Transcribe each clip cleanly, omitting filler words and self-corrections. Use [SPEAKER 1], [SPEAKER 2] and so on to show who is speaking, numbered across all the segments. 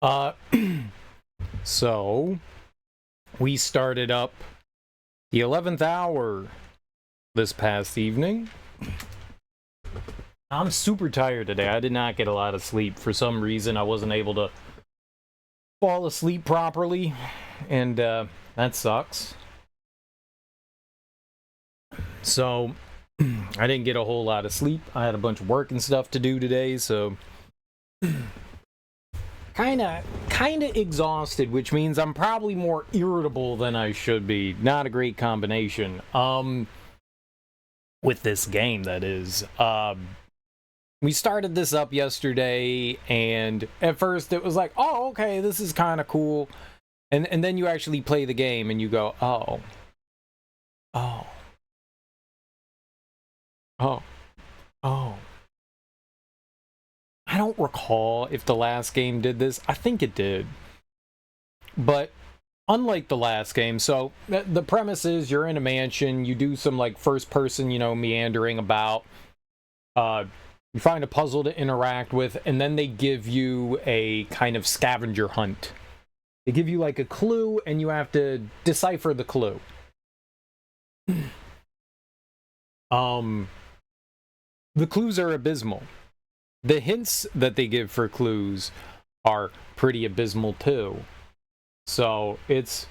[SPEAKER 1] Uh, so we started up the 11th hour this past evening. I'm super tired today. I did not get a lot of sleep. For some reason, I wasn't able to fall asleep properly, and that sucks. So I didn't get a whole lot of sleep. I had a bunch of work and stuff to do today, so kind of exhausted, which means I'm probably more irritable than I should be. Not a great combination. With this game, that is. We started this up yesterday, and at first it was like, oh, okay, this is kind of cool. And then you actually play the game, and you go, oh. I don't recall if the last game did this. I think it did. But unlike the last game, so the premise is you're in a mansion, you do some like first person, meandering about. You find a puzzle to interact with, and then they give you a kind of scavenger hunt. They give you like a clue, and you have to decipher the clue. The clues are abysmal. The hints that they give for clues are pretty abysmal too. So it's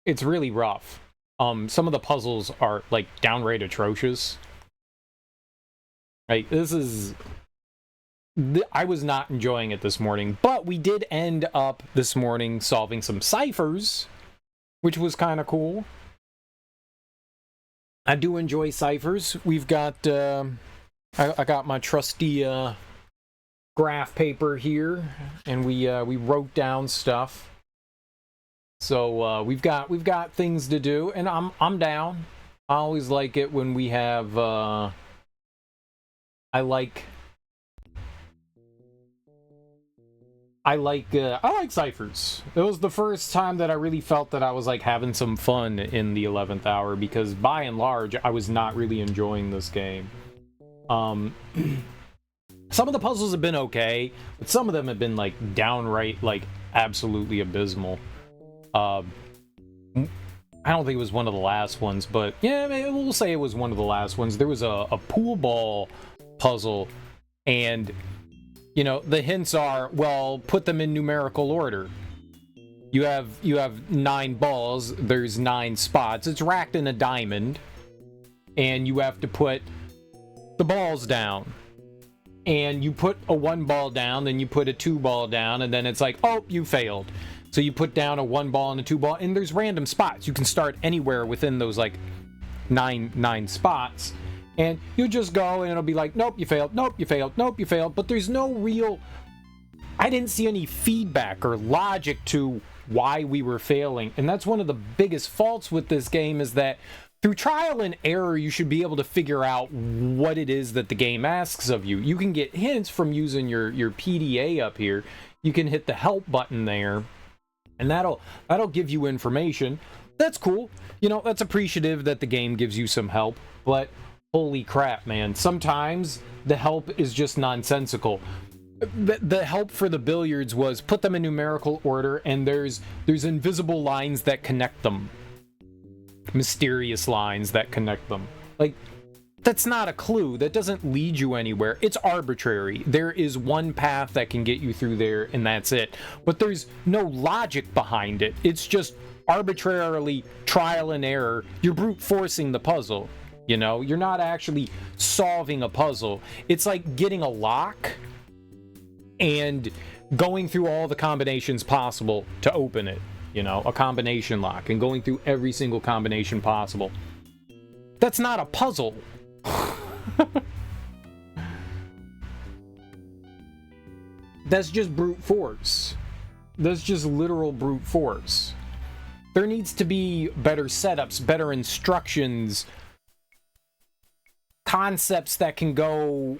[SPEAKER 1] really rough. Some of the puzzles are like downright atrocious. Right, I was not enjoying it this morning, but we did end up this morning solving some ciphers, which was kind of cool. I do enjoy ciphers. We've got, I got my trusty graph paper here, and we wrote down stuff. So we've got things to do, and I'm down. I always like it when we have. I like ciphers. It was the first time that I really felt that I was like having some fun in the 11th hour, because by and large I was not really enjoying this game. Some of the puzzles have been okay, but some of them have been like downright like absolutely abysmal. I don't think it was one of the last ones, but yeah, we'll say it was one of the last ones. There was a pool ball puzzle, and the hints are, well, put them in numerical order. You have 9 balls, there's 9 spots, it's racked in a diamond, and you have to put the balls down, and you put a 1 ball down, then you put a 2 ball down, and then it's like, oh, you failed. So you put down a 1 ball and a 2 ball, and there's random spots. You can start anywhere within those like nine spots. And you just go, and it'll be like, nope, you failed, nope, you failed, nope, you failed. But there's no real... I didn't see any feedback or logic to why we were failing. And that's one of the biggest faults with this game, is that through trial and error, you should be able to figure out what it is that the game asks of you. You can get hints from using your PDA up here. You can hit the help button there, and that'll give you information. That's cool. That's appreciative that the game gives you some help, but... holy crap, man. Sometimes the help is just nonsensical. The help for the billiards was put them in numerical order, and there's invisible lines that connect them. Mysterious lines that connect them. Like, that's not a clue. That doesn't lead you anywhere. It's arbitrary. There is one path that can get you through there, and that's it. But there's no logic behind it. It's just arbitrarily trial and error. You're brute forcing the puzzle. You're not actually solving a puzzle. It's like getting a lock and going through all the combinations possible to open it. A combination lock, and going through every single combination possible. That's not a puzzle. That's just brute force. That's just literal brute force. There needs to be better setups, better instructions, concepts that can go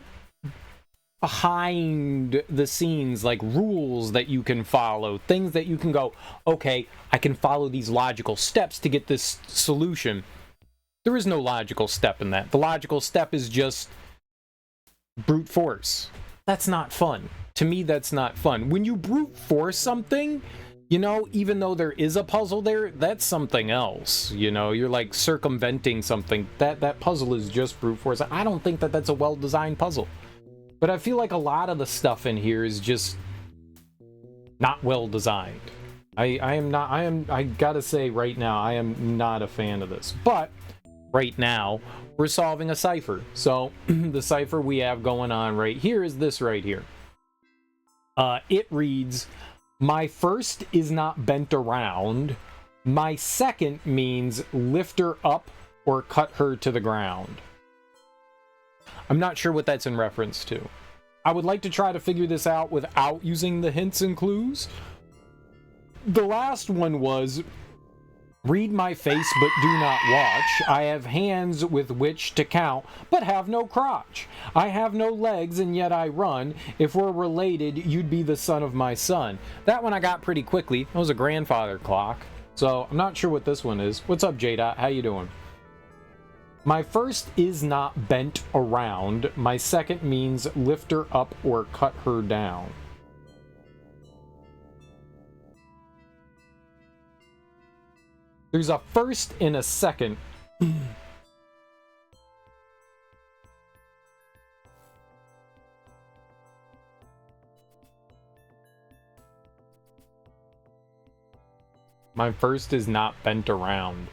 [SPEAKER 1] behind the scenes, like rules that you can follow, things that you can go, okay, I can follow these logical steps to get this solution. There is no logical step in that. The logical step is just brute force. That's not fun. to me, that's not fun. When you brute force something, you know, even though there is a puzzle there, that's something else. You know, you're like circumventing something. That puzzle is just brute force. I don't think that that's a well-designed puzzle. But I feel like a lot of the stuff in here is just not well designed. I gotta say right now, I am not a fan of this. But right now, we're solving a cipher. So the cipher we have going on right here is this right here. It reads, my first is not bent around. My second means lift her up or cut her to the ground. I'm not sure what that's in reference to. I would like to try to figure this out without using the hints and clues. The last one was, read my face but do not watch. I have hands with which to count, but have no crotch. I have no legs and yet I run. If we're related, you'd be the son of my son. That one I got pretty quickly. That was a grandfather clock. So I'm not sure what this one is. What's up, J-Dot? How you doing? My first is not bent around. My second means lift her up or cut her down. There's a first and a second. My first is not bent around.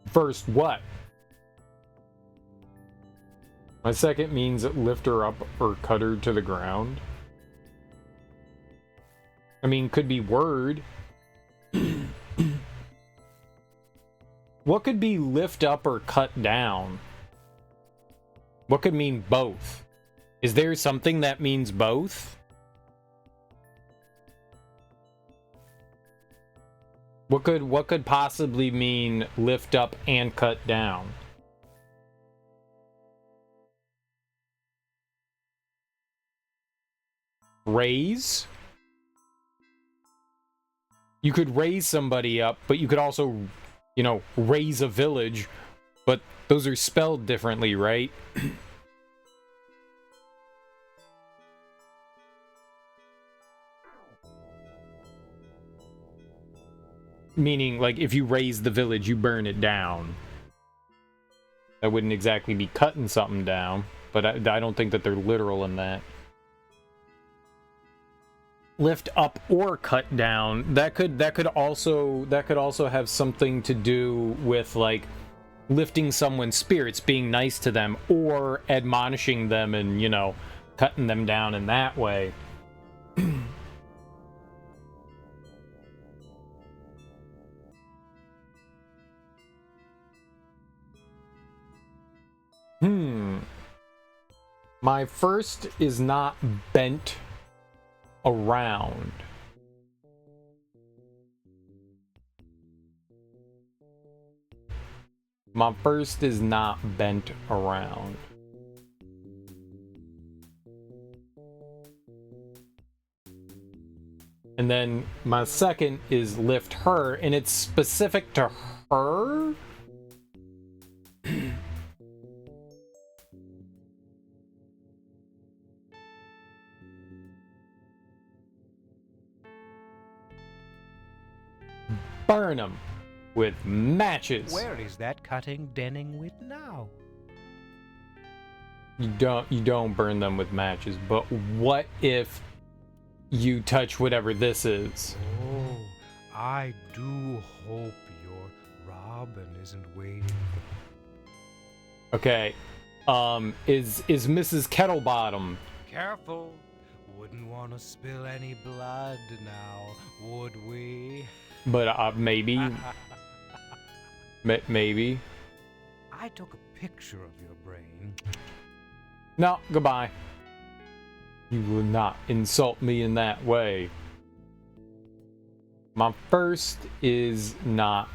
[SPEAKER 1] First what? My second means lift her up or cut her to the ground. I mean, could be word. What could be lift up or cut down? What could mean both? Is there something that means both? What could possibly mean lift up and cut down? Raise? You could raise somebody up, but you could also, you know, raise a village, but those are spelled differently, right? Meaning, like, if you raise the village, you burn it down. That wouldn't exactly be cutting something down, but I don't think that they're literal in that. Lift up or cut down, that could also have something to do with, like, lifting someone's spirits, being nice to them, or admonishing them and, you know, cutting them down in that way. My first is not bent around. My first is not bent around. And then my second is lift her, and it's specific to her? Burn them with matches.
[SPEAKER 2] Where is that cutting denning with now?
[SPEAKER 1] You don't burn them with matches, but what if you touch whatever this is?
[SPEAKER 2] Oh, I do hope your Robin isn't waiting.
[SPEAKER 1] Okay. Is Mrs. Kettlebottom?
[SPEAKER 2] Careful. Wouldn't want to spill any blood now, would we?
[SPEAKER 1] But maybe. Maybe.
[SPEAKER 2] I took a picture of your brain.
[SPEAKER 1] No, goodbye. You will not insult me in that way. My first is not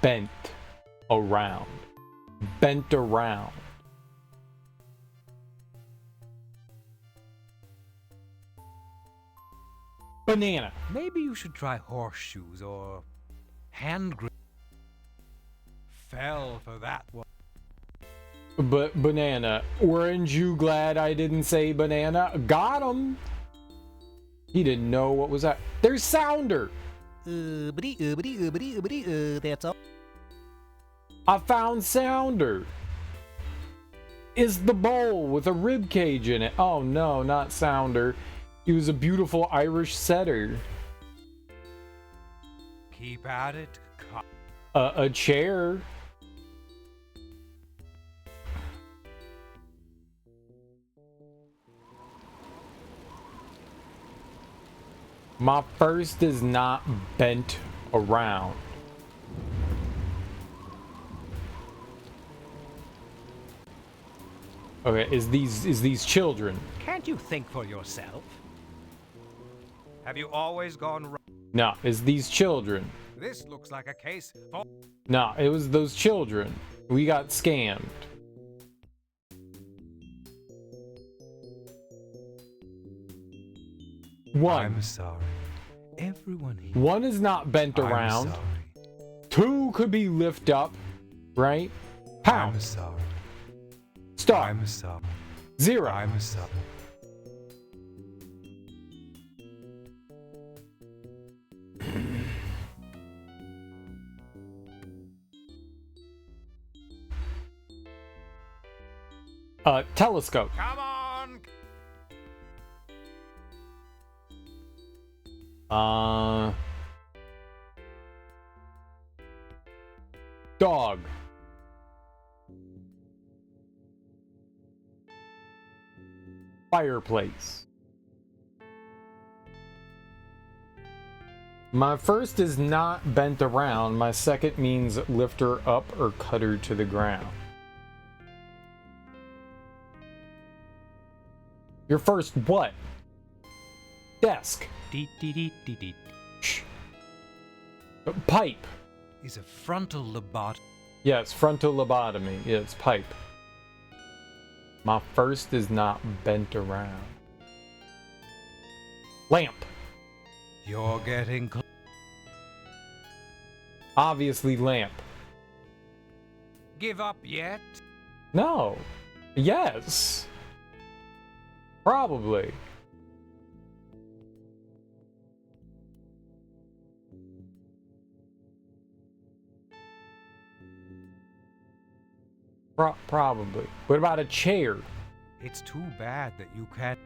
[SPEAKER 1] bent around. Bent around. Banana.
[SPEAKER 2] Maybe you should try horseshoes or hand grenades. fell for that one.
[SPEAKER 1] But banana. Orange, you glad I didn't say banana? Got him! He didn't know what was that. There's Sounder!
[SPEAKER 2] That's all.
[SPEAKER 1] I found Sounder! Is the bowl with a rib cage in it. Oh no, not Sounder. He was a beautiful Irish setter.
[SPEAKER 2] Keep at it.
[SPEAKER 1] A chair. My first is not bent around. Okay, is these children?
[SPEAKER 2] Can't you think for yourself? Have you always gone wrong?
[SPEAKER 1] No, is these children?
[SPEAKER 2] This looks like a case for...
[SPEAKER 1] No, it was those children. We got scammed. One.
[SPEAKER 2] I'm sorry. Everyone here.
[SPEAKER 1] One is not bent around.
[SPEAKER 2] I'm sorry.
[SPEAKER 1] Two could be lift up, right? Pound.
[SPEAKER 2] I'm sorry.
[SPEAKER 1] Stop.
[SPEAKER 2] I'm sorry.
[SPEAKER 1] Zero.
[SPEAKER 2] I'm sorry.
[SPEAKER 1] Telescope.
[SPEAKER 2] Come on!
[SPEAKER 1] Dog. Fireplace. My first is not bent around. My second means lift her up or cut her to the ground. Your first what? Desk. Shh. Pipe.
[SPEAKER 2] Is a frontal lobotomy.
[SPEAKER 1] Yes, frontal lobotomy. Yeah, it's pipe. My first is not bent around. Lamp.
[SPEAKER 2] You're getting close.
[SPEAKER 1] Obviously lamp.
[SPEAKER 2] Give up yet?
[SPEAKER 1] No. Yes. Probably. Probably. What about a chair?
[SPEAKER 2] It's too bad that you can't.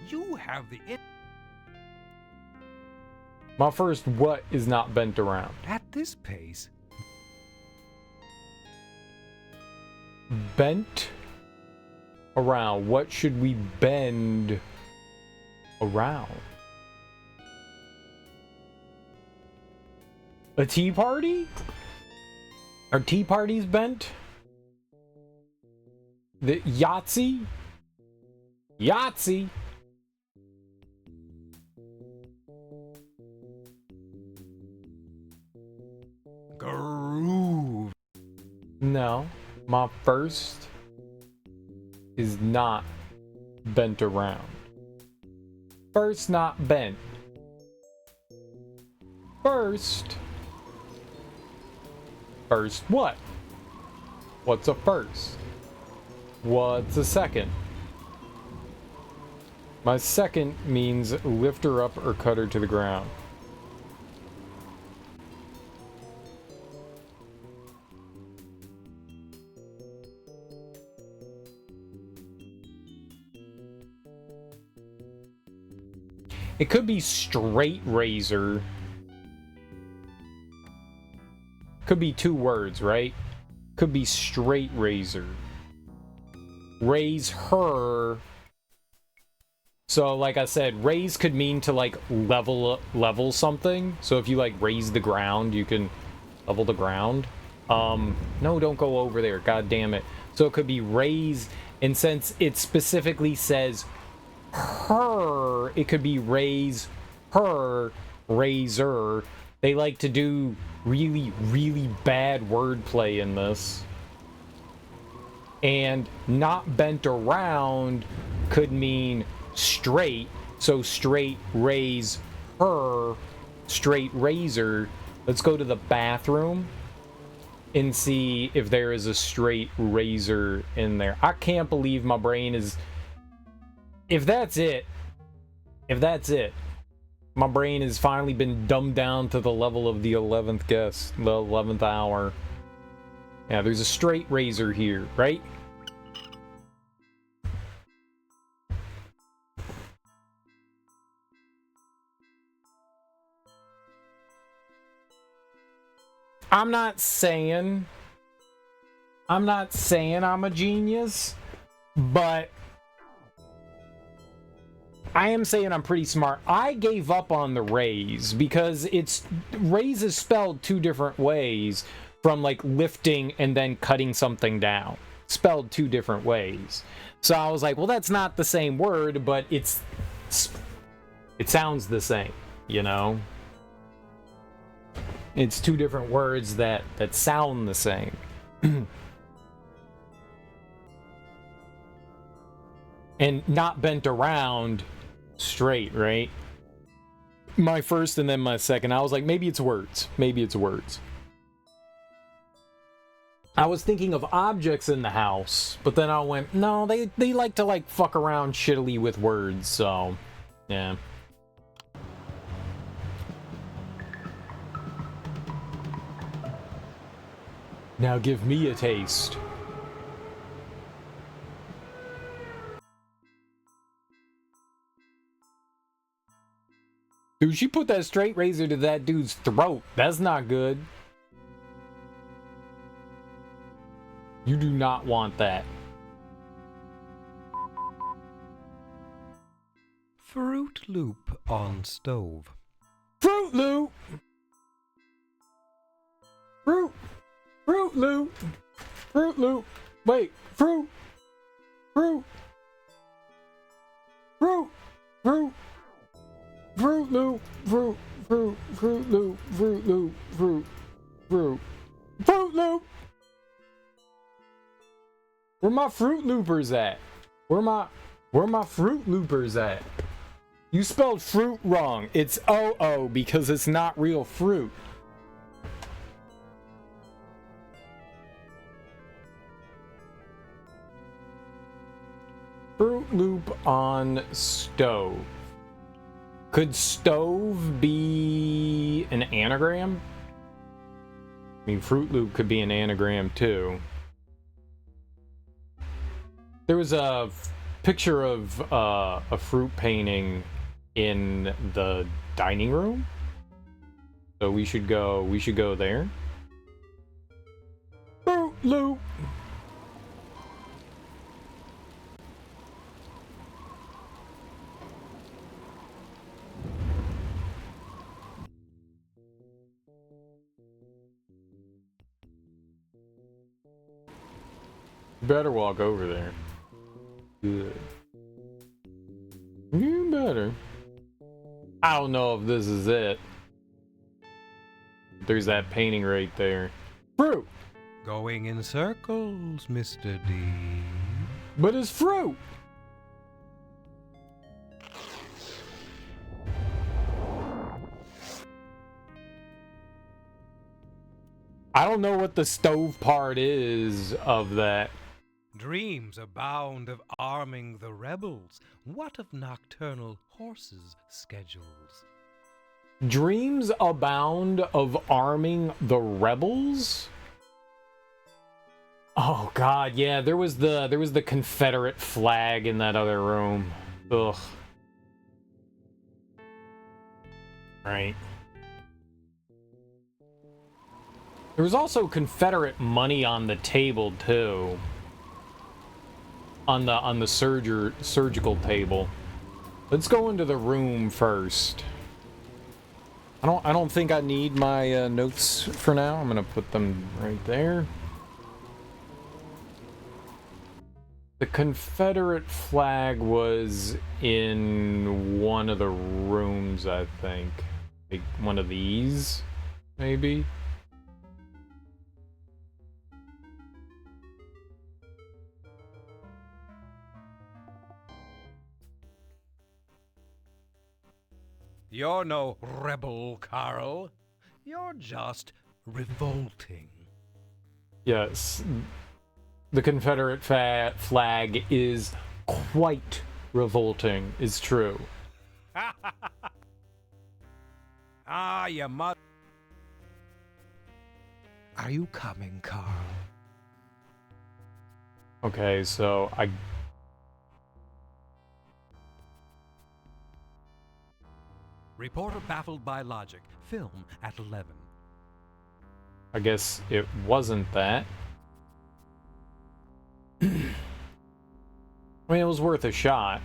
[SPEAKER 2] You have the it.
[SPEAKER 1] My first what is not bent around.
[SPEAKER 2] At this pace.
[SPEAKER 1] Bent around. What should we bend around? A tea party? Are tea parties bent? The Yahtzee? Yahtzee?
[SPEAKER 2] Groove.
[SPEAKER 1] No. My first is not bent around. First not bent. First. First what? What's a first? What's a second? My second means lift her up or cut her to the ground. It could be straight razor. Could be two words, right? Could be straight razor. Raise her. So like I said, raise could mean to like level something. So if you like raise the ground, you can level the ground. No, don't go over there. God damn it. So it could be raise, and since it specifically says her, it could be raise her, razor. They like to do really, really bad wordplay in this. And not bent around could mean straight. So straight, raise her, straight razor. Let's go to the bathroom and see if there is a straight razor in there. I can't believe my brain is... If that's it, my brain has finally been dumbed down to the level of the 11th guess, the 11th hour. Yeah, there's a straight razor here, right? I'm not saying I'm a genius, but I am saying I'm pretty smart. I gave up on the raise because raise is spelled two different ways, from like lifting and then cutting something down. Spelled two different ways. So I was like, well, that's not the same word, but it sounds the same, you know? It's two different words that sound the same. And not bent around, straight, right? My first and then my second, I was like, maybe it's words. Maybe it's words. I was thinking of objects in the house, but then I went, no, they like to like fuck around shittily with words, so yeah. Now give me a taste. Dude, she put that straight razor to that dude's throat. That's not good. You do not want that.
[SPEAKER 2] Fruit Loop on stove.
[SPEAKER 1] Fruit Loop! Fruit Loop! Fruit Loop! Wait, Fruit Loop! Fruit Loop! Fruit Loop! Where my Fruit Loopers at? Where my Fruit Loopers at? You spelled fruit wrong. It's O-O because it's not real fruit. Fruit Loop on stove. Could stove be an anagram? I mean, Fruit Loop could be an anagram too. There was a picture of a fruit painting in the dining room, so we should go there. Fruit Loop. Better walk over there. Good. You better. I don't know if this is it. There's that painting right there. Fruit!
[SPEAKER 2] Going in circles, Mr. D.
[SPEAKER 1] But it's fruit! I don't know what the stove part is of that.
[SPEAKER 2] Dreams abound of arming the rebels. What of nocturnal horses' schedules?
[SPEAKER 1] Dreams abound of arming the rebels? Oh god, yeah, there was the Confederate flag in that other room. Ugh. Right. There was also Confederate money on the table too. On the surgical table. Let's go into the room first. I don't think I need my notes for now. I'm gonna put them right there. The Confederate flag was in one of the rooms, I think. Like one of these, maybe.
[SPEAKER 2] You're no rebel, Carl. You're just revolting.
[SPEAKER 1] Yes, the Confederate flag is quite revolting, is true.
[SPEAKER 2] Ah, you mother. Are you coming, Carl?
[SPEAKER 1] Okay, so
[SPEAKER 2] Reporter baffled by logic. Film at 11.
[SPEAKER 1] I guess it wasn't that. I mean, it was worth a shot.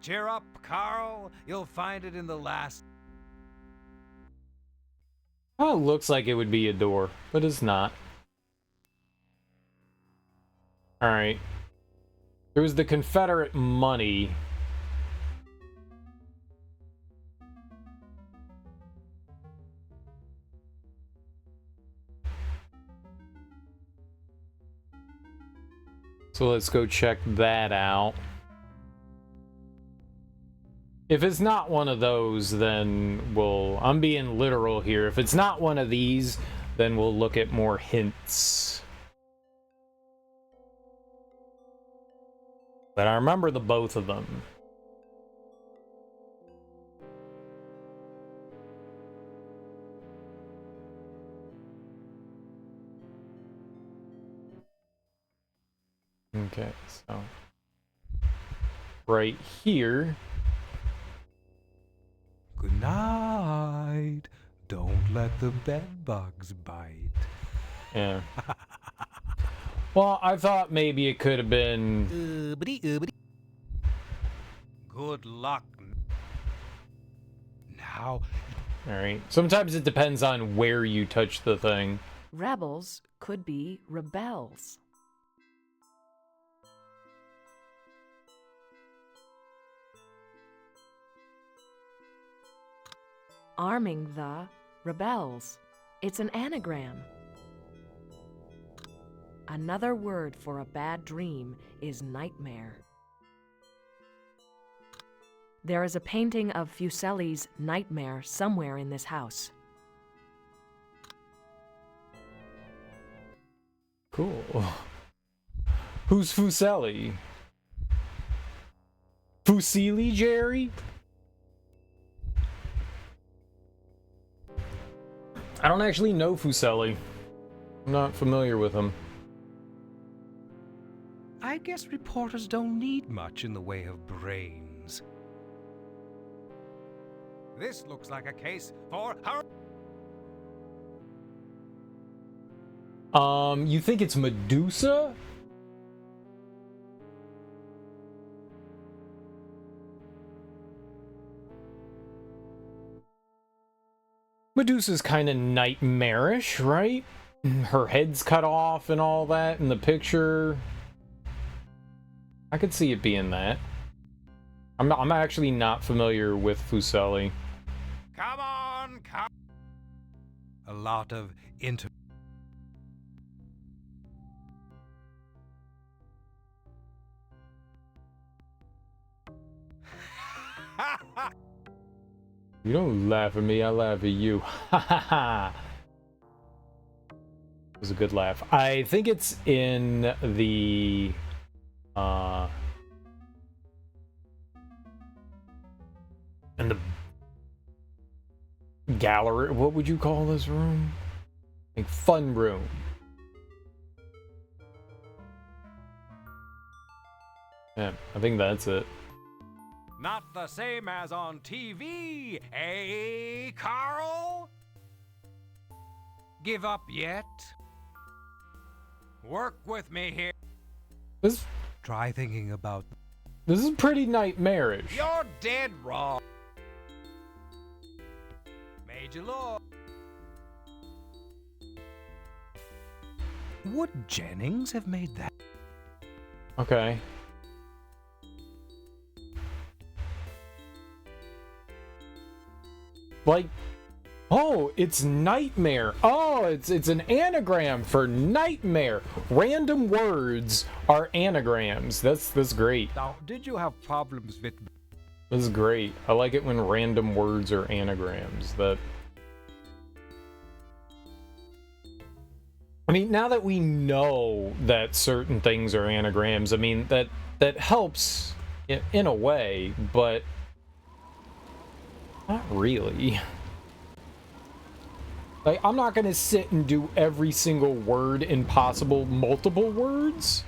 [SPEAKER 2] Cheer up, Carl. You'll find it in the last.
[SPEAKER 1] Oh, it looks like it would be a door, but it's not. Alright. There was the Confederate money. So let's go check that out. If it's not one of those, then I'm being literal here. If it's not one of these, then we'll look at more hints. But I remember the both of them. Okay, so right here.
[SPEAKER 2] Good night. Don't let the bed bugs bite.
[SPEAKER 1] Yeah. Well, I thought maybe it could have been.
[SPEAKER 2] Good luck. Now.
[SPEAKER 1] Alright. Sometimes it depends on where you touch the thing.
[SPEAKER 3] Rebels could be rebels. Arming the rebels. It's an anagram. Another word for a bad dream is nightmare. There is a painting of Fuseli's Nightmare somewhere in this house.
[SPEAKER 1] Cool. Who's Fuseli? Fuseli, Jerry? I don't actually know Fuseli. I'm not familiar with him.
[SPEAKER 2] I guess reporters don't need much in the way of brains. This looks like a case for her.
[SPEAKER 1] You think it's Medusa? Medusa's kind of nightmarish, right? Her head's cut off and all that in the picture. I could see it being that. I'm actually not familiar with Fuseli.
[SPEAKER 2] Come on, come. A lot of
[SPEAKER 1] You don't laugh at me, I laugh at you. Ha ha ha. It was a good laugh. I think it's in the in the gallery. What would you call this room? Like fun room. Yeah, I think that's it.
[SPEAKER 2] Not the same as on TV, eh, Carl? Give up yet? Work with me here.
[SPEAKER 1] This
[SPEAKER 2] Try thinking about.
[SPEAKER 1] this is pretty nightmarish.
[SPEAKER 2] You're dead wrong. Made you look. Would Jennings have made that?
[SPEAKER 1] Okay. Like, oh, it's nightmare. Oh, it's an anagram for nightmare. Random words are anagrams. That's great.
[SPEAKER 2] Now, did you have problems with
[SPEAKER 1] This is great. I like it when random words are anagrams. I mean, now that we know that certain things are anagrams, I mean, that helps in a way, but not really. Like, I'm not gonna sit and do every single word in possible multiple words.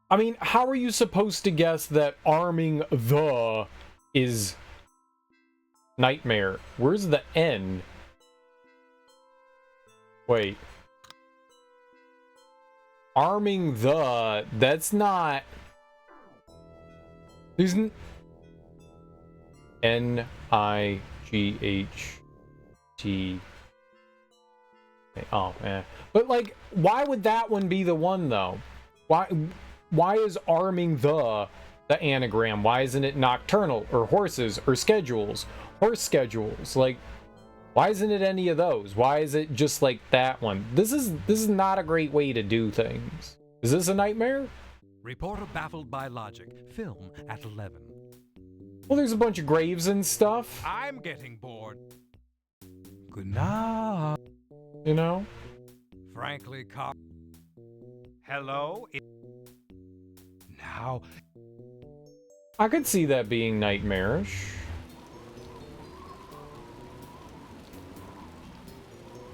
[SPEAKER 1] I mean, how are you supposed to guess that arming the is nightmare? Where's the N? Wait. Arming the, that's not... There's N-I-G-H-T... Oh, man. But, like, why would that one be the one, though? Why is arming the anagram? Why isn't it nocturnal, or horses, or schedules? Horse schedules, like... Why isn't it any of those? Why is it just like that one? This is not a great way to do things. Is this a nightmare?
[SPEAKER 2] Reporter baffled by logic. Film at 11.
[SPEAKER 1] Well, there's a bunch of graves and stuff.
[SPEAKER 2] I'm getting bored. Good night.
[SPEAKER 1] You know?
[SPEAKER 2] Frankly, hello? Now...
[SPEAKER 1] I could see that being nightmarish.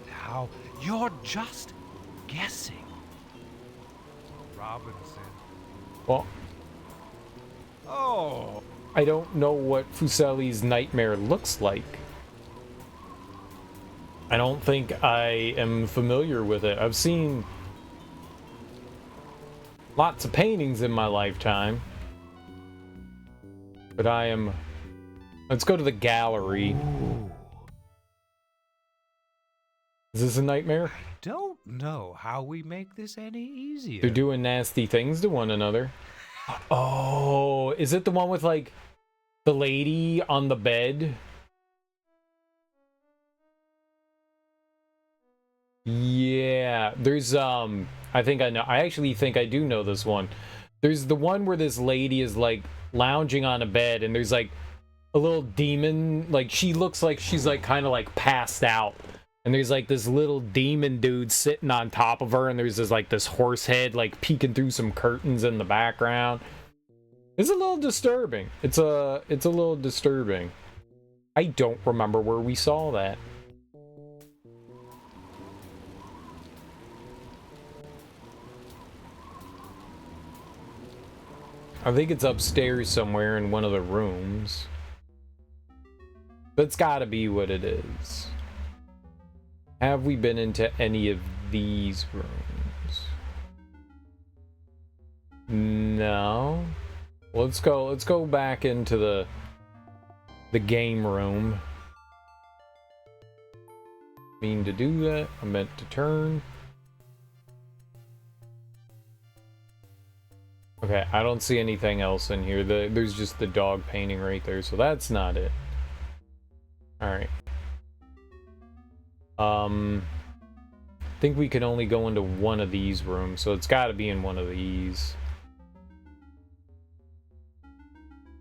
[SPEAKER 2] Now, you're just guessing. Robinson.
[SPEAKER 1] Well...
[SPEAKER 2] Oh...
[SPEAKER 1] I don't know what Fuseli's nightmare looks like. I don't think I am familiar with it. I've seen lots of paintings in my lifetime. But I am... Let's go to the gallery.
[SPEAKER 2] Ooh.
[SPEAKER 1] Is this a nightmare?
[SPEAKER 2] I don't know how we make this any easier.
[SPEAKER 1] They're doing nasty things to one another. Oh, is it the one with, like, the lady on the bed? Yeah, there's, I think I know. I actually think I do know this one. There's the one where this lady is, like, lounging on a bed, and there's, like, a little demon. Like, she looks like she's, like, kind of, like, passed out. And there's, like, this little demon dude sitting on top of her, and there's this, like, this horse head, like, peeking through some curtains in the background. It's a little disturbing. It's a little disturbing. I don't remember where we saw that. I think it's upstairs somewhere in one of the rooms. That's gotta be what it is. Have we been into any of these rooms? No. Let's go back into the game room. Mean to do that. I meant to turn. Okay, I don't see anything else in here. There's just the dog painting right there, so that's not it. Alright. I think we can only go into one of these rooms, so it's gotta be in one of these.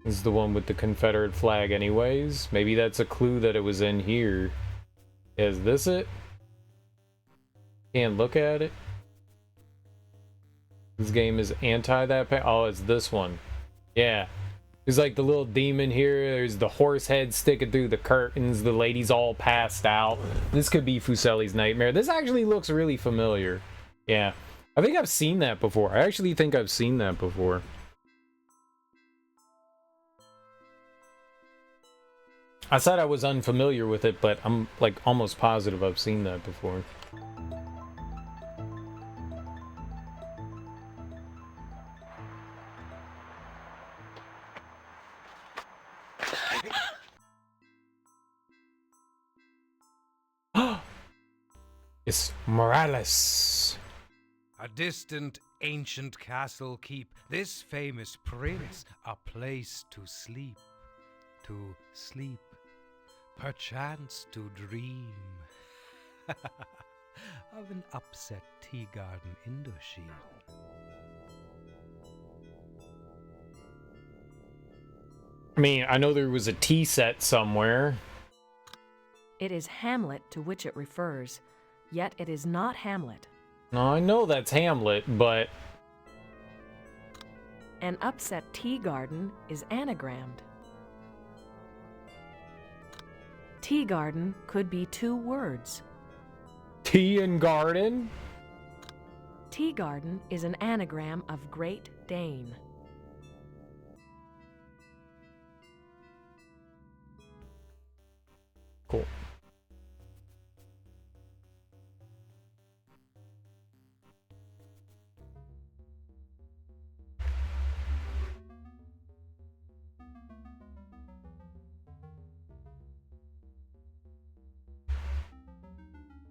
[SPEAKER 1] This is the one with the Confederate flag anyways. Maybe that's a clue that it was in here. Is this it? Can't look at it. This game is anti that. Oh, it's this one. Yeah. There's like the little demon here. There's the horse head sticking through the curtains. The lady's all passed out. This could be Fuseli's nightmare. This actually looks really familiar. Yeah. I think I've seen that before. I actually think I've seen that before. I said I was unfamiliar with it, but I'm like almost positive I've seen that before. It's Morales.
[SPEAKER 2] A distant, ancient castle keep this famous prince a place to sleep. To sleep, perchance to dream of an upset tea garden Indochine.
[SPEAKER 1] I mean, I know there was a tea set somewhere.
[SPEAKER 3] It is Hamlet to which it refers, yet it is not Hamlet.
[SPEAKER 1] No, I know that's Hamlet, but...
[SPEAKER 3] An upset tea garden is anagrammed. Tea garden could be 2 words.
[SPEAKER 1] Tea and garden?
[SPEAKER 3] Tea garden is an anagram of Great Dane.
[SPEAKER 1] Cool.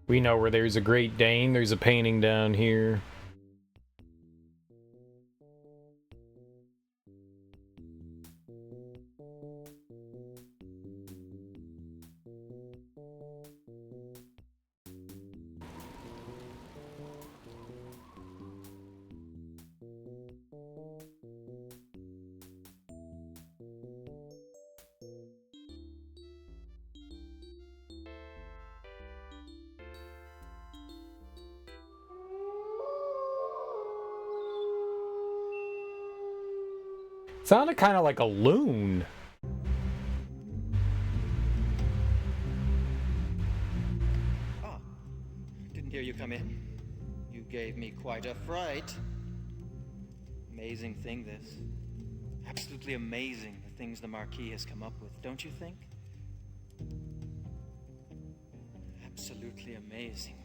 [SPEAKER 1] We know where there's a Great Dane. There's a painting down here. Sounded kind of like a loon.
[SPEAKER 4] Ah, didn't hear you come in. You gave me quite a fright. Amazing thing, this. Absolutely amazing, the things the Marquis has come up with, don't you think? Absolutely amazing.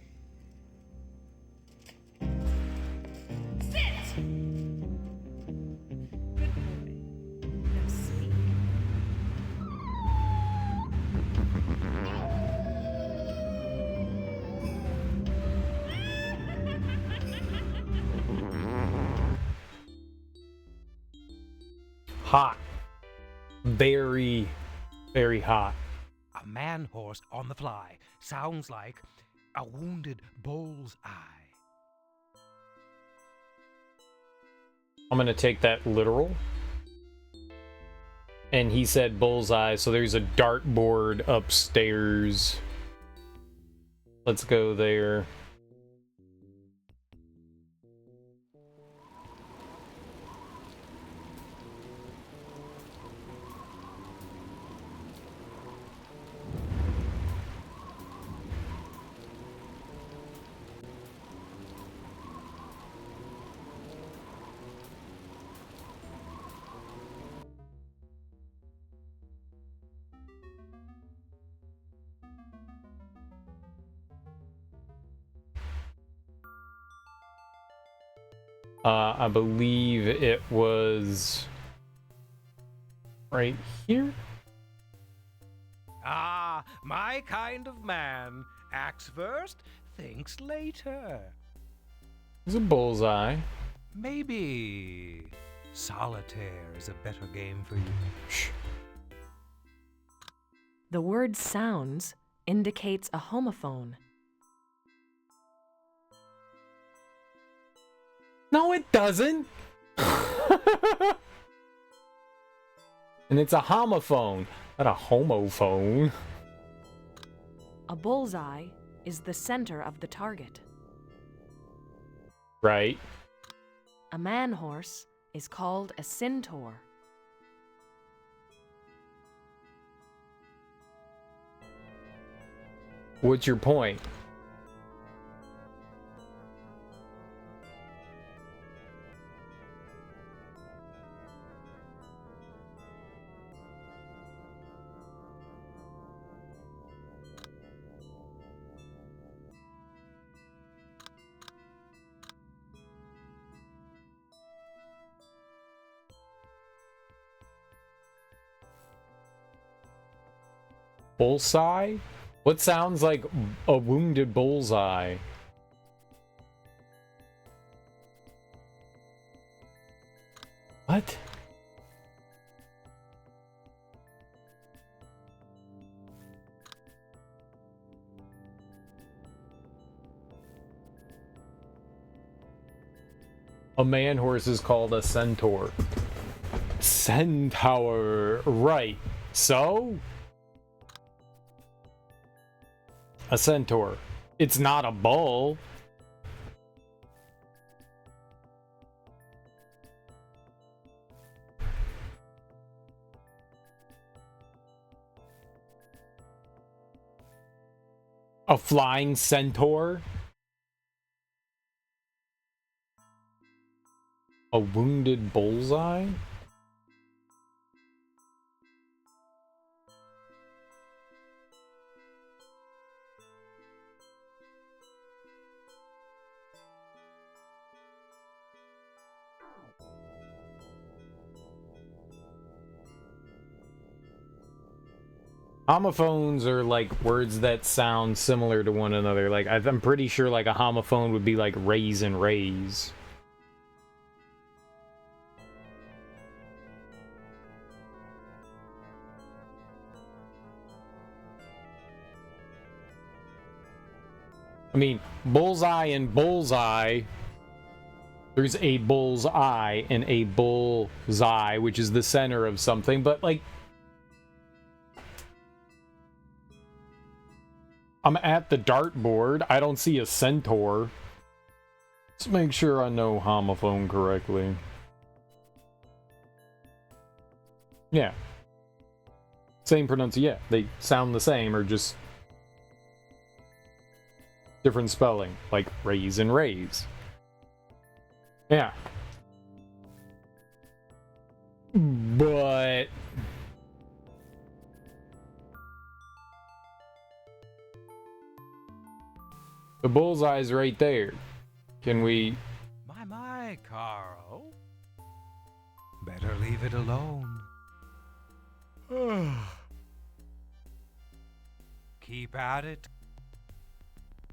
[SPEAKER 5] Sit! Good boy. Now speak.
[SPEAKER 1] Hot. Very, very hot.
[SPEAKER 2] A man horse on the fly sounds like a wounded bull's eye.
[SPEAKER 1] I'm gonna take that literal. And he said bullseye, so there's a dartboard upstairs. Let's go there. I believe it was right here.
[SPEAKER 2] Ah, my kind of man. Acts first, thinks later.
[SPEAKER 1] There's a bullseye.
[SPEAKER 2] Maybe solitaire is a better game for you.
[SPEAKER 1] Shh.
[SPEAKER 3] The word sounds indicates a homophone.
[SPEAKER 1] No, it doesn't. And it's a homophone, not a homophone.
[SPEAKER 3] A bullseye is the center of the target.
[SPEAKER 1] Right.
[SPEAKER 3] A man horse is called a centaur.
[SPEAKER 1] What's your point? Bullseye? What sounds like a wounded bullseye? What? A man horse is called a centaur. centaur. Right. So? A centaur. It's not a bull. A flying centaur? A wounded bullseye? Homophones are like words that sound similar to one another. Like I'm pretty sure like a homophone would be like raise and raise. I mean, bullseye and bullseye. There's a bull's eye and a bullseye, which is the center of something, but like I'm at the dartboard. I don't see a centaur. Let's make sure I know homophone correctly. Yeah. Same pronunciation. Yeah, they sound the same, or just different spelling, like raise and raise. Yeah. But the bullseye's right there. Can we...
[SPEAKER 2] My, Carl. Better leave it alone. Keep at it.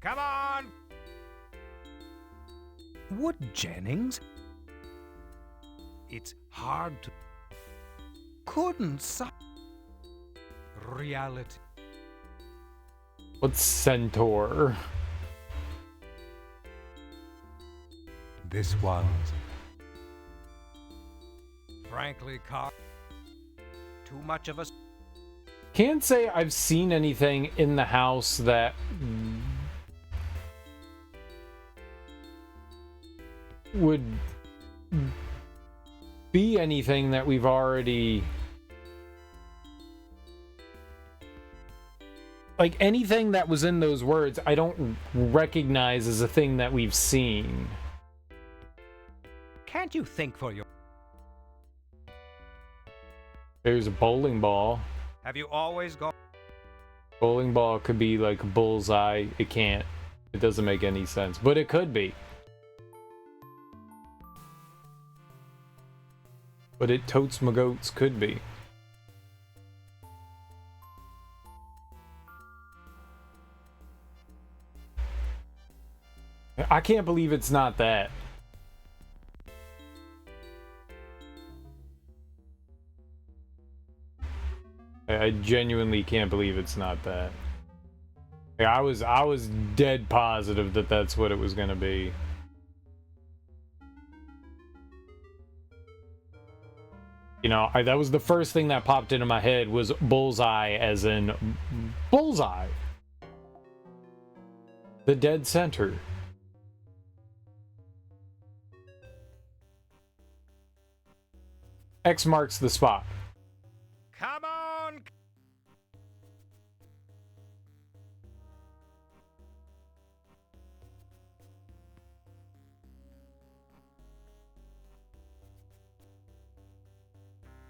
[SPEAKER 2] Come on! Wood, Jennings? It's hard to... Couldn't reality.
[SPEAKER 1] What's centaur?
[SPEAKER 2] This one's... Frankly, Carl, too much of a...
[SPEAKER 1] Can't say I've seen anything in the house that would be anything that we've already... Like, anything that was in those words, I don't recognize as a thing that we've seen.
[SPEAKER 2] Can't you think for your...
[SPEAKER 1] There's a bowling ball.
[SPEAKER 2] Have you always gone...
[SPEAKER 1] Bowling ball could be like a bullseye. It can't. It doesn't make any sense. But it could be. But it totes my goats could be. I can't believe it's not that. I genuinely can't believe it's not that. Like, I was dead positive that that's what it was gonna be. You know, that was the first thing that popped into my head was bullseye, as in bullseye. The dead center. X marks the spot.
[SPEAKER 2] Come on!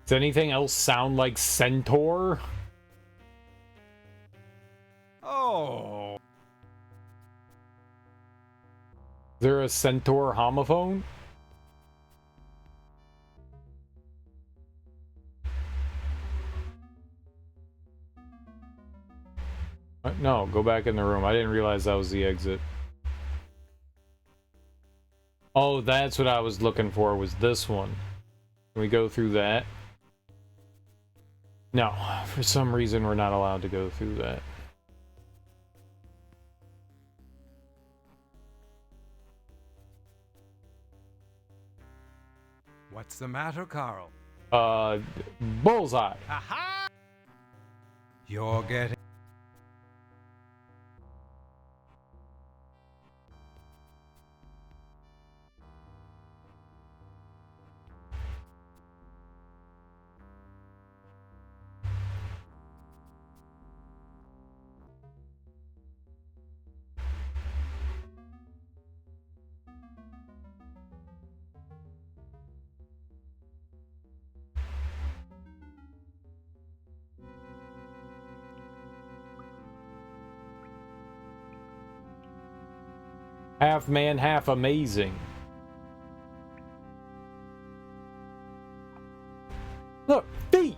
[SPEAKER 1] Does anything else sound like centaur?
[SPEAKER 2] Oh!
[SPEAKER 1] Is there a centaur homophone? No, go back in the room. I didn't realize that was the exit. Oh, that's what I was looking for, was this one. Can we go through that? No, for some reason we're not allowed to go through that.
[SPEAKER 2] What's the matter, Carl?
[SPEAKER 1] Bullseye.
[SPEAKER 2] Aha! You're getting.
[SPEAKER 1] Half man, half amazing. Look, feet!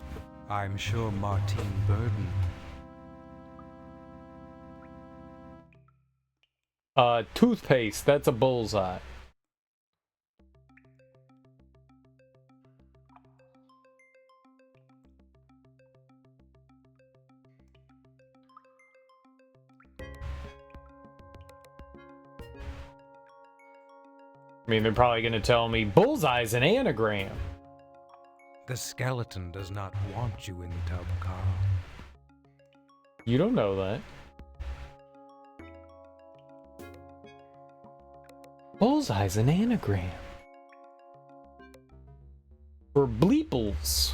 [SPEAKER 2] I'm sure Martine Burden.
[SPEAKER 1] Toothpaste, that's a bullseye. I mean, they're probably going to tell me bullseye's an anagram.
[SPEAKER 2] The skeleton does not want you in the tub, Carl.
[SPEAKER 1] You don't know that. Bullseye's an anagram. For bleeples.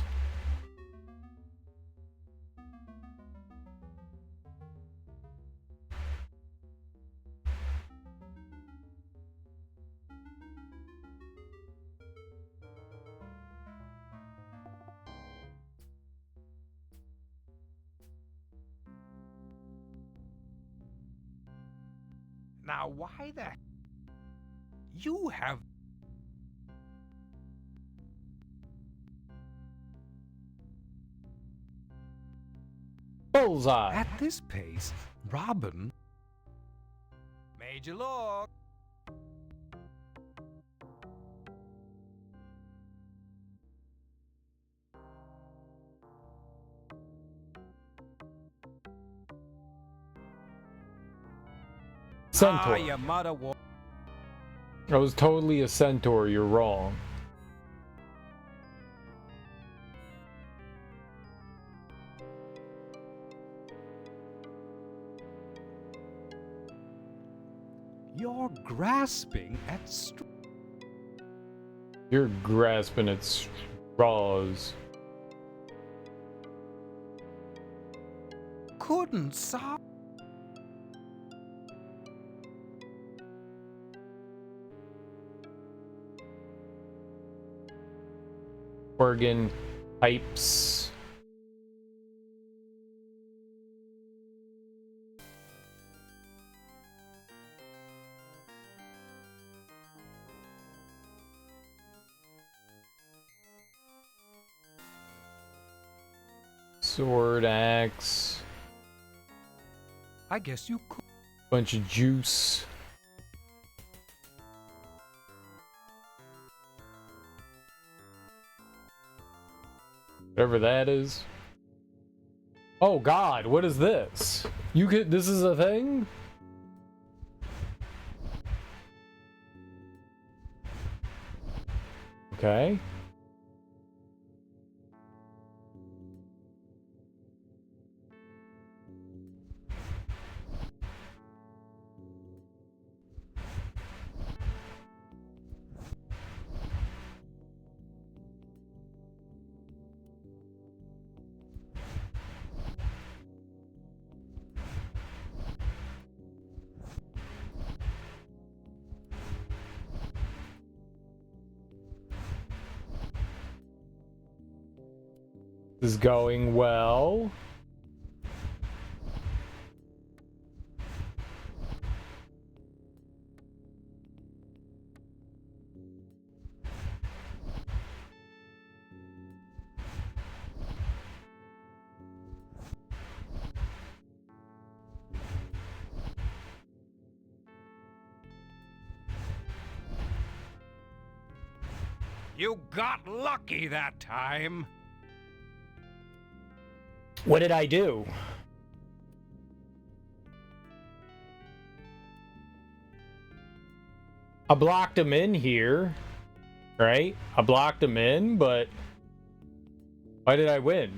[SPEAKER 2] Now, why the... You have...
[SPEAKER 1] Bullseye.
[SPEAKER 2] At this pace, Robin... Major Lord!
[SPEAKER 1] Centaur.
[SPEAKER 2] Ah, your mother wa...
[SPEAKER 1] I was totally a centaur, you're wrong.
[SPEAKER 2] You're grasping at
[SPEAKER 1] You're grasping at straws.
[SPEAKER 2] couldn't solve...
[SPEAKER 1] Organ pipes. Sword, axe,
[SPEAKER 2] I guess you could.
[SPEAKER 1] bunch of juice. Whatever that is. Oh God, what is this? You could. This is a thing? Okay. This is going well.
[SPEAKER 2] You got lucky that time.
[SPEAKER 1] What did I do? I blocked him in here, right? I blocked him in, but Why did I win?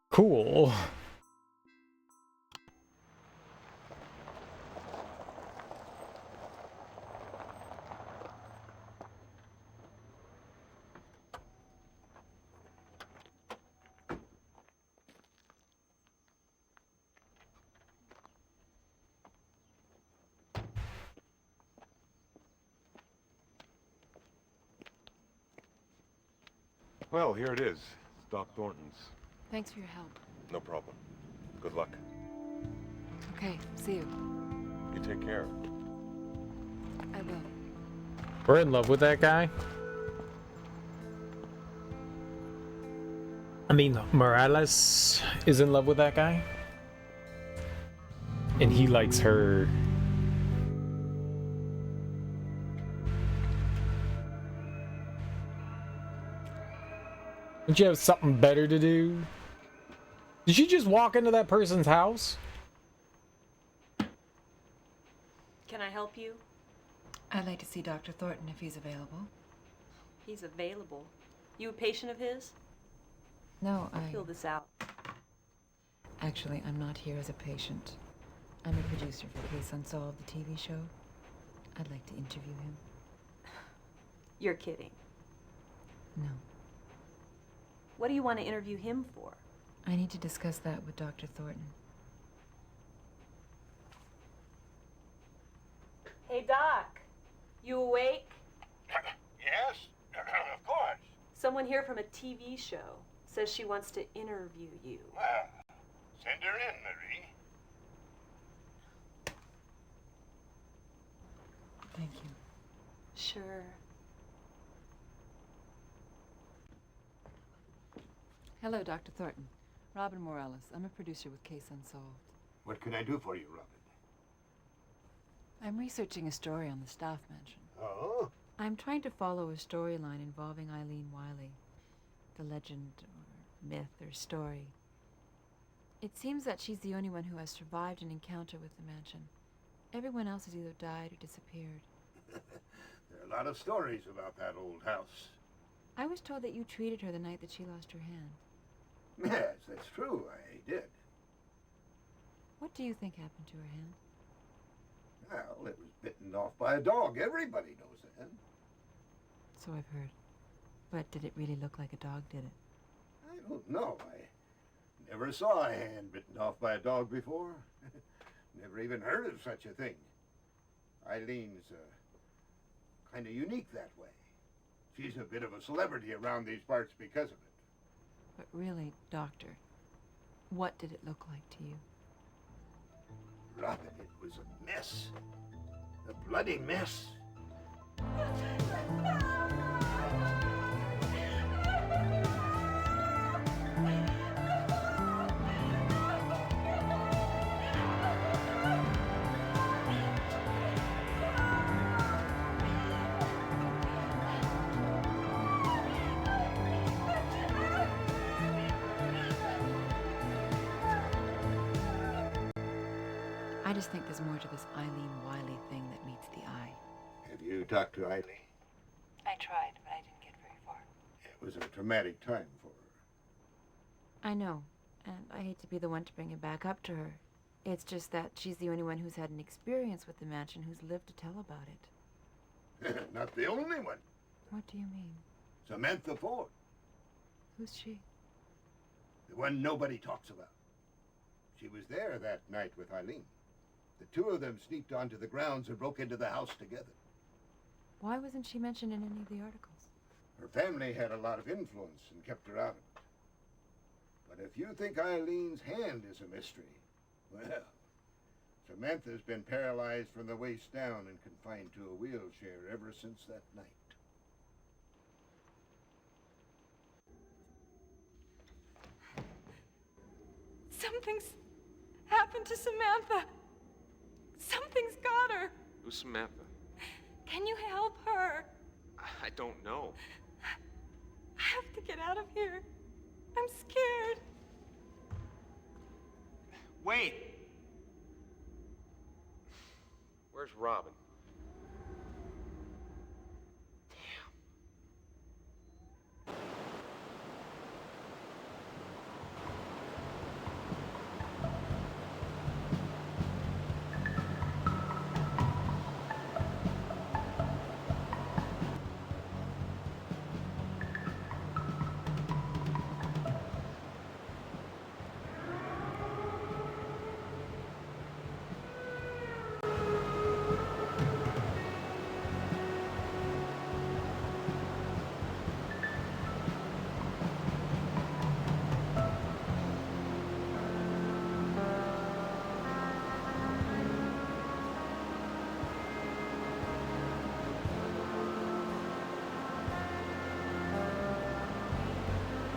[SPEAKER 1] Cool.
[SPEAKER 6] Well, here it is. Doc Thornton's.
[SPEAKER 7] Thanks for your help.
[SPEAKER 6] No problem. Good luck.
[SPEAKER 7] Okay, see you.
[SPEAKER 6] You take care.
[SPEAKER 7] I will.
[SPEAKER 1] We're in love with that guy. I mean, Morales is in love with that guy. And he likes her. Don't you have something better to do? Did you just walk into that person's house?
[SPEAKER 3] Can I help you?
[SPEAKER 7] I'd like to see Dr. Thornton if he's available.
[SPEAKER 3] He's available. You a patient of his?
[SPEAKER 7] No,
[SPEAKER 3] Fill this out.
[SPEAKER 7] Actually, I'm not here as a patient. I'm a producer for Case Unsolved, the TV show. I'd like to interview him.
[SPEAKER 3] You're kidding.
[SPEAKER 7] No.
[SPEAKER 3] What do you want to interview him for?
[SPEAKER 7] I need to discuss that with Dr. Thornton.
[SPEAKER 3] Hey, Doc. You awake?
[SPEAKER 8] Yes, of course.
[SPEAKER 3] Someone here from a TV show says she wants to interview you.
[SPEAKER 8] Well, send her in, Marie.
[SPEAKER 7] Thank you.
[SPEAKER 3] Sure.
[SPEAKER 7] Hello, Dr. Thornton. Robin Morales. I'm a producer with Case Unsolved.
[SPEAKER 8] What can I do for you, Robin?
[SPEAKER 7] I'm researching a story on the Staff Mansion.
[SPEAKER 8] Oh?
[SPEAKER 7] I'm trying to follow a storyline involving Eileen Wiley. The legend, or myth, or story. It seems that she's the only one who has survived an encounter with the mansion. Everyone else has either died or disappeared.
[SPEAKER 8] There are a lot of stories about that old house.
[SPEAKER 7] I was told that you treated her the night that she lost her hand.
[SPEAKER 8] Yes, that's true, I did.
[SPEAKER 7] What do you think happened to her hand?
[SPEAKER 8] Well, it was bitten off by a dog. Everybody knows that.
[SPEAKER 7] So I've heard. But did it really look like a dog did it?
[SPEAKER 8] I don't know. I never saw a hand bitten off by a dog before. Never even heard of such a thing. Eileen's kind of unique that way. She's a bit of a celebrity around these parts because of it.
[SPEAKER 7] But really, Doctor, what did it look like to you?
[SPEAKER 8] Robin, it was a mess. A bloody mess.
[SPEAKER 7] I just think there's more to this Eileen Wiley thing that meets the eye.
[SPEAKER 8] Have you talked to Eileen?
[SPEAKER 7] I tried, but I didn't get very far.
[SPEAKER 8] It was a traumatic time for her.
[SPEAKER 7] I know, and I hate to be the one to bring it back up to her. It's just that she's the only one who's had an experience with the mansion who's lived to tell about it.
[SPEAKER 8] Not the only one.
[SPEAKER 7] What do you mean?
[SPEAKER 8] Samantha Ford.
[SPEAKER 7] Who's she?
[SPEAKER 8] The one nobody talks about. She was there that night with Eileen. The two of them sneaked onto the grounds and broke into the house together.
[SPEAKER 7] Why wasn't she mentioned in any of the articles?
[SPEAKER 8] Her family had a lot of influence and kept her out of it. But if you think Eileen's hand is a mystery, well, Samantha's been paralyzed from the waist down and confined to a wheelchair ever since that night.
[SPEAKER 7] Something's happened to Samantha. Something's got her.
[SPEAKER 6] Who's Samantha?
[SPEAKER 7] Can you help her?
[SPEAKER 6] I don't know.
[SPEAKER 7] I have to get out of here. I'm scared.
[SPEAKER 6] Wait! Where's Robin?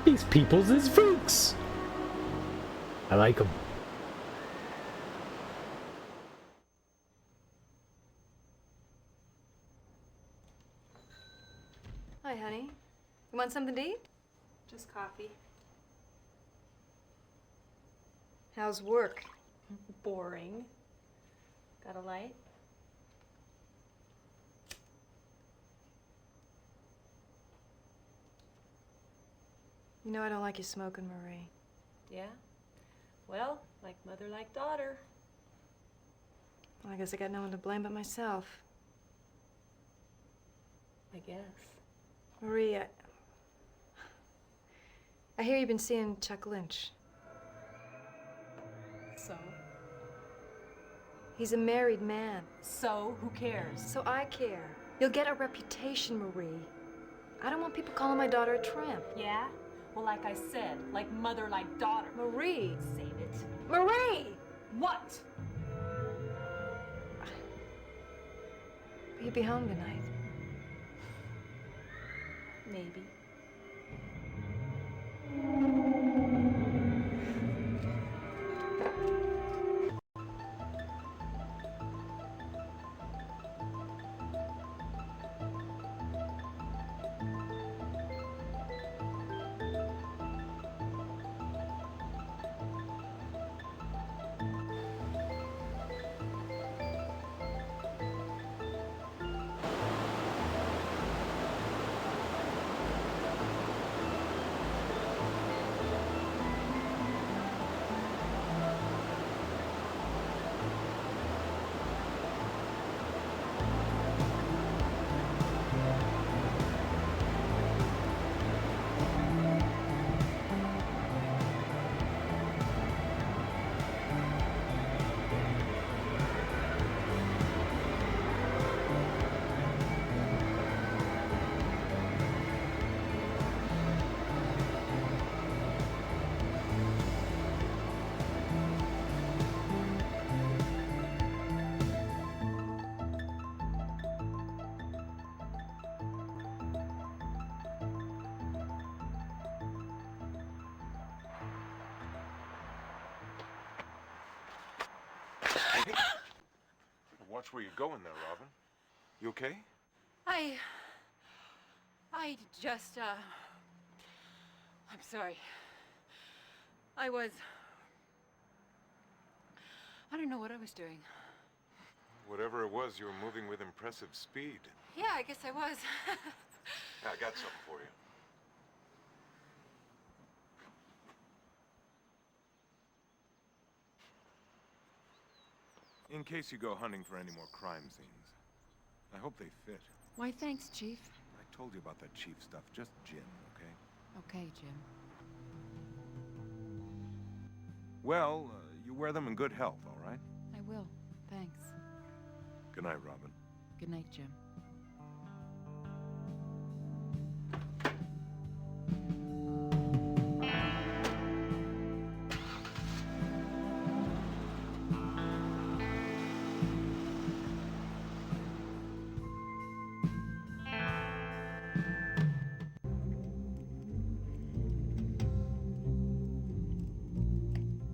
[SPEAKER 1] These peoples is freaks. I like them.
[SPEAKER 7] Hi, honey. You want something to eat?
[SPEAKER 5] Just coffee.
[SPEAKER 7] How's work?
[SPEAKER 5] Boring. Got a light?
[SPEAKER 7] You know I don't like you smoking, Marie.
[SPEAKER 5] Yeah? Well, like mother, like daughter.
[SPEAKER 7] Well, I guess I got no one to blame but myself.
[SPEAKER 5] I guess.
[SPEAKER 7] Marie, I hear you've been seeing Chuck Lynch.
[SPEAKER 5] So?
[SPEAKER 7] He's a married man.
[SPEAKER 5] So? Who cares?
[SPEAKER 7] So I care. You'll get a reputation, Marie. I don't want people calling my daughter a tramp.
[SPEAKER 5] Yeah? Well, like I said, like mother, like daughter.
[SPEAKER 7] Marie!
[SPEAKER 5] Save it.
[SPEAKER 7] Marie!
[SPEAKER 5] What?
[SPEAKER 7] Will you be home tonight?
[SPEAKER 5] Maybe.
[SPEAKER 9] Watch where you're going there, Robin. You okay?
[SPEAKER 7] I just, I'm sorry. I don't know what I was doing.
[SPEAKER 9] Whatever it was, you were moving with impressive speed.
[SPEAKER 7] Yeah, I guess I was.
[SPEAKER 9] I got something for you. In case you go hunting for any more crime scenes. I hope they fit.
[SPEAKER 7] Why, thanks, Chief.
[SPEAKER 9] I told you about that chief stuff. Just Jim, okay?
[SPEAKER 7] Okay, Jim.
[SPEAKER 9] Well, you wear them in good health, all right?
[SPEAKER 7] I will. Thanks.
[SPEAKER 9] Good night, Robin.
[SPEAKER 7] Good night, Jim.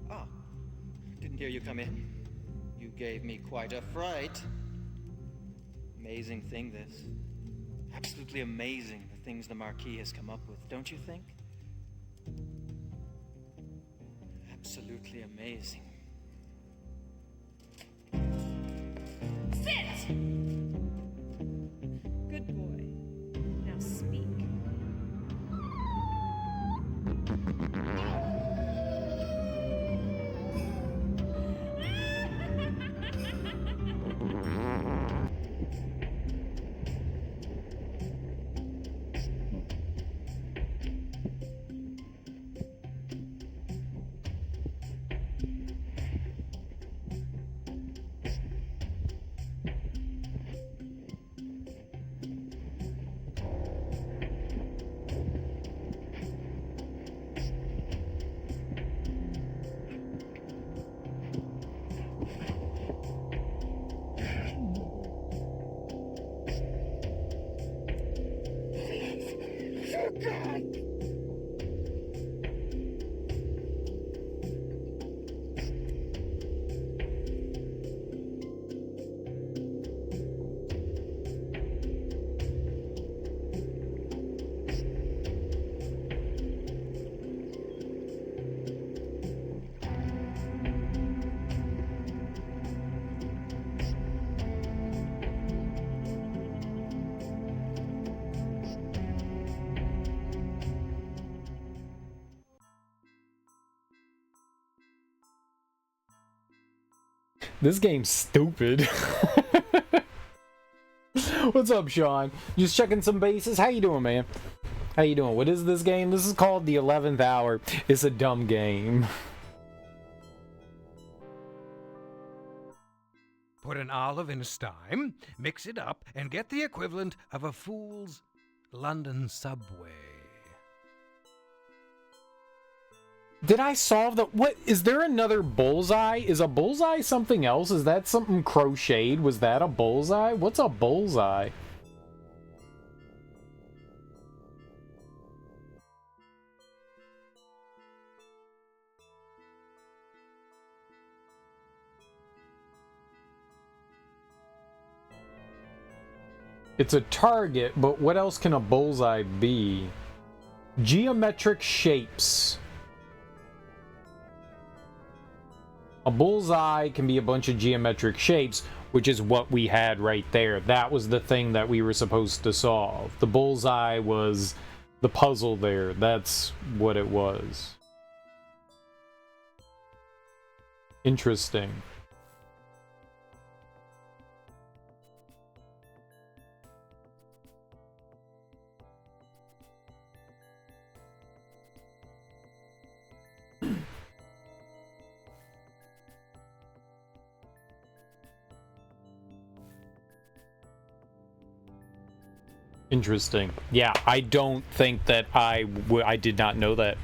[SPEAKER 4] Ah, didn't hear you come in. You gave me quite a fright. Amazing thing, this. Absolutely amazing, the things the Marquis has come up with, don't you think? Absolutely amazing.
[SPEAKER 5] Sit! Good boy. Now speak.
[SPEAKER 1] This game's stupid. What's up, Sean? Just checking some bases. How you doing, man? How you doing? What is this game? This is called The 11th Hour. It's a dumb game.
[SPEAKER 2] Put an olive in a steam, mix it up, and get the equivalent of a fool's London subway.
[SPEAKER 1] Did I solve the... What? Is there another bullseye? Is a bullseye something else? Is that something crocheted? Was that a bullseye? What's a bullseye? It's a target, but what else can a bullseye be? Geometric shapes. A bullseye can be a bunch of geometric shapes, which is what we had right there. That was the thing that we were supposed to solve. The bullseye was the puzzle there. That's what it was. Interesting. Interesting. Yeah, I don't think that I did not know that.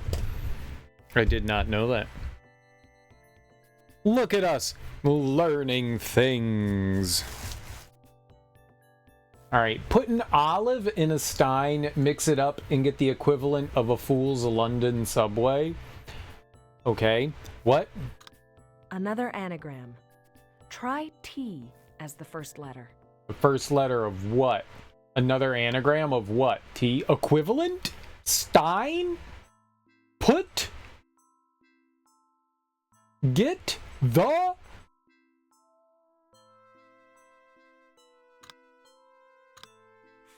[SPEAKER 1] I did not know that. Look at us learning things. Alright, put an olive in a stein, mix it up, and get the equivalent of a fool's London subway. Okay, what?
[SPEAKER 3] Another anagram. Try T as the first letter.
[SPEAKER 1] The first letter of what? Another anagram of what? T? Equivalent? Stein? Put? Get? The?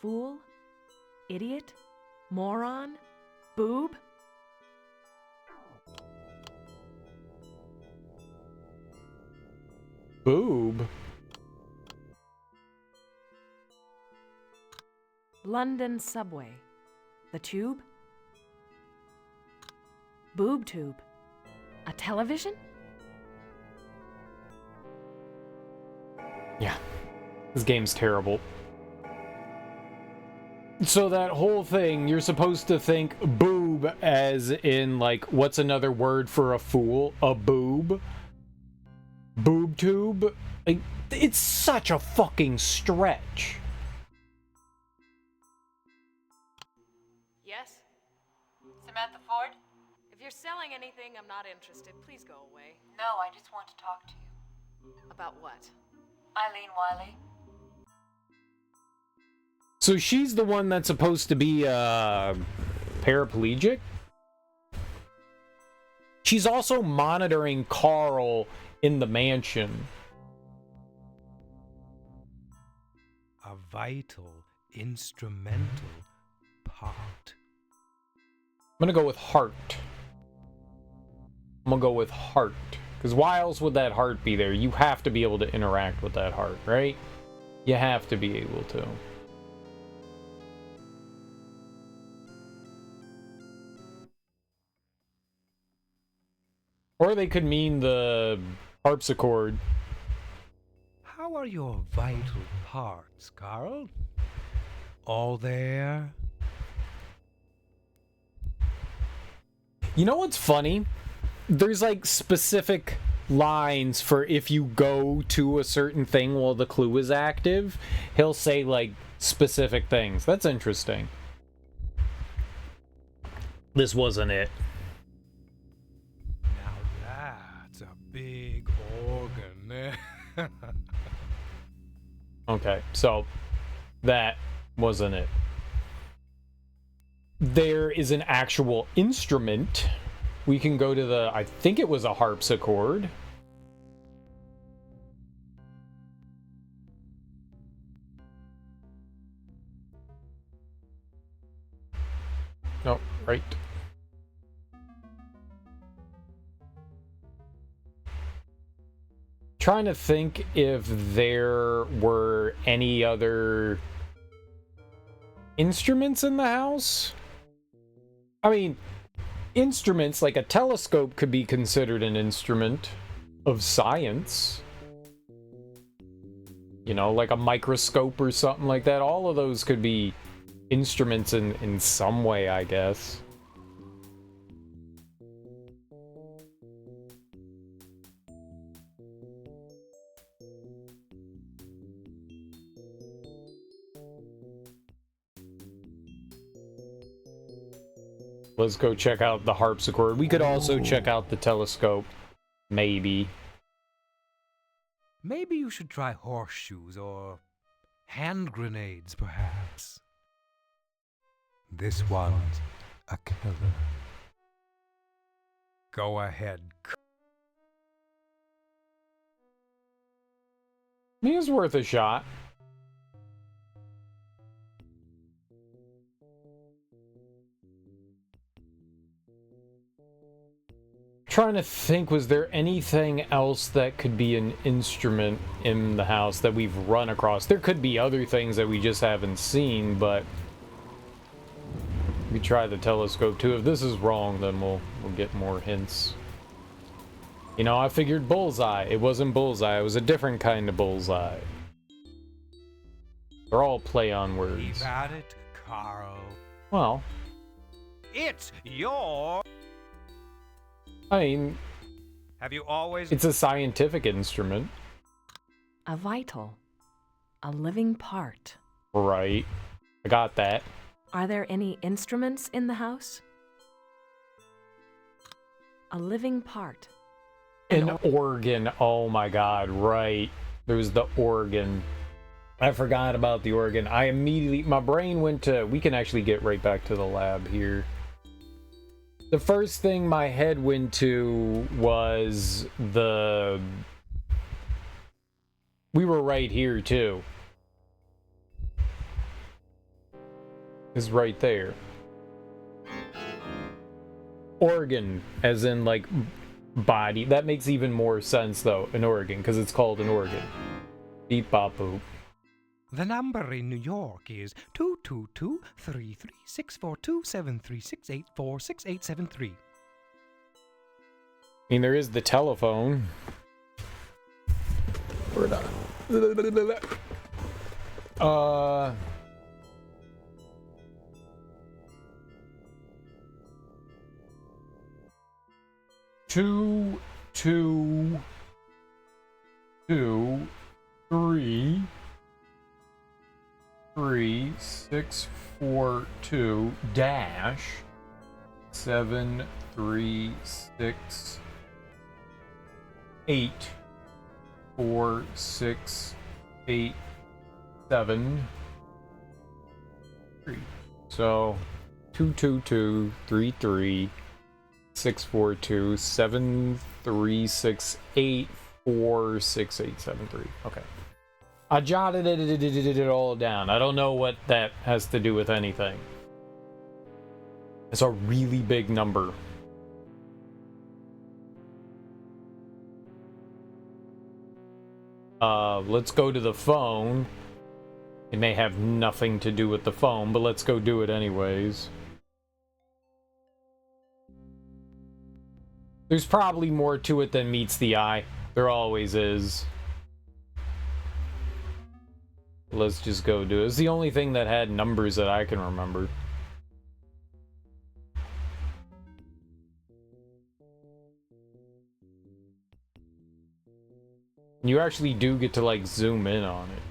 [SPEAKER 3] Fool? Idiot? Moron? Boob?
[SPEAKER 1] Boob?
[SPEAKER 3] London subway. The tube? Boob tube. A television?
[SPEAKER 1] Yeah. This game's terrible. So that whole thing, you're supposed to think boob as in, like, what's another word for a fool? A boob? Boob tube? Like, it's such a fucking stretch.
[SPEAKER 5] Yes?
[SPEAKER 7] Samantha Ford?
[SPEAKER 5] If you're selling anything, I'm not interested. Please go away.
[SPEAKER 7] No, I just want to talk to you.
[SPEAKER 5] About what?
[SPEAKER 7] Eileen Wiley.
[SPEAKER 1] So she's the one that's supposed to be paraplegic? She's also monitoring Carl in the mansion.
[SPEAKER 2] A vital, instrumental part.
[SPEAKER 1] I'm gonna go with heart. I'm gonna go with heart. Because why else would that heart be there? You have to be able to interact with that heart, right? You have to be able to. Or they could mean the harpsichord.
[SPEAKER 2] How are your vital parts, Carl? All there?
[SPEAKER 1] You know what's funny? There's like specific lines for if you go to a certain thing while the clue is active. He'll say like specific things. That's interesting. This wasn't it.
[SPEAKER 2] Now that's a big organ.
[SPEAKER 1] Okay, so that wasn't it. There is an actual instrument. We can go to the, I think it was a harpsichord. No, right. Trying to think if there were any other instruments in the house. I mean, instruments like a telescope could be considered an instrument of science. You know, like a microscope or something like that. All of those could be instruments in some way, I guess. Let's go check out the harpsichord. We could also check out the telescope. Maybe.
[SPEAKER 2] Maybe you should try horseshoes or hand grenades, perhaps. This one's a killer. Go ahead.
[SPEAKER 1] I mean, it's worth a shot. Trying to think, was there anything else that could be an instrument in the house that we've run across? There could be other things that we just haven't seen, but we try the telescope too. If this is wrong, then we'll get more hints. You know, I figured bullseye. It wasn't bullseye. It was a different kind of bullseye. They're all play on words.
[SPEAKER 2] Keep at it, Carl.
[SPEAKER 1] Well,
[SPEAKER 2] It's your...
[SPEAKER 1] I mean,
[SPEAKER 2] Have you always...
[SPEAKER 1] it's a scientific instrument.
[SPEAKER 3] A vital. A living part.
[SPEAKER 1] Right. I got that.
[SPEAKER 3] Are there any instruments in the house? A living part.
[SPEAKER 1] An organ. Oh my god, right. There's the organ. I forgot about the organ. I immediately... my brain went to... we can actually get right back to the lab here. The first thing my head went to was the... we were right here, too. It's right there. Organ, as in, like, body. That makes even more sense, though, an organ, because it's called an organ. Beep, bop, boop.
[SPEAKER 2] The number in New York is 222-33642-736846873.
[SPEAKER 1] I mean, there is the telephone. We're done. Two, 3 642 dash 736 8 4 6 8 7 3. So 222 33 642 736 8 4 6 8 7 3. Okay. I jotted it all down. I don't know what that has to do with anything. It's a really big number. Let's go to the phone. It may have nothing to do with the phone, but let's go do it anyways. There's probably more to it than meets the eye. There always is. Let's just go do it. It's the only thing that had numbers that I can remember. You actually do get to, like, zoom in on it.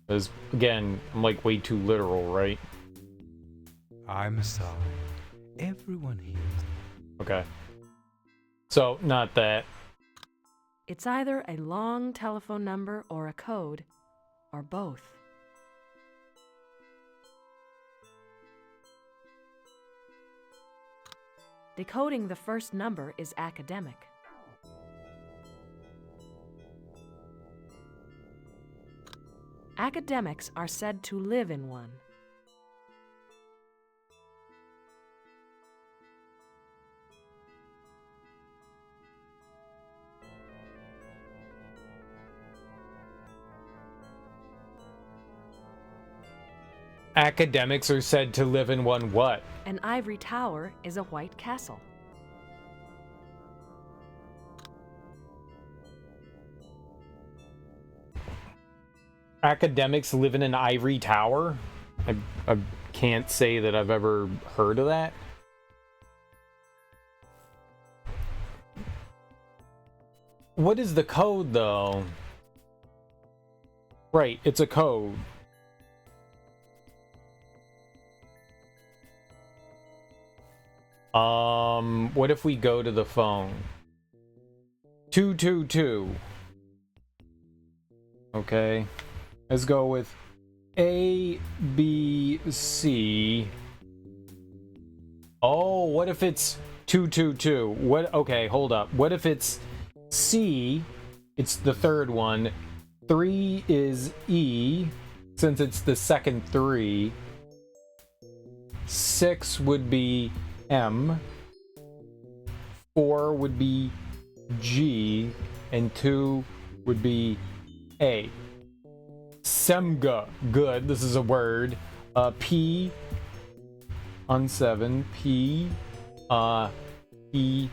[SPEAKER 1] Because, again, I'm, like, way too literal, right?
[SPEAKER 2] I'm sorry. Everyone here.
[SPEAKER 1] Okay. So, not that.
[SPEAKER 3] It's either a long telephone number or a code, or both. Decoding the first number is academic. Academics are said to live in one.
[SPEAKER 1] Academics are said to live in one what?
[SPEAKER 3] An ivory tower is a white castle.
[SPEAKER 1] Academics live in an ivory tower? I can't say that I've ever heard of that. What is the code, though? Right, it's a code. What if we go to the phone? 222. Okay. Let's go with A, B, C. Oh, what if it's 222? What? Okay, hold up. What if it's C? It's the third one. 3 is E, since it's the second 3. 6 would be M. 4 would be G. And 2 would be A. Semga. Good. This is a word. P on 7. P. E.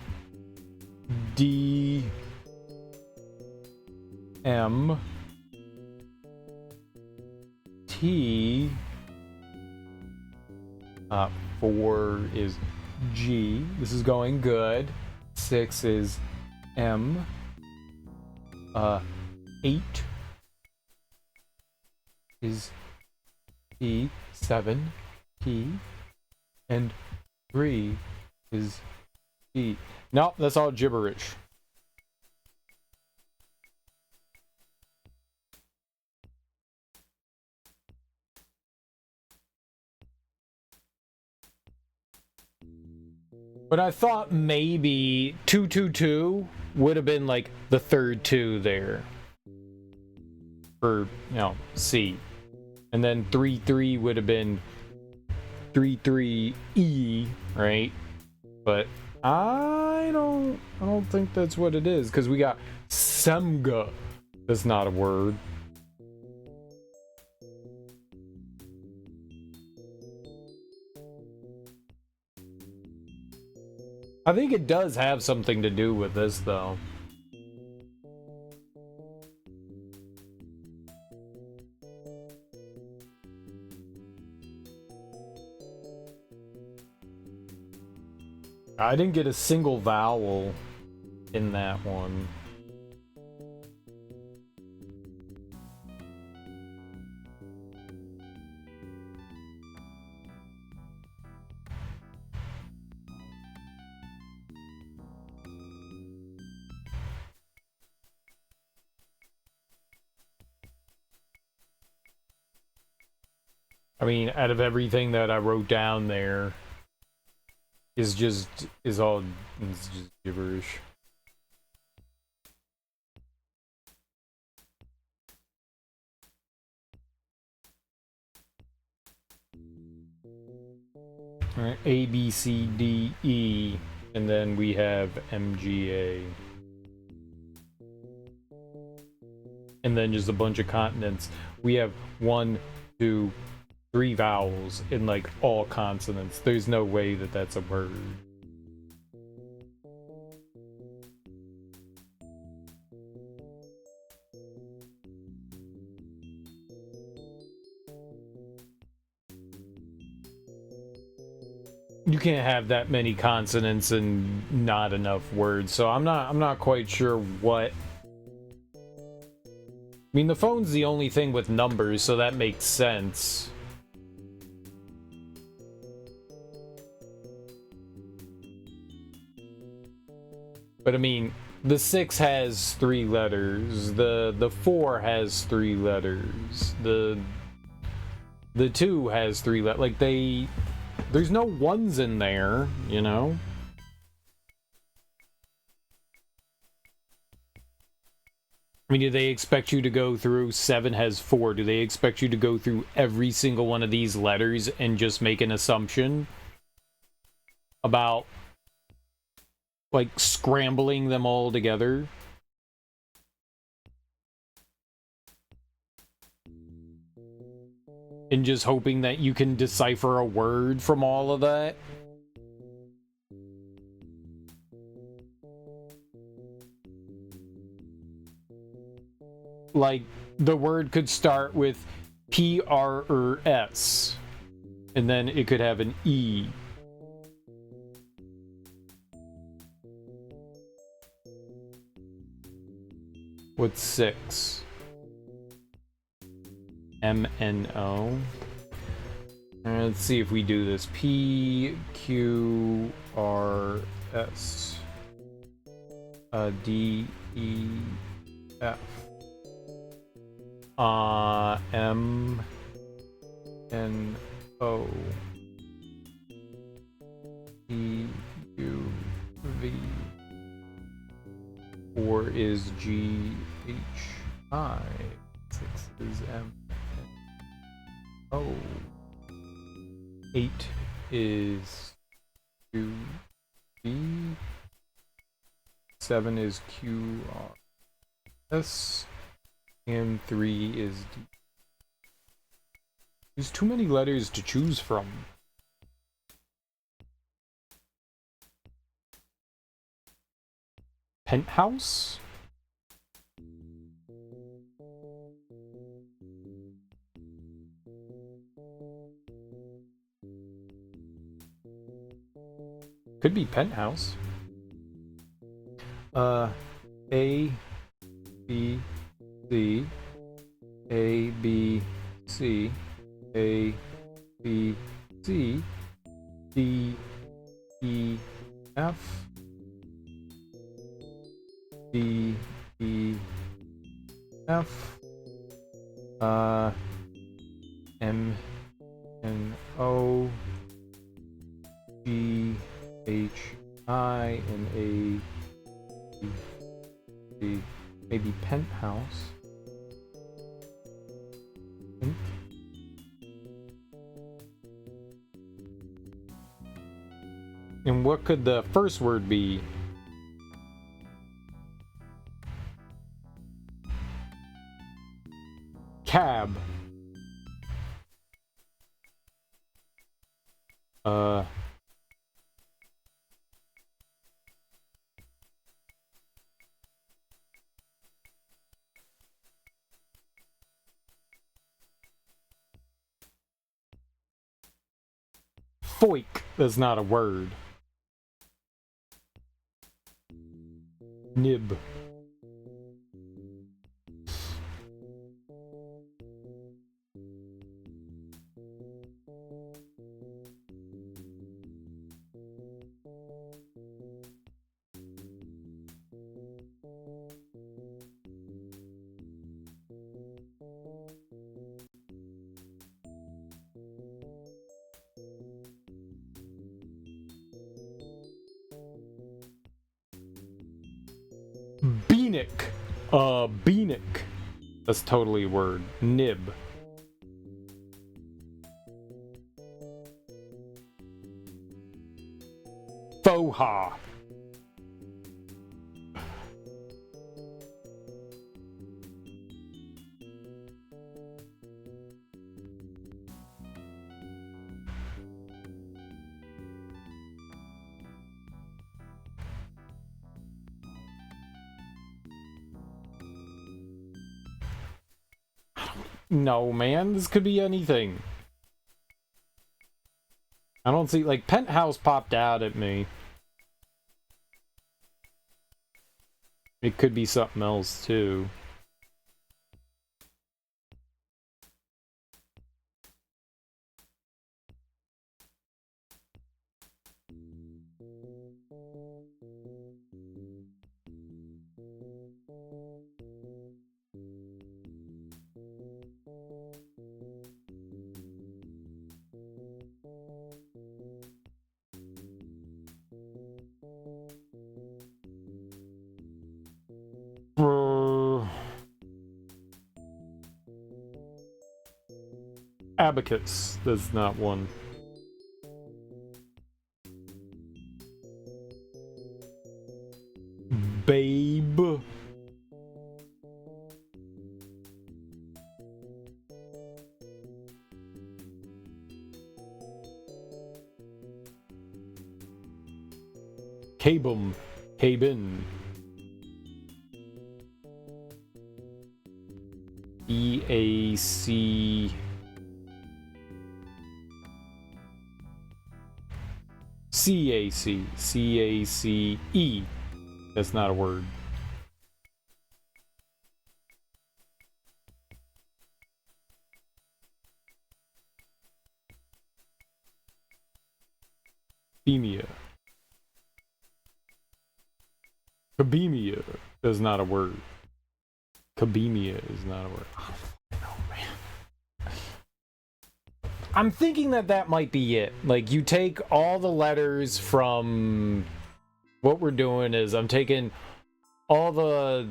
[SPEAKER 1] D. M. T. 4 is G. This is going good. 6 is M. 8 is P. 7 P. And 3 is P. Nope, that's all gibberish. But I thought maybe 222 would have been like the third 2 there. For, you know, C. And then 33 would have been 33E, right? But I don't think that's what it is, because we got Semga. That's not a word. I think it does have something to do with this, though. I didn't get a single vowel in that one. I mean, out of everything that I wrote down there is just gibberish. All right, A, B, C, D, E, and then we have MGA. And then just a bunch of continents. We have 1, 2, 3 vowels in like all consonants. There's no way that that's a word. You can't have that many consonants and not enough words. So I'm not quite sure what. I mean, the phone's the only thing with numbers, so that makes sense. But I mean, the 6 has 3 letters. The 4 has 3 letters. The 2 has 3 letters. Like there's no 1s in there, you know? I mean, do they expect you to go through 7 has 4? Do they expect you to go through every single one of these letters and just make an assumption about like scrambling them all together? and just hoping that you can decipher a word from all of that. Like, the word could start with P, R, or S, and then it could have an E. What's 6? M-N-O. Let's see if we do this. P, Q, R, S. D, E, F. M, N, O. E, U, V. 4 is G, H, I. 6 is M, N, O. 8 is Q, V. 7 is Q, R, S. And 3 is D. There's too many letters to choose from. Penthouse? Could be penthouse. A, B, C, A, B, C, A, B, C, D, E, F, D, E, F, M, N, O, G, H, I, and A, B, C. Maybe penthouse. And what could the first word be? Cab. Foik. That's not a word. Nib. Beanic. Beanic. That's totally a word. Nib. Foha. No, man, this could be anything. I don't see, like, penthouse popped out at me. It could be something else, too. Abacus. That's not one. Babe. Cabum. Cabin. EAC. CAC. CACE. That's not a word. Cabemia. Cabemia is not a word. Cabemia is not a word. Oh, man. I'm thinking that that might be it. Like, you take all the letters from... What we're doing is I'm taking all the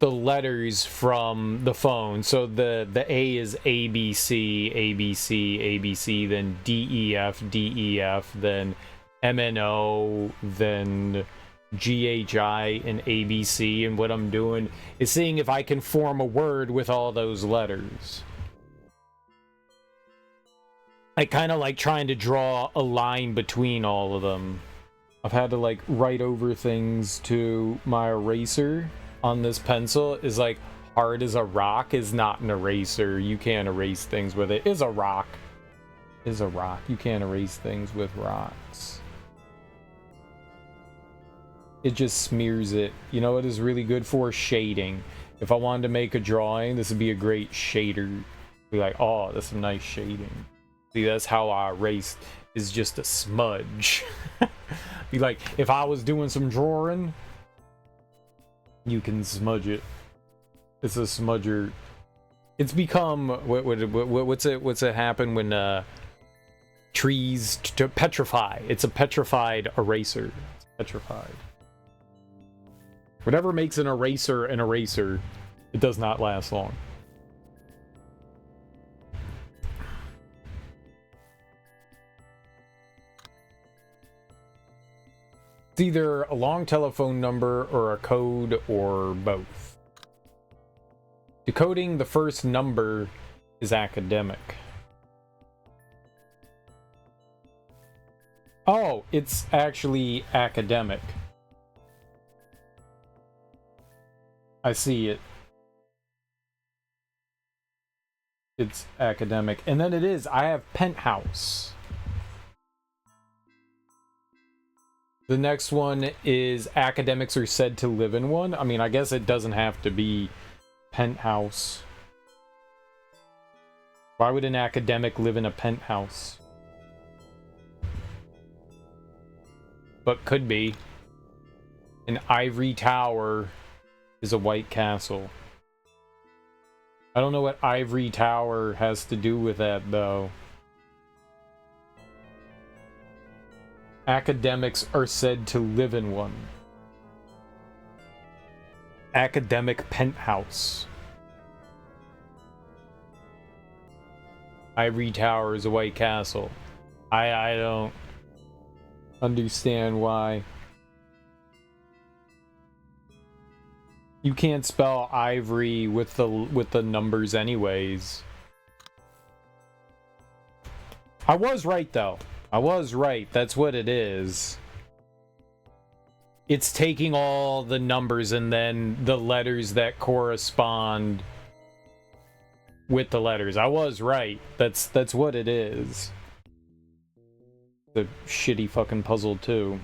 [SPEAKER 1] letters from the phone. So the A is ABC, ABC, ABC, then DEF, DEF, then MNO, then GHI, and ABC. And what I'm doing is seeing if I can form a word with all those letters. I kind of like trying to draw a line between all of them. I've had to like write over things to my eraser on this pencil. Is like hard as a rock is not an eraser. You can't erase things with it. Is a rock. Is a rock. You can't erase things with rocks. It just smears it. You know what is really good for? Shading. If I wanted to make a drawing, this would be a great shader. Be like, oh, that's some nice shading. See, that's how I erase, is just a smudge. Be like, if I was doing some drawing, you can smudge it. It's a smudger. It's become what's it happen when trees to petrify? It's a petrified eraser. It's petrified. Whatever makes an eraser, it does not last long. It's either a long telephone number or a code or both. Decoding the first number is academic. Oh, it's actually academic. I see it. It's academic. And then it is, I have penthouse. The next one is academics are said to live in one. I mean, I guess it doesn't have to be penthouse. Why would an academic live in a penthouse? But could be. An ivory tower is a white castle. I don't know what ivory tower has to do with that, though. Academics are said to live in one. Academic penthouse. Ivory tower is a white castle. I don't understand why. You can't spell ivory with the numbers anyways. I was right though. I was right. That's what it is. It's taking all the numbers and then the letters that correspond with the letters. I was right. That's what it is. The shitty fucking puzzle too.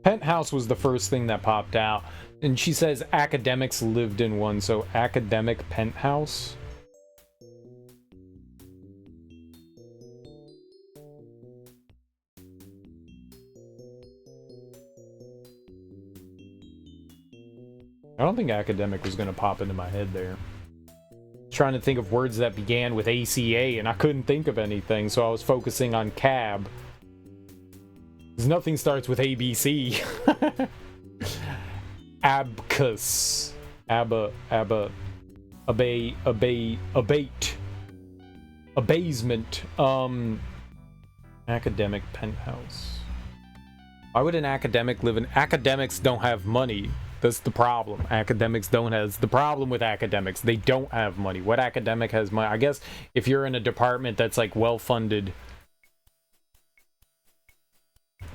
[SPEAKER 1] Penthouse was the first thing that popped out. And she says academics lived in one, so academic penthouse. I don't think academic was going to pop into my head there. Trying to think of words that began with ACA, and I couldn't think of anything, so I was focusing on cab. Because nothing starts with ABC. Abacus. Abate. Abasement. Academic penthouse. Why would an academic live in... Academics don't have money. That's the problem. Academics don't have... It's the problem with academics. They don't have money. What academic has money? I guess if you're in a department that's, like, well-funded,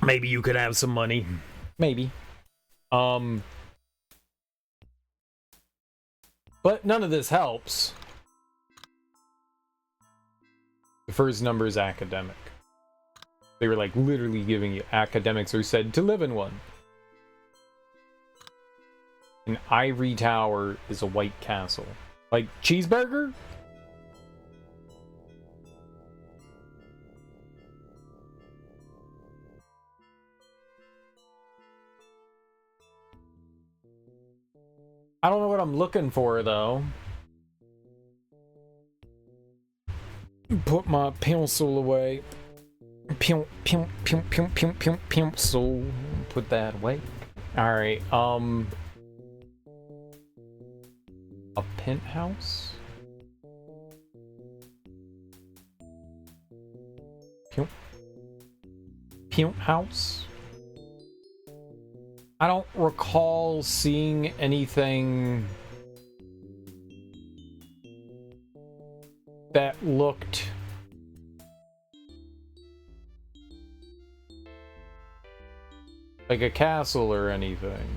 [SPEAKER 1] maybe you could have some money. Maybe. But none of this helps. The first number is academic. They were, like, literally giving you... Academics are said to live in one. An ivory tower is a white castle. Like, cheeseburger? I don't know what I'm looking for, though. Put my pencil away. Pencil. Put that away. Alright, a penthouse? Penthouse? I don't recall seeing anything that looked like a castle or anything.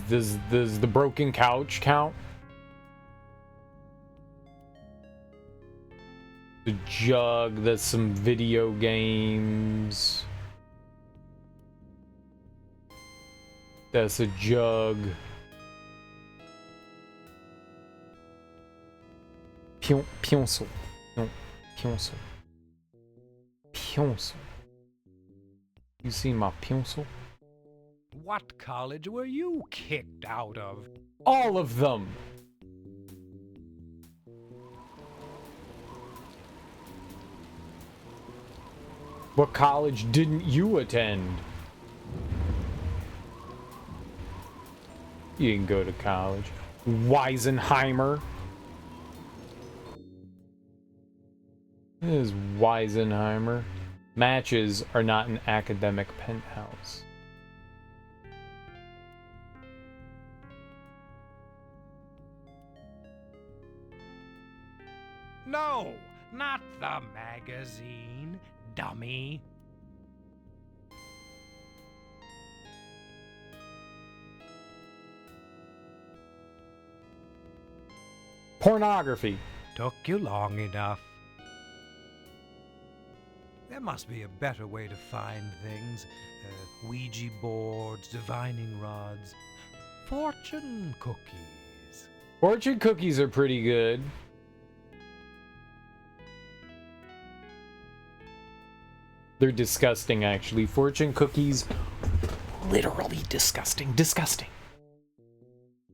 [SPEAKER 1] Does the broken couch count? The jug, that's some video games. That's a jug. Pencil. Pencil. Pencil. You see my pencil?
[SPEAKER 2] What college were you kicked out of?
[SPEAKER 1] All of them! What college didn't you attend? You didn't go to college. Weisenheimer. This is Weisenheimer. Matches are not an academic penthouse.
[SPEAKER 2] No, not the magazine, dummy.
[SPEAKER 1] Pornography.
[SPEAKER 2] Took you long enough. There must be a better way to find things. Ouija boards, divining rods, fortune cookies.
[SPEAKER 1] Fortune cookies are pretty good. They're disgusting, actually. Fortune cookies, literally disgusting. Disgusting.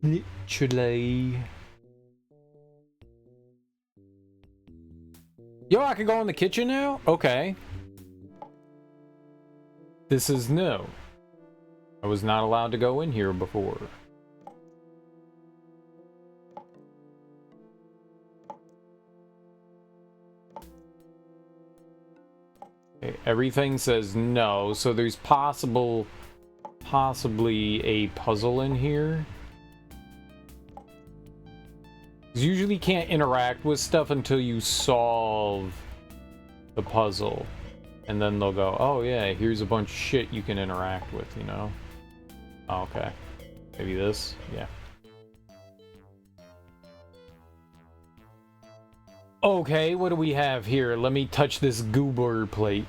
[SPEAKER 1] Literally. Yo, I can go in the kitchen now? Okay. This is new. I was not allowed to go in here before. Okay, everything says no, so there's possibly a puzzle in here. You usually can't interact with stuff until you solve the puzzle. And then they'll go, oh yeah, here's a bunch of shit you can interact with, you know? Oh, okay. Maybe this? Yeah. Okay, what do we have here? Let me touch this goober plate.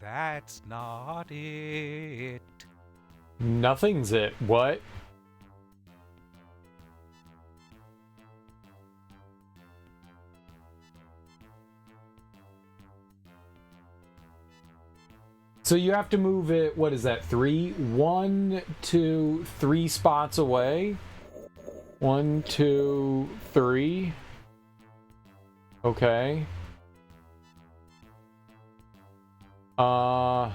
[SPEAKER 2] that's not it.
[SPEAKER 1] Nothing's it. What? So you have to move it, what is that, 3? 1, 2, 3 spots away? 1, 2, 3. Okay. How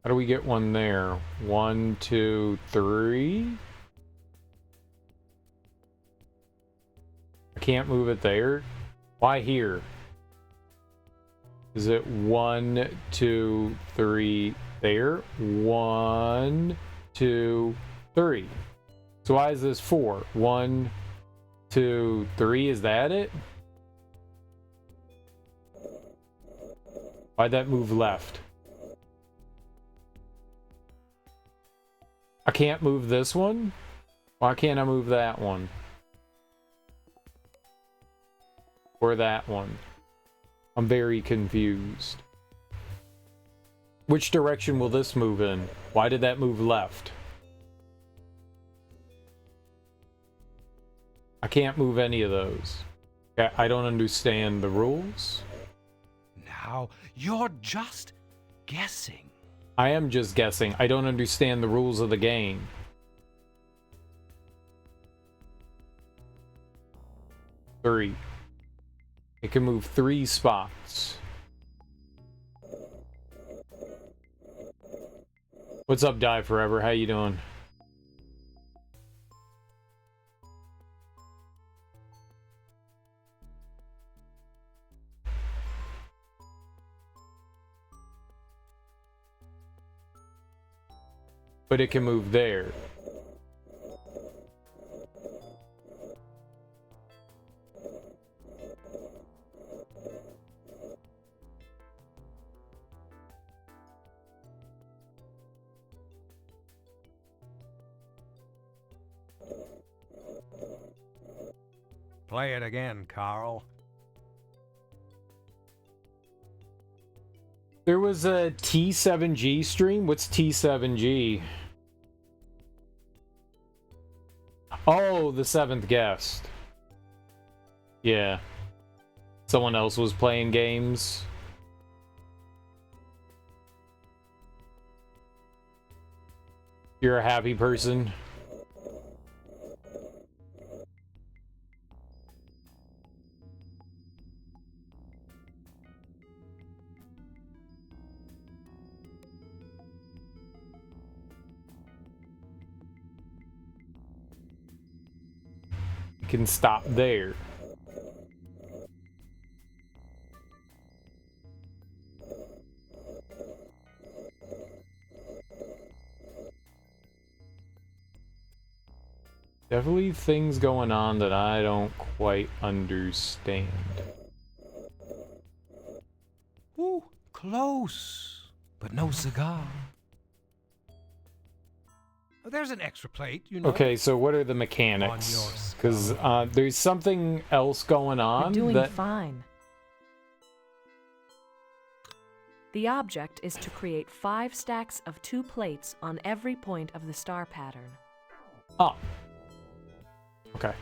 [SPEAKER 1] do we get one there? 1, 2, 3. I can't move it there. Why here? Is it 1, 2, 3 there? 1, 2, 3. So why is this 4? 1, 2, 3. Is that it? Why'd that move left? I can't move this one? Why can't I move that one? Or that one? I'm very confused. Which direction will this move in? Why did that move left? I can't move any of those. I don't understand the rules.
[SPEAKER 2] Now, you're just guessing.
[SPEAKER 1] I am just guessing. I don't understand the rules of the game. Three. It can move 3 spots. What's up, Die Forever? How you doing? But it can move there.
[SPEAKER 2] Play it again, Carl.
[SPEAKER 1] There was a T7G stream. What's T7G? Oh, the 7th guest. Yeah. Someone else was playing games. You're a happy person. Can stop there. Definitely things going on that I don't quite understand.
[SPEAKER 2] Ooh, close, but no cigar. There's an extra plate, you know.
[SPEAKER 1] Okay, so what are the mechanics? Because there's something else going on.
[SPEAKER 3] You're doing fine. The object is to create 5 stacks of 2 plates on every point of the star pattern.
[SPEAKER 1] Oh. Okay.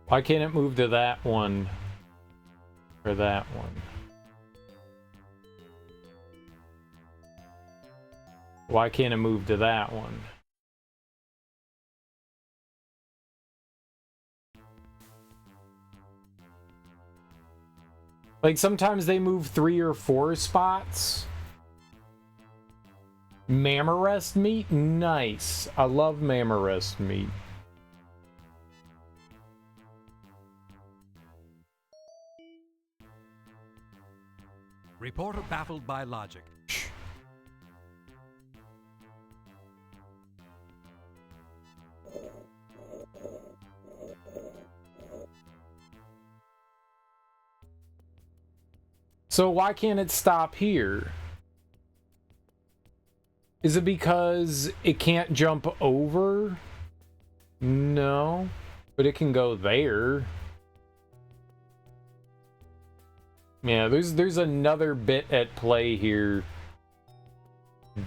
[SPEAKER 1] Why can't it move to that one? Or that one? Why can't it move to that one? Like, sometimes they move 3 or 4 spots. Mammorest meat? Nice. I love Mammorest meat.
[SPEAKER 2] Reporter baffled by logic.
[SPEAKER 1] So why can't it stop here? Is it because it can't jump over? No, but it can go there. Yeah, there's another bit at play here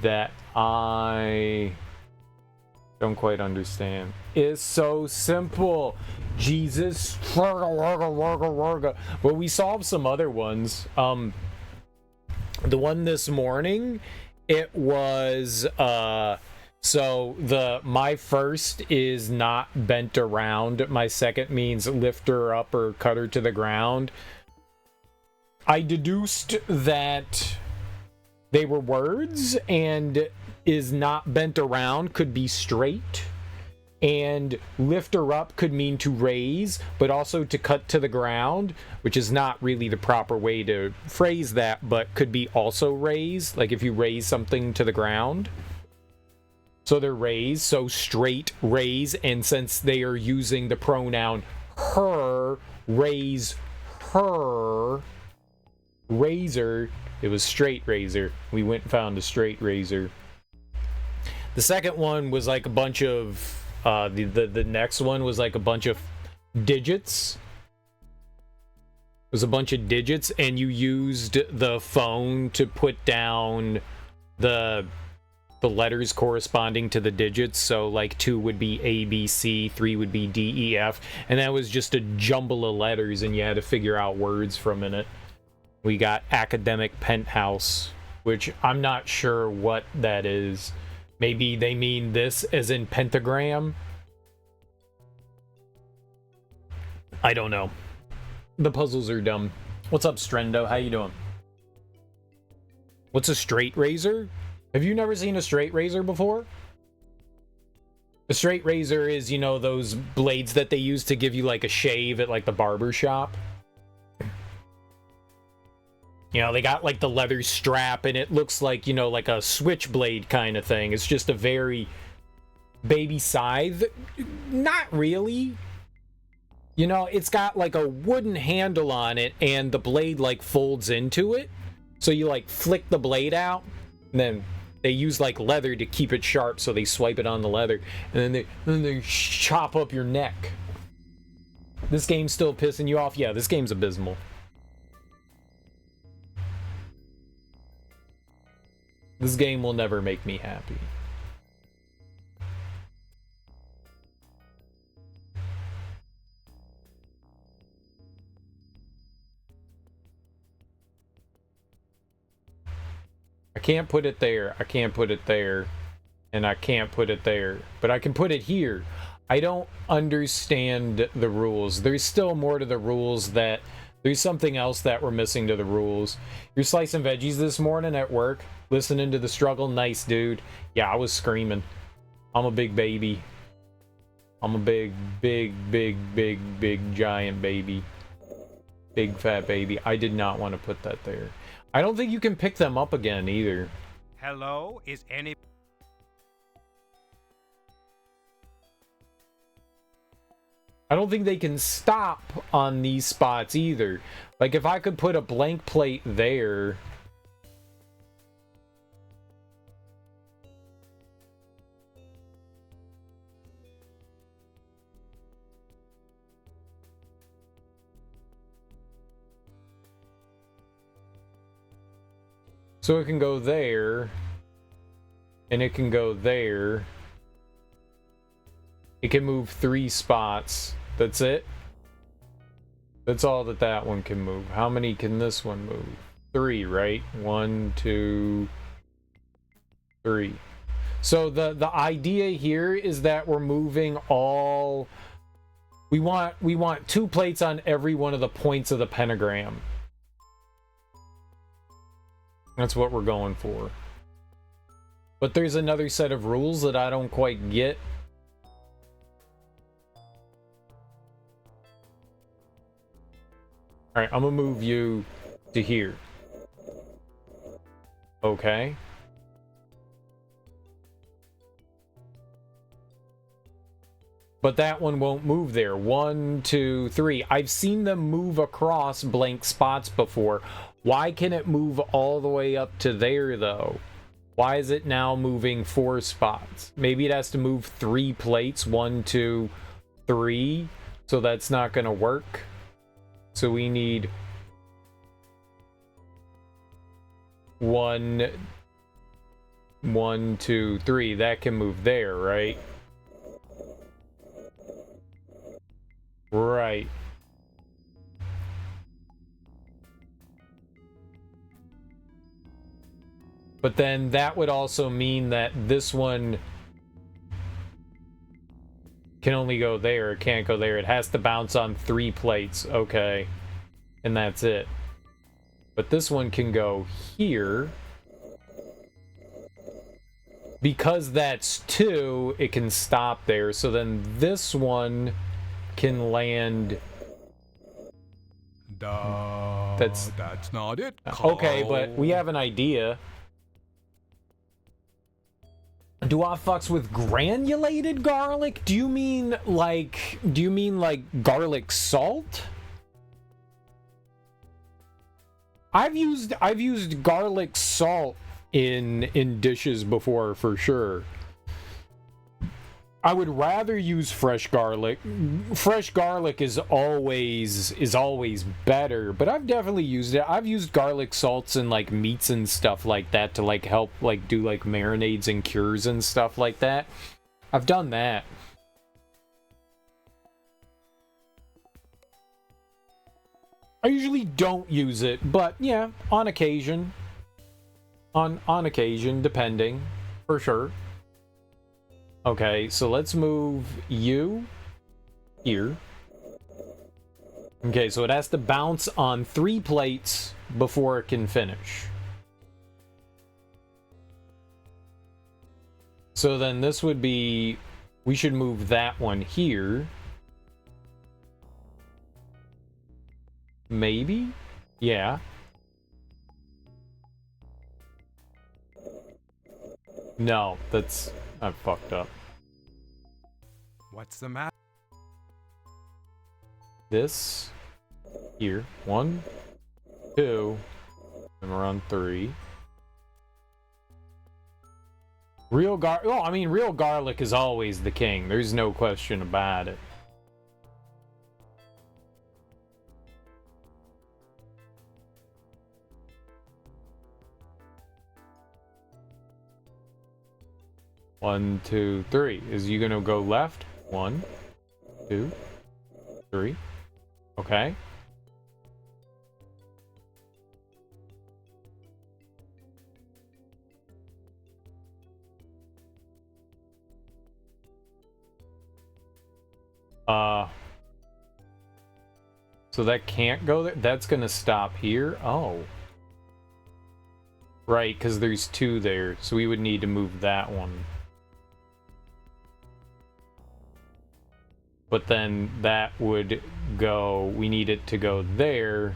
[SPEAKER 1] that I don't quite understand. It's so simple. Jesus. But we solved some other ones. The one this morning, it was so my first is not bent around. My second means lift her up or cut her to the ground. I deduced that they were words, and is not bent around could be straight, and lift her up could mean to raise, but also to cut to the ground, which is not really the proper way to phrase that, but could be also raise, like if you raise something to the ground. So they're raised, so straight raise, and since they are using the pronoun her, raise her, razor, it was straight razor. We went and found a straight razor. The second one was like a bunch of the next one was like a bunch of digits. It was a bunch of digits, and you used the phone to put down the letters corresponding to the digits. So like 2 would be A, B, C, 3 would be D, E, F, and that was just a jumble of letters, and you had to figure out words from it. We got academic penthouse, which I'm not sure what that is. Maybe they mean this as in pentagram. I don't know. The puzzles are dumb. What's up, Strendo? How you doing? What's a straight razor? Have you never seen a straight razor before? A straight razor is, you know, those blades that they use to give you like a shave at like the barber shop. You know, they got like the leather strap, and it looks like, you know, like a switchblade kind of thing. It's just a very baby scythe. Not really. You know, it's got like a wooden handle on it, and the blade like folds into it. So you like flick the blade out, and then they use like leather to keep it sharp, so they swipe it on the leather, and then they chop up your neck. This game's still pissing you off? Yeah, this game's abysmal. This game will never make me happy. I can't put it there, I can't put it there, and I can't put it there, but I can put it here. I don't understand the rules. There's still more to the rules that... There's something else that we're missing to the rules. You're slicing veggies this morning at work, listening to the struggle. Nice, dude. Yeah, I was screaming. I'm a big baby. I'm a big giant baby. Big fat baby. I did not want to put that there. I don't think you can pick them up again either.
[SPEAKER 2] Hello, is any...
[SPEAKER 1] I don't think they can stop on these spots either. Like, if I could put a blank plate there... So it can go there, and it can go there. It can move 3 spots. That's it? That's all that one can move. How many can this one move? 3, right? 1, 2, 3. So the idea here is that we're moving all... We want 2 plates on every one of the points of the pentagram. That's what we're going for. But there's another set of rules that I don't quite get. Alright, I'm gonna move you to here. Okay. But that one won't move there. 1, 2, 3. I've seen them move across blank spots before. Why can it move all the way up to there, though? Why is it now moving 4 spots? Maybe it has to move 3 plates. 1, 2, 3. So that's not going to work. So we need 1, 2, 3. That can move there, right? Right. But then that would also mean that this one can only go there. It can't go there. It has to bounce on 3 plates. Okay. And that's it. But this one can go here. Because that's 2, it can stop there. So then this one can land. That's
[SPEAKER 2] not it.
[SPEAKER 1] Okay, but we have an idea. Do I fucks with granulated garlic? Do you mean like garlic salt? I've used garlic salt in dishes before for sure. I would rather use fresh garlic. Fresh garlic is always better, but I've definitely used it. I've used garlic salts in like meats and stuff like that to like help like do like marinades and cures and stuff like that. I've done that. I usually don't use it, but yeah, on occasion. On occasion, depending, for sure. Okay, so let's move you here. Okay, so it has to bounce on 3 plates before it can finish. So then this would be, we should move that one here. Maybe? Yeah. No, that's... I fucked up.
[SPEAKER 2] What's the matter?
[SPEAKER 1] This here. 1, 2, and we're on 3. Real garlic is always the king. There's no question about it. One, 2, 3. Is you gonna go left? 1, 2, 3. Okay. So that can't go there? That's gonna stop here? Oh. Right, because there's 2 there, so we would need to move that one. But then that would go, we need it to go there.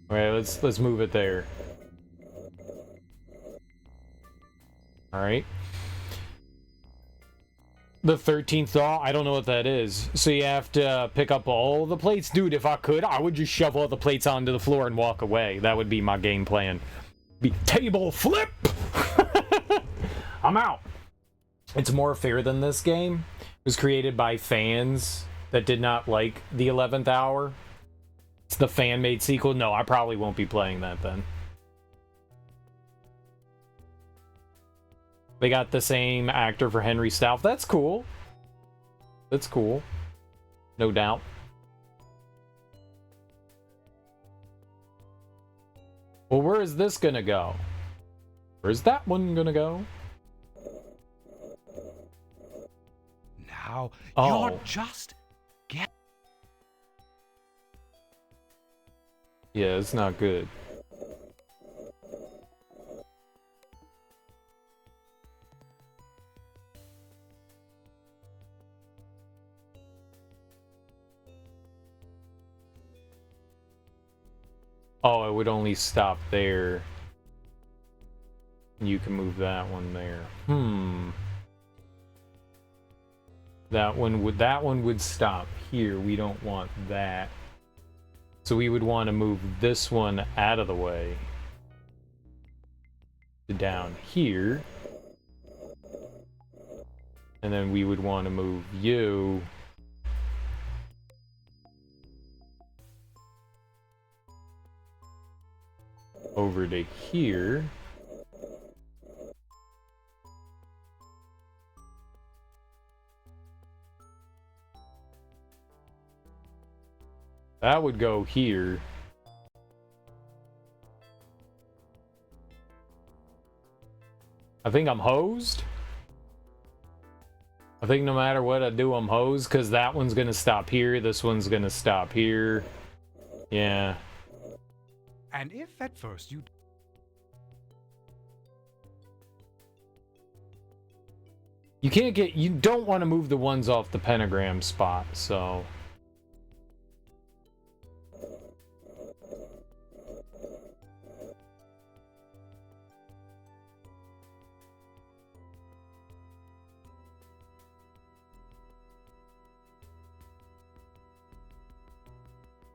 [SPEAKER 1] Alright, let's move it there. Alright. The 13th thaw, I don't know what that is. So you have to pick up all the plates. Dude, if I could, I would just shove all the plates onto the floor and walk away. That would be my game plan. Be table flip! I'm out. It's more fair than this game. It was created by fans that did not like the 11th hour. It's the fan-made sequel. No, I probably won't be playing that then. They got the same actor for Henry Stouff. That's cool. That's cool. No doubt. Well, where is this gonna go? Where's that one gonna go?
[SPEAKER 2] Now,
[SPEAKER 1] Oh.
[SPEAKER 2] you're just...
[SPEAKER 1] Yeah, it's not good. Oh, it would only stop there. You can move that one there. That one would stop here. We don't want that. So we would want to move this one out of the way. To down here. And then we would want to move you over to here. That would go here. I think I'm hosed. I think no matter what I do, I'm hosed, because that one's gonna stop here, this one's gonna stop here. Yeah.
[SPEAKER 2] And if at first you...
[SPEAKER 1] You don't want to move the ones off the pentagram spot, so...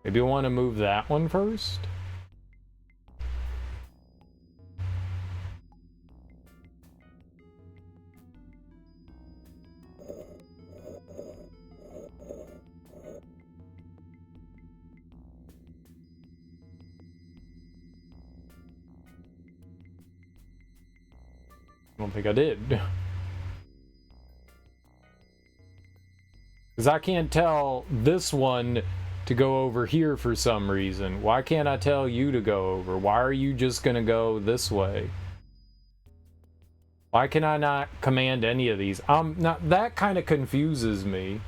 [SPEAKER 1] Maybe I want to move that one first? I don't think I did. Because I can't tell this one to go over here for some reason. Why can't I tell you to go over? Why are you just gonna go this way? Why can I not command any of these? That kind of confuses me.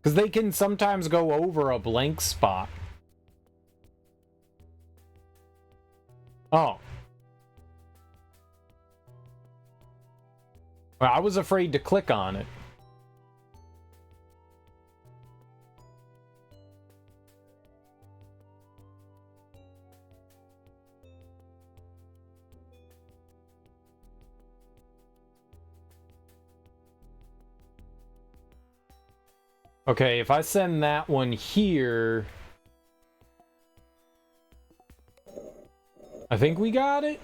[SPEAKER 1] Because they can sometimes go over a blank spot. Oh. Well, I was afraid to click on it. Okay, if I send that one here... I think we got it?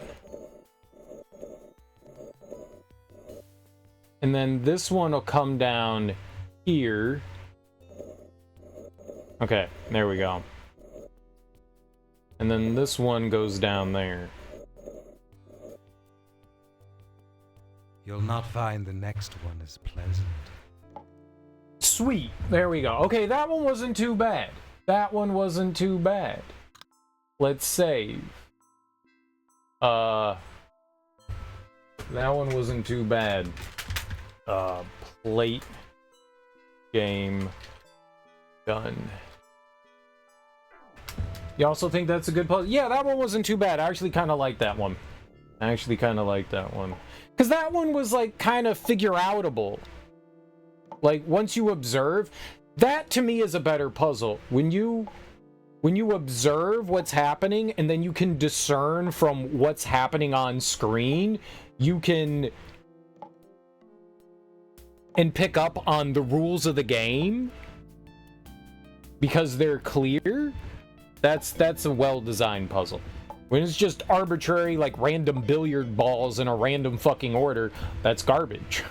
[SPEAKER 1] And then this one will come down here. Okay, there we go. And then this one goes down there.
[SPEAKER 2] You'll not find the next one as pleasant.
[SPEAKER 1] Sweet, there we go. Okay, that one wasn't too bad. That one wasn't too bad. Let's save. That one wasn't too bad. Plate. Game. Done. You also think that's a good puzzle? Yeah, that one wasn't too bad. I actually kind of like that one. Because that one was, like, kind of figure-outable. Like, once you observe, that to me is a better puzzle. When you observe what's happening and then you can discern from what's happening on screen, you can and pick up on the rules of the game because they're clear. That's a well-designed puzzle. When it's just arbitrary, like random billiard balls in a random fucking order, that's garbage.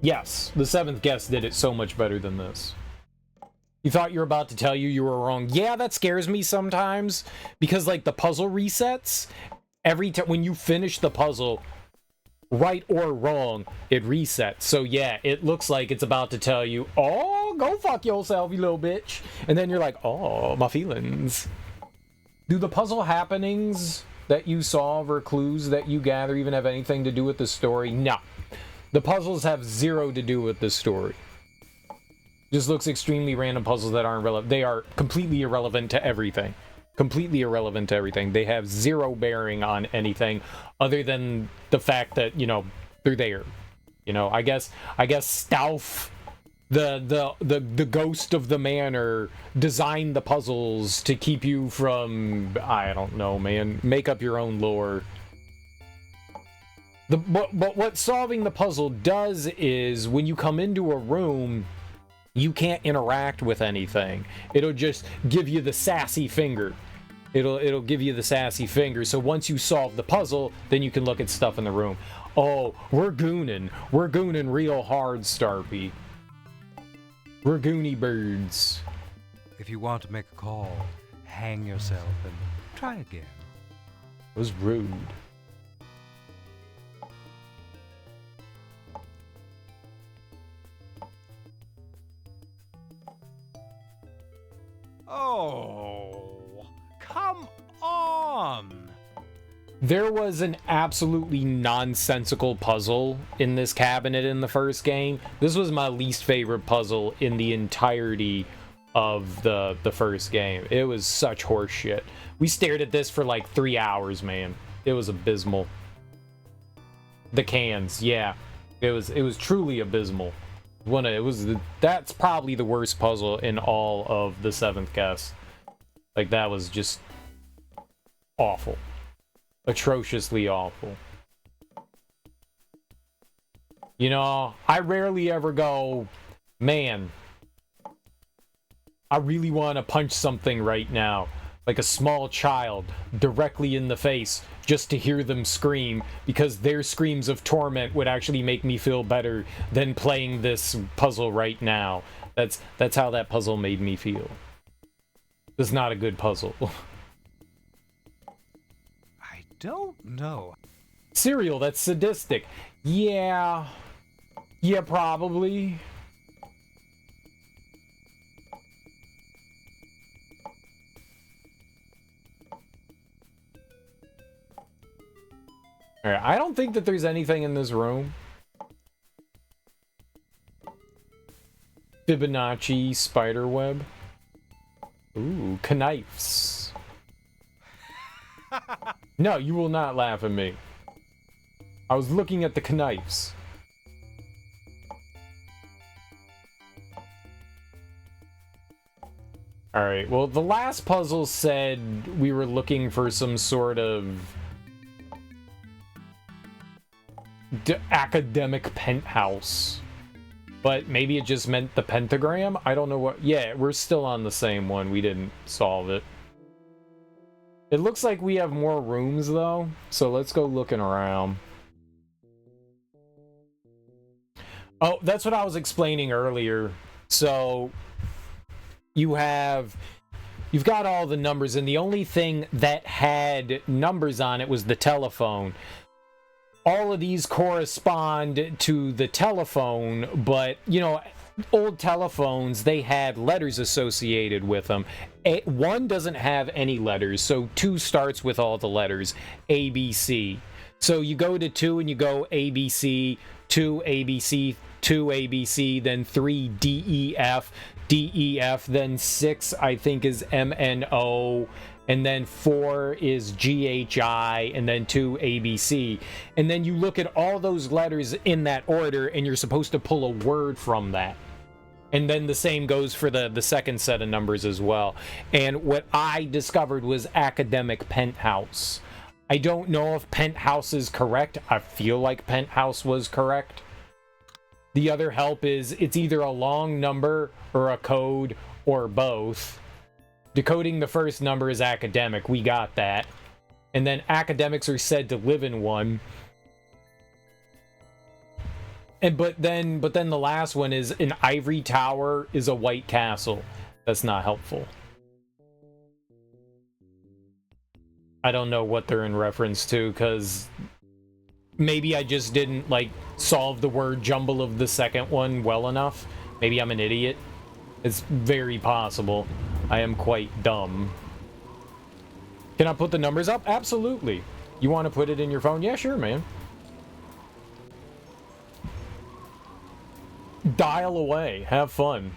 [SPEAKER 1] Yes, the Seventh Guest did it so much better than this. You thought you were about to tell you were wrong. Yeah, that scares me sometimes. Because, like, the puzzle resets. Every time when you finish the puzzle, right or wrong, it resets. So, yeah, it looks like it's about to tell you, oh, go fuck yourself, you little bitch. And then you're like, oh, my feelings. Do the puzzle happenings that you solve or clues that you gather even have anything to do with the story? No. The puzzles have zero to do with the story. Just looks extremely random puzzles that aren't relevant. They are completely irrelevant to everything. Completely irrelevant to everything. They have zero bearing on anything other than the fact that, you know, they're there. You know, I guess Stauf the ghost of the manor designed the puzzles to keep you from, I don't know, man, make up your own lore. But what solving the puzzle does is when you come into a room, you can't interact with anything. It'll just give you the sassy finger. It'll give you the sassy finger. So once you solve the puzzle, then you can look at stuff in the room. Oh, we're gooning. We're gooning real hard, Starpy. We're goony birds.
[SPEAKER 2] If you want to make a call, hang yourself and try again.
[SPEAKER 1] It was rude.
[SPEAKER 2] Oh, come on!
[SPEAKER 1] There was an absolutely nonsensical puzzle in this cabinet in the first game. This was my least favorite puzzle in the entirety of the first game. It was such horse shit. We stared at this for like 3 hours, man. It was abysmal. The cans, yeah. It was truly abysmal. That's probably the worst puzzle in all of the Seventh Guest. Like, that was just awful. Atrociously awful. You know, I rarely ever go, man, I really want to punch something right now. Like a small child, directly in the face, just to hear them scream, because their screams of torment would actually make me feel better than playing this puzzle right now. That's how that puzzle made me feel. It's not a good puzzle.
[SPEAKER 2] I don't know.
[SPEAKER 1] Cereal, that's sadistic. Yeah. Yeah, probably. Alright, I don't think that there's anything in this room. Fibonacci spiderweb. Ooh, knives. No, you will not laugh at me. I was looking at the knives. Alright, well, the last puzzle said we were looking for some sort of academic penthouse. But maybe it just meant the pentagram? I don't know what... Yeah, we're still on the same one. We didn't solve it. It looks like we have more rooms, though. So let's go looking around. Oh, that's what I was explaining earlier. So, you've got all the numbers, and the only thing that had numbers on it was the telephone. All of these correspond to the telephone, but, you know, old telephones, they had letters associated with them. One doesn't have any letters, so 2 starts with all the letters, ABC. So you go to 2 and you go ABC, 2 ABC, 2 ABC, then 3 DEF, DEF, then 6 I think is MNO, and then 4 is GHI, and then 2 ABC. And then you look at all those letters in that order, and you're supposed to pull a word from that. And then the same goes for the second set of numbers as well. And what I discovered was academic penthouse. I don't know if penthouse is correct. I feel like penthouse was correct. The other help is it's either a long number or a code or both. Decoding the first number is academic. We got that. And then academics are said to live in one. And but then the last one is an ivory tower is a white castle. That's not helpful. I don't know what they're in reference to, because maybe I just didn't like solve the word jumble of the second one well enough. Maybe I'm an idiot. It's very possible. I am quite dumb. Can I put the numbers up? Absolutely. You want to put it in your phone? Yeah, sure, man. Dial away. Have fun.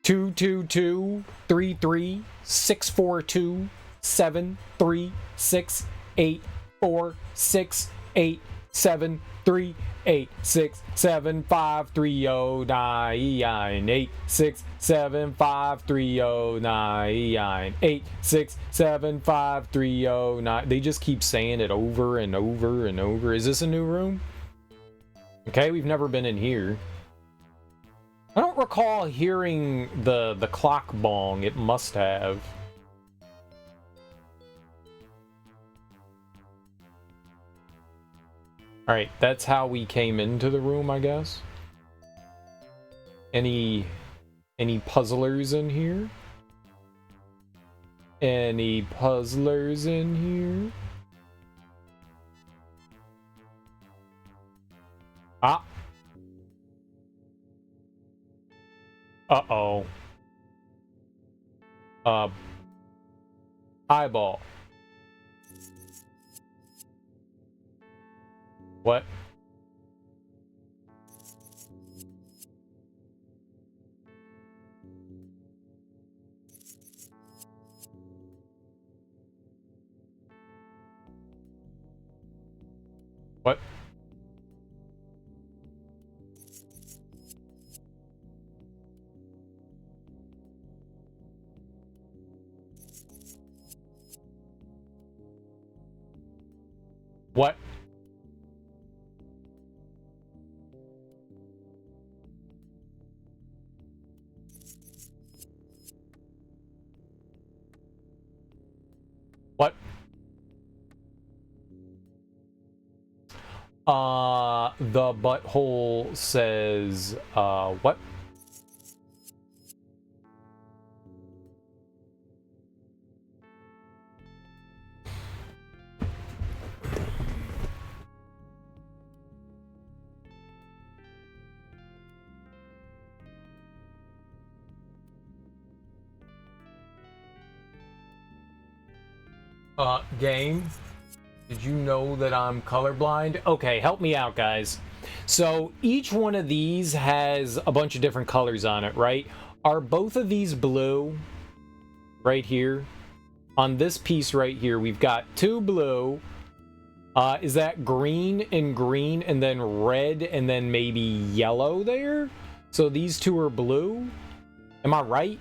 [SPEAKER 1] 222-33-642-736-846-873 8 6 7 5 3 0 9 8 6 7 5 3 0 9 8 6 7 5 3 0 9. They just keep saying it over and over and over. Is this a new room? Okay, we've never been in here. I don't recall hearing the clock bong. It must have. Alright, that's how we came into the room, I guess. Any puzzlers in here? Any puzzlers in here? Ah. Uh-oh. Eyeball. What? What? What? What? The butthole says, what? Game? Did you know that I'm colorblind? Okay, help me out, guys. So each one of these has a bunch of different colors on it, right? Are both of these blue? Right here. On this piece right here, we've got 2 blue. Is that green and then red and then maybe yellow there? So these 2 are blue? Am I right?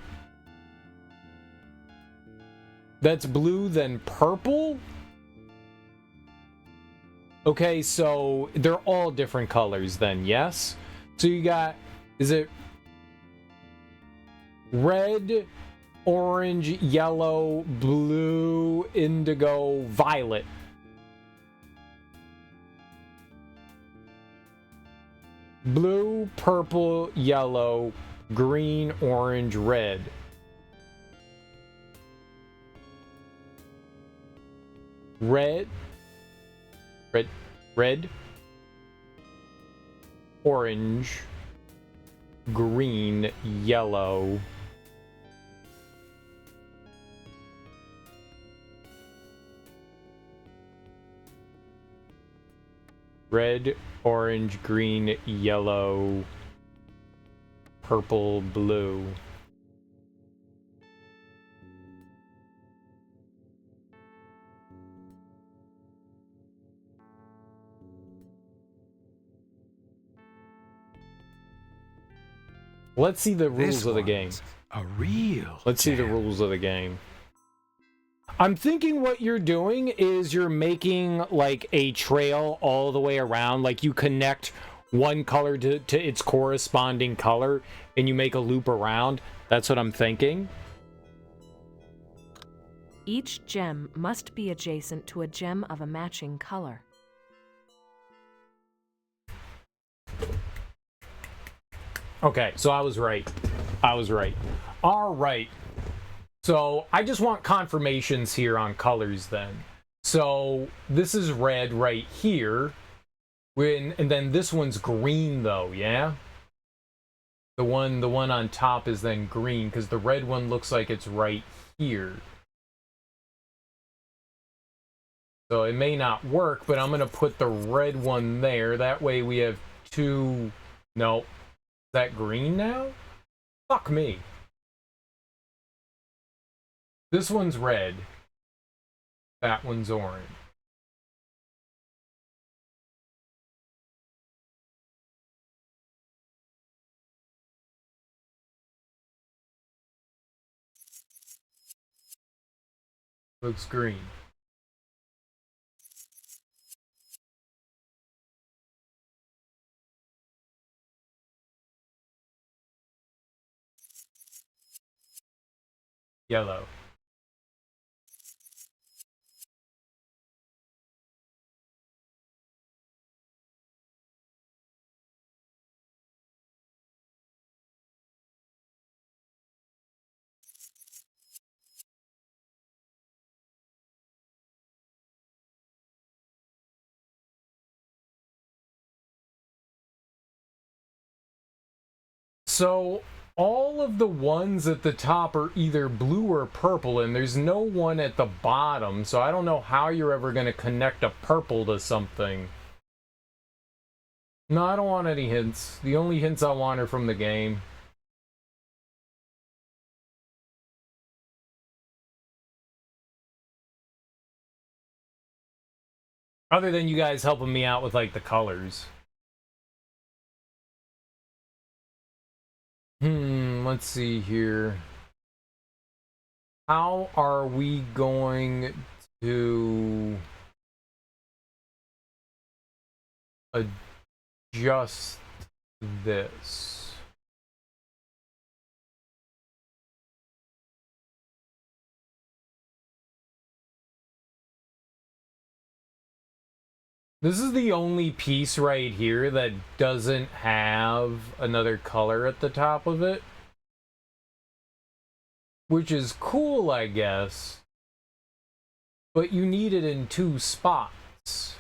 [SPEAKER 1] That's blue, then purple? Okay, so they're all different colors then, yes? So you got, is it red, orange, yellow, blue, indigo, violet? Blue, purple, yellow, green, orange, red. Red, orange, green, yellow. Red, orange, green, yellow, purple, blue. Let's see the rules of the game.
[SPEAKER 2] A real.
[SPEAKER 1] Let's see the rules of the game. I'm thinking what you're doing is you're making like a trail all the way around. Like you connect one color to its corresponding color and you make a loop around. That's what I'm thinking.
[SPEAKER 3] Each gem must be adjacent to a gem of a matching color.
[SPEAKER 1] Okay, so I was right. All right. So I just want confirmations here on colors then. So this is red right here. And then this one's green though, yeah? The one on top is then green because the red one looks like it's right here. So it may not work, but I'm going to put the red one there. That way we have 2... No. Is that green now? Fuck me. This one's red. That one's orange. Looks green. Yellow. So all of the ones at the top are either blue or purple, and there's no one at the bottom, so I don't know how you're ever going to connect a purple to something. No, I don't want any hints. The only hints I want are from the game. Other than you guys helping me out with, like, the colors. Let's see here. How are we going to adjust this? This is the only piece right here that doesn't have another color at the top of it. Which is cool, I guess. But you need it in 2 spots.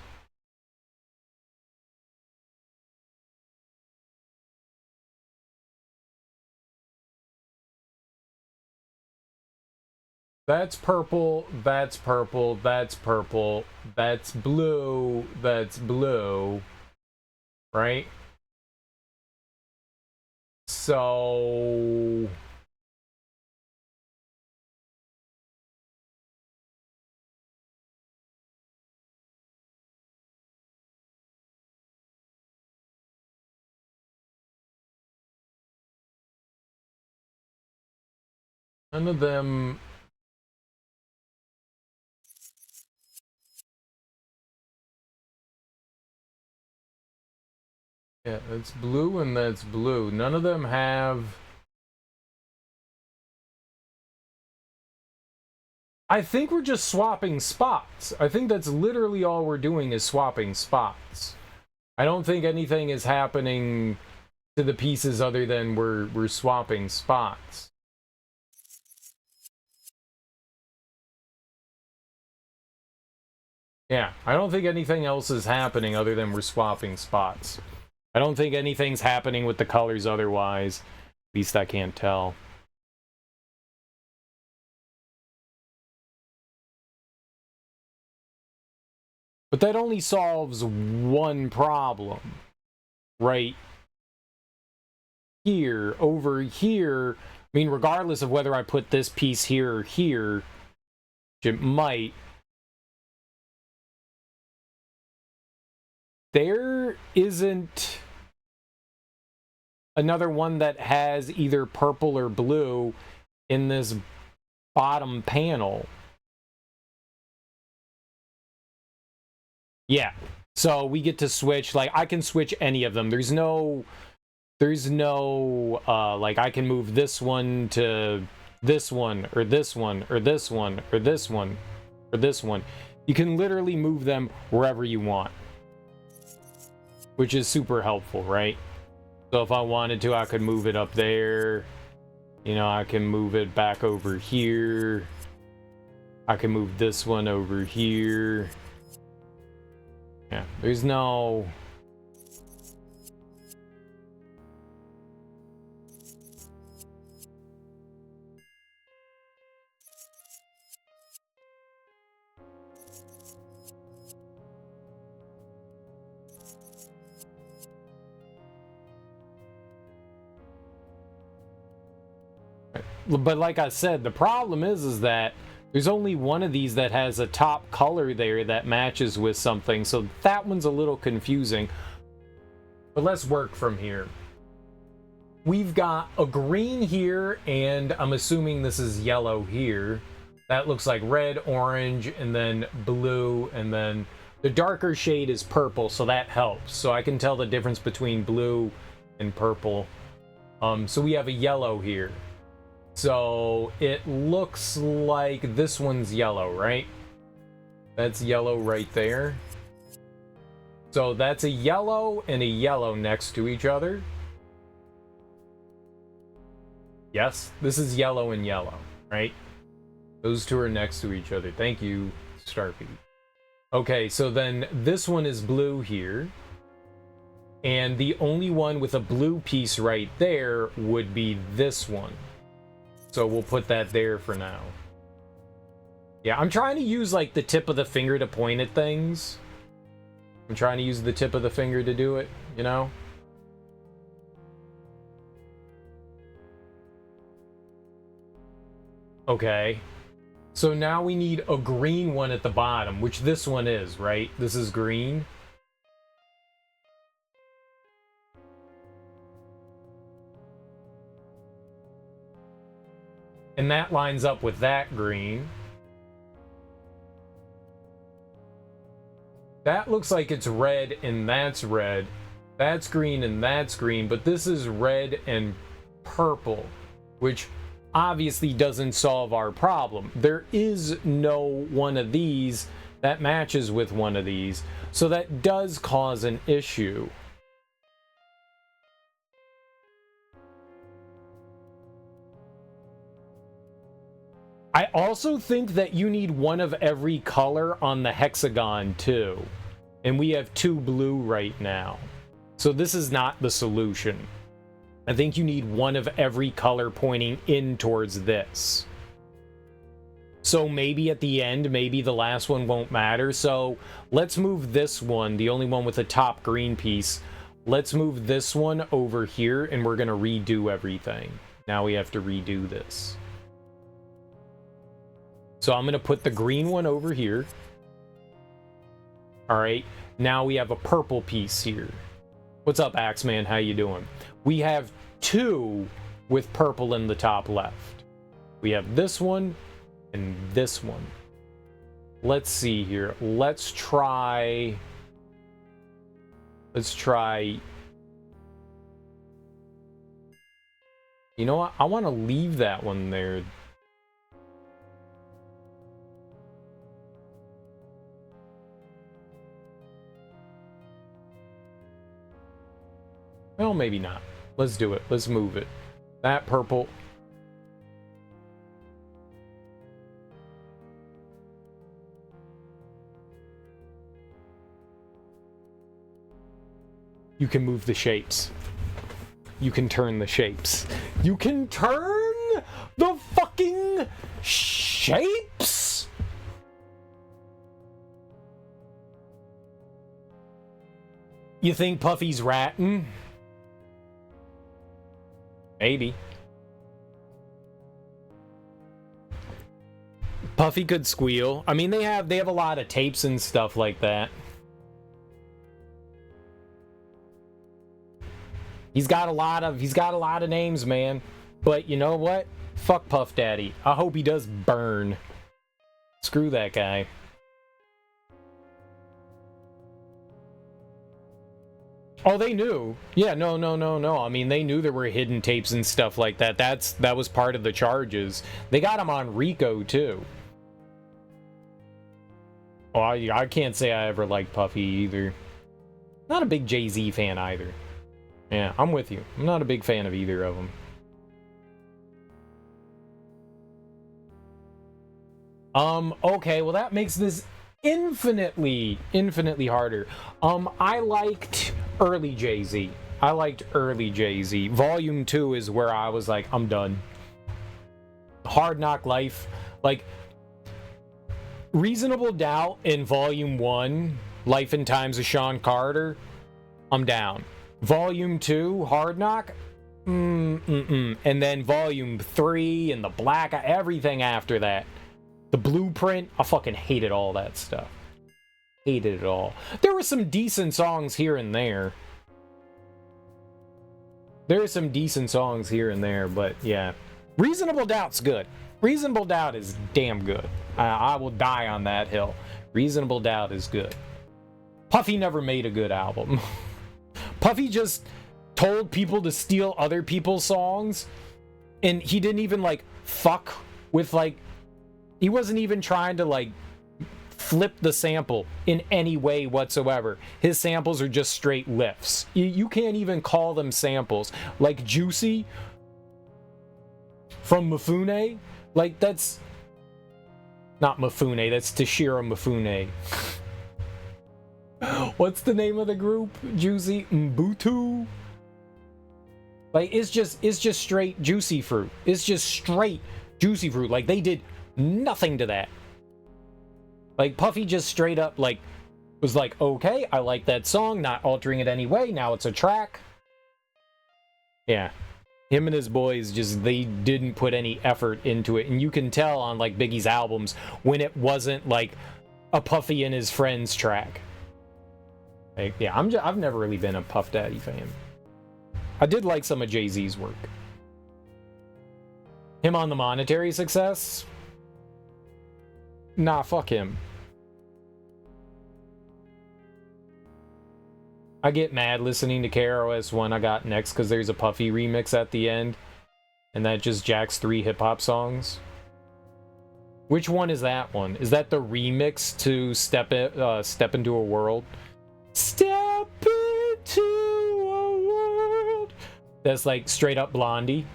[SPEAKER 1] That's purple, that's purple, that's purple, that's blue, that's blue, right? So... none of them... Yeah, that's blue and that's blue. None of them have... I think we're just swapping spots. I think that's literally all we're doing is swapping spots. I don't think anything is happening to the pieces other than we're swapping spots. Yeah, I don't think anything else is happening other than we're swapping spots. I don't think anything's happening with the colors otherwise. At least I can't tell. But that only solves one problem. Right here, over here. I mean, regardless of whether I put this piece here or here, which it might, there isn't another one that has either purple or blue in this bottom panel. Yeah, so we get to switch, like, I can switch any of them. There's no, like, I can move this one to this one, or this one, or this one, or this one, or this one. You can literally move them wherever you want, which is super helpful, right? So if I wanted to, I could move it up there. You know, I can move it back over here. I can move this one over here. Yeah, there's no... But like I said, the problem is that there's only one of these that has a top color there that matches with something, so that one's a little confusing. But let's work from here. We've got a green here, and I'm assuming this is yellow here. That looks like red, orange, and then blue, and then the darker shade is purple, so that helps. So I can tell the difference between blue and purple. So we have a yellow here. So it looks like this one's yellow, right? That's yellow right there. So that's a yellow and a yellow next to each other. Yes, this is yellow and yellow, right? Those two are next to each other. Thank you, Starpy. Okay, so then this one is blue here. And the only one with a blue piece right there would be this one. So we'll put that there for now. Yeah, I'm trying to use like the tip of the finger to point at things. I'm trying to use the tip of the finger to do it, you know? Okay. So now we need a green one at the bottom, which this one is, right? This is green. And that lines up with that green. That looks like it's red and that's red. That's green and that's green, but this is red and purple, which obviously doesn't solve our problem. There is no one of these that matches with one of these, so that does cause an issue. I also think that you need one of every color on the hexagon too. And we have 2 blue right now. So this is not the solution. I think you need one of every color pointing in towards this. So maybe at the end, maybe the last one won't matter. So let's move this one, the only one with the top green piece. Let's move this one over here and we're gonna redo everything. Now we have to redo this. So I'm going to put the green one over here. All right. Now we have a purple piece here. What's up, Axeman? How you doing? We have 2 with purple in the top left. We have this one and this one. Let's see here. Let's try... You know what? I want to leave that one there. Well, maybe not. Let's do it. Let's move it. That purple. You can move the shapes. You can turn the shapes. You can turn the fucking shapes? You think Puffy's ratting? Maybe. Puffy could squeal. I mean, they have a lot of tapes and stuff like that. He's got a lot of names, man. But you know what? Fuck Puff Daddy. I hope he does burn. Screw that guy. Oh, they knew. Yeah, no. I mean, they knew there were hidden tapes and stuff like that. That was part of the charges. They got him on Rico, too. Oh, I can't say I ever liked Puffy, either. Not a big Jay-Z fan, either. Yeah, I'm with you. I'm not a big fan of either of them. Okay, well, that makes this infinitely harder. I liked early Jay-Z. I liked early Jay-Z. Volume 2 is where I was like, I'm done. Hard Knock Life. Like, Reasonable Doubt in Volume 1, Life and Times of Sean Carter, I'm down. Volume 2, Hard Knock, and then Volume 3 and the Black, everything after that. The Blueprint, I fucking hated all that stuff. Hated it all. There were some decent songs here and there. There are some decent songs here and there, but yeah. Reasonable Doubt's good. Reasonable Doubt is damn good. I will die on that hill. Reasonable Doubt is good. Puffy never made a good album. Puffy just told people to steal other people's songs, and he didn't even, like, fuck with, like, he wasn't even trying to, like, flip the sample in any way whatsoever. His samples are just straight lifts. You can't even call them samples. Like Juicy from Mifune, like, that's not Mifune, that's Toshiro Mifune. What's the name of the group? Juicy Mbutu? Like, it's just straight Juicy Fruit. It's just straight Juicy Fruit. Like, they did nothing to that. Like, Puffy just straight up, like, was like, okay, I like that song, not altering it anyway, now it's a track. Yeah. Him and his boys just, they didn't put any effort into it. And you can tell on, like, Biggie's albums when it wasn't, like, a Puffy and his friends track. Like, yeah, I've never really been a Puff Daddy fan. I did like some of Jay-Z's work. Him on the Monetary Success? Nah, fuck him. I get mad listening to KROS One I got next because there's a Puffy remix at the end, and that just jacks 3 hip-hop songs. Which one is that one? Is that the remix to Step Into a World? Step into a world. That's like straight up Blondie.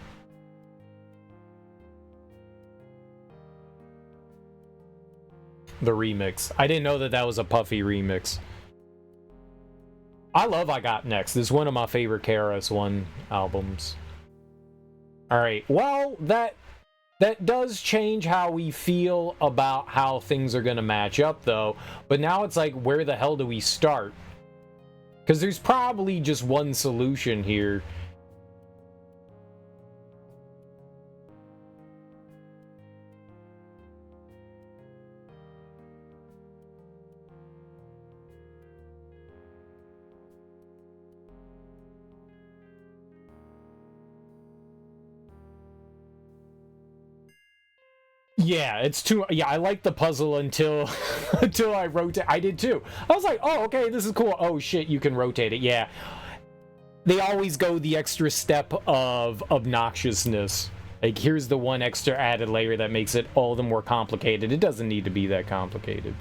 [SPEAKER 1] The remix. I didn't know that that was a Puffy remix. I love I Got Next. This is one of my favorite KRS-One albums. Alright, well, that does change how we feel about how things are going to match up, though. But now it's like, where the hell do we start? Because there's probably just one solution here. Yeah, it's too. Yeah, I like the puzzle until until I rotate. I did too. I was like, oh, okay, this is cool. Oh shit, you can rotate it. Yeah, they always go the extra step of obnoxiousness. Like, here's the one extra added layer that makes it all the more complicated. It doesn't need to be that complicated.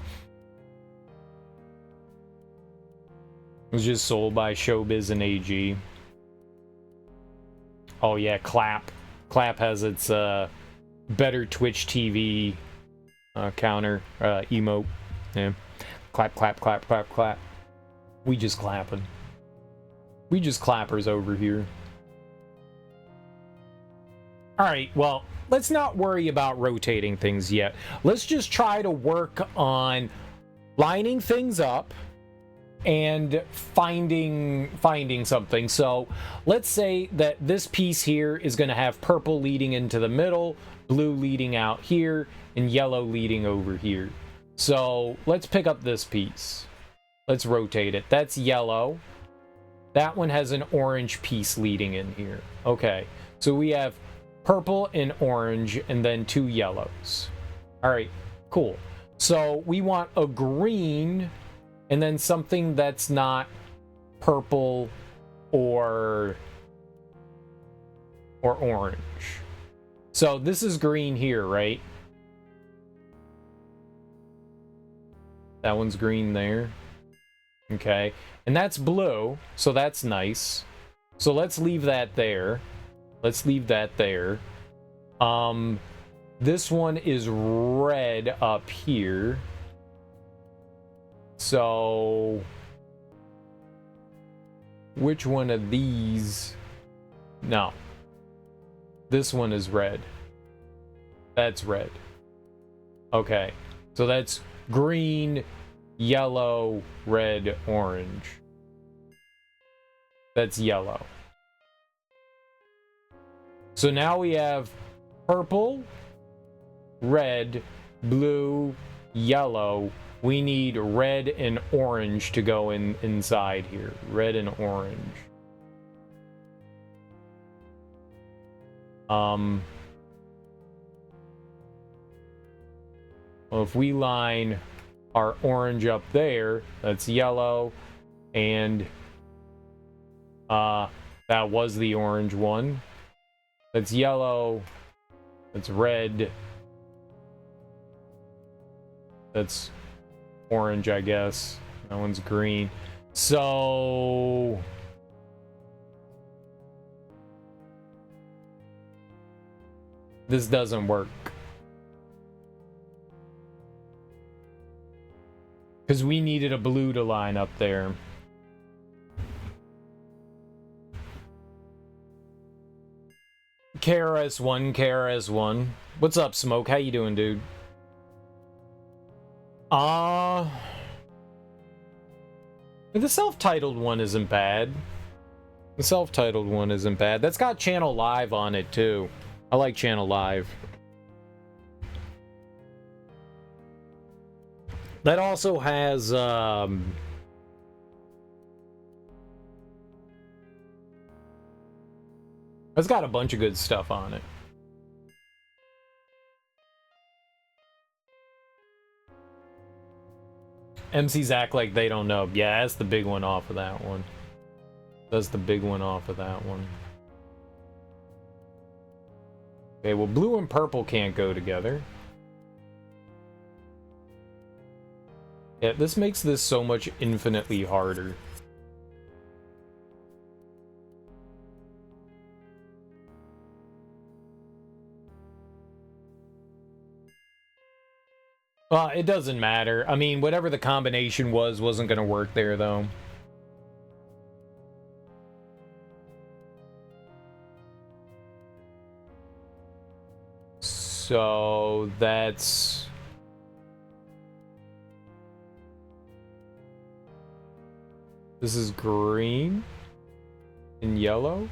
[SPEAKER 1] It was just sold by Showbiz and AG. Oh yeah, Clap. Clap has its better Twitch TV counter emote. Yeah. Clap, clap, clap, clap, clap. We just clapping. We just clappers over here. Alright, well, let's not worry about rotating things yet. Let's just try to work on lining things up and finding something. So let's say that this piece here is going to have purple leading into the middle, blue leading out here, and yellow leading over here. So let's pick up this piece. Let's rotate it. That's yellow. That one has an orange piece leading in here. Okay, so we have purple and orange and then 2 yellows. All right, cool. So we want a green and then something that's not purple or orange. So this is green here, right? That one's green there. Okay. And that's blue, so that's nice. So let's leave that there. Let's leave that there. This one is red up here. So which one of these? No. This one is red. That's red. Okay. So that's green, yellow, red, orange. That's yellow. So now we have purple, red, blue, yellow. We need red and orange to go inside here. Red and orange. Well, if we line our orange up there, that's yellow, and that was the orange one. That's yellow. That's red. That's orange, I guess. That one's green. So this doesn't work. Because we needed a blue to line up there. KRS-One, KRS-One. What's up, Smoke? How you doing, dude? The self-titled one isn't bad. The self-titled one isn't bad. That's got Channel Live on it, too. I like Channel Live. That also has, it's got a bunch of good stuff on it. MCs act like they don't know. Yeah, that's the big one off of that one. That's the big one off of that one. Okay, well, blue and purple can't go together. Yeah, this makes this so much infinitely harder. It doesn't matter. I mean, whatever the combination was, wasn't going to work there, though. So, that's... This is green and yellow.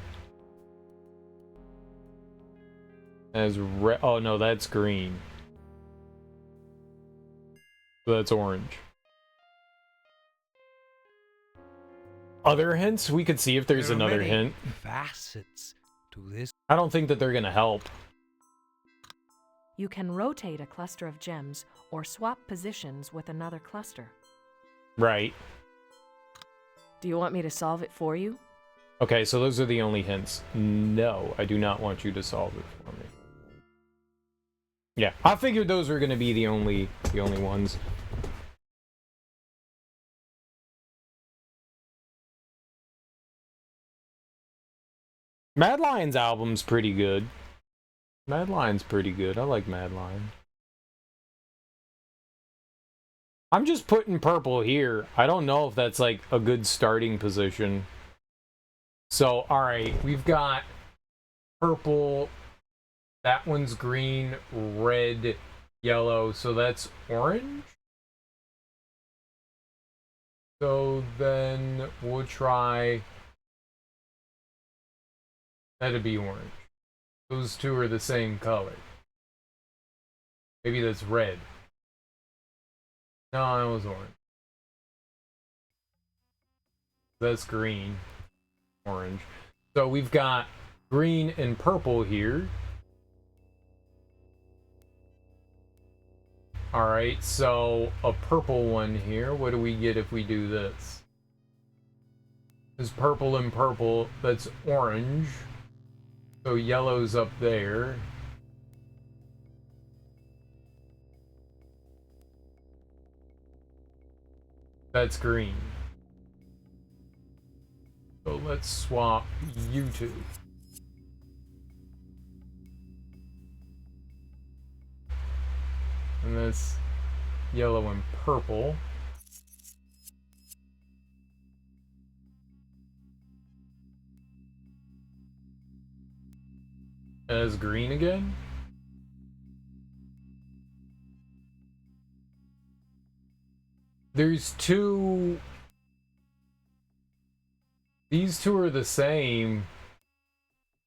[SPEAKER 1] As red. Oh, no, that's green. So that's orange. Other hints? We could see if there's another hint.
[SPEAKER 2] Facets to this.
[SPEAKER 1] I don't think that they're gonna help.
[SPEAKER 3] You can rotate a cluster of gems or swap positions with another cluster.
[SPEAKER 1] Right.
[SPEAKER 3] Do you want me to solve it for you?
[SPEAKER 1] Okay, so those are the only hints. No, I do not want you to solve it for me. Yeah, I figured those were gonna be the only ones. Mad Lion's album's pretty good. Mad Lion's pretty good. I like Mad Lion. I'm just putting purple here. I don't know if that's like a good starting position. So, alright, we've got purple. That one's green, red, yellow. So that's orange. So then we'll try... That'd be orange. Those two are the same color. Maybe that's red. No, that was orange. That's green. Orange. So we've got green and purple here. Alright, so a purple one here. What do we get if we do this? There's purple and purple. That's orange. So yellow's up there. That's green. So let's swap you two. And that's yellow and purple. As green again. There's two. These two are the same.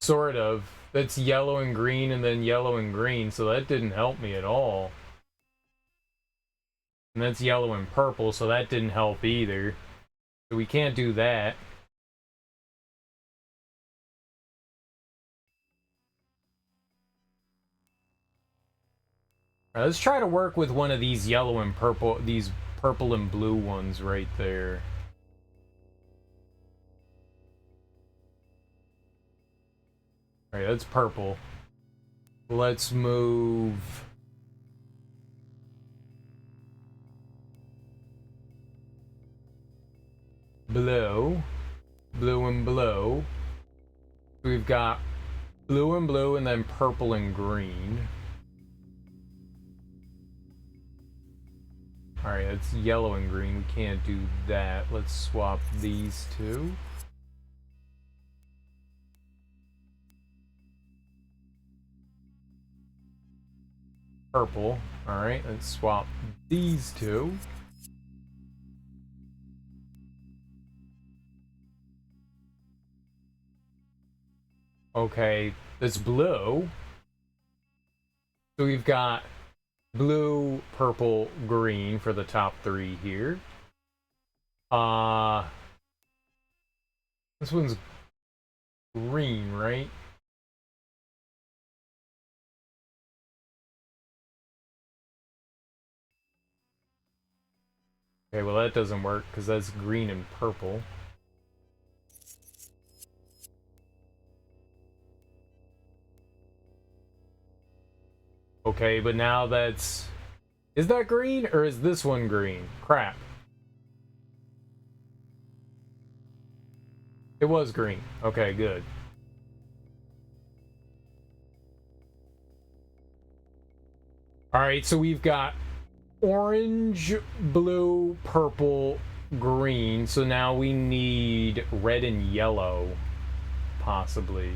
[SPEAKER 1] Sort of. That's yellow and green and then yellow and green, so that didn't help me at all. And that's yellow and purple, so that didn't help either. So we can't do that. Let's try to work with one of these yellow and purple, these purple and blue ones right there. Alright, that's purple. Let's move... blue. Blue and blue. We've got blue and blue and then purple and green. Alright, it's yellow and green. We can't do that. Let's swap these two. Purple. Alright, let's swap these two. Okay, that's blue. So we've got blue, purple, green for the top three here. This one's green, right? Okay, well that doesn't work because that's green and purple. Okay, but now that's... Is that green or is this one green? Crap. It was green. Okay, good. Alright, so we've got orange, blue, purple, green. So now we need red and yellow, possibly.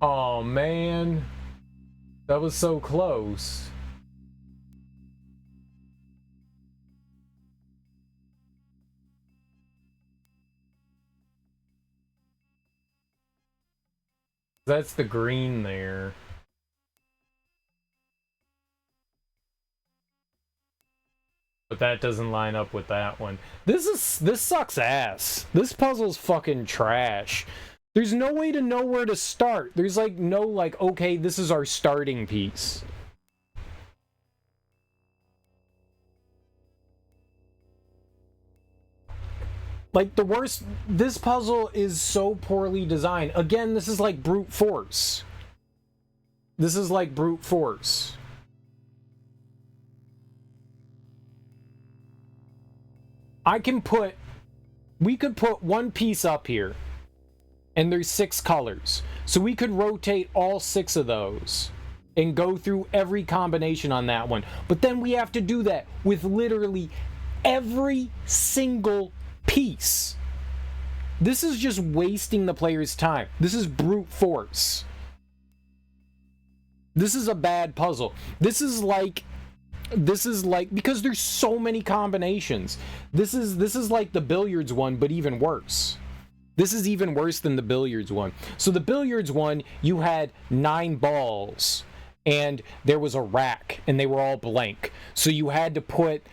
[SPEAKER 1] Oh man, that was so close. That's the green there. But that doesn't line up with that one. This sucks ass. This puzzle's fucking trash. There's no way to know where to start. There's like no like, okay, this is our starting piece. Like the worst, this puzzle is so poorly designed. Again, this is like brute force. This is like brute force. We could put one piece up here. And there's 6 colors. So we could rotate all 6 of those and go through every combination on that one. But then we have to do that with literally every single piece. This is just wasting the player's time. This is brute force. This is a bad puzzle. This is like because there's so many combinations. This is like the billiards one, but even worse. This is even worse than the billiards one. So the billiards one, you had 9 balls, and there was a rack, and they were all blank. So you had to put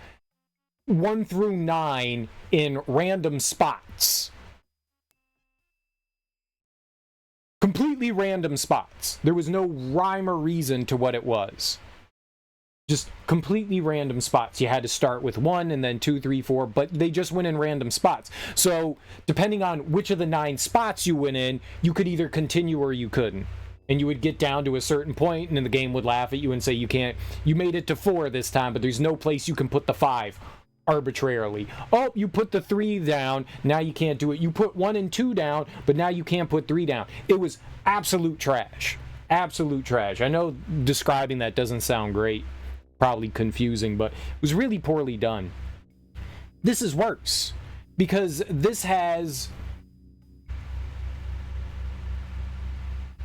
[SPEAKER 1] 1 through 9 in random spots. Completely random spots. There was no rhyme or reason to what it was. Just completely random spots. You had to start with 1 and then 2, 3, 4, but they just went in random spots. So depending on which of the 9 spots you went in, you could either continue or you couldn't. And you would get down to a certain point and then the game would laugh at you and say you can't, you made it to 4 this time, but there's no place you can put the 5 arbitrarily. Oh, you put the 3 down, now you can't do it. You put 1 and 2 down, but now you can't put 3 down. It was absolute trash. Absolute trash. I know describing that doesn't sound great. Probably confusing, but it was really poorly done. This is worse because this has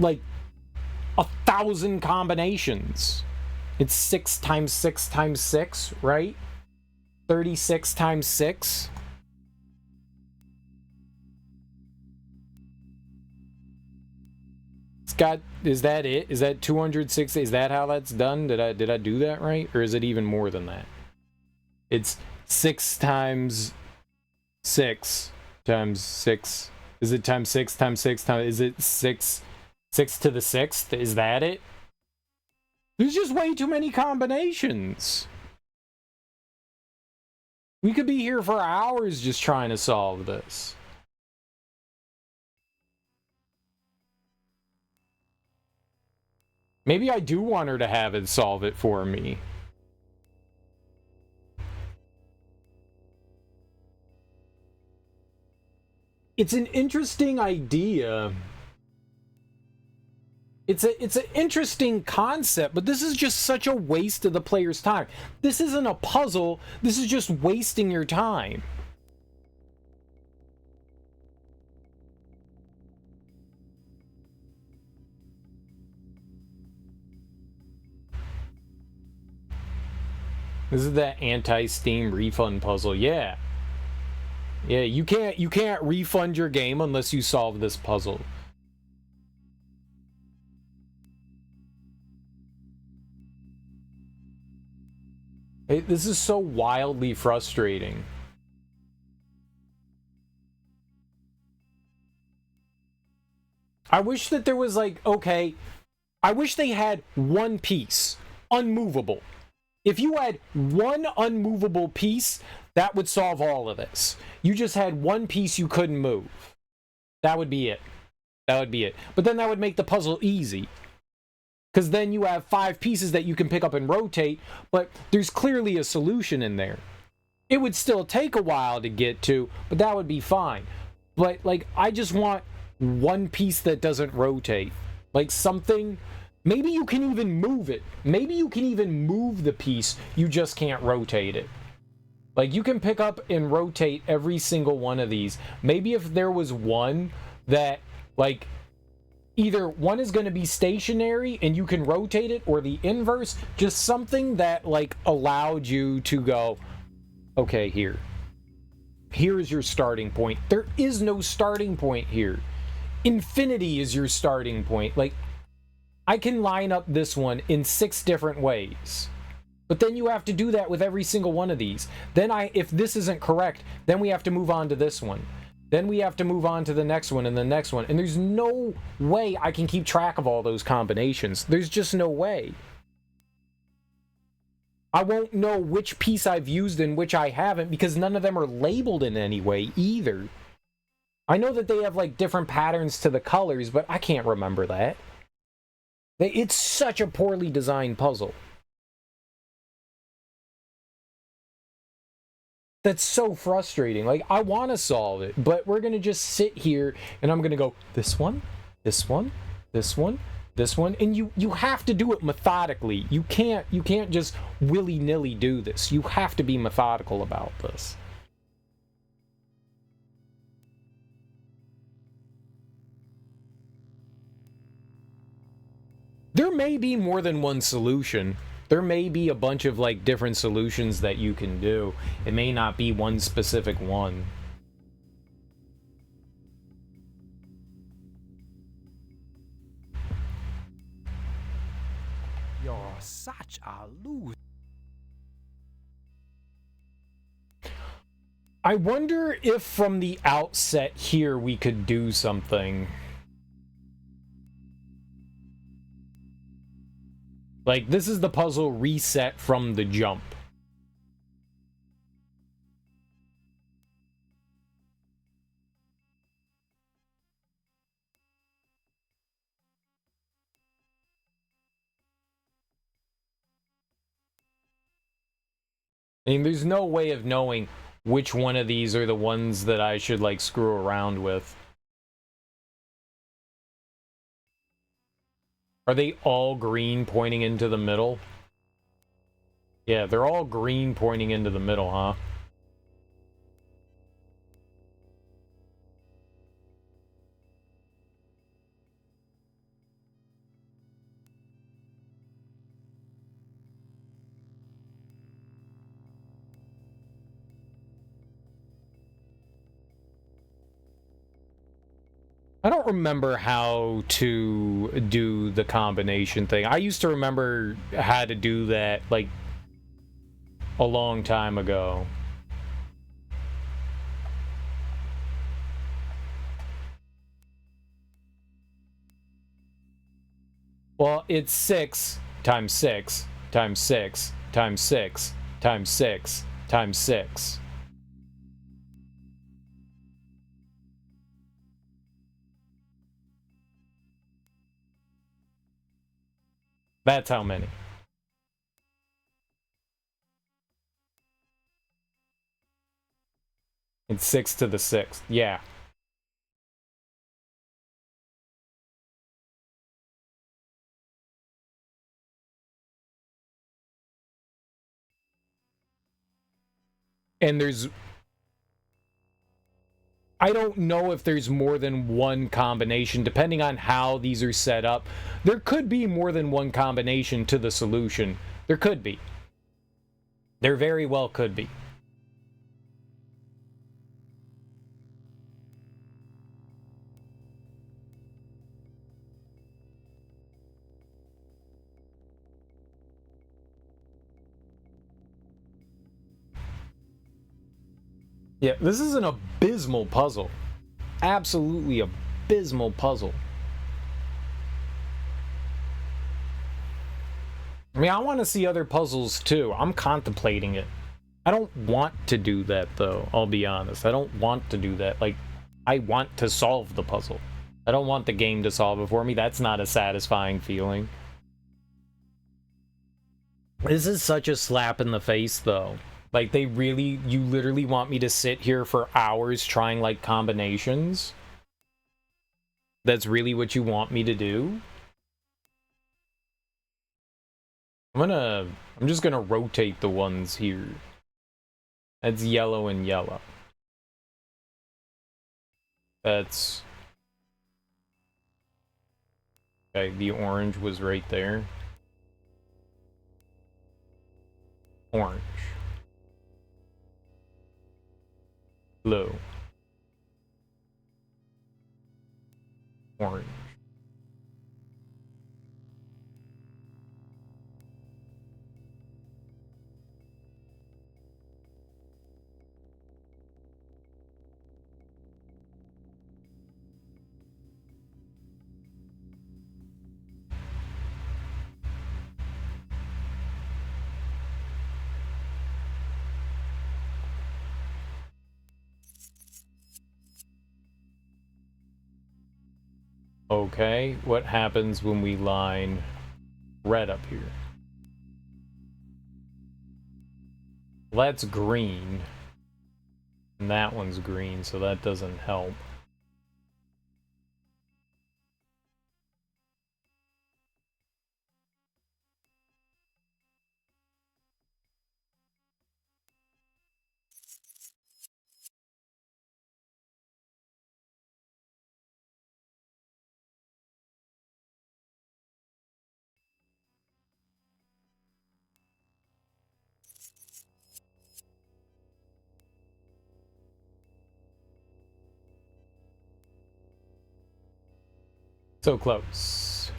[SPEAKER 1] like 1,000 combinations. It's 6 times 6 times 6, right? 36 times 6. Is that it? Is that 260? Is that how that's done? Did I do that right? Or is it even more than that? It's 6 times 6 times 6. Is it times 6 times 6 times... Is it 6 to the 6th? Is that it? There's just way too many combinations. We could be here for hours just trying to solve this. Maybe I do want her to have it solve it for me. It's an interesting idea. It's an interesting concept, but this is just such a waste of the player's time. This isn't a puzzle. This is just wasting your time. This is that anti-Steam refund puzzle. Yeah. Yeah, you can't refund your game unless you solve this puzzle. This is so wildly frustrating. I wish that there was like, okay, I wish they had one piece, unmovable. If you had one unmovable piece, that would solve all of this. You just had one piece you couldn't move. That would be it. That would be it. But then that would make the puzzle easy. Because then you have 5 pieces that you can pick up and rotate, but there's clearly a solution in there. It would still take a while to get to, but that would be fine. But, like, I just want one piece that doesn't rotate. Like, something... Maybe you can even move it. Maybe you can even move the piece, you just can't rotate it. Like, you can pick up and rotate every single one of these. Maybe if there was one that, like... Either one is going to be stationary and you can rotate it, or the inverse, just something that like allowed you to go, okay, here's your starting point. There is no starting point here. Infinity is your starting point. Like, I can line up this one in 6 different ways, but then you have to do that with every single one of these. Then if this isn't correct, then we have to move on to this one. Then we have to move on to the next one and the next one. And there's no way I can keep track of all those combinations. There's just no way. I won't know which piece I've used and which I haven't because none of them are labeled in any way either. I know that they have like different patterns to the colors, but I can't remember that. It's such a poorly designed puzzle. That's so frustrating. Like, I want to solve it, but we're going to just sit here and I'm going to go, this one, this one, this one, this one. And you have to do it methodically. You can't just willy-nilly do this. You have to be methodical about this. There may be more than one solution. There may be a bunch of like different solutions that you can do. It may not be one specific one.
[SPEAKER 2] You're such a loser.
[SPEAKER 1] I wonder if from the outset here we could do something. Like, this is the puzzle reset from the jump. I mean, there's no way of knowing which one of these are the ones that I should, like, screw around with. Are they all green pointing into the middle? Yeah, they're all green pointing into the middle, huh? I don't remember how to do the combination thing. I used to remember how to do that, like, a long time ago. Well, it's 6 times 6 times 6 times 6 times 6 times 6. That's how many. It's 6 to the 6th. Yeah. And I don't know if there's more than one combination, depending on how these are set up. There could be more than one combination to the solution. There could be. There very well could be. Yeah, this is an abysmal puzzle. Absolutely abysmal puzzle. I mean, I want to see other puzzles too. I'm contemplating it. I don't want to do that though, I'll be honest. I don't want to do that. Like, I want to solve the puzzle. I don't want the game to solve it for me. That's not a satisfying feeling. This is such a slap in the face though. Like, you literally want me to sit here for hours trying, like, combinations? That's really what you want me to do? I'm just gonna rotate the ones here. That's yellow and yellow. That's... Okay, the orange was right there. Orange. Blue. Orange. Okay, what happens when we line red up here? Well, that's green. And that one's green, so that doesn't help. So close.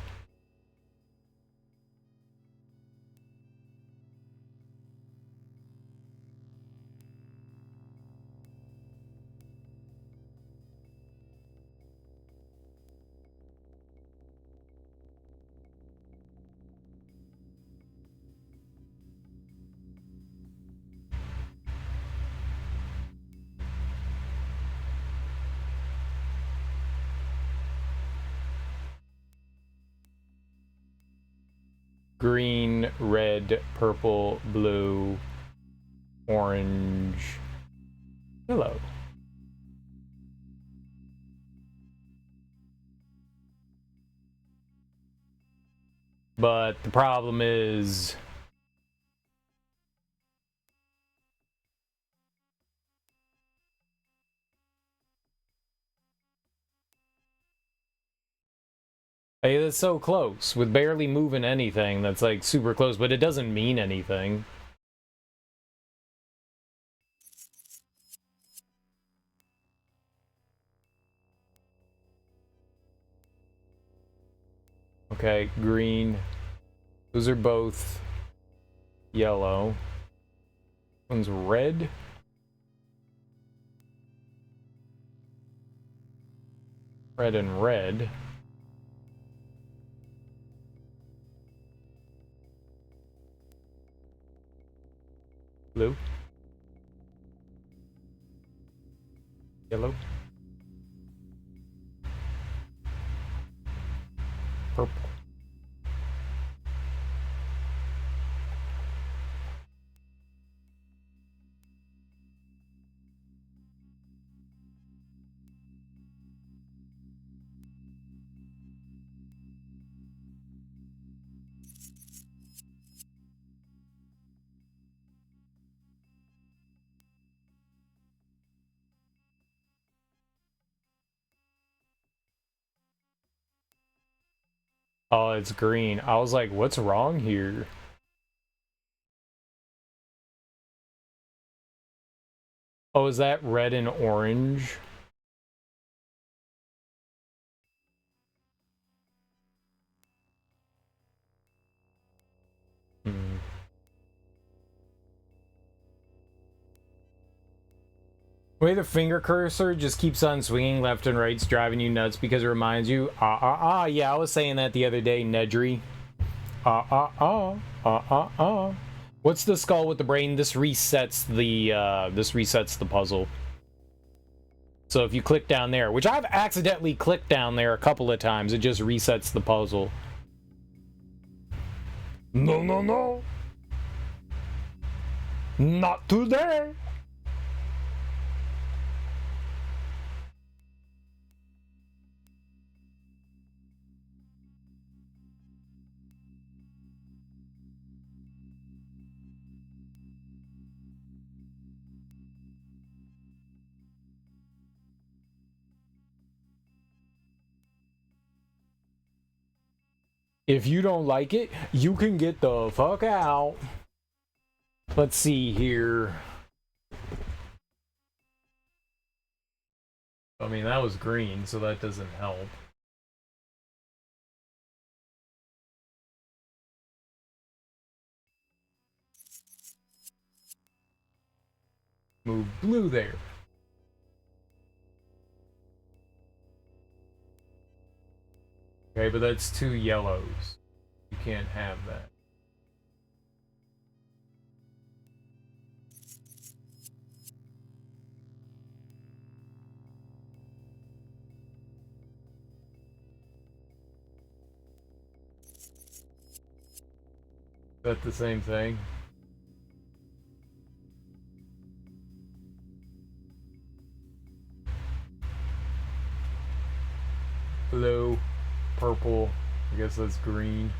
[SPEAKER 1] Green, red, purple, blue, orange, yellow. But the problem is... Hey, that's so close. With barely moving anything, that's like super close, but it doesn't mean anything. Okay, green. Those are both yellow. One's red. Red and red. Blue. Yellow. Purple. Oh, it's green. I was like, what's wrong here? Oh, is that red and orange? Hmm. The way the finger cursor just keeps on swinging left and right, it's driving you nuts because it reminds you, yeah, I was saying that the other day, Nedry. What's the skull with the brain? This resets the puzzle. So if you click down there, which I've accidentally clicked down there a couple of times, it just resets the puzzle. No, no, no. Not today. If you don't like it, you can get the fuck out. Let's see here. I mean, that was green, so that doesn't help. Move blue there. Okay, but that's 2 yellows. You can't have that. Is that the same thing? Blue, purple, I guess that's green.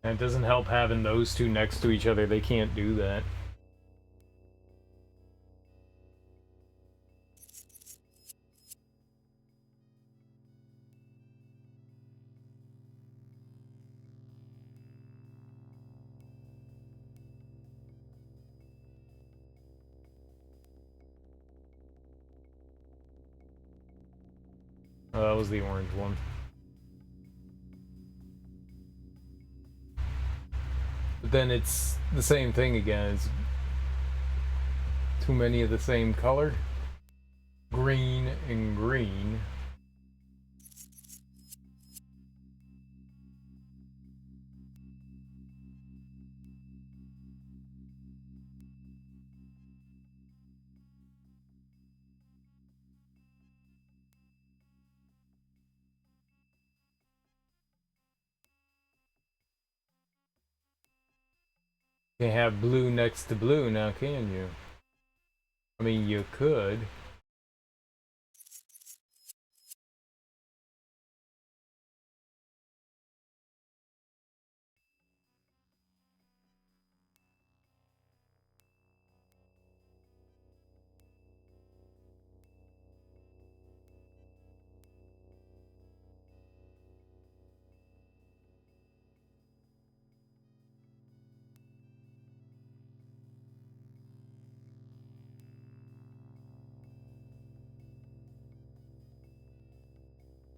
[SPEAKER 1] And it doesn't help having those two next to each other. They can't do that. Oh, that was the orange one. But then it's the same thing again. It's too many of the same color. Green and green. You can't have blue next to blue now, can you? I mean, you could.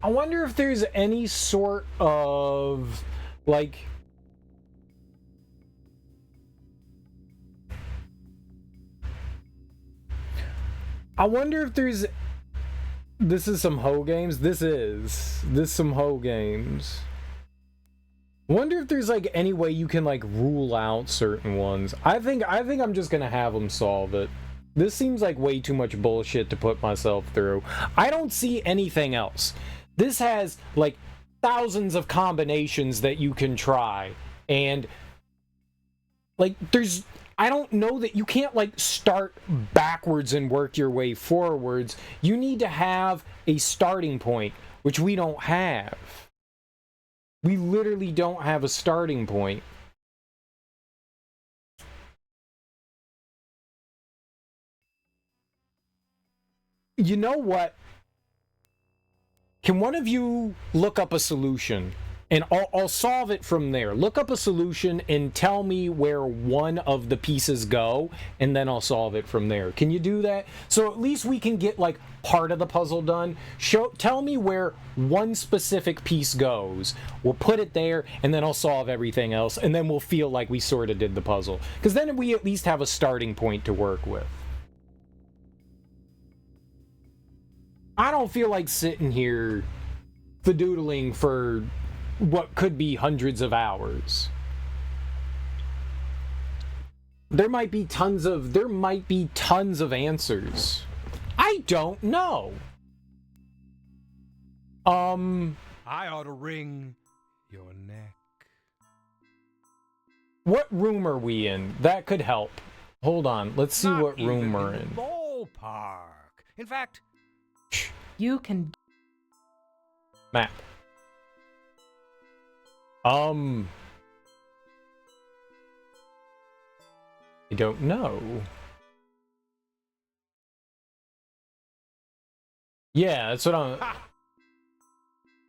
[SPEAKER 1] I wonder if there's any sort of, like... I wonder if there's... This is some hoe games? This is some hoe games. I wonder if there's, like, any way you can, like, rule out certain ones. I think I'm just gonna have them solve it. This seems like way too much bullshit to put myself through. I don't see anything else. This has, like, thousands of combinations that you can try. And, like, there's... I don't know that you can't, like, start backwards and work your way forwards. You need to have a starting point, which we don't have. We literally don't have a starting point. You know what? Can one of you look up a solution? And I'll solve it from there. Look up a solution and tell me where one of the pieces go, and then I'll solve it from there. Can you do that? So at least we can get, like, part of the puzzle done. Tell me where one specific piece goes. We'll put it there, and then I'll solve everything else, and then we'll feel like we sort of did the puzzle. Because then we at least have a starting point to work with. I don't feel like sitting here fadoodling for what could be hundreds of hours. There might be tons of answers. I don't know.
[SPEAKER 2] I ought to wring your neck.
[SPEAKER 1] What room are we in? That could help. Hold on, let's see what room we're in.
[SPEAKER 2] Ballpark. In fact,
[SPEAKER 3] You can...
[SPEAKER 1] Map. I don't know. Yeah, that's what I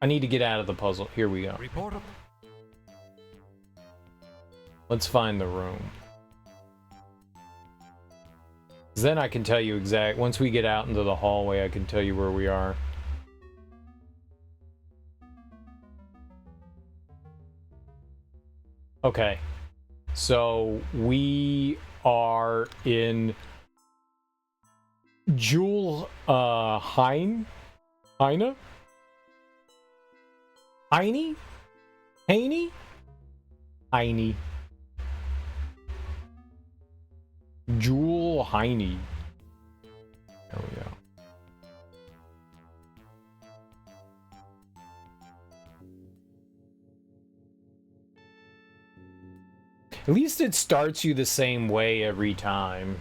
[SPEAKER 1] need to get out of the puzzle. Here we go.
[SPEAKER 2] Reporter.
[SPEAKER 1] Let's find the room. 'Cause then I can tell you once we get out into the hallway, I can tell you where we are. Okay, so we are in Jewel Heine? Heine? Heine? Heine? Heine. Jewel Heine. There we go. At least it starts you the same way every time.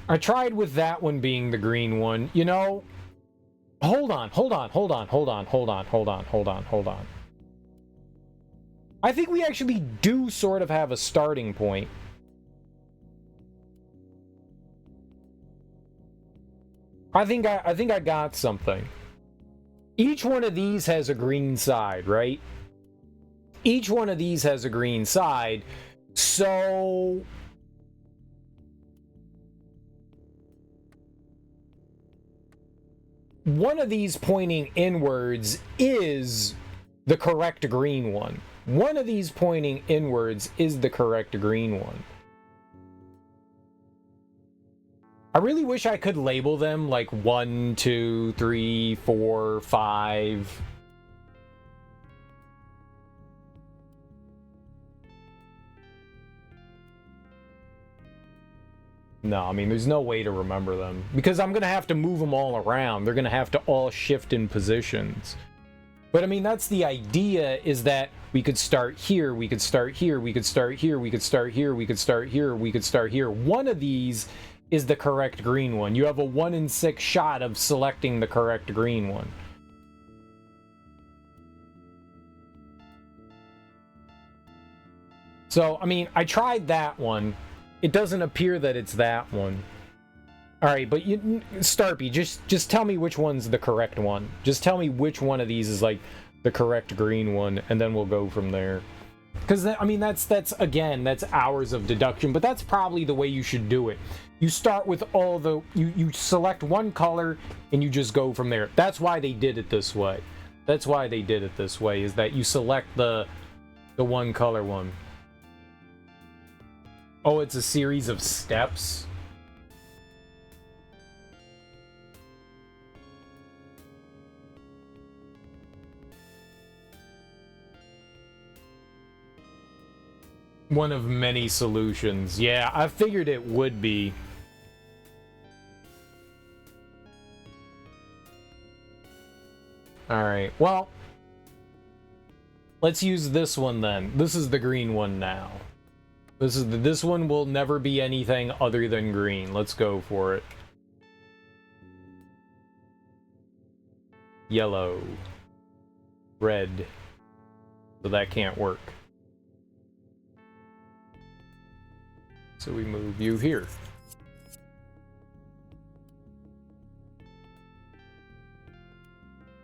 [SPEAKER 1] I tried with that one being the green one. You know, hold on. I think we actually do sort of have a starting point. I think I got something. Each one of these has a green side, right? Each one of these has a green side. So one of these pointing inwards is the correct green one. One of these pointing inwards is the correct green one. I really wish I could label them like 1, 2, 3, 4, 5. No, I mean, there's no way to remember them. Because I'm going to have to move them all around. They're going to have to all shift in positions. But I mean, that's the idea, is that we could start here, we could start here, we could start here, we could start here, we could start here, we could start here. One of these is the correct green one. You have a 1 in 6 shot of selecting the correct green one. So, I mean, I tried that one. It doesn't appear that it's that one. Alright, but Starpy, just tell me which one's the correct one. Just tell me which one of these is, like, the correct green one, and then we'll go from there. Because, I mean, that's again, that's hours of deduction, but that's probably the way you should do it. You start with all the... You select one color, and you just go from there. That's why they did it this way. That's why they did it this way, is that you select the one color one. Oh, it's a series of steps? One of many solutions. Yeah, I figured it would be. Alright, well, let's use this one then. This is the green one now. This one will never be anything other than green. Let's go for it. Yellow. Red. So that can't work. So we move you here.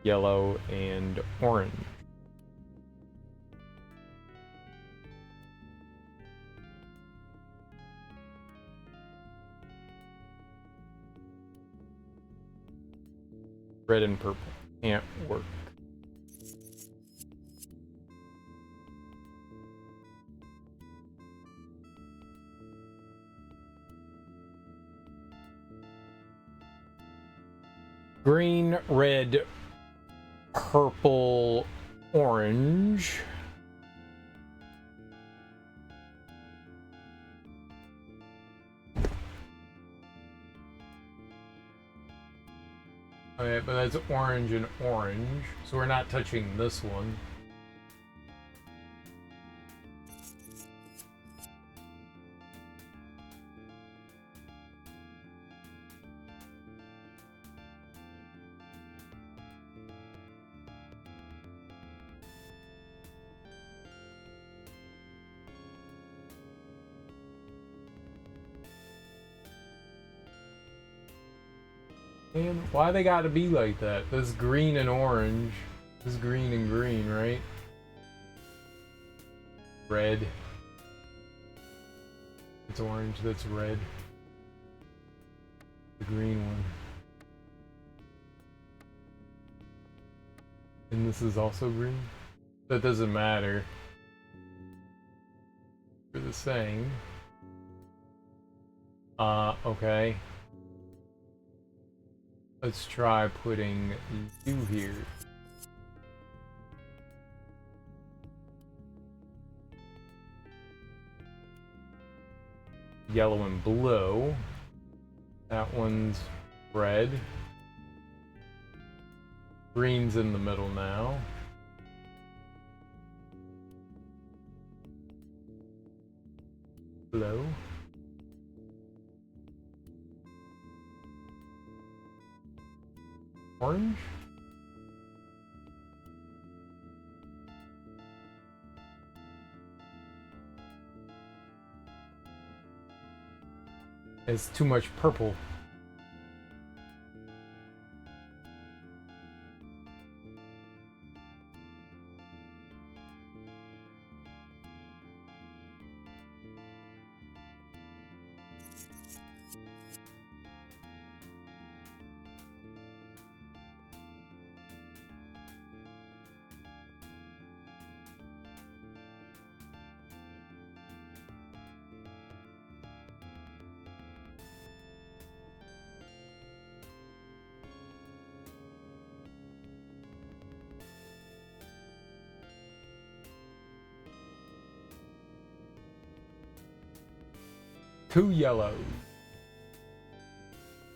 [SPEAKER 1] Yellow and orange. Red and purple can't work. Green, red, purple, orange. Okay, but that's orange and orange, so we're not touching this one. Man, why they gotta be like that? This green and orange. This green and green, right? Red. It's orange, that's red. The green one. And this is also green? That doesn't matter. They're the same. Okay. Let's try putting you here. Yellow and blue. That one's red. Green's in the middle now. Blue. Orange? It's too much purple. Two yellows.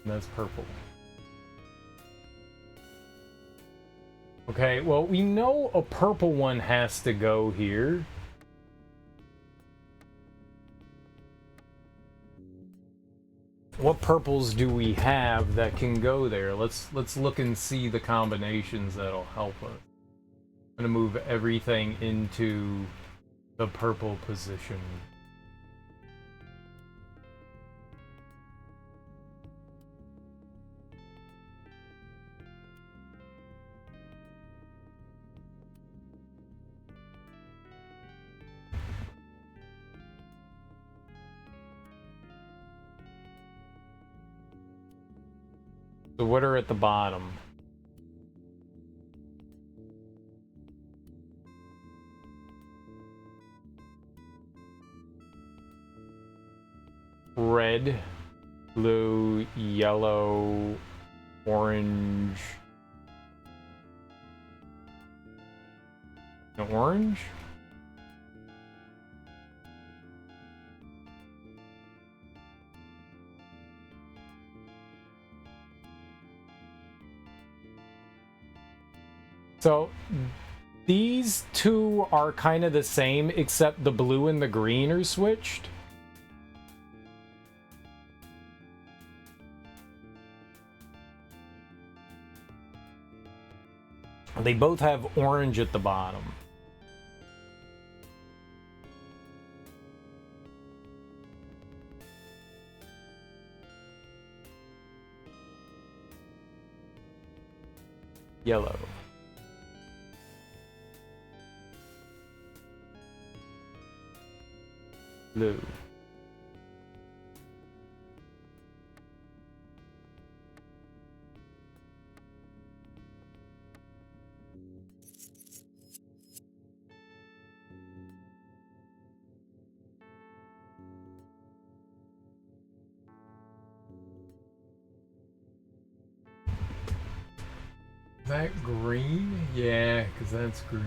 [SPEAKER 1] And that's purple. Okay, well, we know a purple one has to go here. What purples do we have that can go there? Let's look and see the combinations that'll help us. I'm gonna move everything into the purple position. So what are at the bottom? Red, blue, yellow, orange. Orange? So these two are kind of the same, except the blue and the green are switched. They both have orange at the bottom. Yellow. Blue. Is that green? Yeah, because that's green.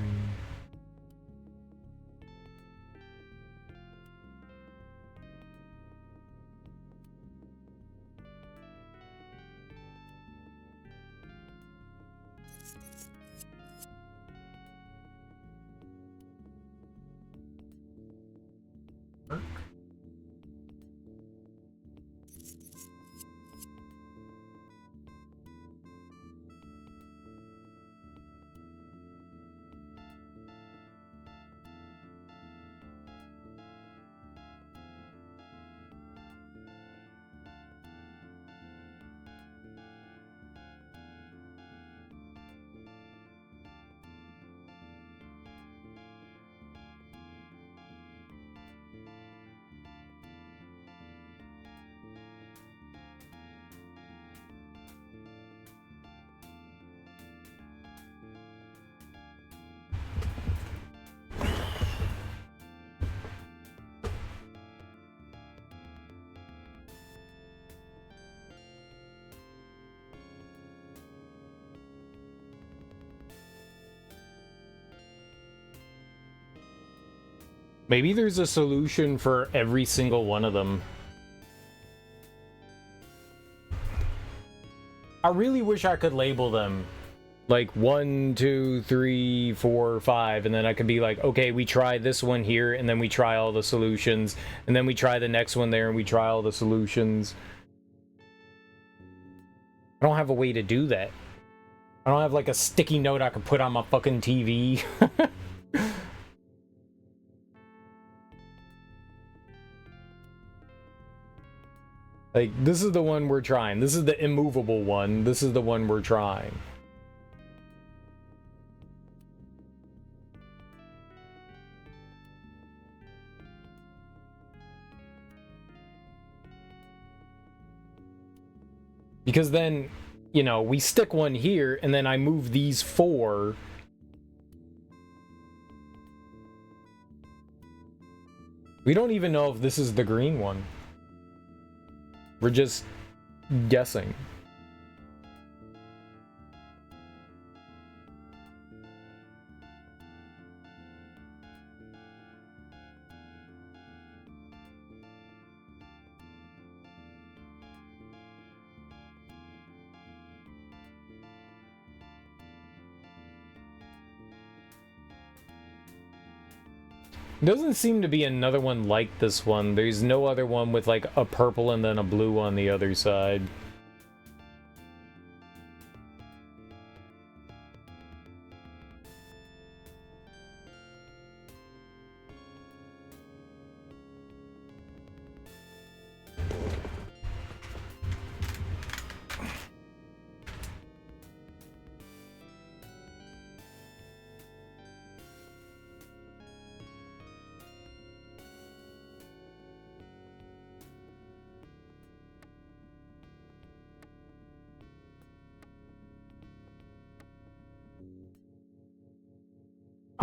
[SPEAKER 1] Maybe there's a solution for every single one of them. I really wish I could label them. Like 1, 2, 3, 4, 5, and then I could be like, okay, we try this one here, and then we try all the solutions, and then we try the next one there, and we try all the solutions. I don't have a way to do that. I don't have like a sticky note I could put on my fucking TV. Like, this is the one we're trying. This is the immovable one. This is the one we're trying. Because then, you know, we stick one here, and then I move these 4. We don't even know if this is the green one. We're just guessing. Doesn't seem to be another one like this one. There's no other one with like a purple and then a blue on the other side.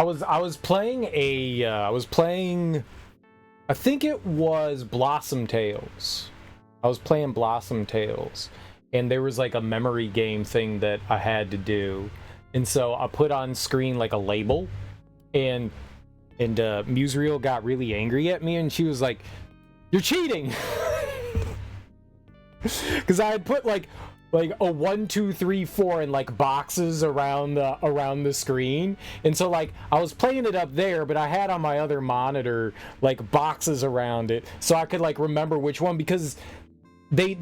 [SPEAKER 1] I was playing I think it was Blossom Tales. I was playing Blossom Tales, and there was like a memory game thing that I had to do. And so I put on screen like a label, and Musriel got really angry at me, and she was like, "You're cheating!" Because I had put like a 1, 2, 3, 4 in like boxes around the screen, and so like I was playing it up there, but I had on my other monitor like boxes around it, so I could like remember which one, because they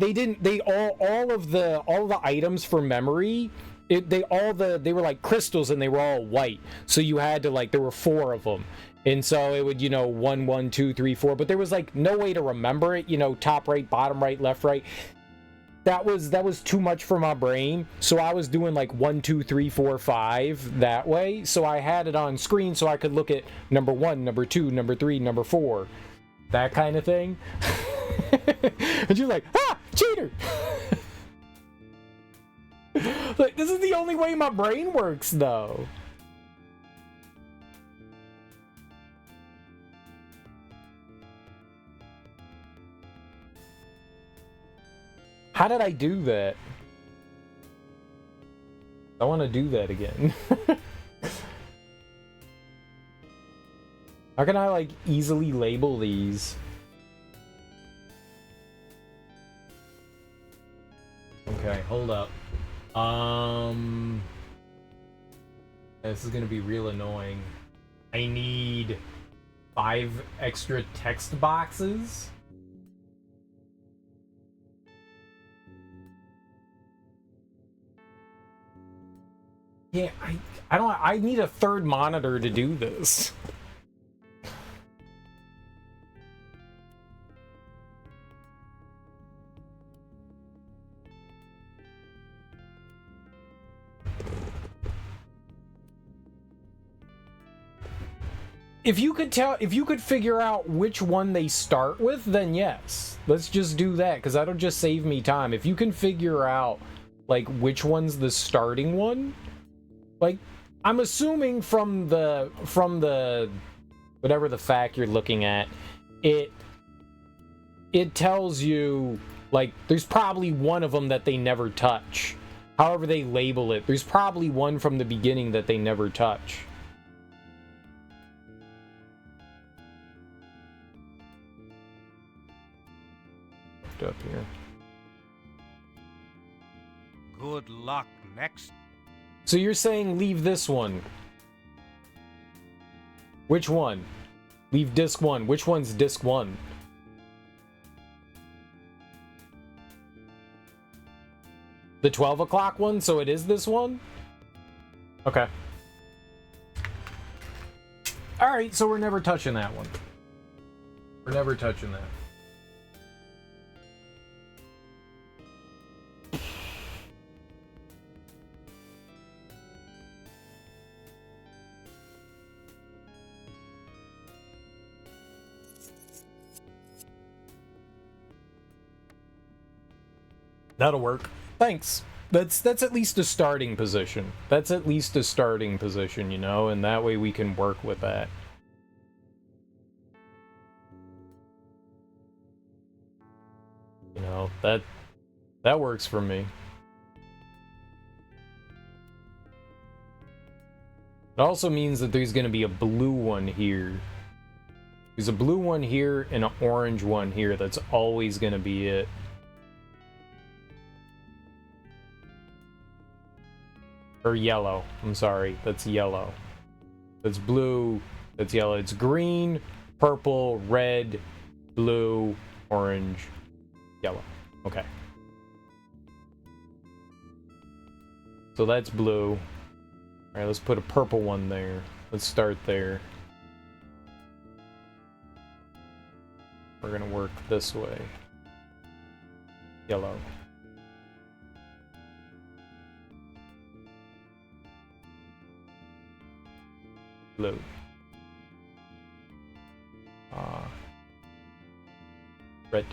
[SPEAKER 1] all of the items for memory. They were like crystals, and they were all white, so you had to like, there were 4 of them, and so it would, 1, 1, 2, 3, 4, but there was like no way to remember it, top right, bottom right, left right. That was too much for my brain, so I was doing like 1, 2, 3, 4, 5 that way, so I had it on screen so I could look at number 1, number 2, number 3, number 4, that kind of thing. And you're like, cheater. Like, this is the only way my brain works, though. How did I do that? I want to do that again. How can I, like, easily label these? Okay, hold up. This is gonna be real annoying. I need 5 extra text boxes. Yeah, I need a third monitor to do this. If you could figure out which one they start with, then yes. Let's just do that, because that'll just save me time. If you can figure out, like, which one's the starting one, like, I'm assuming from the whatever the fact you're looking at, it tells you, like, there's probably one of them that they never touch. However they label it, there's probably one from the beginning that they never touch. Up here.
[SPEAKER 2] Good luck next.
[SPEAKER 1] So you're saying leave this one? Which one? Leave disc 1. Which one's disc 1? The 12 o'clock one? So it is this one? Okay. Alright, so we're never touching that one. We're never touching that. That'll work. Thanks. That's at least a starting position. That's at least a starting position, and that way we can work with that. That works for me. It also means that there's going to be a blue one here. There's a blue one here and an orange one here. That's always going to be it. Or yellow. I'm sorry. That's yellow. That's blue. That's yellow. It's green, purple, red, blue, orange, yellow. Okay. So that's blue. Alright, let's put a purple one there. Let's start there. We're gonna work this way. Yellow. Blue. Red.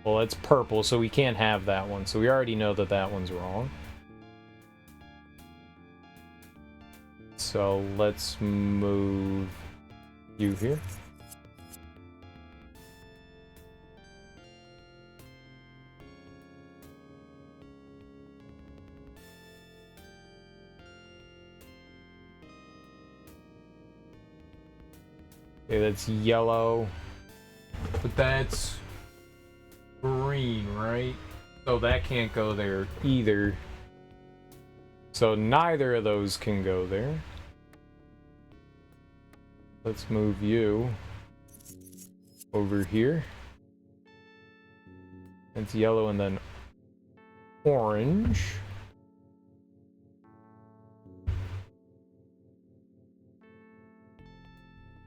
[SPEAKER 1] Well, it's purple, so we can't have that one. So we already know that that one's wrong. So let's move you here. Okay, that's yellow. But that's green, right? So that can't go there either. So neither of those can go there. Let's move you over here. It's yellow and then orange.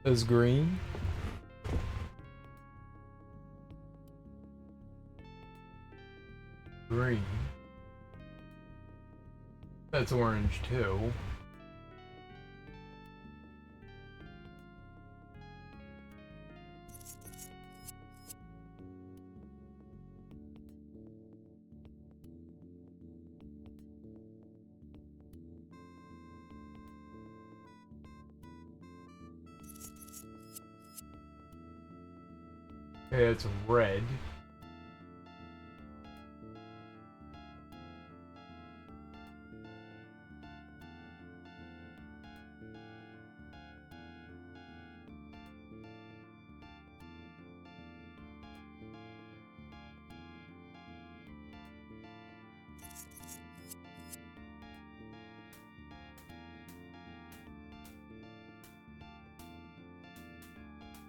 [SPEAKER 1] Is green. Green. That's orange too. Okay, it's red.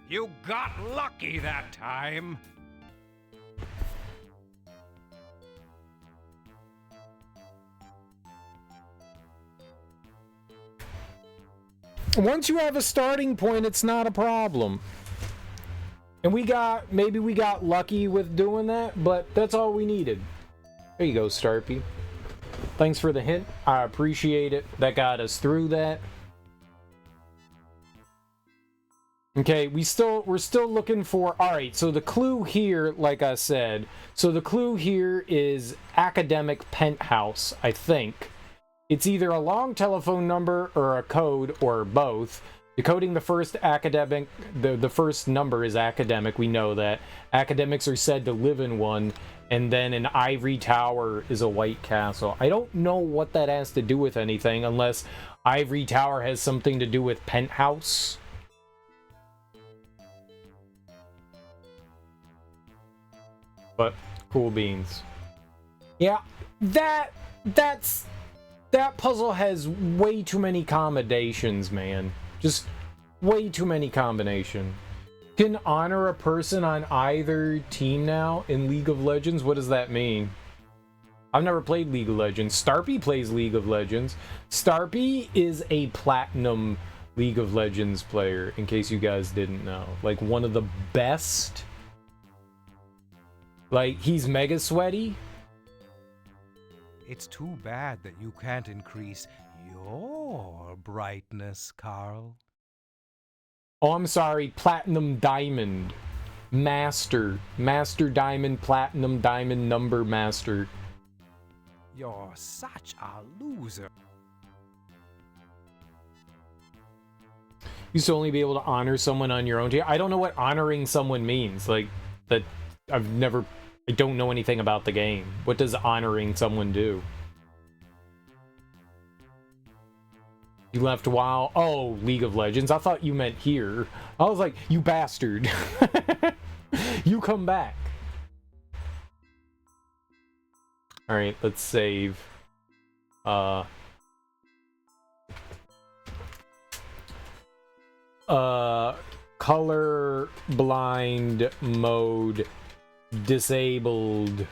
[SPEAKER 2] You got lucky that time.
[SPEAKER 1] Once you have a starting point, it's not a problem. And maybe we got lucky with doing that, but that's all we needed. There you go, Starpy. Thanks for the hint. I appreciate it. That got us through that. Okay, we're still looking for... Alright, so the clue here, like I said, so the clue here is academic penthouse, I think. It's either a long telephone number or a code or both. Decoding the first academic... The first number is academic, we know that. Academics are said to live in one, and then an ivory tower is a white castle. I don't know what that has to do with anything, unless ivory tower has something to do with penthouse. But cool beans. Yeah, that puzzle has way too many combinations, man. Just way too many combinations. Can honor a person on either team now in League of Legends? What does that mean? I've never played League of Legends. Starpy plays League of Legends. Starpy is a platinum League of Legends player, in case you guys didn't know. Like, one of the best. Like, he's mega sweaty.
[SPEAKER 2] It's too bad that you can't increase your brightness, Carl.
[SPEAKER 1] Oh, I'm sorry. Platinum Diamond. Master. Master Diamond, Platinum Diamond, Number Master.
[SPEAKER 2] You're such a loser.
[SPEAKER 1] You used to only be able to honor someone on your own team. I don't know what honoring someone means. Like, that I don't know anything about the game. What does honoring someone do? You left WoW. Oh, League of Legends. I thought you meant here. I was like, you bastard. You come back. Alright, let's save. Color blind mode disabled.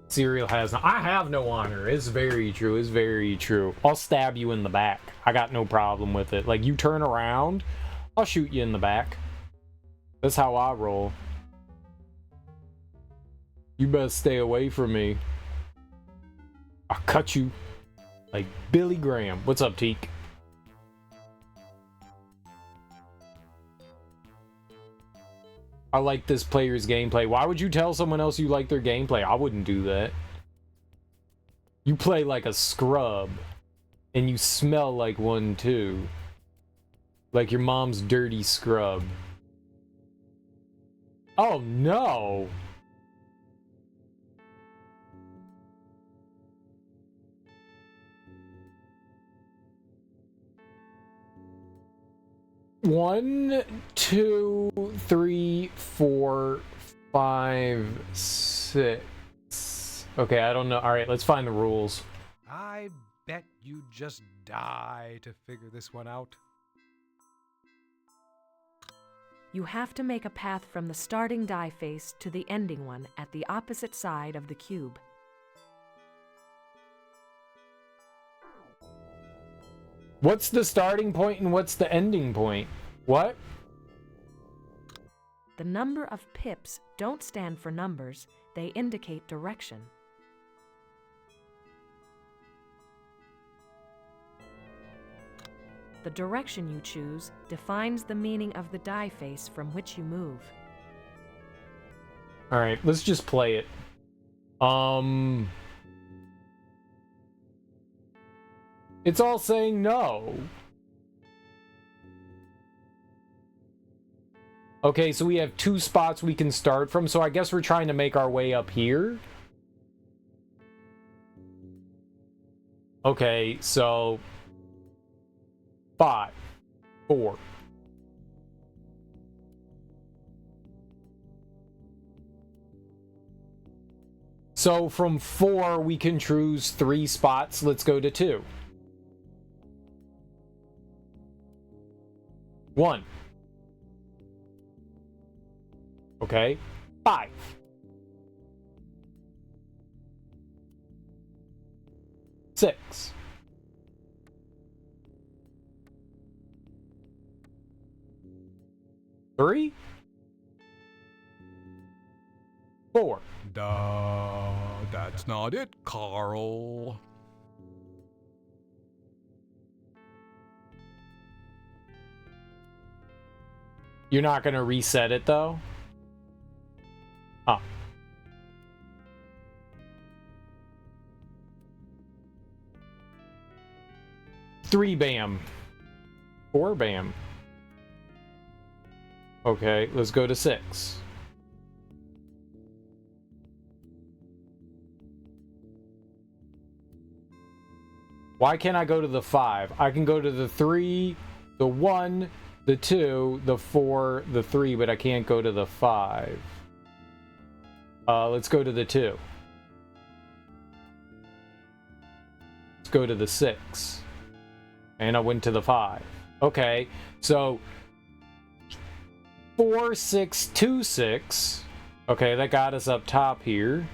[SPEAKER 1] Serial has no... I have no honor. It's very true. It's very true. I'll stab you in the back. I got no problem with it. Like, you turn around, I'll shoot you in the back. That's how I roll. You best stay away from me. I'll cut you like Billy Graham. What's up, Teak? I like this player's gameplay. Why would you tell someone else you like their gameplay? I wouldn't do that. You play like a scrub. And you smell like one too. Like your mom's dirty scrub. Oh no! One, two, three, four, five, six. Okay, I don't know. Alright, let's find the rules.
[SPEAKER 2] I bet you just die to figure this one out.
[SPEAKER 3] You have to make a path from the starting die face to the ending one at the opposite side of the cube.
[SPEAKER 1] What's the starting point and what's the ending point? What?
[SPEAKER 3] The number of pips don't stand for numbers, they indicate direction. The direction you choose defines the meaning of the die face from which you move.
[SPEAKER 1] Alright, let's just play it. It's all saying no. Okay, so we have 2 spots we can start from, so I guess we're trying to make our way up here. Okay, so 5, 4. So from 4, we can choose 3 spots. Let's go to 2. 1. Okay. 5. 6. 3. 4.
[SPEAKER 2] Duh, that's not it, Carl.
[SPEAKER 1] You're not going to reset it, though? Huh. Three bam. 4 bam. Okay, let's go to 6. Why can't I go to the 5? I can go to the 3, the 1, the 2, the 4, the 3, but I can't go to the 5. Let's go to the 2. Let's go to the 6. And I went to the 5. Okay, so 4, 6, 2, 6. Okay, that got us up top here.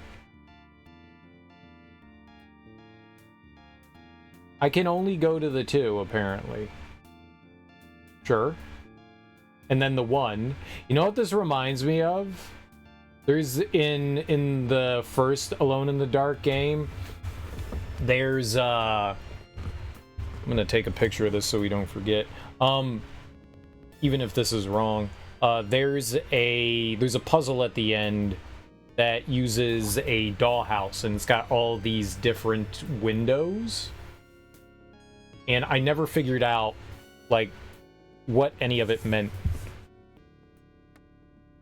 [SPEAKER 1] I can only go to the 2, apparently. Sure. And then the 1. You know what this reminds me of? There's in the first Alone in the Dark game, there's I'm gonna take a picture of this so we don't forget. Even if this is wrong, there's a puzzle at the end that uses a dollhouse, and it's got all these different windows. And I never figured out, like, what any of it meant.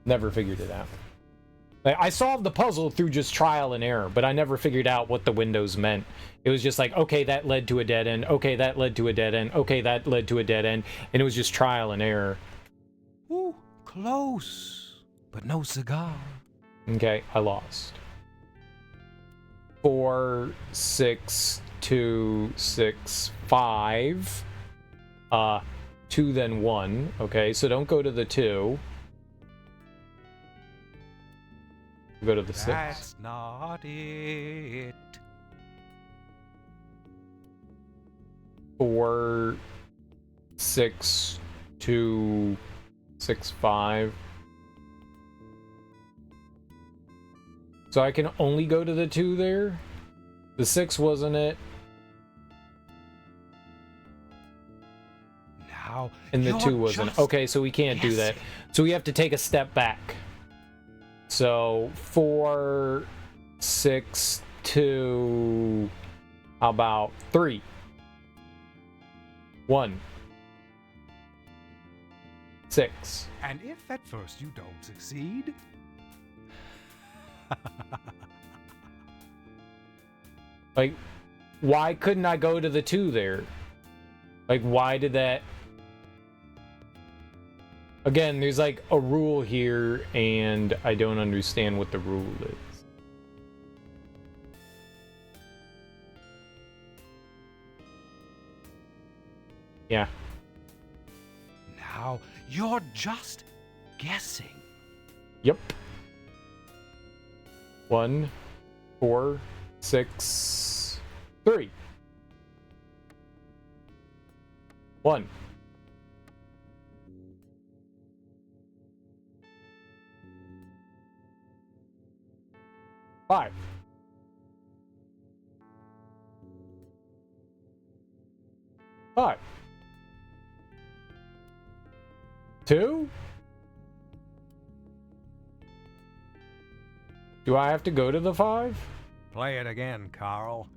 [SPEAKER 1] Never figured it out. Like, I solved the puzzle through just trial and error, but I never figured out what the windows meant. It was just like, okay, that led to a dead end. Okay, that led to a dead end. Okay, that led to a dead end. And it was just trial and error.
[SPEAKER 2] Ooh, close, but no cigar.
[SPEAKER 1] Okay, I lost. 4, 6, 2, 6, 5. 2, then 1. Okay, so don't go to the 2. Go to the 6.
[SPEAKER 2] That's not it.
[SPEAKER 1] 4, 6, 2, 6, 5. So I can only go to the 2 there? The 6 wasn't it?
[SPEAKER 2] Now,
[SPEAKER 1] And the
[SPEAKER 2] you're
[SPEAKER 1] 2 wasn't.
[SPEAKER 2] just-
[SPEAKER 1] Okay, so we can't do that. So we have to take a step back. So 4, 6, 2, How about 3? 1. 6.
[SPEAKER 2] And if at first you don't succeed...
[SPEAKER 1] Like, why couldn't I go to the 2 there? Like, why did that... Again, there's like a rule here, and I don't understand what the rule is. Yeah.
[SPEAKER 2] Now, you're just guessing.
[SPEAKER 1] Yep. 1, 4, 6, 3. 1. 5. 5. 2. Do I have to go to the 5?
[SPEAKER 2] Play it again, Carl.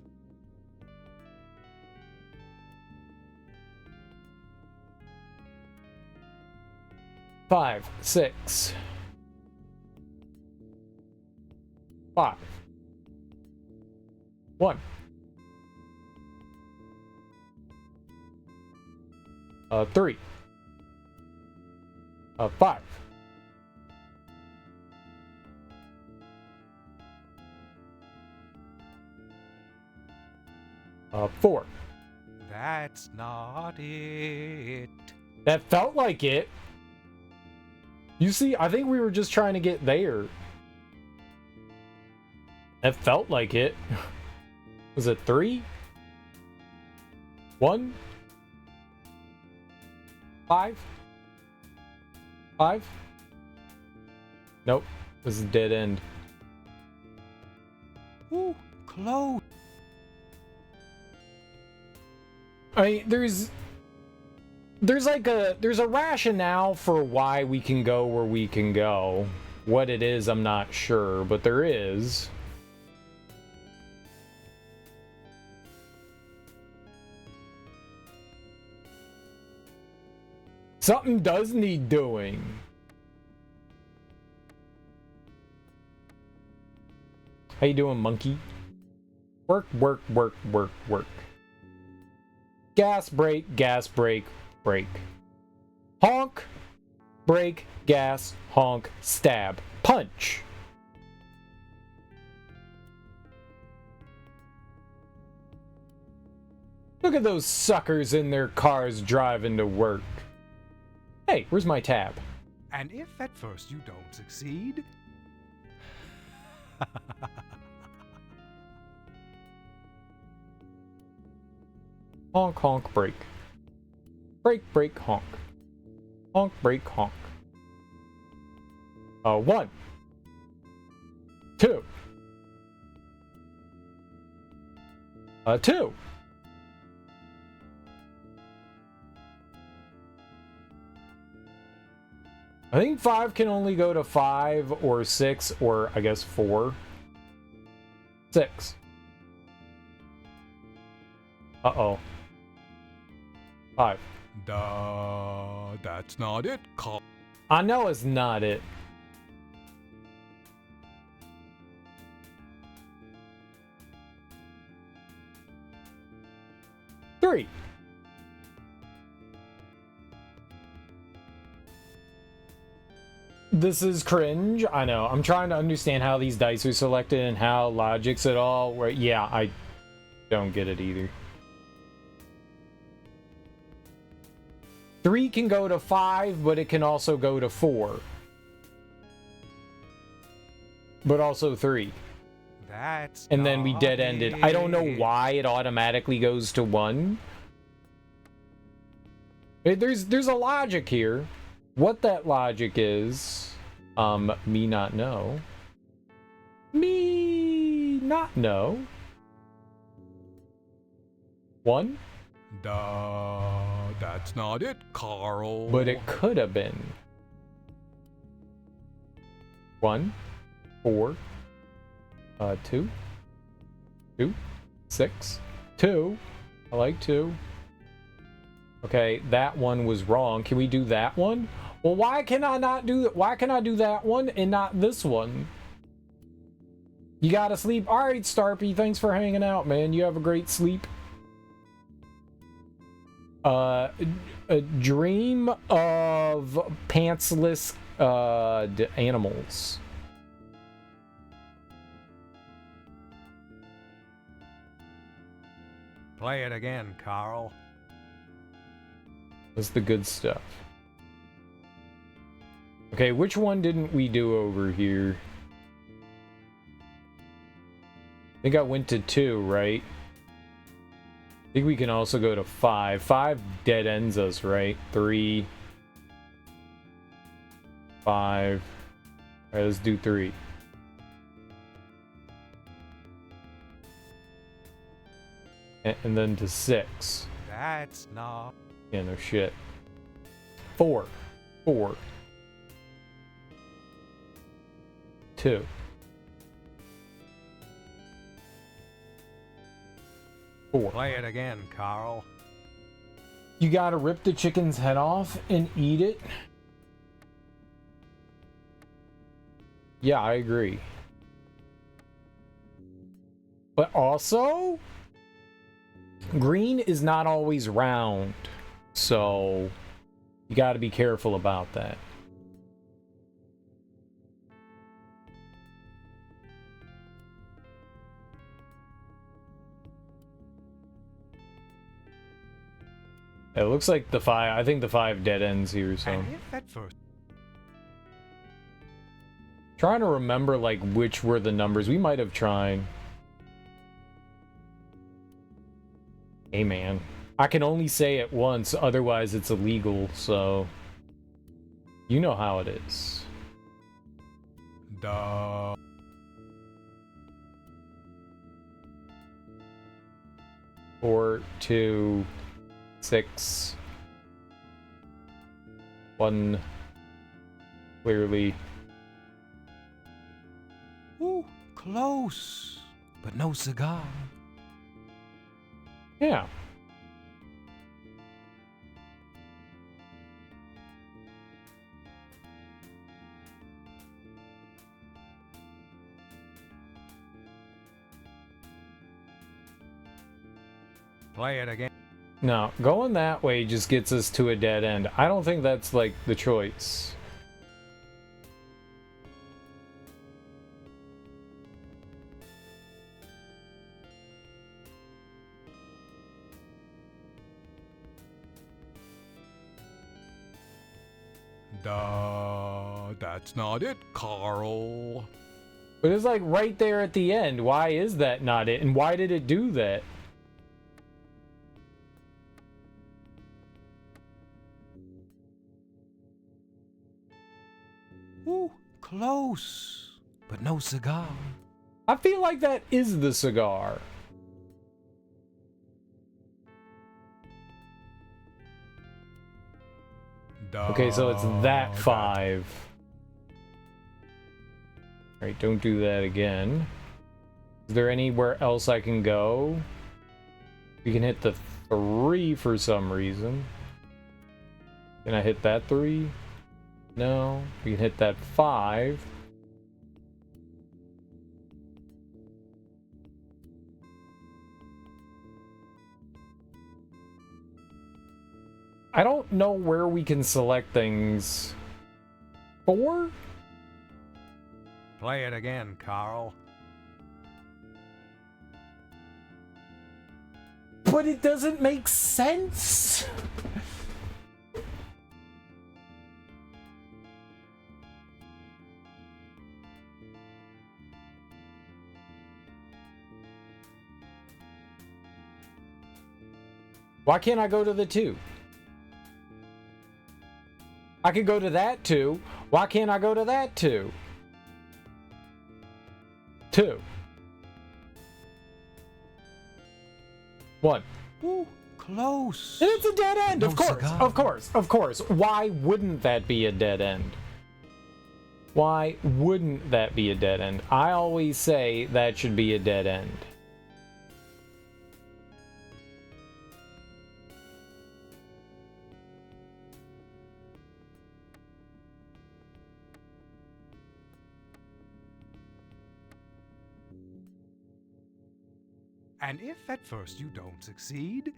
[SPEAKER 1] Five, 6. 5. 1. 3. 5. 4.
[SPEAKER 2] That's not it.
[SPEAKER 1] That felt like it. You see, I think we were just trying to get there. That felt like it. Was it 3? 1? 5? 5? Nope. This is a dead end.
[SPEAKER 2] Ooh, close.
[SPEAKER 1] I mean, there's a rationale for why we can go where we can go. What it is, I'm not sure, but there is. Something does need doing. How you doing, monkey? Work, work, work, work, work. Gas, brake, brake. Honk, brake, gas, honk, stab, punch. Look at those suckers in their cars driving to work. Hey, where's my tab?
[SPEAKER 2] And if at first you don't succeed...
[SPEAKER 1] Honk, honk, brake. Brake, brake, honk. Honk, brake, honk. 1. 2. 2. I think 5 can only go to 5 or 6 or I guess 4. 6. Uh-oh. 5.
[SPEAKER 2] Duh, that's not it, Carl.
[SPEAKER 1] I know it's not it. Three. This is cringe. I know. I'm trying to understand how these dice are selected and how logics at all. Where, yeah, I don't get it either. 3 can go to 5, but it can also go to 4. But also 3.
[SPEAKER 2] That's
[SPEAKER 1] and then we dead ended. I don't know why it automatically goes to 1. There's a logic here. What that logic is, me not know. Me not know. 1.
[SPEAKER 2] Duh, that's not it, Carl.
[SPEAKER 1] But it could have been. 1, 4, 2, 2, 6, 2. I like 2. Okay, that one was wrong. Can we do that one? Well, why can I not do that? Why can I do that one and not this one? You gotta sleep. All right, Starpy, thanks for hanging out, man. You have a great sleep. A dream of pantsless animals.
[SPEAKER 2] Play it again, Carl.
[SPEAKER 1] That's the good stuff. Okay, which one didn't we do over here? I think I went to 2, right? I think we can also go to 5. 5 dead ends us, right? 3. 5. Alright, let's do 3. And then to 6.
[SPEAKER 2] That's not...
[SPEAKER 1] Yeah, no shit. 4. 4. 2. 4.
[SPEAKER 2] Play it again, Carl.
[SPEAKER 1] You gotta rip the chicken's head off and eat it? Yeah, I agree. But also, green is not always round, so you gotta be careful about that. It looks like the 5, I think the 5 dead ends here, so.
[SPEAKER 2] And if at first...
[SPEAKER 1] Trying to remember, like, which were the numbers. We might have tried. Hey, man. I can only say it once, otherwise it's illegal, so... You know how it is.
[SPEAKER 2] Duh.
[SPEAKER 1] Four, 2, 6, 1, clearly.
[SPEAKER 2] Ooh, close, but no cigar.
[SPEAKER 1] Yeah.
[SPEAKER 2] Play it again.
[SPEAKER 1] No, going that way just gets us to a dead end. I don't think that's, like, the choice.
[SPEAKER 2] Duh, that's not it, Carl.
[SPEAKER 1] But it's, like, right there at the end. Why is that not it? And why did it do that?
[SPEAKER 2] Ooh, close, but no cigar.
[SPEAKER 1] I feel like that is the cigar.
[SPEAKER 2] Duh,
[SPEAKER 1] Okay, so it's that 5. Alright, don't do that again. Is there anywhere else I can go? We can hit the 3 for some reason. Can I hit that 3? No. We can hit that 5. I don't know where we can select things. 4?
[SPEAKER 2] Play it again, Carl.
[SPEAKER 1] But it doesn't make sense. Why can't I go to the 2? I could go to that 2. Why can't I go to that 2? 2. 1.
[SPEAKER 2] Ooh, close.
[SPEAKER 1] And it's a dead end,
[SPEAKER 2] No
[SPEAKER 1] of course,
[SPEAKER 2] cigar.
[SPEAKER 1] of course, of course. Why wouldn't that be a dead end? Why wouldn't that be a dead end? I always say that should be a dead end.
[SPEAKER 2] And if at first you don't succeed,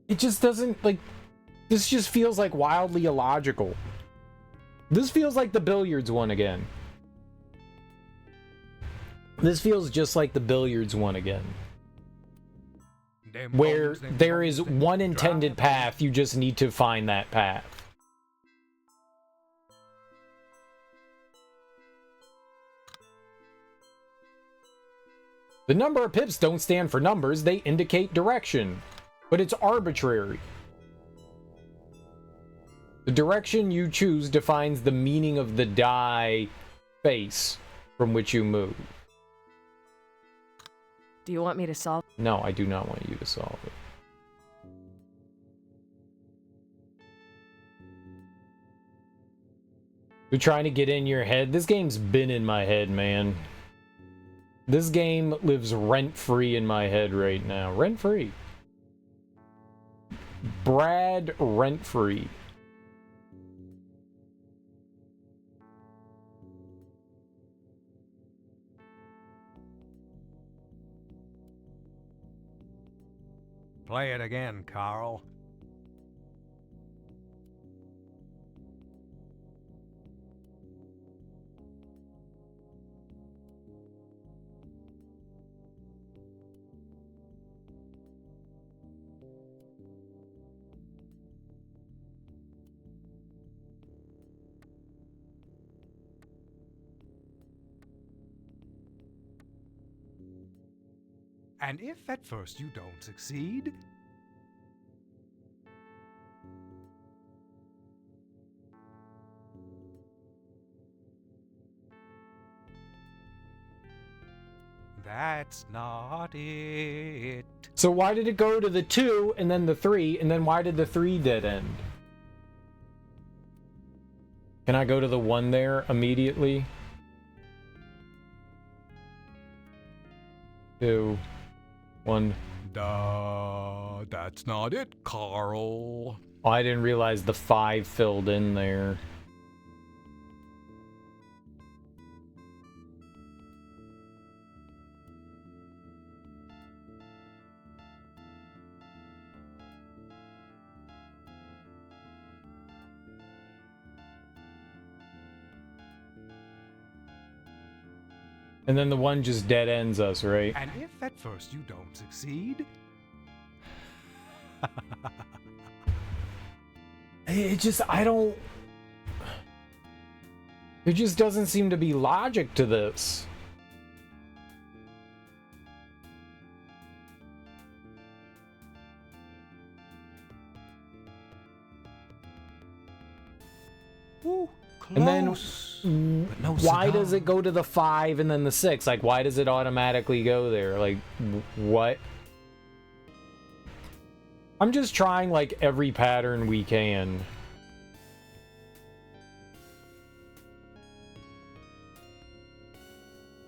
[SPEAKER 1] It just doesn't, like, this just feels like wildly illogical. This feels like the billiards one again. This feels just like the billiards one again. Where there is one intended path, you just need to find that path. The number of pips don't stand for numbers, they indicate direction. But it's arbitrary. The direction you choose defines the meaning of the die face from which you move.
[SPEAKER 3] Do you want me to solve?
[SPEAKER 1] No, I do not want you to solve it. You're trying to get in your head? This game's been in my head, man. This game lives rent-free in my head right now. Rent-free. Brad rent-free.
[SPEAKER 2] play it again, Carl. And if at first you don't succeed, that's not it.
[SPEAKER 1] So why did it go to the 2 and then the 3, and then why did the 3 dead end? Can I go to the 1 there immediately? 2, 1.
[SPEAKER 2] Duh, that's not it, Carl.
[SPEAKER 1] Oh, I didn't realize the 5 filled in there. And then the 1 just dead ends us, right?
[SPEAKER 2] And if at first you don't succeed,
[SPEAKER 1] it just, I don't... There just doesn't seem to be logic to this.
[SPEAKER 2] Ooh, close.
[SPEAKER 1] And then
[SPEAKER 2] no
[SPEAKER 1] why
[SPEAKER 2] cigar.
[SPEAKER 1] does it go to the 5 and then the 6? Like, why does it automatically go there? Like, what? I'm just trying, like, every pattern we can.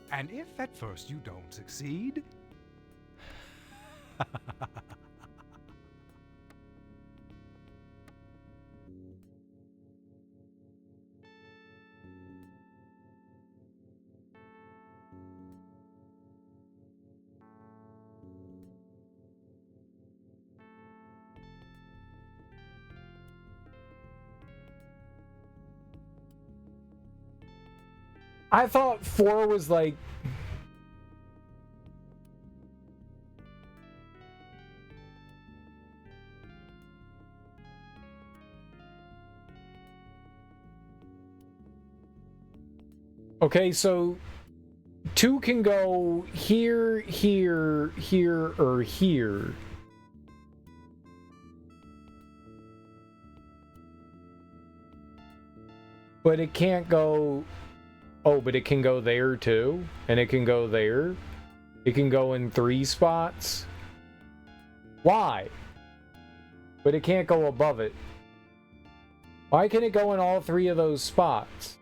[SPEAKER 2] And if at first you don't succeed,
[SPEAKER 1] I thought 4 was like... Okay, so 2 can go here, here, here, or here. But it can't go... Oh, but it can go there too? And it can go there? It can go in 3 spots? Why? But it can't go above it. Why can it go in all 3 of those spots?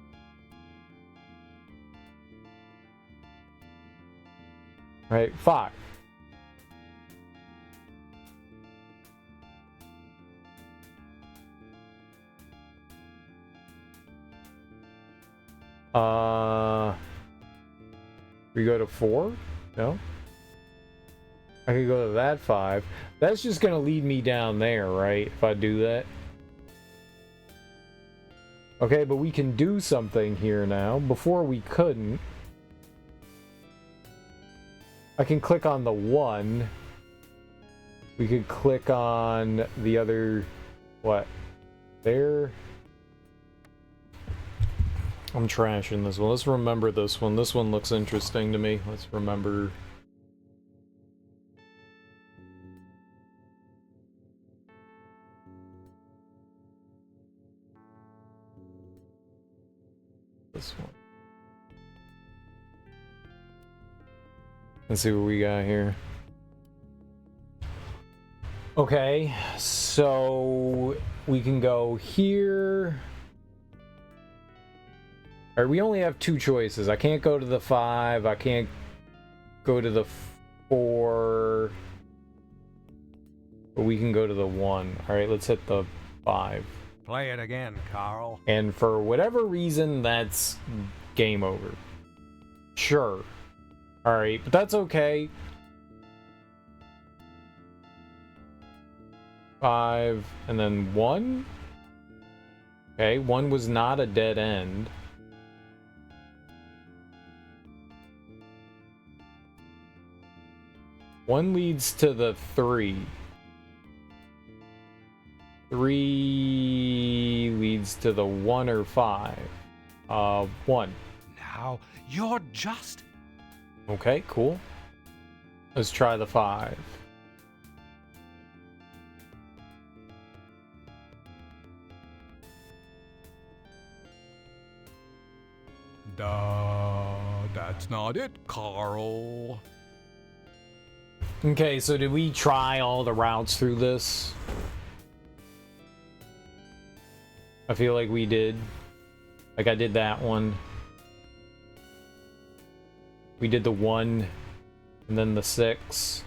[SPEAKER 1] Right, 5. We go to 4? No? I could go to that 5. That's just gonna lead me down there, right? If I do that. Okay, but we can do something here now. Before we couldn't. I can click on the 1. We could click on the other... What? There? I'm trashing this one. Let's remember this one. This one looks interesting to me. Let's remember... this one. Let's see what we got here. Okay, so we can go here. All right, we only have 2 choices. I can't go to the 5. I can't go to the 4. But we can go to the 1. All right, let's hit the 5.
[SPEAKER 2] Play it again, Carl.
[SPEAKER 1] And for whatever reason, that's game over. Sure. Alright, but that's okay. 5, and then 1? Okay, 1 was not a dead end. One leads to the 3. 3 leads to the 1 or 5. 1.
[SPEAKER 2] Now, you're just...
[SPEAKER 1] Okay, cool. Let's try the 5.
[SPEAKER 2] That's not it, Carl.
[SPEAKER 1] Okay, so did we try all the routes through this? I feel like we did. Like I did that one. We did the 1 and then the 6.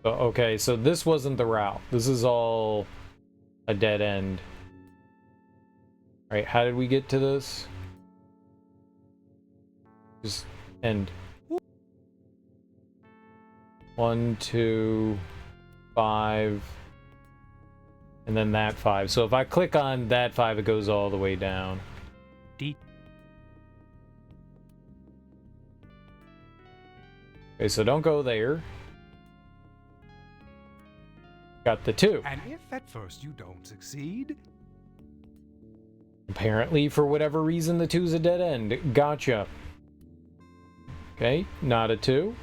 [SPEAKER 1] Okay, so this wasn't the route. This is all a dead end. Alright, how did we get to this? Just end. 1, 2, 5. And then that 5. So if I click on that 5, it goes all the way down.
[SPEAKER 2] D.
[SPEAKER 1] Okay, so don't go there. Got the 2.
[SPEAKER 2] And if at first you don't succeed...
[SPEAKER 1] Apparently, for whatever reason, the 2's a dead end. Gotcha. Okay, not a 2.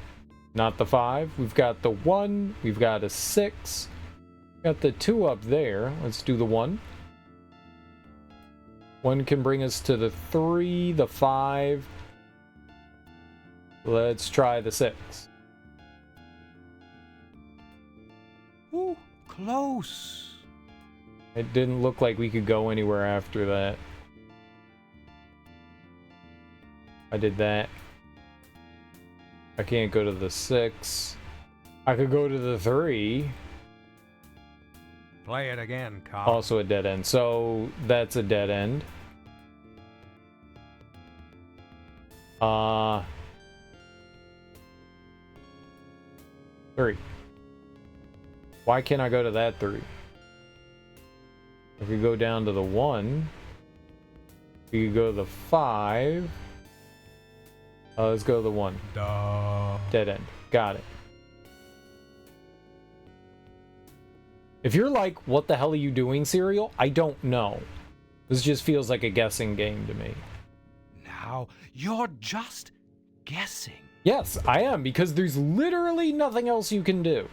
[SPEAKER 1] Not the 5. We've got the 1. We've got a 6. Got the 2 up there. Let's do the 1. 1 can bring us to the 3, the 5. Let's try the 6.
[SPEAKER 2] Ooh, close.
[SPEAKER 1] It didn't look like we could go anywhere after that. I did that. I can't go to the 6. I could go to the 3.
[SPEAKER 2] Play it again, Carl.
[SPEAKER 1] Also a dead end. So that's a dead end. 3. Why can't I go to that 3? I could go down to the 1. We could go to the 5. Let's go to the 1. Dead end. Got it. If you're like, what the hell are you doing, Serial? I don't know. This just feels like a guessing game to me.
[SPEAKER 2] Now, you're just guessing.
[SPEAKER 1] Yes, I am, because there's literally nothing else you can do.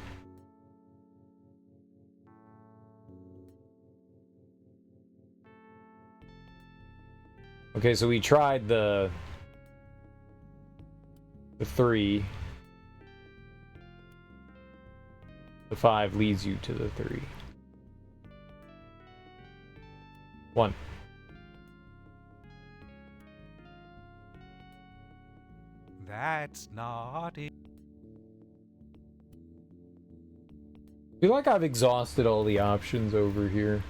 [SPEAKER 1] Okay, so we tried the 3. The 5 leads you to the 3. 1.
[SPEAKER 2] That's not it.
[SPEAKER 1] I feel like I've exhausted all the options over here.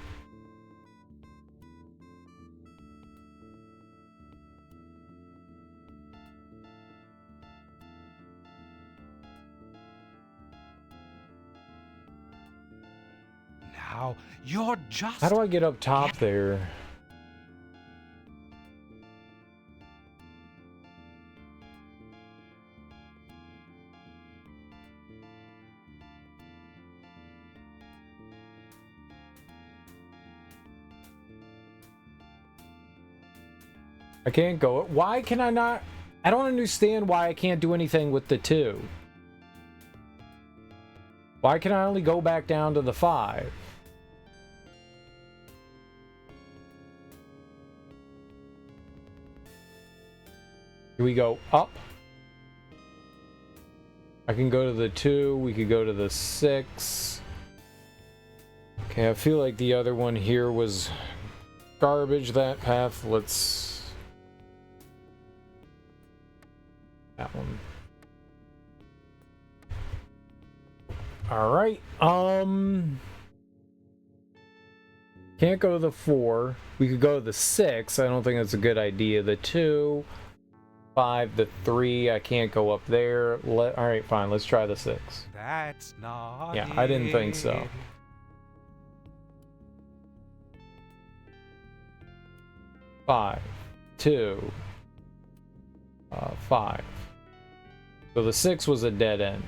[SPEAKER 2] Now, you're just...
[SPEAKER 1] How do I get up top there? I can't go. Why can I not? I don't understand why I can't do anything with the 2. Why can I only go back down to the 5? Here we go up. I can go to the 2. We could go to the 6. Okay, I feel like the other one here was garbage, that path. Let's... that one. All right. Can't go to the 4. We could go to the 6. I don't think that's a good idea. The 2, 5, the 3. I can't go up there. All right, fine. Let's try the 6.
[SPEAKER 2] That's not
[SPEAKER 1] Yeah, I didn't think so.
[SPEAKER 2] it.
[SPEAKER 1] 5, 2, 5. So the 6 was a dead end.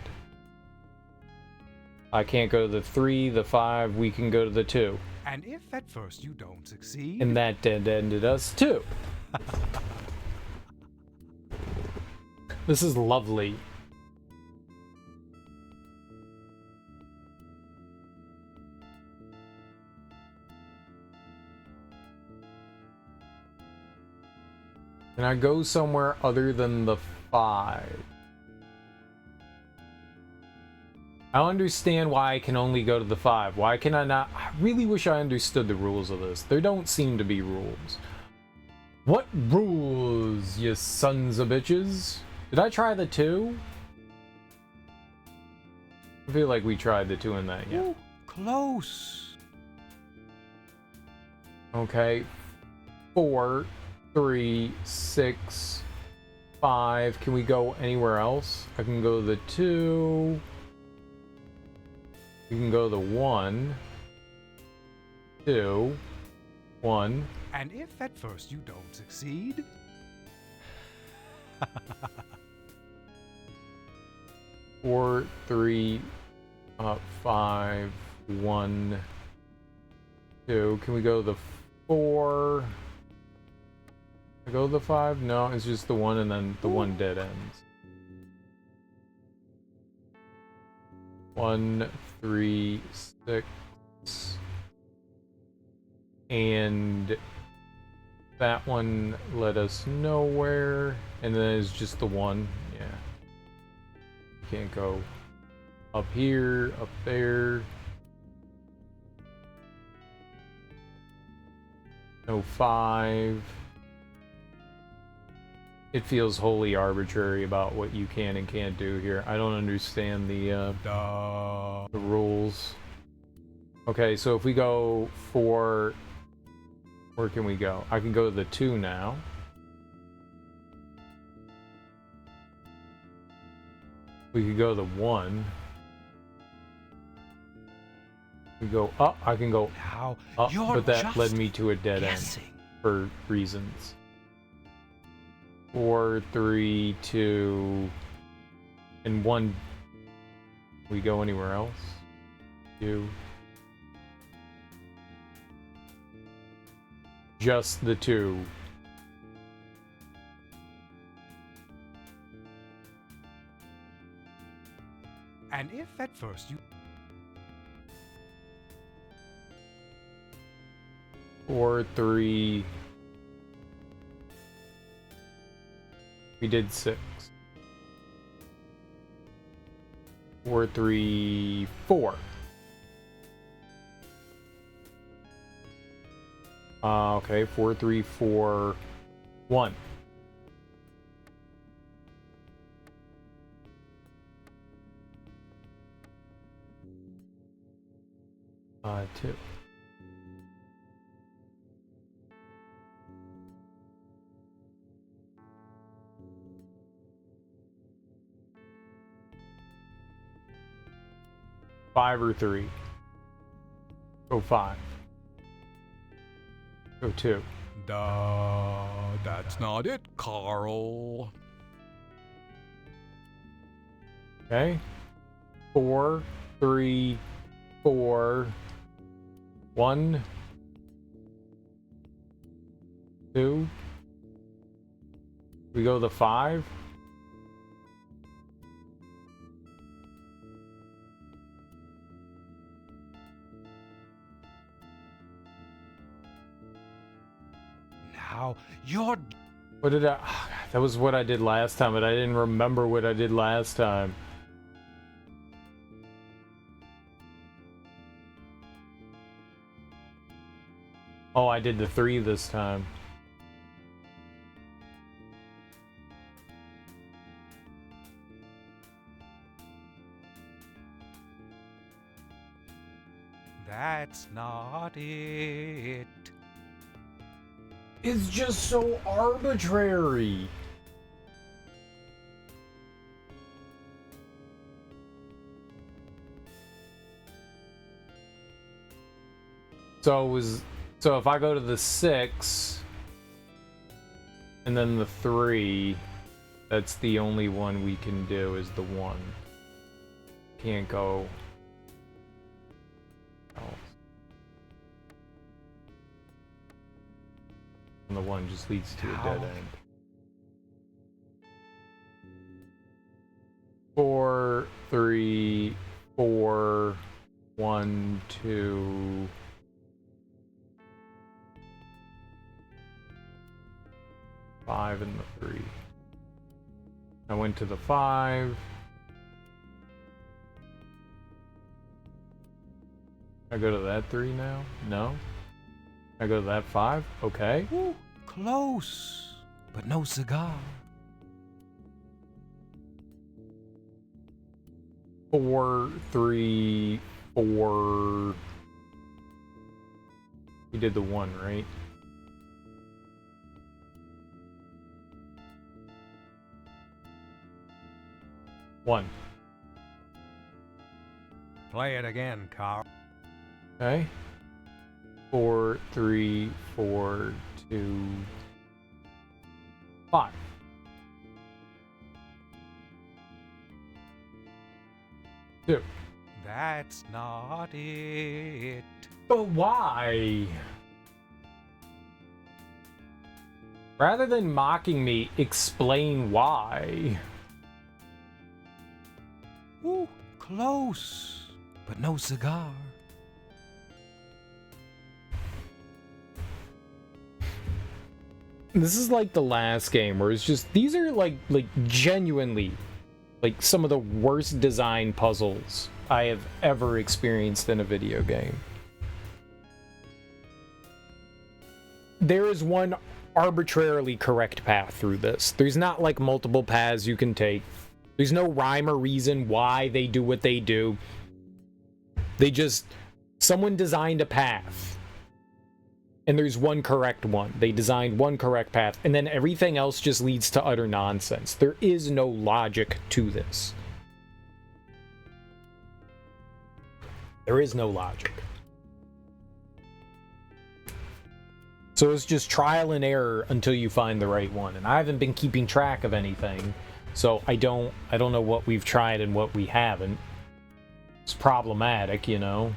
[SPEAKER 1] I can't go to the 3, the 5. We can go to the 2.
[SPEAKER 2] And if at first you don't succeed...
[SPEAKER 1] And that dead ended us too. This is lovely. Can I go somewhere other than the 5? I don't understand why I can only go to the 5. Why can I not? I really wish I understood the rules of this. There don't seem to be rules. What rules, you sons of bitches? Did I try the 2? I feel like we tried the 2 in that, yeah.
[SPEAKER 2] Ooh, close.
[SPEAKER 1] Okay. 4, 3, 6, 5. Can we go anywhere else? I can go to the 2. We can go to the 1, 2, 1.
[SPEAKER 2] And if at first you don't succeed...
[SPEAKER 1] 4, 3, 5, 1, 2. Can we go to the 4? I go to the 5? No, it's just the 1 and then the 1 dead ends. 1, 3, 6. And that one led us nowhere. And then it's just the 1. Yeah. Can't go up here, up there. No 5. It feels wholly arbitrary about what you can and can't do here. I don't understand the rules. Okay, so if we go for... where can we go? I can go to the 2 now. We could go to the 1. We go up. I can go
[SPEAKER 2] Now,
[SPEAKER 1] up,
[SPEAKER 2] you're
[SPEAKER 1] but that
[SPEAKER 2] just
[SPEAKER 1] led me to a dead
[SPEAKER 2] guessing.
[SPEAKER 1] end for reasons. 4, 3, 2, and 1. We go anywhere else? 2. Just the 2.
[SPEAKER 2] And if at first you...
[SPEAKER 1] 4, 3. We did 6. 4, 3, 4. Okay, 4, 3, 4, 1. Two. Five or 3. Go 5. Go 2.
[SPEAKER 2] That's not it, Carl.
[SPEAKER 1] Okay. 4, 3, 4, 1, 2. We go the 5.
[SPEAKER 2] Now you're.
[SPEAKER 1] What did I... That was what I did last time, but I didn't remember what I did last time. Oh, I did the 3 this time.
[SPEAKER 2] That's not it.
[SPEAKER 1] It's just so arbitrary. So if I go to the 6 and then the 3, that's the only one we can do is the 1. Can't go else. And the 1 just leads to a dead end. 4, 3, 4, 1, 2. Five and the 3. I went to the 5. I go to that 3 now? No. I go to that 5? Okay.
[SPEAKER 2] Ooh, close, but no cigar.
[SPEAKER 1] 4, 3, 4. We did the 1, right? One.
[SPEAKER 2] Play it again, Carl.
[SPEAKER 1] Okay. 4, 3, 4, 2, 5. Two.
[SPEAKER 2] That's not it.
[SPEAKER 1] But why? Rather than mocking me, explain why.
[SPEAKER 2] Ooh, close, but no cigar.
[SPEAKER 1] This is like the last game where it's just, these are like genuinely like some of the worst design puzzles I have ever experienced in a video game. There is one arbitrarily correct path through this. There's not like multiple paths you can take. There's no rhyme or reason why they do what they do. They just... Someone designed a path. And there's one correct one. They designed one correct path. And then everything else just leads to utter nonsense. There is no logic to this. There is no logic. So it's just trial and error until you find the right one. And I haven't been keeping track of anything. So I don't know what we've tried and what we haven't. It's problematic, you know.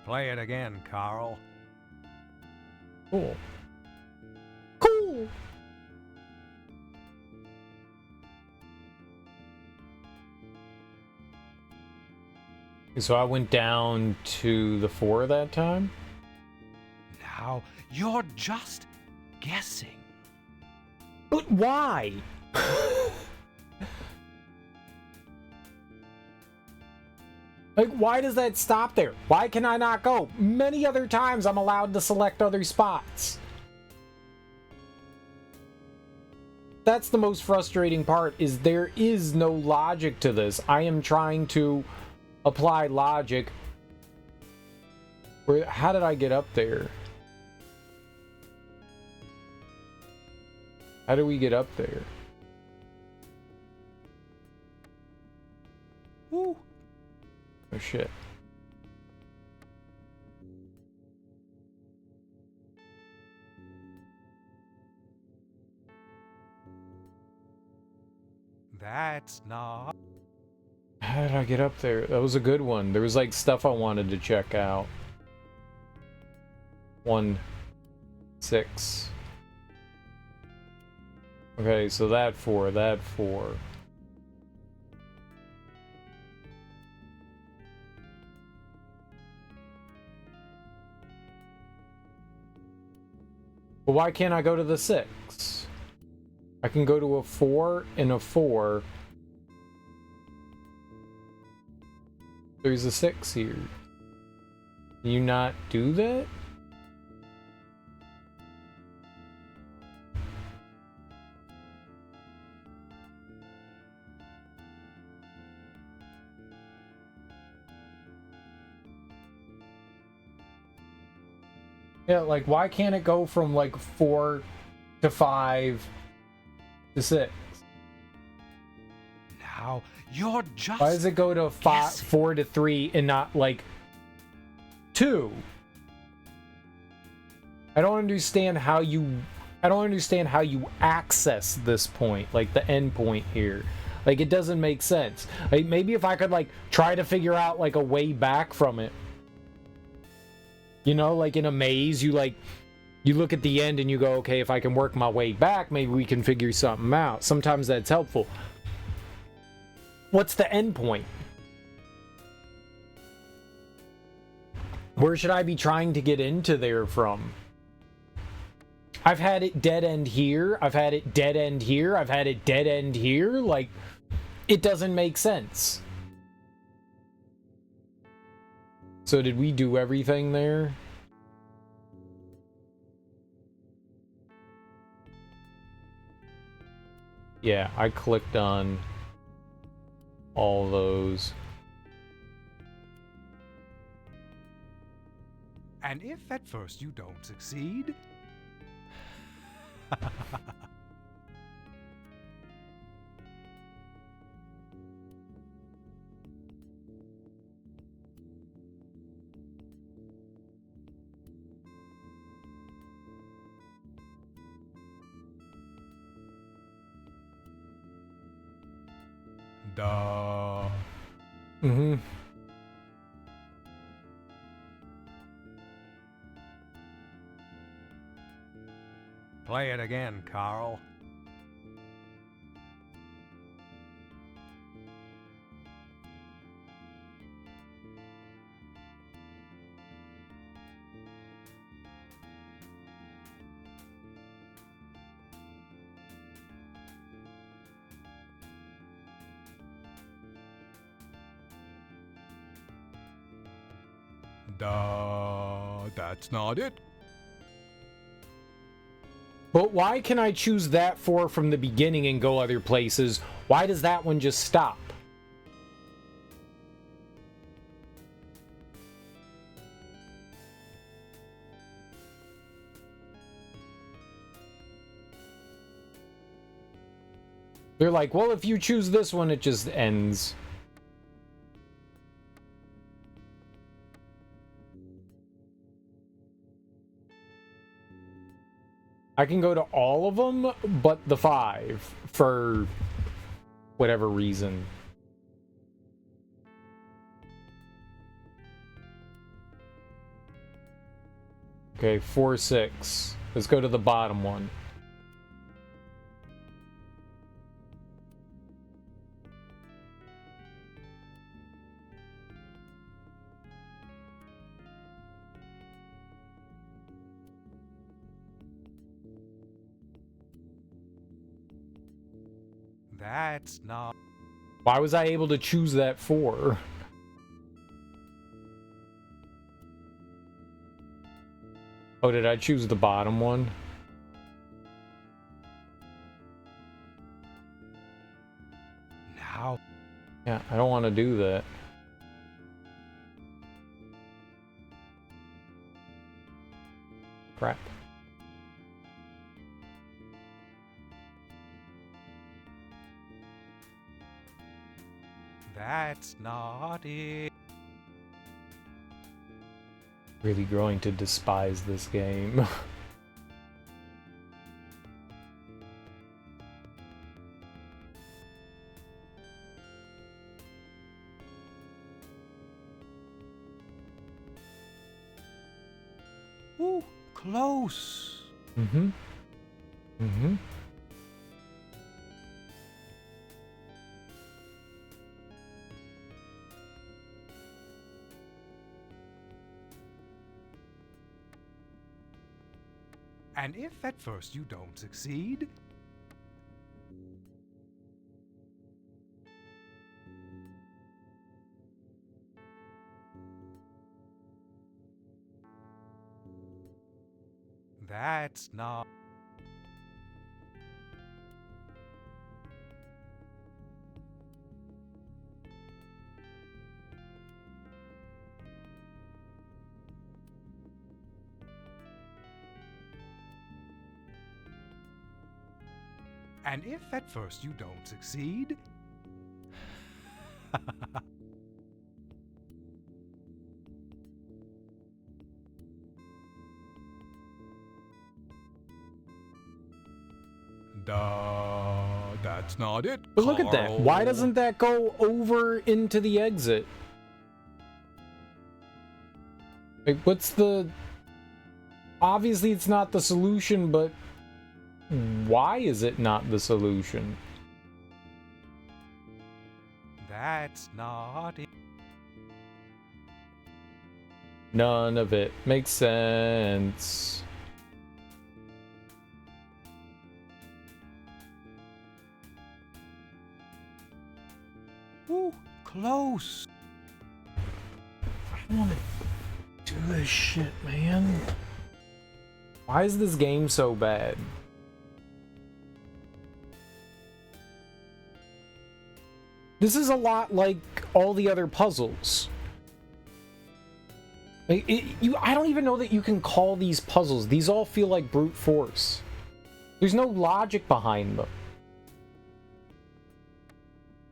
[SPEAKER 2] Play it again, Carl.
[SPEAKER 1] Cool. Cool! So I went down to the 4 that time?
[SPEAKER 2] Now, you're just guessing.
[SPEAKER 1] But why? Like, why does that stop there? Why can I not go? Many other times I'm allowed to select other spots. That's the most frustrating part, is there is no logic to this. I am trying to apply logic. How did I get up there? How do we get up there? Woo. Oh shit.
[SPEAKER 2] That's not...
[SPEAKER 1] How did I get up there? That was a good one. There was like stuff I wanted to check out. 1, 6. Okay, so that 4, that 4. But why can't I go to the 6? I can go to a 4 and a 4. There's a 6 here. Can you not do that? Yeah, like, why can't it go from, like, 4 to 5 to 6?
[SPEAKER 2] Now, you're just...
[SPEAKER 1] Why does it go to 4 to 3 and not, like, 2? I don't understand how you access this point, like, the end point here. Like, it doesn't make sense. Like, maybe if I could, like, try to figure out, like, a way back from it. You know, like in a maze, you look at the end and you go, okay, if I can work my way back, maybe we can figure something out. Sometimes that's helpful. What's the end point? Where should I be trying to get into there from? I've had it dead end here. I've had it dead end here. I've had it dead end here. Like, it doesn't make sense. So did we do everything there? Yeah, I clicked on all those.
[SPEAKER 2] And if at first you don't succeed... Duh.
[SPEAKER 1] Mm-hmm.
[SPEAKER 2] Play it again, Carl. Duh, that's not it.
[SPEAKER 1] But why can I choose that 4 from the beginning and go other places? Why does that one just stop? They're like, well, if you choose this one, it just ends. I can go to all of them, but the 5, for whatever reason. Okay, 4, 6. Let's go to the bottom one.
[SPEAKER 2] That's not...
[SPEAKER 1] Why was I able to choose that 4? Oh, did I choose the bottom one? I don't want to do that. Crap.
[SPEAKER 2] That's not it.
[SPEAKER 1] Really growing to despise this game.
[SPEAKER 2] Ooh, close.
[SPEAKER 1] Mm-hmm. Mm-hmm.
[SPEAKER 2] And if at first you don't succeed, that's not. And if at first you don't succeed, that's not it.
[SPEAKER 1] But look at that. Why
[SPEAKER 2] Carl.
[SPEAKER 1] doesn't that go over into the exit? Like, what's the... Obviously it's not the solution, but why is it not the solution?
[SPEAKER 2] That's not it.
[SPEAKER 1] None of it makes sense.
[SPEAKER 2] Ooh, close.
[SPEAKER 1] I don't want to do this shit, man. Why is this game so bad? This is a lot like all the other puzzles. Like, I don't even know that you can call these puzzles. These all feel like brute force. There's no logic behind them.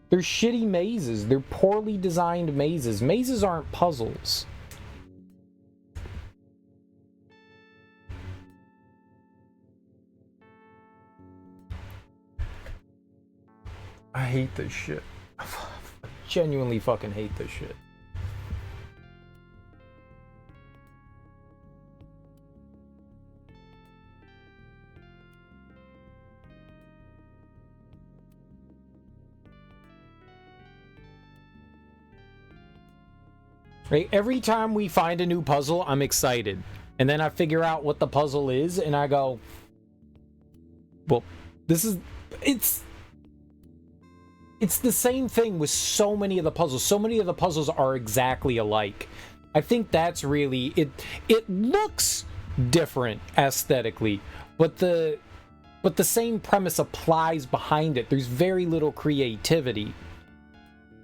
[SPEAKER 1] They're shitty mazes. They're poorly designed mazes. Mazes aren't puzzles. I hate this shit. I genuinely fucking hate this shit. Right? Every time we find a new puzzle, I'm excited. And then I figure out what the puzzle is, and I go, well, it's the same thing with so many of the puzzles. So many of the puzzles are exactly alike. I think that's really it. It looks different aesthetically, but the same premise applies behind it. There's very little creativity.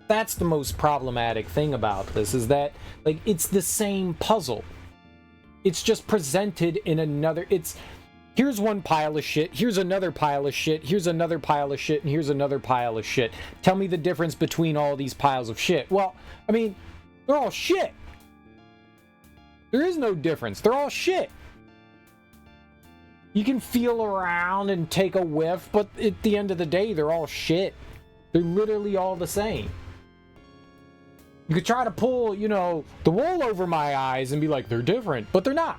[SPEAKER 1] That's the most problematic thing about this, is that, like, it's the same puzzle. It's just presented in another... Here's one pile of shit, here's another pile of shit, here's another pile of shit, and here's another pile of shit. Tell me the difference between all these piles of shit. Well, I mean, they're all shit. There is no difference. They're all shit. You can feel around and take a whiff, but at the end of the day, they're all shit. They're literally all the same. You could try to pull, you know, the wool over my eyes and be like, they're different, but they're not.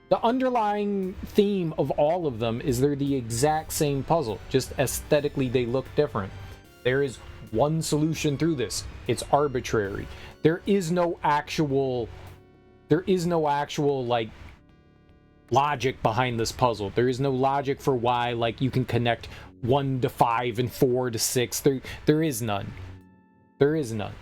[SPEAKER 1] The underlying theme of all of them is they're the exact same puzzle, just aesthetically they look different. There is one solution through this. It's arbitrary. There is no actual like logic behind this puzzle. There is no logic for why, like, you can connect 1 to 5 and 4 to 6. There is none. There is none.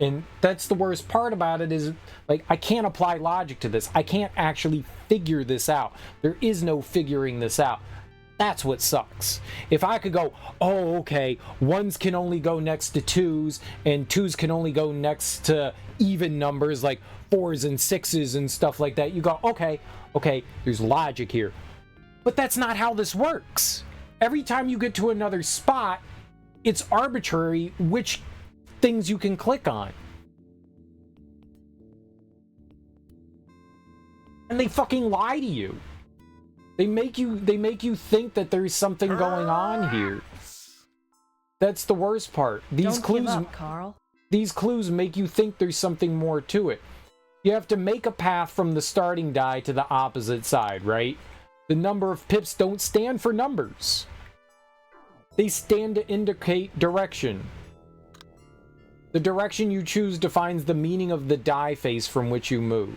[SPEAKER 1] And that's the worst part about it, is, like, I can't apply logic to this. I can't actually figure this out. There is no figuring this out. That's what sucks. If I could go, oh, okay, ones can only go next to twos, and twos can only go next to even numbers like fours and sixes and stuff like that, you go, okay, there's logic here. But that's not how this works. Every time you get to another spot, it's arbitrary which things you can click on. And they fucking lie to you. They make you think that there's something going on here. That's the worst part.
[SPEAKER 3] Don't give up, Carl.
[SPEAKER 1] These clues make you think there's something more to it. You have to make a path from the starting die to the opposite side, right? The number of pips don't stand for numbers. They stand to indicate direction. The direction you choose defines the meaning of the die face from which you move.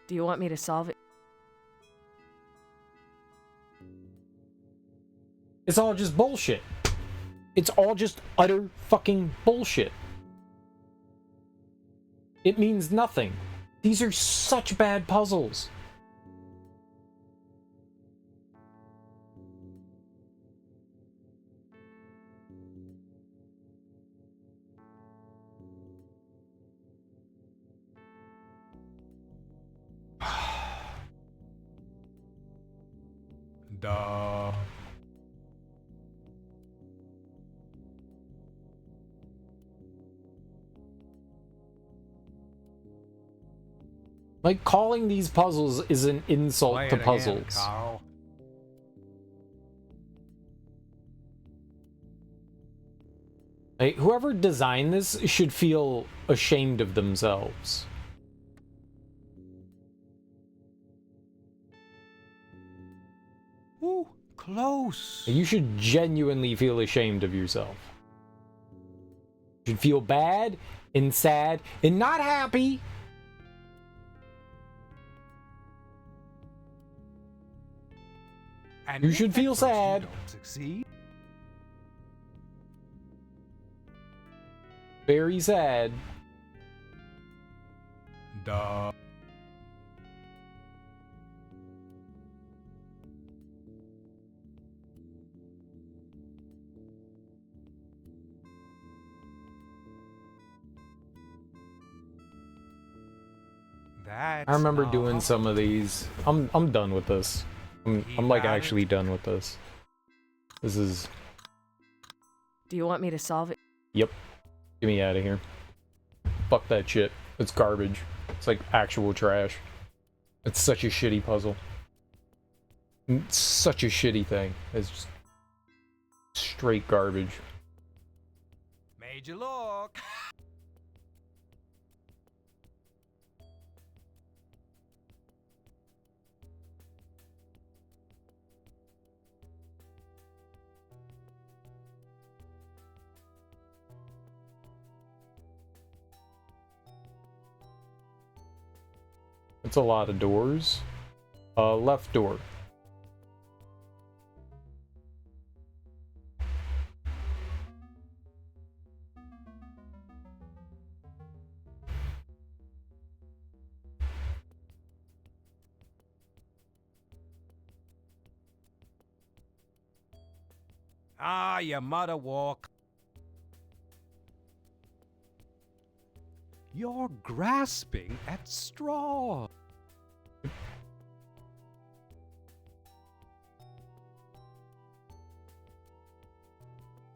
[SPEAKER 3] Do you want me to solve it?
[SPEAKER 1] It's all just bullshit. It's all just utter fucking bullshit. It means nothing. These are such bad puzzles.
[SPEAKER 2] Duh.
[SPEAKER 1] Like, calling these puzzles is an insult
[SPEAKER 2] Play
[SPEAKER 1] to
[SPEAKER 2] it again,
[SPEAKER 1] puzzles.
[SPEAKER 2] Carl.
[SPEAKER 1] Like, whoever designed this should feel ashamed of themselves.
[SPEAKER 2] Ooh, close.
[SPEAKER 1] You should genuinely feel ashamed of yourself. You should feel bad and sad and not happy.
[SPEAKER 2] And
[SPEAKER 1] You
[SPEAKER 2] if
[SPEAKER 1] should
[SPEAKER 2] at
[SPEAKER 1] feel
[SPEAKER 2] first you
[SPEAKER 1] sad.
[SPEAKER 2] don't succeed,
[SPEAKER 1] Very sad.
[SPEAKER 2] duh. That's
[SPEAKER 1] I remember
[SPEAKER 2] not
[SPEAKER 1] doing some of these. I'm done with this. I'm like actually done with this. This is...
[SPEAKER 3] Do you want me to solve it?
[SPEAKER 1] Yep. Get me out of here. Fuck that shit. It's garbage. It's like actual trash. It's such a shitty puzzle. It's such a shitty thing. It's just straight garbage.
[SPEAKER 2] Made you look.
[SPEAKER 1] It's a lot of doors. Left door.
[SPEAKER 2] Ah, you mother walk. You're grasping at straw.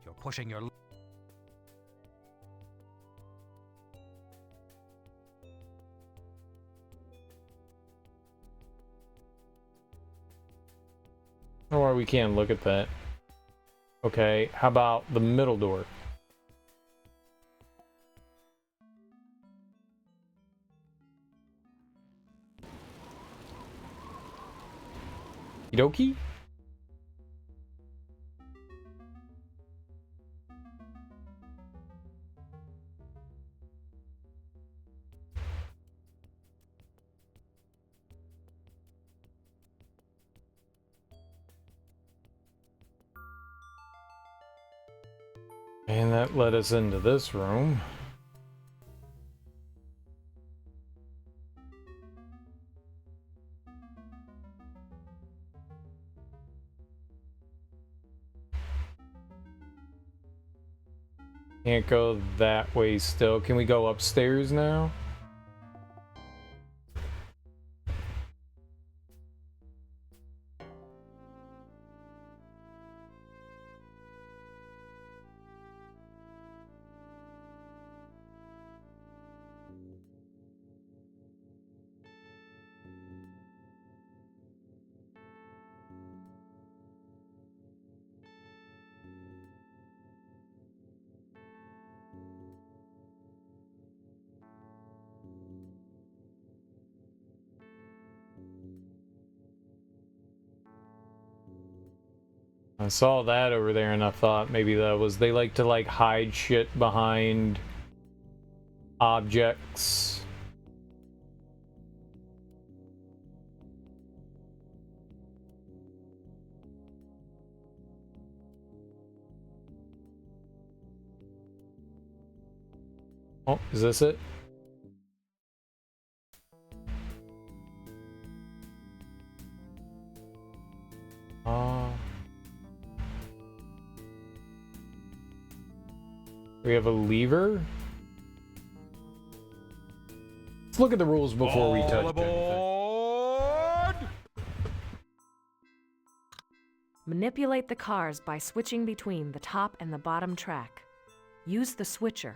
[SPEAKER 2] You're pushing your...
[SPEAKER 1] Or we can't look at that. Okay, how about the middle door? Okie? And that led us into this room. Can't go that way still. Can we go upstairs now? I saw that over there and I thought maybe that was, they like to like hide shit behind objects. Oh, is this it? We have a lever. Let's look at the rules before we touch anything.
[SPEAKER 3] Manipulate the cars by switching between the top and the bottom track. Use the switcher.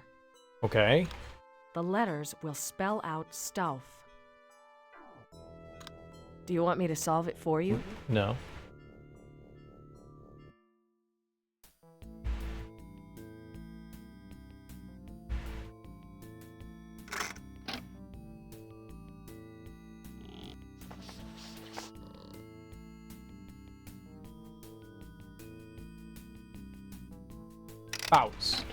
[SPEAKER 1] Okay.
[SPEAKER 3] The letters will spell out Stauff. Do you want me to solve it for you?
[SPEAKER 1] No. Faust.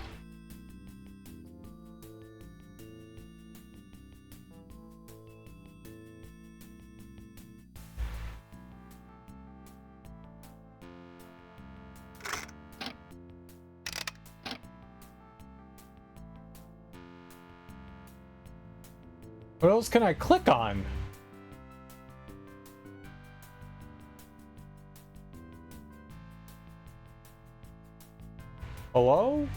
[SPEAKER 1] What else can I click on? Hello?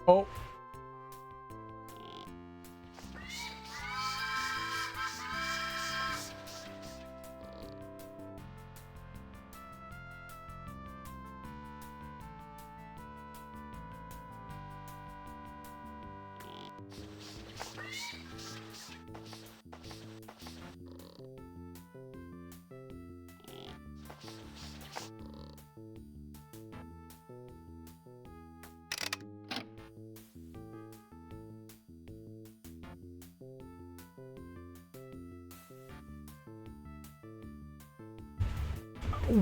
[SPEAKER 1] Oh.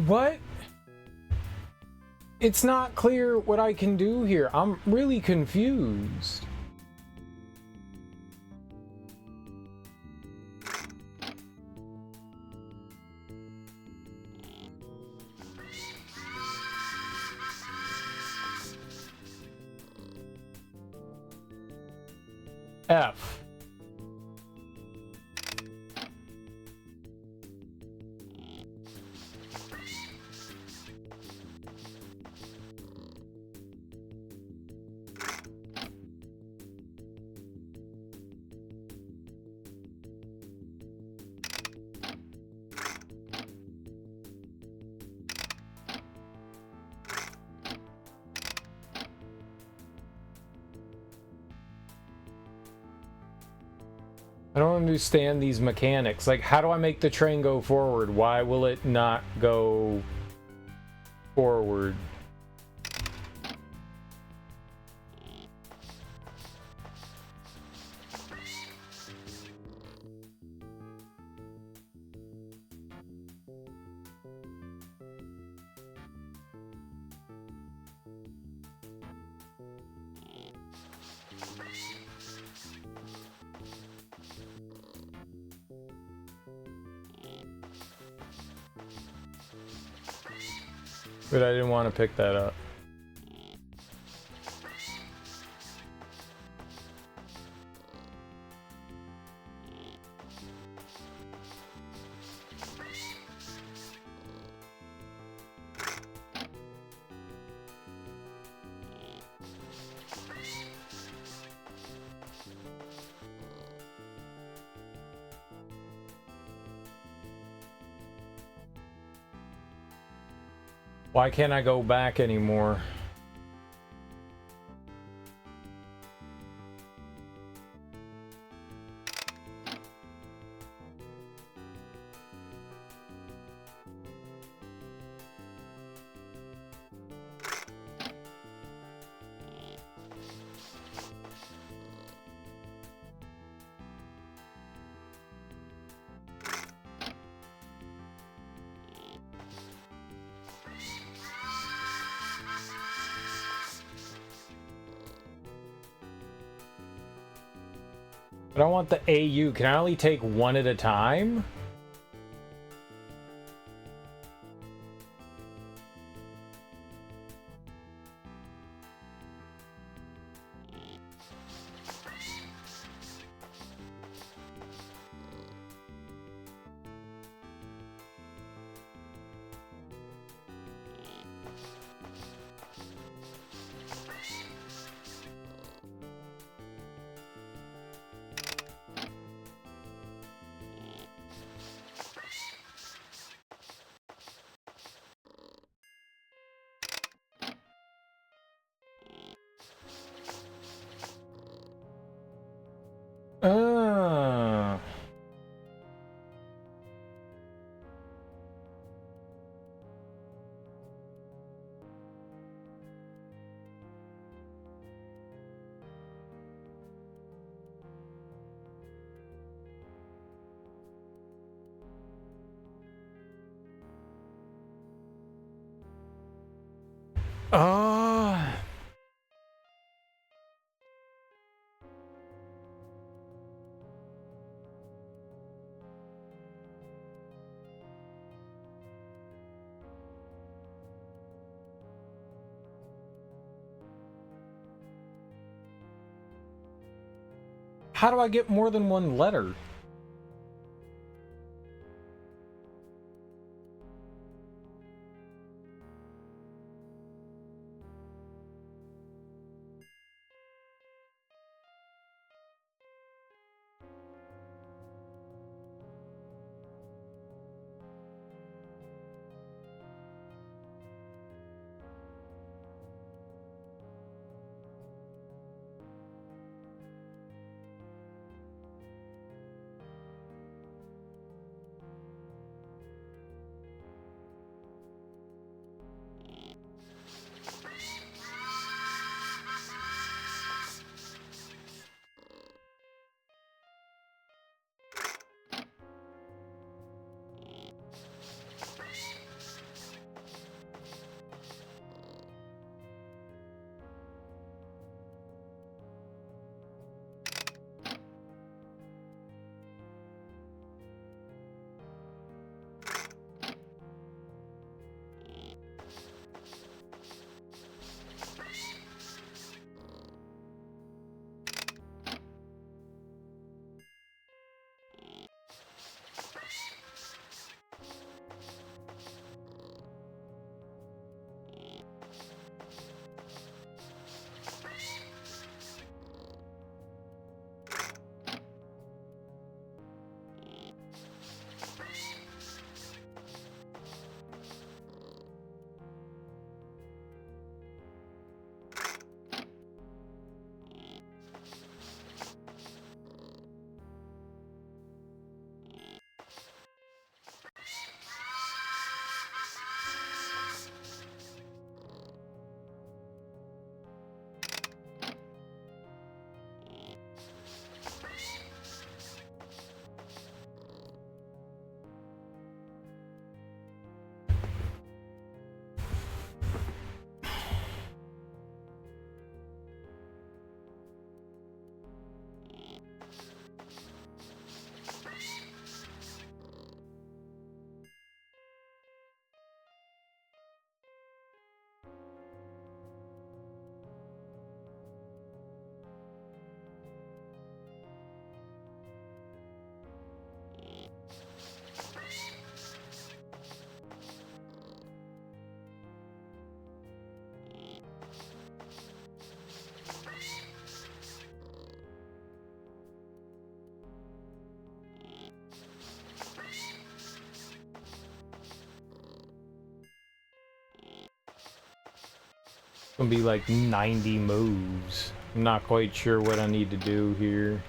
[SPEAKER 1] What? It's not clear what I can do here. I'm really confused. F. I don't understand these mechanics. Like, how do I make the train go forward? Why will it not go forward? But I didn't want to pick that up. Why can't I go back anymore? But I want the AU. Can I only take one at a time? Ah. Ah. How do I get more than one letter? Gonna be like 90 moves. I'm not quite sure what I need to do here.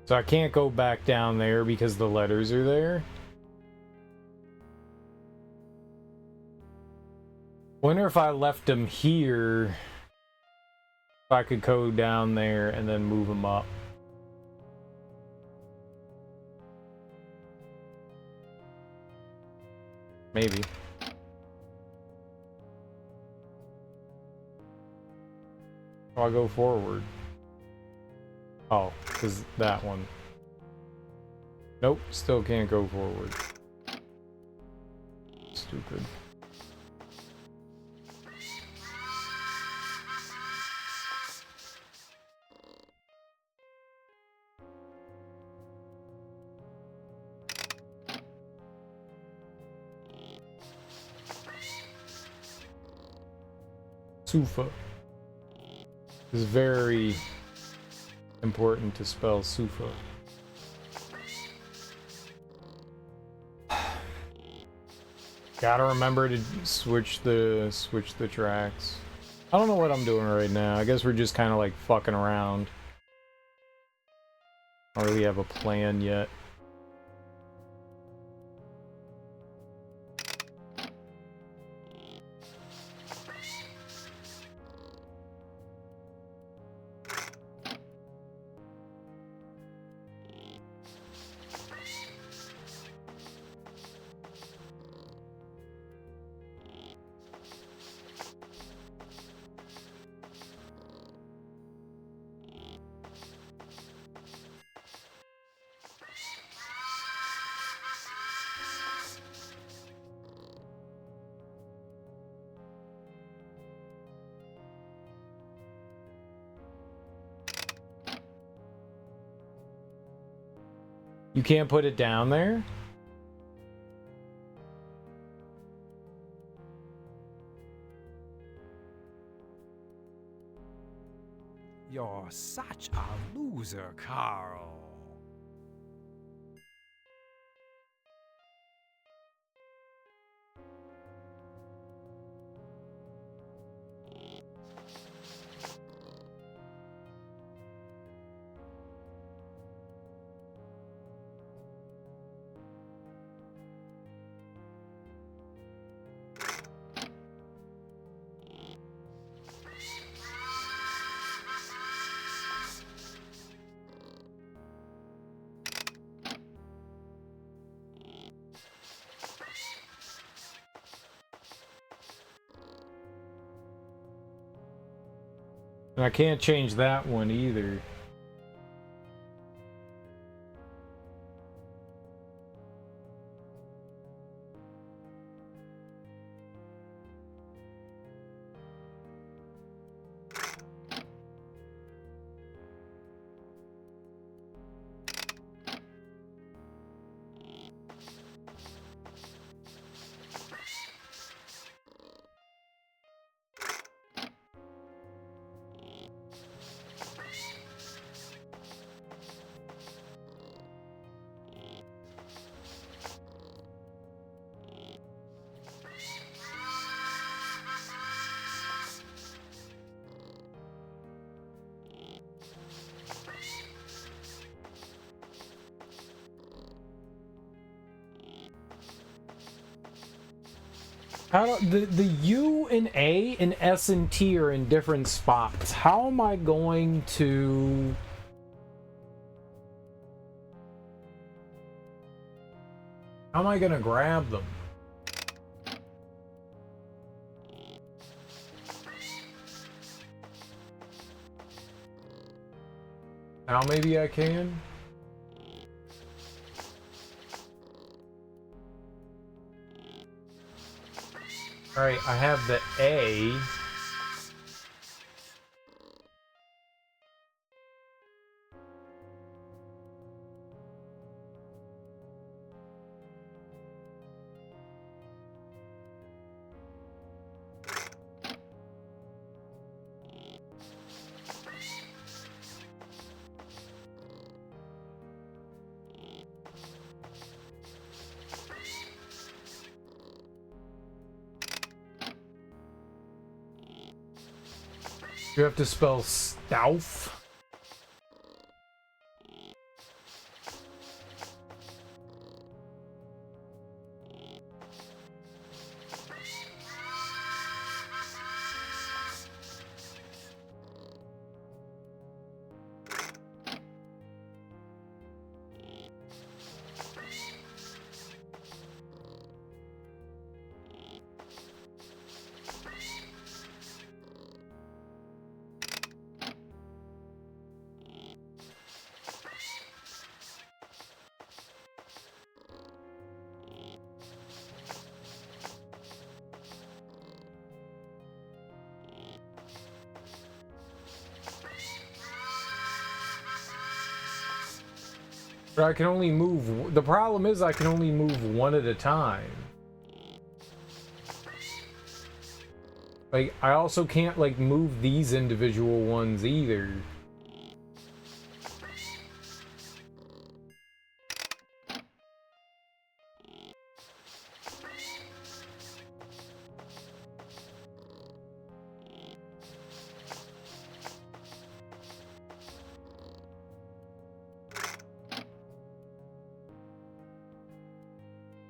[SPEAKER 1] So I can't go back down there because the letters are there. Wonder if I left them here, if I could go down there and then move them up. Maybe. I'll go forward. Oh, because that one. Nope, still can't go forward. Stupid. Sufa. It's very important to spell Sufa. Gotta remember to switch the tracks. I don't know what I'm doing right now. I guess we're just kind of like fucking around. I don't really have a plan yet. You can't put it down there?
[SPEAKER 2] You're such a loser, Carl.
[SPEAKER 1] And I can't change that one either. How do, the U and A and S and T are in different spots. How am I going to... How am I going to grab them? Now maybe I can? Alright, I have the A. You have to spell Stauf. But I can only move... The problem is I can only move one at a time. Like, I also can't, like, move these individual ones either.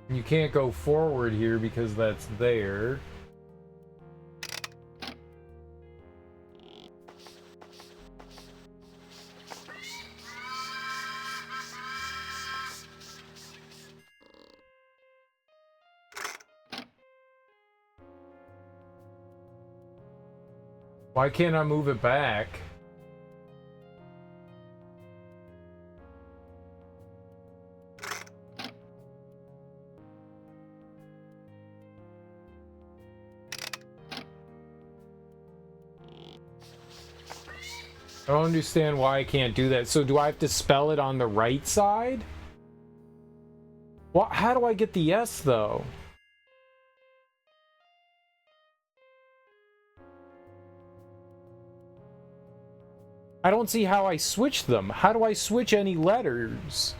[SPEAKER 1] You can't go forward here because that's there. Why can't I move it back? I don't understand why I can't do that. So do I have to spell it on the right side? What? How do I get the S though? I don't see how I switch them. How do I switch any letters?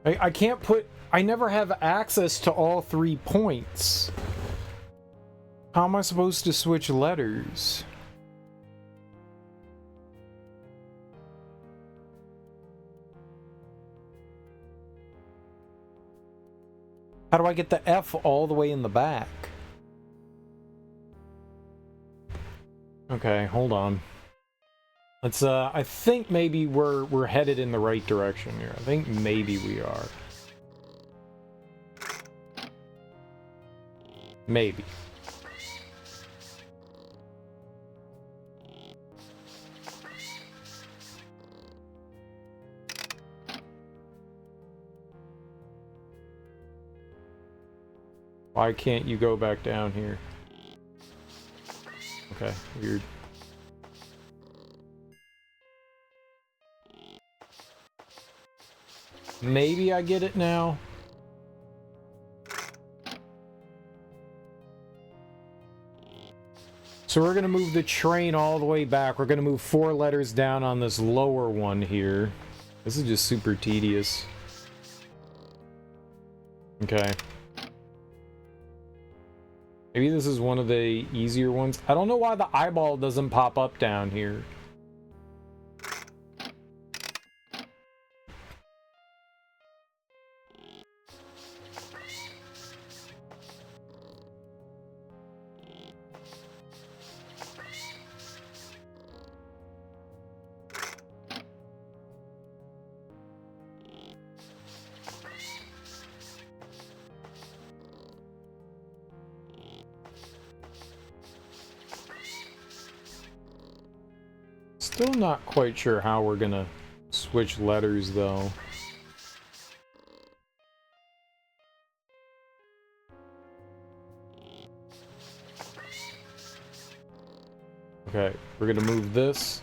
[SPEAKER 1] I can't put... I never have access to all 3 points. How am I supposed to switch letters? How do I get the F all the way in the back? Okay, hold on. Let's, I think maybe we're headed in the right direction here. I think maybe we are. Maybe. Why can't you go back down here? Okay, weird. Maybe I get it now. So we're going to move the train all the way back. We're going to move 4 letters down on this lower one here. This is just super tedious. Okay. Maybe this is one of the easier ones. I don't know why the eyeball doesn't pop up down here. Still not quite sure how we're gonna switch letters though. Okay, we're gonna move this.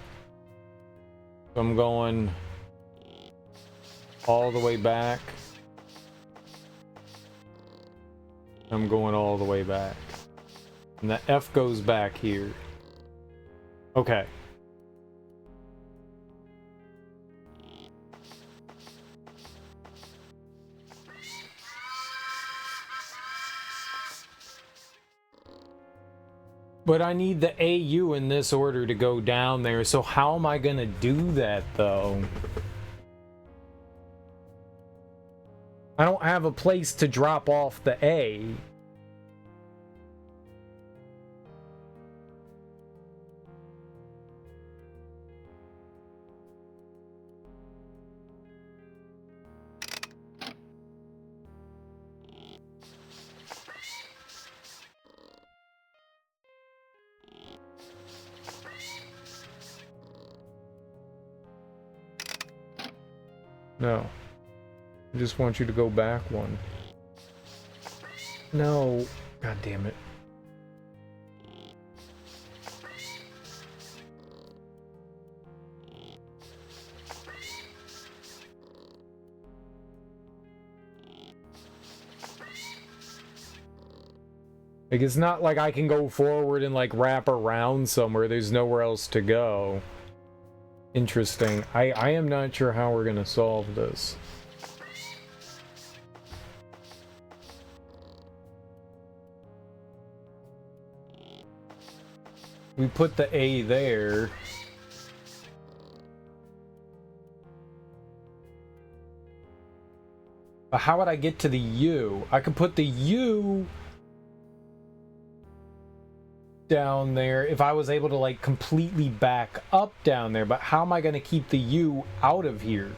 [SPEAKER 1] So I'm going all the way back. I'm going all the way back. And the F goes back here. Okay. But I need the AU in this order to go down there, so how am I gonna do that, though? I don't have a place to drop off the A. No. I just want you to go back one. No. God damn it. Like, it's not like I can go forward and, like, wrap around somewhere. There's nowhere else to go. Interesting. I am not sure how we're gonna solve this. We put the A there. But how would I get to the U? I could put the U down there if I was able to, like, completely back up down there, but how am I going to keep the U out of here?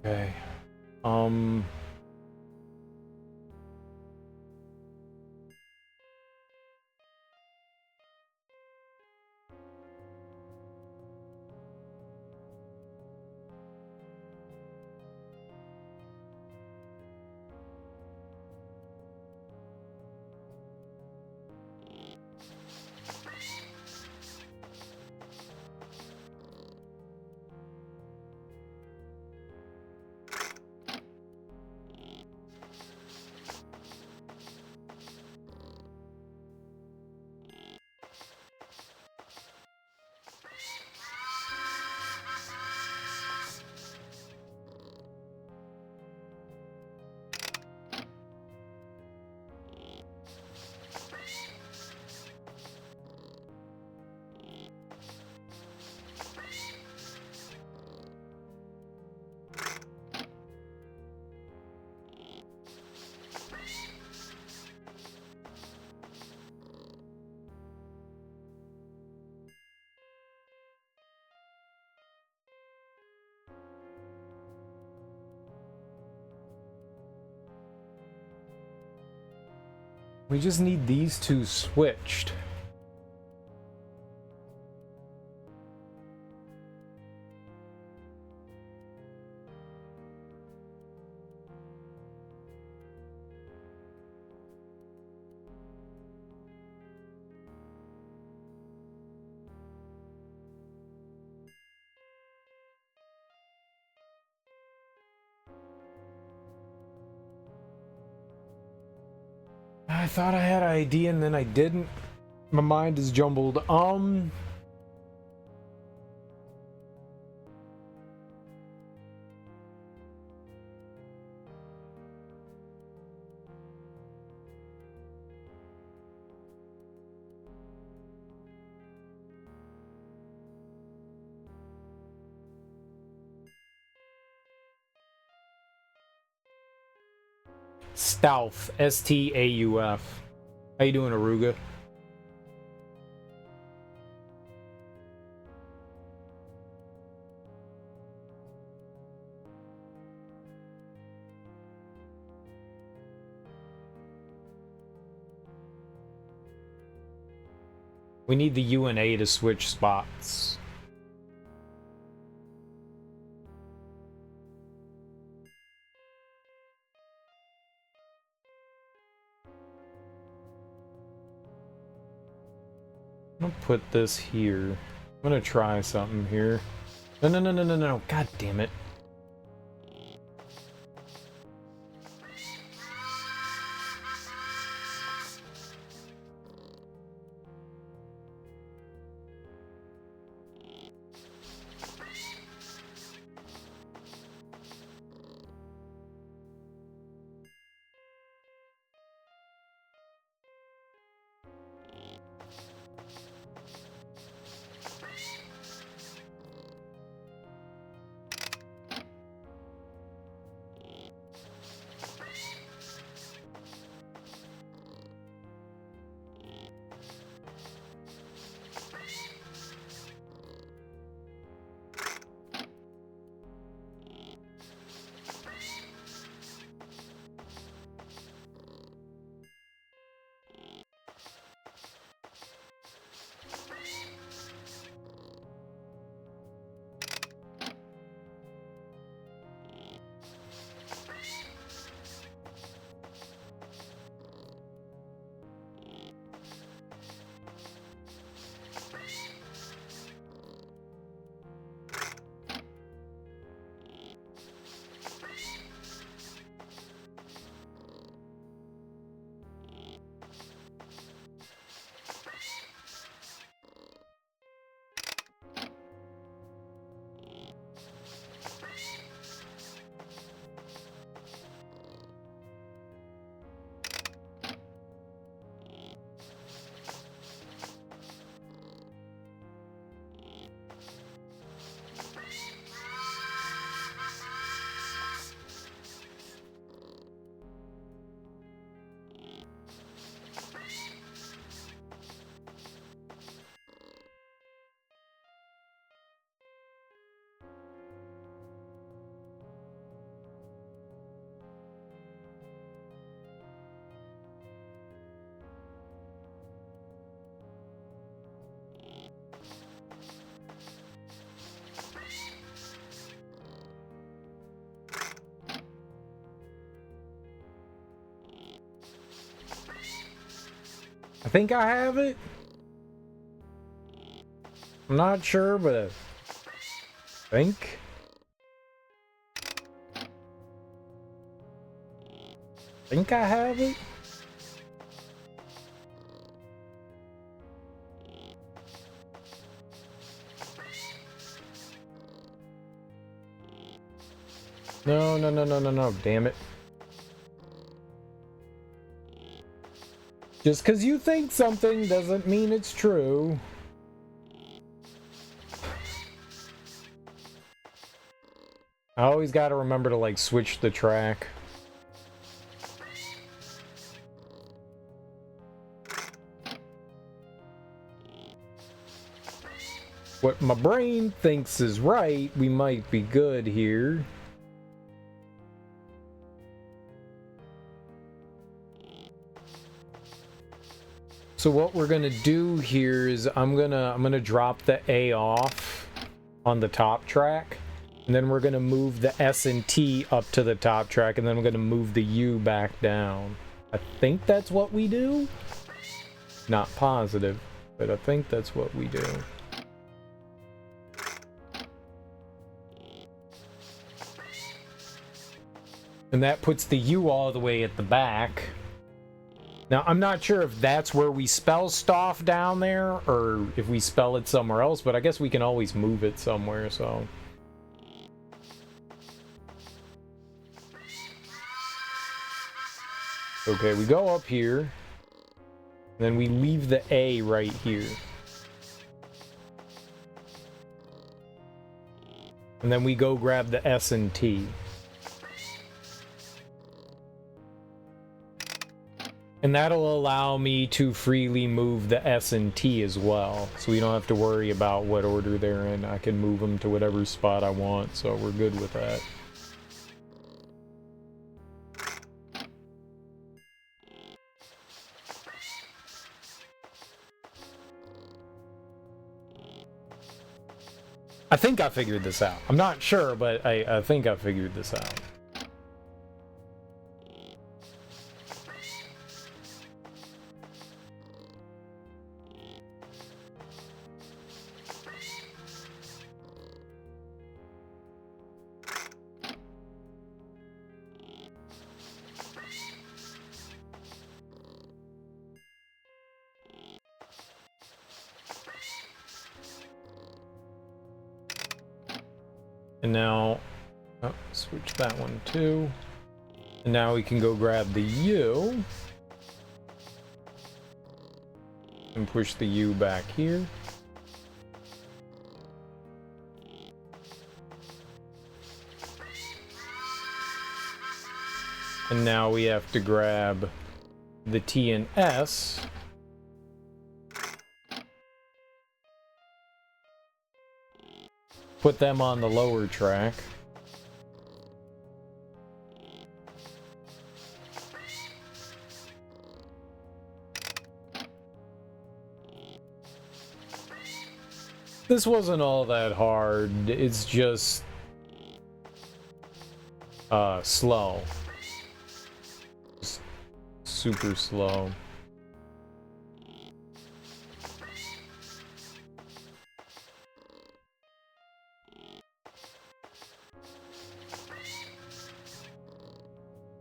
[SPEAKER 1] Okay. We just need these two switched. I thought I had an idea and then I didn't. My mind is jumbled. Stauf, S-T-A-U-F. How you doing, Aruga? We need the U and A to switch spots. I'm gonna put this here. I'm gonna try something here. No, no, no, no, no, no. God damn it. I think I have it. I'm not sure, but I think. I think I have it. No, no, no, no, no, no, damn it. Just because you think something doesn't mean it's true. I always got to remember to, like, switch the track. What my brain thinks is right, we might be good here. So what we're gonna do here is I'm gonna drop the A off on the top track, and then we're gonna move the S and T up to the top track, and then we're gonna move the U back down. I think that's what we do. Not positive, but I think that's what we do. And that puts the U all the way at the back. Now, I'm not sure if that's where we spell Stoff down there, or if we spell it somewhere else, but I guess we can always move it somewhere, so... Okay, we go up here, then we leave the A right here. And then we go grab the S and T. And that'll allow me to freely move the S and T as well. So we don't have to worry about what order they're in. I can move them to whatever spot I want, so we're good with that. I think I figured this out. I'm not sure, but I think I figured this out. And now, oh, switch that one too. And now we can go grab the U. And push the U back here. And now we have to grab the T and S. Put them on the lower track. This wasn't all that hard. It's just slow. Just super slow.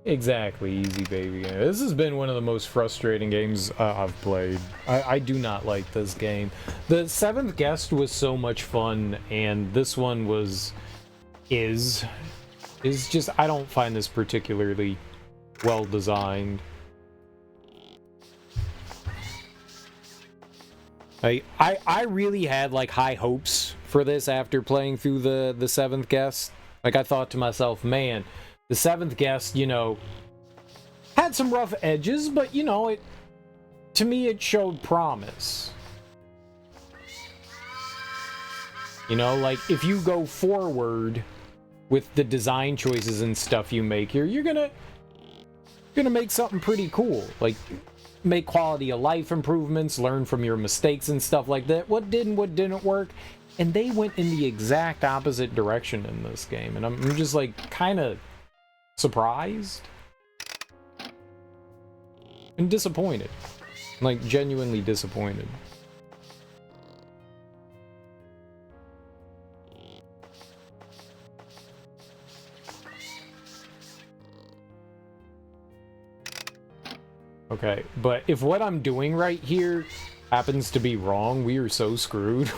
[SPEAKER 1] Exactly, easy baby. This has been one of the most frustrating games I've played. I do not like this game. The Seventh Guest was so much fun, and this one is just, I don't find this particularly well designed. I really had like high hopes for this after playing through the Seventh Guest. Like, I thought to myself, man, the Seventh Guest, you know, had some rough edges, but, you know, to me, it showed promise. You know, like, if you go forward with the design choices and stuff you make here, you're gonna make something pretty cool. Like, make quality of life improvements, learn from your mistakes and stuff like that. What did and what didn't work. And they went in the exact opposite direction in this game. And I'm just, like, kind of surprised and disappointed, like genuinely disappointed. Okay, but if what I'm doing right here happens to be wrong, we are so screwed.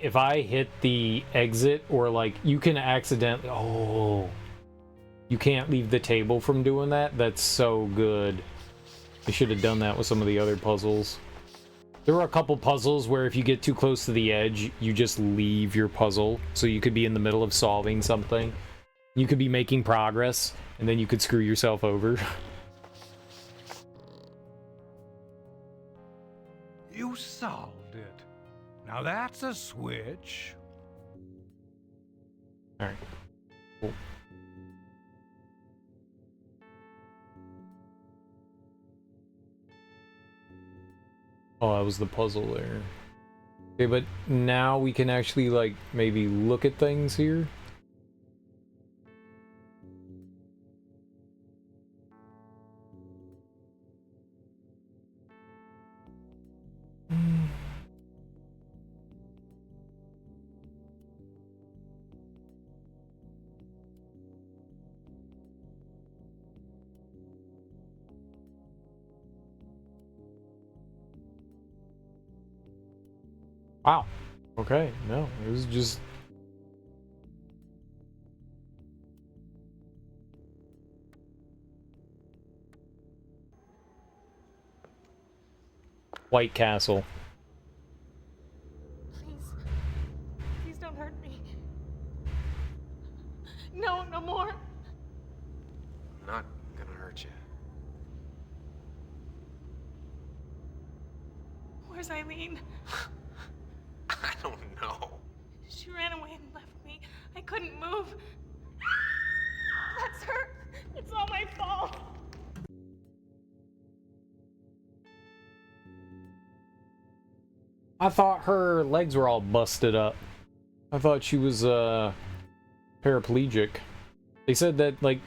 [SPEAKER 1] If I hit the exit, or like you can accidentally, oh, you can't leave the table from doing that. That's so good. I should have done that with some of the other puzzles. There were a couple puzzles where if you get too close to the edge, you just leave your puzzle. So you could be in the middle of solving something. You could be making progress, and then you could screw yourself over.
[SPEAKER 2] You solved it. Now that's a switch.
[SPEAKER 1] Alright. Cool. Oh, that was the puzzle there. Okay, but now we can actually, like, maybe look at things here. Wow. Okay, no, it was just... White Castle.
[SPEAKER 5] Please. Please don't hurt me. No, no more.
[SPEAKER 6] I'm not gonna hurt you.
[SPEAKER 5] Where's Eileen?
[SPEAKER 6] I don't know.
[SPEAKER 5] She ran away and left me. I couldn't move. That's her. It's all my fault.
[SPEAKER 1] I thought her legs were all busted up. I thought she was, paraplegic. They said that, like,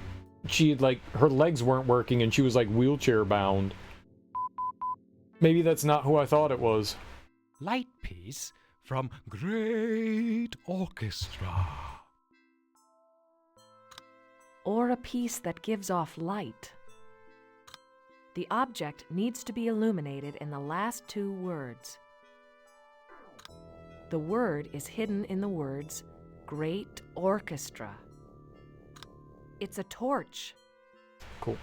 [SPEAKER 1] her legs weren't working and she was, like, wheelchair bound. Maybe that's not who I thought it was.
[SPEAKER 2] Light piece from Great Orchestra.
[SPEAKER 3] Or a piece that gives off light. The object needs to be illuminated in the last two words. The word is hidden in the words Great Orchestra. It's a torch.
[SPEAKER 1] Cool.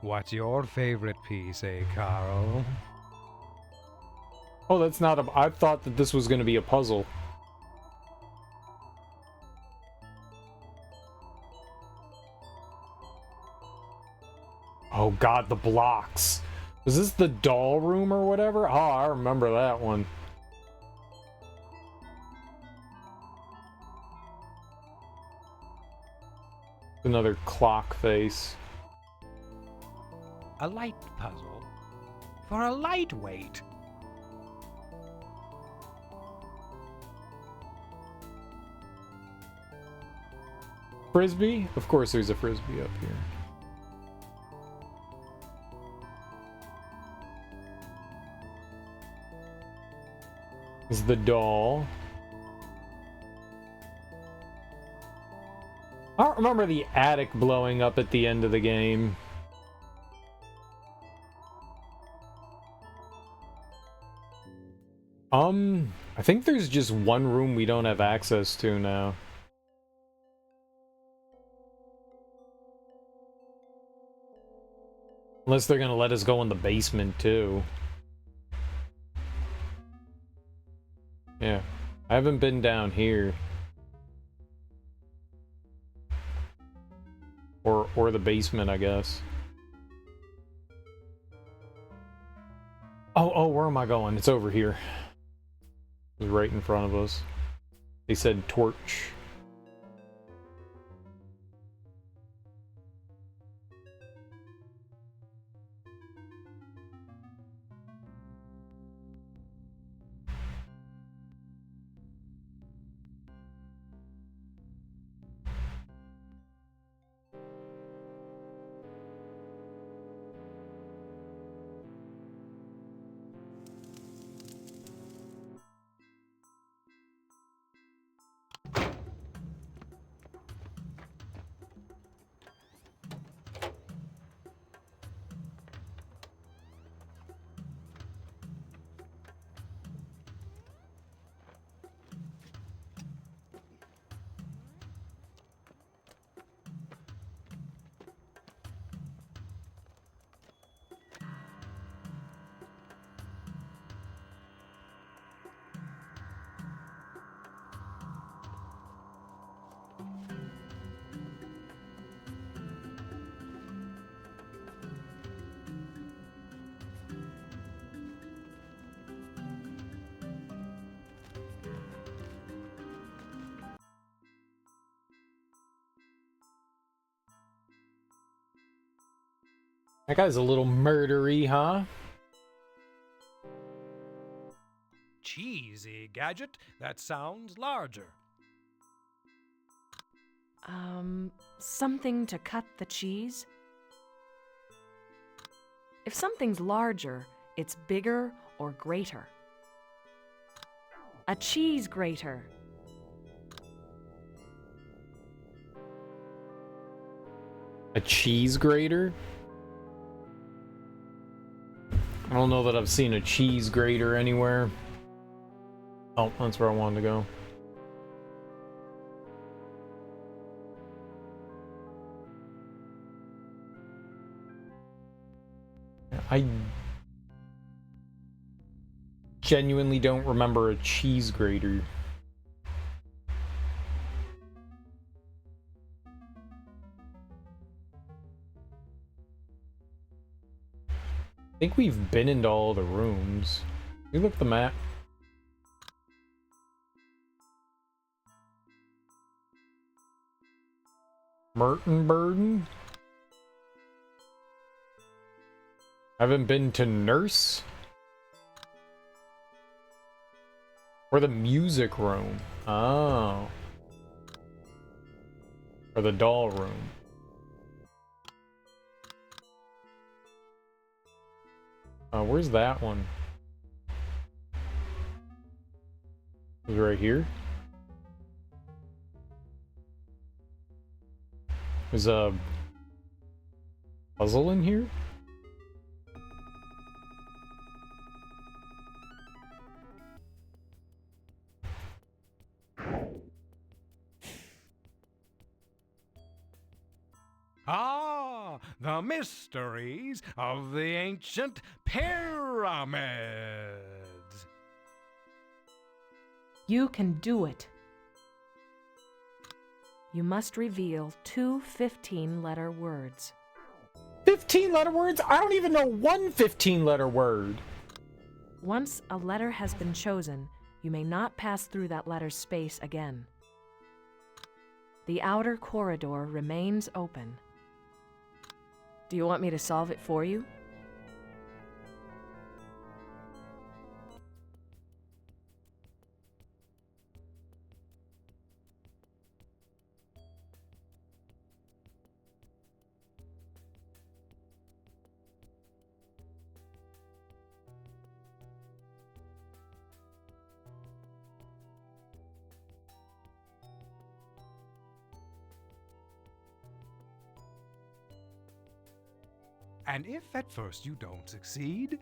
[SPEAKER 2] What's your favorite piece, Carl?
[SPEAKER 1] Oh, that's not a... I thought that this was going to be a puzzle. Oh god, the blocks. Was this the doll room or whatever? Oh, I remember that one. Another clock face.
[SPEAKER 2] A light puzzle for a lightweight.
[SPEAKER 1] Frisbee? Of course there's a frisbee up here. Is the doll. I don't remember the attic blowing up at the end of the game. I think there's just one room we don't have access to now. Unless they're gonna let us go in the basement too. Yeah, I haven't been down here. Or the basement, I guess. Oh, where am I going? It's over here. It's right in front of us. They said torch. That guy's a little murdery, huh?
[SPEAKER 2] Cheesy gadget that sounds larger.
[SPEAKER 3] Something to cut the cheese? If something's larger, it's bigger or greater. A cheese grater.
[SPEAKER 1] A cheese grater? I don't know that I've seen a cheese grater anywhere. Oh, that's where I wanted to go. I genuinely don't remember a cheese grater. I think we've been into all the rooms. We look at the map. Mertenburden? Haven't been to Nurse? Or the music room? Oh. Or the doll room. Where's that one? Is it right here? There's a puzzle in here?
[SPEAKER 2] Ah, the mysteries of the ancient pyramids.
[SPEAKER 3] You can do it. You must reveal 2 15-letter words.
[SPEAKER 1] 15-letter words? I don't even know one 15-letter word.
[SPEAKER 3] Once a letter has been chosen, you may not pass through that letter's space again. The outer corridor remains open. Do you want me to solve it for you?
[SPEAKER 2] And if at first you don't succeed,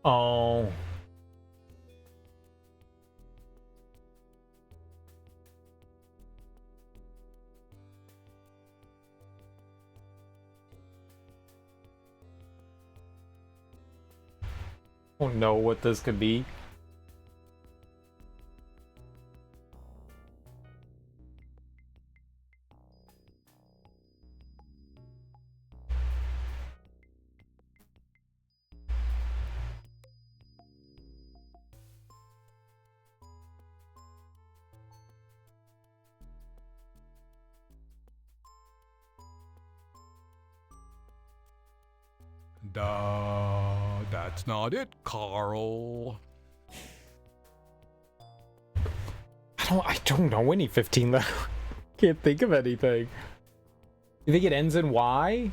[SPEAKER 1] Oh. Don't know what this could be.
[SPEAKER 2] that's not it, Carl.
[SPEAKER 1] I don't know any 15 letter. Can't think of anything. You think it ends in Y?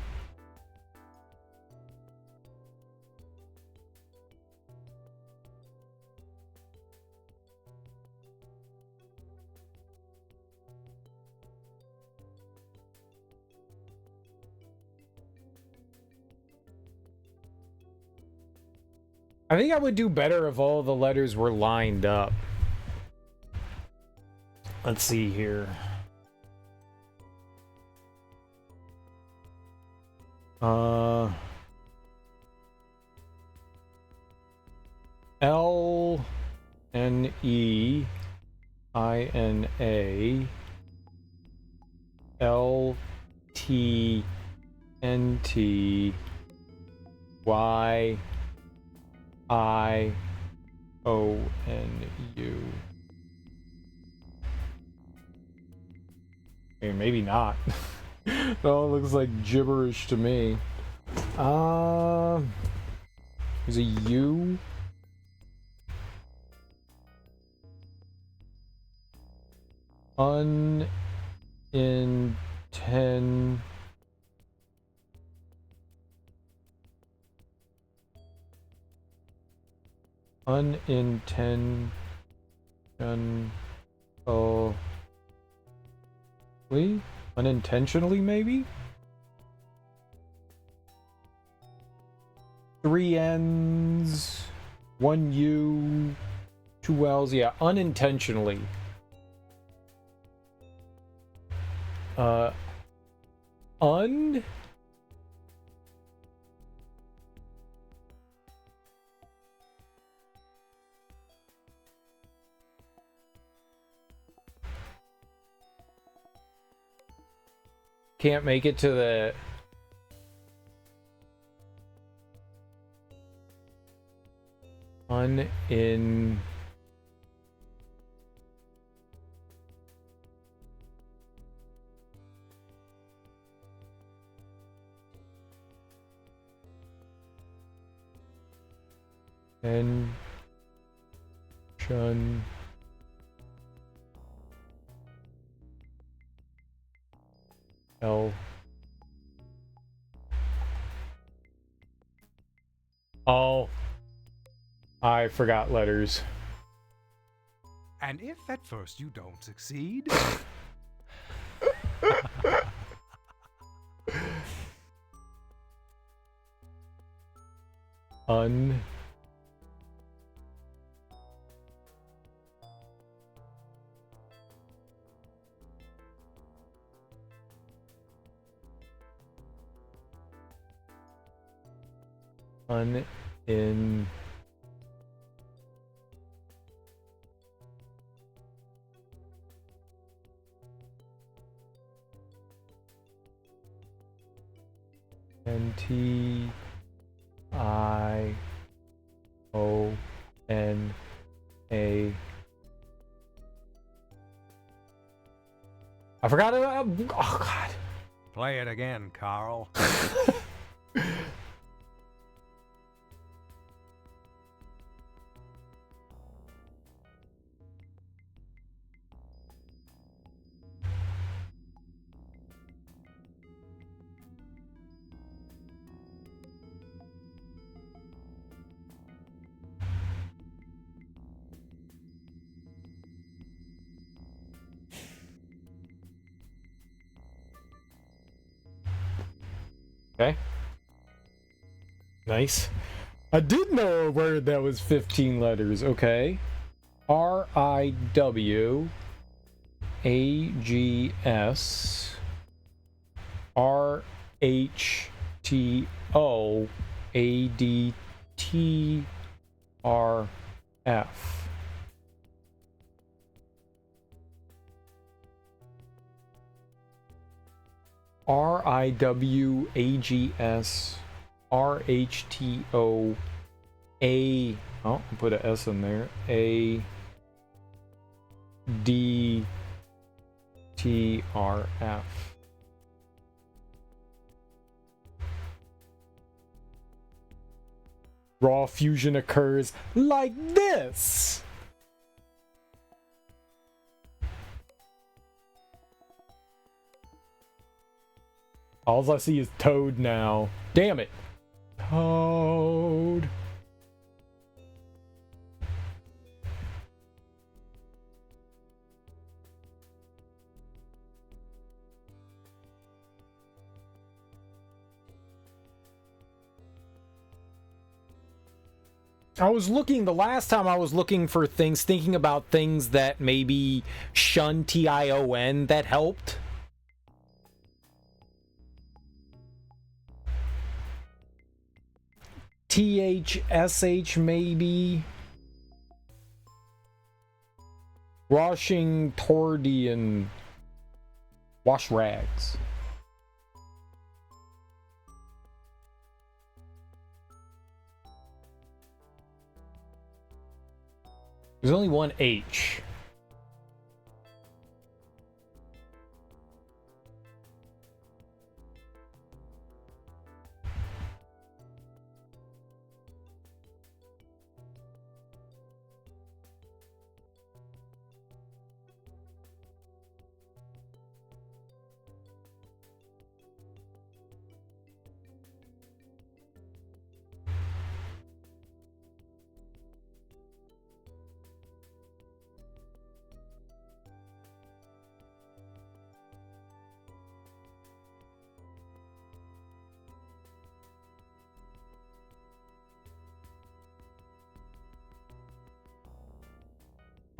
[SPEAKER 1] I think I would do better if all the letters were lined up. Let's see here. L N E I N A L T N T Y I O N U. Okay, maybe not. That all looks like gibberish to me. There's a U. uninten unintentionally unintentionally maybe 3 N's 1 U 2 L's, yeah, unintentionally un can't make it to the unin and shun L. Oh, I forgot letters.
[SPEAKER 2] And if at first you don't succeed,
[SPEAKER 1] Un in N-T-I-O-N-A I forgot it. Oh God.
[SPEAKER 2] play it again, Carl.
[SPEAKER 1] Okay. Nice. I did know a word that was 15 letters. Okay. R-I-W-A-G-S R-H-T-O-A-D-T-R-F. R-I-W-A-G-S R-H-T-O-A, oh, I'll put an S in there, A-D-T-R-F. Raw fusion occurs like this. All I see is Toad now. Damn it. Toad. I was looking, the last time I was looking for things, thinking about things that maybe shun T-I-O-N that helped. T-H-S-H maybe. Washing Tordian. Wash rags. There's only one H.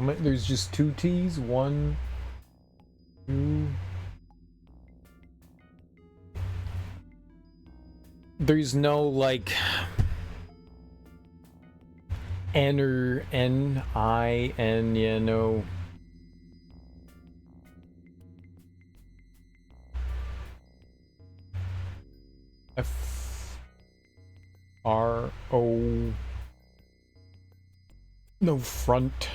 [SPEAKER 1] There's just 2 T's. 1, 2. There's no like N or N-I-N, yeah, no. F-R-O. No front.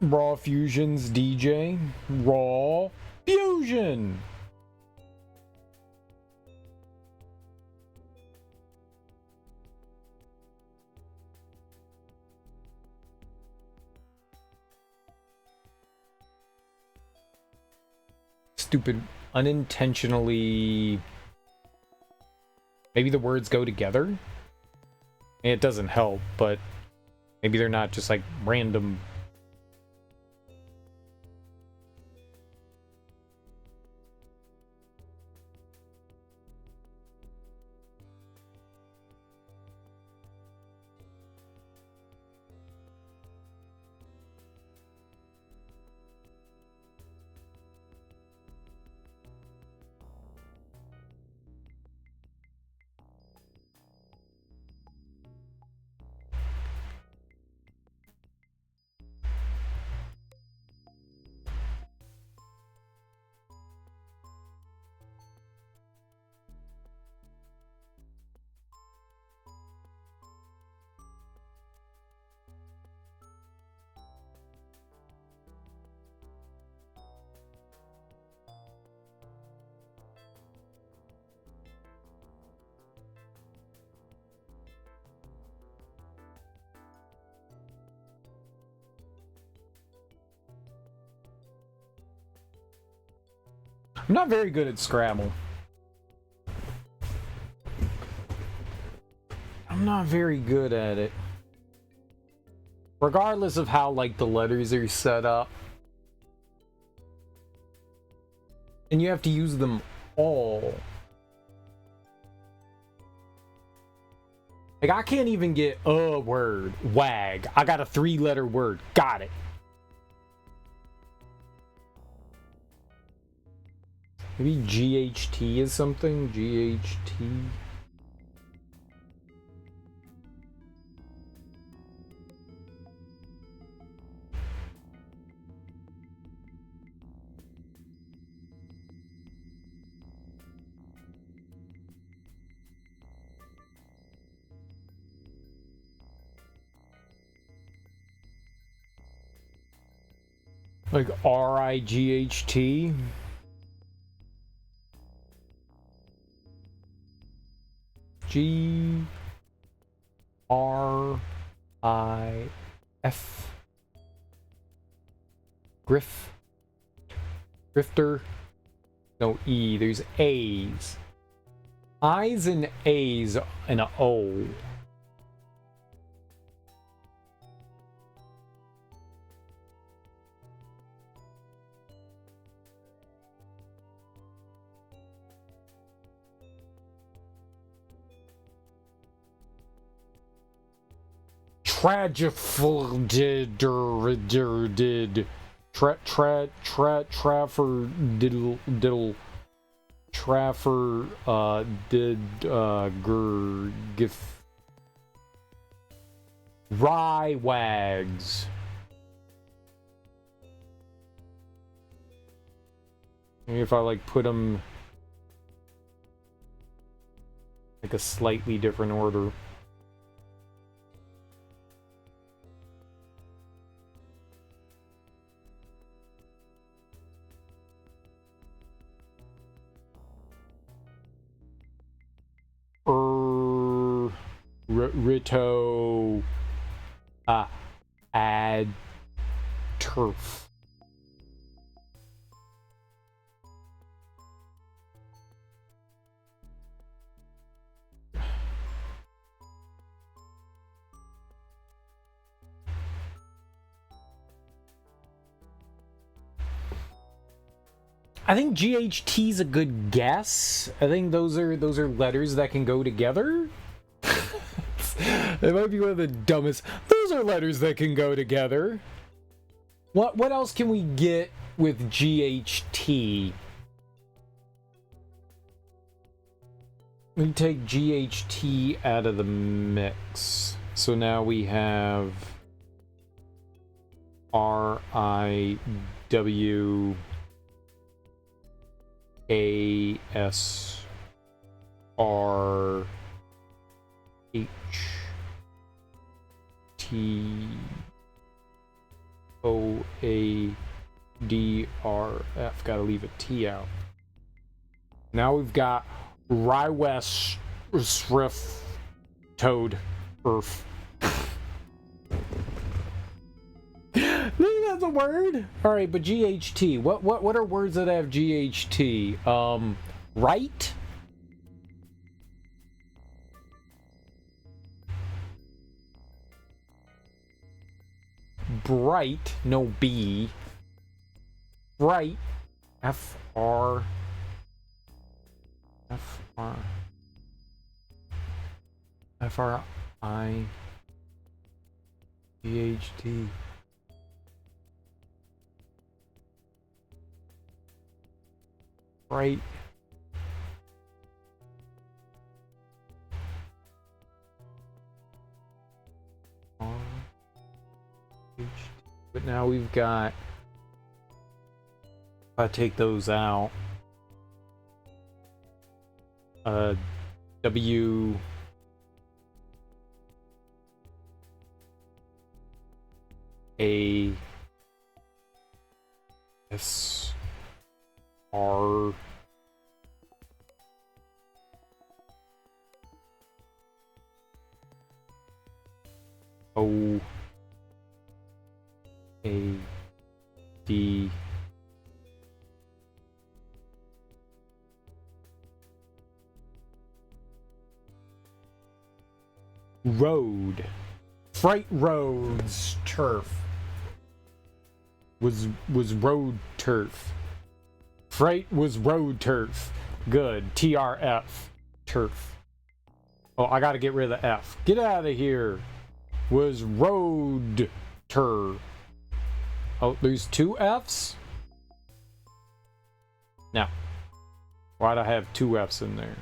[SPEAKER 1] Raw Fusion's DJ. Raw Fusion! Stupid, unintentionally... Maybe the words go together? It doesn't help, but maybe they're not just like random... I'm not very good at Scrabble. I'm not very good at it. Regardless of how, like, the letters are set up. And you have to use them all. Like, I can't even get a word. Wag. I got a 3-letter word. Got it. Maybe GHT is something? GHT? Like RIGHT? G R I F Griff Grifter. No E, there's A's. I's and A's and a O. Tragiful did Traffer diddle Traffer did gif Rye wags. Maybe if I like put them like a slightly different order. Rito ad turf. I think GHT is a good guess. I think those are letters that can go together. It might be one of the dumbest. Those are letters that can go together. What else can we get with GHT? We take GHT out of the mix. So now we have RISRHTOADRF. Gotta leave a T out. Now we've got Rywest Sriff Toad Earth. Maybe that's a word. All right, but GHT. What are words that have GHT? Right. Bright. No B. Bright. FR. FRI. GHT. Right. But now we've got, if I take those out, W A S R O A D Road. Freight roads turf was road turf. Freight was road turf. Good. TRF. Turf. Oh, I gotta get rid of the F. Get out of here. Was road turf. Oh, there's two F's? Now, why'd I have two F's in there?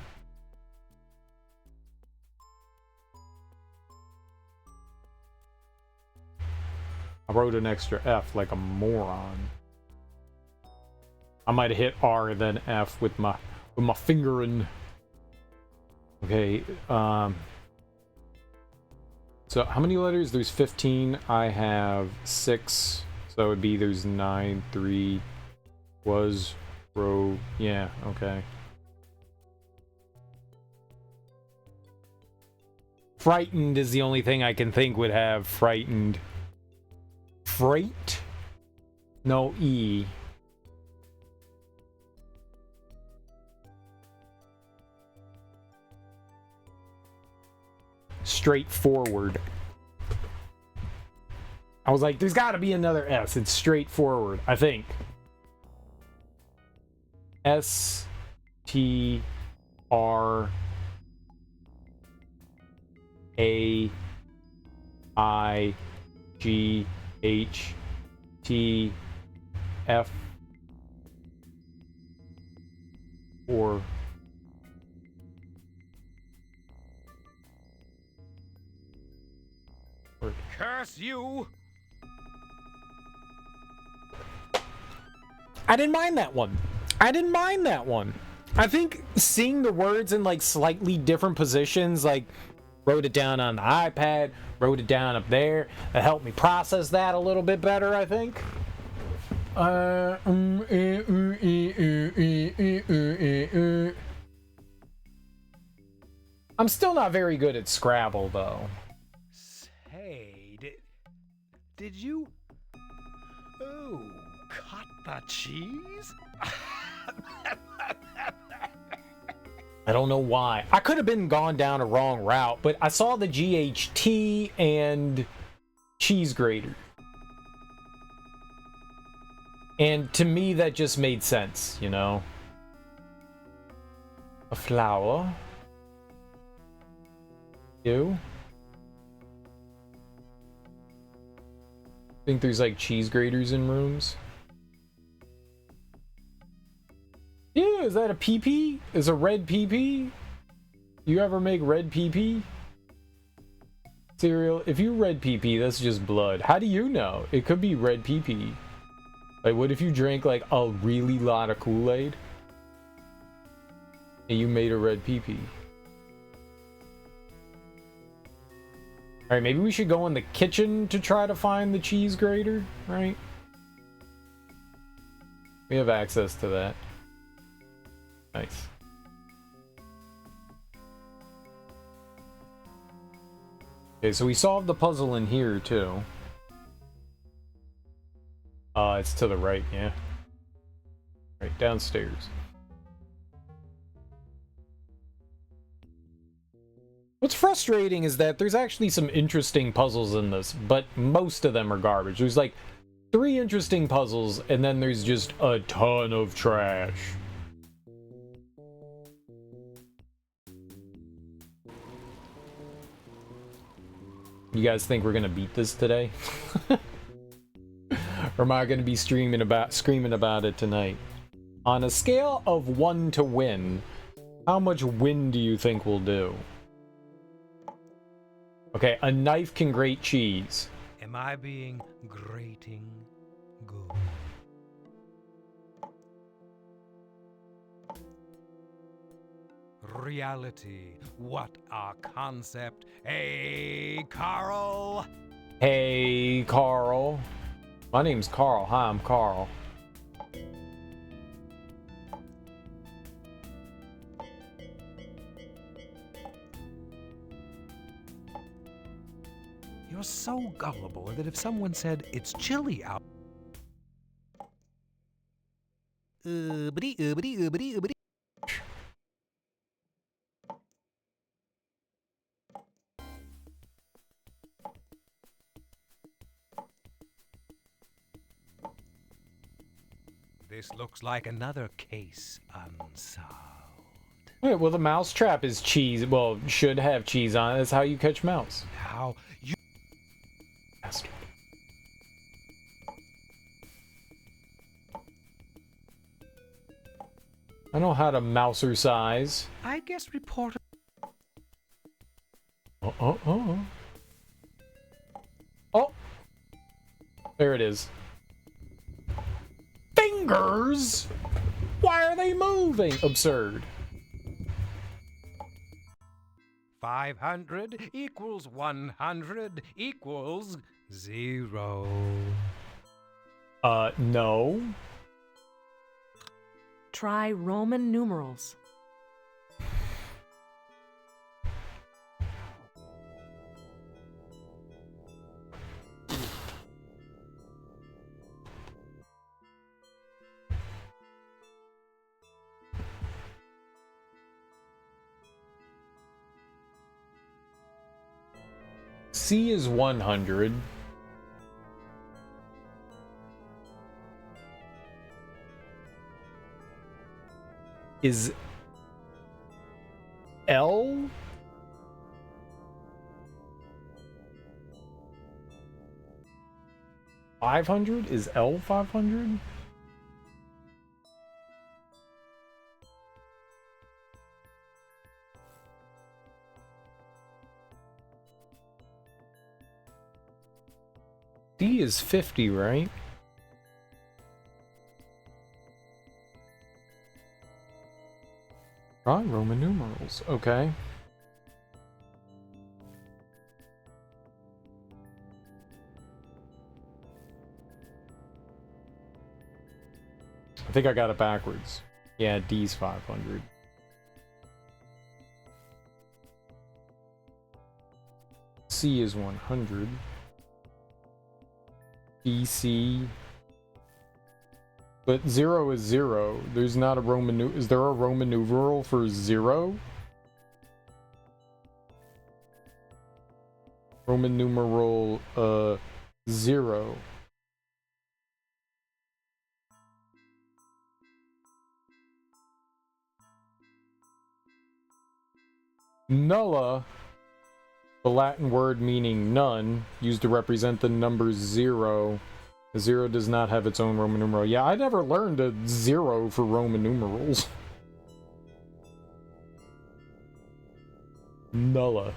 [SPEAKER 1] I wrote an extra F like a moron. I might have hit R then F with my finger in. Okay, so how many letters? There's 15. I have 6. So it would be there's 9, 3, was, row, yeah, okay. Frightened is the only thing I can think would have frightened. Freight? No E. Straightforward. I was like, there's got to be another S. It's straightforward, I think. S T R A I G H T F or
[SPEAKER 2] Curse you!
[SPEAKER 1] I didn't mind that one. I didn't mind that one. I think seeing the words in like slightly different positions, like wrote it down on the iPad, wrote it down up there, that helped me process that a little bit better, I think. I'm still not very good at Scrabble, though.
[SPEAKER 2] Say, did you... Oh, cut the cheese?
[SPEAKER 1] I don't know why. I could have been gone down a wrong route, but I saw the GHT and cheese grater. And to me, that just made sense, you know? A flower. You? Think there's like cheese graters in rooms? Yeah, is that a PP? Is a red PP? You ever make red PP? Cereal? If you red PP, that's just blood. How do you know? It could be red PP. Like, what if you drank like a really lot of Kool-Aid? And you made a red PP? Alright, maybe we should go in the kitchen to try to find the cheese grater, right? We have access to that. Nice. Okay, so we solved the puzzle in here, too. It's to the right, yeah. Right, downstairs. What's frustrating is that there's actually some interesting puzzles in this, but most of them are garbage. There's like 3 interesting puzzles, and then there's just a ton of trash. You guys think we're gonna beat this today? Or am I gonna be screaming about it tonight? On a scale of 1 to win, how much win do you think we'll do? Okay, a knife can grate cheese.
[SPEAKER 2] Am I being grating good? Reality, what a concept. Hey, Carl!
[SPEAKER 1] Hey, Carl. My name's Carl. Hi, I'm Carl.
[SPEAKER 2] You're so gullible that if someone said it's chilly out. Oobity, oobity, oobity, oobity. This looks like another case unsolved.
[SPEAKER 1] Wait, well, the mouse trap is cheese. Well, should have cheese on it. That's how you catch mouse.
[SPEAKER 2] How you
[SPEAKER 1] Bastard. I know how to mouser-size.
[SPEAKER 2] I guess reporter.
[SPEAKER 1] Oh. There it is. Fingers? Why are they moving? Absurd.
[SPEAKER 2] 500 equals 100 equals 0.
[SPEAKER 1] No.
[SPEAKER 3] Try Roman numerals.
[SPEAKER 1] C is 100. Is L? $500? Is L 500? D is 50, right? Right, Roman numerals. Okay. I think I got it backwards. Yeah, D's 500. C is 100. BC. But 0 is 0. There's not a Roman is there a Roman numeral for 0? Roman numeral 0. Nulla, the Latin word meaning none, used to represent the number 0. The 0 does not have its own Roman numeral. Yeah, I never learned a 0 for Roman numerals. Nulla.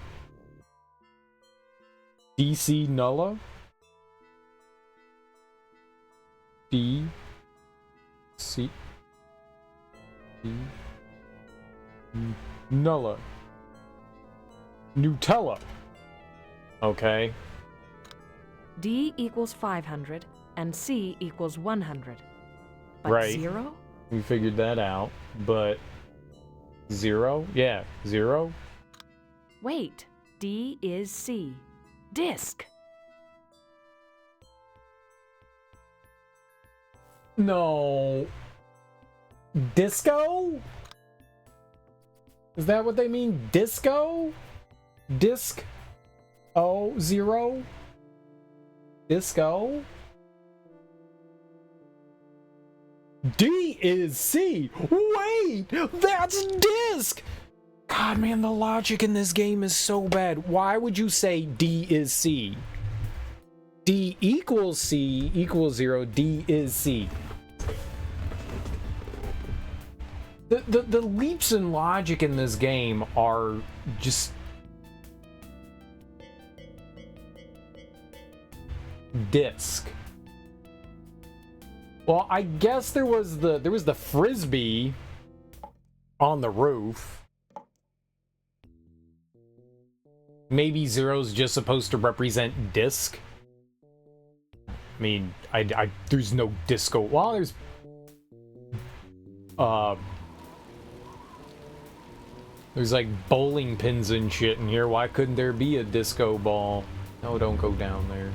[SPEAKER 1] DC Nulla? D. C. D. Nulla. Nutella. Okay.
[SPEAKER 3] D equals 500 and C equals 100. But
[SPEAKER 1] Right.
[SPEAKER 3] 0?
[SPEAKER 1] We figured that out, but 0? Yeah, 0?
[SPEAKER 3] Wait, D is C. Disc.
[SPEAKER 1] No. Disco? Is that what they mean? Disco? Disc? Oh, 0? Disco? D is C. Wait, that's disc. God, man, the logic in this game is so bad. Why would you say D is C? D equals C equals 0. D is C. The leaps in logic in this game are just disc. Well, I guess there was the frisbee on the roof. Maybe 0's just supposed to represent disc. I mean, there's no disco. Well, there's like bowling pins and shit in here. Why couldn't there be a disco ball? No, don't go down there.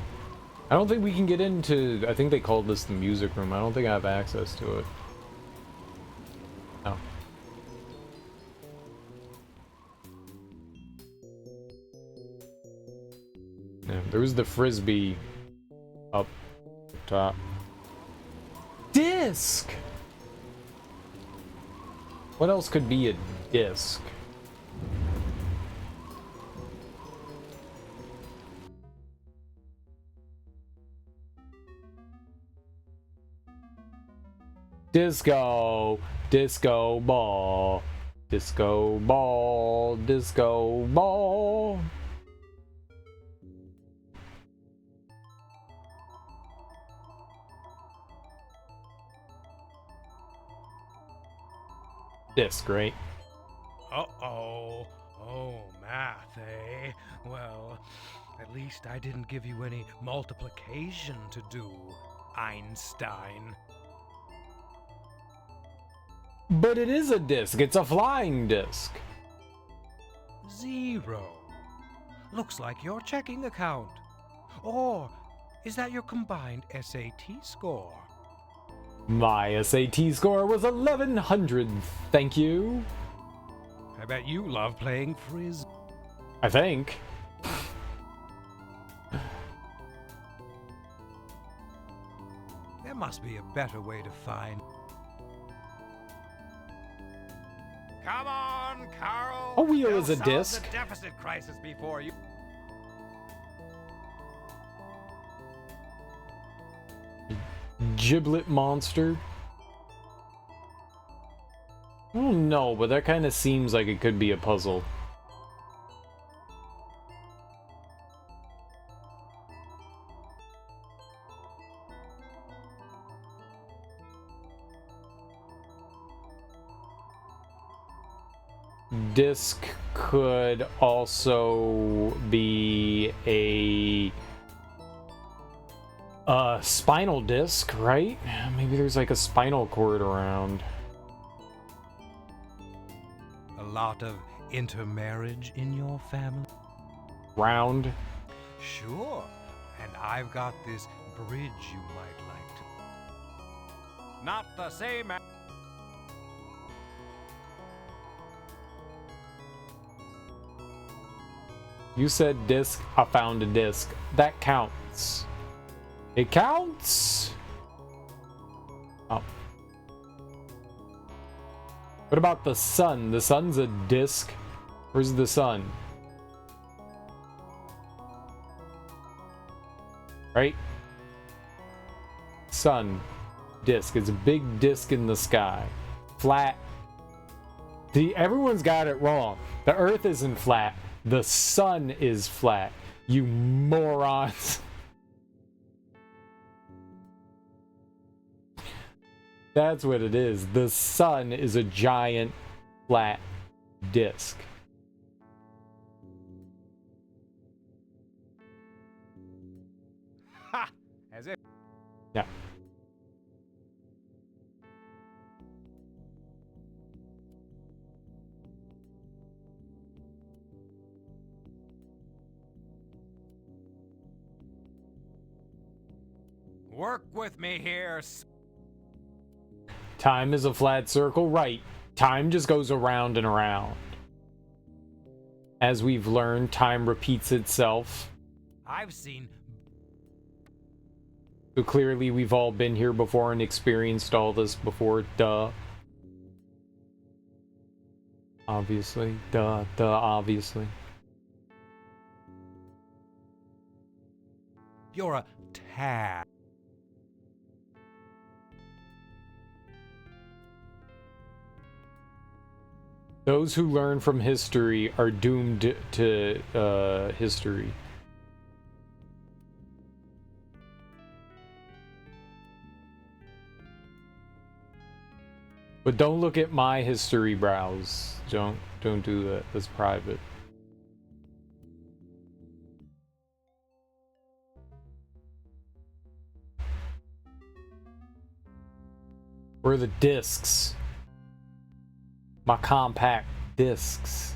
[SPEAKER 1] I don't think we can get into... I think they called this the music room. I don't think I have access to it. No. Yeah, there was the frisbee up top. Disc! What else could be a disc? Disco, disco ball, disco ball, disco ball. Disc, right?
[SPEAKER 2] Uh-oh. Oh, math, eh? Well, at least I didn't give you any multiplication to do, Einstein.
[SPEAKER 1] But it is a disc. It's a flying disc.
[SPEAKER 2] 0. Looks like your checking account. Or is that your combined SAT score?
[SPEAKER 1] My SAT score was 1100. Thank you.
[SPEAKER 2] I bet you love playing frisbee.
[SPEAKER 1] I think.
[SPEAKER 2] There must be a better way to find. Come on, Carl.
[SPEAKER 1] A wheel
[SPEAKER 2] They'll
[SPEAKER 1] is a
[SPEAKER 2] solve
[SPEAKER 1] disc.
[SPEAKER 2] The deficit crisis before you.
[SPEAKER 1] Giblet monster. I don't know, but that kind of seems like it could be a puzzle. Disc could also be a spinal disc, right? Maybe there's like a spinal cord around.
[SPEAKER 2] A lot of intermarriage in your family?
[SPEAKER 1] Round.
[SPEAKER 2] Sure. And I've got this bridge you might like to. Not the same.
[SPEAKER 1] You said disc, I found a disc. That counts. It counts! Oh. What about the sun? The sun's a disc. Where's the sun? Right? Sun. Disk. It's a big disk in the sky. Flat. Everyone's got it wrong. The Earth isn't flat. The sun is flat. You morons. That's what it is. The sun is a giant flat disk.
[SPEAKER 2] Ha! As if.
[SPEAKER 1] Yeah.
[SPEAKER 2] Work with me here.
[SPEAKER 1] Time is a flat circle, right? Time just goes around and around. As we've learned, time repeats itself.
[SPEAKER 2] I've seen.
[SPEAKER 1] So clearly we've all been here before and experienced all this before, duh. Obviously, duh, obviously.
[SPEAKER 2] You're a tad.
[SPEAKER 1] Those who learn from history are doomed to history. But don't look at my history browse. Don't do that. That's private. Where are the discs? My compact discs.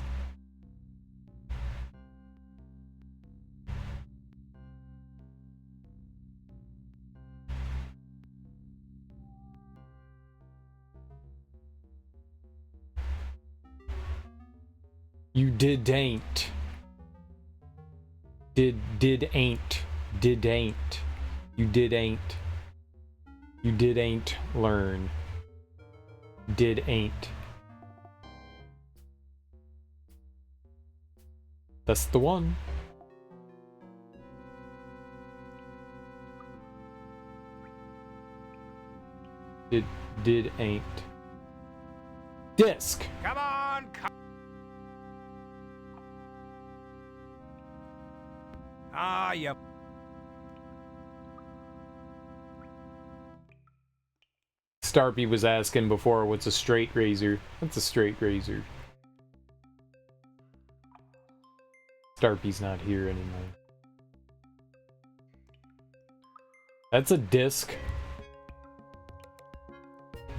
[SPEAKER 1] You ain't. Did ain't. Did ain't. You ain't. You ain't learn. Did ain't. That's the one. Did ain't. Disc.
[SPEAKER 2] Come on. Ah, yep.
[SPEAKER 1] Starpy was asking before, what's a straight razor? What's a straight razor? Starpy's not here anymore. That's a disc.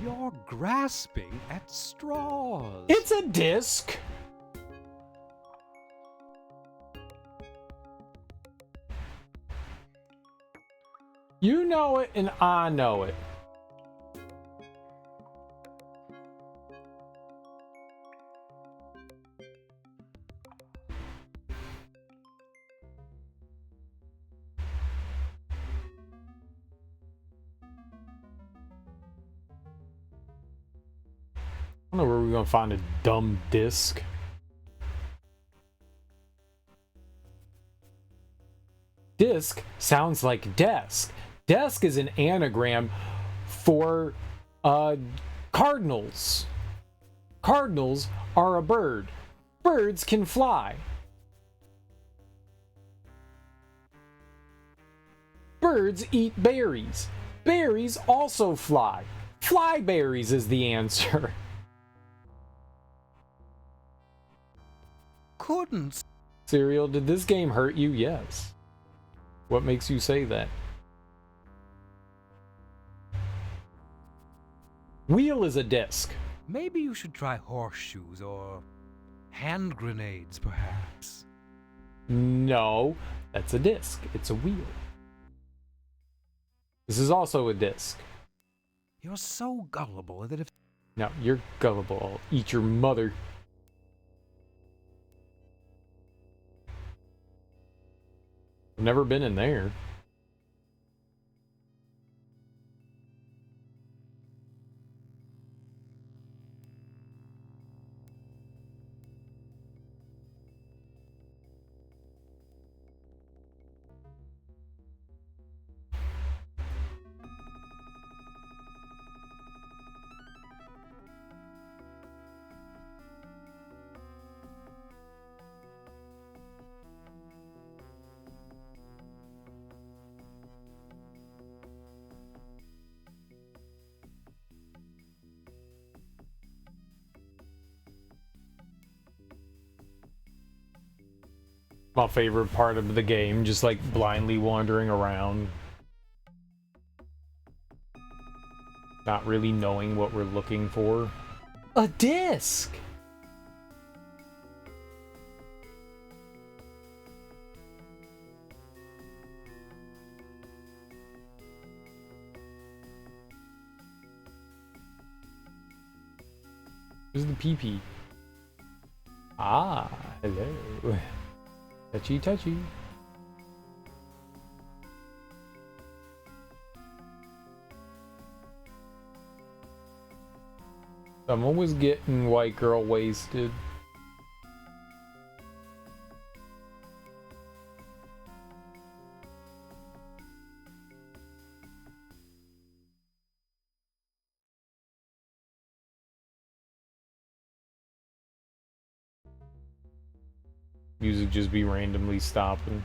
[SPEAKER 2] You're grasping at straws.
[SPEAKER 1] It's a disc. You know it and I know it. I don't know where we're gonna find a dumb disc. Disc sounds like desk. Desk is an anagram for cardinals. Cardinals are a bird. Birds can fly. Birds eat berries. Berries also fly. Flyberries is the answer.
[SPEAKER 2] Couldn't.
[SPEAKER 1] Serial, did this game hurt you? Yes. What makes you say that? Wheel is a disc.
[SPEAKER 2] Maybe you should try horseshoes or hand grenades, perhaps.
[SPEAKER 1] No, that's a disc. It's a wheel. This is also a disc.
[SPEAKER 2] You're so gullible that if...
[SPEAKER 1] No, you're gullible. I'll eat your mother. I've never been in there. My favorite part of the game, just like blindly wandering around. Not really knowing what we're looking for. A disc! Where's the PP? Ah, hello. Touchy, touchy. Someone was getting white girl wasted. Music just be randomly stopping.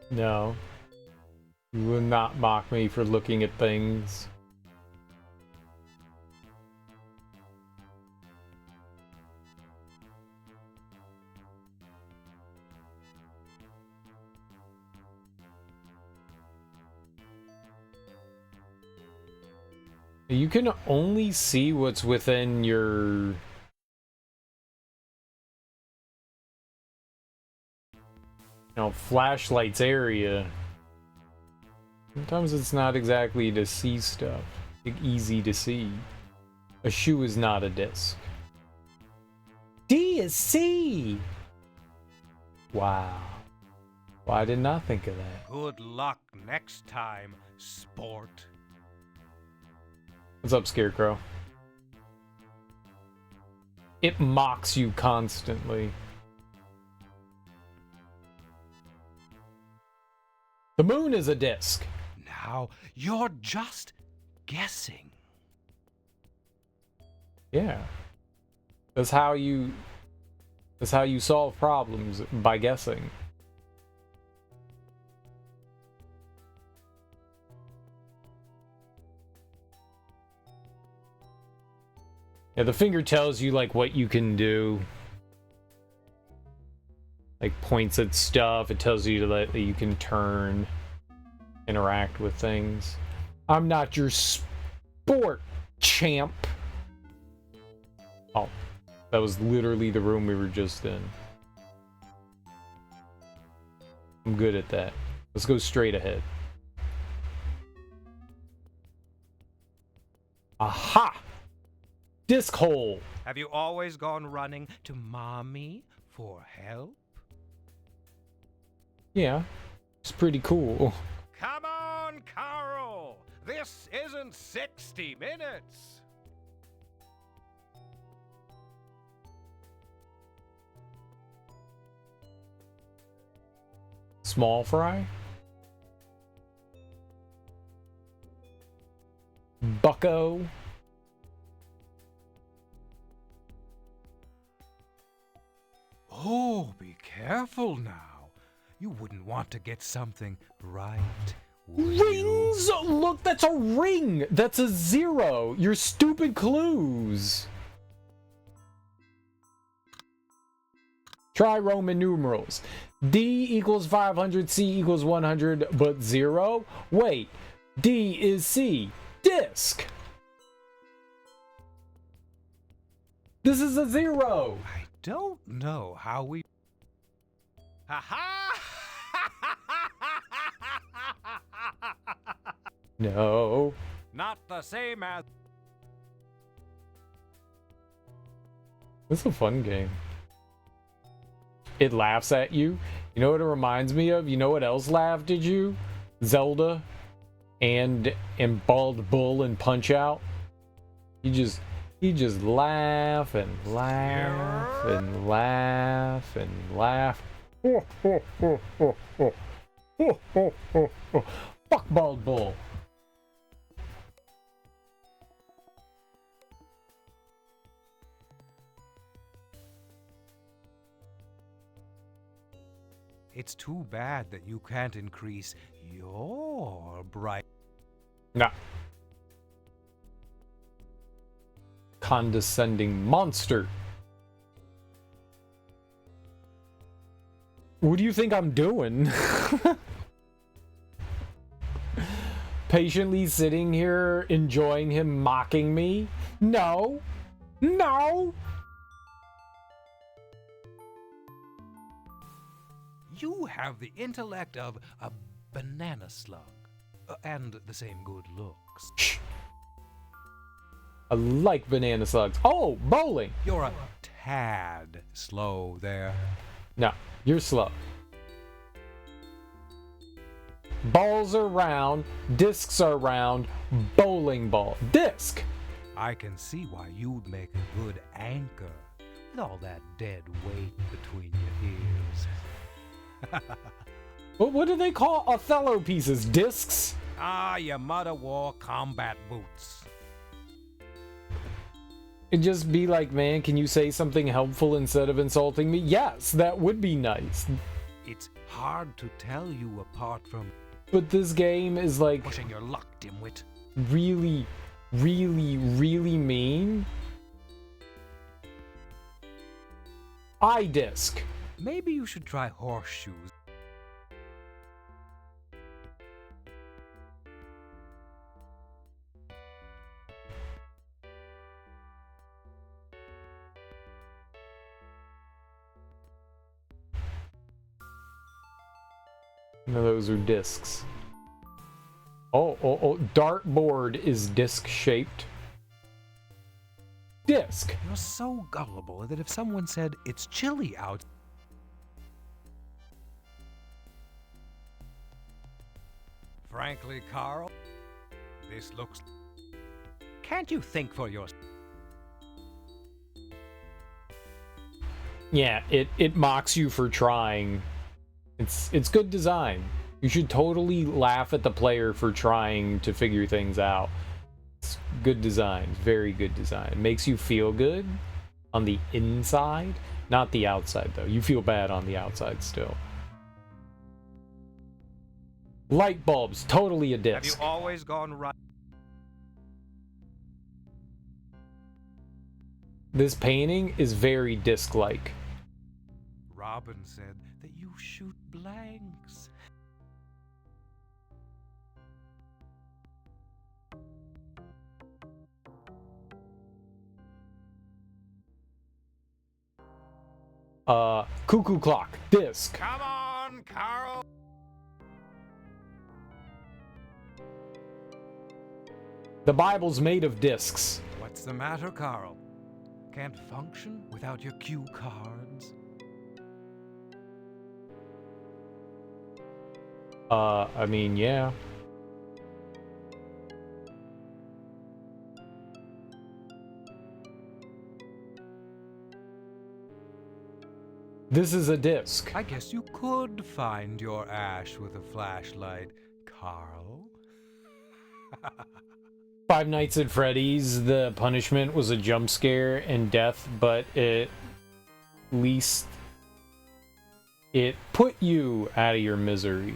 [SPEAKER 1] No. You will not mock me for looking at things. You can only see what's within your... flashlight's area. Sometimes it's not exactly to see stuff. Easy to see. A shoe is not a disc. D is C! Wow. Why didn't I think of that?
[SPEAKER 2] Good luck next time, sport.
[SPEAKER 1] What's up, Scarecrow? It mocks you constantly. The moon is a disc.
[SPEAKER 2] Now, you're just guessing.
[SPEAKER 1] Yeah. That's how you solve problems, by guessing. Yeah, the finger tells you like what you can do. Like points at stuff, it tells you that you can turn, interact with things. I'm not your sport champ. Oh, that was literally the room we were just in. I'm good at that. Let's go straight ahead. Aha! Disc hole!
[SPEAKER 2] Have you always gone running to mommy for help?
[SPEAKER 1] Yeah, it's pretty cool.
[SPEAKER 2] Come on, Carol! This isn't 60 minutes!
[SPEAKER 1] Small fry? Bucko?
[SPEAKER 2] Oh, be careful now. You wouldn't want to get something right, would you?
[SPEAKER 1] Rings! Look, that's a ring! That's a 0! Your stupid clues! Try Roman numerals. D equals 500, C equals 100, but 0? Wait, D is C. Disc! This is a 0!
[SPEAKER 2] I don't know how we... Ha-ha!
[SPEAKER 1] No.
[SPEAKER 2] Not the same as...
[SPEAKER 1] This is a fun game. It laughs at you. You know what it reminds me of? You know what else laughed at you? Zelda and Bald Bull and Punch Out. You just He just laugh and laugh and laugh and laugh. Fuck Bald Bull.
[SPEAKER 2] It's too bad that you can't increase your bright.
[SPEAKER 1] Nah. Condescending monster. What do you think I'm doing? Patiently sitting here enjoying him mocking me? No. No.
[SPEAKER 2] You have the intellect of a banana slug, and the same good looks.
[SPEAKER 1] Shh. I like banana slugs. Oh, bowling.
[SPEAKER 2] You're a tad slow there.
[SPEAKER 1] No, you're slow. Balls are round, discs are round, bowling ball. Disc!
[SPEAKER 2] I can see why you'd make a good anchor with all that dead weight between your ears.
[SPEAKER 1] What do they call Othello pieces? Discs?
[SPEAKER 2] Ah, your mother wore combat boots.
[SPEAKER 1] It'd just be like, man, can you say something helpful instead of insulting me? Yes, that would be nice.
[SPEAKER 2] It's hard to tell you apart from...
[SPEAKER 1] But this game is like...
[SPEAKER 2] pushing your luck, dimwit.
[SPEAKER 1] Really, really, really mean. iDisc.
[SPEAKER 2] Maybe you should try horseshoes.
[SPEAKER 1] No, those are discs. Oh, dartboard is disc-shaped. Disc!
[SPEAKER 2] You're so gullible that if someone said, it's chilly out... Frankly, Carl, this looks... Can't you think for yourself?
[SPEAKER 1] Yeah, it mocks you for trying. It's good design. You should totally laugh at the player for trying to figure things out. It's good design, very good design. It makes you feel good on the inside, not the outside though. You feel bad on the outside still. Light bulbs, totally a disc.
[SPEAKER 2] Have you always gone right?
[SPEAKER 1] This painting is very disc-like.
[SPEAKER 2] Robin said that you shoot blanks.
[SPEAKER 1] Cuckoo clock, disc.
[SPEAKER 2] Come on, Carl!
[SPEAKER 1] The Bible's made of discs.
[SPEAKER 2] What's the matter, Carl? Can't function without your cue cards?
[SPEAKER 1] I mean, yeah. This is a disc.
[SPEAKER 2] I guess you could find your ash with a flashlight, Carl.
[SPEAKER 1] Five Nights at Freddy's, the punishment was a jump scare and death, but at least it put you out of your misery.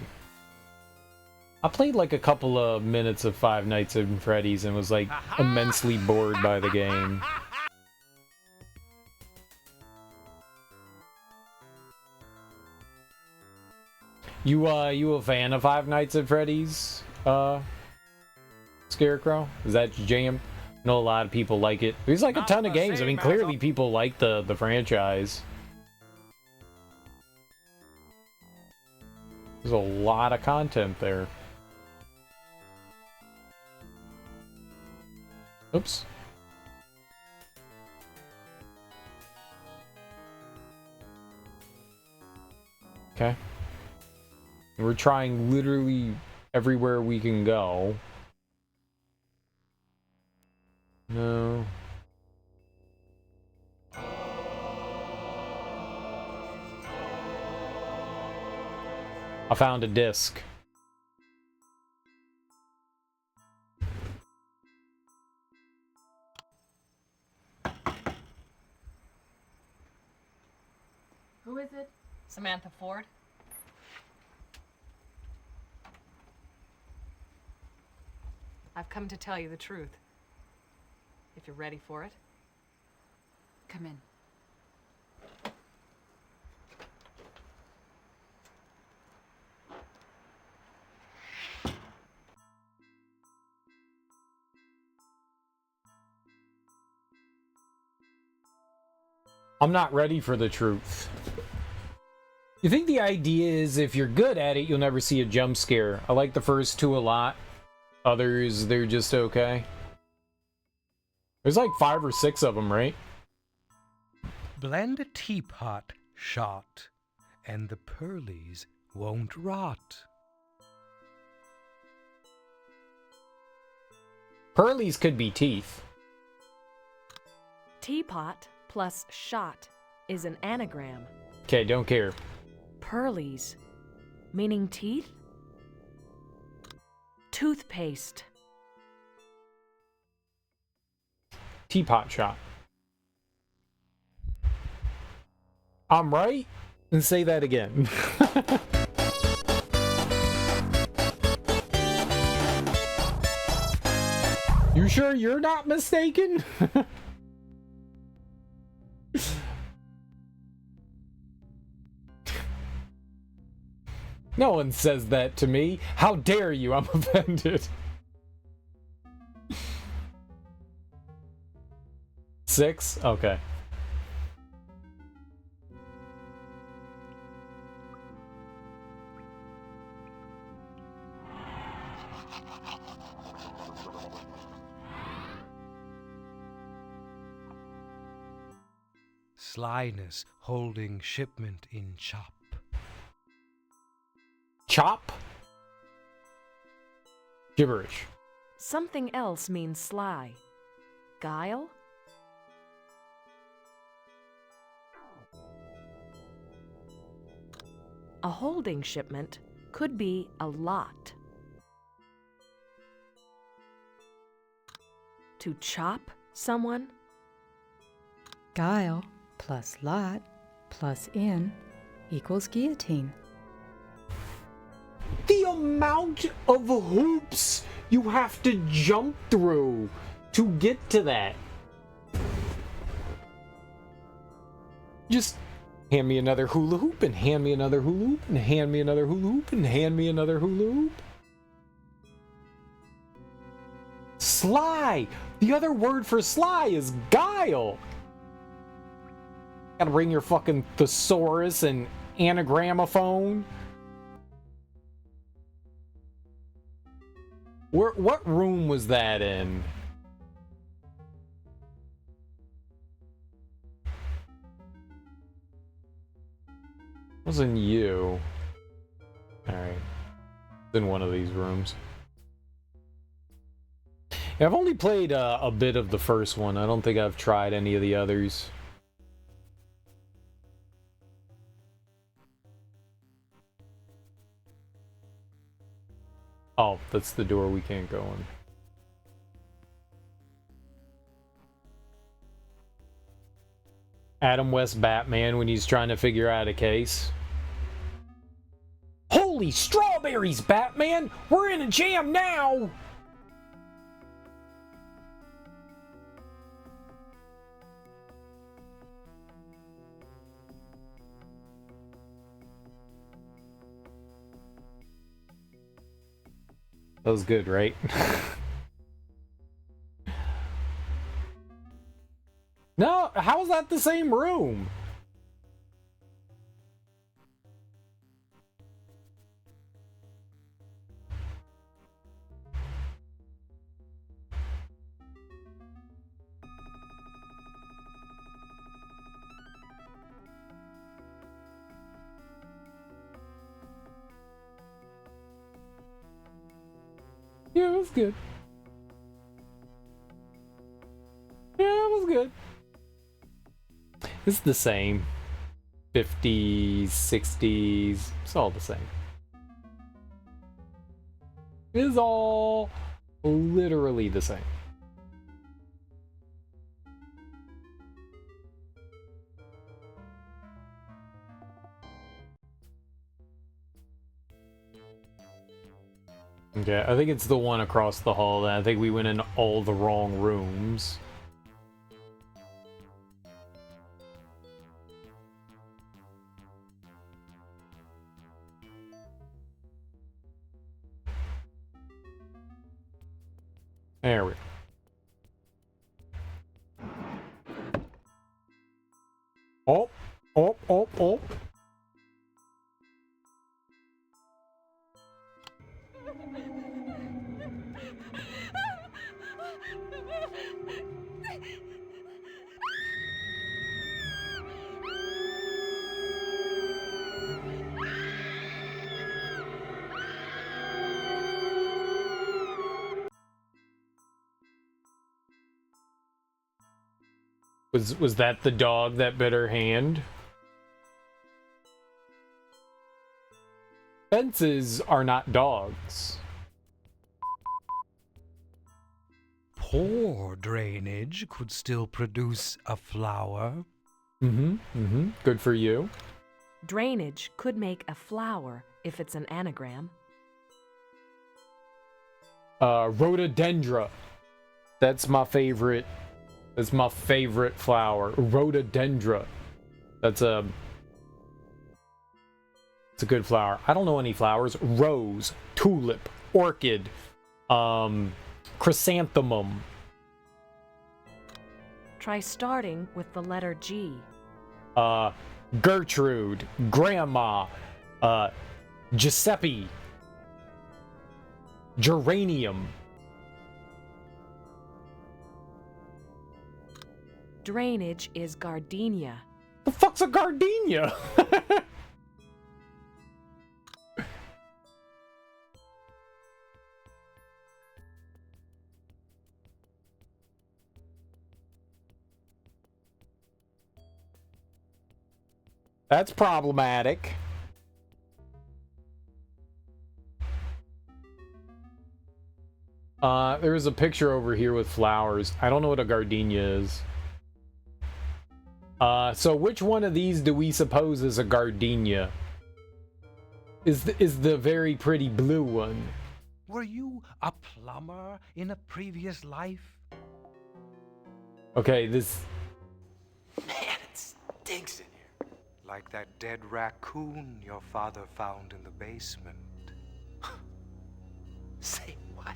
[SPEAKER 1] I played like a couple of minutes of Five Nights at Freddy's and was like immensely bored by the game. You a fan of Five Nights at Freddy's, Scarecrow? Is that your jam? I know a lot of people like it. There's like a ton of games. I mean, clearly people like the franchise. There's a lot of content there. Oops. Okay. We're trying literally everywhere we can go. No. I found a disc.
[SPEAKER 3] Who is it? Samantha Ford? I've come to tell you the truth. If you're ready for it.
[SPEAKER 7] Come in.
[SPEAKER 1] I'm not ready for the truth. You think the idea is if you're good at it, you'll never see a jump scare. I like the first two a lot. Others, they're just okay. There's like 5 or 6 of them, right?
[SPEAKER 2] Blend a teapot shot, and the pearlies won't rot.
[SPEAKER 1] Pearlies could be teeth.
[SPEAKER 3] Teapot plus shot is an anagram.
[SPEAKER 1] Okay, don't care.
[SPEAKER 3] Pearlies, meaning teeth? Toothpaste.
[SPEAKER 1] Teapot shot. I'm right? And say that again. You sure you're not mistaken? No one says that to me. How dare you? I'm offended. 6? Okay.
[SPEAKER 2] Slyness holding shipment in chop.
[SPEAKER 1] Chop? Gibberish.
[SPEAKER 3] Something else means sly. Guile? A holding shipment could be a lot. To chop someone?
[SPEAKER 10] Guile plus lot plus in equals guillotine.
[SPEAKER 1] The amount of hoops you have to jump through to get to that. Just hand me another hula hoop and hand me another hula hoop and hand me another hula hoop and hand me another hula hoop. Sly! The other word for sly is guile. Gotta bring your fucking thesaurus and anagramophone. What room was that in? Wasn't you. Alright. It's in one of these rooms. Yeah, I've only played a bit of the first one. I don't think I've tried any of the others. Oh, that's the door we can't go in. Adam West Batman when he's trying to figure out a case. Holy strawberries, Batman! We're in a jam now! That was good, right? No, how is that the same room? Yeah, it was good. Yeah, it was good. It's the same. 50s, 60s, it's all the same. is all literally the same. Okay, I think it's the one across the hall. I think we went in all the wrong rooms. There we go. Oh, oh, oh, oh. Was that the dog that bit her hand? Fences are not dogs.
[SPEAKER 2] Poor drainage could still produce a flower.
[SPEAKER 1] Good for you.
[SPEAKER 3] Drainage could make a flower if it's an anagram.
[SPEAKER 1] Rhododendra. That's my favorite. That's my favorite flower. Rhododendra. It's a good flower. I don't know any flowers. Rose, tulip, orchid, chrysanthemum.
[SPEAKER 3] Try starting with the letter G.
[SPEAKER 1] Gertrude, grandma, Giuseppe, geranium.
[SPEAKER 3] Drainage is gardenia.
[SPEAKER 1] The fuck's a gardenia? That's problematic. There is a picture over here with flowers. I don't know what a gardenia is. So which one of these do we suppose is a gardenia? Is the very pretty blue one?
[SPEAKER 2] Were you a plumber in a previous life?
[SPEAKER 1] Okay, this...
[SPEAKER 6] Man, it stinks in here.
[SPEAKER 2] Like that dead raccoon your father found in the basement.
[SPEAKER 6] Say what?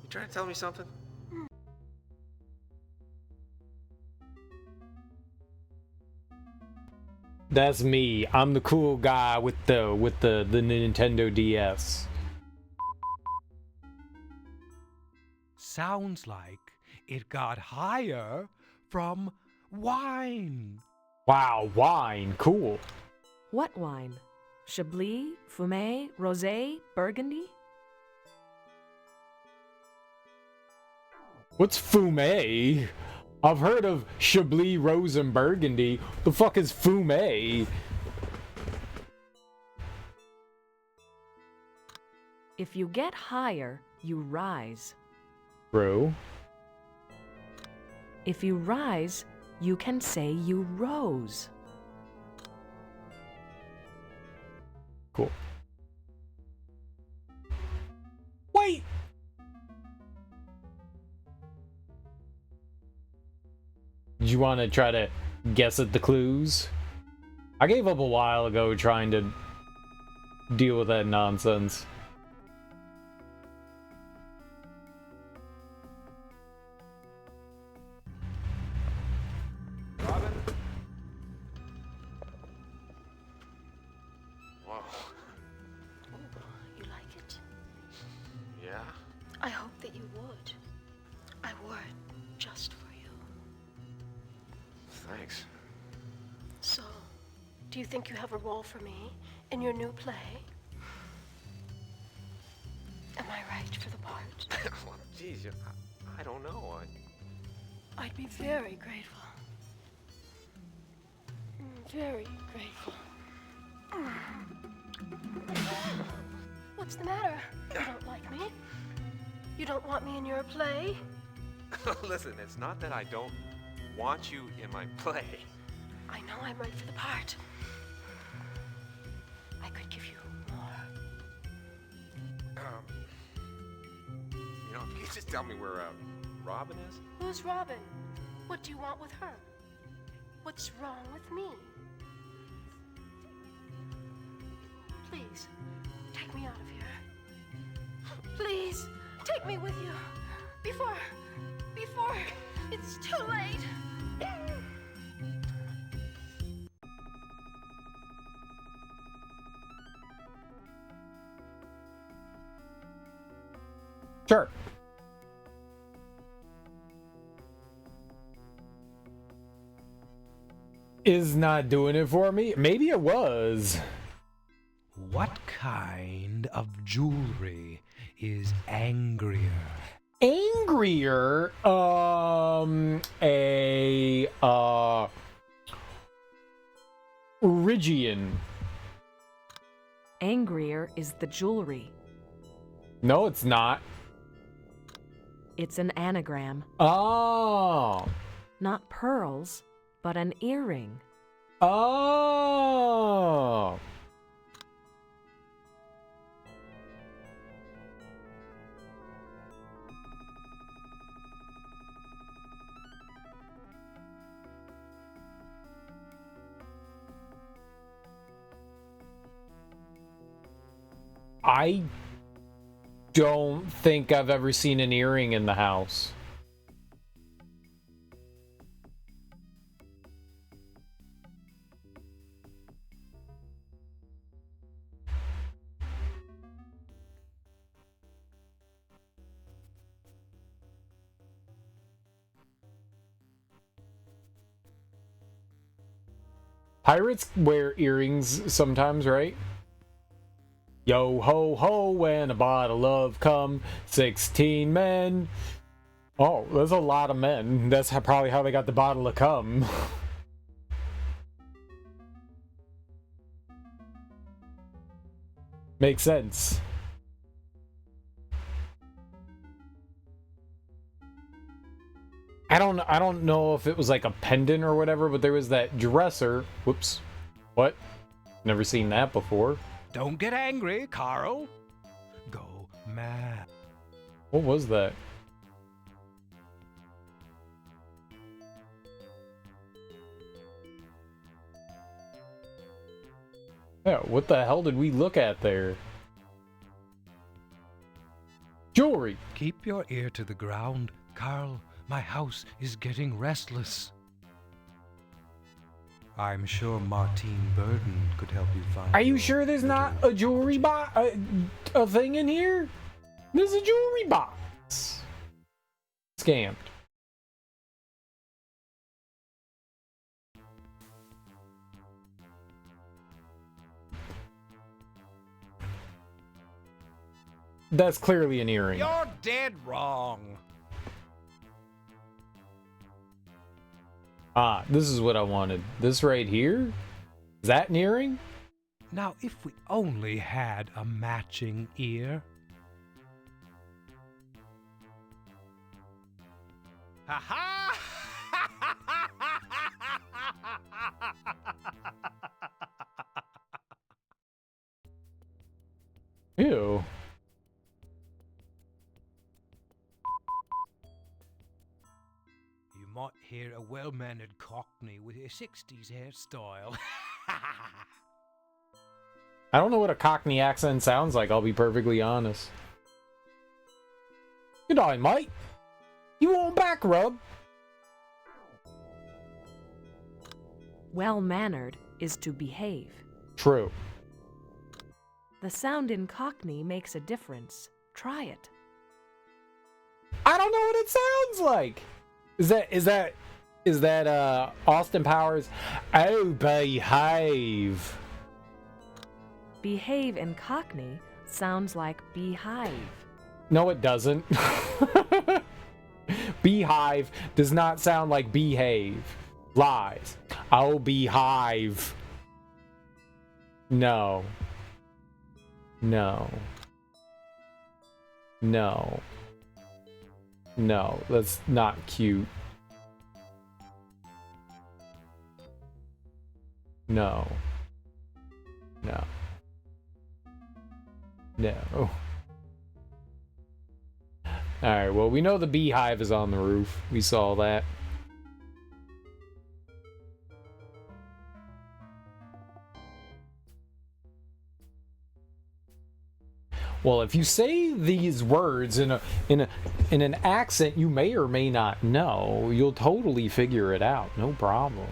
[SPEAKER 6] You trying to tell me something?
[SPEAKER 1] That's me. I'm the cool guy with the Nintendo DS.
[SPEAKER 2] Sounds like it got higher from wine.
[SPEAKER 1] Wow, wine, cool.
[SPEAKER 3] What wine? Chablis, Fumé, Rosé, Burgundy?
[SPEAKER 1] What's Fumé? I've heard of Chablis, Rose, and Burgundy. The fuck is Fumé?
[SPEAKER 3] If you get higher, you rise.
[SPEAKER 1] True.
[SPEAKER 3] If you rise, you can say you rose.
[SPEAKER 1] Cool. Wait! Did you want to try to guess at the clues? I gave up a while ago trying to deal with that nonsense.
[SPEAKER 6] Robin? Whoa.
[SPEAKER 5] You like it?
[SPEAKER 6] Yeah?
[SPEAKER 5] I hope that you would. I wore it just for you.
[SPEAKER 6] Thanks.
[SPEAKER 5] So, do you think you have a role for me in your new play? Am I right for the part?
[SPEAKER 6] Well, geez, I don't know.
[SPEAKER 5] I'd be very grateful. very grateful. What's the matter? You don't like me? You don't want me in your play?
[SPEAKER 11] Listen, it's not that I don't want you in my play.
[SPEAKER 5] I know I'm right for the part. I could give you more.
[SPEAKER 11] Can you just tell me where Robin is?
[SPEAKER 5] Who's Robin? What do you want with her? What's wrong with me? Please, take me out of here. Please, take me with you. Before it's too late.
[SPEAKER 1] Sure. Is not doing it for me. Maybe it was.
[SPEAKER 2] What kind of jewelry is angrier?
[SPEAKER 1] Angrier? Rigian.
[SPEAKER 3] Angrier is the jewelry.
[SPEAKER 1] No, it's not.
[SPEAKER 3] It's an anagram.
[SPEAKER 1] Oh.
[SPEAKER 3] Not pearls, but an earring.
[SPEAKER 1] Oh. I don't think I've ever seen an earring in the house. Pirates wear earrings sometimes, right? Yo ho ho, when a bottle of cum, 16 men. Oh, there's a lot of men. That's probably how they got the bottle of cum. Makes sense. I don't know if it was like a pendant or whatever, but there was that dresser. Whoops. What? Never seen that before.
[SPEAKER 2] Don't get angry, Carl. Go mad.
[SPEAKER 1] What was that? Yeah, what the hell did we look at there? Jewelry.
[SPEAKER 2] Keep your ear to the ground, Carl. My house is getting restless. I'm sure Martine Burden could help you find.
[SPEAKER 1] Are you sure there's not a jewelry box, a thing in here? There's a jewelry box. Scammed. That's clearly an earring.
[SPEAKER 2] You're dead wrong.
[SPEAKER 1] Ah, this is what I wanted. This right here? Is that an earring?
[SPEAKER 2] Now, if we only had a matching ear. Ha ha!
[SPEAKER 1] Ew.
[SPEAKER 2] You might hear a well-mannered Cockney with a 60s hairstyle.
[SPEAKER 1] I don't know what a Cockney accent sounds like, I'll be perfectly honest. Good eye, mate. You want back rub?
[SPEAKER 3] Well-mannered is to behave.
[SPEAKER 1] True.
[SPEAKER 3] The sound in Cockney makes a difference. Try it.
[SPEAKER 1] I don't know what it sounds like. Is that Austin Powers? Oh, behave.
[SPEAKER 3] Behave in Cockney sounds like beehive.
[SPEAKER 1] No, it doesn't. Beehive does not sound like behave. Lies. I'll be hive. No. No. No. No, that's not cute. No. No. No. Alright, well, we know the beehive is on the roof. We saw that. Well, if you say these words in an accent you may or may not know, you'll totally figure it out. No problem.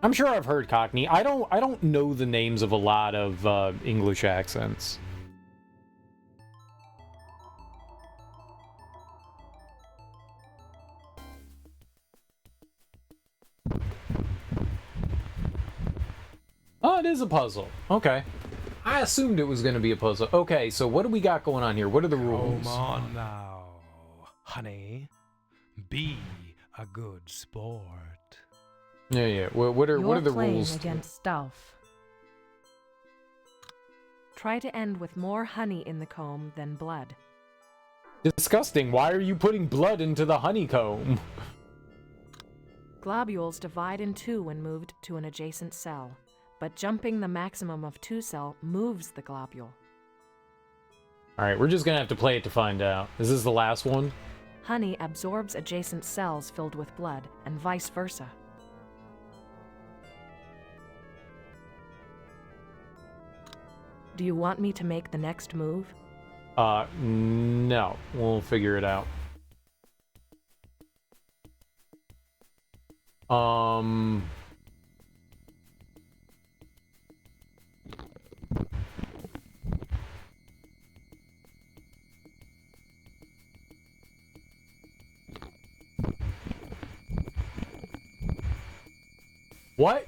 [SPEAKER 1] I'm sure I've heard Cockney. I don't know the names of a lot of English accents. Oh, it is a puzzle. Okay. I assumed it was going to be a puzzle. Okay, so what do we got going on here? What are the rules?
[SPEAKER 2] Come on now, honey. Be a good sport.
[SPEAKER 1] Yeah. What are the
[SPEAKER 3] You're
[SPEAKER 1] rules?
[SPEAKER 3] playing against Stauff. Try to end with more honey in the comb than blood.
[SPEAKER 1] Disgusting. Why are you putting blood into the honeycomb?
[SPEAKER 3] Globules divide in two when moved to an adjacent cell, but jumping the maximum of 2 cell moves the globule.
[SPEAKER 1] Alright, we're just gonna have to play it to find out. Is this the last one?
[SPEAKER 3] Honey absorbs adjacent cells filled with blood, and vice versa. Do you want me to make the next move?
[SPEAKER 1] No. We'll figure it out. What?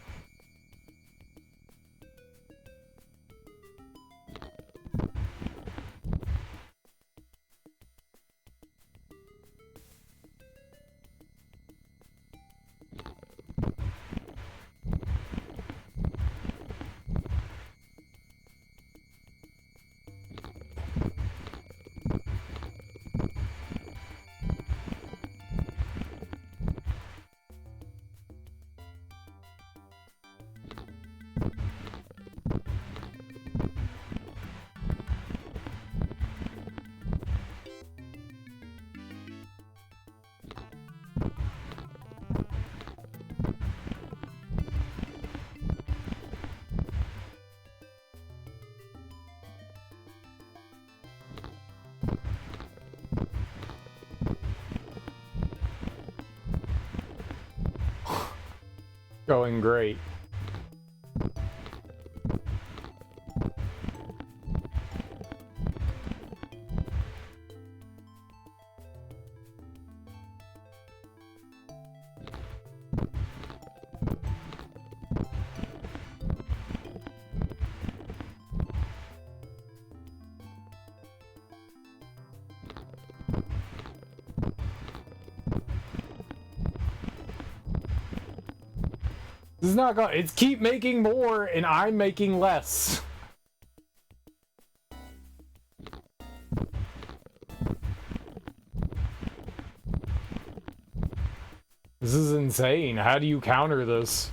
[SPEAKER 1] Going great. This is not going. It's keep making more, and I'm making less. This is insane. How do you counter this?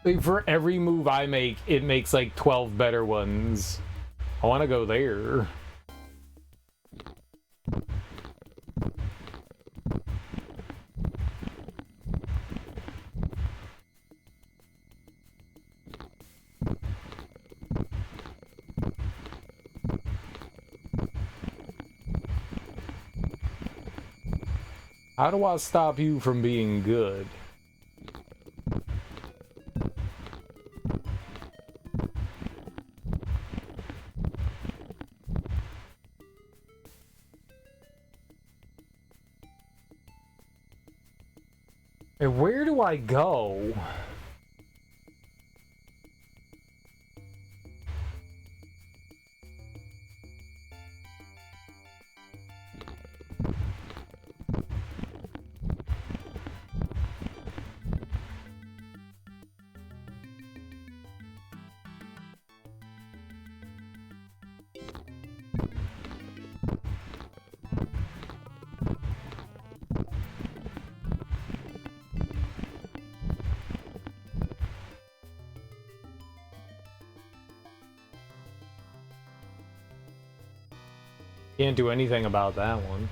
[SPEAKER 1] Like, for every move I make, it makes like 12 better ones. I want to go there. How do I stop you from being good? And where do I go? Can't do anything about that one.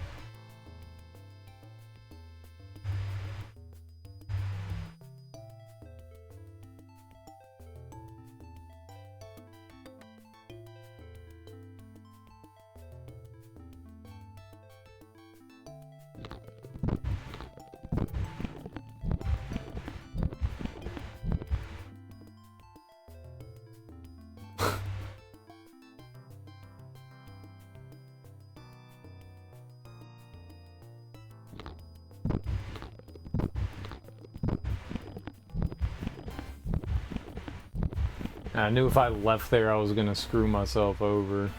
[SPEAKER 1] I knew if I left there, I was gonna screw myself over.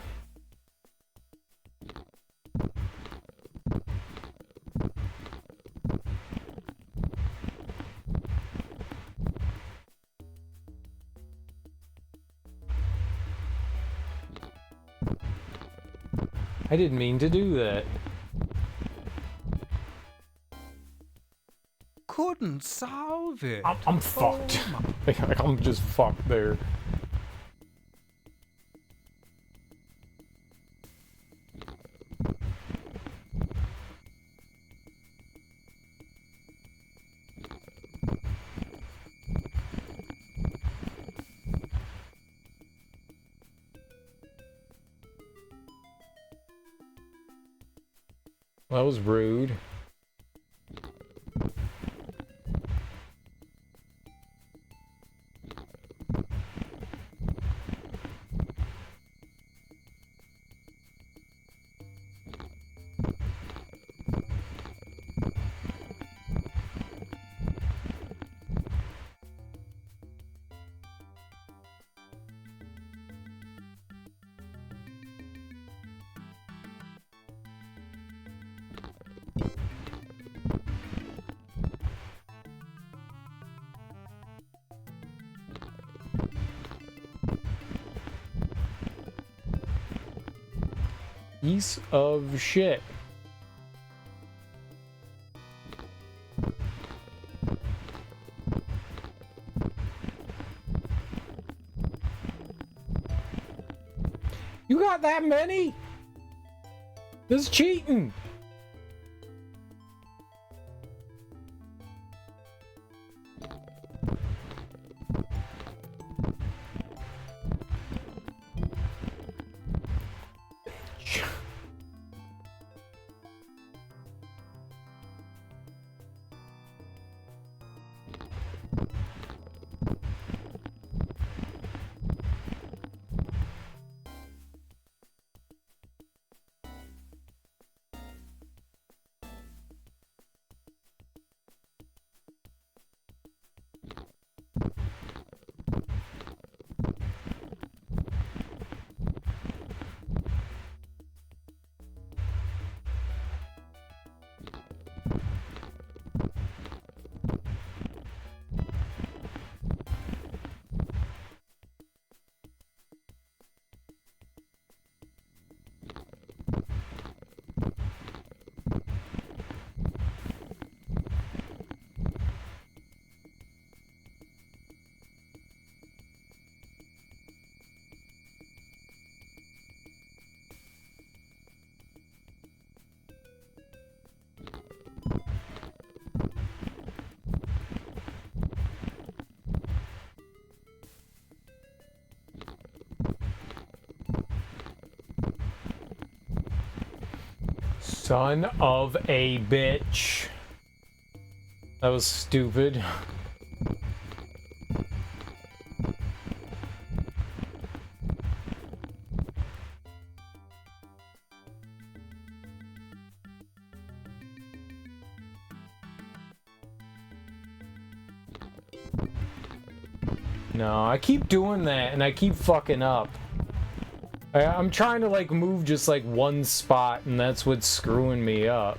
[SPEAKER 1] I didn't mean to do that.
[SPEAKER 2] Couldn't solve it.
[SPEAKER 1] I'm fucked. Like, I'm just fucked there. That was rude. Piece of shit. You got that many? This is cheating. Son of a bitch. That was stupid. No, I keep doing that and I keep fucking up. I'm trying to like move just like one spot and that's what's screwing me up.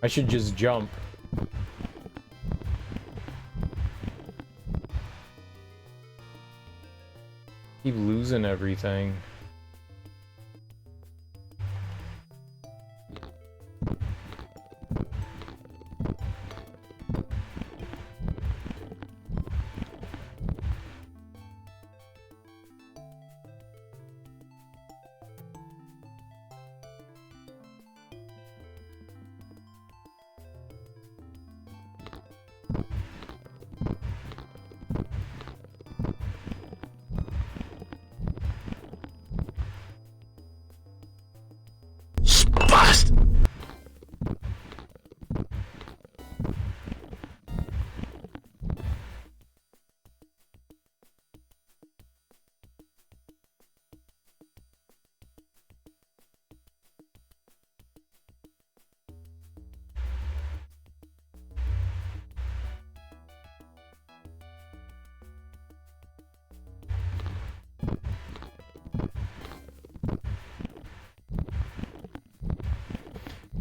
[SPEAKER 1] I should just jump. Keep losing everything.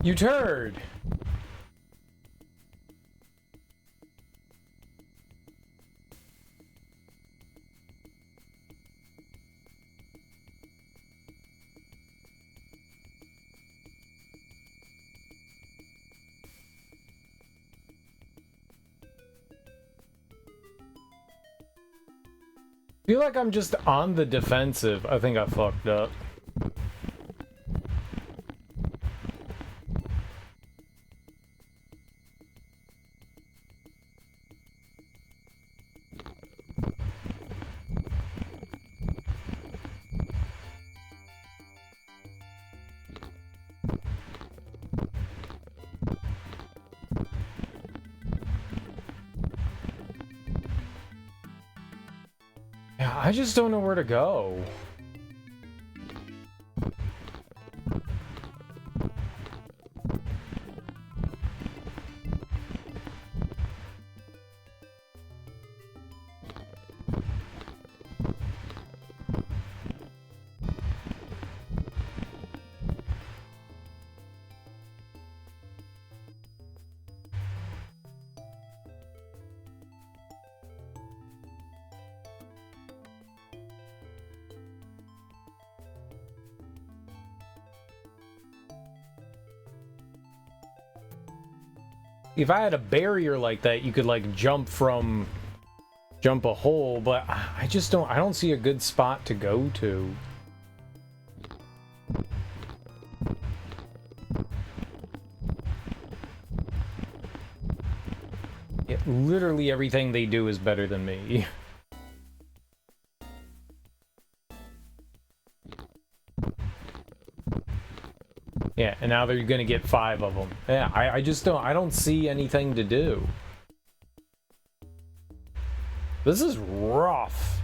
[SPEAKER 1] You turd! I feel like I'm just on the defensive. I think I fucked up. Yeah, I just don't know where to go. If I had a barrier like that, you could like jump a hole, but I don't see a good spot to go to. Yeah, literally everything they do is better than me. Yeah, and now they're gonna get 5 of them. Yeah, I don't see anything to do. This is rough.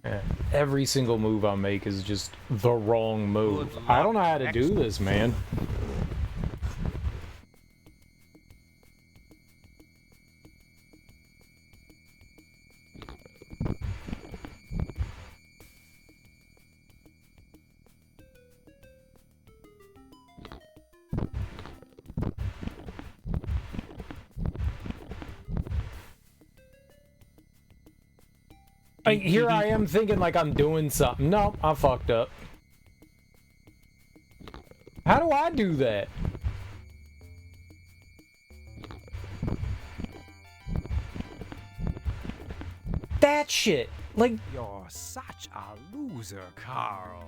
[SPEAKER 1] Yeah, every single move I make is just the wrong move. I don't know how to do this, man. Here I am thinking like I'm doing something. Nope, I fucked up. How do I do that? That shit! Like...
[SPEAKER 2] You're such a loser, Carl.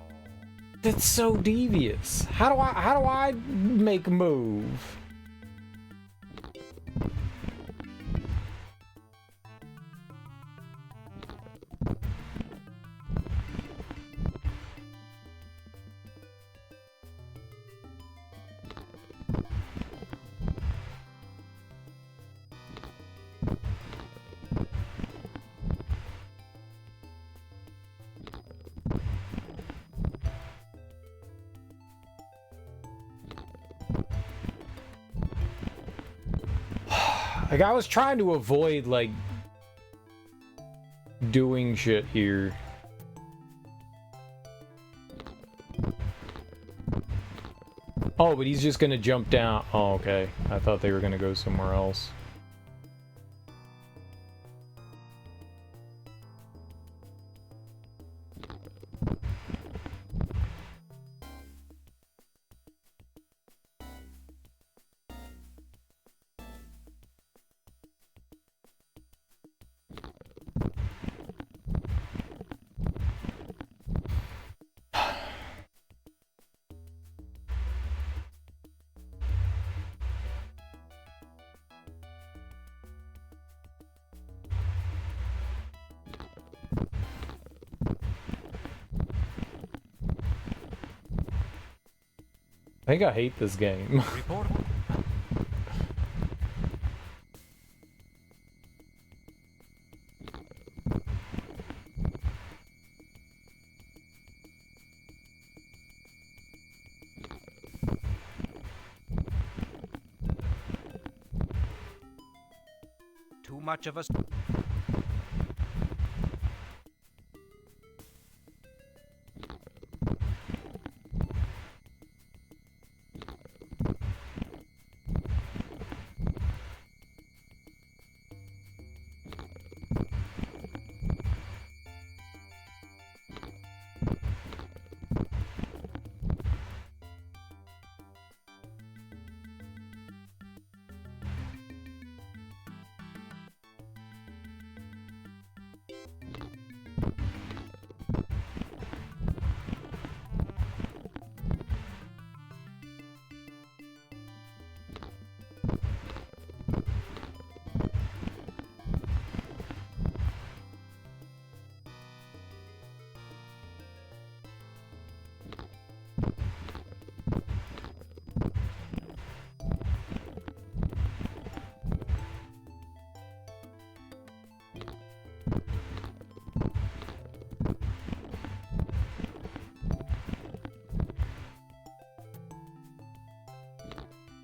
[SPEAKER 1] That's so devious. How do I make a move? Like, I was trying to avoid, like, doing shit here. Oh, but he's just gonna jump down. Oh, okay. I thought they were gonna go somewhere else. I think I hate this game.
[SPEAKER 2] much of a...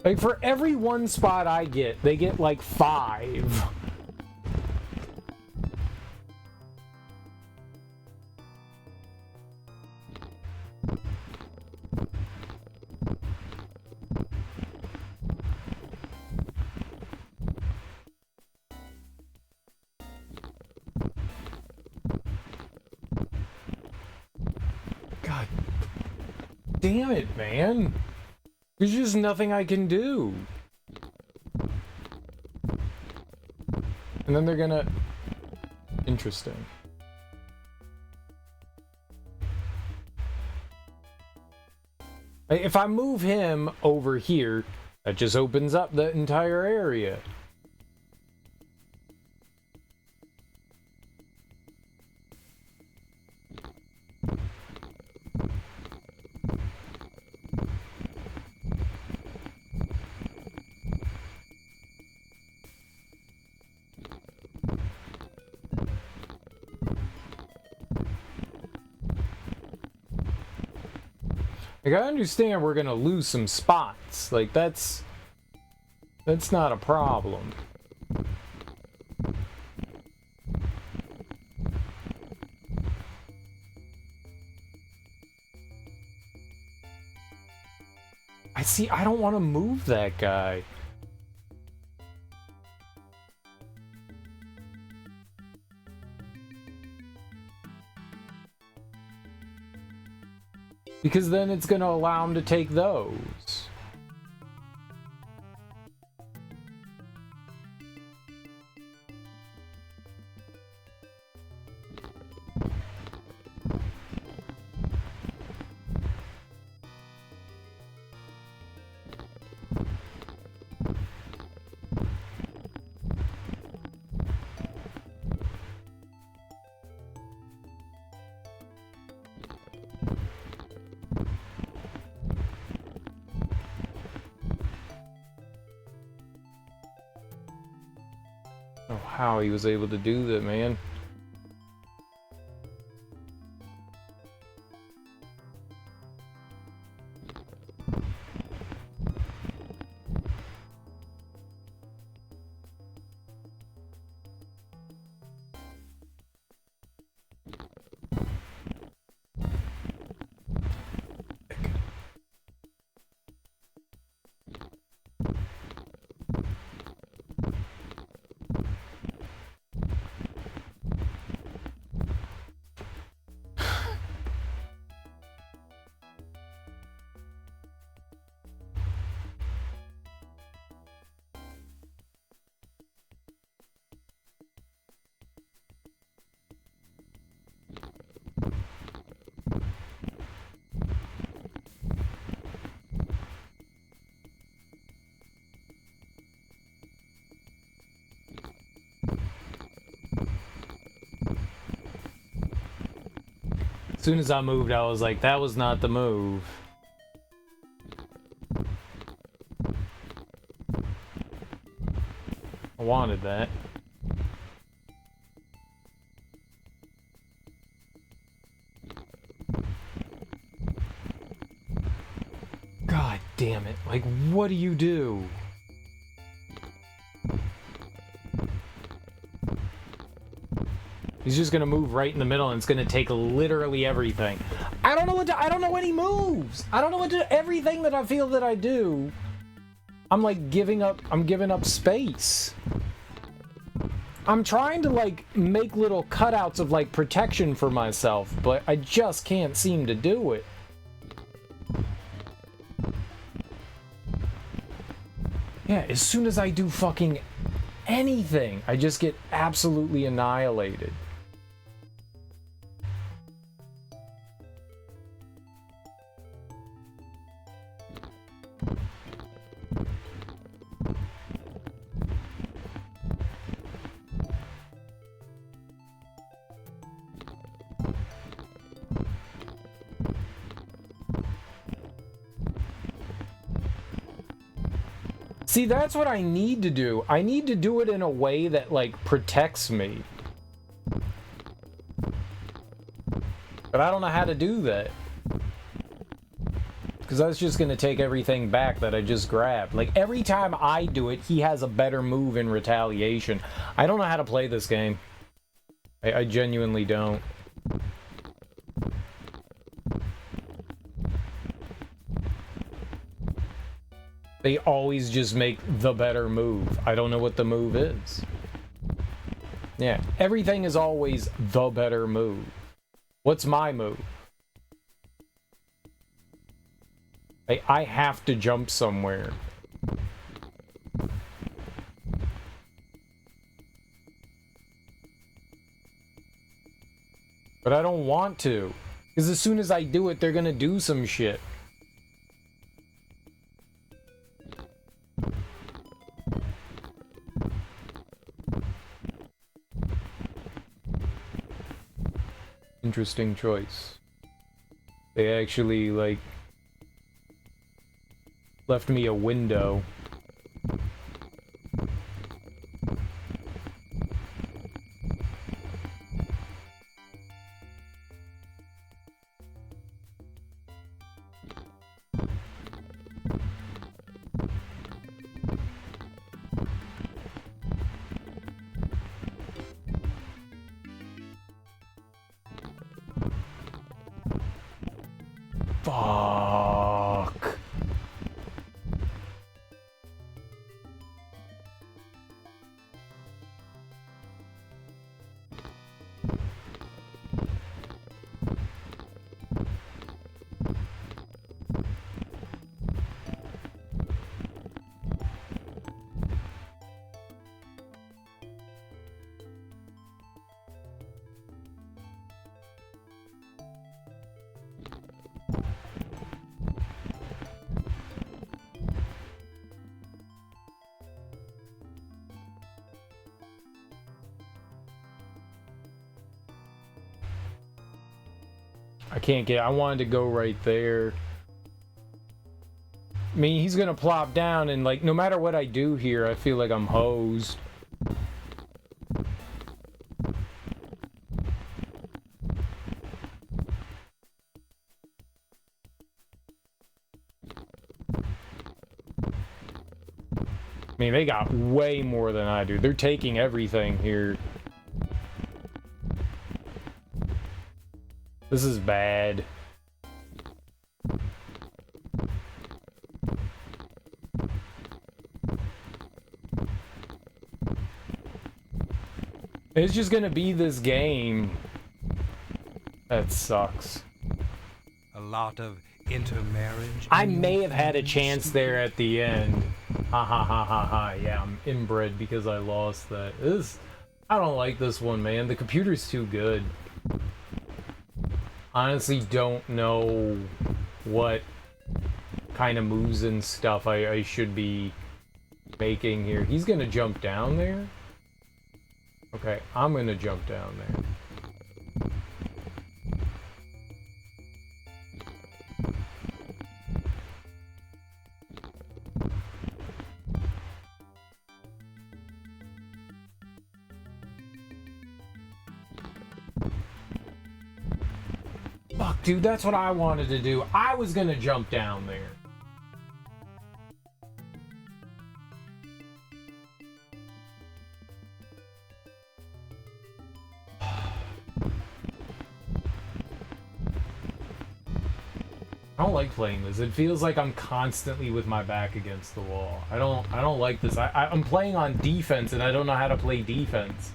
[SPEAKER 1] Like, for every one spot I get, they get like 5. God damn it, man. There's just nothing I can do. And then they're gonna... Interesting. If I move him over here, that just opens up the entire area. Like, I understand we're gonna lose some spots. Like, that's not a problem. I don't want to move that guy. Because then it's going to allow him to take those. How he was able to do that, man. As soon as I moved, I was like, that was not the move. I wanted that. God damn it. Like, what do you do? He's just gonna move right in the middle, and it's gonna take literally everything. I don't know what to, I don't know any moves. I don't know what to, everything that I feel that I do, I'm like giving up space. I'm trying to like make little cutouts of like protection for myself, but I just can't seem to do it. Yeah, as soon as I do fucking anything, I just get absolutely annihilated. See, that's what I need to do. I need to do it in a way that, like, protects me. But I don't know how to do that. Because that's just going to take everything back that I just grabbed. Like, every time I do it, he has a better move in retaliation. I don't know how to play this game. I genuinely don't. They always just make the better move. I don't know what the move is. Yeah, everything is always the better move. What's my move? I have to jump somewhere. But I don't want to. Because as soon as I do it, they're gonna do some shit. Interesting choice. They actually, like, left me a window. Fuck. I can't get, I wanted to go right there. I mean, he's gonna plop down and, like, no matter what I do here, I feel like I'm hosed. I mean, they got way more than I do. They're taking everything here. This is bad. It's just gonna be this game. That sucks.
[SPEAKER 2] A lot of intermarriage.
[SPEAKER 1] I may have had a chance there at the end. Ha ha ha ha ha. Yeah, I'm inbred because I lost that. I don't like this one, man. The computer's too good. Honestly, don't know what kind of moves and stuff I should be making here. He's gonna jump down there? Okay, I'm gonna jump down there. Fuck, dude, that's what I wanted to do. I was gonna jump down there. don't like playing this. It feels like I'm constantly with my back against the wall. I don't like this. I'm playing on defense and I don't know how to play defense.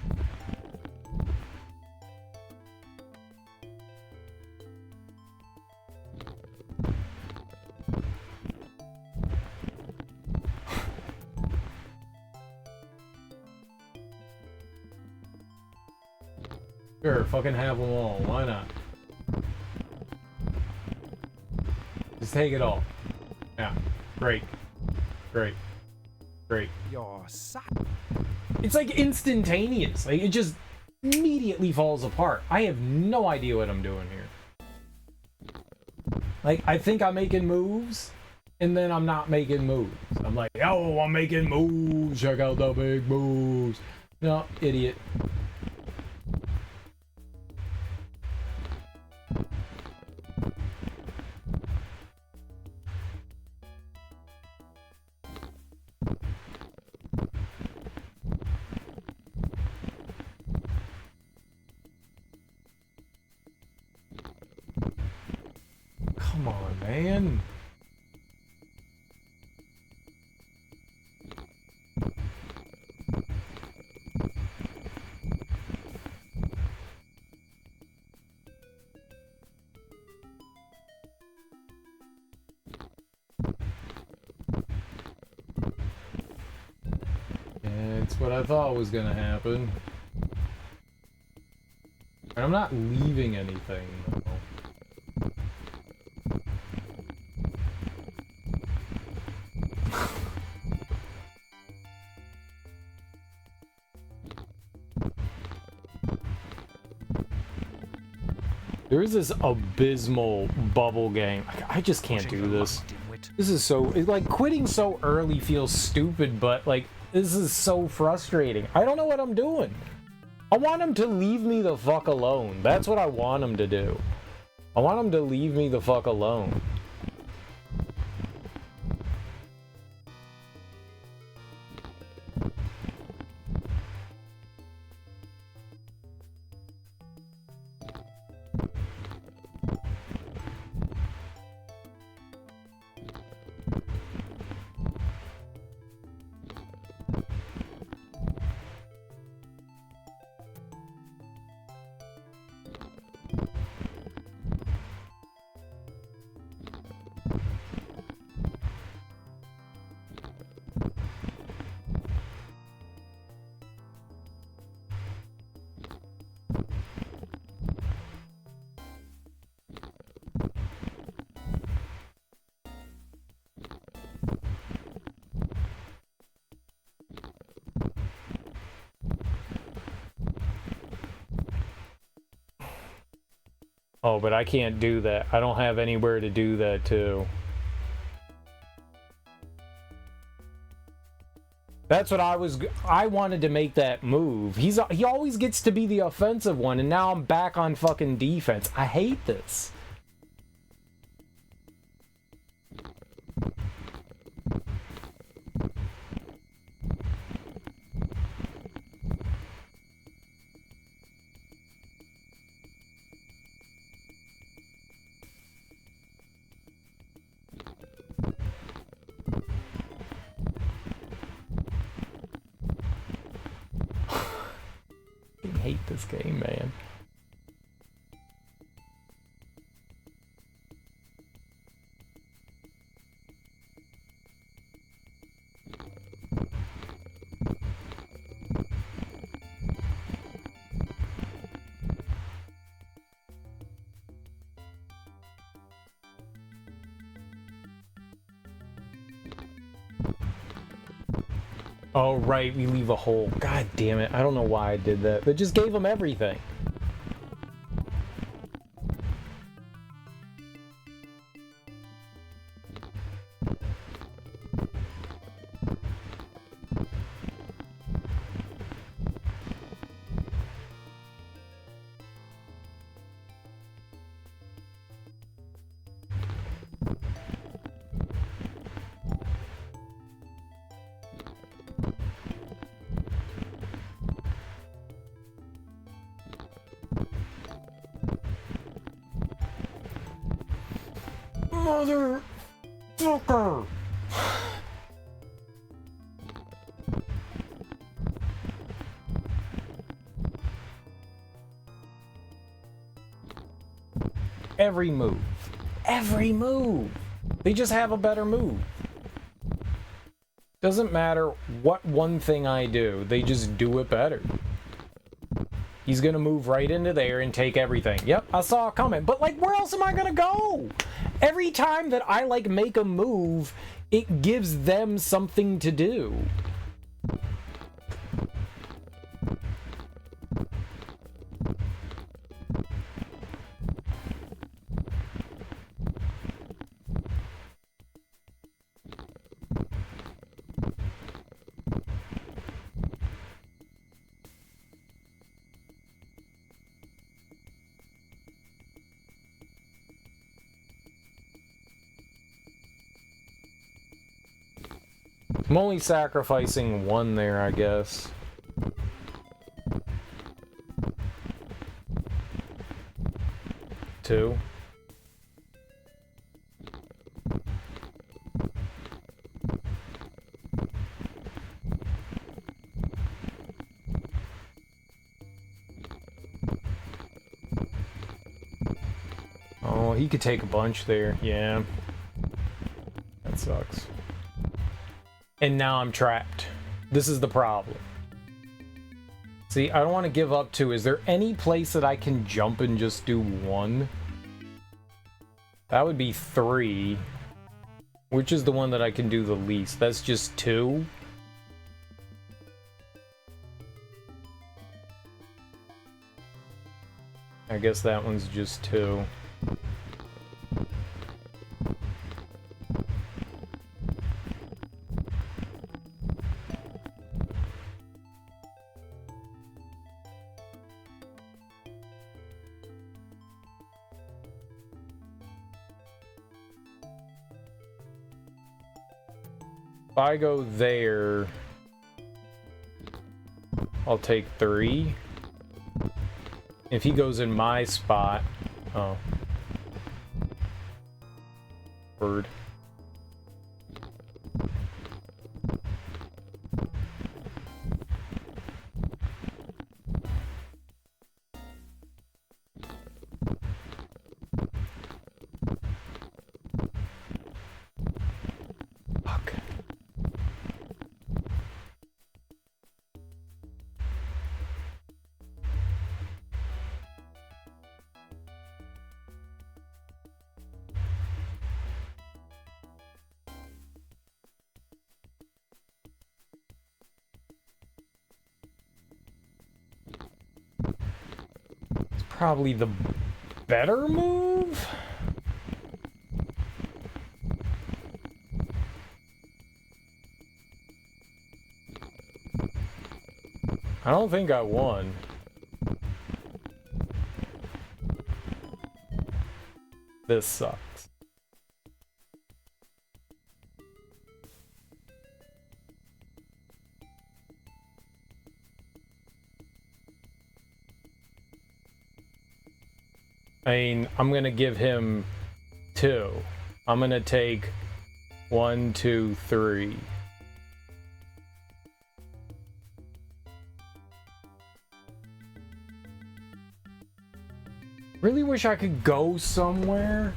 [SPEAKER 1] Sure, fucking have them all. Why not? Just take it all. Yeah. Great. Great. Great.
[SPEAKER 2] Your son.
[SPEAKER 1] It's like instantaneous. Like, it just immediately falls apart. I have no idea what I'm doing here. Like, I think I'm making moves, and then I'm not making moves. I'm like, oh, I'm making moves. Check out the big moves. No, idiot. Come on, man. It's what I thought was gonna happen. And I'm not leaving anything, though. There is this abysmal bubble game. I just can't do this. This is so... like, quitting so early feels stupid, but, like, this is so frustrating. I don't know what I'm doing. I want him to leave me the fuck alone. That's what I want him to do. I want him to leave me the fuck alone. Oh, but I can't do that. I don't have anywhere to do that, too. That's what I wanted to make that move. He always gets to be the offensive one, and now I'm back on fucking defense. I hate this. I hate this game, man. Oh, right, we leave a hole. God damn it. I don't know why I did that. But just gave him everything. Motherfucker! Every move. Every move! They just have a better move. Doesn't matter what one thing I do, they just do it better. He's gonna move right into there and take everything. Yep, I saw it coming. But, like, where else am I gonna go? Every time that I, like, make a move, it gives them something to do. I'm only sacrificing one there, I guess. Two. Oh, he could take a bunch there. Yeah. That sucks. And now I'm trapped. This is the problem. See, I don't want to give up two. Is there any place that I can jump and just do one? That would be 3. Which is the one that I can do the least? That's just 2? I guess that one's just 2. If I go there, I'll take 3. If he goes in my spot, oh. Bird. Probably the better move? I don't think I won. This sucks. I mean, I'm gonna give him 2. I'm gonna take 1, 2, 3. Really wish I could go somewhere.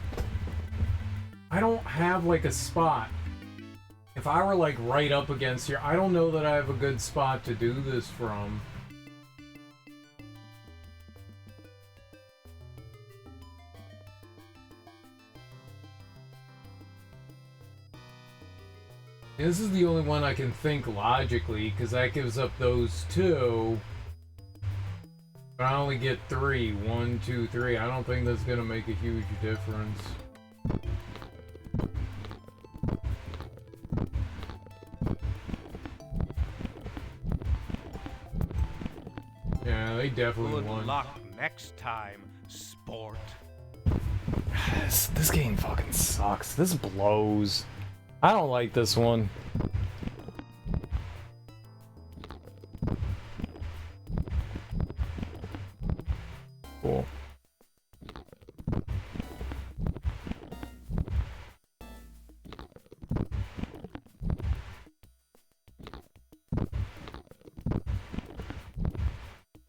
[SPEAKER 1] I don't have like a spot. If I were like right up against here, I don't know that I have a good spot to do this from. This is the only one I can think logically, because that gives up those 2. But I only get 3. 1, 2, 3. I don't think that's gonna make a huge difference. Yeah, they definitely won.
[SPEAKER 2] Good luck next time, sport.
[SPEAKER 1] This game fucking sucks. This blows. I don't like this one. Cool.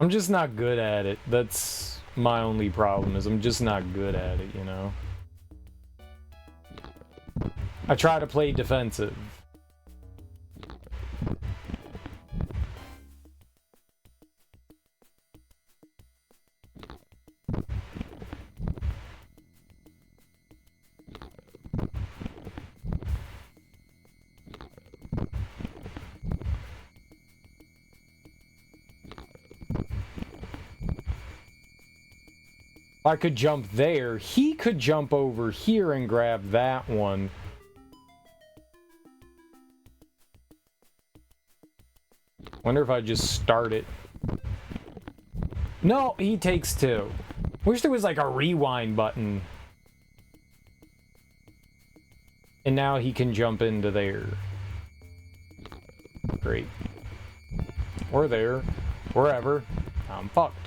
[SPEAKER 1] I'm just not good at it. That's my only problem, is I'm just not good at it, you know? I try to play defensive. If I could jump there, he could jump over here and grab that one. Wonder if I just start it. No, he takes two. Wish there was like a rewind button. And now he can jump into there. Great. Or there. Wherever. I'm fucked.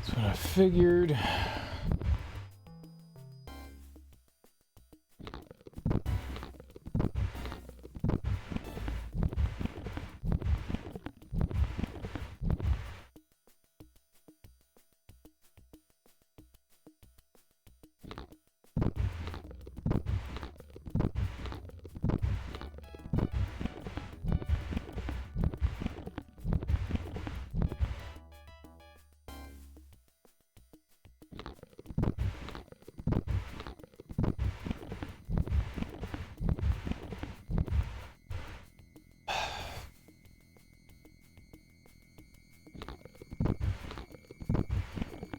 [SPEAKER 1] That's what I figured.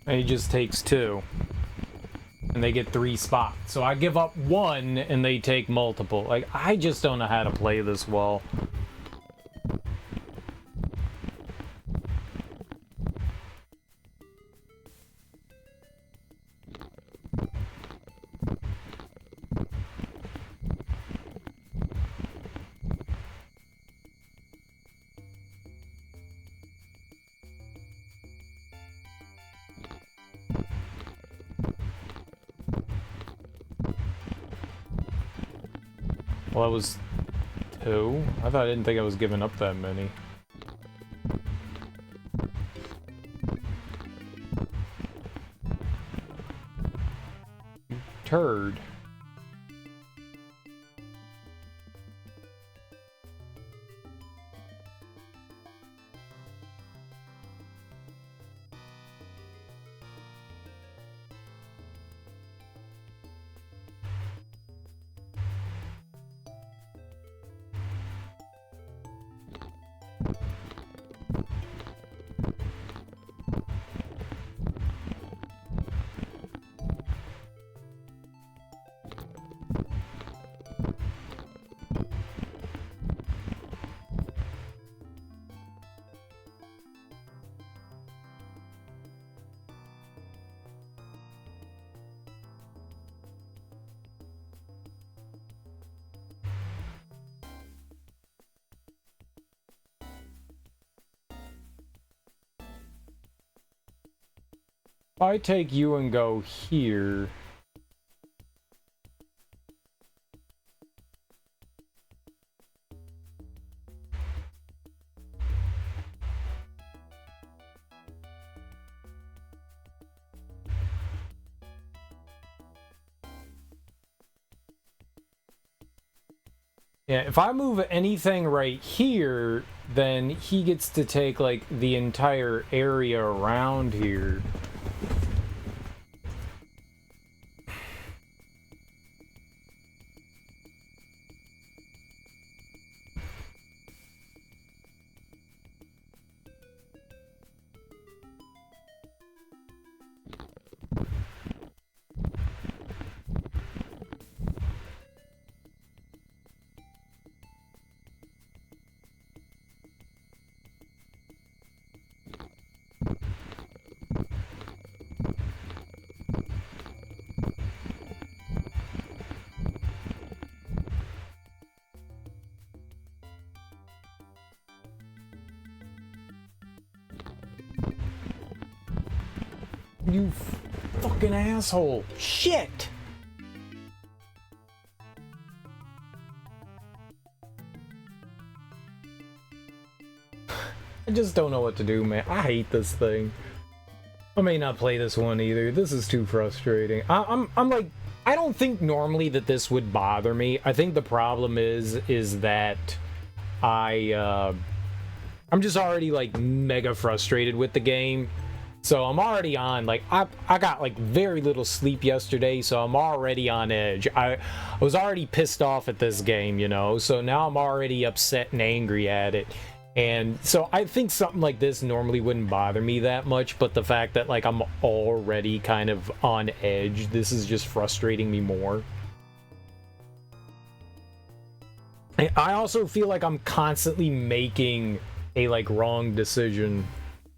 [SPEAKER 1] And he just takes two. And they get 3 spots. So I give up 1 and they take multiple. Like, I just don't know how to play this well. Well, that was 2. I didn't think I was giving up that many. Turd. If I take you and go here... Yeah, if I move anything right here, then he gets to take, like, the entire area around here. You fucking asshole. Shit! I just don't know what to do, man. I hate this thing. I may not play this one either. This is too frustrating. I'm like, I don't think normally that this would bother me. I think the problem is that I'm just already like mega frustrated with the game. So I'm already on, like, I got like very little sleep yesterday, so I'm already on edge. I was already pissed off at this game, you know, so now I'm already upset and angry at it. And so I think something like this normally wouldn't bother me that much, but the fact that, like, I'm already kind of on edge, this is just frustrating me more. And I also feel like I'm constantly making a, like, wrong decision.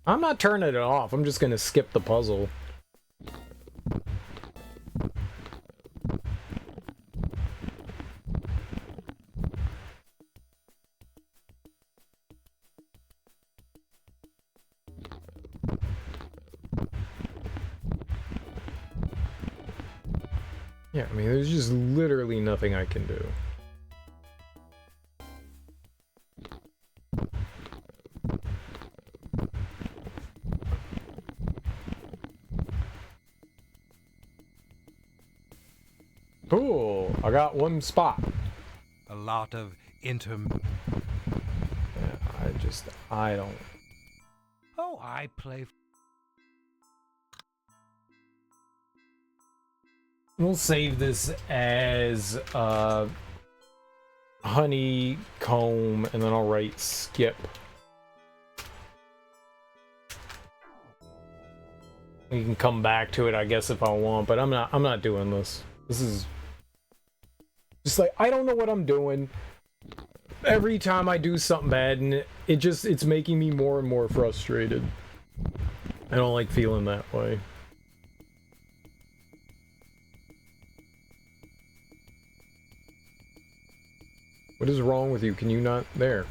[SPEAKER 1] I'm not turning it off, I'm just gonna skip the puzzle. Yeah, I mean, there's just literally nothing I can do. Cool, I got one spot.
[SPEAKER 2] A lot of
[SPEAKER 1] Yeah, I don't...
[SPEAKER 2] Oh, I play...
[SPEAKER 1] We'll save this as, honeycomb, and then I'll write skip. We can come back to it, I guess, if I want, but I'm not doing this. This is just like, I don't know what I'm doing. Every time I do something bad, and it's making me more and more frustrated. I don't like feeling that way. What is wrong with you? Can you not? There.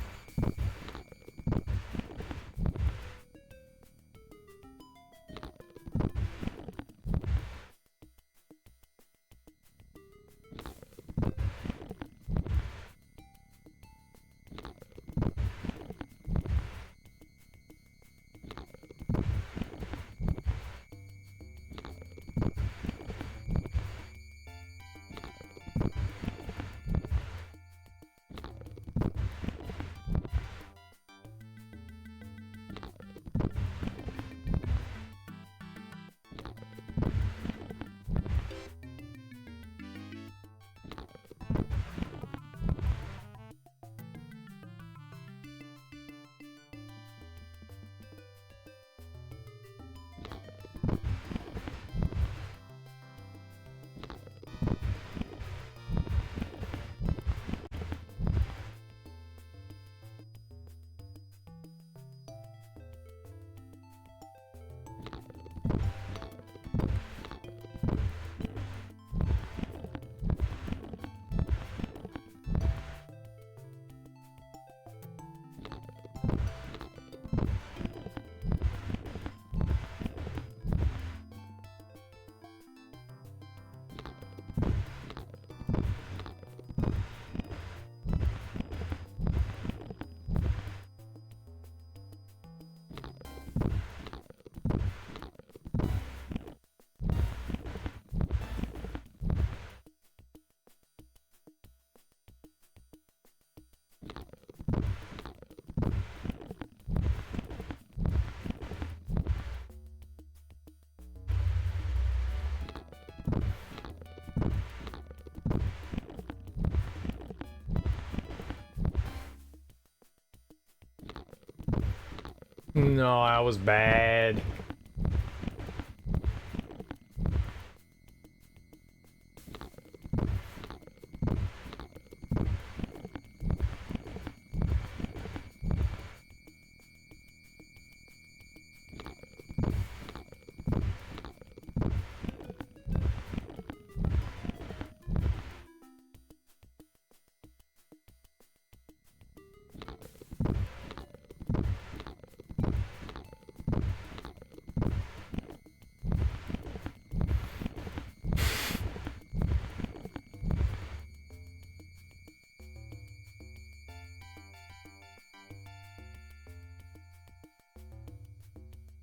[SPEAKER 1] No, that was bad.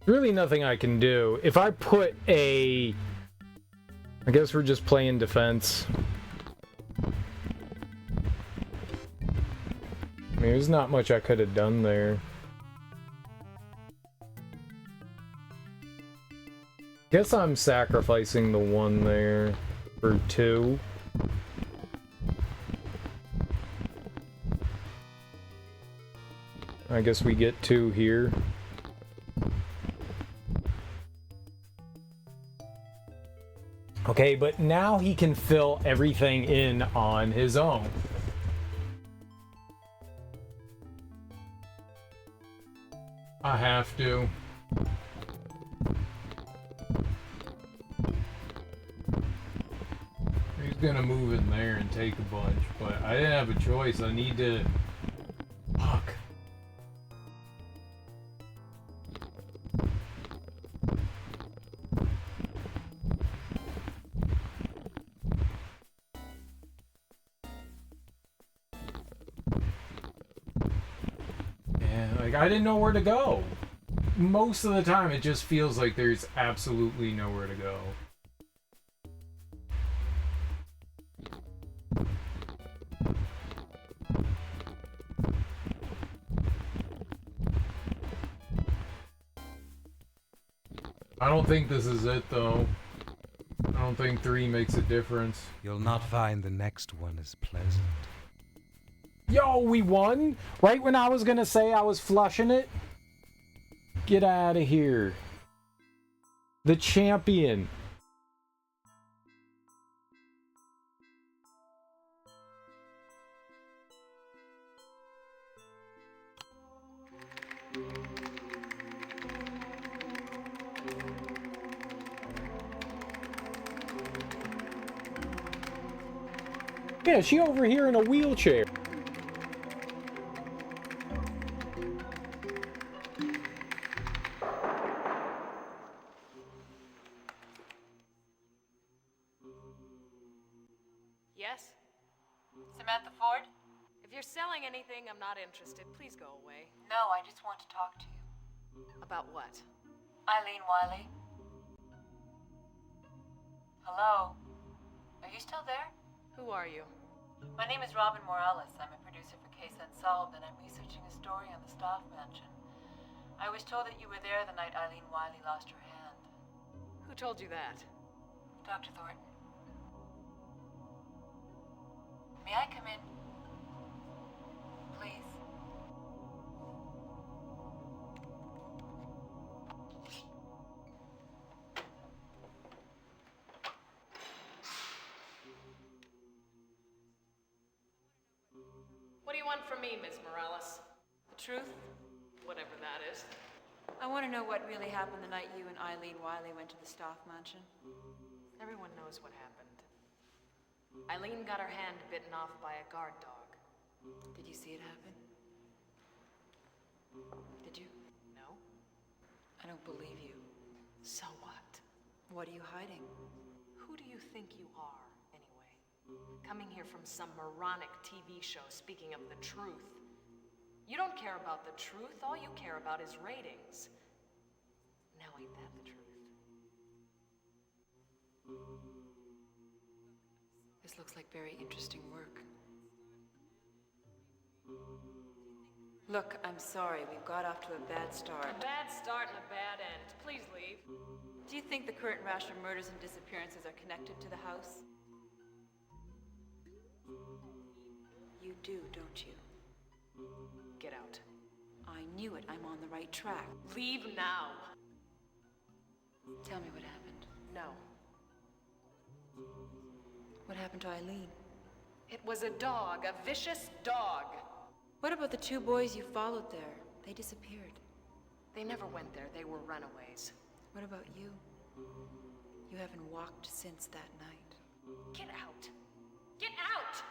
[SPEAKER 1] Really nothing I can do. If I put a... I guess we're just playing defense. I mean, there's not much I could have done there. Guess I'm sacrificing the one there for 2. I guess we get 2 here. Okay, but now he can fill everything in on his own. I have to. He's gonna move in there and take a bunch, but I didn't have a choice. I need to... Fuck. I didn't know where to go. Most of the time, it just feels like there's absolutely nowhere to go. I don't think this is it, though. I don't think 3 makes a difference.
[SPEAKER 2] You'll not find the next one as pleasant.
[SPEAKER 1] Yo, we won? Right when I was gonna say I was flushing it? Get out of here. The champion. Yeah, she over here in a wheelchair.
[SPEAKER 3] Yes?
[SPEAKER 7] Samantha Ford?
[SPEAKER 3] If you're selling anything, I'm not interested. Please go away.
[SPEAKER 7] No, I just want to talk to you.
[SPEAKER 3] About what?
[SPEAKER 7] Eileen Wiley? Hello? Are you still there?
[SPEAKER 3] Who are you?
[SPEAKER 7] My name is Robin Morales. I'm a producer for Case Unsolved, and I'm researching a story on the Staff Mansion. I was told that you were there the night Eileen Wiley lost her hand.
[SPEAKER 3] Who told you that?
[SPEAKER 7] Dr. Thornton. May I come in? Please.
[SPEAKER 3] What do you want from me, Ms. Morales?
[SPEAKER 7] The truth?
[SPEAKER 3] Whatever that is.
[SPEAKER 7] I want to know what really happened the night you and Eileen Wiley went to the Staff Mansion.
[SPEAKER 3] Everyone knows what happened. Eileen got her hand bitten off by a guard dog.
[SPEAKER 7] Did you see it happen? Did you?
[SPEAKER 3] No.
[SPEAKER 7] I don't believe you.
[SPEAKER 3] So what?
[SPEAKER 7] What are you hiding?
[SPEAKER 3] Who do you think you are, anyway? Coming here from some moronic TV show speaking of the truth. You don't care about the truth. All you care about is ratings. Now ain't that the truth?
[SPEAKER 7] This looks like very interesting work. Look, I'm sorry. We've got off to a bad start.
[SPEAKER 3] A bad start and a bad end. Please leave.
[SPEAKER 7] Do you think the current rash of murders and disappearances are connected to the house? You do, don't you?
[SPEAKER 3] Get out.
[SPEAKER 7] I knew it. I'm on the right track.
[SPEAKER 3] Leave now.
[SPEAKER 7] Tell me what happened.
[SPEAKER 3] No.
[SPEAKER 7] What happened to Eileen?
[SPEAKER 3] It was a dog, a vicious dog.
[SPEAKER 7] What about the 2 boys you followed there? They disappeared.
[SPEAKER 3] They never went there. They were runaways.
[SPEAKER 7] What about you? You haven't walked since that night.
[SPEAKER 3] Get out! Get out!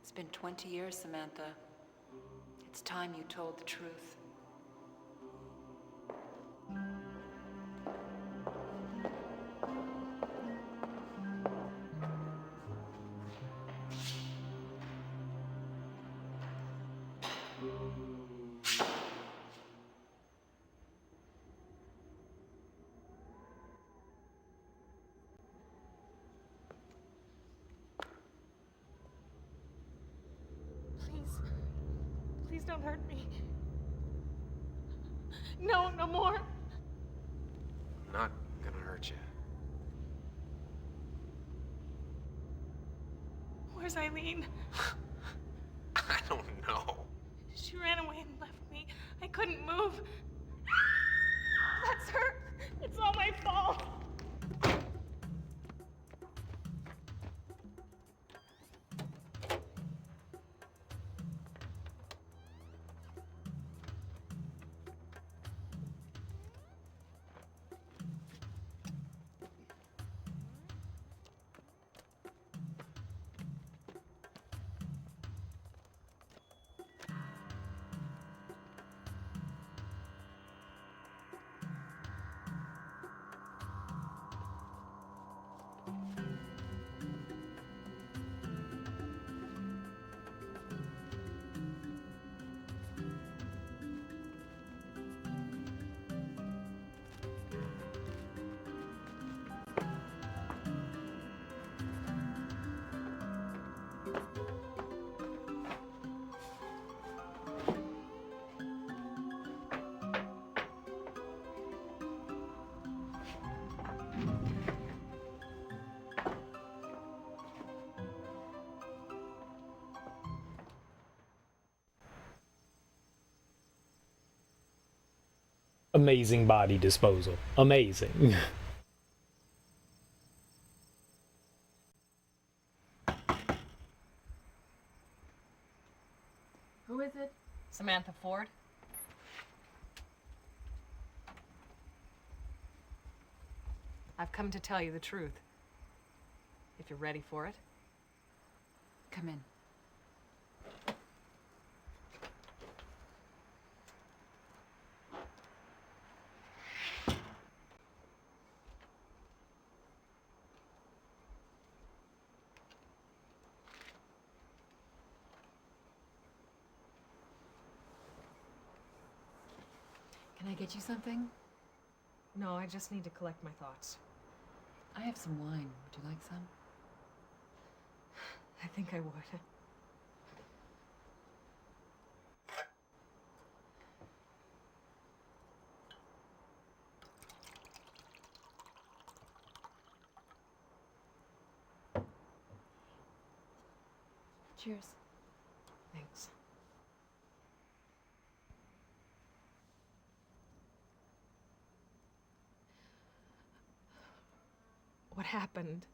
[SPEAKER 7] It's been 20 years, Samantha. It's time you told the truth.
[SPEAKER 5] Please don't hurt me. No, no more.
[SPEAKER 11] I'm not gonna hurt you.
[SPEAKER 5] Where's Eileen?
[SPEAKER 11] I don't know.
[SPEAKER 5] She ran away and left me. I couldn't move. That's her. It's all my fault.
[SPEAKER 1] Amazing body disposal. Amazing.
[SPEAKER 3] Who is it? Samantha Ford? I've come to tell you the truth. If you're ready for it.
[SPEAKER 7] Come in. Can I get you something?
[SPEAKER 3] No, I just need to collect my thoughts.
[SPEAKER 7] I have some wine. Would you like some?
[SPEAKER 3] I think I would.
[SPEAKER 7] Cheers.
[SPEAKER 3] Thanks. What happened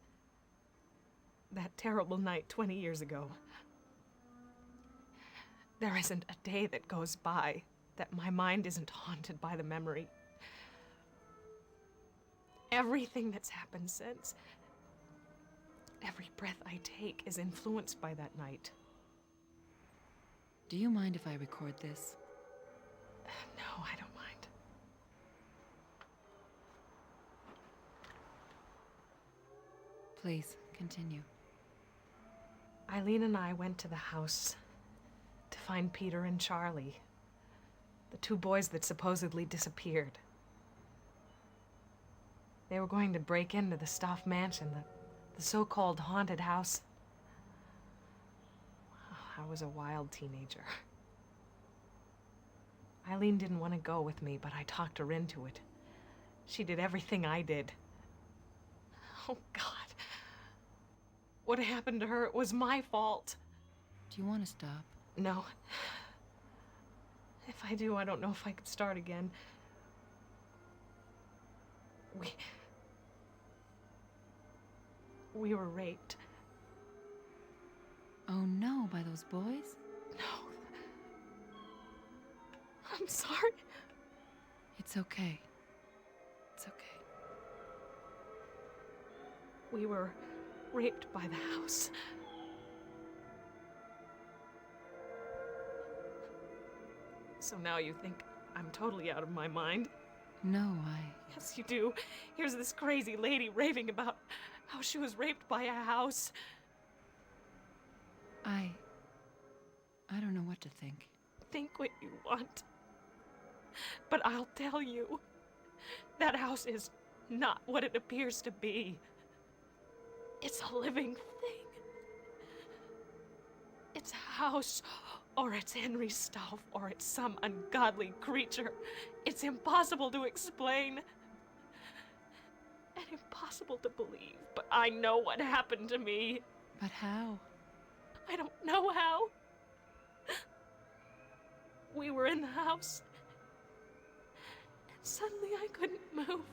[SPEAKER 3] that terrible night 20 years ago? There isn't a day that goes by that my mind isn't haunted by the memory. Everything that's happened since, every breath I take is influenced by that night.
[SPEAKER 7] Do you mind if I record this?
[SPEAKER 3] No, I don't mind.
[SPEAKER 7] Please, continue.
[SPEAKER 3] Eileen and I went to the house to find Peter and Charlie, the 2 boys that supposedly disappeared. They were going to break into the Stoff mansion, the so-called haunted house. I was a wild teenager. Eileen didn't want to go with me, but I talked her into it. She did everything I did. Oh, God. What happened to her, it was my fault.
[SPEAKER 7] Do you want to stop?
[SPEAKER 3] No. If I do, I don't know if I could start again. We were raped.
[SPEAKER 7] Oh no, by those boys?
[SPEAKER 3] No. I'm sorry.
[SPEAKER 7] It's okay. It's okay.
[SPEAKER 3] We were raped by the house. So now you think I'm totally out of my mind?
[SPEAKER 7] No,
[SPEAKER 3] Yes, you do. Here's this crazy lady raving about how she was raped by a house.
[SPEAKER 7] I don't know what to think.
[SPEAKER 3] Think what you want. But I'll tell you, that house is not what it appears to be. It's a living thing. It's a house, or it's Henry Stauff, or it's some ungodly creature. It's impossible to explain. And impossible to believe, but I know what happened to me.
[SPEAKER 7] But how?
[SPEAKER 3] I don't know how. We were in the house, and suddenly I couldn't move.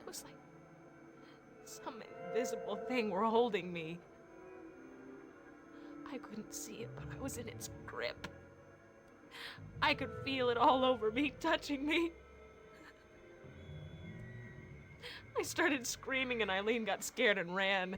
[SPEAKER 3] It was like some invisible thing were holding me. I couldn't see it, but I was in its grip. I could feel it all over me, touching me. I started screaming, and Eileen got scared and ran.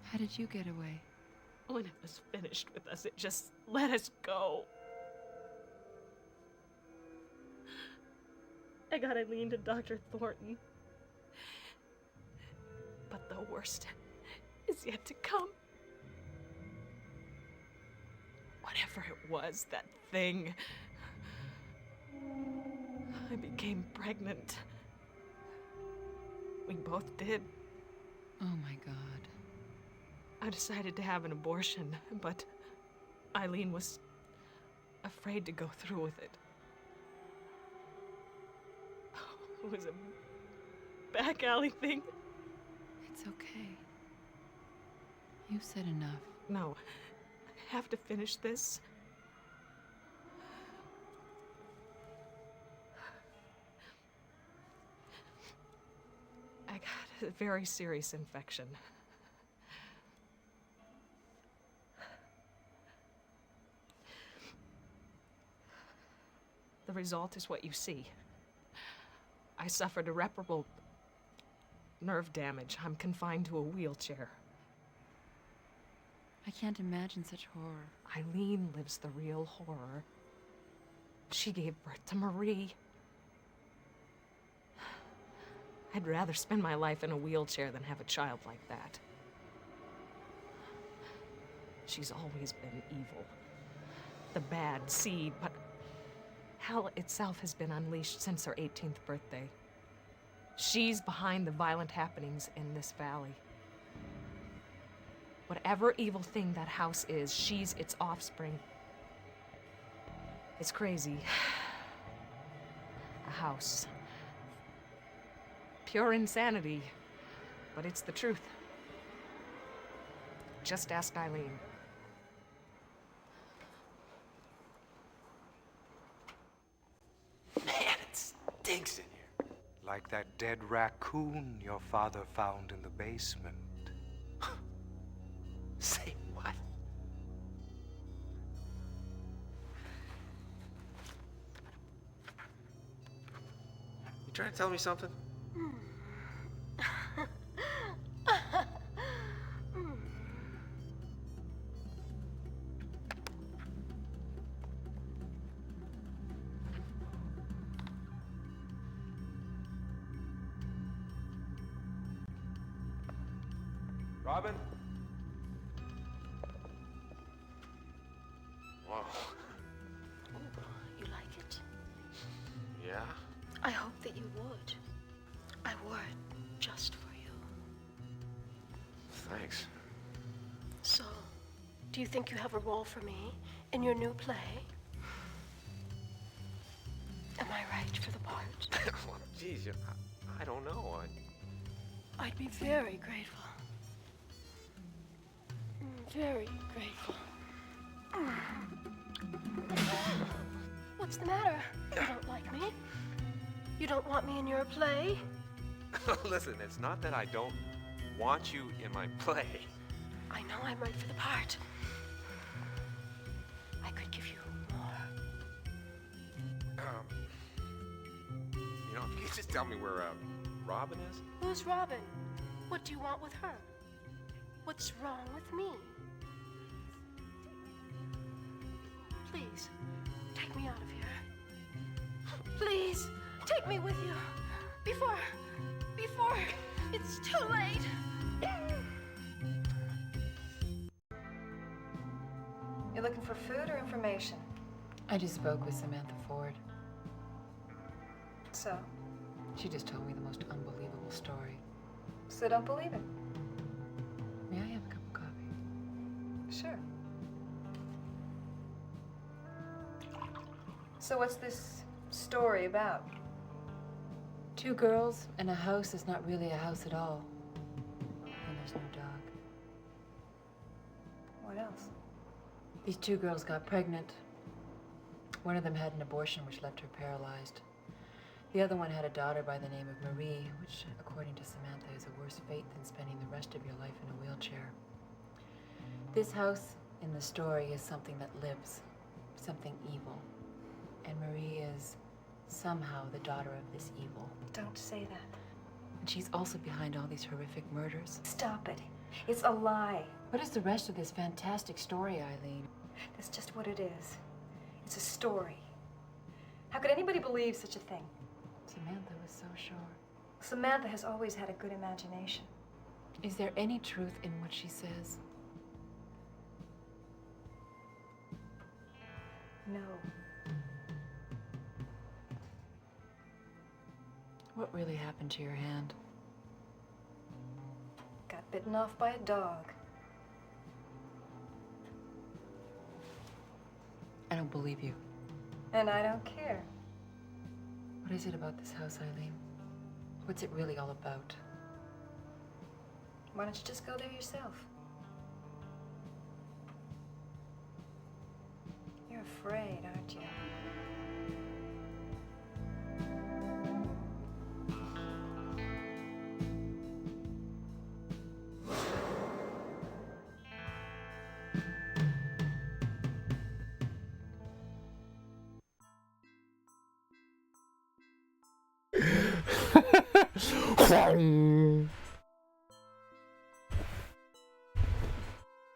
[SPEAKER 7] How did you get away?
[SPEAKER 3] When it was finished with us, it just let us go. I got Eileen to Dr. Thornton. But the worst is yet to come. Whatever it was, that thing. I became pregnant. We both did.
[SPEAKER 7] Oh my God.
[SPEAKER 3] I decided to have an abortion, but Eileen was afraid to go through with it. It was a back alley thing.
[SPEAKER 7] It's okay. You've said enough.
[SPEAKER 3] No, I have to finish this. I got a very serious infection. The result is what you see. I suffered irreparable nerve damage. I'm confined to a wheelchair.
[SPEAKER 7] I can't imagine such horror.
[SPEAKER 3] Eileen lives the real horror. She gave birth to Marie. I'd rather spend my life in a wheelchair than have a child like that. She's always been evil. The bad seed, but hell itself has been unleashed since her 18th birthday. She's behind the violent happenings in this valley. Whatever evil thing that house is, she's its offspring. It's crazy. A house. Pure insanity, but it's the truth. Just ask Eileen.
[SPEAKER 6] Man, it stinks in here.
[SPEAKER 2] Like that dead raccoon your father found in the basement.
[SPEAKER 6] Say what? You trying to tell me something?
[SPEAKER 11] Robin?
[SPEAKER 6] Whoa.
[SPEAKER 5] You like it?
[SPEAKER 6] Yeah?
[SPEAKER 5] I hope that you would. I wore it just for you.
[SPEAKER 11] Thanks.
[SPEAKER 5] So, do you think you have a role for me in your new play? Am I right for the part?
[SPEAKER 11] Well, geez, I don't know.
[SPEAKER 5] I'd be very grateful. Very grateful. What's the matter? You don't like me? You don't want me in your play?
[SPEAKER 11] Listen, it's not that I don't want you in my play.
[SPEAKER 5] I know I'm right for the part. I could give you more.
[SPEAKER 11] If you could just tell me where Robin is?
[SPEAKER 5] Who's Robin? What do you want with her? What's wrong with me? Please, take me out of here. Please, take me with you. Before it's too late.
[SPEAKER 7] You're looking for food or information? I just spoke with Samantha Ford.
[SPEAKER 5] So?
[SPEAKER 7] She just told me the most unbelievable story.
[SPEAKER 5] So don't believe it.
[SPEAKER 7] May I have a cup of coffee?
[SPEAKER 5] Sure. So what's this story about?
[SPEAKER 7] 2 girls and a house that's not really a house at all. And there's no dog.
[SPEAKER 5] What else?
[SPEAKER 7] These 2 girls got pregnant. One of them had an abortion which left her paralyzed. The other one had a daughter by the name of Marie, which, according to Samantha, is a worse fate than spending the rest of your life in a wheelchair. This house in the story is something that lives, something evil. And Marie is somehow the daughter of this evil.
[SPEAKER 5] Don't say that.
[SPEAKER 7] And she's also behind all these horrific murders.
[SPEAKER 5] Stop it. It's a lie.
[SPEAKER 7] What is the rest of this fantastic story, Eileen?
[SPEAKER 5] That's just what it is. It's a story. How could anybody believe such a thing?
[SPEAKER 7] Samantha was so sure.
[SPEAKER 5] Samantha has always had a good imagination.
[SPEAKER 7] Is there any truth in what she says?
[SPEAKER 5] No.
[SPEAKER 7] What really happened to your hand?
[SPEAKER 5] Got bitten off by a dog.
[SPEAKER 7] I don't believe you.
[SPEAKER 5] And I don't care.
[SPEAKER 7] What is it about this house, Eileen? What's it really all about?
[SPEAKER 5] Why don't you just go there yourself? You're afraid, aren't you?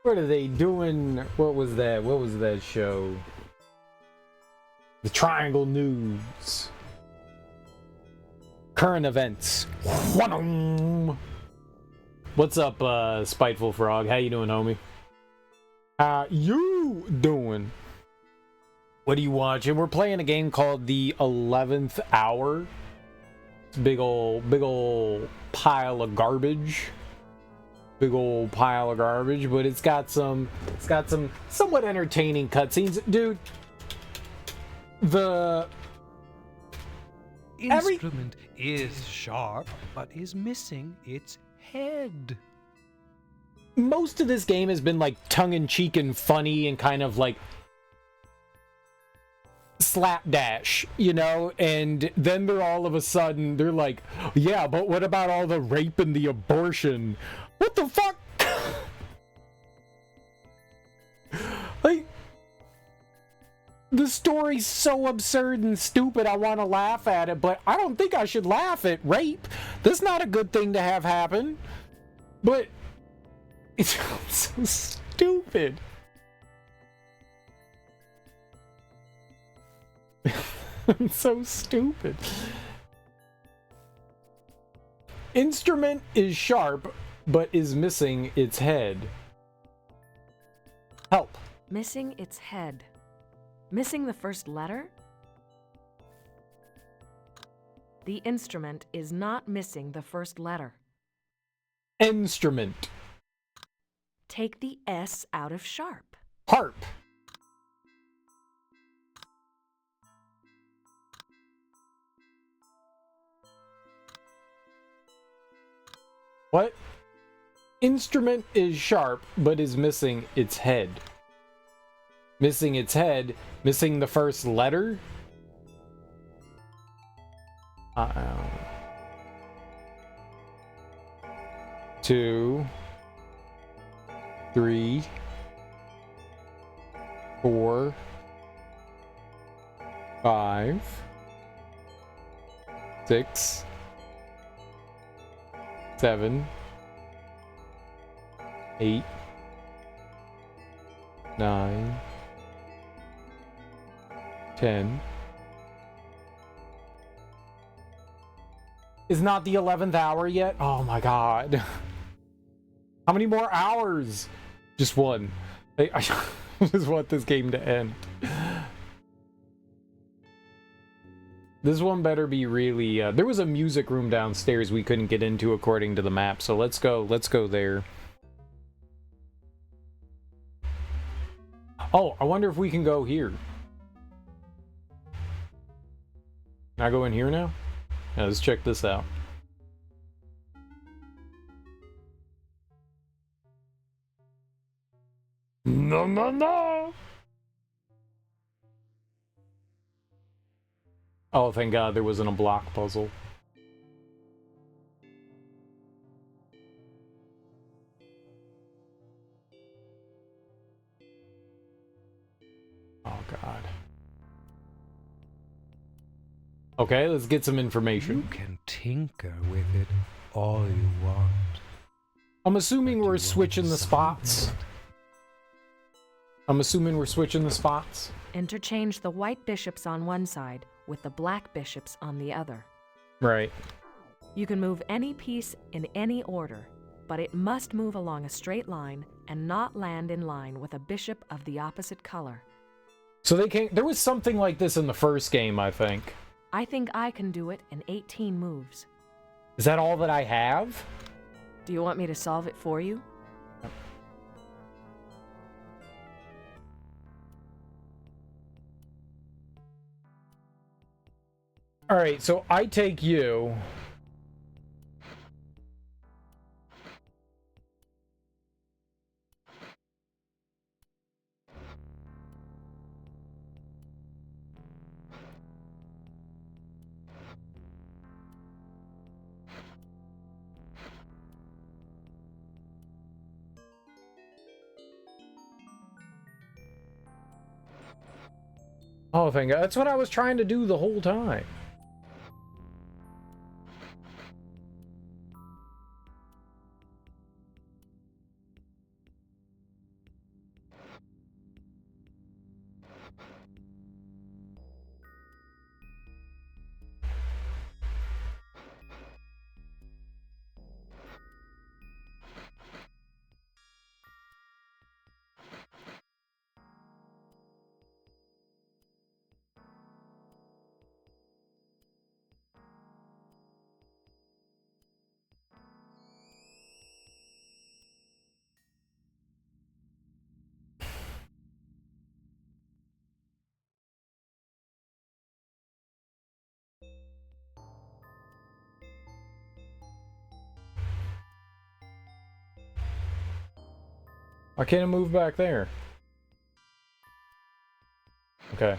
[SPEAKER 1] What are they doing? What was that? What was that show? The Triangle News. Current events. What's up, Spiteful Frog? How you doing, homie? How you doing? What are you watching? We're playing a game called The 11th Hour. Big ol' pile of garbage. Big old pile of garbage, but it's got some somewhat entertaining cutscenes, dude. The
[SPEAKER 2] instrument is sharp, but is missing its head.
[SPEAKER 1] Most of this game has been like tongue-in-cheek and funny and kind of like slapdash, you know, and then they're all of a sudden they're like, yeah, but what about all the rape and the abortion? What the fuck? Like, the story's so absurd and stupid, I want to laugh at it, but I don't think I should laugh at rape. That's not a good thing to have happen. But it's so stupid. It's so stupid. Instrument is sharp, but is missing its head. Help.
[SPEAKER 3] Missing its head. Missing the first letter? The instrument is not missing the first letter.
[SPEAKER 1] Instrument.
[SPEAKER 3] Take the S out of sharp.
[SPEAKER 1] Harp. What? Instrument is sharp, but is missing its head. Missing its head, missing the first letter? Uh-oh. 2, 3, 4, 5, 6, 7, 8, 9, 10. Is not the 11th hour yet? Oh my god. How many more hours? Just one. I just want this game to end. This one better be really... there was a music room downstairs we couldn't get into according to the map, so let's go there. Oh, I wonder if we can go here. Can I go in here now? Yeah, let's check this out. No, no, no! Oh, thank God there wasn't a block puzzle. Oh, God. Okay, let's get some information.
[SPEAKER 2] You can tinker with it all you want.
[SPEAKER 1] I'm assuming we're switching the spots.
[SPEAKER 3] Interchange the white bishops on one side with the black bishops on the other.
[SPEAKER 1] Right.
[SPEAKER 3] You can move any piece in any order, but it must move along a straight line and not land in line with a bishop of the opposite color.
[SPEAKER 1] So they can't... There was something like this in the first game, I think.
[SPEAKER 3] I think I can do it in 18 moves.
[SPEAKER 1] Is that all that I have?
[SPEAKER 3] Do you want me to solve it for you?
[SPEAKER 1] Alright, so I take you. Oh, thank God. That's what I was trying to do the whole time. Why can't I move back there? Okay.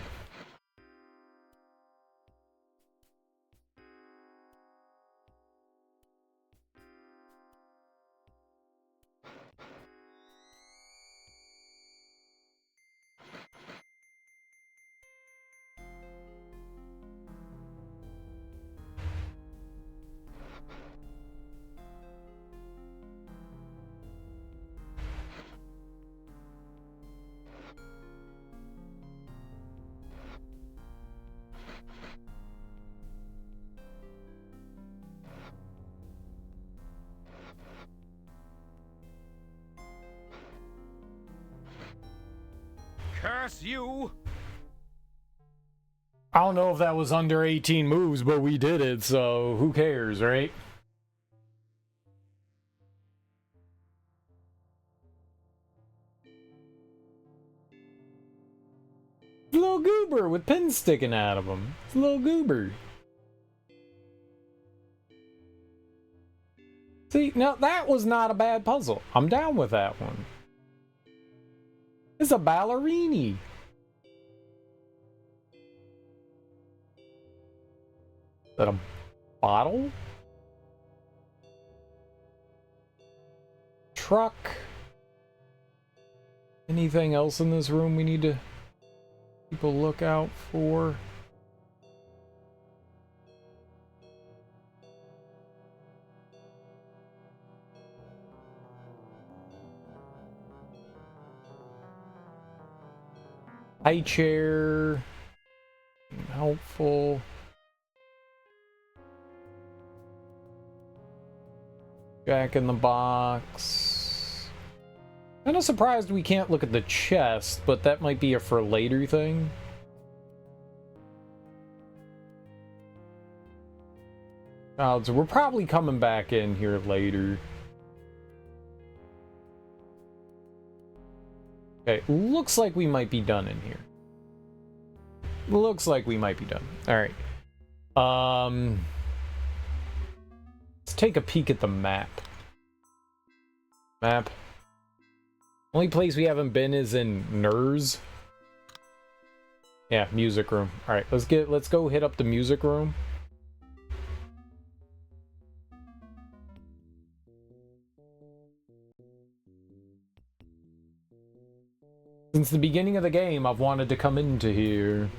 [SPEAKER 2] Curse you!
[SPEAKER 1] don't know if that was under 18 moves, but we did it, so who cares, right? Little goober with pins sticking out of him. It's a little goober. See, now that was not a bad puzzle. I'm down with that one. It's a ballerini. Is that a bottle? Truck? Anything else in this room we need to keep a lookout for? High chair. Helpful. Jack in the box. Kind of surprised we can't look at the chest, but that might be a for later thing. So we're probably coming back in here later. Okay, looks like we might be done in here. Looks like we might be done. Alright. Let's take a peek at the map. Map. Only place we haven't been is in NERS. Yeah, music room. Alright, let's go hit up the music room. Since the beginning of the game, I've wanted to come into here.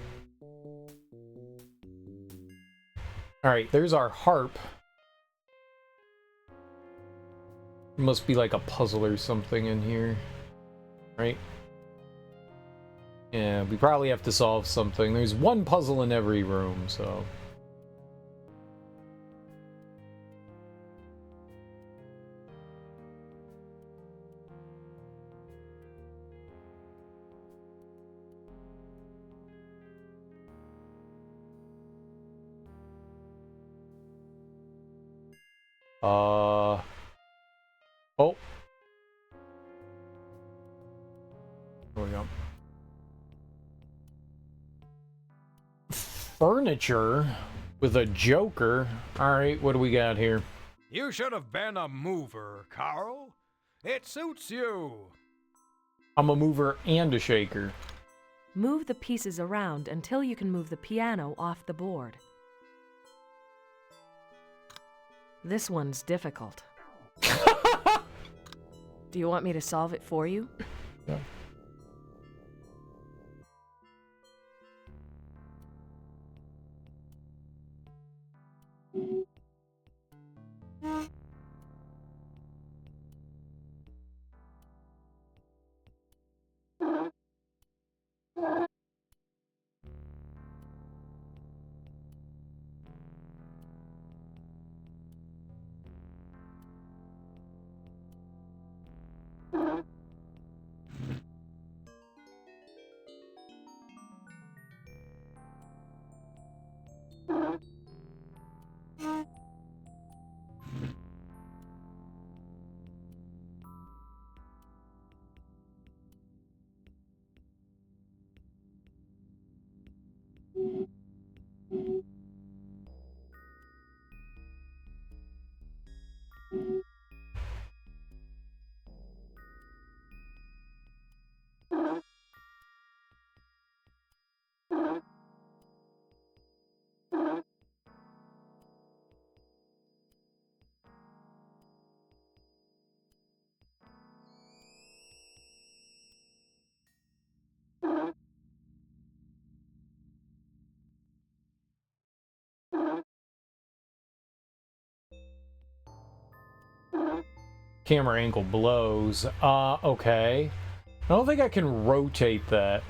[SPEAKER 1] Alright, there's our harp. Must be like a puzzle or something in here. Right? Yeah, we probably have to solve something. There's one puzzle in every room, so... Oh. There we go. Furniture with a joker. Alright, what do we got here?
[SPEAKER 2] You should have been a mover, Carl. It suits you.
[SPEAKER 1] I'm a mover and a shaker.
[SPEAKER 3] Move the pieces around until you can move the piano off the board. This one's difficult. Do you want me to solve it for you?
[SPEAKER 1] Yeah. Camera angle blows. Okay. I don't think I can rotate that.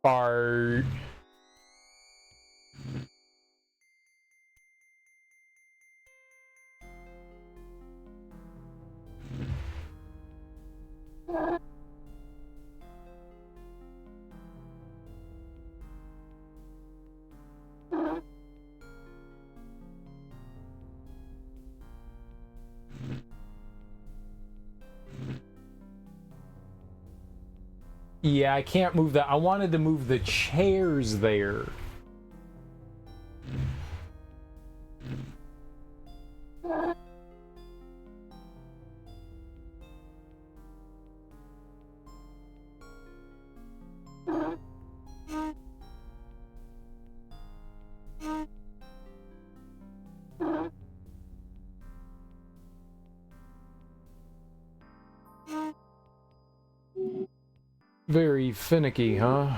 [SPEAKER 1] Fart. Yeah, I can't move that. I wanted to move the chairs there. Very finicky, huh?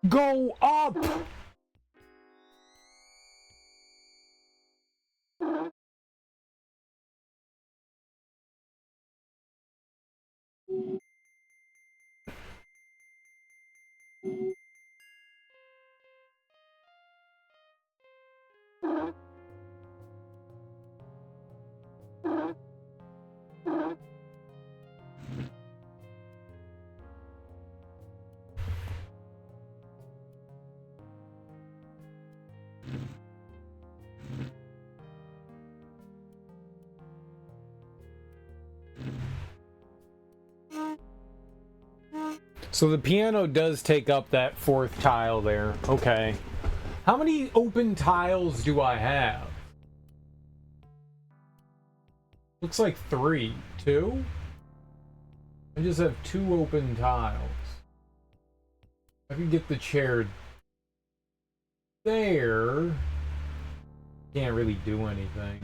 [SPEAKER 1] Go up! So the piano does take up that fourth tile there. Okay. How many open tiles do I have? Looks like 3. 2? I just have 2 open tiles. I can get the chair there. Can't really do anything.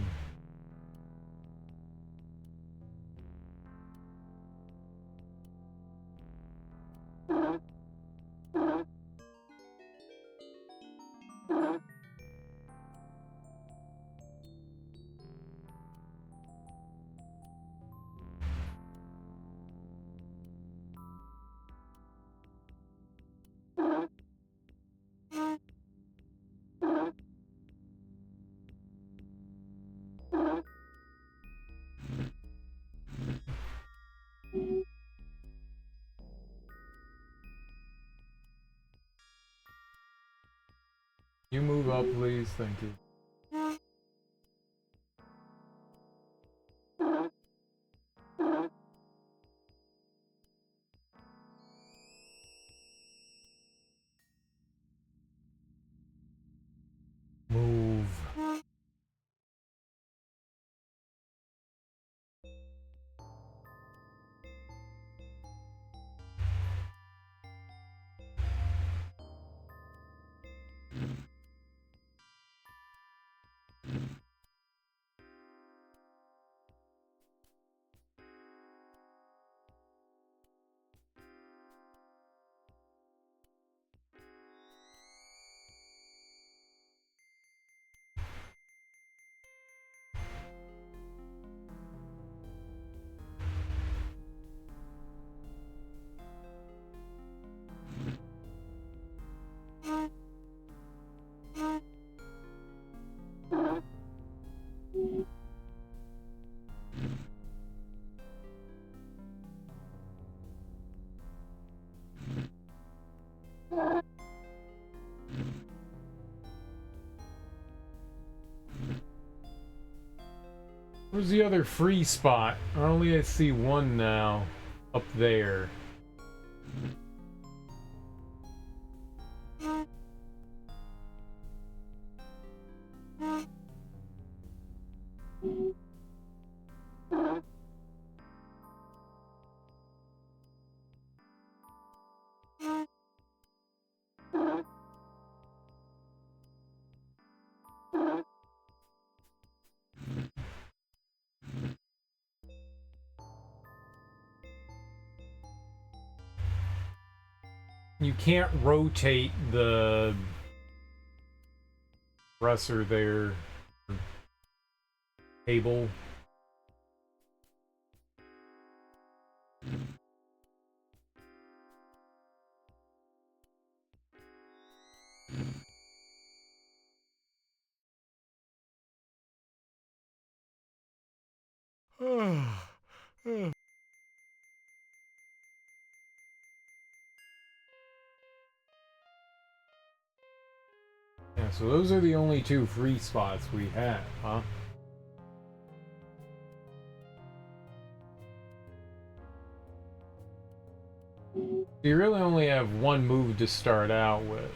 [SPEAKER 1] You move up, please. Thank you. Move. Where's the other free spot? I only see one now. Up there. You can't rotate the dresser there. Table. Yeah, so those are the only 2 free spots we have, huh? You really only have 1 move to start out with.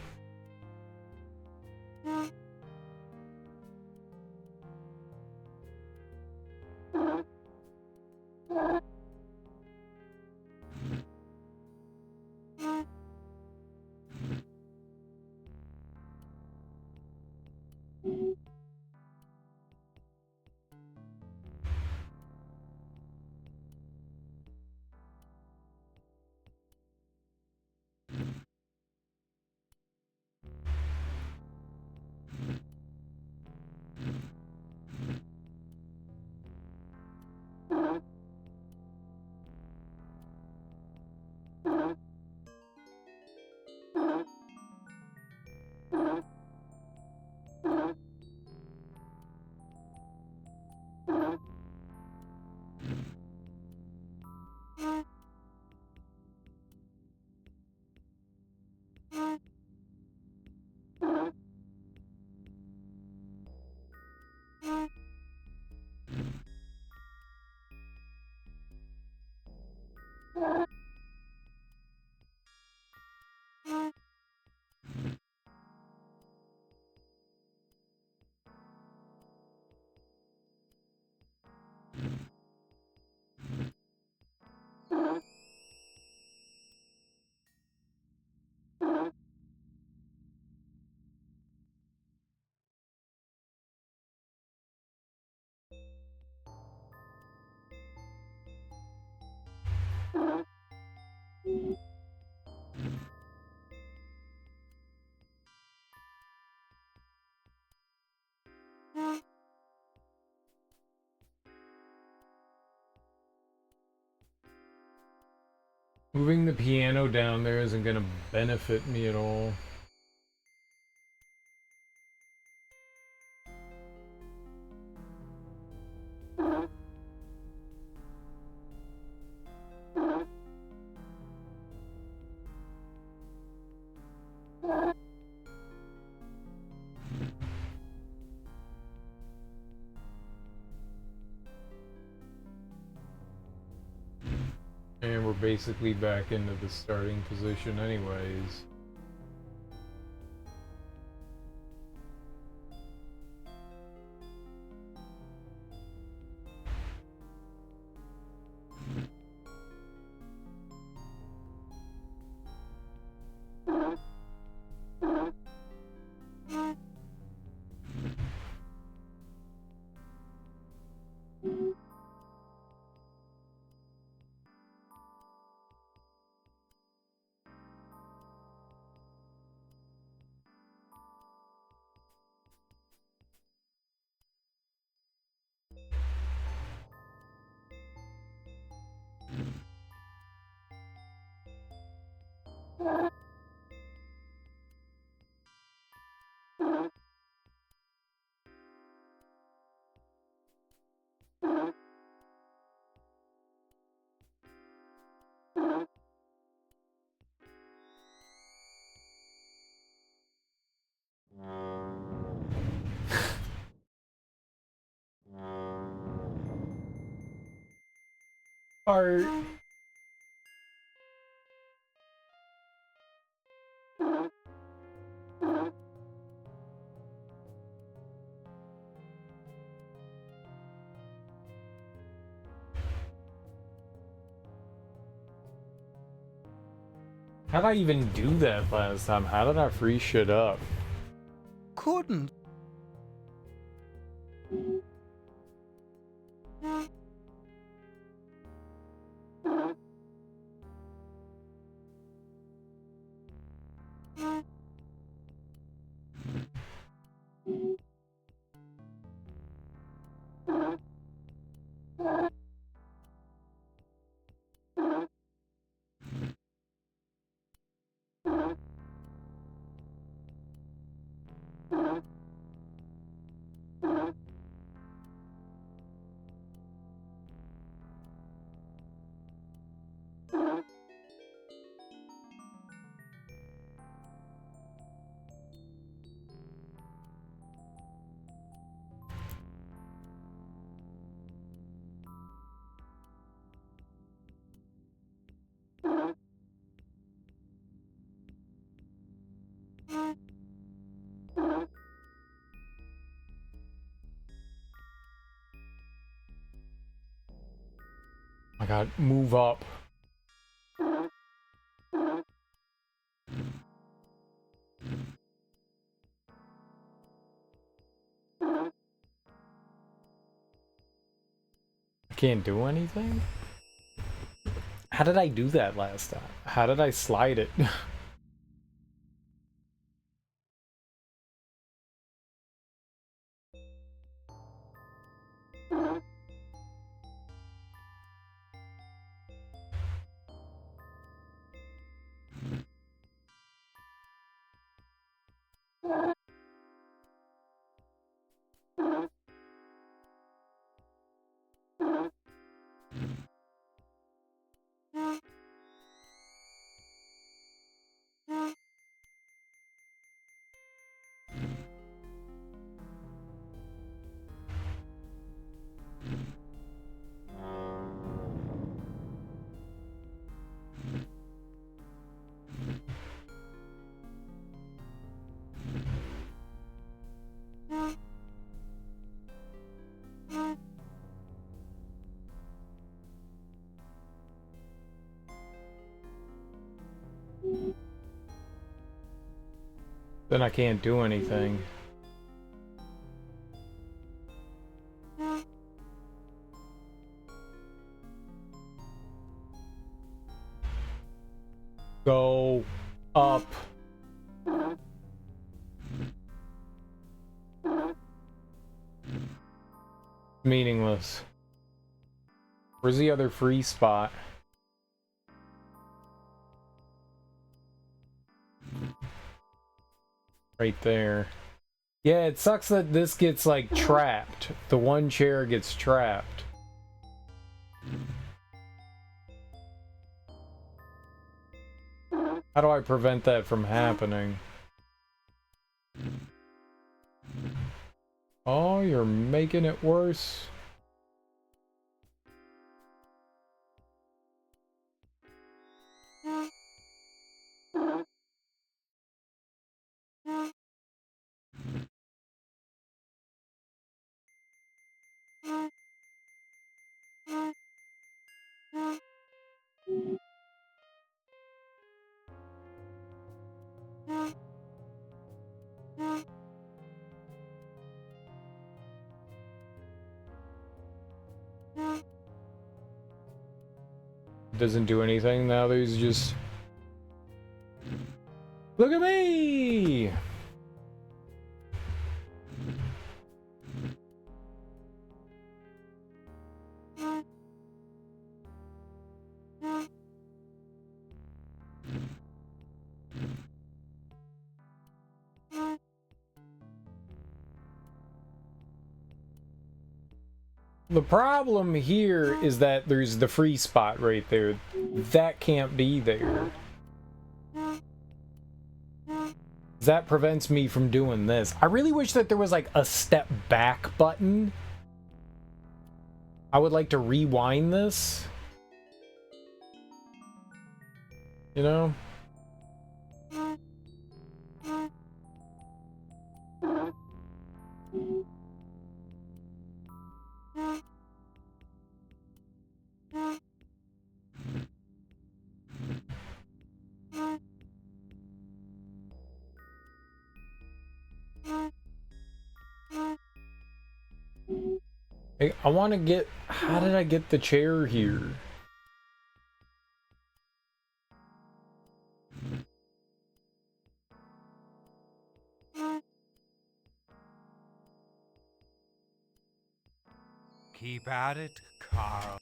[SPEAKER 1] Moving the piano down there isn't gonna benefit me at all. And we're basically back into the starting position anyways. Art. How'd I even do that last time? How did I free shit up?
[SPEAKER 2] Couldn't.
[SPEAKER 1] god, move up. I can't do anything? How did I do that last time? How did I slide it? Then I can't do anything. Go up. Meaningless. Where's the other free spot? Right there. Yeah, it sucks that this gets, like, trapped. The one chair gets trapped. How do I prevent that from happening? Oh, you're making it worse. Doesn't do anything now. There's just... Look at me! The problem here is that there's the free spot right there. That can't be there. That prevents me from doing this. I really wish that there was like a step back button. I would like to rewind this. You know? Hey, I want to get... How did I get the chair here?
[SPEAKER 2] Keep at it, Carl.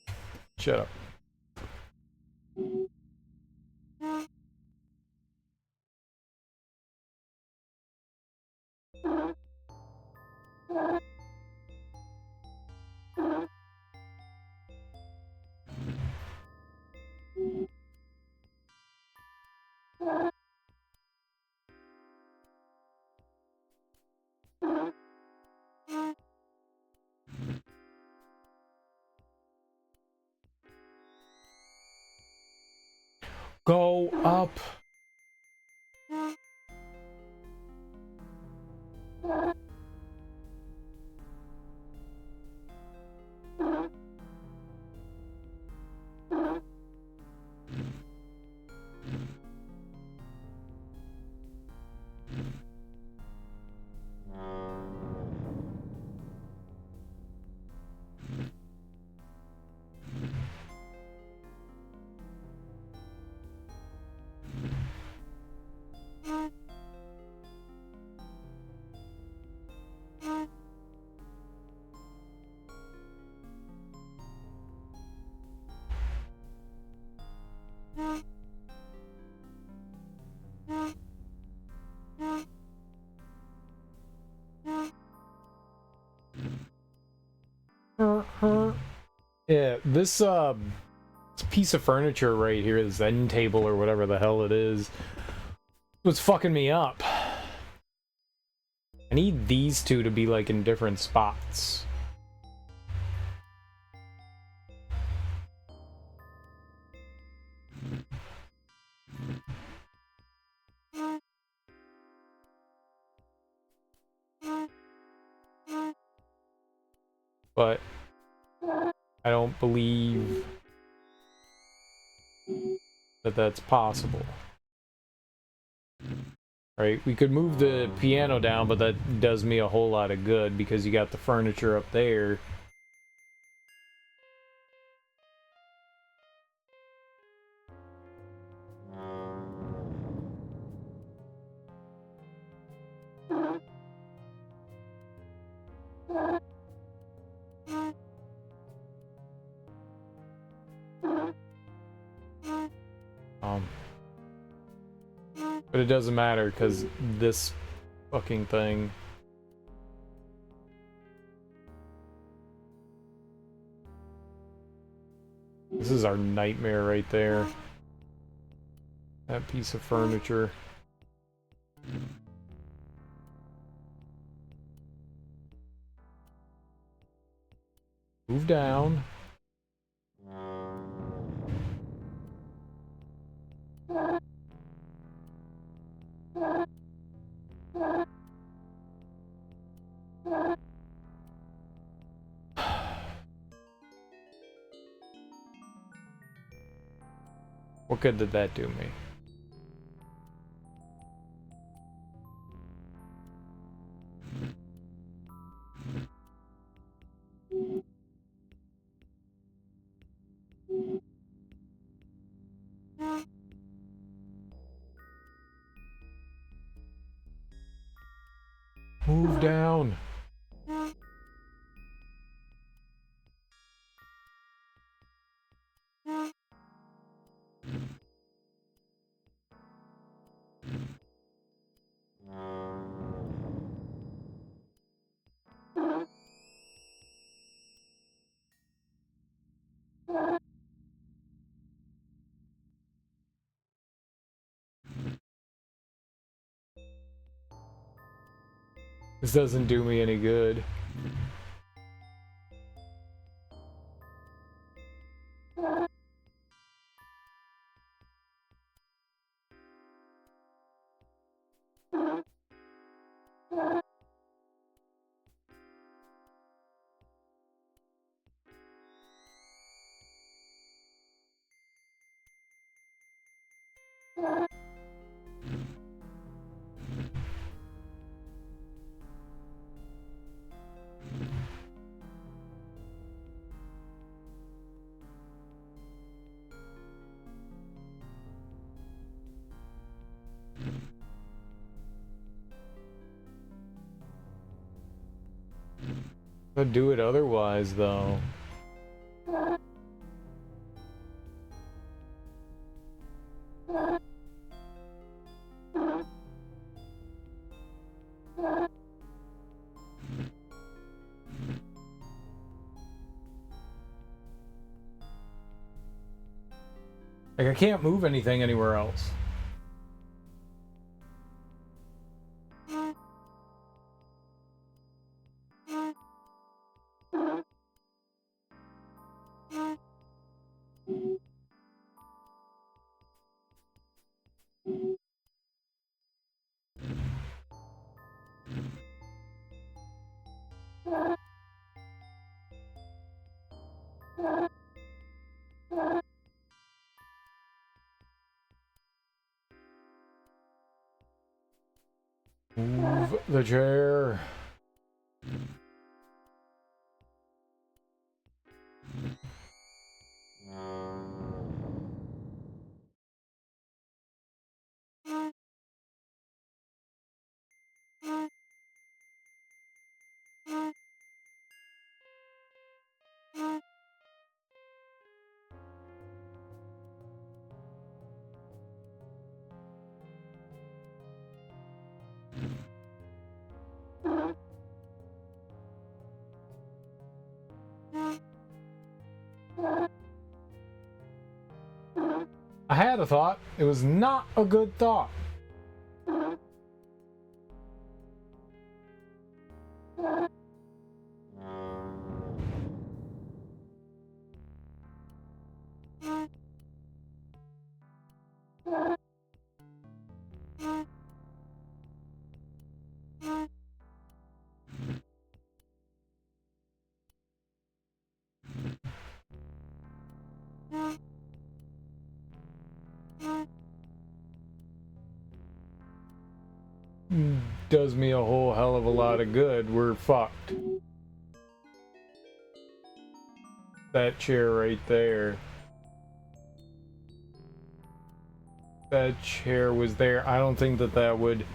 [SPEAKER 1] Shut up. Go up. Yeah, this piece of furniture right here, this end table or whatever the hell it is, was fucking me up. I need these two to be like in different spots. But I don't believe that that's possible. Right? We could move the piano down, but that does me a whole lot of good because you got the furniture up there. But it doesn't matter because this fucking thing. This is our nightmare right there. That piece of furniture. Move down. What good did that do me? Move down. This doesn't do me any good. I'd do it otherwise, though. Like, I can't move anything anywhere else. Move the chair. I had a thought. It was not a good thought. Does me a whole hell of a lot of good. We're fucked. That chair right there. That chair was there. I don't think that that would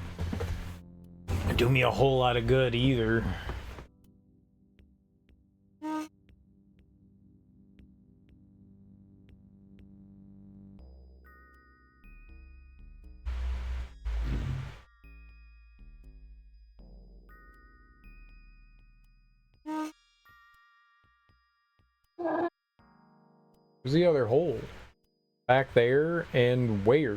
[SPEAKER 1] do me a whole lot of good either. Where's the other hole? Back there and where?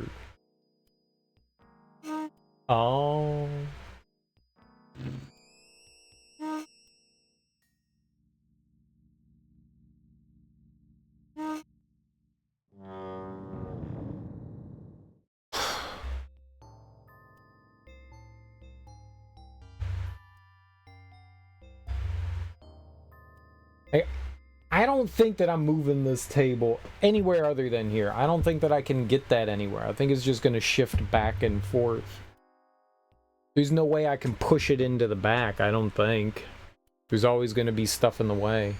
[SPEAKER 1] Oh. I don't think that I'm moving this table anywhere other than here. I don't think that I can get that anywhere. I think it's just going to shift back and forth. There's no way I can push it into the back, I don't think. There's always going to be stuff in the way.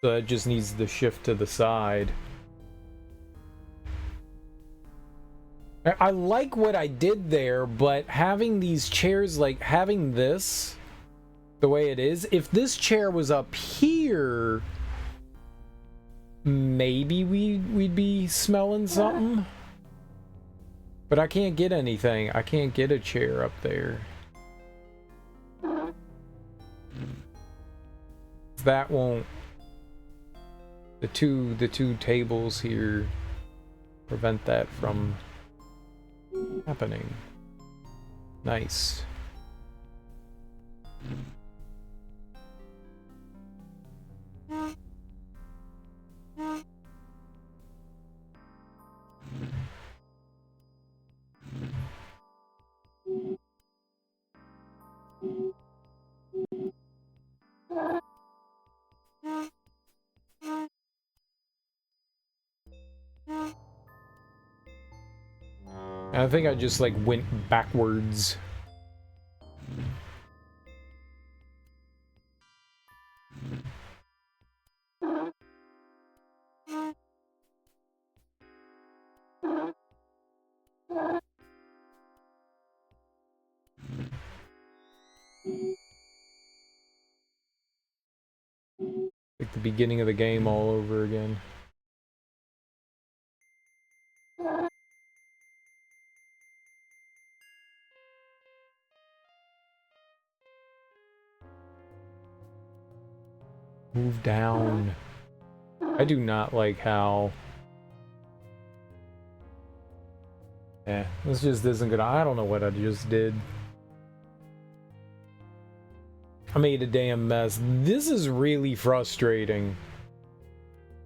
[SPEAKER 1] So it just needs to shift to the side. I like what I did there, but having these chairs, like having this the way it is, if this chair was up here, maybe we'd be smelling something. But I can't get anything. I can't get a chair up there. That won't. The two tables here prevent that from happening. Nice. I think I just like went backwards. Like the beginning of the game all over again. Move down. I do not like how... Yeah, this just isn't good. I don't know what I just did. I made a damn mess. This is really frustrating.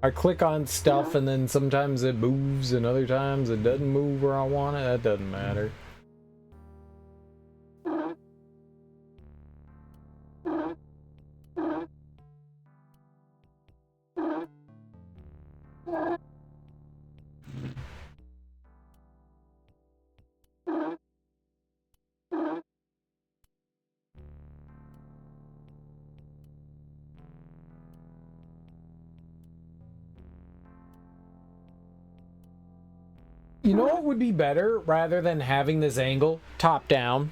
[SPEAKER 1] I click on stuff and then sometimes it moves and other times it doesn't move where I want it. That doesn't matter. You know what would be better, rather than having this angle top down?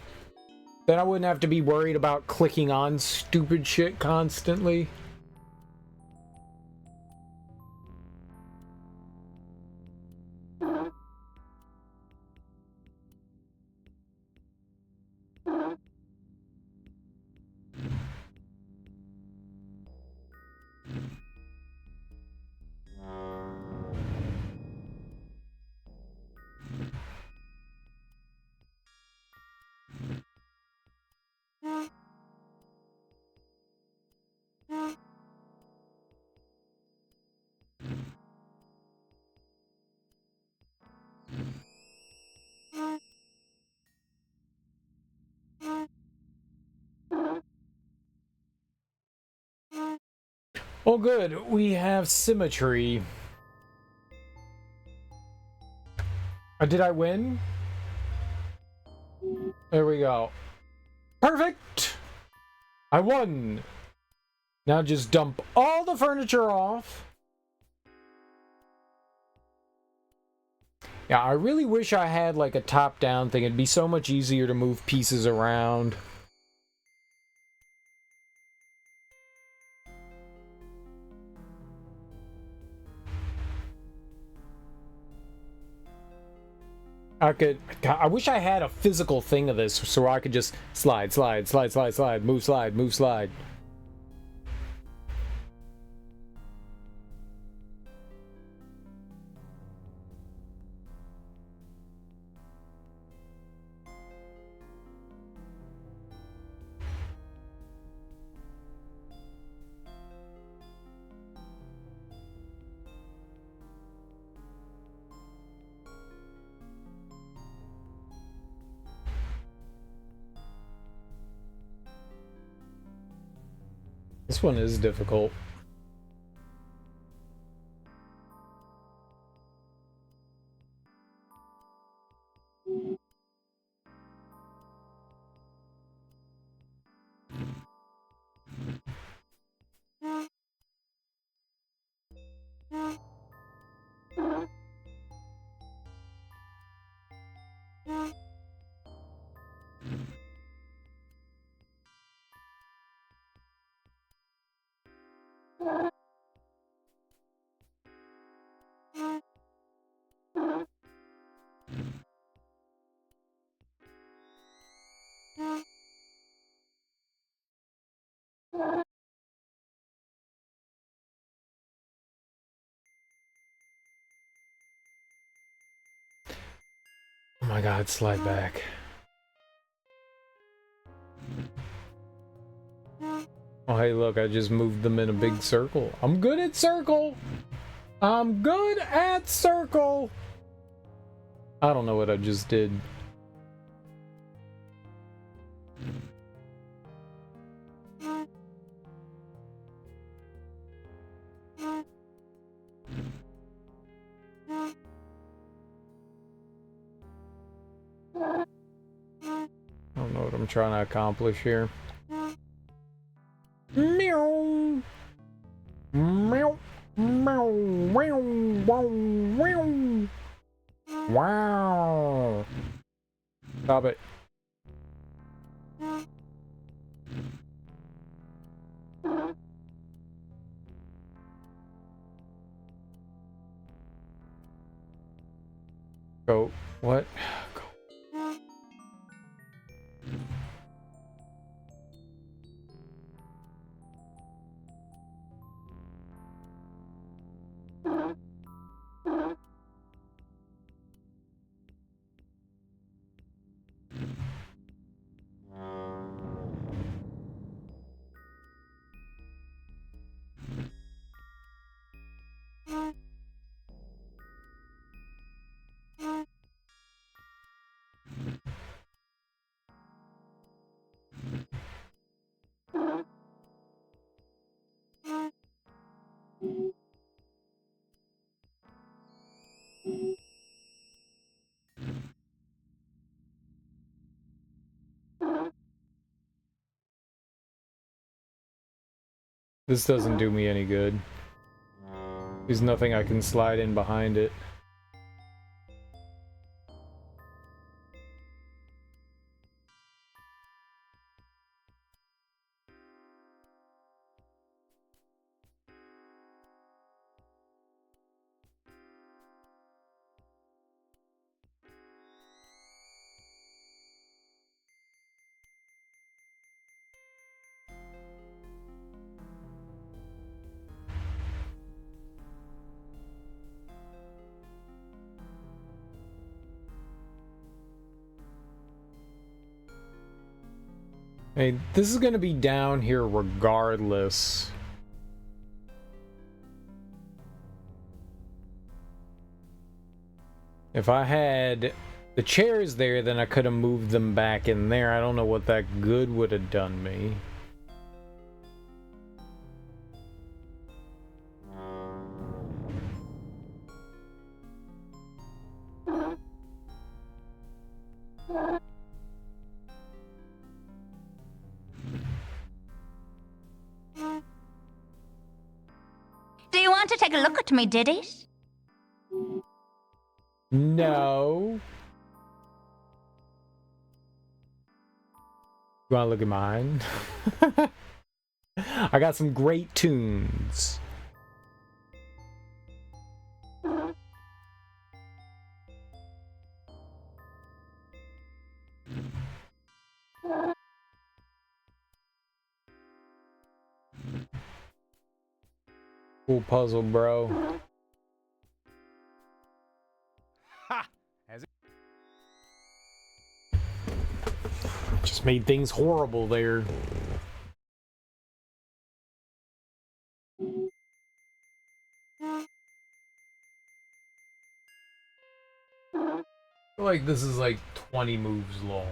[SPEAKER 1] Then I wouldn't have to be worried about clicking on stupid shit constantly. Oh, good. We have symmetry. Did I win? There we go. Perfect! I won! Now just dump all the furniture off. Yeah, I really wish I had like a top-down thing. It'd be so much easier to move pieces around. I wish I had a physical thing of this so I could just slide, slide, slide, slide, slide, move, slide, move, slide. This one is difficult. Oh my god, slide back. Oh hey, look, I just moved them in a big circle. I'm good at circle! I'm good at circle! I don't know what I just did. I don't know what I'm trying to accomplish here. Meow. Meow. Meow. Wow. Wow. Wow. Wow. Stop it. Go. What? Go. This doesn't do me any good. There's nothing I can slide in behind it. Hey, this is gonna be down here regardless. If I had the chairs there, then I could have moved them back in there. I don't know what that good would have done me.
[SPEAKER 12] Do you want to take a look at me, Diddies?
[SPEAKER 1] No. You wanna look at mine? I got some great tunes. Cool puzzle, bro. Just made things horrible there. I feel like this is like 20 moves long.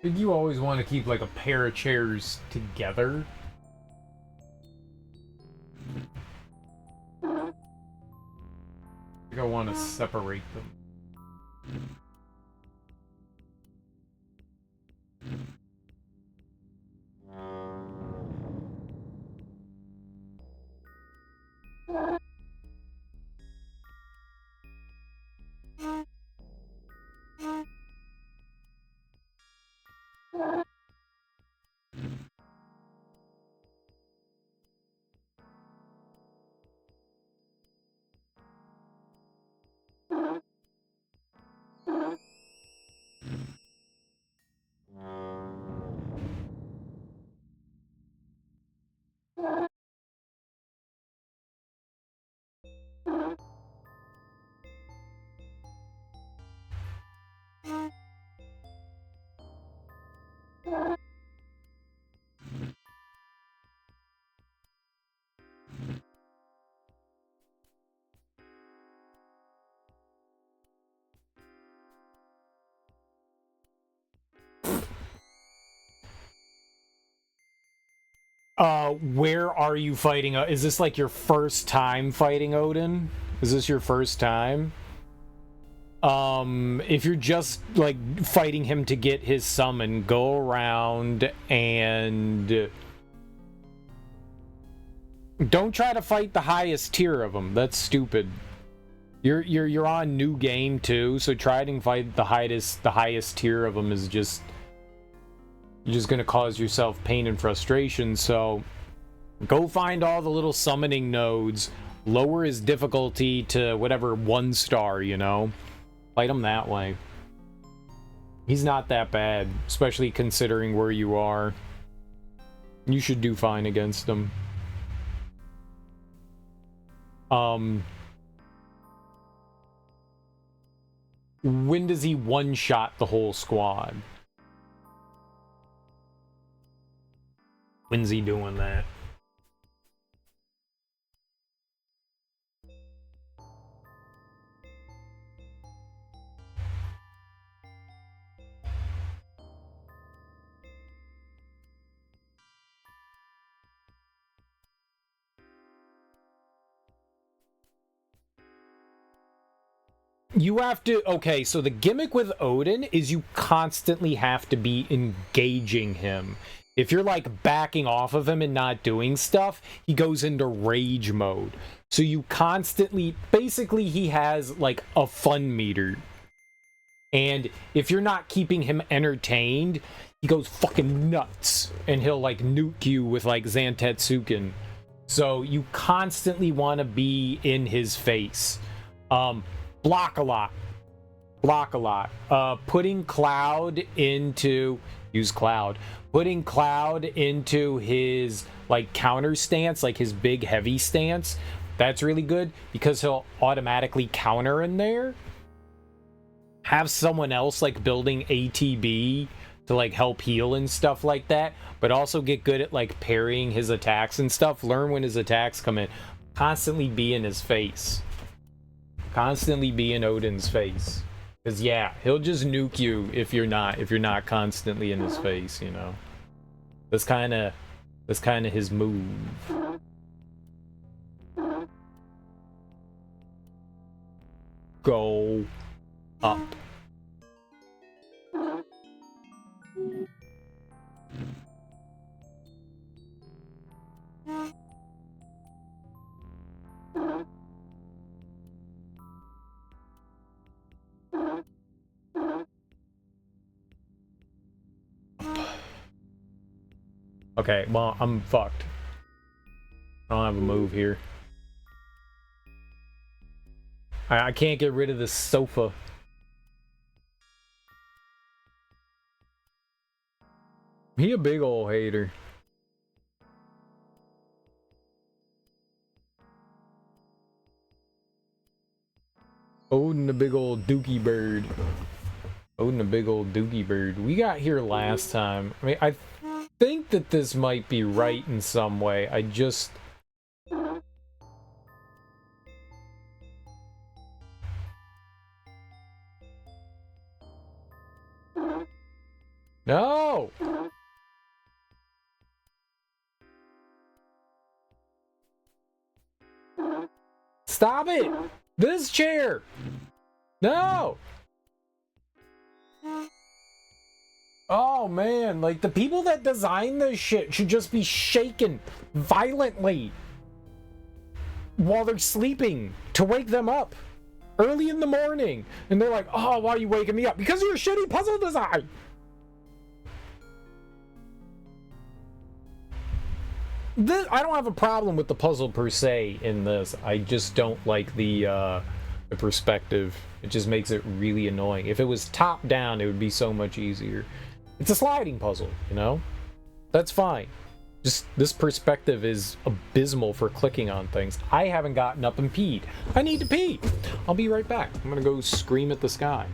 [SPEAKER 1] Did you always want to keep like a pair of chairs together? I think I want to separate them. Where are you fighting? Is this like your first time fighting Odin? Is this your first time? If you're just like fighting him to get his summon, go around and don't try to fight the highest tier of them. That's stupid. You're on new game too, so trying to fight the highest tier of them is just you're just gonna cause yourself pain and frustration. So go find all the little summoning nodes, lower his difficulty to whatever 1 star, you know. Fight him that way. He's not that bad, especially considering where you are. You should do fine against him. When does he one-shot the whole squad? When's he doing that? You have to, okay, so the gimmick with Odin is you constantly have to be engaging him. If you're like backing off of him and not doing stuff, he goes into rage mode. So you constantly, basically he has like a fun meter. And if you're not keeping him entertained, he goes fucking nuts. And he'll like nuke you with like Zantetsuken. So you constantly want to be in his face. Block a lot. Block a lot. Putting Cloud into... Use Cloud. Putting Cloud into his, like, counter stance, like his big, heavy stance. That's really good, because he'll automatically counter in there. Have someone else, like, building ATB to, like, help heal and stuff like that. But also get good at, like, parrying his attacks and stuff. Learn when his attacks come in. Constantly be in his face. Constantly be in Odin's face. Because, yeah, he'll just nuke you if you're not constantly in his face, you know. That's kind of his move. Go up. Okay, well, I'm fucked. I don't have a move here. I can't get rid of this sofa. He a big ol' hater. Odin the big old dookie bird. Odin the big old dookie bird. We got here last time. I mean, I think that this might be right in some way. I just... No! Stop it! This chair! No! Oh man, like the people that design this shit should just be shaken violently while they're sleeping to wake them up early in the morning. And they're like, oh, why are you waking me up? Because of your shitty puzzle design! I don't have a problem with the puzzle per se in this. I just don't like the perspective. It just makes it really annoying. If it was top down, it would be so much easier. It's a sliding puzzle, you know? That's fine. Just this perspective is abysmal for clicking on things. I haven't gotten up and peed. I need to pee. I'll be right back. I'm gonna go scream at the sky.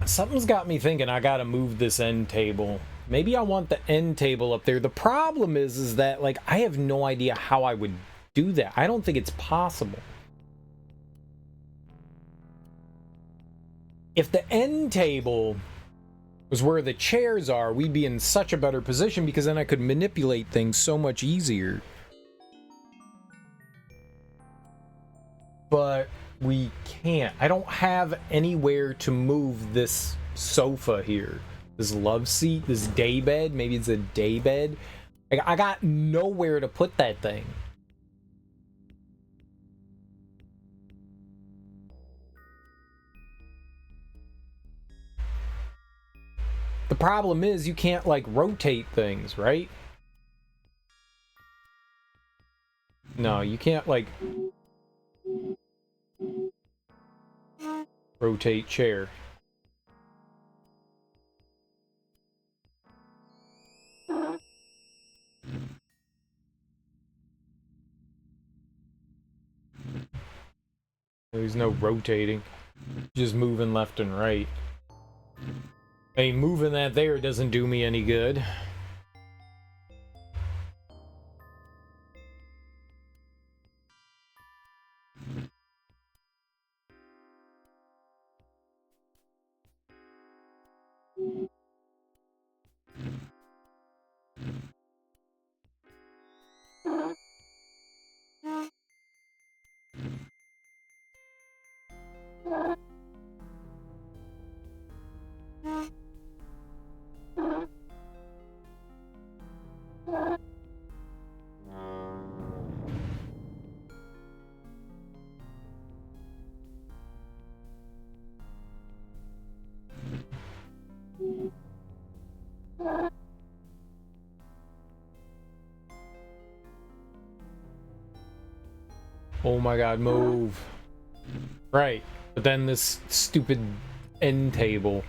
[SPEAKER 1] Something's got me thinking I gotta move this end table Maybe I want the end table up there. The problem is that, like, I have no idea how I would do that. I don't think it's possible. If the end table was where the chairs are, we'd be in such a better position because then I could manipulate things so much easier. But we can't. I don't have anywhere to move this sofa here. This love seat, this day bed, maybe it's a day bed. I got nowhere to put that thing. The problem is you can't, like, rotate things, right? No, you can't, like, rotate chair. There's no rotating, just moving left and right. Hey, moving that there doesn't do me any good. Oh my god, move. Right, but then this stupid end table.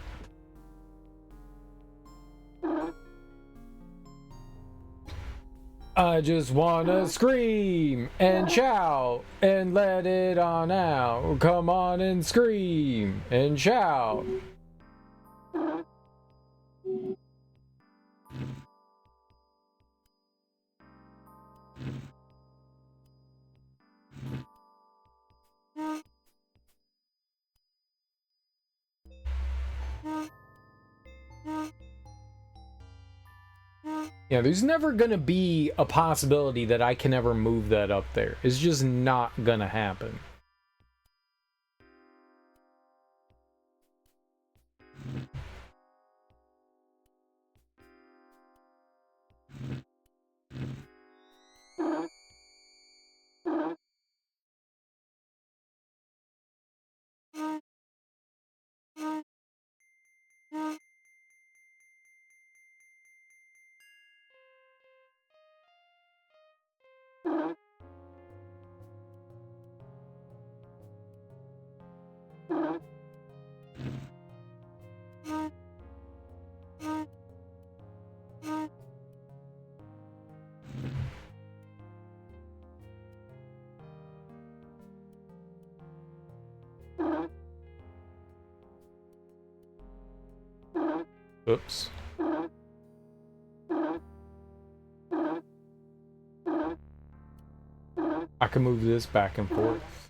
[SPEAKER 1] I just wanna scream and shout and let it on out. Come on and scream and shout. Yeah, there's never gonna be a possibility that I can ever move that up there. It's just not gonna happen. Oops. I can move this back and forth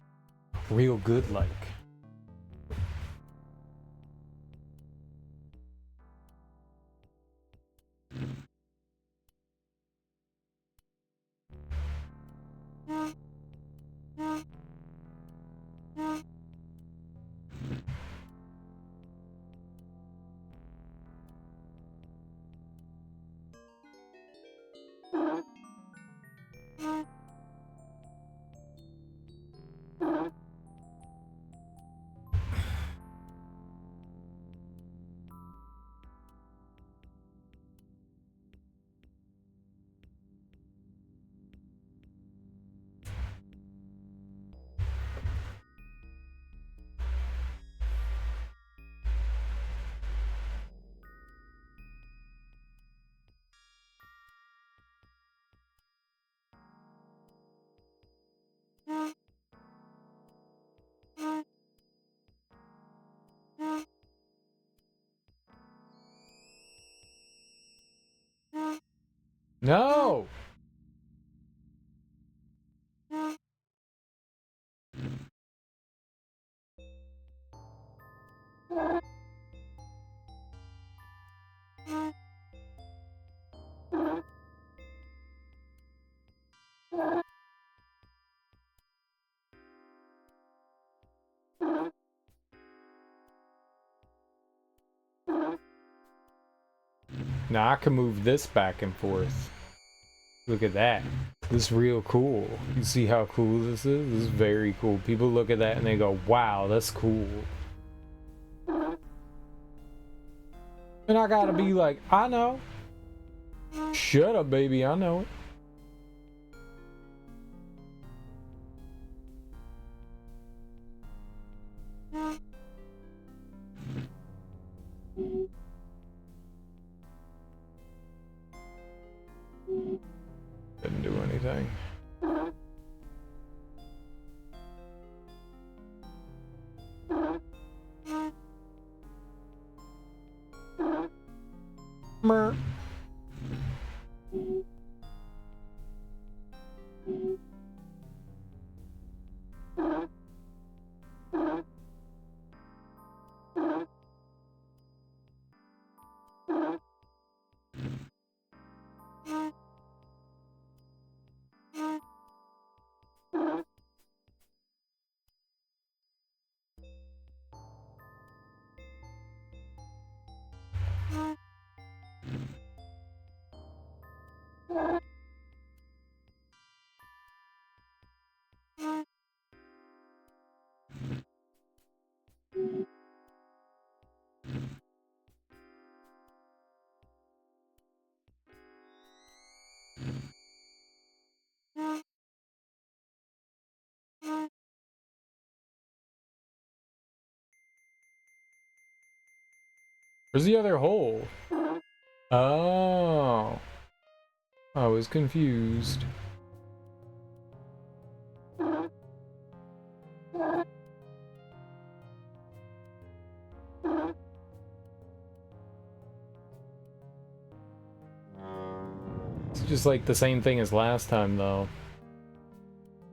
[SPEAKER 1] real good like. No! Now I can move this back and forth. Look at that. This is real cool. You see how cool this is? This is very cool. People look at that and they go, wow, that's cool. And I gotta be like, I know. Shut up, baby, I know it. Didn't do anything. Mer. Where's the other hole? Oh. I was confused. It's just like the same thing as last time, though.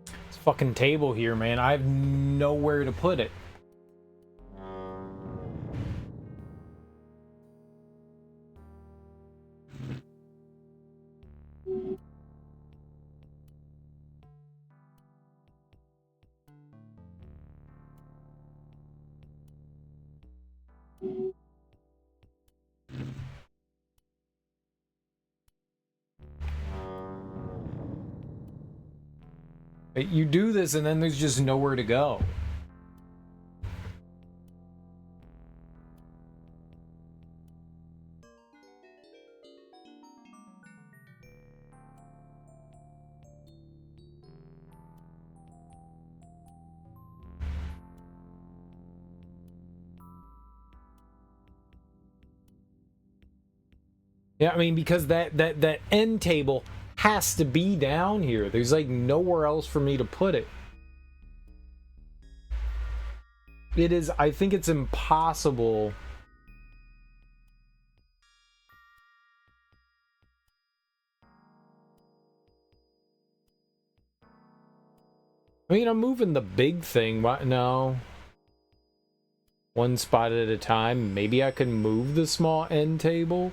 [SPEAKER 1] This fucking table here, man. I have nowhere to put it. You do this and then there's just nowhere to go. Yeah, I mean, because that end table has to be down here. There's like nowhere else for me to put it. It is, I think it's impossible. I mean, I'm moving the big thing. Why? No. One spot at a time. Maybe I can move the small end table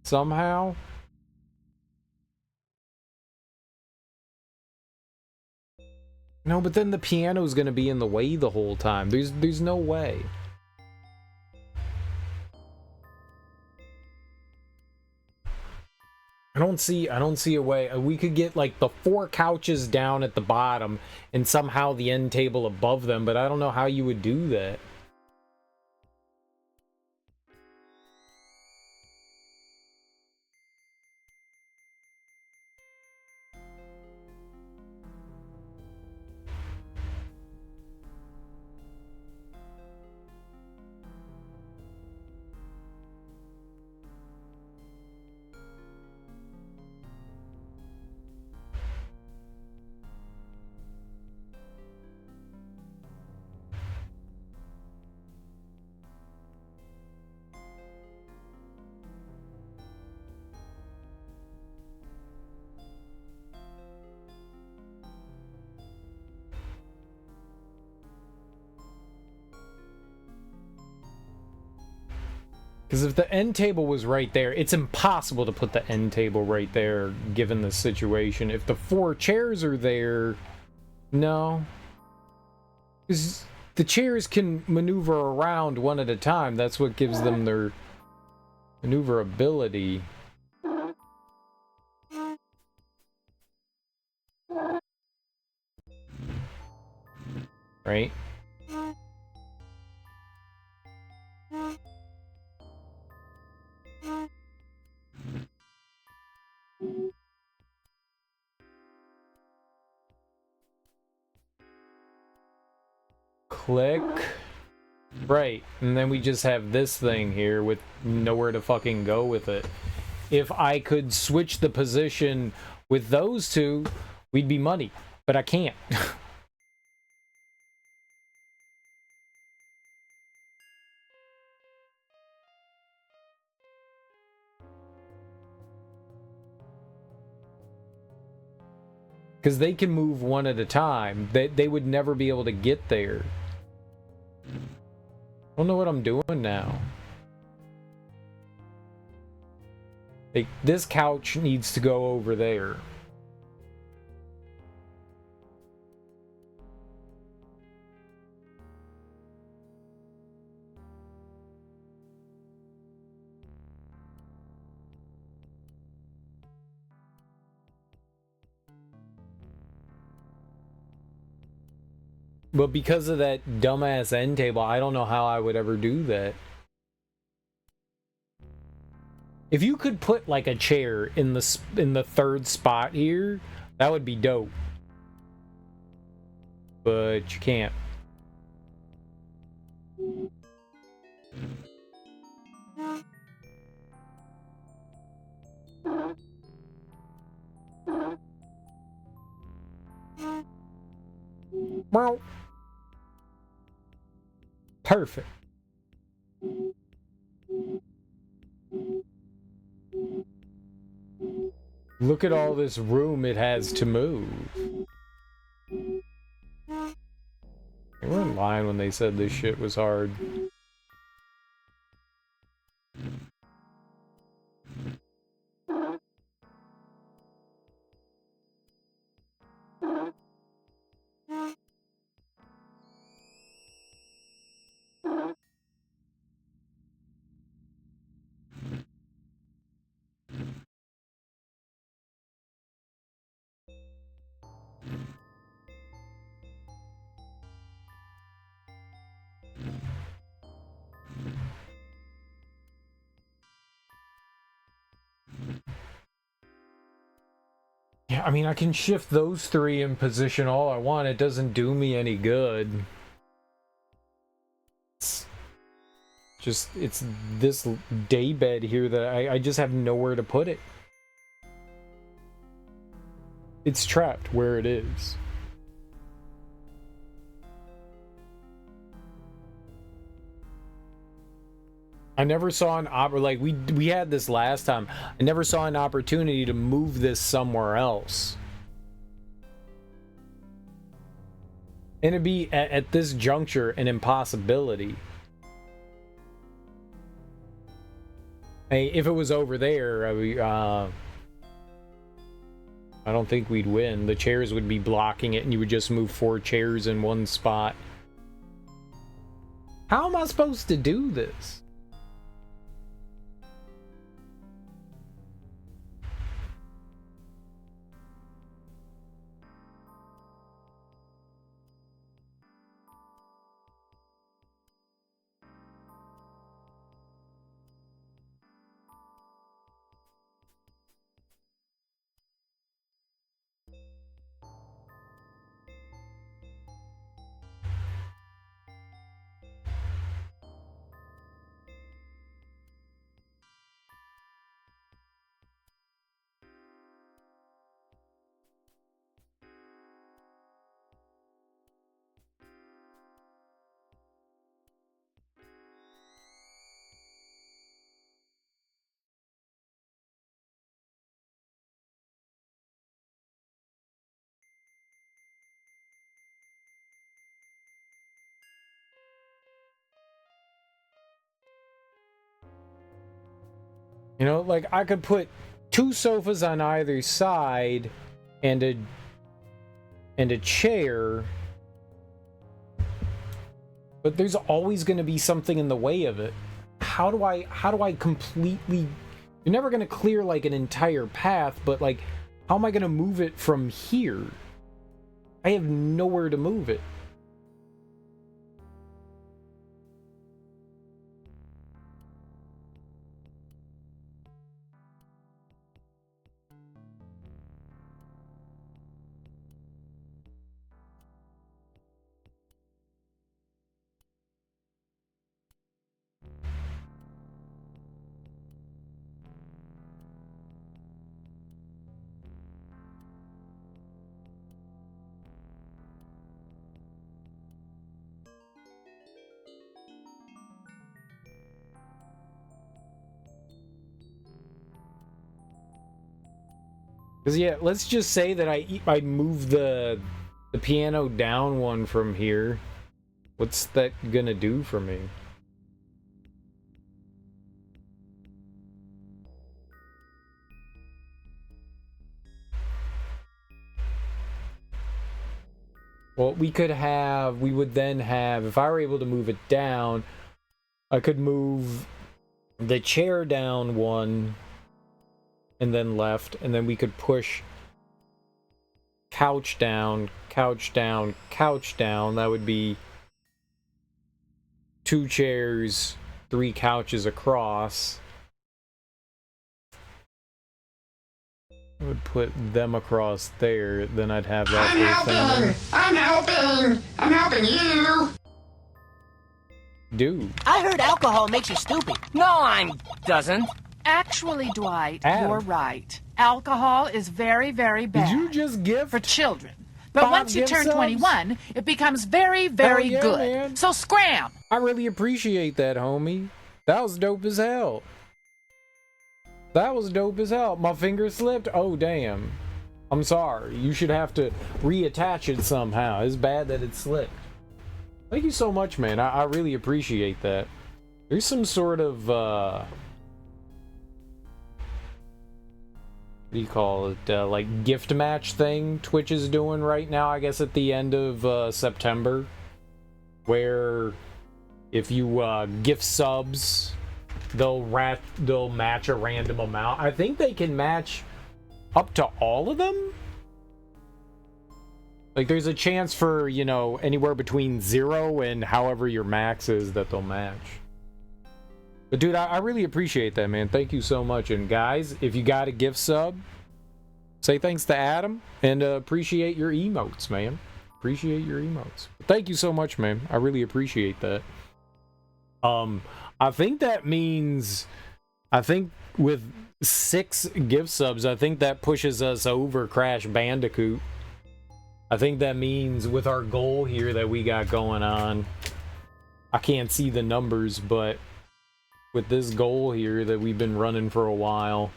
[SPEAKER 1] somehow. No, but then the piano's gonna be in the way the whole time. There's no way. I don't see a way. We could get like the 4 couches down at the bottom and somehow the end table above them, but I don't know how you would do that. Because if the end table was right there, it's impossible to put the end table right there, given the situation. If the 4 chairs are there, no. Because the chairs can maneuver around one at a time. That's what gives them their maneuverability. Right? Click. Right, and then we just have this thing here with nowhere to fucking go with it. If I could switch the position with those two, we'd be money, but I can't. Because they can move one at a time. They would never be able to get there. I don't know what I'm doing now. Like, this couch needs to go over there. But because of that dumbass end table, I don't know how I would ever do that. If you could put like a chair in the 3rd spot here, that would be dope. But you can't. Well, perfect. Look at all this room it has to move. They weren't lying when they said this shit was hard. Yeah, I mean, I can shift those 3 in position all I want. It doesn't do me any good. It's this daybed here that I just have nowhere to put it. It's trapped where it is. I never saw an like we had this last time. I never saw an opportunity to move this somewhere else. And it'd be at this juncture an impossibility. Hey, if it was over there, I don't think we'd win. The chairs would be blocking it and you would just move 4 chairs in one spot. How am I supposed to do this? You know, like I could put 2 sofas on either side and a chair, but there's always going to be something in the way of it. How do I completely... You're never going to clear like an entire path, but like how am I going to move it from here? I have nowhere to move it. Because, yeah, let's just say that I move the piano down one from here. What's that gonna do for me? Well, we would then have, if I were able to move it down, I could move the chair down one and then left, and then we could push couch down, couch down, couch down. That would be 2 chairs, 3 couches across. I would put them across there, then I'd have that whole thing.
[SPEAKER 13] I'm helping you!
[SPEAKER 1] Dude.
[SPEAKER 14] I heard alcohol makes you stupid. No, doesn't.
[SPEAKER 15] Actually, Dwight,
[SPEAKER 1] Adam.
[SPEAKER 15] you're right. Alcohol is very, very bad.
[SPEAKER 1] Did you just give
[SPEAKER 15] for children? But
[SPEAKER 1] 5
[SPEAKER 15] once you
[SPEAKER 1] gift
[SPEAKER 15] turn
[SPEAKER 1] subs?
[SPEAKER 15] 21, it becomes very, very
[SPEAKER 1] Hell yeah,
[SPEAKER 15] good.
[SPEAKER 1] man.
[SPEAKER 15] So scram!
[SPEAKER 1] I really appreciate that, homie. That was dope as hell. That was dope as hell. My finger slipped? Oh, damn. I'm sorry. You should have to reattach it somehow. It's bad that it slipped. Thank you so much, man. I really appreciate that. There's some sort of, what do you call it? Like gift match thing Twitch is doing right now, I guess at the end of September. Where if you gift subs, they'll match a random amount. I think they can match up to all of them. Like there's a chance for, you know, anywhere between 0 and however your max is that they'll match. But dude, I really appreciate that, man. Thank you so much. And guys, if you got a gift sub, say thanks to Adam and appreciate your emotes, man. Appreciate your emotes. Thank you so much, man. I really appreciate that. I think that means, I think with 6 gift subs, I think that pushes us over Crash Bandicoot. I think that means with our goal here that we got going on, I can't see the numbers, but with this goal here that we've been running for a while,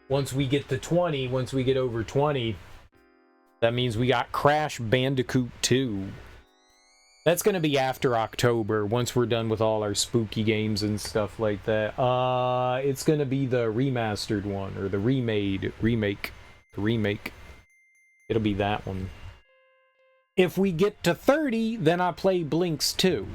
[SPEAKER 1] once we get to 20, once we get over 20, that means we got Crash Bandicoot 2. That's going to be after October, once we're done with all our spooky games and stuff like that. It's going to be the remastered one, or the remake. It'll be that one. If we get to 30, then I play Blinks 2.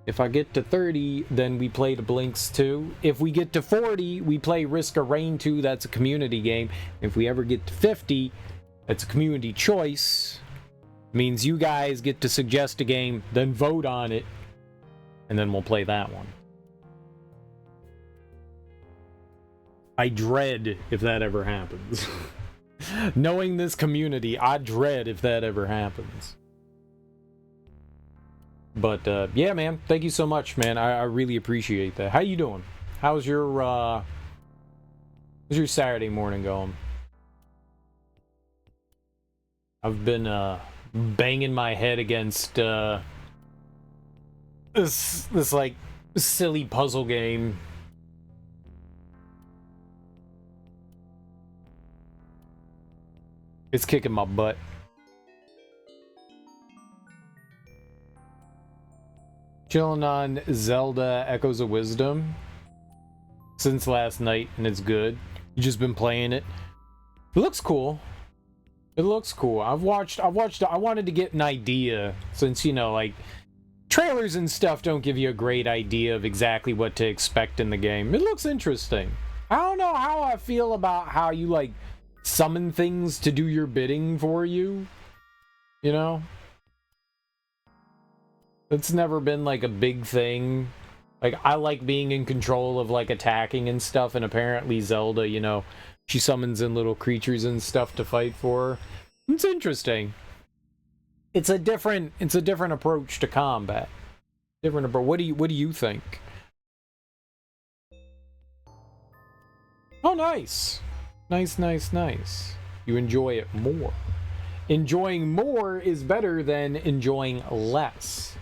[SPEAKER 1] If I get to 30, then we play the Blinks 2. If we get to 40, we play Risk of Rain 2. That's a community game. If we ever get to 50, that's a community choice. Means you guys get to suggest a game, then vote on it, and then we'll play that one. I dread if that ever happens. Knowing this community, I dread if that ever happens. But, yeah, man. Thank you so much, man. I really appreciate that. How you doing? How's your Saturday morning going? I've been, banging my head against, this, like, silly puzzle game. It's kicking my butt. Chilling on Zelda Echoes of Wisdom. since last night, and it's good. You just been playing it. It looks cool. It looks cool. I wanted to get an idea, since, you know, like, trailers and stuff don't give you a great idea of exactly what to expect in the game. It looks interesting. I don't know how I feel about how you, like, summon things to do your bidding for you. You know? It's never been, like, a big thing. Like, I like being in control of, like, attacking and stuff, and apparently Zelda, you know, she summons in little creatures and stuff to fight for her. It's interesting. It's a different approach to combat. Different approach. What do you think? Oh, nice. Nice. You enjoy it more. Enjoying more is better than enjoying less.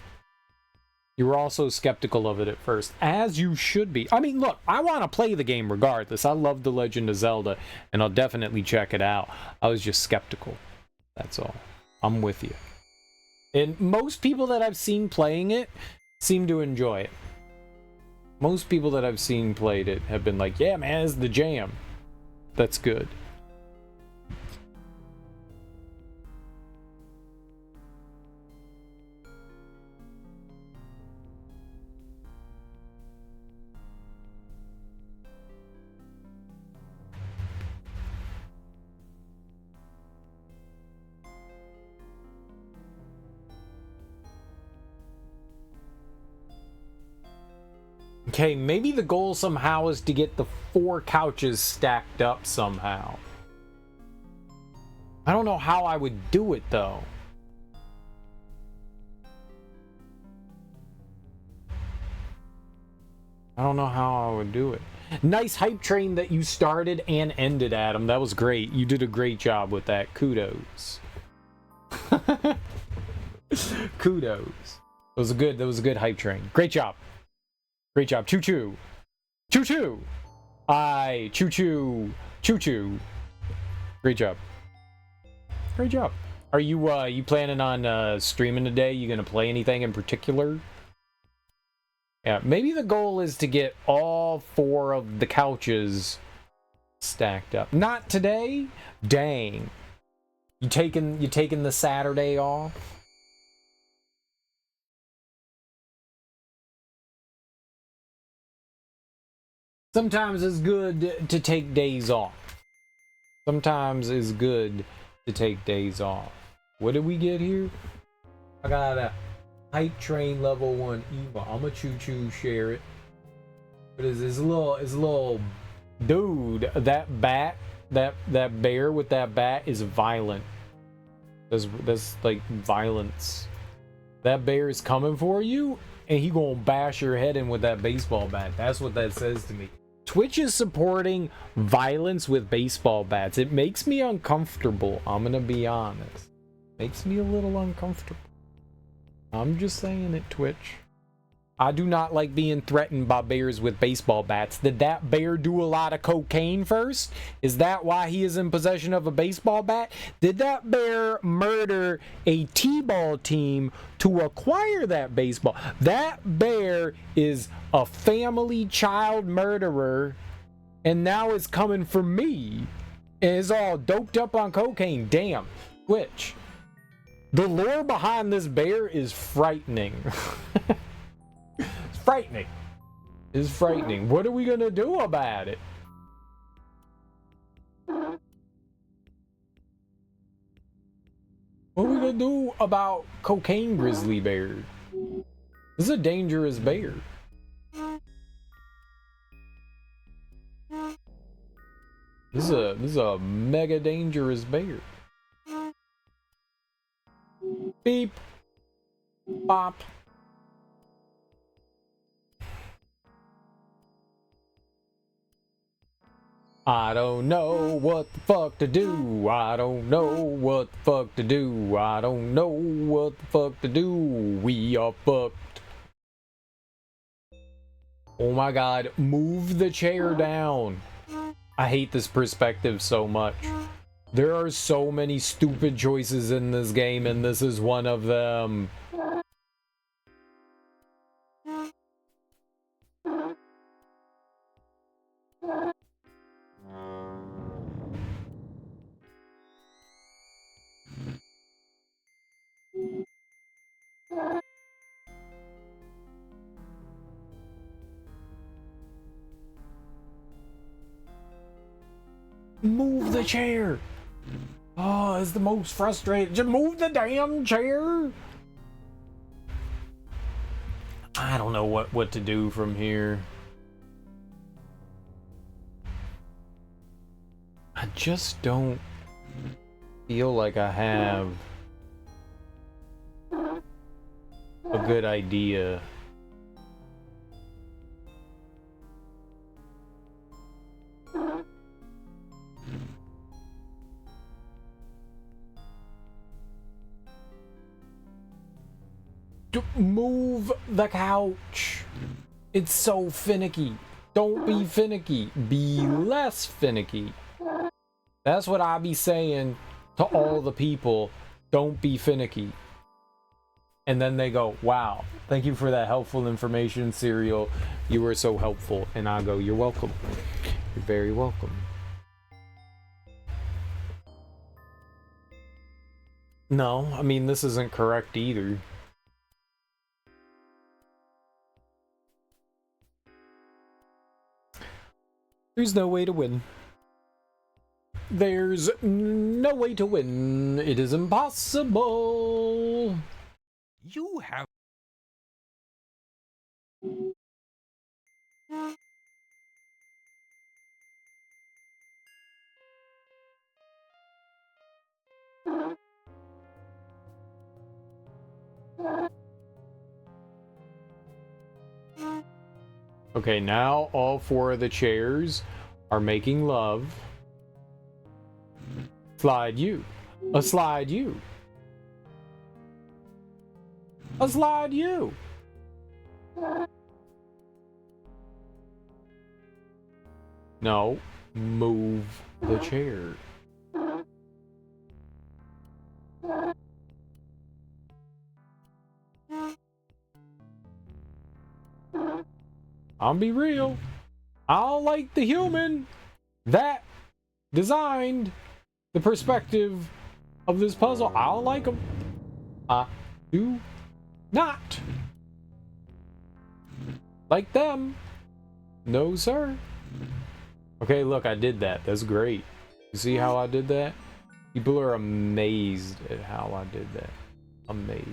[SPEAKER 1] You were also skeptical of it at first, as you should be. I mean, look, I want to play the game regardless. I love The Legend of Zelda, and I'll definitely check it out. I was just skeptical. That's all. I'm with you. And most people that I've seen playing it seem to enjoy it. Most people that I've seen played it have been like, yeah, man, it's the jam. That's good. Okay, maybe the goal somehow is to get the 4 couches stacked up somehow. I don't know how I would do it, though. I don't know how I would do it. Nice hype train that you started and ended, Adam. That was great. You did a great job with that. Kudos. Kudos. That was a good hype train. Great job. Great job. Choo-choo. Choo-choo. Aye. Choo-choo. Choo-choo. Great job. Great job. Are you planning on streaming today? You gonna play anything in particular? Yeah, maybe the goal is to get all 4 of the couches stacked up. Not today? Dang. You taking the Saturday off? Sometimes it's good to take days off. Sometimes it's good to take days off. What did we get here? I got a hype train level 1 Eva. I'm a choo-choo share it. What is this little dude? That bat, that bear with that bat is violent. That's like violence. That bear is coming for you, and he gonna bash your head in with that baseball bat. That's what that says to me. Twitch is supporting violence with baseball bats. It makes me uncomfortable. I'm gonna be honest. Makes me a little uncomfortable. I'm just saying it, Twitch. I do not like being threatened by bears with baseball bats. Did that bear do a lot of cocaine first? Is that why he is in possession of a baseball bat? Did that bear murder a T-ball team to acquire that baseball? That bear is a family child murderer, and now it's coming for me. And it's all doped up on cocaine. Damn. Twitch. The lore behind this bear is frightening. Frightening. It's frightening. What are we gonna do about it? What are we gonna do about cocaine grizzly bear? This is a dangerous bear. This is a mega dangerous bear. Beep. Bop. I don't know what the fuck to do. I don't know what the fuck to do. I don't know what the fuck to do. We are fucked. Oh my god, move the chair down. I hate this perspective so much. There are so many stupid choices in this game, and this is one of them. Move the chair. Oh, it's the most frustrating. Just move the damn chair. I don't know what to do from here. I just don't feel like I have a good idea. Move the couch. It's so finicky. Don't be finicky. Be less finicky. That's what I be saying to all the people. Don't be finicky. And then they go, wow, thank you for that helpful information, Serial. You were so helpful. And I go, you're welcome. You're very welcome. No, I mean, this isn't correct either. There's no way to win. There's no way to win. It is impossible.
[SPEAKER 2] You have...
[SPEAKER 1] Okay, now all four of the chairs are making love. Slide you. A slide you. A slide you. No, move the chair. I'll be real. I don't like the human that designed the perspective of this puzzle. I don't like them. I do not like them. No, sir. Okay, look, I did that. That's great. You see how I did that? People are amazed at how I did that. Amazed.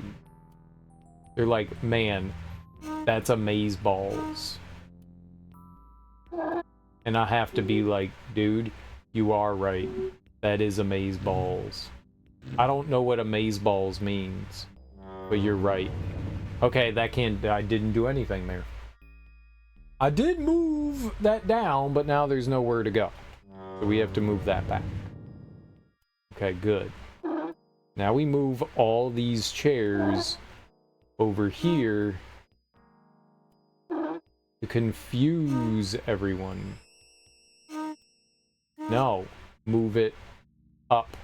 [SPEAKER 1] They're like, man, that's amaze balls. And I have to be like, dude, you are right. That is amaze balls. I don't know what amaze balls means, but you're right. Okay, that can't, I didn't do anything there. I did move that down, but now there's nowhere to go. So we have to move that back. Okay, good. Now we move all these chairs over here to confuse everyone. No, move it up.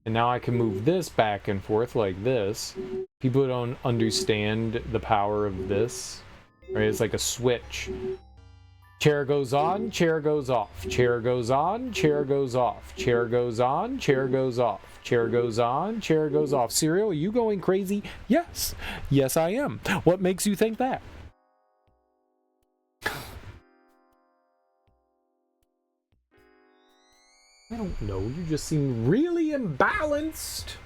[SPEAKER 1] And now I can move this back and forth like this. People don't understand the power of this. Right? It's like a switch. Chair goes on, chair goes off. Chair goes on, chair goes off. Chair goes on, chair goes off. Chair goes on, chair goes off. Serial, are you going crazy? Yes. Yes, I am. What makes you think that? I don't know. You just seem really imbalanced.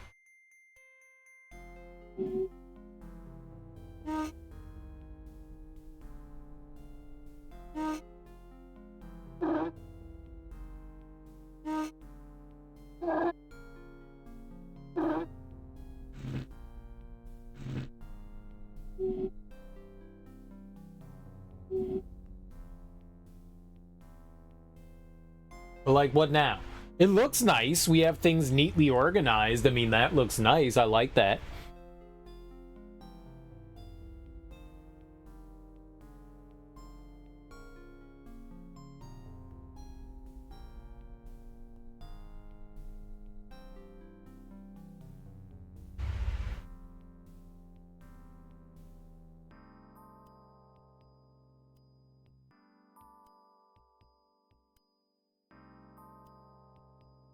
[SPEAKER 1] But like, what now? It looks nice. We have things neatly organized. I mean, that looks nice. I like that.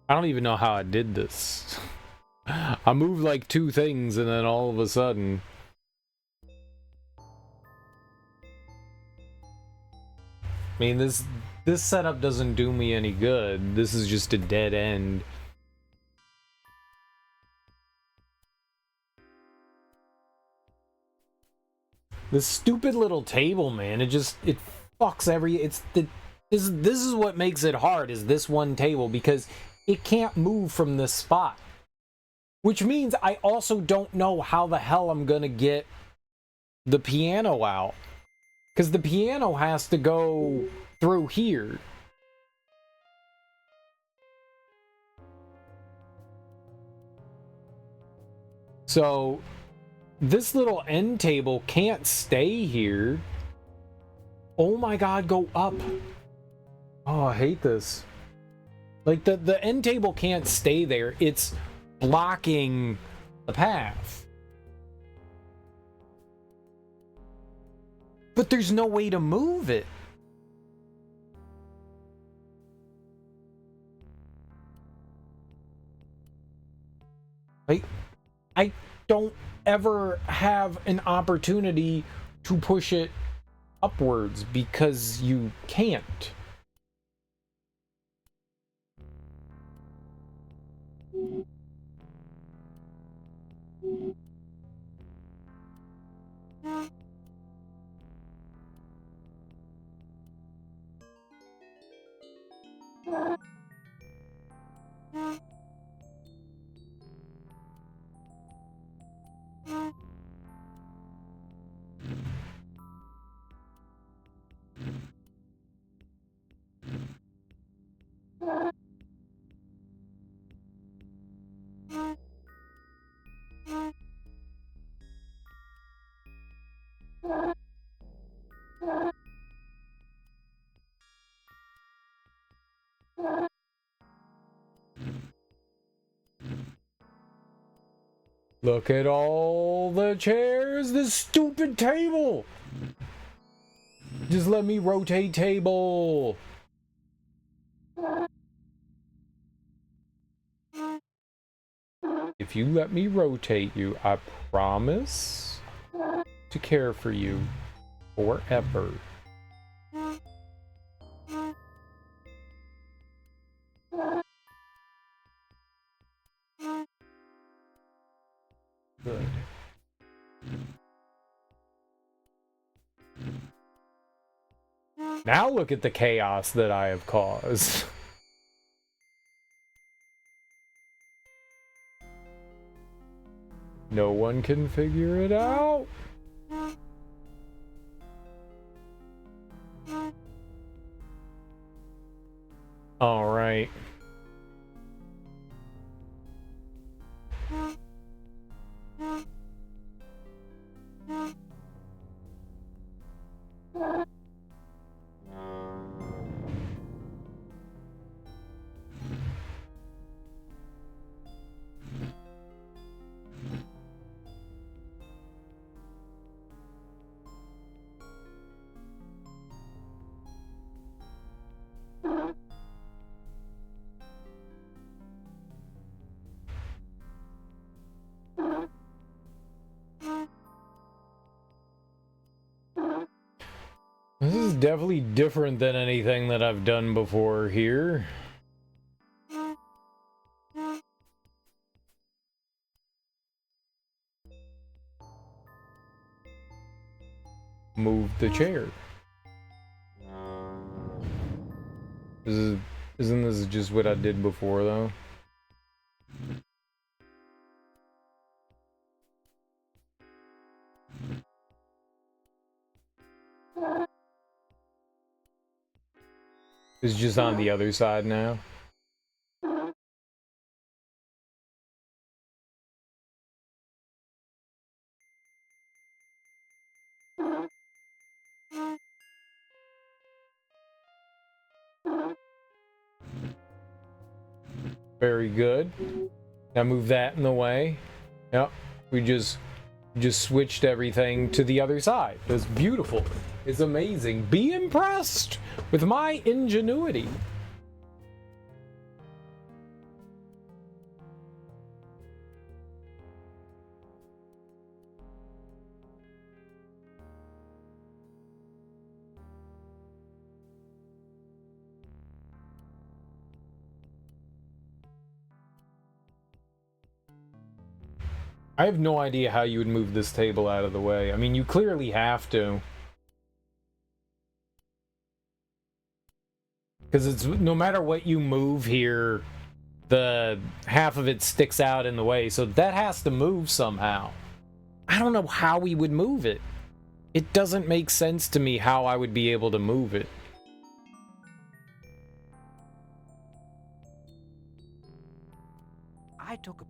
[SPEAKER 1] I don't even know how I did this. I moved like 2 things and then all of a sudden... I mean, this this setup doesn't do me any good. This is just a dead end. This stupid little table, man, it fucks this is what makes it hard, is this one table, because it can't move from this spot. Which means I also don't know how the hell I'm gonna get the piano out. Because the piano has to go through here. So this little end table can't stay here. Oh my god, go up. Oh, I hate this. Like, the end table can't stay there. It's blocking the path. But there's no way to move it. Like, I don't ever have an opportunity to push it upwards because you can't. Look at all the chairs, this stupid table. Just let me rotate table. If you let me rotate you, I promise to care for you forever. Good. Now look at the chaos that I have caused. No one can figure it out. All right. This is definitely different than anything that I've done before here. Move the chair. Isn't this just what I did before, though? It's just on the other side now. Very good. Now move that in the way. Yep. We just switched everything to the other side. It's beautiful. It's amazing. Be impressed with my ingenuity. I have no idea how you would move this table out of the way. I mean, you clearly have to. Because it's no matter what you move here, the half of it sticks out in the way, so that has to move somehow. I don't know how we would move it. It doesn't make sense to me how I would be able to move it.
[SPEAKER 6] I took a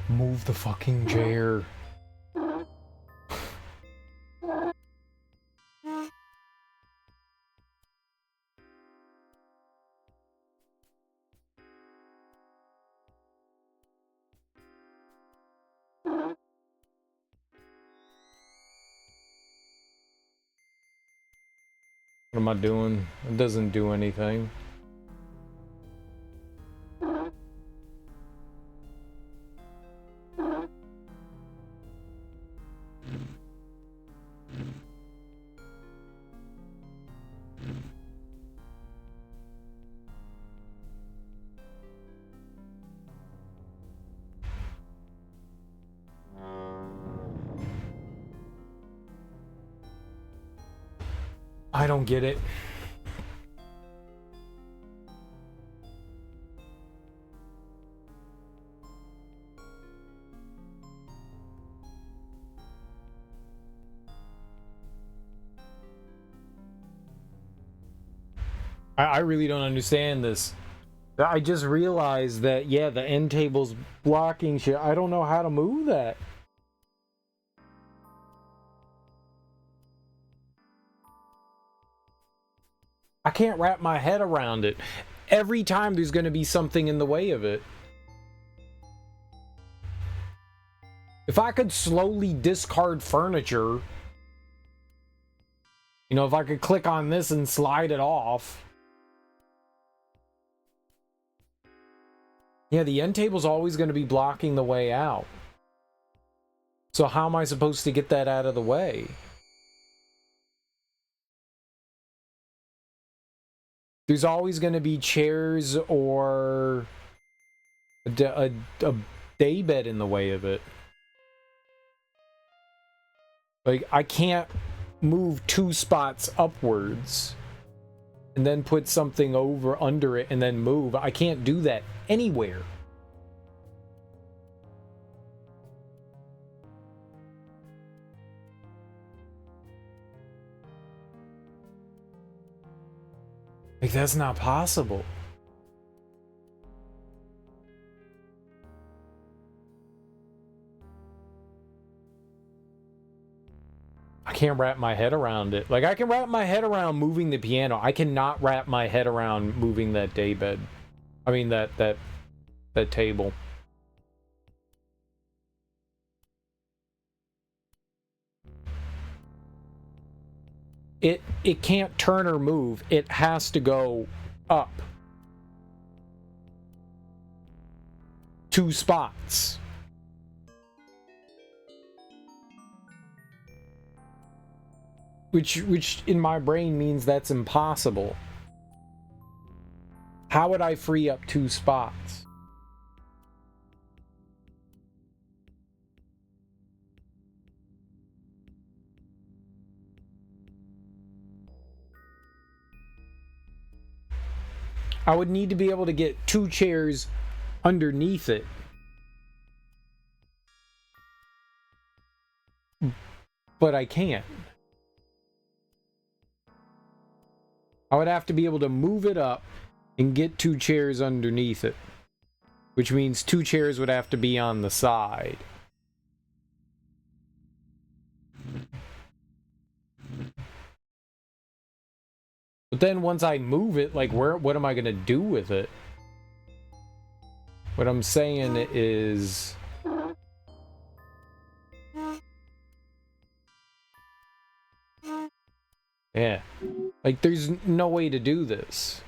[SPEAKER 1] Move the fucking chair. What am I doing? It doesn't do anything. I don't get it. I really don't understand this. I just realized that, yeah, the end table's blocking shit. I don't know how to move that. I can't wrap my head around it. Every time there's going to be something in the way of it. If I could slowly discard furniture, you know, if I could click on this and slide it off. Yeah, the end table's always going to be blocking the way out. So how am I supposed to get that out of the way? There's always going to be chairs or a daybed in the way of it. Like, I can't move 2 spots upwards and then put something over under it and then move. I can't do that anywhere. Like, that's not possible. I can't wrap my head around it. Like, I can wrap my head around moving the piano. I cannot wrap my head around moving that daybed. I mean, that table. It can't turn or move. It has to go up 2 spots. Which in my brain means that's impossible. How would I free up 2 spots? I would need to be able to get 2 chairs underneath it. But I can't. I would have to be able to move it up and get 2 chairs underneath it. which means 2 chairs would have to be on the side. But then once I move it, like, what am I gonna do with it? What I'm saying is... Yeah. Like, there's no way to do this.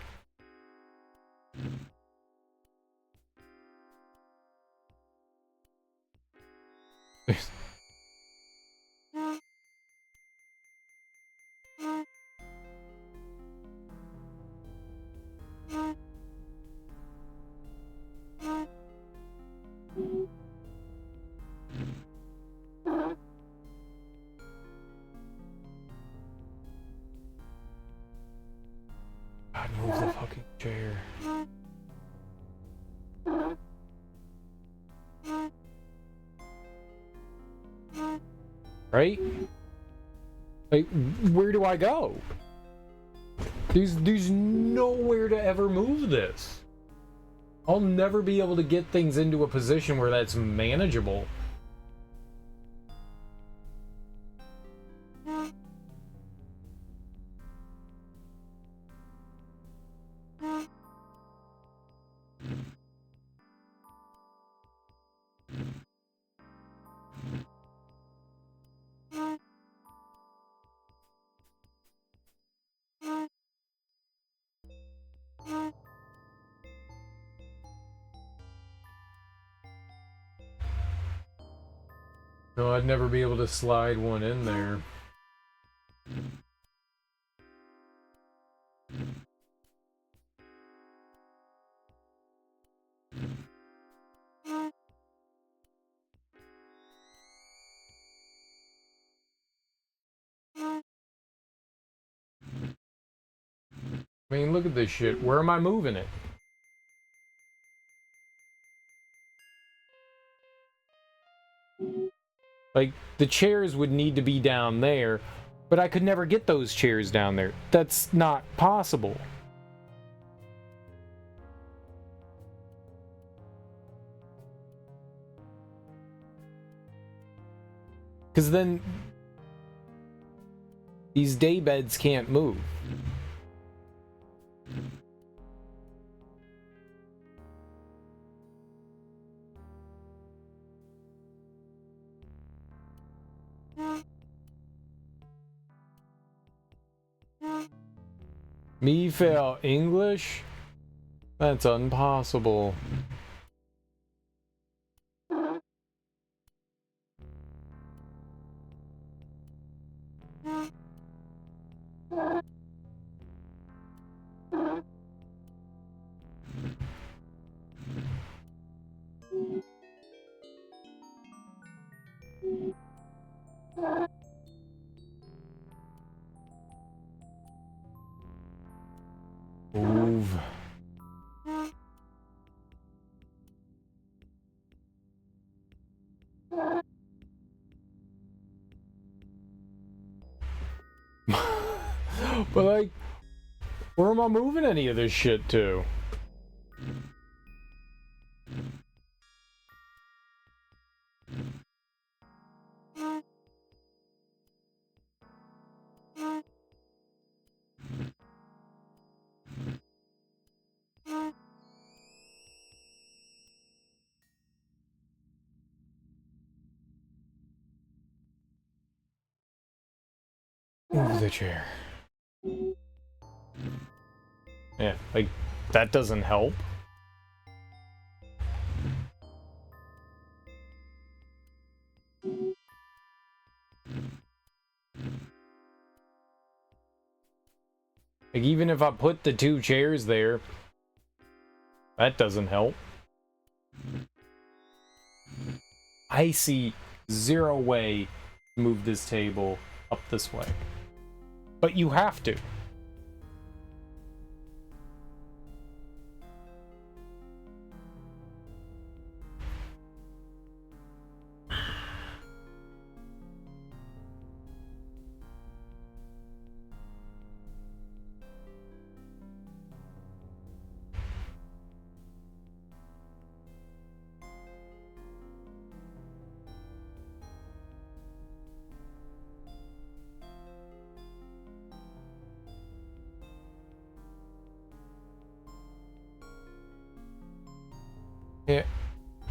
[SPEAKER 1] God, move the fucking chair. Right? Like, where do I go? There's nowhere to ever move this. I'll never be able to get things into a position where that's manageable. No, I'd never be able to slide one in there. I mean, look at this shit. Where am I moving it? Like, the chairs would need to be down there, but I could never get those chairs down there. That's not possible. Because then these day beds can't move. Me fail English? That's impossible. Move. But like, where am I moving any of this shit to? Move the chair. Yeah, like, that doesn't help. Like, even if I put the 2 chairs there, that doesn't help. I see 0 way to move this table up this way. But you have to.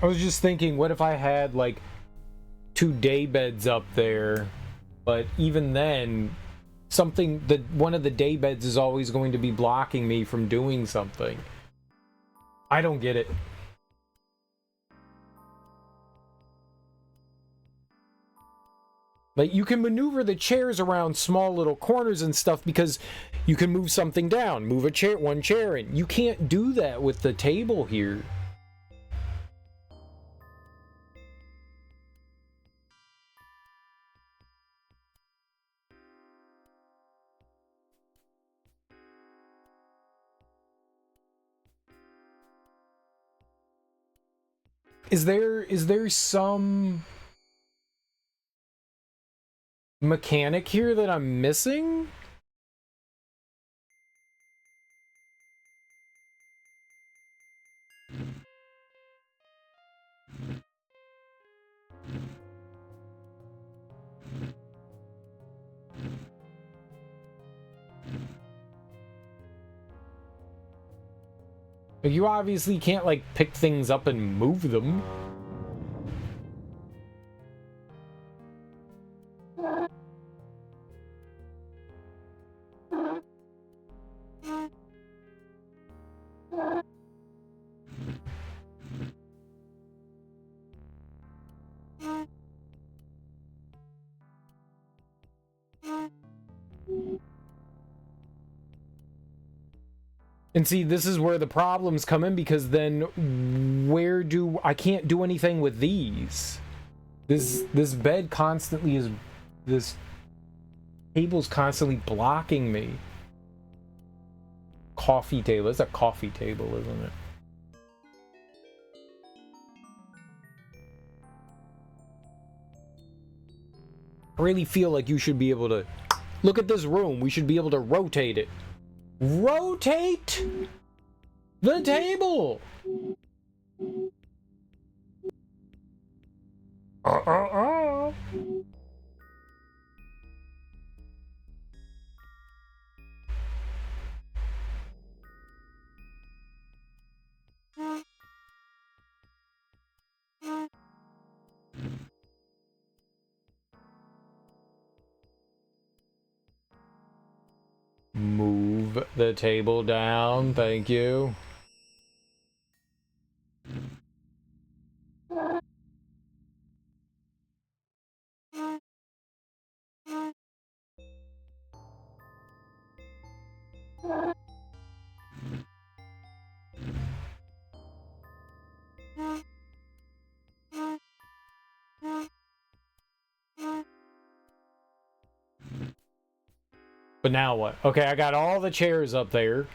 [SPEAKER 1] I was just thinking, what if I had like 2 day beds up there, but even then, one of the day beds is always going to be blocking me from doing something. I don't get it. Like, you can maneuver the chairs around small little corners and stuff because you can move something down, move one chair in. You can't do that with the table here. Is there some mechanic here that I'm missing? You obviously can't, like, pick things up and move them. And see, this is where the problems come in, because then I can't do anything with these. This bed constantly is, this table's constantly blocking me. Coffee table, it's a coffee table, isn't it? I really feel like you should be able to, look at this room, we should be able to rotate it. Rotate the table. Move the table down, thank you. But now what? Okay, I got all the chairs up there.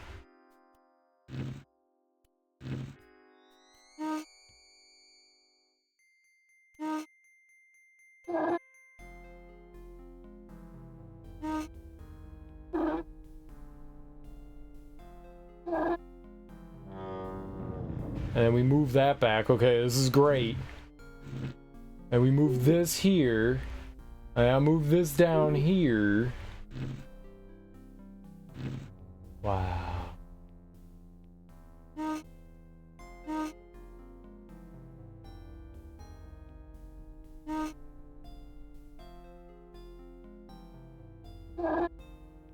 [SPEAKER 1] And then we move that back. Okay, this is great. And we move this here. And I move this down here. Wow.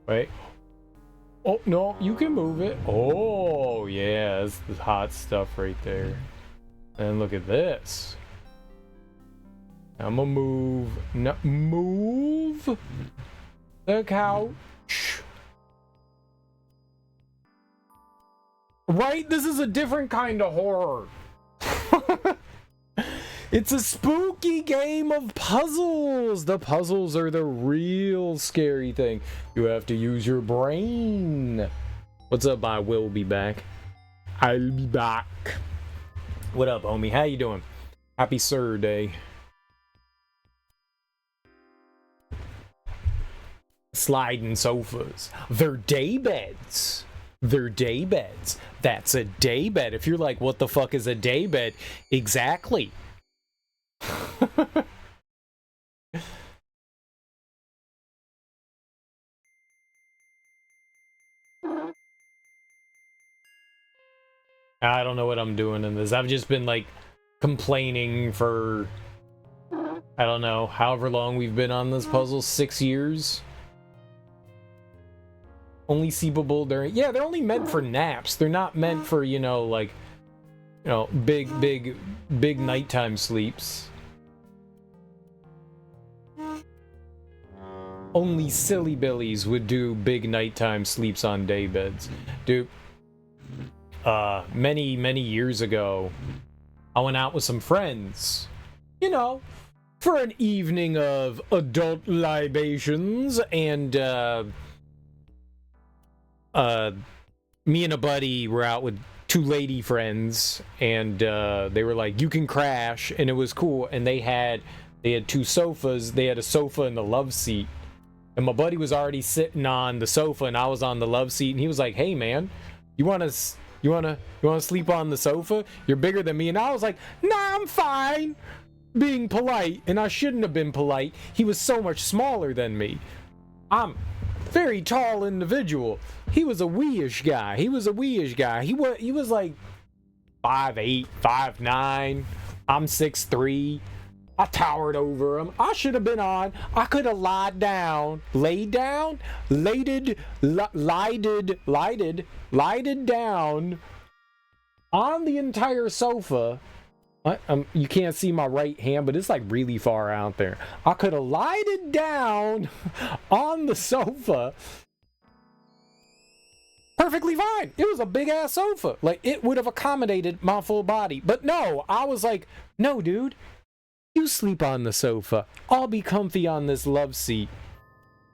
[SPEAKER 1] Wait. Oh, no, you can move it. Oh, yeah, that's the hot stuff right there. And look at this. I'm gonna move... No, move the couch. Right? This is a different kind of horror. It's a spooky game of puzzles. The puzzles are the real scary thing. You have to use your brain. What's up? I will be back. I'll be back. What up, homie? How you doing? Happy Sir Day. Sliding sofas. They're day beds. They're day beds. That's a day bed. If you're like, what the fuck is a day bed? Exactly. I don't know what I'm doing in this. I've just been like complaining for, I don't know, however long we've been on this puzzle, 6 years. Only sleepable during, yeah, they're only meant for naps. They're not meant for, you know, like, you know, big nighttime sleeps. Only silly billies would do big nighttime sleeps on day beds. Dude, many years ago, I went out with some friends, you know, for an evening of adult libations, and me and a buddy were out with 2 lady friends, and they were like, you can crash, and it was cool. And they had 2 sofas. They had a sofa and the love seat, and my buddy was already sitting on the sofa and I was on the love seat, and he was like, hey man, you want to sleep on the sofa? You're bigger than me. And I was like, nah, I'm fine, being polite. And I shouldn't have been polite. He was so much smaller than me. I'm very tall individual. He was a wee-ish guy. He was like 5'8", 5'9". I'm 6'3". I towered over him. I should have been on. I could have lied down down on the entire sofa. You can't see my right hand, but it's like really far out there. I could have lied down on the sofa perfectly fine. It was a big ass sofa. Like, it would have accommodated my full body. But no, I was like, no, dude, you sleep on the sofa. I'll be comfy on this love seat.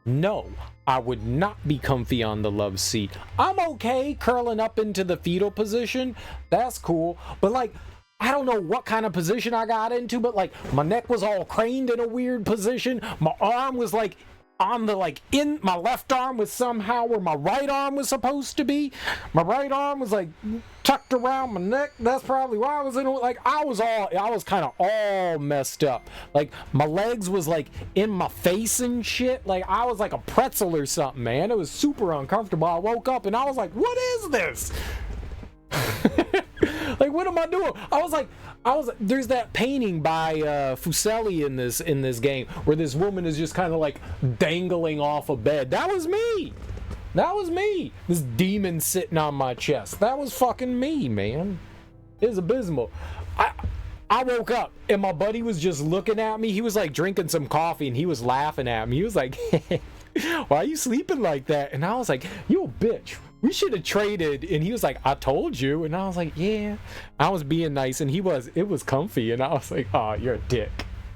[SPEAKER 1] No, I would not be comfy on the love seat. I'm okay curling up into the fetal position. That's cool. But like, I don't know what kind of position I got into, but like, my neck was all craned in a weird position. My arm was like on the, like, in my left arm was somehow where my right arm was supposed to be. My right arm was like tucked around my neck. That's probably why I was in, like, I was kind of all messed up. Like, my legs was like in my face and shit. Like, I was like a pretzel or something, man. It was super uncomfortable. I woke up and I was like, what is this? Like, what am I doing? There's that painting by Fuseli in this game where this woman is just kind of like dangling off a bed. That was me. This demon sitting on my chest. That was fucking me, man. It was abysmal. I woke up and my buddy was just looking at me. He was like drinking some coffee and he was laughing at me. He was like, why are you sleeping like that? And I was like, you a bitch. We should have traded. And he was like, I told you. And I was like, yeah. I was being nice, and it was comfy. And I was like, oh, you're a dick.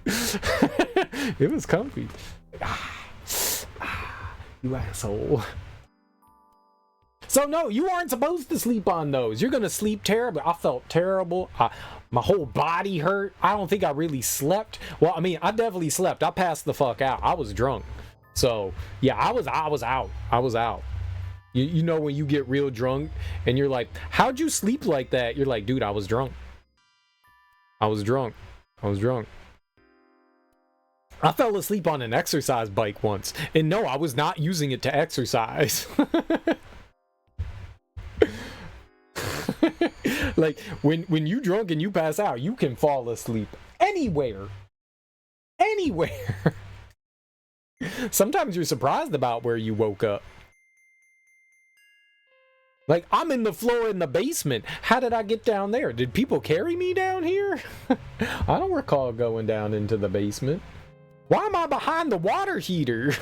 [SPEAKER 1] It was comfy. You asshole. So no, you aren't supposed to sleep on those. You're gonna sleep terribly. I felt terrible. My whole body hurt. I don't think I really slept. Well, I mean, I definitely slept. I passed the fuck out. I was drunk. So yeah, I was out. You know when you get real drunk and you're like, how'd you sleep like that? You're like, dude, I was drunk. I fell asleep on an exercise bike once. And no, I was not using it to exercise. Like, when you drunk and you pass out, you can fall asleep anywhere. Sometimes you're surprised about where you woke up. Like, I'm in the floor in the basement. How did I get down there? Did people carry me down here? I don't recall going down into the basement. Why am I behind the water heater?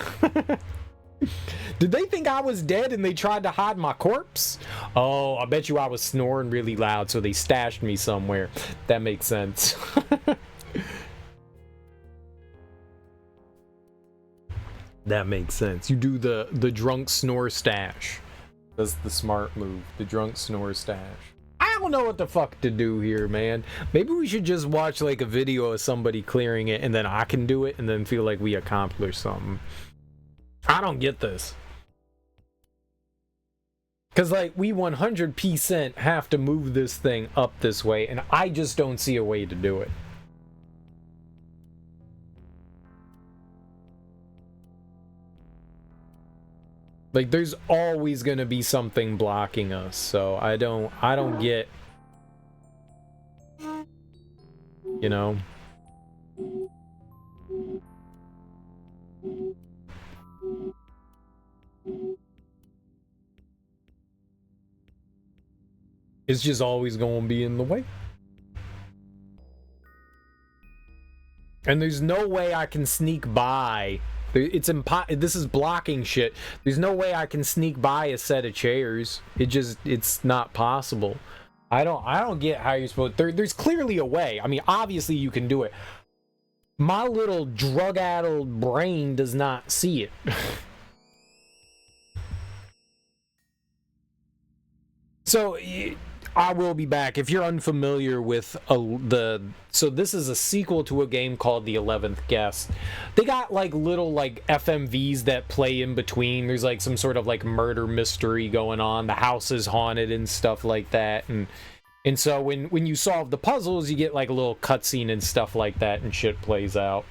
[SPEAKER 1] Did they think I was dead and they tried to hide my corpse? Oh, I bet you I was snoring really loud, so they stashed me somewhere. That makes sense. That makes sense. You do the drunk snore stash. That's the smart move. The drunk snore stash. I don't know what the fuck to do here, man. Maybe we should just watch like a video of somebody clearing it and then I can do it and then feel like we accomplished something. I don't get this. Because like we 100% have to move this thing up this way and I just don't see a way to do it. Like, there's always gonna be something blocking us, so I don't get you know? It's just always going to be in the way. And there's no way I can sneak by. This is blocking shit. There's no way I can sneak by a set of chairs. It's not possible. I don't get how you're supposed. There's clearly a way. I mean, obviously you can do it. My little drug-addled brain does not see it. So I will be back. If you're unfamiliar with so this is a sequel to a game called The 11th Guest. They got like little like FMVs that play in between. There's like some sort of like murder mystery going on. The house is haunted and stuff like that. And so when you solve the puzzles, you get like a little cutscene and stuff like that, and shit plays out.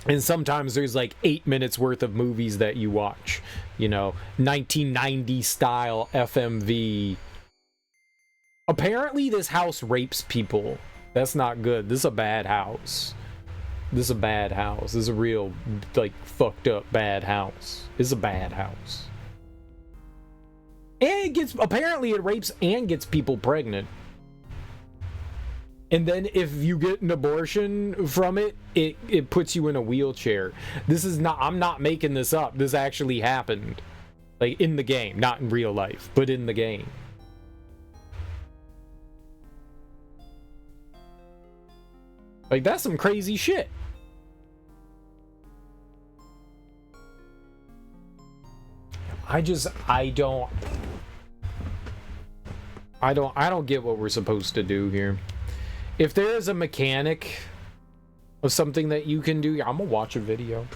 [SPEAKER 1] And sometimes there's like 8 minutes worth of movies that you watch. You know, 1990 style FMV. Apparently this house rapes people. That's not good. This is a bad house. This is a bad house. This is a real, like, fucked up bad house. This is a bad house. And apparently it rapes and gets people pregnant. And then if you get an abortion from it, it puts you in a wheelchair. I'm not making this up. This actually happened. Like, in the game. Not in real life, but in the game. Like, that's some crazy shit. I don't get what we're supposed to do here. If there is a mechanic of something that you can do, I'm gonna watch a video.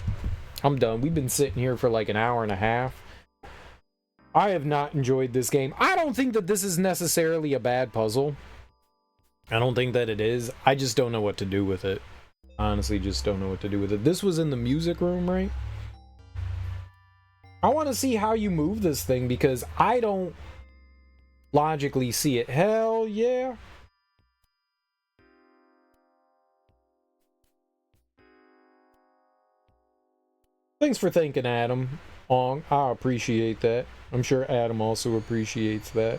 [SPEAKER 1] I'm done. We've been sitting here for like an hour and a half. I have not enjoyed this game. I don't think that this is necessarily a bad puzzle. I don't think that it is. I just don't know what to do with it. Honestly, just don't know what to do with it. This was in the music room, right? I want to see how you move this thing because I don't logically see it. Hell yeah. Thanks for thanking Adam Ong. I appreciate that. I'm sure Adam also appreciates that.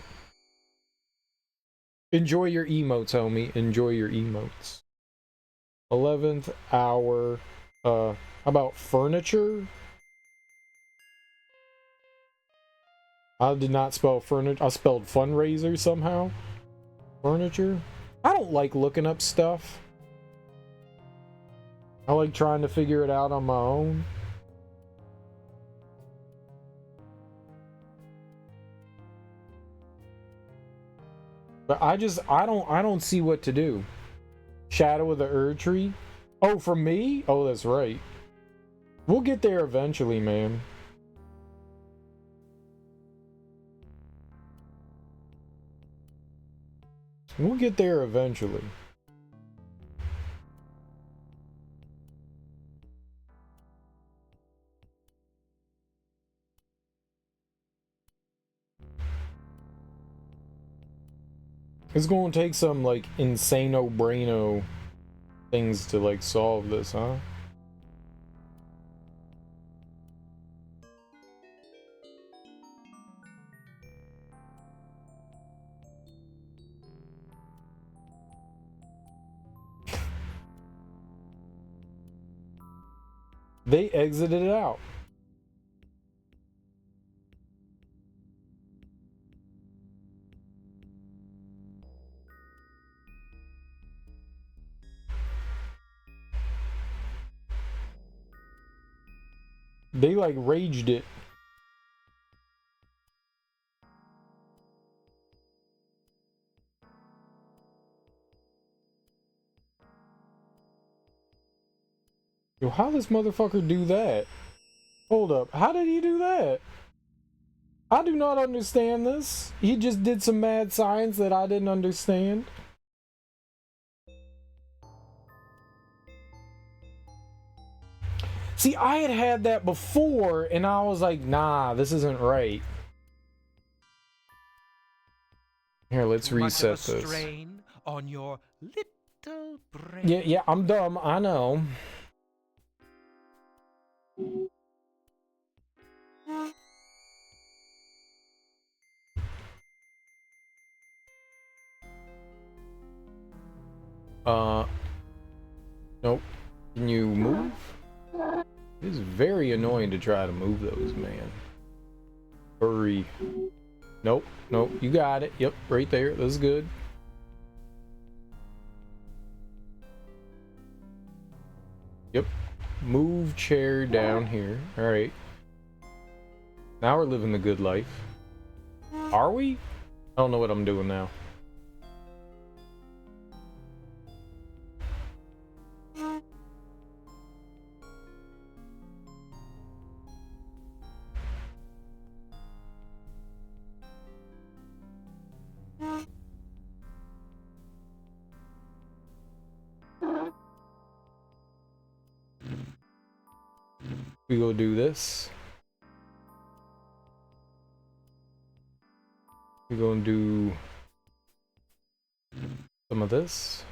[SPEAKER 1] Enjoy your emotes, homie. Enjoy your emotes. 11th hour. How about furniture? I did not spell furniture. I spelled fundraiser somehow. Furniture? I don't like looking up stuff. I like trying to figure it out on my own. But I don't see what to do. Shadow of the Erdtree? Oh, for me? Oh, that's right. We'll get there eventually, man. We'll get there eventually. It's gonna take some, like, insano braino things to, like, solve this, huh? They exited it out. They like raged it. Yo, how does motherfucker do that? Hold up, how did he do that? I do not understand this. He just did some mad science that I didn't understand. See, I had that before, and I was like, nah, this isn't right. Here, let's reset this.
[SPEAKER 2] Strain on your little brain.
[SPEAKER 1] Yeah, I'm dumb. I know. Nope. Can you move? It is very annoying to try to move those, man. Hurry. Nope, nope, you got it. Yep, right there. This is good. Yep. Move chair down here. Alright. Now we're living the good life. Are we? I don't know what I'm doing now. We go do this. We go and do some of this.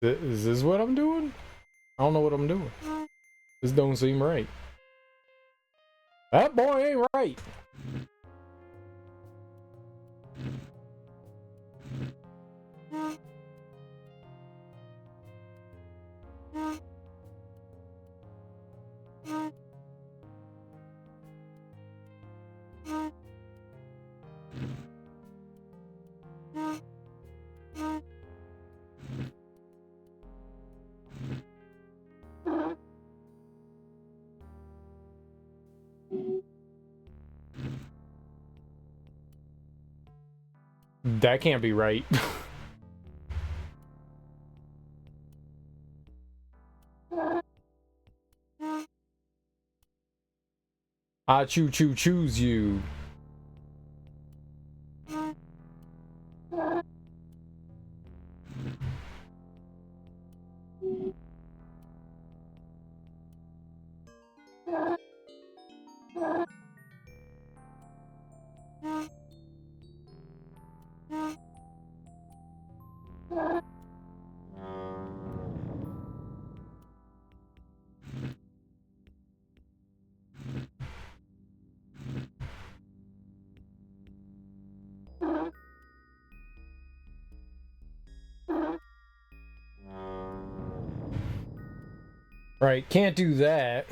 [SPEAKER 1] Is this what I'm doing? I don't know what I'm doing. This don't seem right. That boy ain't right. That can't be right. I choose you. Right, can't do that.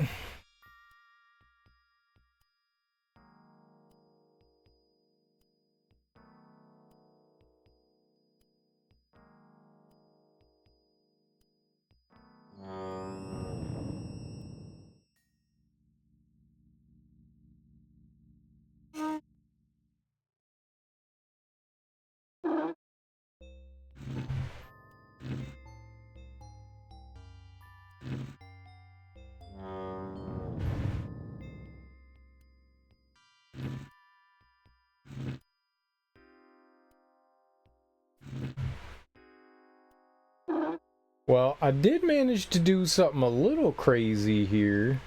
[SPEAKER 1] Well, I did manage to do something a little crazy here.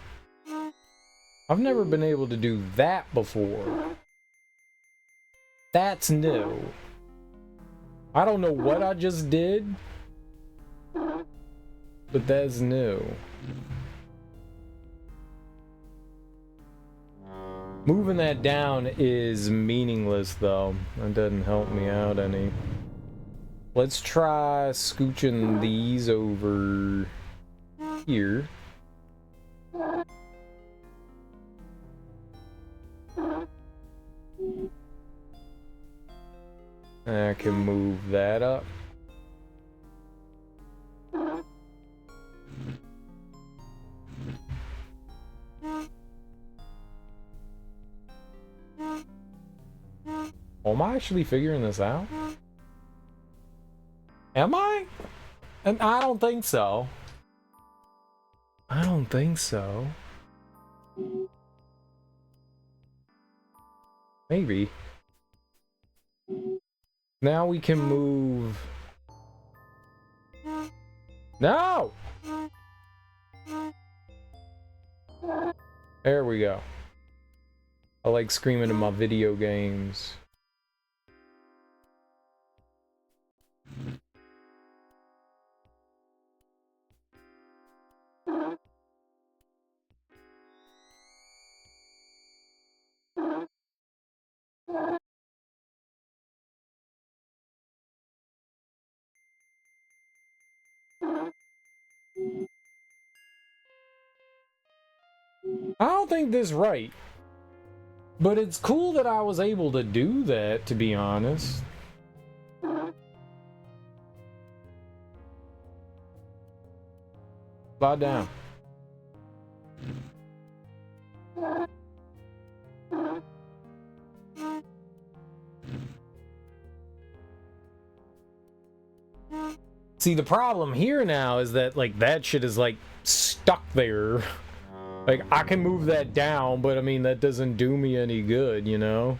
[SPEAKER 1] I've never been able to do that before. That's new. I don't know what I just did, but that's new. Moving that down is meaningless, though. That doesn't help me out any. Let's try scooching these over here. I can move that up. Am I actually figuring this out? Am I? And I don't think so. I don't think so. Maybe. Now we can move. No! There we go. I like screaming in my video games. I don't think this is right. But it's cool that I was able to do that, to be honest. Lie down. See, the problem here now is that, like, that shit is, like, stuck there. Like, I can move that down, but, I mean, that doesn't do me any good, you know?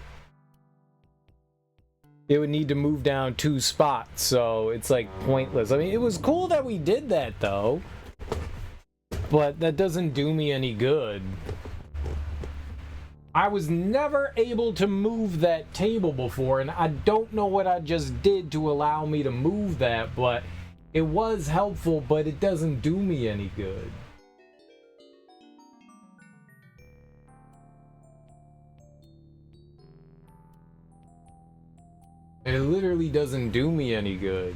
[SPEAKER 1] It would need to move down 2 spots, so it's, like, pointless. I mean, it was cool that we did that, though. But that doesn't do me any good. I was never able to move that table before, and I don't know what I just did to allow me to move that, but it was helpful, but it doesn't do me any good. It literally doesn't do me any good.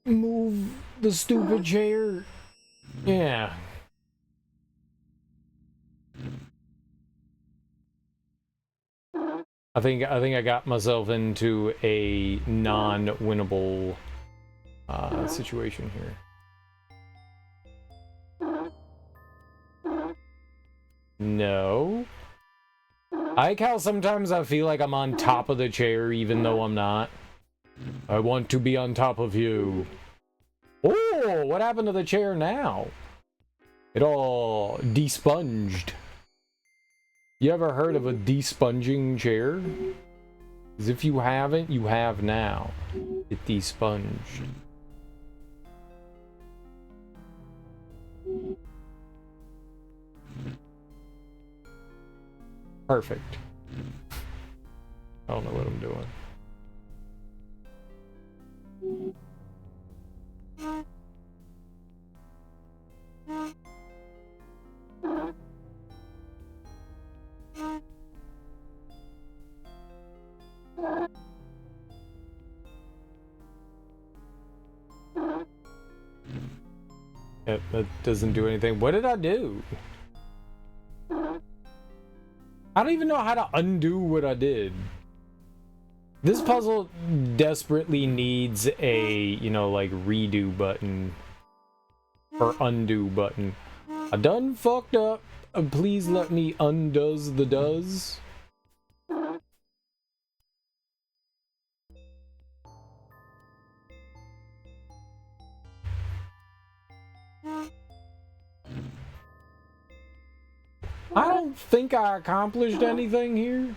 [SPEAKER 1] Move the stupid chair. Yeah. I think I got myself into a non-winnable situation here. No. I like how sometimes I feel like I'm on top of the chair even though I'm not. I want to be on top of you. Oh, what happened to the chair now? It all desponged. You ever heard of a desponging chair? Because if you haven't, you have now. It desponged. Perfect. I don't know what I'm doing. Yep, that doesn't do anything. What did I do? I don't even know how to undo what I did. This puzzle desperately needs a, you know, like, redo button. Or undo button. I done fucked up. Please let me undoes the does. I don't think I accomplished anything here.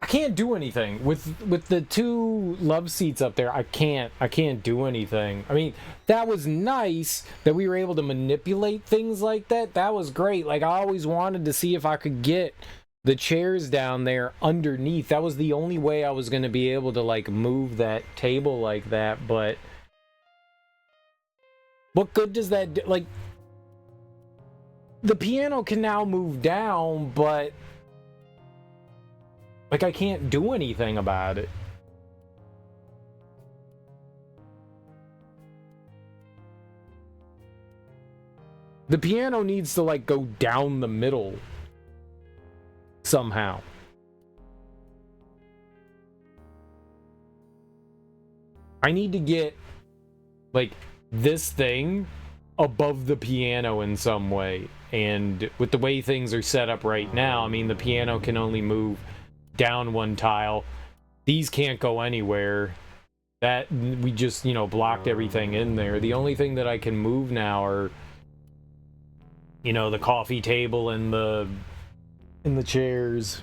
[SPEAKER 1] I can't do anything with the 2 love seats up there. I can't do anything. I mean, that was nice that we were able to manipulate things like that. That was great. Like, I always wanted to see if I could get the chairs down there underneath. That was the only way I was going to be able to, like, move that table like that, but what good does that do? Like, the piano can now move down, but like, I can't do anything about it. The piano needs to, like, go down the middle somehow. I need to get, like, this thing above the piano in some way. And with the way things are set up right now, I mean, the piano can only move down one tile. These can't go anywhere. That, we just, you know, blocked everything in there. The only thing that I can move now are, you know, the coffee table and the chairs.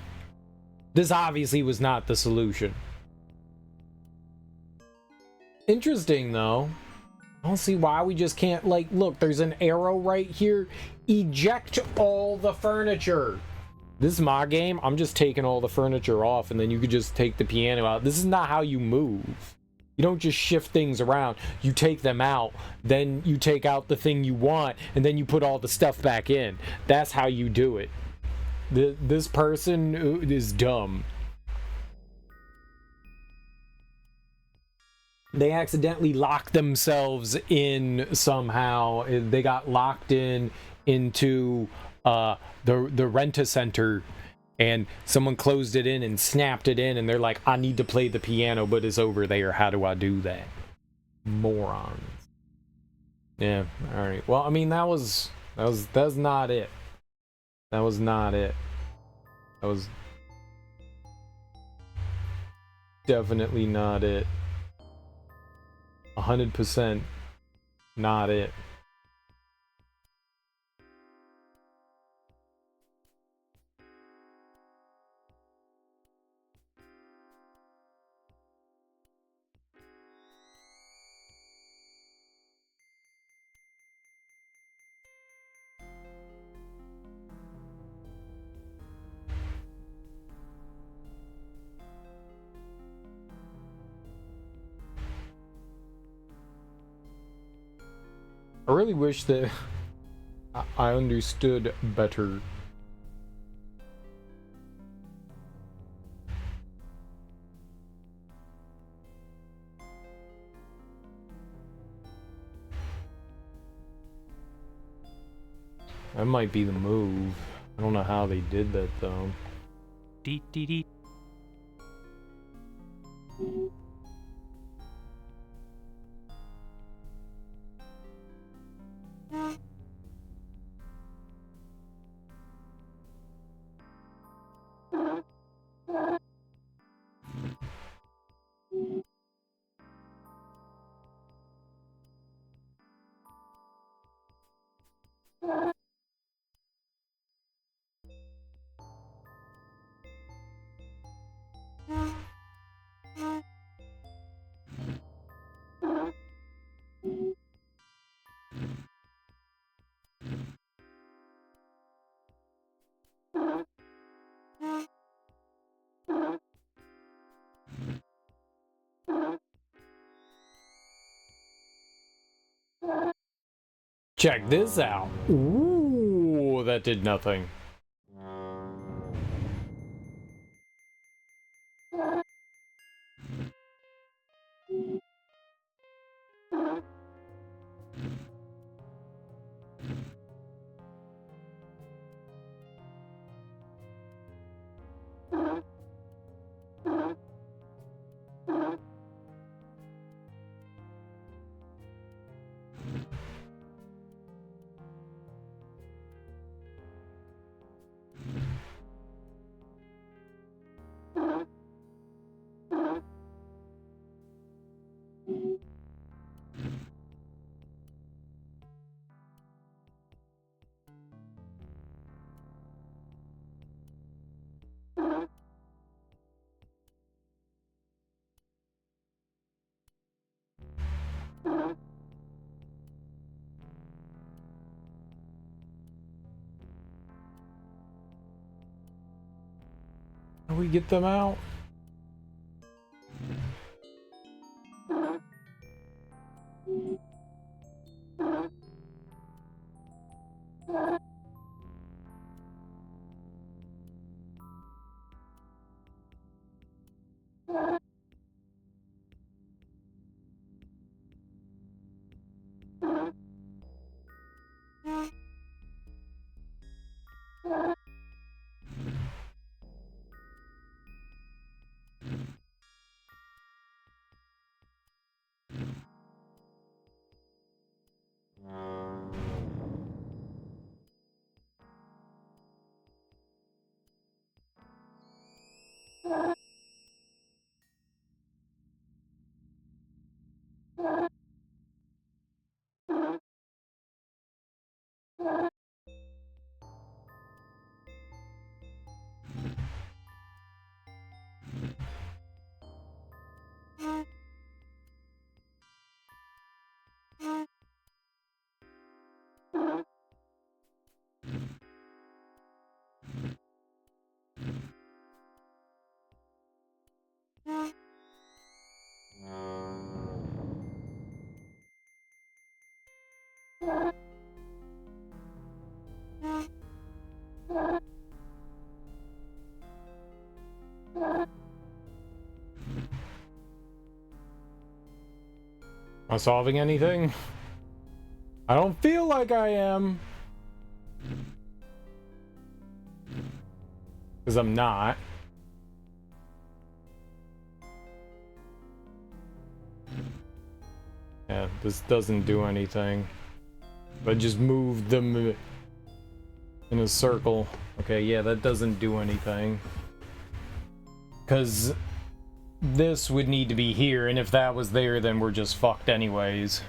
[SPEAKER 1] This obviously was not the solution. Interesting, though. I don't see why we just can't, like, look, there's an arrow right here. Eject all the furniture. This is my game. I'm just taking all the furniture off, and then you could just take the piano out. This is not how you move. You don't just shift things around. You take them out, then you take out the thing you want, and then you put all the stuff back in. That's how you do it. This person is dumb. They accidentally locked themselves in somehow. They got locked into the Rent-A-Center, and someone closed it in and snapped it in, and they're like, I need to play the piano, but it's over there. How do I do that? Morons. Yeah, alright. Well, I mean, that's not it. That was not it. That was definitely not it. 100% not it. I really wish that I understood better. That might be the move. I don't know how they did that though.
[SPEAKER 16] Deet deet deet.
[SPEAKER 1] Check this out. Ooh, that did nothing. How do we get them out? Am I solving anything? I don't feel like I am. Because I'm not. Yeah, this doesn't do anything. But just move them in a circle. Okay, yeah, that doesn't do anything. Because this would need to be here, and if that was there, then we're just fucked anyways.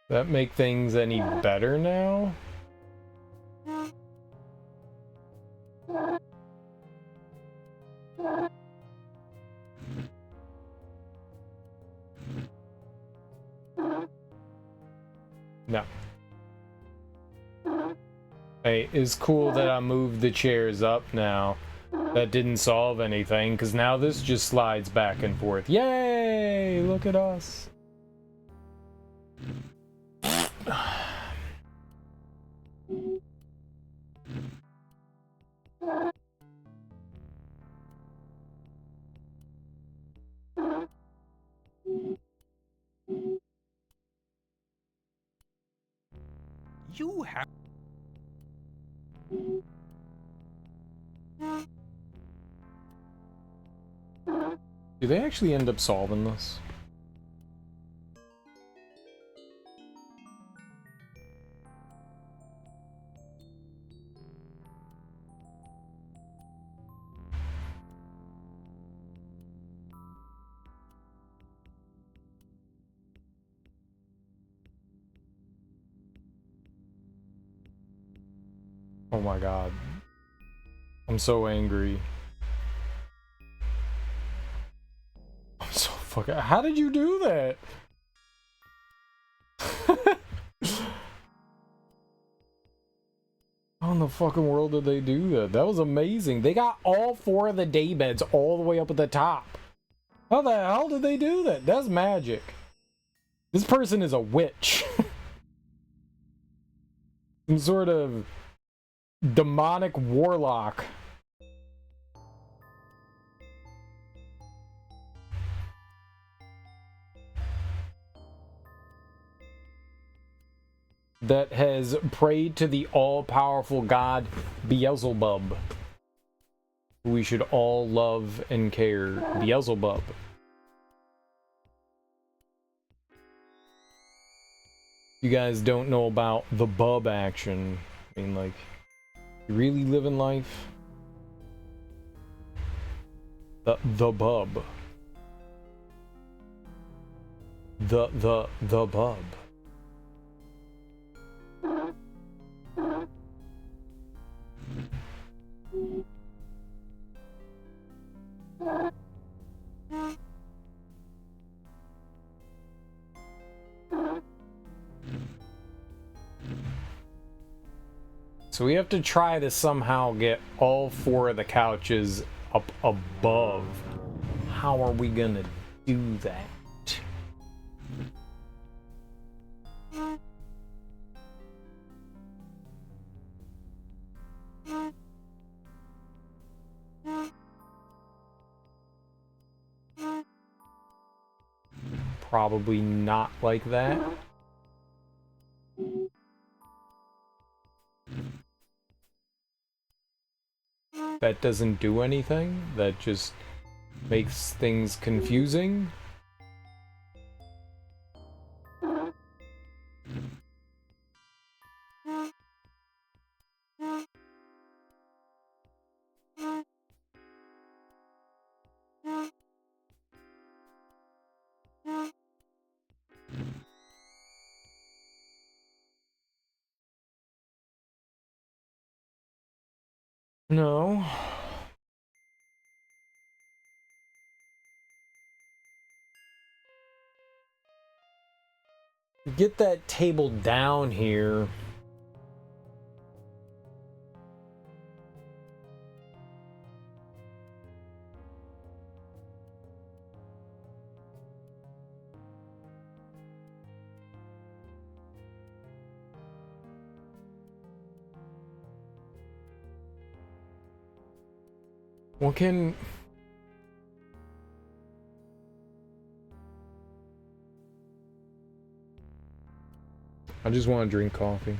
[SPEAKER 1] That make things any better now? No. Hey, it's cool that I moved the chairs up now. That didn't solve anything, because now this just slides back and forth. Yay! Look at us.
[SPEAKER 2] You have...
[SPEAKER 1] Do they actually end up solving this? Oh my god. I'm so angry. I'm so fucking... How did you do that? How in the fucking world did they do that? That was amazing. They got all 4 of the daybeds all the way up at the top. How the hell did they do that? That's magic. This person is a witch. Some sort of demonic warlock. That has prayed to the all-powerful god Beelzebub. Who we should all love and care. Beelzebub. You guys don't know about the bub action. I mean, like, you really living life? The bub. The bub. So we have to try to somehow get all 4 of the couches up above. How are we gonna do that? Probably not like that. That doesn't do anything. That just makes things confusing. No. Get that table down here. What can... I just want to drink coffee.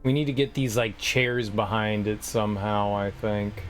[SPEAKER 1] We need to get these, like, chairs behind it somehow, I think.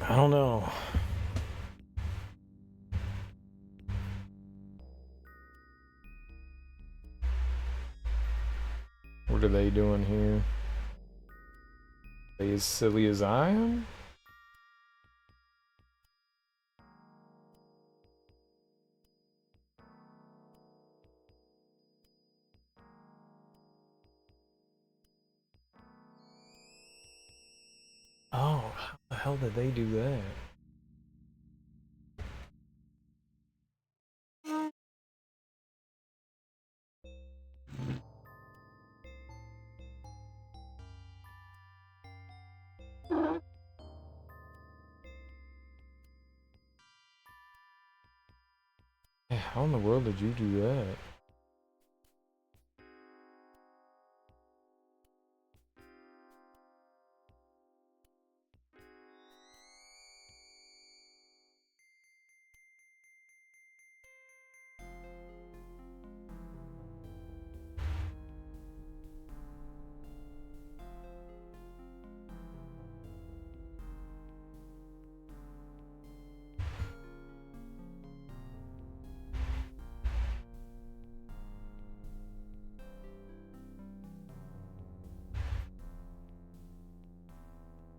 [SPEAKER 1] I don't know. What are they doing here? Are they as silly as I am? Oh, how the hell did they do that? Yeah, how in the world did you do that?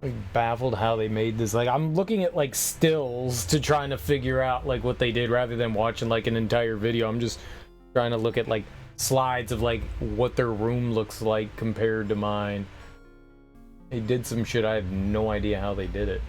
[SPEAKER 1] Like baffled how they made this. Like I'm looking at like stills to trying to figure out like what they did rather than watching like an entire video. I'm just trying to look at like slides of like what their room looks like compared to mine. They did some shit. I have no idea how they did it.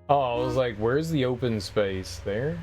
[SPEAKER 1] Oh, I was like, where's the open space? There?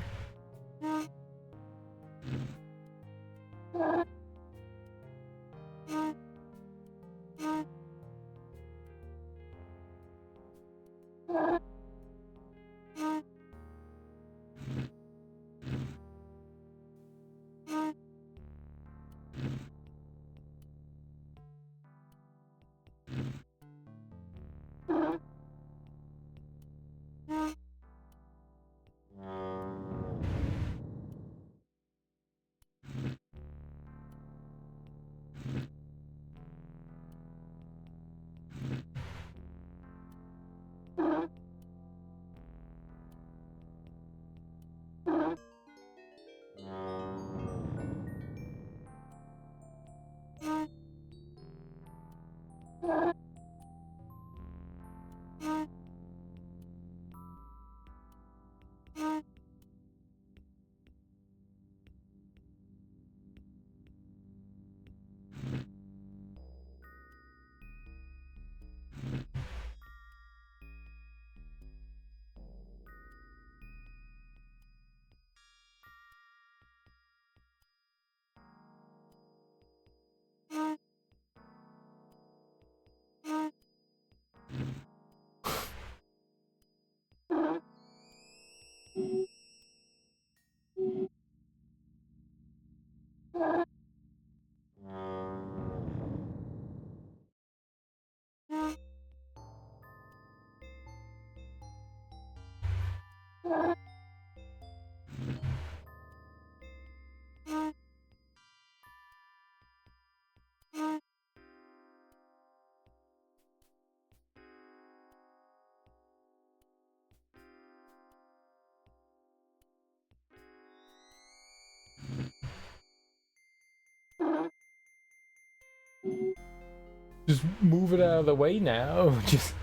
[SPEAKER 1] Just move it out of the way now. Just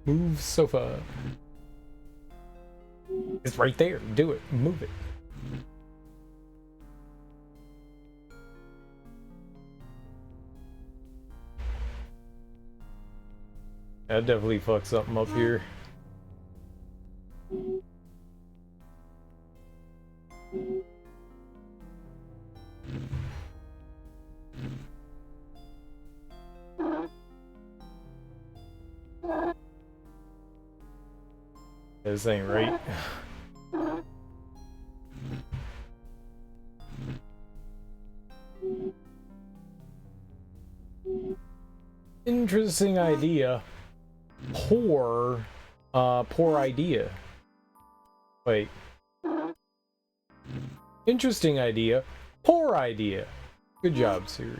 [SPEAKER 1] move sofa. It's right there. Do it. Move it. That definitely fucked something up here. This ain't right. Interesting idea. Poor idea. Wait. Interesting idea. Poor idea. Good job, Cereal.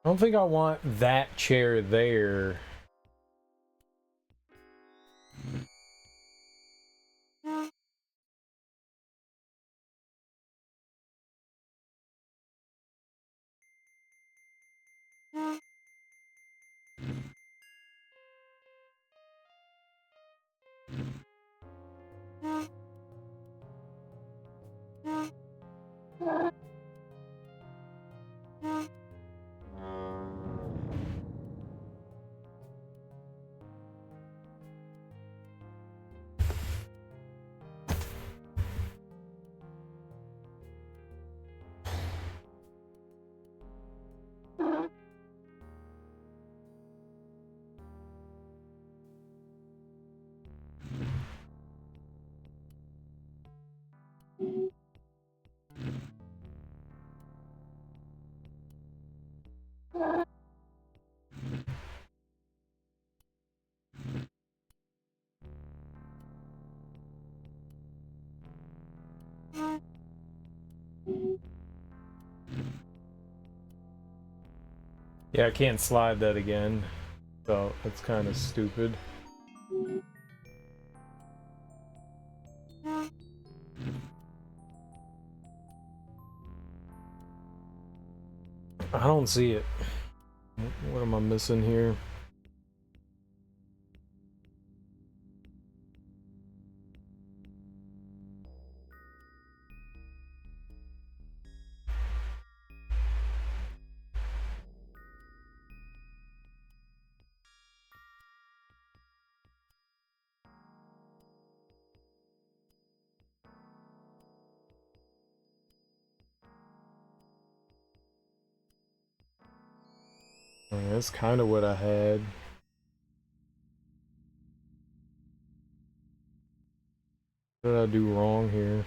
[SPEAKER 1] I don't think I want that chair there. Yeah, I can't slide that again, so that's kind of stupid. I don't see it. What am I missing here? That's kind of what I had. What did I do wrong here?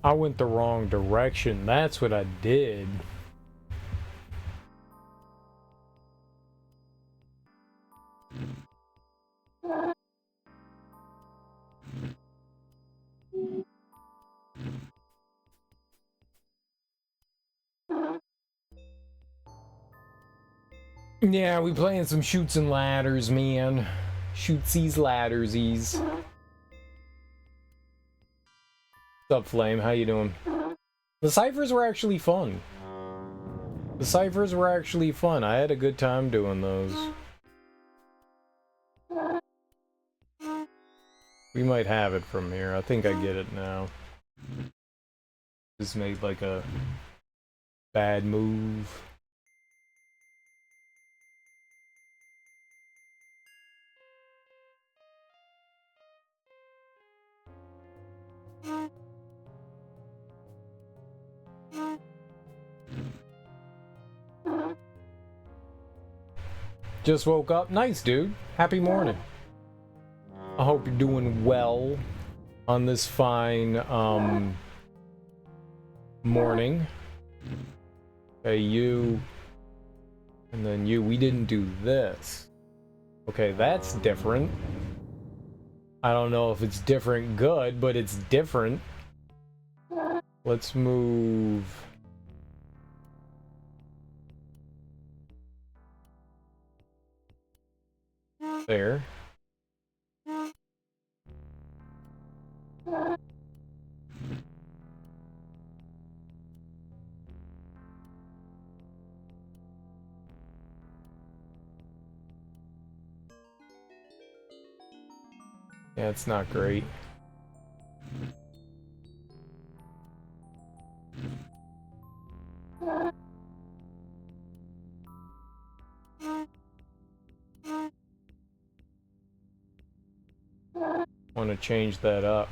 [SPEAKER 1] I went the wrong direction. That's what I did. Yeah, we playing some shoots and ladders, man. Shootsies, laddersies. What's up, Flame? How you doing? The ciphers were actually fun. The ciphers were actually fun. I had a good time doing those. We might have it from here. I think I get it now. Just made like a bad move. Just woke up. Nice, dude. Happy morning. I hope you're doing well on this fine morning. Okay, you. And then you. We didn't do this. Okay, that's different. I don't know if it's different good, but it's different. Let's move. There. Yeah, it's not great. Want to change that up.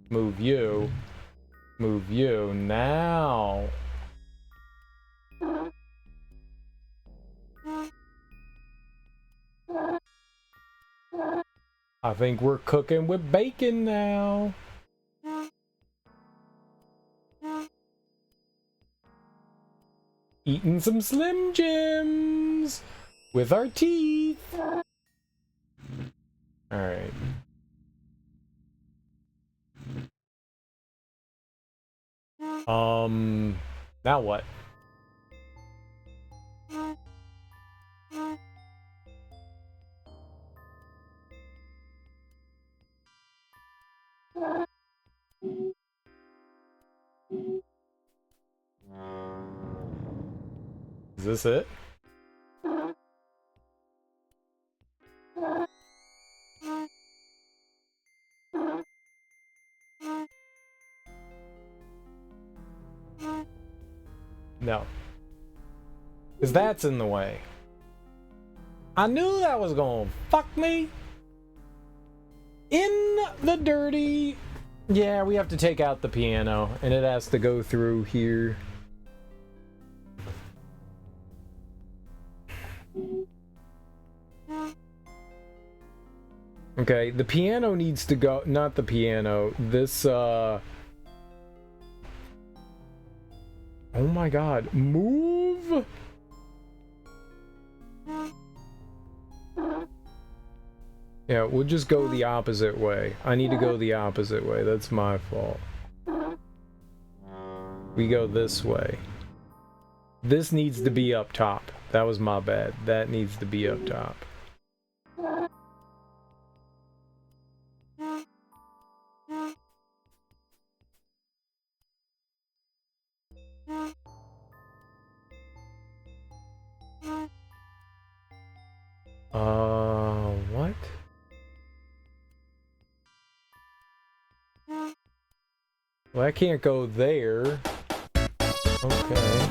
[SPEAKER 1] Move you. Move you. Now. I think we're cooking with bacon now. Eating some Slim Jims with our teeth. All right. Now what? Is this it? No. Because that's in the way. I knew that was gonna fuck me. In the dirty. Yeah, we have to take out the piano, and it has to go through here. Okay, the piano needs to go, not the piano, this, oh my god, move! Yeah, we'll just go the opposite way. I need to go the opposite way, that's my fault. We go this way. This needs to be up top. That was my bad. That needs to be up top. What? Well, I can't go there. Okay.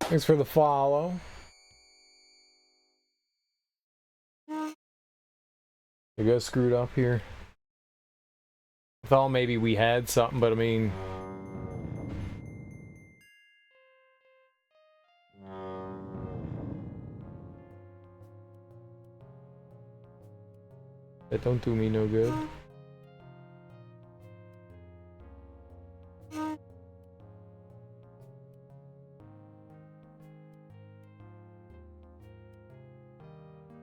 [SPEAKER 1] Thanks for the follow. I got screwed up here. I thought maybe we had something, but I mean... Don't do me no good.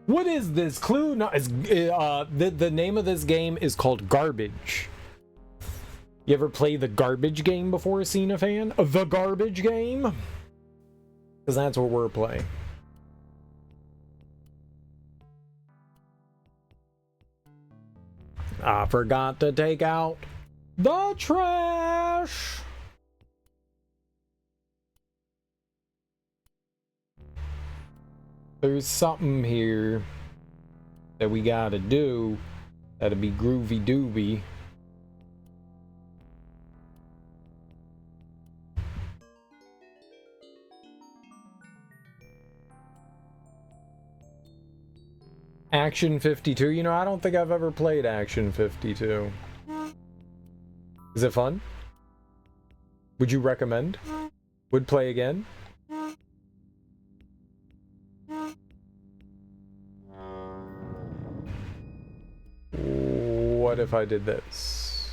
[SPEAKER 1] What is this clue? No, the name of this game is called Garbage. You ever play the Garbage game before, Cena fan? The Garbage game? Because that's what we're playing. I forgot to take out the trash. There's something here that we gotta do. That'd be groovy dooby. Action 52. You know, I don't think I've ever played Action 52. Is it fun? Would you recommend? Would play again? What if I did this?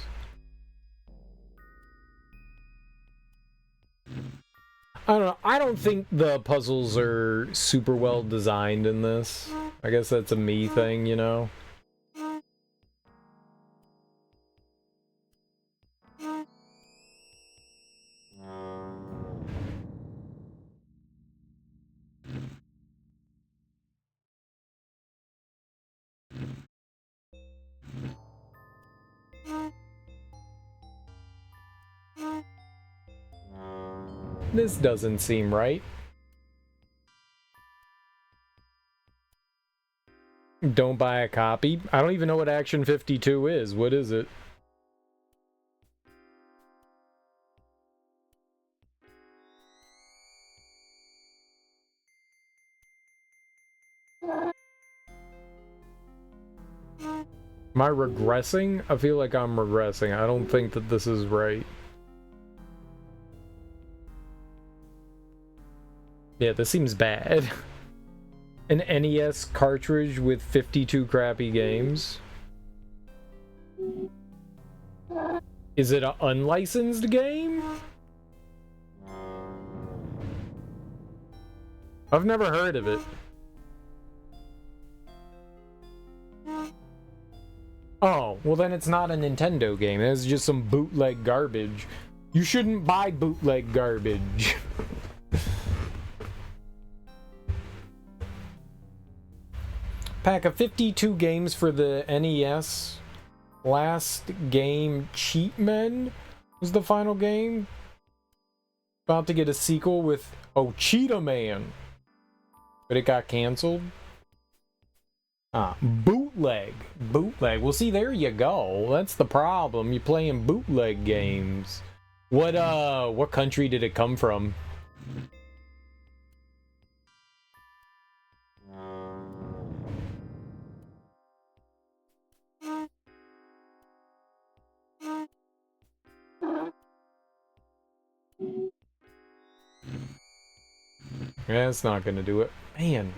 [SPEAKER 1] I don't know. I don't think the puzzles are super well designed in this. I guess that's a me thing, you know? This doesn't seem right. Don't buy a copy? I don't even know what Action 52 is. What is it? Am I regressing? I feel like I'm regressing. I don't think that this is right. Yeah, this seems bad. An NES cartridge with 52 crappy games. Is it an unlicensed game? I've never heard of it. Oh, well then it's not a Nintendo game. It's just some bootleg garbage. You shouldn't buy bootleg garbage. Pack of 52 games for the NES. Last game, Cheat Men was the final game. About to get a sequel with, oh, Cheetah Man. But it got canceled. Ah, bootleg. Bootleg. Well, see, there you go. That's the problem. You're playing bootleg games. What country did it come from? Yeah, it's not gonna do it. Man.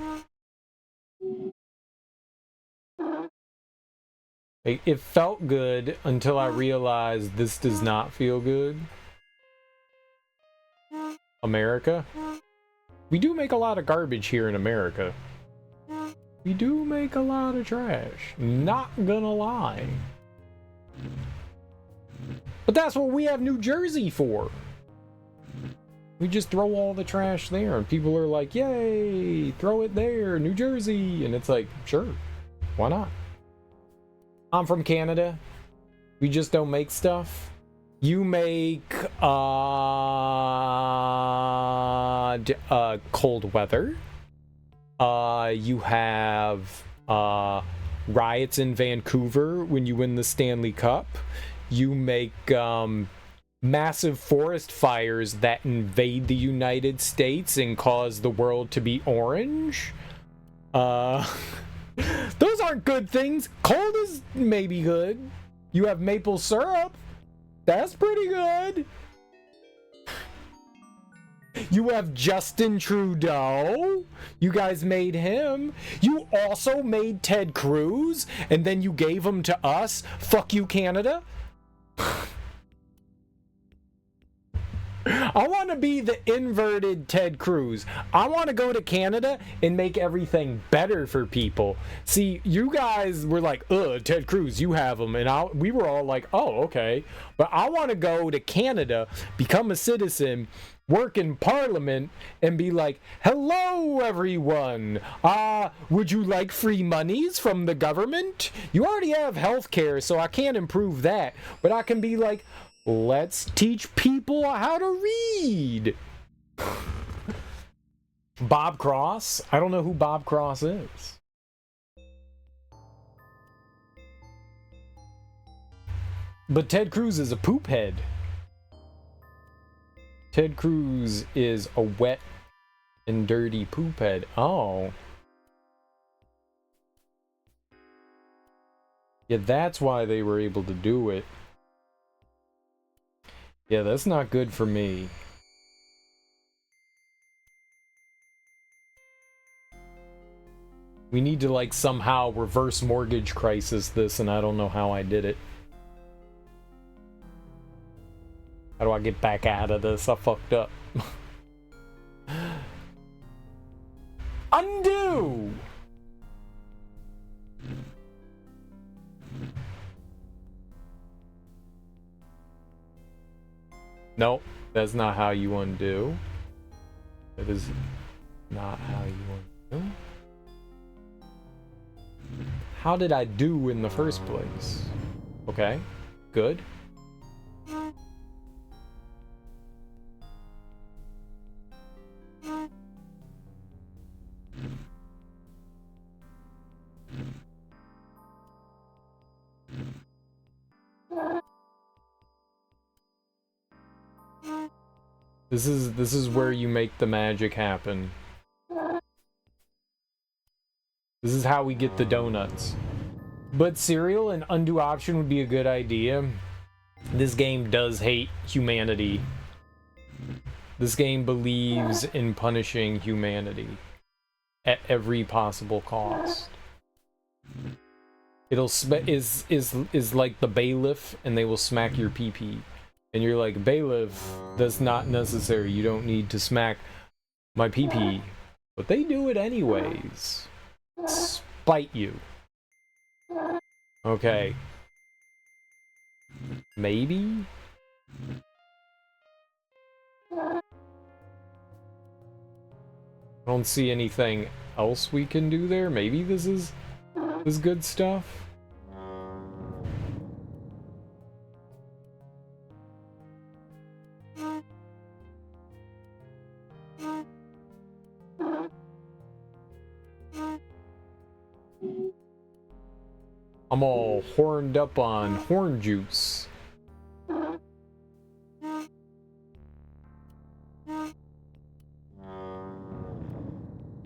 [SPEAKER 1] It felt good until I realized this does not feel good. America. We do make a lot of garbage here in America. We do make a lot of trash. Not gonna lie. But that's what we have New Jersey for. We just throw all the trash there, and people are like, yay, throw it there, New Jersey. And it's like, sure, why not? I'm from Canada. We just don't make stuff. You make cold weather. You have riots in Vancouver when you win the Stanley Cup. You make massive forest fires that invade the United States and cause the world to be orange. Those aren't good things. Cold is maybe good. You have maple syrup. That's pretty good. You have Justin Trudeau. You guys made him. You also made Ted Cruz, and then you gave him to us. Fuck you, Canada. I want to be the inverted Ted Cruz. I want to go to Canada and make everything better for people. See, you guys were like, ugh, Ted Cruz, you have him. And we were all like, oh, okay. But I want to go to Canada, become a citizen, work in Parliament, and be like, hello, everyone. Would you like free monies from the government? You already have health care, so I can't improve that. But I can be like, let's teach people how to read. Bob Cross? I don't know who Bob Cross is. But Ted Cruz is a poop head. Ted Cruz is a wet and dirty poop head. Oh. Yeah, that's why they were able to do it. Yeah, that's not good for me. We need to, like, somehow reverse mortgage crisis this, and I don't know how I did it. How do I get back out of this? I fucked up. Undo! Nope, that's not how you undo. That is not how you undo. How did I do in the first place? Okay, good. This is where you make the magic happen. This is how we get the donuts. But cereal and undo option would be a good idea. This game does hate humanity. This game believes in punishing humanity at every possible cost. It'll is like the bailiff, and they will smack your pee-pee. And you're like, bailiff, that's not necessary. You don't need to smack my pee-pee. But they do it anyways. Spite you. Okay. Maybe? I don't see anything else we can do there. Maybe this is good stuff. I'm all horned up on horn juice.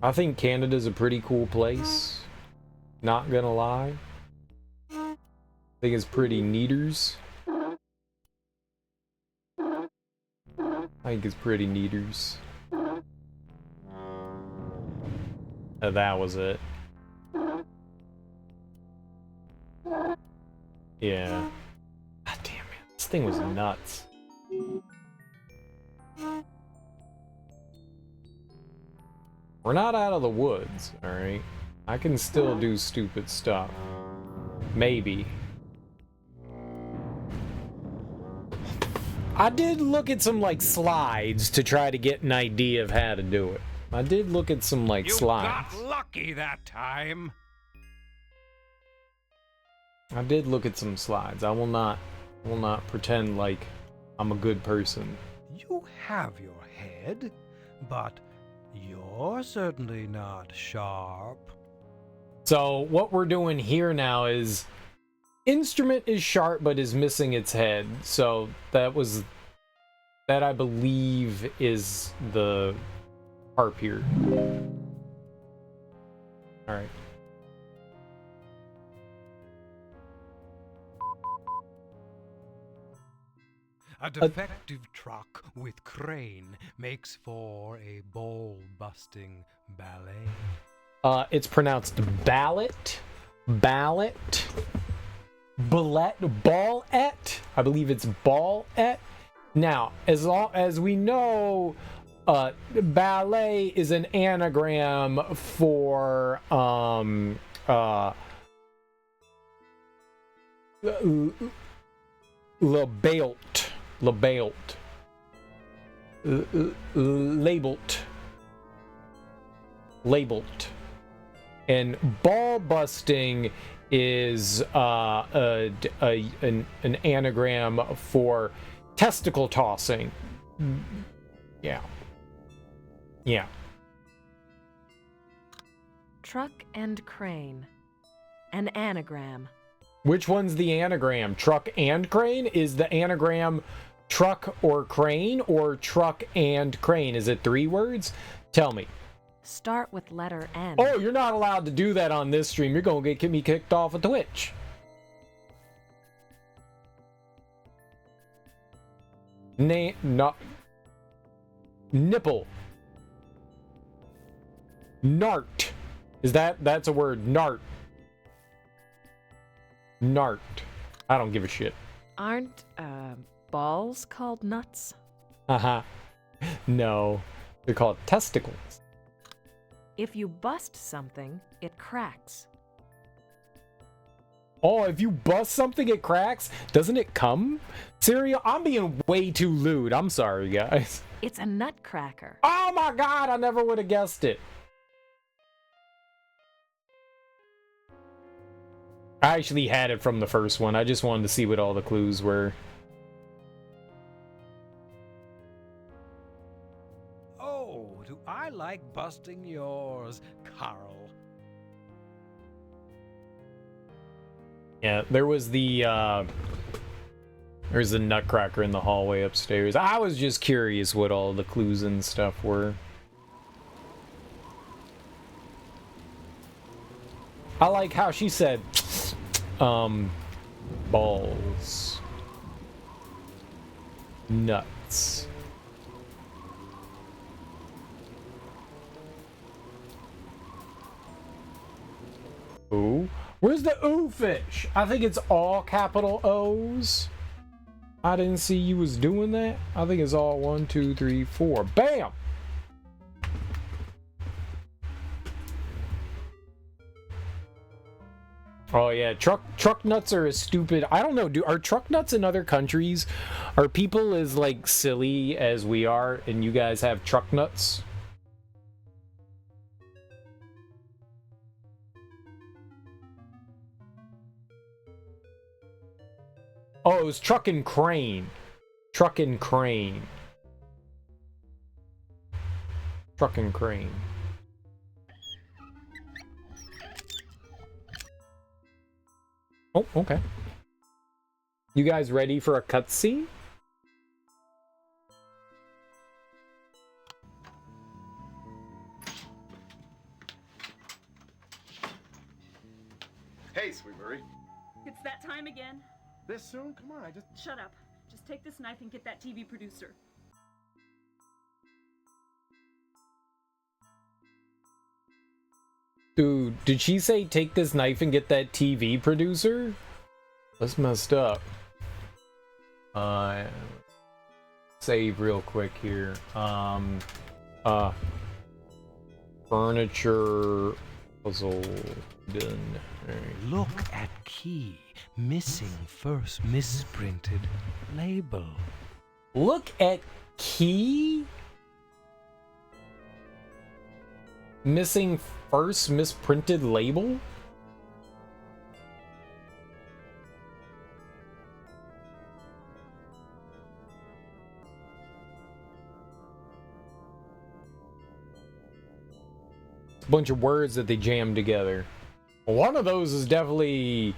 [SPEAKER 1] I think Canada's a pretty cool place. Not gonna lie. I think it's pretty neaters. I think it's pretty neaters. That was it. Yeah. God damn it. This thing was nuts. We're not out of the woods, alright? I can still do stupid stuff. Maybe. I did look at some, like, slides to try to get an idea of how to do it. I did look at some, like, slides.
[SPEAKER 2] You got lucky that time.
[SPEAKER 1] I did look at some slides. I will not pretend like I'm a good person.
[SPEAKER 2] You have your head, but you're certainly not sharp.
[SPEAKER 1] So what we're doing here now is instrument is sharp but is missing its head. So that I believe is the harp here. All right.
[SPEAKER 2] A defective truck with crane makes for a ball-busting ballet.
[SPEAKER 1] It's pronounced ballot, ballot, ballette. I believe it's ballette. Now, as we know, ballet is an anagram for labelt, labeled, and ball busting is an anagram for testicle tossing. Yeah.
[SPEAKER 3] Truck and crane. An anagram.
[SPEAKER 1] Which one's the anagram? Truck and crane? Is the anagram truck or crane, or truck and crane? Is it 3 words? Tell me.
[SPEAKER 3] Start with letter N.
[SPEAKER 1] Oh, you're not allowed to do that on this stream. You're going to get me kicked off of Twitch. Nipple. Nart. That's a word. Nart. Nart. I don't give a shit.
[SPEAKER 3] Aren't balls called nuts?
[SPEAKER 1] No. They're called testicles.
[SPEAKER 3] If you bust something, it cracks.
[SPEAKER 1] Oh, if you bust something, it cracks? Doesn't it come? Cereal? I'm being way too lewd. I'm sorry, guys.
[SPEAKER 3] It's a nutcracker.
[SPEAKER 1] Oh my god, I never would have guessed it. I actually had it from the first one. I just wanted to see what all the clues were.
[SPEAKER 2] Oh, do I like busting yours, Carl?
[SPEAKER 1] Yeah, there's the nutcracker in the hallway upstairs. I was just curious what all the clues and stuff were. I like how she said, balls. Nuts. Ooh. Where's the ooh fish? I think it's all capital O's. I didn't see you was doing that. I think it's all 1, 2, 3, 4. Bam! Oh yeah, truck nuts are as stupid. I don't know. Are truck nuts in other countries? Are people as like silly as we are, and you guys have truck nuts? Oh, it was truck and crane. Truck and crane. Truck and crane. Oh, okay. You guys ready for a cutscene?
[SPEAKER 17] Hey, Sweetberry.
[SPEAKER 18] It's that time again.
[SPEAKER 17] This soon? Come on,
[SPEAKER 18] Shut up. Just take this knife and get that TV producer.
[SPEAKER 1] Dude, did she say take this knife and get that TV producer? That's messed up. Save real quick here. Furniture puzzle done. Right.
[SPEAKER 2] Look at key. Missing first misprinted label.
[SPEAKER 1] Look at key. Missing first misprinted label? A bunch of words that they jammed together. One of those is definitely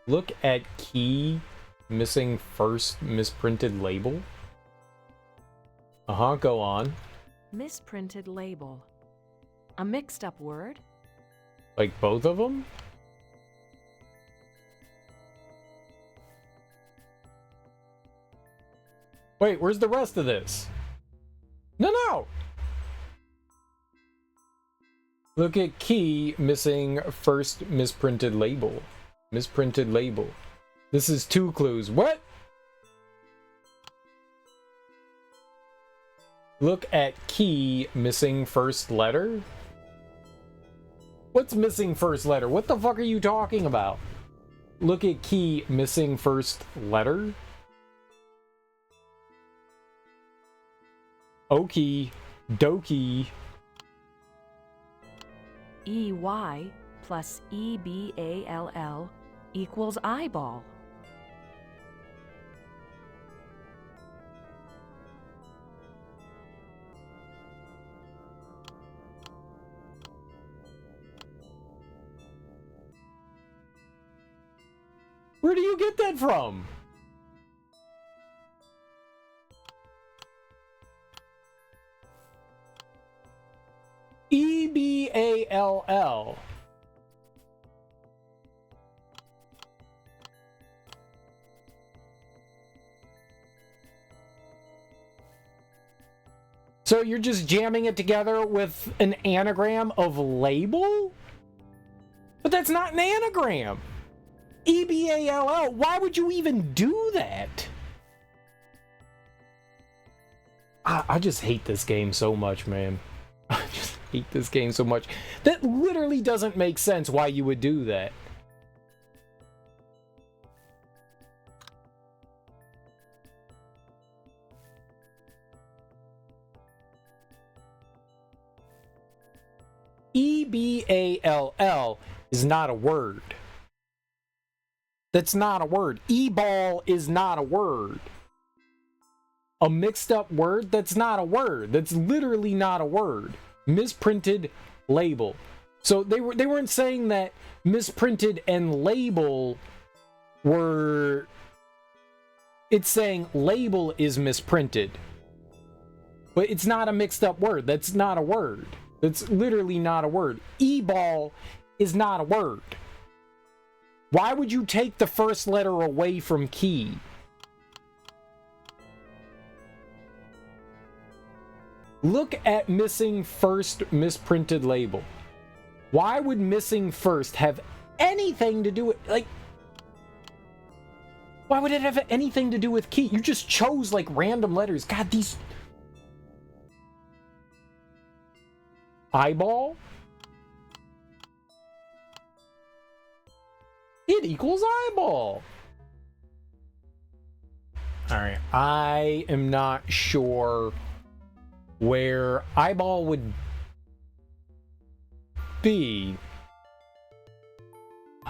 [SPEAKER 1] look at key missing first misprinted label. Go on.
[SPEAKER 3] Misprinted label. A mixed up word?
[SPEAKER 1] Like both of them? Wait, where's the rest of this? No! Look at key missing first misprinted label. Misprinted label. This is 2 clues. What? Look at key missing first letter? What's missing first letter? What the fuck are you talking about? Look at key missing first letter? Okie dokie.
[SPEAKER 3] EY plus EBALL equals eyeball.
[SPEAKER 1] Where do you get that from? EBALL. So you're just jamming it together with an anagram of label? But that's not an anagram. EBALL. Why would you even do that? I just hate this game so much, man. I just hate this game so much. That literally doesn't make sense why you would do that. EBALL is not a word. That's not a word. E-ball is not a word. A mixed up word? That's not a word. That's literally not a word. Misprinted label. So they weren't saying that misprinted and label were... It's saying label is misprinted. But it's not a mixed up word. That's not a word. That's literally not a word. E-ball is not a word. Why would you take the first letter away from key? Look at missing first misprinted label. Why would missing first have anything to do with, like, why would it have anything to do with key? You just chose, like, random letters. God, these... Eyeball? It equals eyeball. Alright, I am not sure where eyeball would be.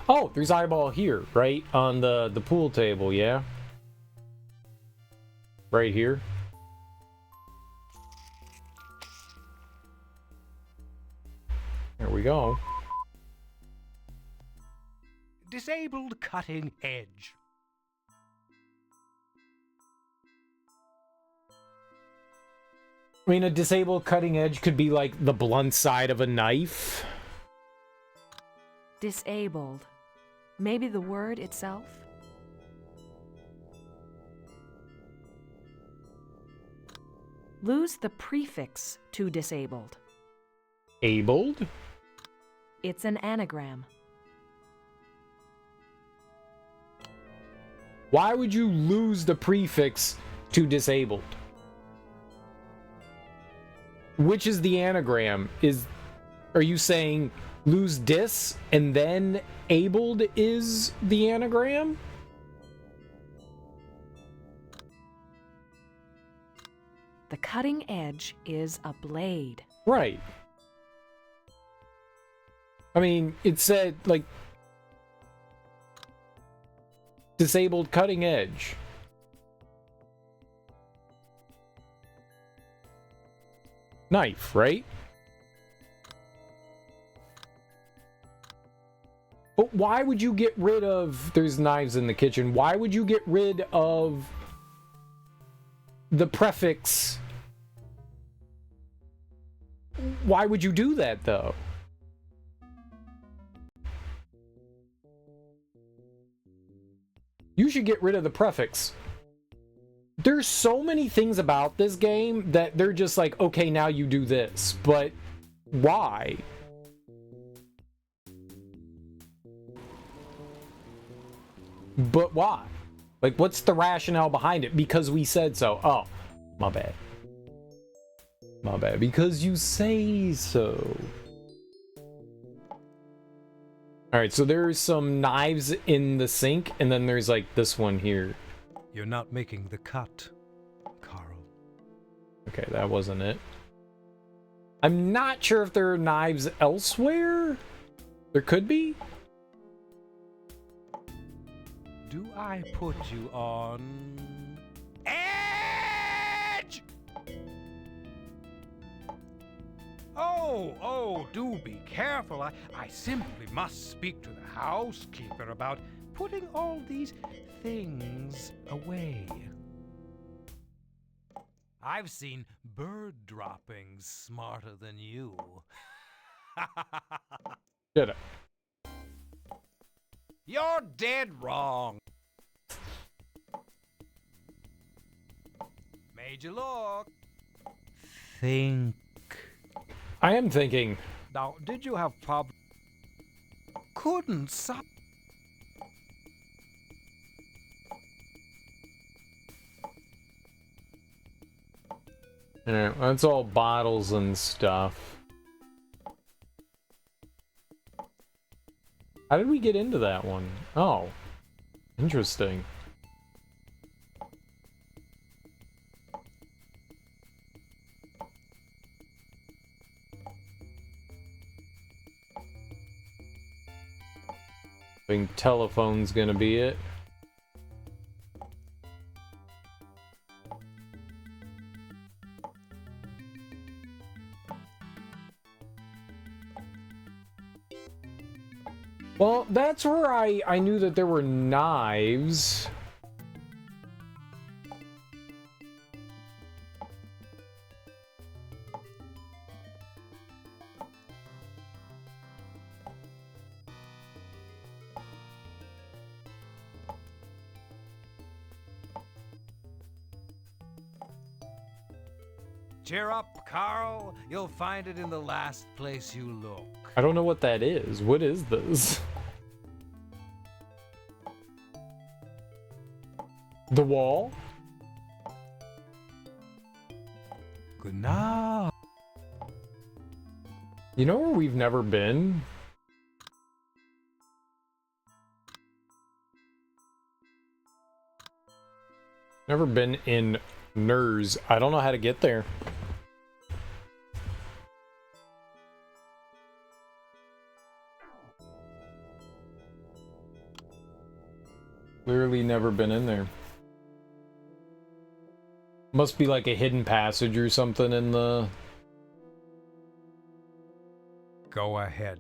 [SPEAKER 1] Oh, there's eyeball here, right? On the pool table, yeah? Right here. There we go.
[SPEAKER 2] Disabled cutting edge.
[SPEAKER 1] I mean, a disabled cutting edge could be like the blunt side of a knife.
[SPEAKER 3] Disabled. Maybe the word itself? Lose the prefix to disabled.
[SPEAKER 1] Abled?
[SPEAKER 3] It's an anagram.
[SPEAKER 1] Why would you lose the prefix to disabled? Which is the anagram? Are you saying lose dis and then abled is the anagram?
[SPEAKER 3] The cutting edge is a blade.
[SPEAKER 1] Right. I mean, it said, like, disabled cutting edge. Knife, right? But why would you get rid of... There's knives in the kitchen. Why would you get rid of the prefix? Why would you do that, though? You should get rid of the prefix. there's so many things about this game that they're just like, okay, now you do this, but why? But why? Like, what's the rationale behind it? Because we said so. Oh, my bad. My bad. Because you say so. Alright, so there's some knives in the sink, and then there's like this one here.
[SPEAKER 2] You're not making the cut, Carl.
[SPEAKER 1] Okay, that wasn't it. I'm not sure if there are knives elsewhere. There could be.
[SPEAKER 2] Do I put you on edge? Oh, do be careful. I simply must speak to the housekeeper about putting all these things away. I've seen bird droppings smarter than you.
[SPEAKER 1] Did it?
[SPEAKER 2] You're dead wrong. Made you look. Think.
[SPEAKER 1] I am thinking.
[SPEAKER 2] Now, did you have problems? Couldn't stop.
[SPEAKER 1] Alright, that's all bottles and stuff. How did we get into that one? Oh, interesting. I think telephone's gonna be it. Well, that's where I knew that there were knives.
[SPEAKER 2] Cheer up, Carl. You'll find it in the last place you look.
[SPEAKER 1] I don't know what that is. What is this? The wall?
[SPEAKER 2] Good night.
[SPEAKER 1] You know where we've never been? Never been in Nurs. I don't know how to get there. Clearly never been in there. Must be like a hidden passage or something in the...
[SPEAKER 2] Go ahead.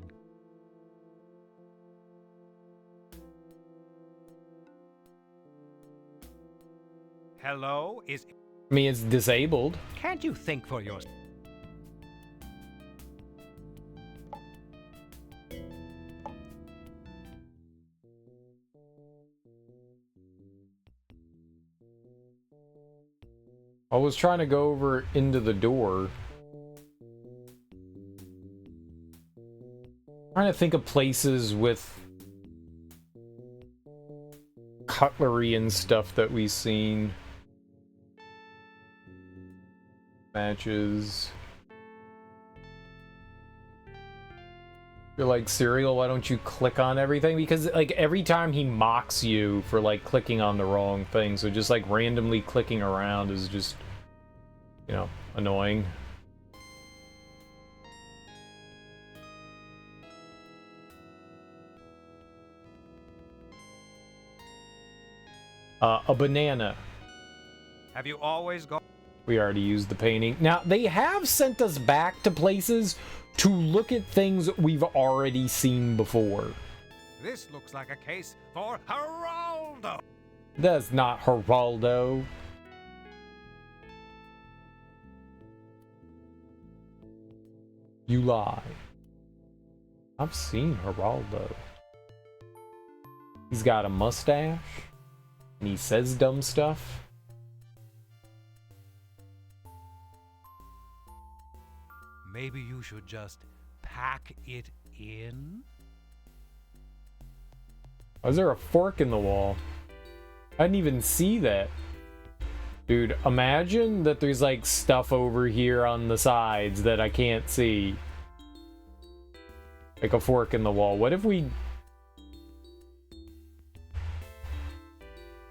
[SPEAKER 2] Hello?
[SPEAKER 1] I mean, it's disabled.
[SPEAKER 2] Can't you think for yourself?
[SPEAKER 1] I was trying to go over into the door. Trying to think of places with cutlery and stuff that we've seen. Matches. You're like, Serial, why don't you click on everything? Because, like, every time he mocks you for, like, clicking on the wrong thing, so just, like, randomly clicking around is just, you know, annoying. A banana.
[SPEAKER 2] Have you always gone?
[SPEAKER 1] We already used the painting. Now, they have sent us back to places to look at things we've already seen before.
[SPEAKER 2] This looks like a case for Geraldo.
[SPEAKER 1] That's not Geraldo. You lie. I've seen Geraldo. He's got a mustache, and he says dumb stuff.
[SPEAKER 2] maybe you should just pack it in?
[SPEAKER 1] Why is there a fork in the wall? I didn't even see that. Dude, imagine that there's like stuff over here on the sides that I can't see. Like a fork in the wall. What if we...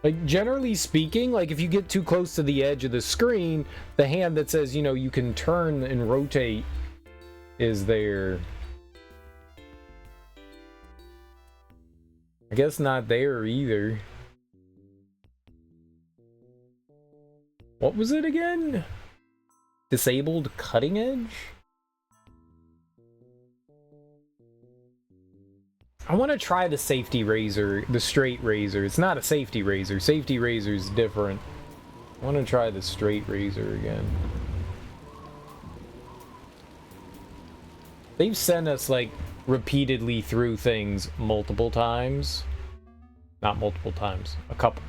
[SPEAKER 1] Like, generally speaking, like, if you get too close to the edge of the screen, the hand that says, you know, you can turn and rotate is there. I guess not there either. What was it again? Disabled cutting edge? I want to try the safety razor, the straight razor. It's not a safety razor. Safety razor is different. I want to try the straight razor again. They've sent us, like, repeatedly through things multiple times. Not multiple times, a couple.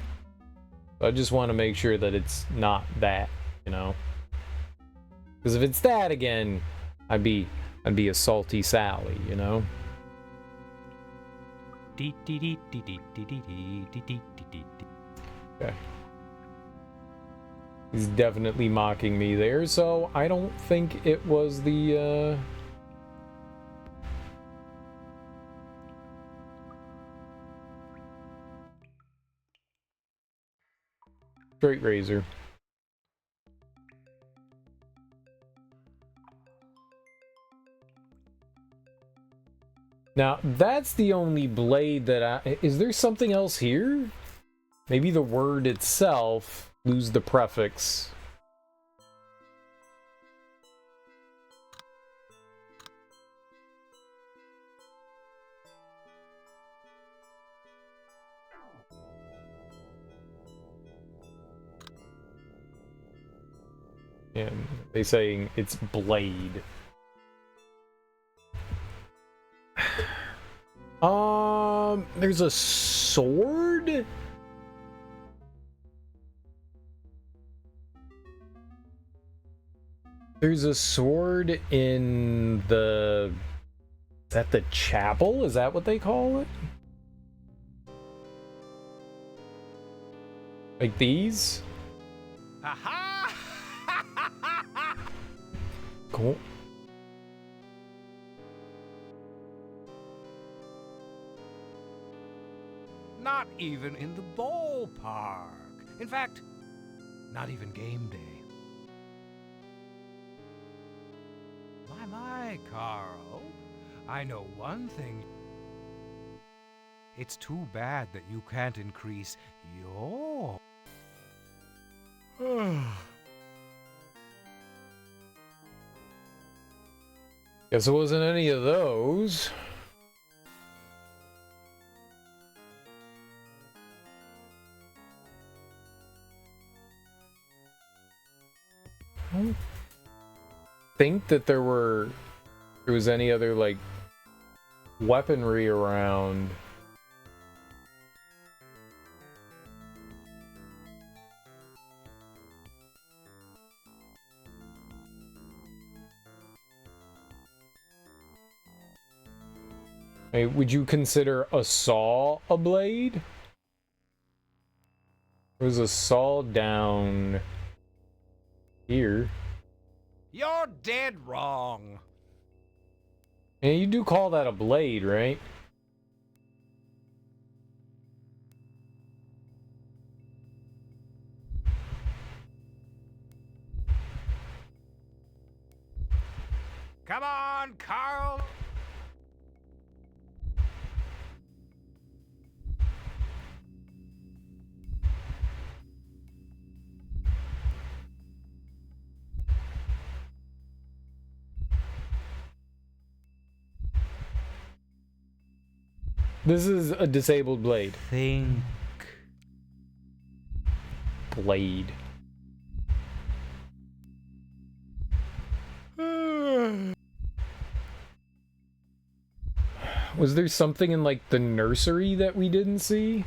[SPEAKER 1] So I just want to make sure that it's not that, you know? Because if it's that again, I'd be a salty Sally, you know? Okay. He's definitely mocking me there, so I don't think it was the, straight razor. Now, that's the only blade that I... Is there something else here? Maybe the word itself, lose the prefix. Yeah, they saying it's blade. There's a sword? There's a sword in the... Is that the chapel? Is that what they call it? Like these?
[SPEAKER 2] Aha!
[SPEAKER 1] Cool.
[SPEAKER 2] Not even in the ballpark. In fact, not even game day. My, Carl. I know one thing. It's too bad that you can't increase your...
[SPEAKER 1] Guess it wasn't any of those. I don't think that there was any other, like, weaponry around. Hey, would you consider a saw a blade? There's a saw down here.
[SPEAKER 2] You're dead wrong.
[SPEAKER 1] Yeah, you do call that a blade, right?
[SPEAKER 2] Come on, Carl.
[SPEAKER 1] This is a disabled blade.
[SPEAKER 2] Think.
[SPEAKER 1] Blade. Was there something in, like, the nursery that we didn't see?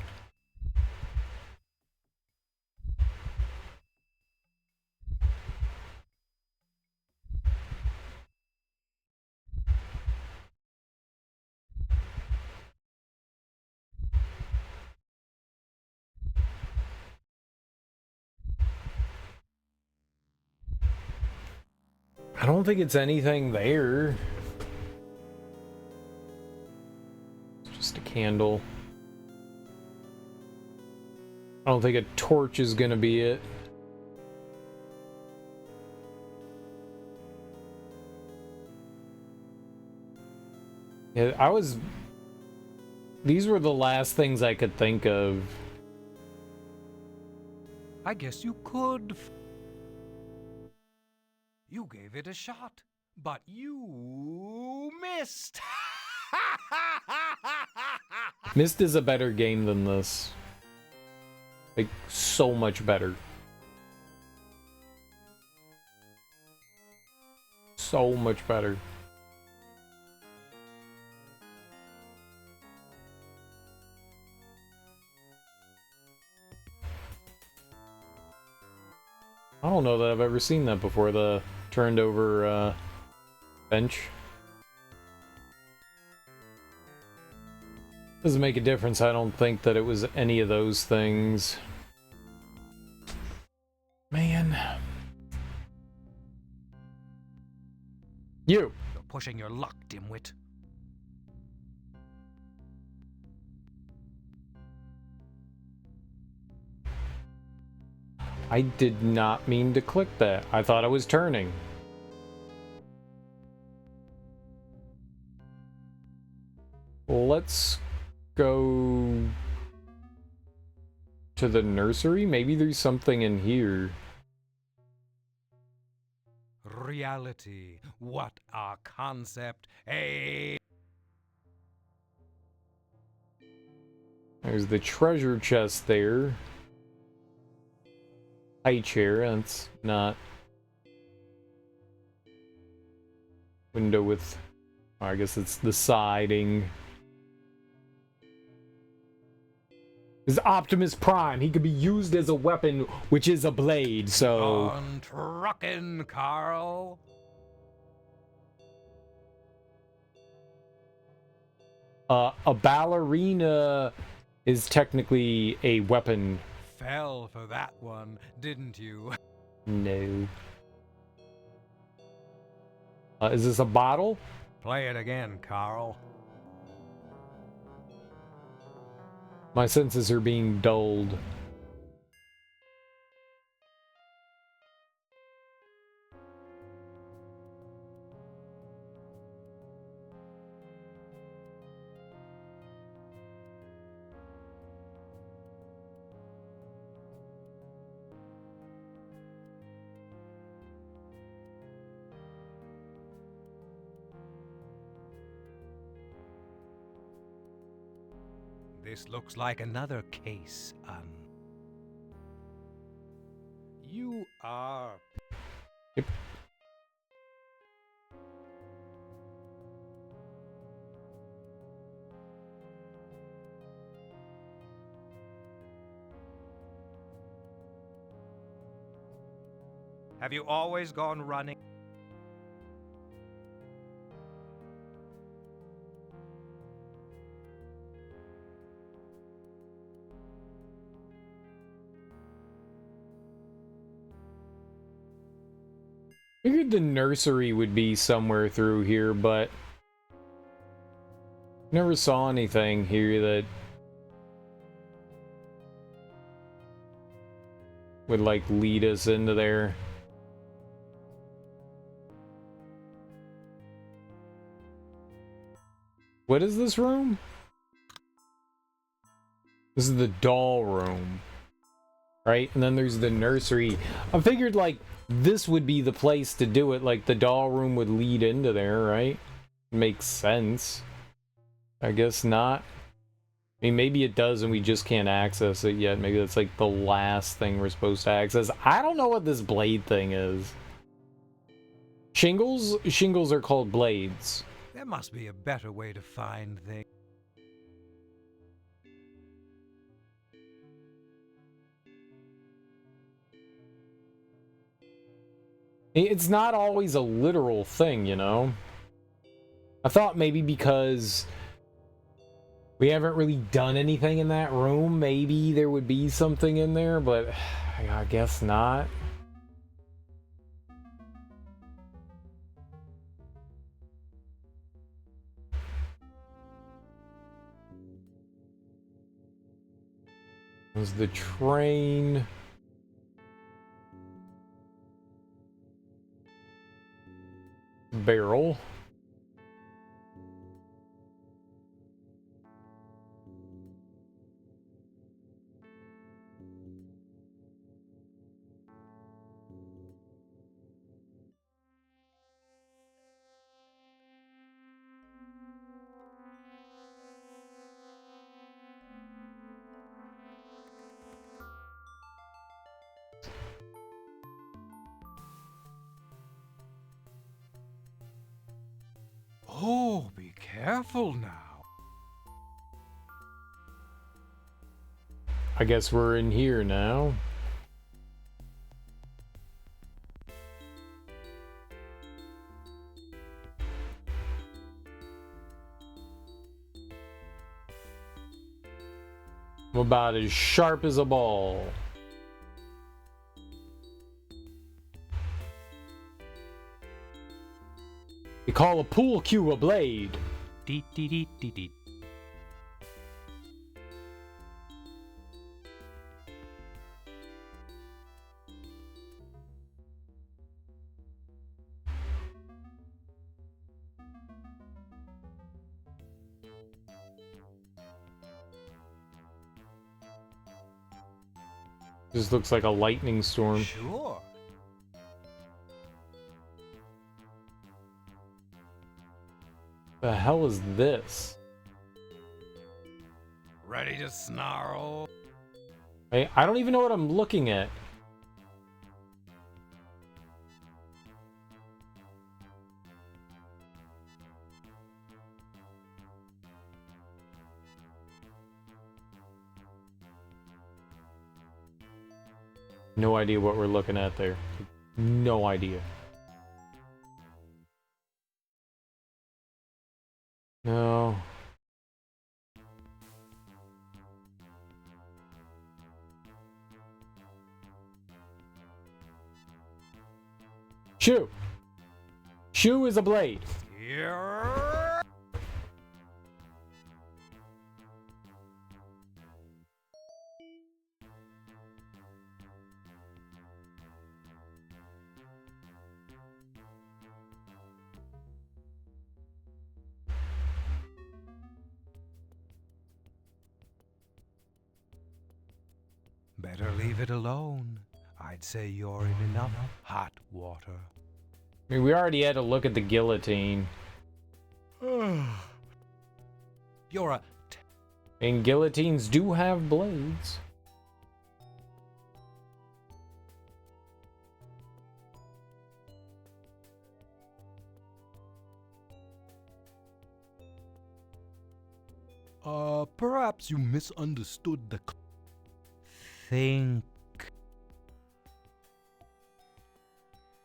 [SPEAKER 1] I don't think it's anything there. It's just a candle. I don't think a torch is gonna be it. Yeah, these were the last things I could think of.
[SPEAKER 2] I guess you could. You gave it a shot, but you missed.
[SPEAKER 1] Myst is a better game than this. Like, so much better. So much better. I don't know that I've ever seen that before, the turned over bench. Doesn't make a difference. I don't think that it was any of those things. Man. You!
[SPEAKER 2] You're pushing your luck, dimwit.
[SPEAKER 1] I did not mean to click that. I thought I was turning. Let's go to the nursery. Maybe there's something in here.
[SPEAKER 2] Reality. What a concept. Hey.
[SPEAKER 1] There's the treasure chest there. High chair, that's not. Window with, I guess it's the siding. Is Optimus Prime. He could be used as a weapon, which is a blade, so...
[SPEAKER 2] On truckin', Carl.
[SPEAKER 1] A ballerina is technically a weapon.
[SPEAKER 2] Fell for that one, didn't you?
[SPEAKER 1] No. Is this a bottle?
[SPEAKER 2] Play it again, Carl.
[SPEAKER 1] My senses are being dulled.
[SPEAKER 2] This looks like another case, You are...
[SPEAKER 1] Yep.
[SPEAKER 2] Have you always gone running?
[SPEAKER 1] Figured the nursery would be somewhere through here, but never saw anything here that would like lead us into there. What is this room? This is the doll room, right? And then there's the nursery. I figured like this would be the place to do it, like the doll room would lead into there, right? Makes sense. I guess not. I mean, maybe it does and we just can't access it yet. Maybe that's like the last thing we're supposed to access. I don't know what this blade thing is. Shingles? Shingles are called blades.
[SPEAKER 2] There must be a better way to find things.
[SPEAKER 1] It's not always a literal thing, you know? I thought maybe because we haven't really done anything in that room, maybe there would be something in there, but I guess not. There's the train. Barrel.
[SPEAKER 2] Oh, be careful now.
[SPEAKER 1] I guess we're in here now. I'm about as sharp as a ball. You call a pool cue a blade.
[SPEAKER 16] Deet, deet, deet, deet, deet.
[SPEAKER 1] This looks like a lightning storm.
[SPEAKER 2] Sure.
[SPEAKER 1] The hell is this?
[SPEAKER 2] Ready to snarl?
[SPEAKER 1] Hey, I don't even know what I'm looking at. No idea what we're looking at there. No idea. No. Shoe. Shoe is a blade.
[SPEAKER 2] Yeah. Better leave it alone. I'd say you're in enough hot water.
[SPEAKER 1] I mean, we already had to look at the guillotine.
[SPEAKER 2] You're a...
[SPEAKER 1] And guillotines do have blades.
[SPEAKER 2] Perhaps you misunderstood the... Think.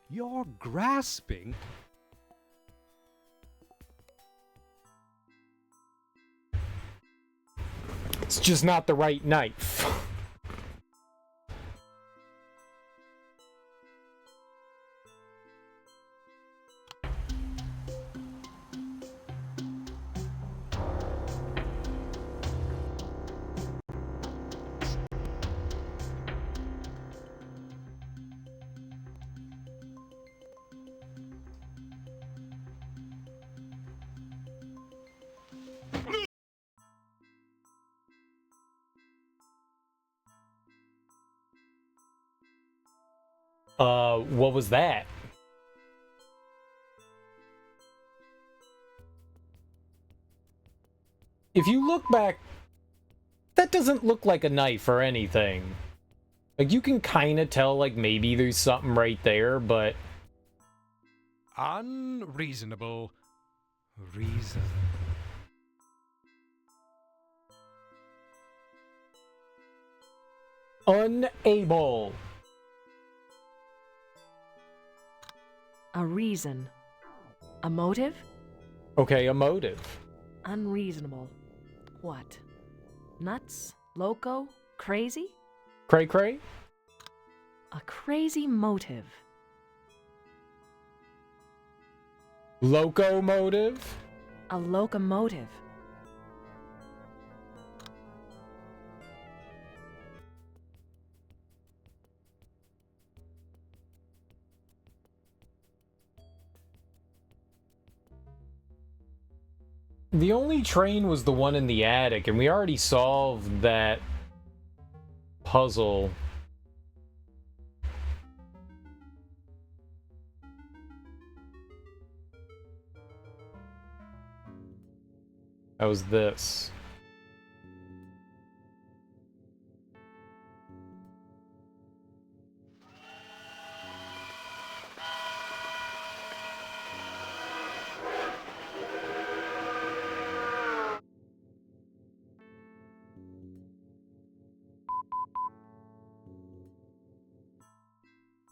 [SPEAKER 2] You're grasping.
[SPEAKER 1] It's just not the right knife. What was that? If you look back, that doesn't look like a knife or anything. Like, you can kind of tell, like, maybe there's something right there, but...
[SPEAKER 2] Unreasonable reason.
[SPEAKER 1] Unable.
[SPEAKER 3] A reason. A motive?
[SPEAKER 1] Okay, a motive.
[SPEAKER 3] Unreasonable. What? Nuts? Loco? Crazy?
[SPEAKER 1] Cray cray?
[SPEAKER 3] A crazy motive.
[SPEAKER 1] Locomotive?
[SPEAKER 3] A locomotive.
[SPEAKER 1] The only train was the one in the attic, and we already solved that puzzle. That was this.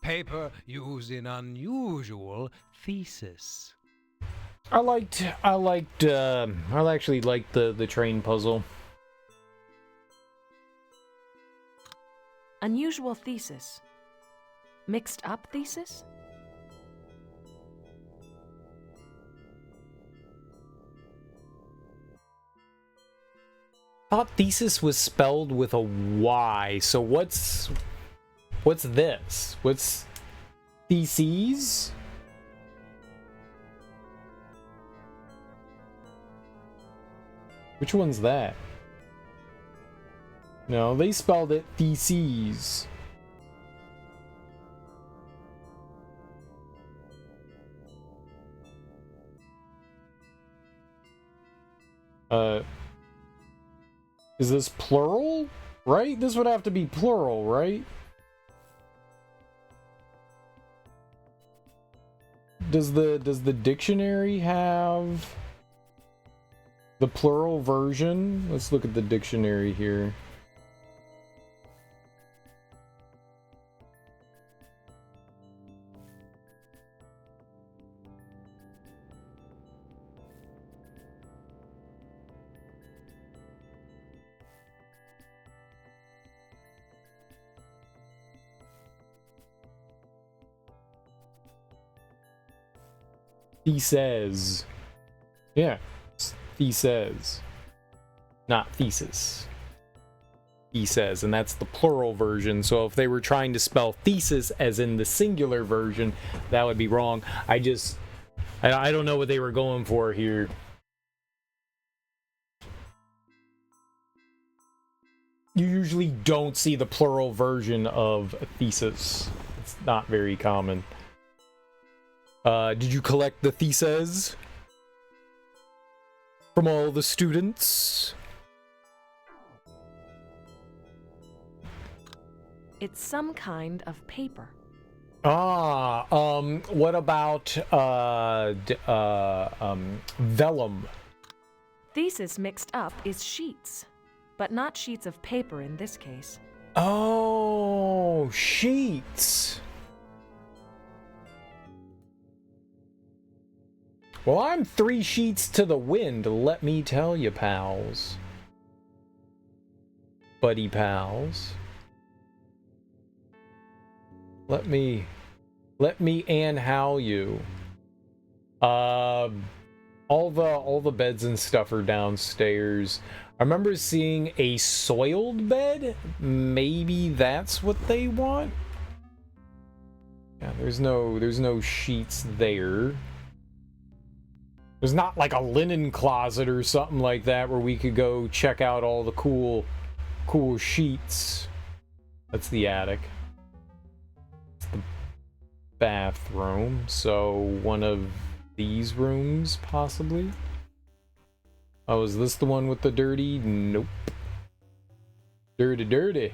[SPEAKER 2] Paper used in unusual thesis.
[SPEAKER 1] I actually liked the train puzzle.
[SPEAKER 3] Unusual thesis. Mixed up thesis?
[SPEAKER 1] Thought thesis was spelled with a Y, so what's this? What's theses? Which one's that? No, they spelled it theses. Is this plural? Right? This would have to be plural, right? Does the dictionary have the plural version? Let's look at the dictionary here. Theses. Yeah. Theses. Not thesis. Theses, and that's the plural version. So if they were trying to spell thesis as in the singular version, that would be wrong. I don't know what they were going for here. You usually don't see the plural version of a thesis. It's not very common. Did you collect the theses from all the students?
[SPEAKER 3] It's some kind of paper.
[SPEAKER 1] What about, vellum?
[SPEAKER 3] Thesis mixed up is sheets, but not sheets of paper in this case.
[SPEAKER 1] Oh, sheets. Well, I'm 3 sheets to the wind, let me tell you, pals. Buddy pals. Let me and how you. All the beds and stuff are downstairs. I remember seeing a soiled bed. Maybe that's what they want. Yeah, there's no sheets there. There's not like a linen closet or something like that where we could go check out all the cool sheets. That's the attic. It's the bathroom. So one of these rooms, possibly? Oh, is this the one with the dirty? Nope. Dirty.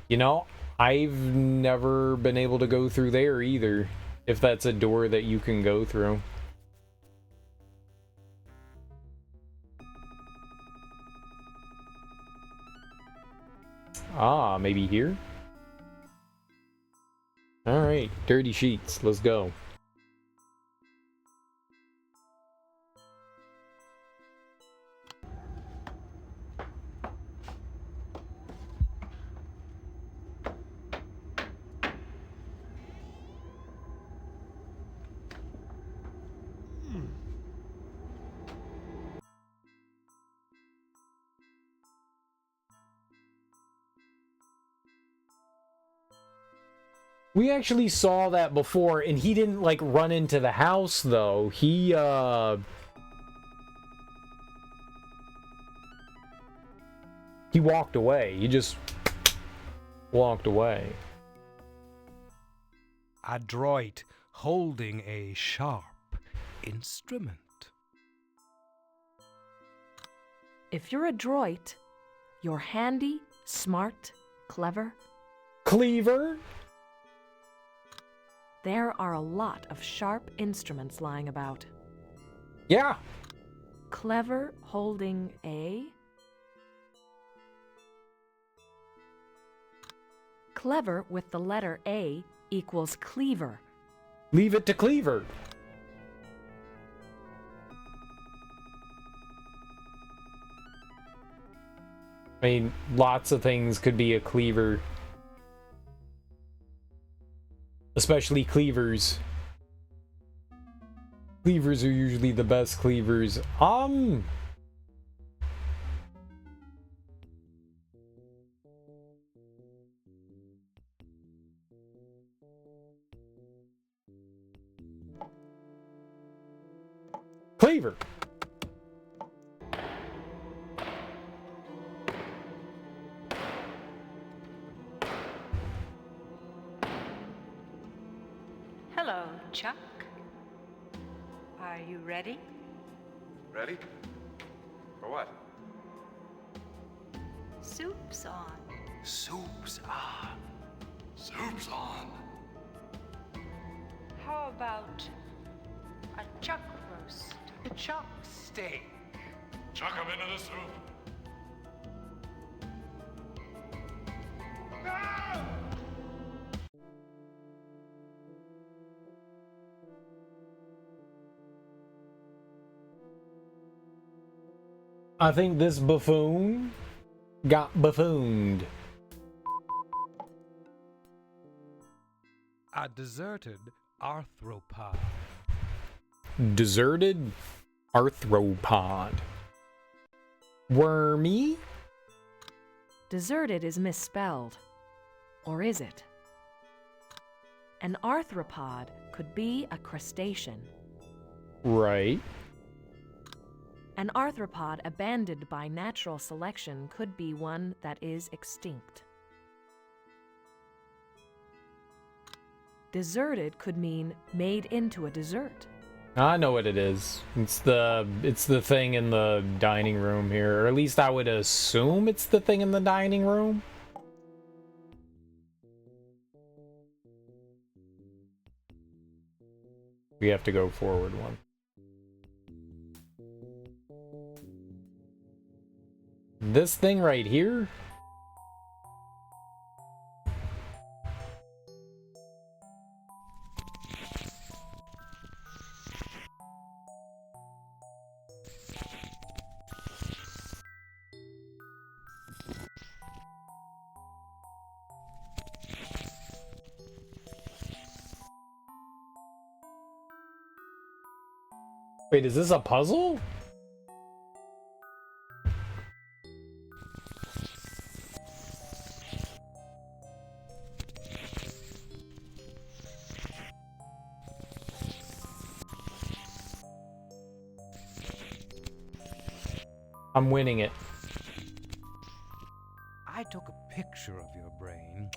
[SPEAKER 1] You know, I've never been able to go through there either. If that's a door that you can go through. Ah, maybe here? Alright, dirty sheets, let's go. We actually saw that before, and he didn't, like, run into the house, though. He walked away. He just walked away.
[SPEAKER 2] Adroit, holding a sharp instrument.
[SPEAKER 3] If you're adroit, you're handy, smart, clever.
[SPEAKER 1] Cleaver?
[SPEAKER 3] There are a lot of sharp instruments lying about.
[SPEAKER 1] Yeah.
[SPEAKER 3] Clever holding a... Clever with the letter A equals cleaver.
[SPEAKER 1] Leave it to Cleaver. I mean, lots of things could be a cleaver. Especially cleavers. Cleavers are usually the best cleavers. Cleaver.
[SPEAKER 19] Hello, Chuck. Are you ready?
[SPEAKER 11] Ready? For what?
[SPEAKER 19] Soup's on.
[SPEAKER 6] Soup's on. Soup's on.
[SPEAKER 19] How about a chuck roast?
[SPEAKER 6] A chuck steak. Chuck 'em into the soup.
[SPEAKER 1] I think this buffoon got buffooned.
[SPEAKER 2] A deserted arthropod.
[SPEAKER 1] Deserted arthropod. Wormy?
[SPEAKER 3] Deserted is misspelled. Or is it? An arthropod could be a crustacean.
[SPEAKER 1] Right.
[SPEAKER 3] An arthropod abandoned by natural selection could be one that is extinct. Deserted could mean made into a dessert.
[SPEAKER 1] I know what it is. It's the thing in the dining room here, or at least I would assume it's the thing in the dining room. We have to go forward one. This thing right here? Wait, is this a puzzle? I'm winning it.
[SPEAKER 2] I took a picture of your brain,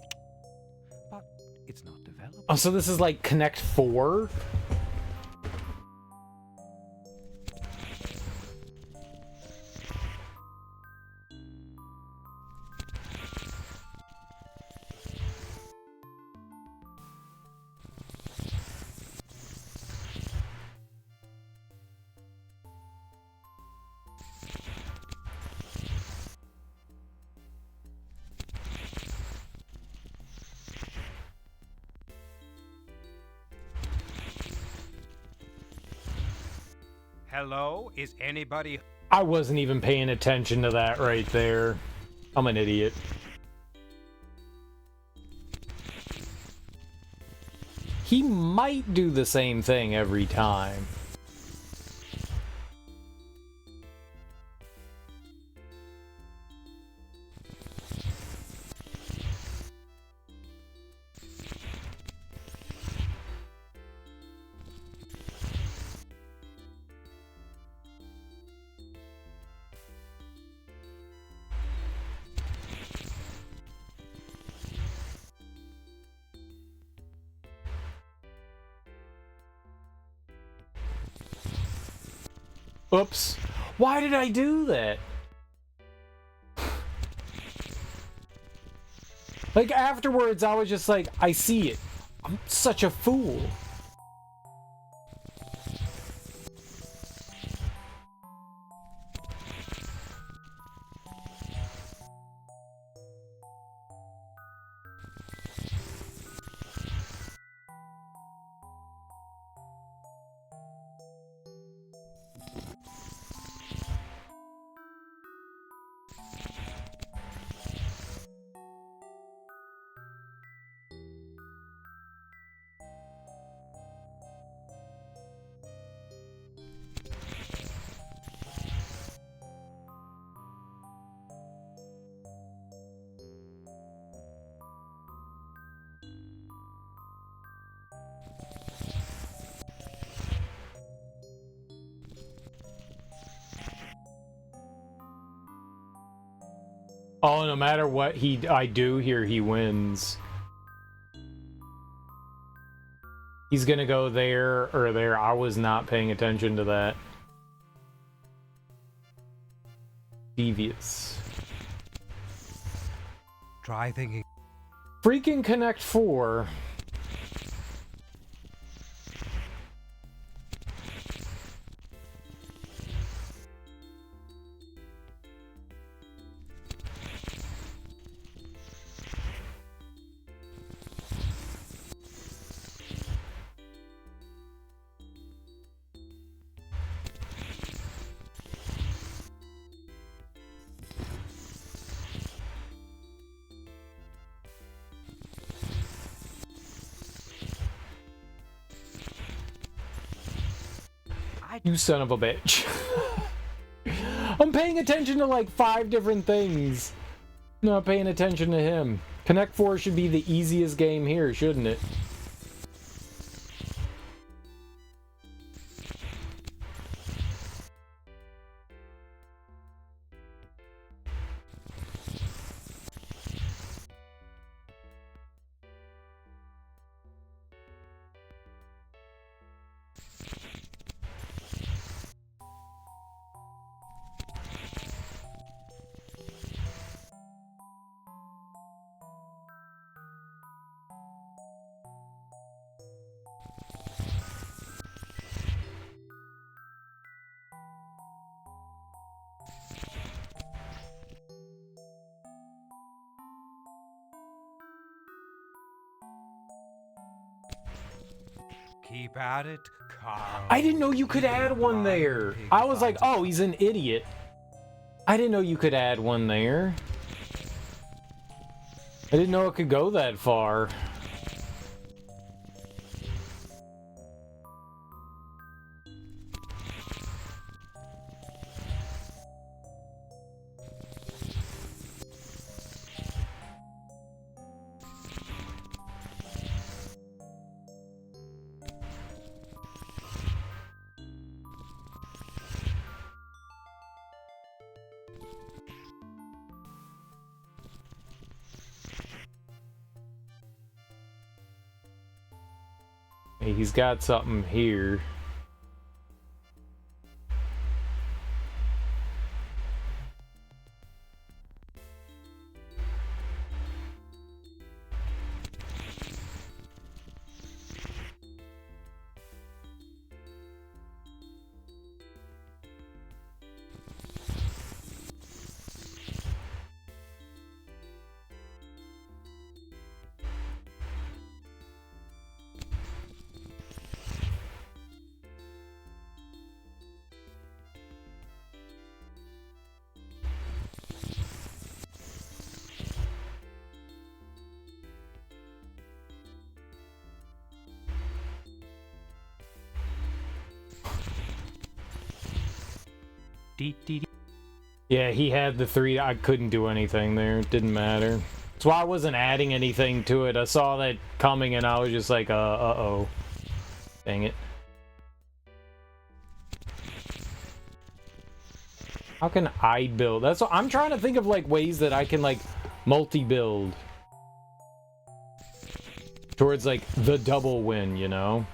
[SPEAKER 2] but it's not developed.
[SPEAKER 1] Oh, so this is like Connect 4?
[SPEAKER 2] Hello? Is anybody...
[SPEAKER 1] I wasn't even paying attention to that right there. I'm an idiot. He might do the same thing every time. Oops. Why did I do that? Like, afterwards, I was just like, I see it. I'm such a fool. Oh, no matter what I do here, he wins. He's gonna go there or there. I was not paying attention to that. Devious.
[SPEAKER 2] Try thinking.
[SPEAKER 1] Freaking Connect 4. You son of a bitch. I'm paying attention to like 5 different things. Not paying attention to him. Connect 4 should be the easiest game here, shouldn't it?
[SPEAKER 2] Keep at it, Carl.
[SPEAKER 1] I didn't know you could add one there. I was like, oh, he's an idiot. I didn't know you could add one there. I didn't know it could go that far. Hey, he's got something here. Yeah, he had the 3. I couldn't do anything there. It didn't matter. That's why I wasn't adding anything to it. I saw that coming and I was just like, uh-oh. Dang it. How can I build? That's what I'm trying to think of, like, ways that I can, like, multi-build towards, like, the double win, you know?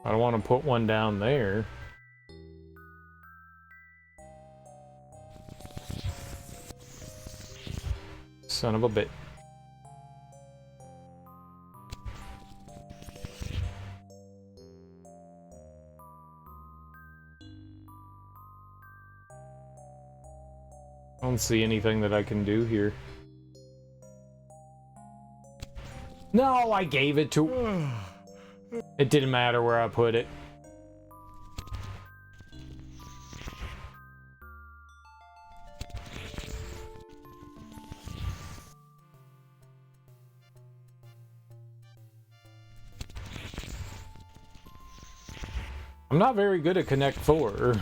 [SPEAKER 1] I don't want to put one down there. Son of a bit. I don't see anything that I can do here. No, I gave it to... It didn't matter where I put it. I'm not very good at Connect 4.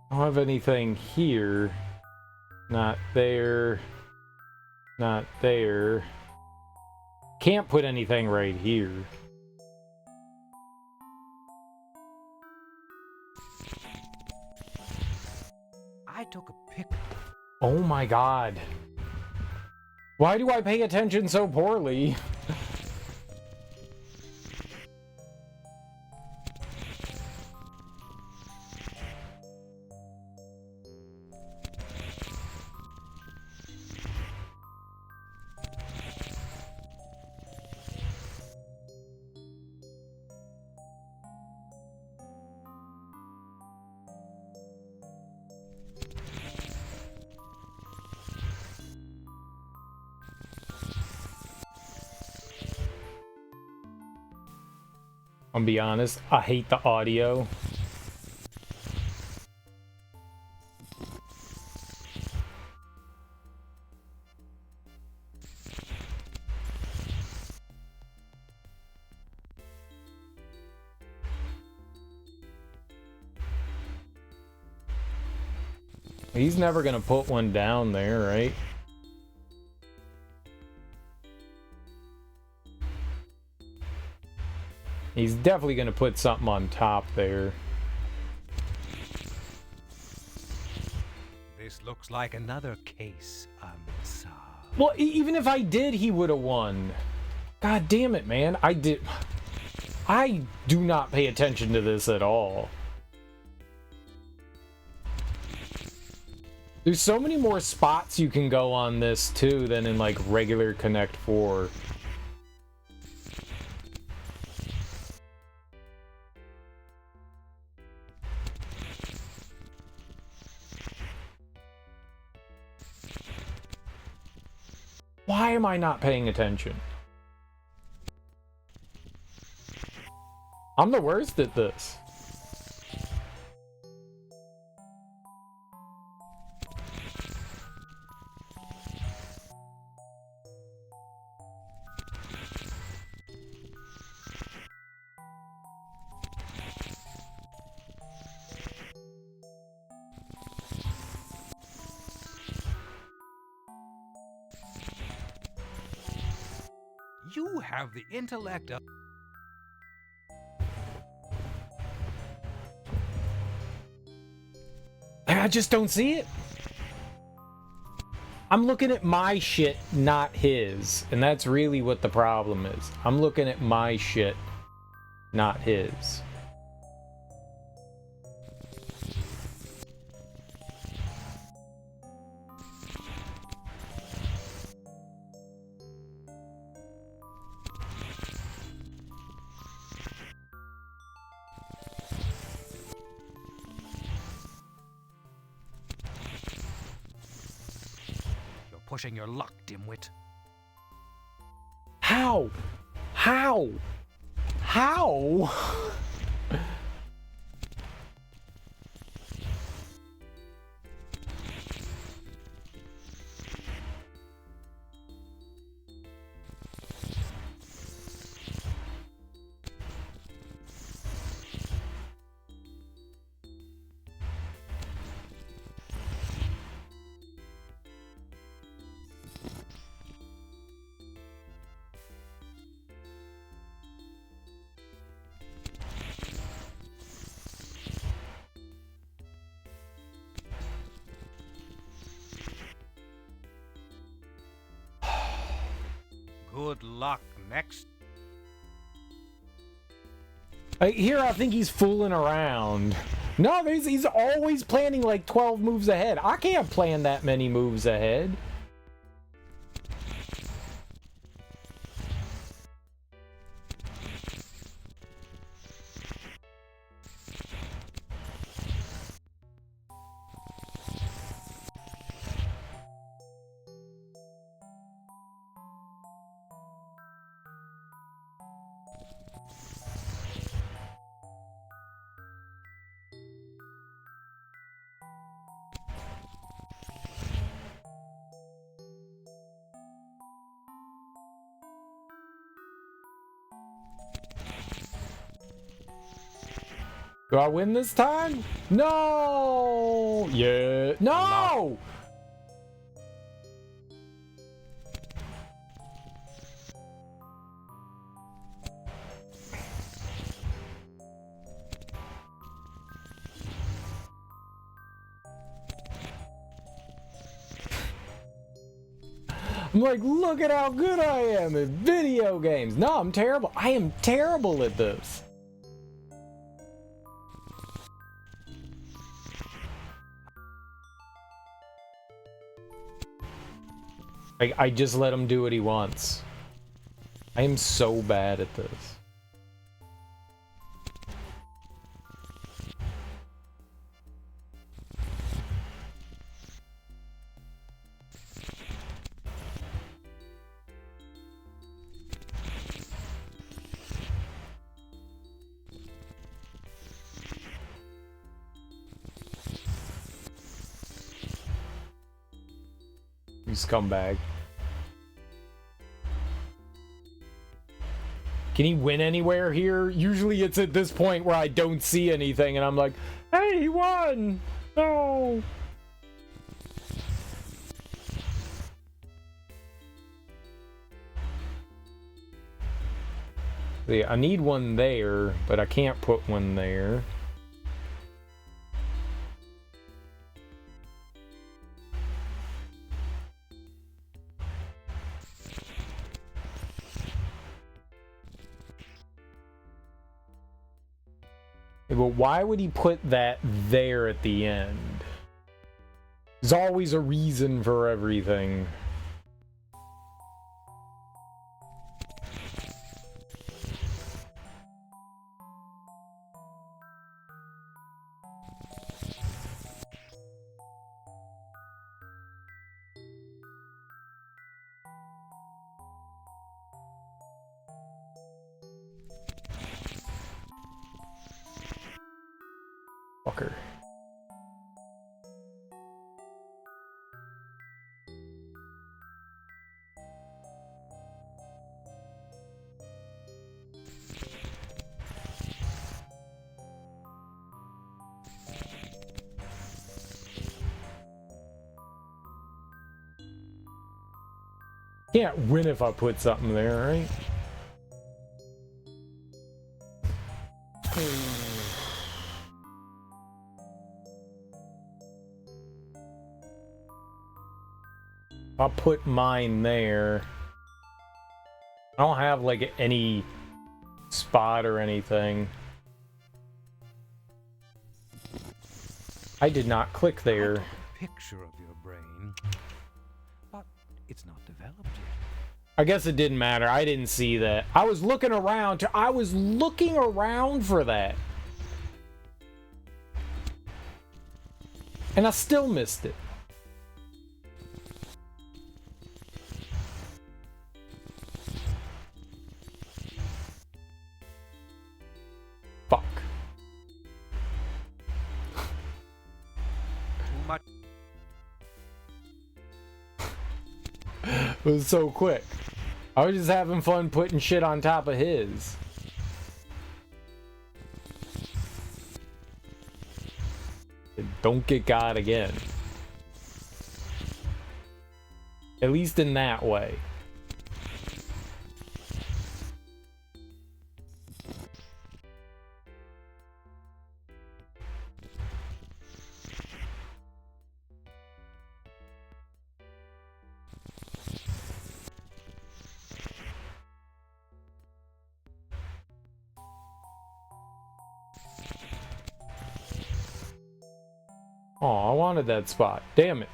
[SPEAKER 1] I don't have anything here. Not there. Not there. Can't put anything right here.
[SPEAKER 2] I took a pic.
[SPEAKER 1] Oh my god. Why do I pay attention so poorly? I'll be honest, I hate the audio. He's never gonna put one down there, right? He's definitely going to put something on top there.
[SPEAKER 2] This looks like another case unsolved.
[SPEAKER 1] Well, even if I did, he would have won. God damn it, man. I do not pay attention to this at all. There's so many more spots you can go on this, too, than in, like, regular Connect 4. Why am I not paying attention? I'm the worst at this.
[SPEAKER 2] You have the intellect of...
[SPEAKER 1] I just don't see it. I'm looking at my shit, not his. And that's really what the problem is. I'm looking at my shit, not his.
[SPEAKER 2] pushing your luck, dimwit.
[SPEAKER 1] How? How? How?
[SPEAKER 2] Good luck next.
[SPEAKER 1] Here, I think he's fooling around. No, he's always planning like 12 moves ahead. I can't plan that many moves ahead. Do I win this time? No! Yeah. No! I'm like, look at how good I am at video games. No, I'm terrible. I am terrible at this. I just let him do what he wants. I am so bad at this. You scumbag. Can he win anywhere here? Usually it's at this point where I don't see anything and I'm like, hey, he won! No! See, I need one there, but I can't put one there. But why would he put that there at the end? There's always a reason for everything. Fucker. Can't win if I put something there, right? I'll put mine there. I don't have like any spot or anything. I did not click there.
[SPEAKER 2] I took a picture of your brain, but it's not developed yet.
[SPEAKER 1] I guess it didn't matter. I didn't see that. I was looking around. I was looking around for that. And I still missed it.
[SPEAKER 2] much.
[SPEAKER 1] It was so quick. I was just having fun putting shit on top of his. Don't get got again. At least in that way. Oh, I wanted that spot. Damn it.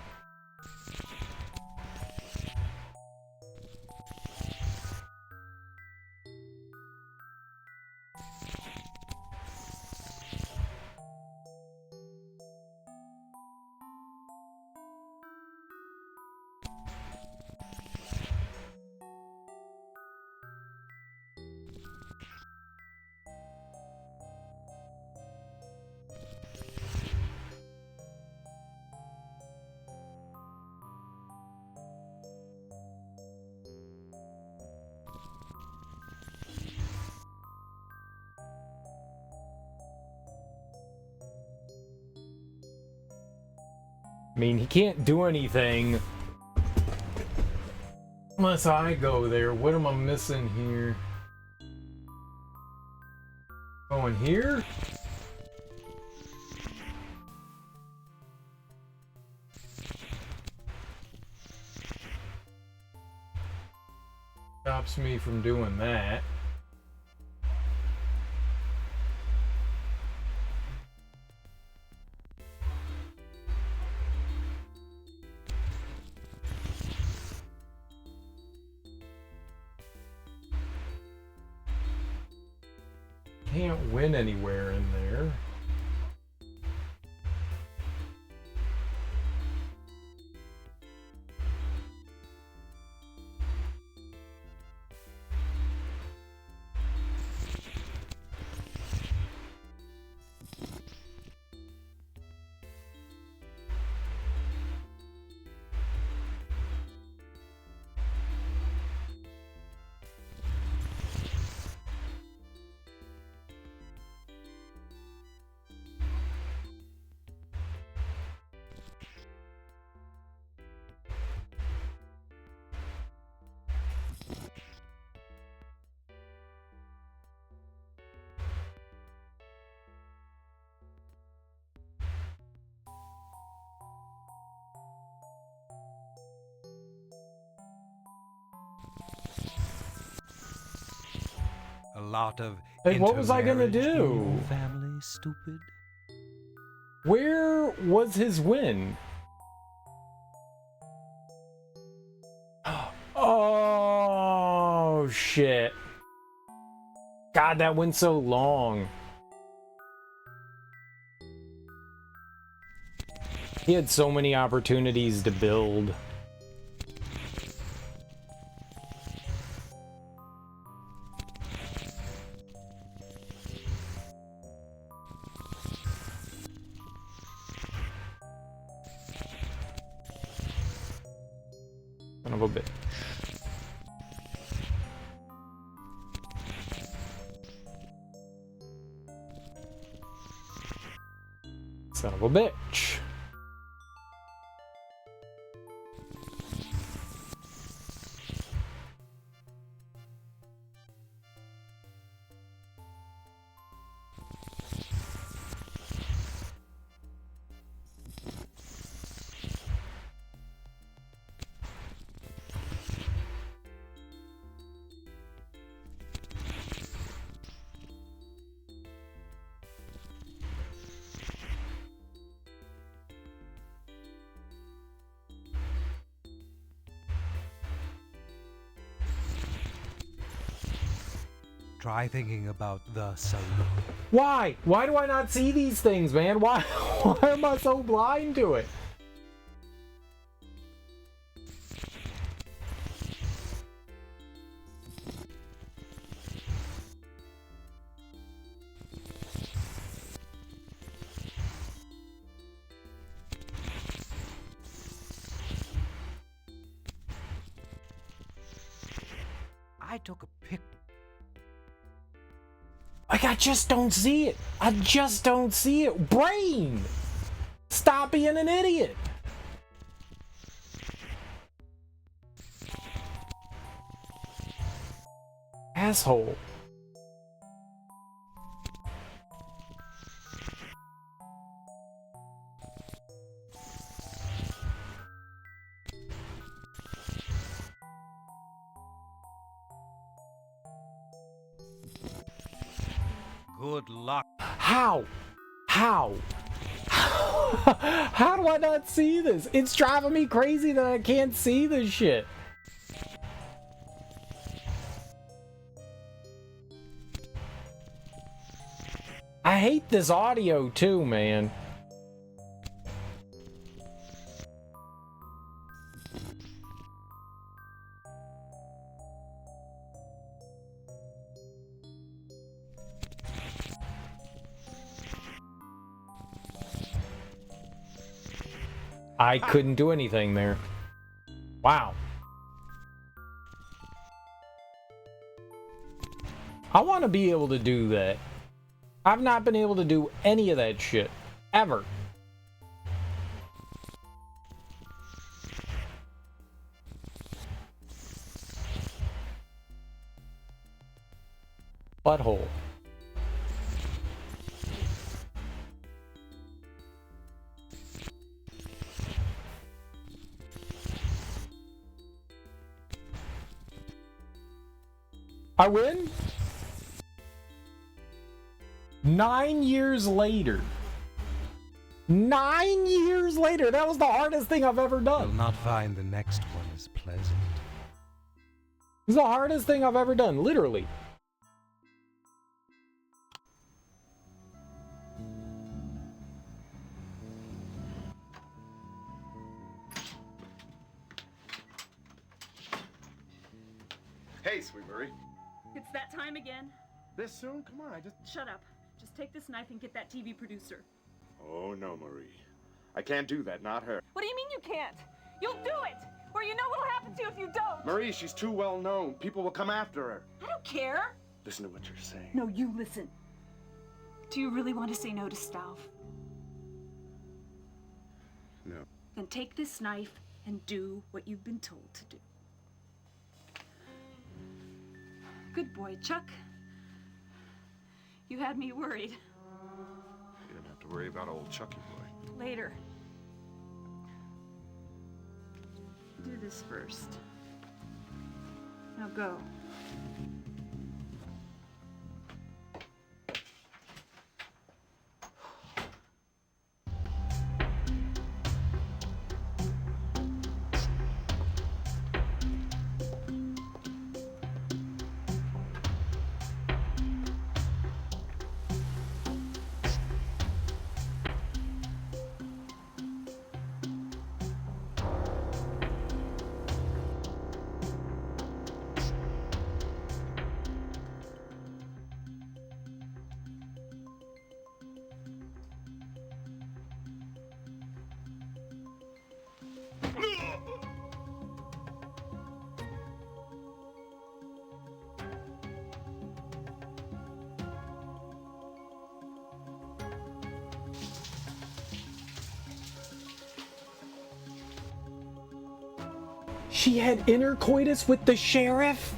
[SPEAKER 1] I mean, he can't do anything unless I go there. What am I missing here? Going here? Stops me from doing that. Can't win anywhere in there.
[SPEAKER 2] A lot of
[SPEAKER 1] Hey, what was I gonna
[SPEAKER 2] intermarriage in
[SPEAKER 1] do?
[SPEAKER 2] your family, stupid.
[SPEAKER 1] Where was his win? Oh, shit. God, that went so long. He had so many opportunities to build. Son of a bitch. Son of a bitch.
[SPEAKER 2] Try thinking about the saloon.
[SPEAKER 1] Why? Why do I not see these things, man? Why, why am I so blind to it?
[SPEAKER 2] I took a pic.
[SPEAKER 1] Like, I just don't see it. I just don't see it. Brain! Stop being an idiot. Asshole.
[SPEAKER 2] Good luck.
[SPEAKER 1] How? How? How do I not see this? It's driving me crazy that I can't see this shit. I hate this audio too, man. I couldn't do anything there. Wow. I want to be able to do that. I've not been able to do any of that shit. Ever. Butthole. I win? 9 years later. 9 years later! That was the hardest thing I've ever done.
[SPEAKER 2] You'll not find the next one as pleasant.
[SPEAKER 1] It's the hardest thing I've ever done, literally.
[SPEAKER 17] Hey, sweet Marie.
[SPEAKER 18] It's that time again.
[SPEAKER 17] This soon? Come on, I just...
[SPEAKER 18] Shut up. Just take this knife and get that TV producer.
[SPEAKER 17] Oh, no, Marie. I can't do that, not her.
[SPEAKER 18] What do you mean you can't? You'll do it! Or you know what'll happen to you if you don't!
[SPEAKER 17] Marie, she's too well known. People will come after her.
[SPEAKER 18] I don't care!
[SPEAKER 17] Listen to what you're saying.
[SPEAKER 18] No, you listen. Do you really want to say no to Stauf?
[SPEAKER 17] No.
[SPEAKER 18] Then take this knife and do what you've been told to do. Good boy, Chuck. You had me worried.
[SPEAKER 9] You didn't have to worry about old Chucky boy.
[SPEAKER 18] Later. Do this first. Now go.
[SPEAKER 1] She had intercoitus with the sheriff?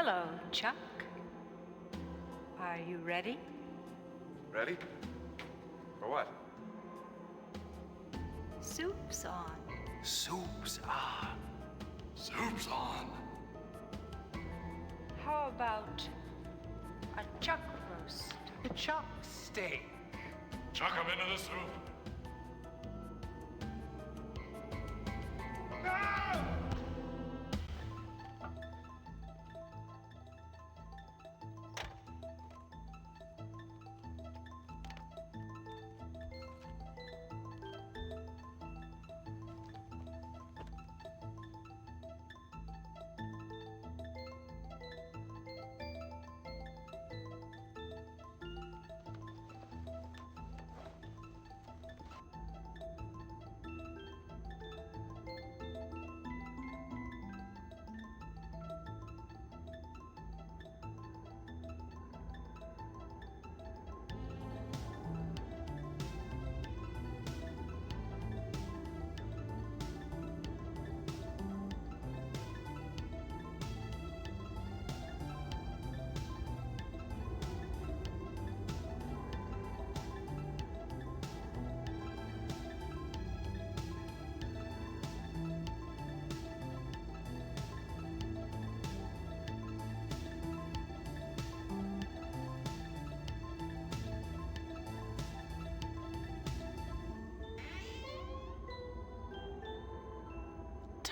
[SPEAKER 19] Hello, Chuck. Are you ready?
[SPEAKER 11] Ready? For what?
[SPEAKER 19] Soup's on.
[SPEAKER 6] Soup's on. Soup's on.
[SPEAKER 19] How about a chuck roast?
[SPEAKER 6] A chuck steak. Chuck 'em into the soup.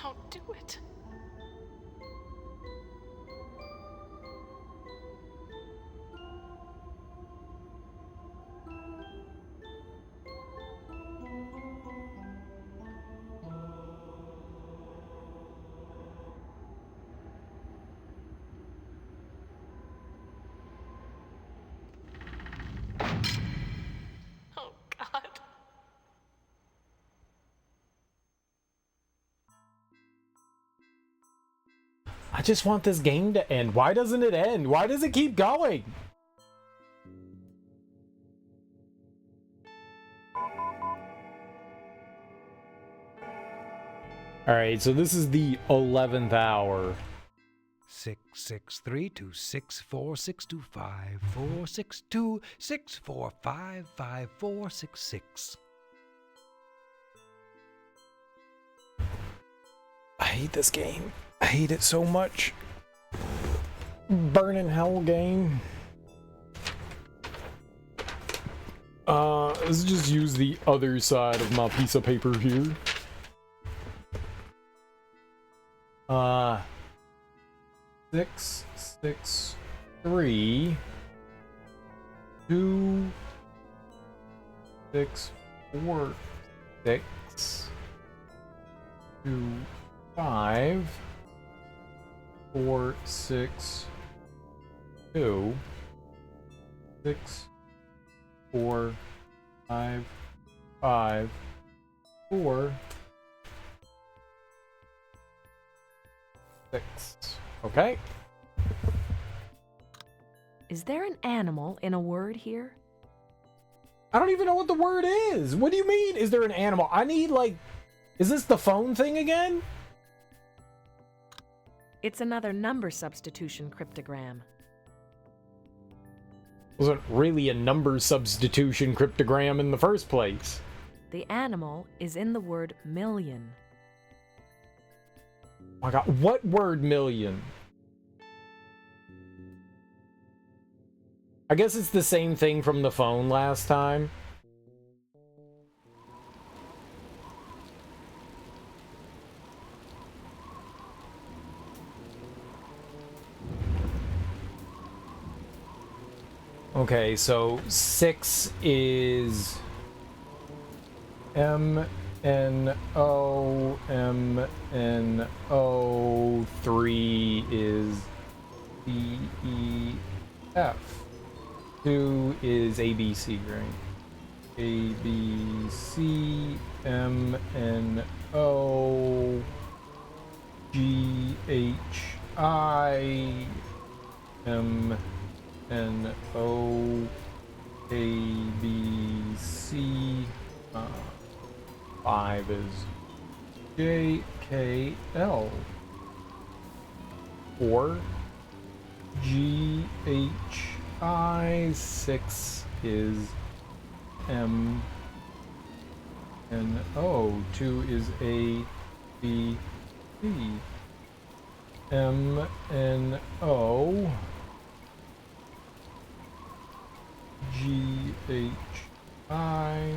[SPEAKER 5] Don't do it. Oh, God.
[SPEAKER 1] I just want this game to end. Why doesn't it end? Why does it keep going? Alright, so this is the 11th hour.
[SPEAKER 2] 663-264-625-462-645-5466.
[SPEAKER 1] I hate this game. I hate it so much. Burning Hell game. Let's just use the other side of my piece of paper here. 663 2 6 4 6 2 5 4 6 2 6 4 5 5 4 6. Okay.
[SPEAKER 3] Is there an animal in a word here?
[SPEAKER 1] I don't even know what the word is. What do you mean? Is there an animal? I need, like, is this the phone thing again?
[SPEAKER 3] It's another number substitution cryptogram.
[SPEAKER 1] Wasn't really a number substitution cryptogram in the first place.
[SPEAKER 3] The animal is in the word million.
[SPEAKER 1] Oh my god, what word million? I guess it's the same thing from the phone last time. Okay, so 6 is M-N-O, M-N-O, 3 is D-E-F, 2 is A-B-C, right? A-B-C, M-N-O, G-H-I, M-N-O, A-B-C, 5 is J-K-L, 4 GHI, 6 is M, and O, 2 is A, B, C. M, N, O, G, H, I,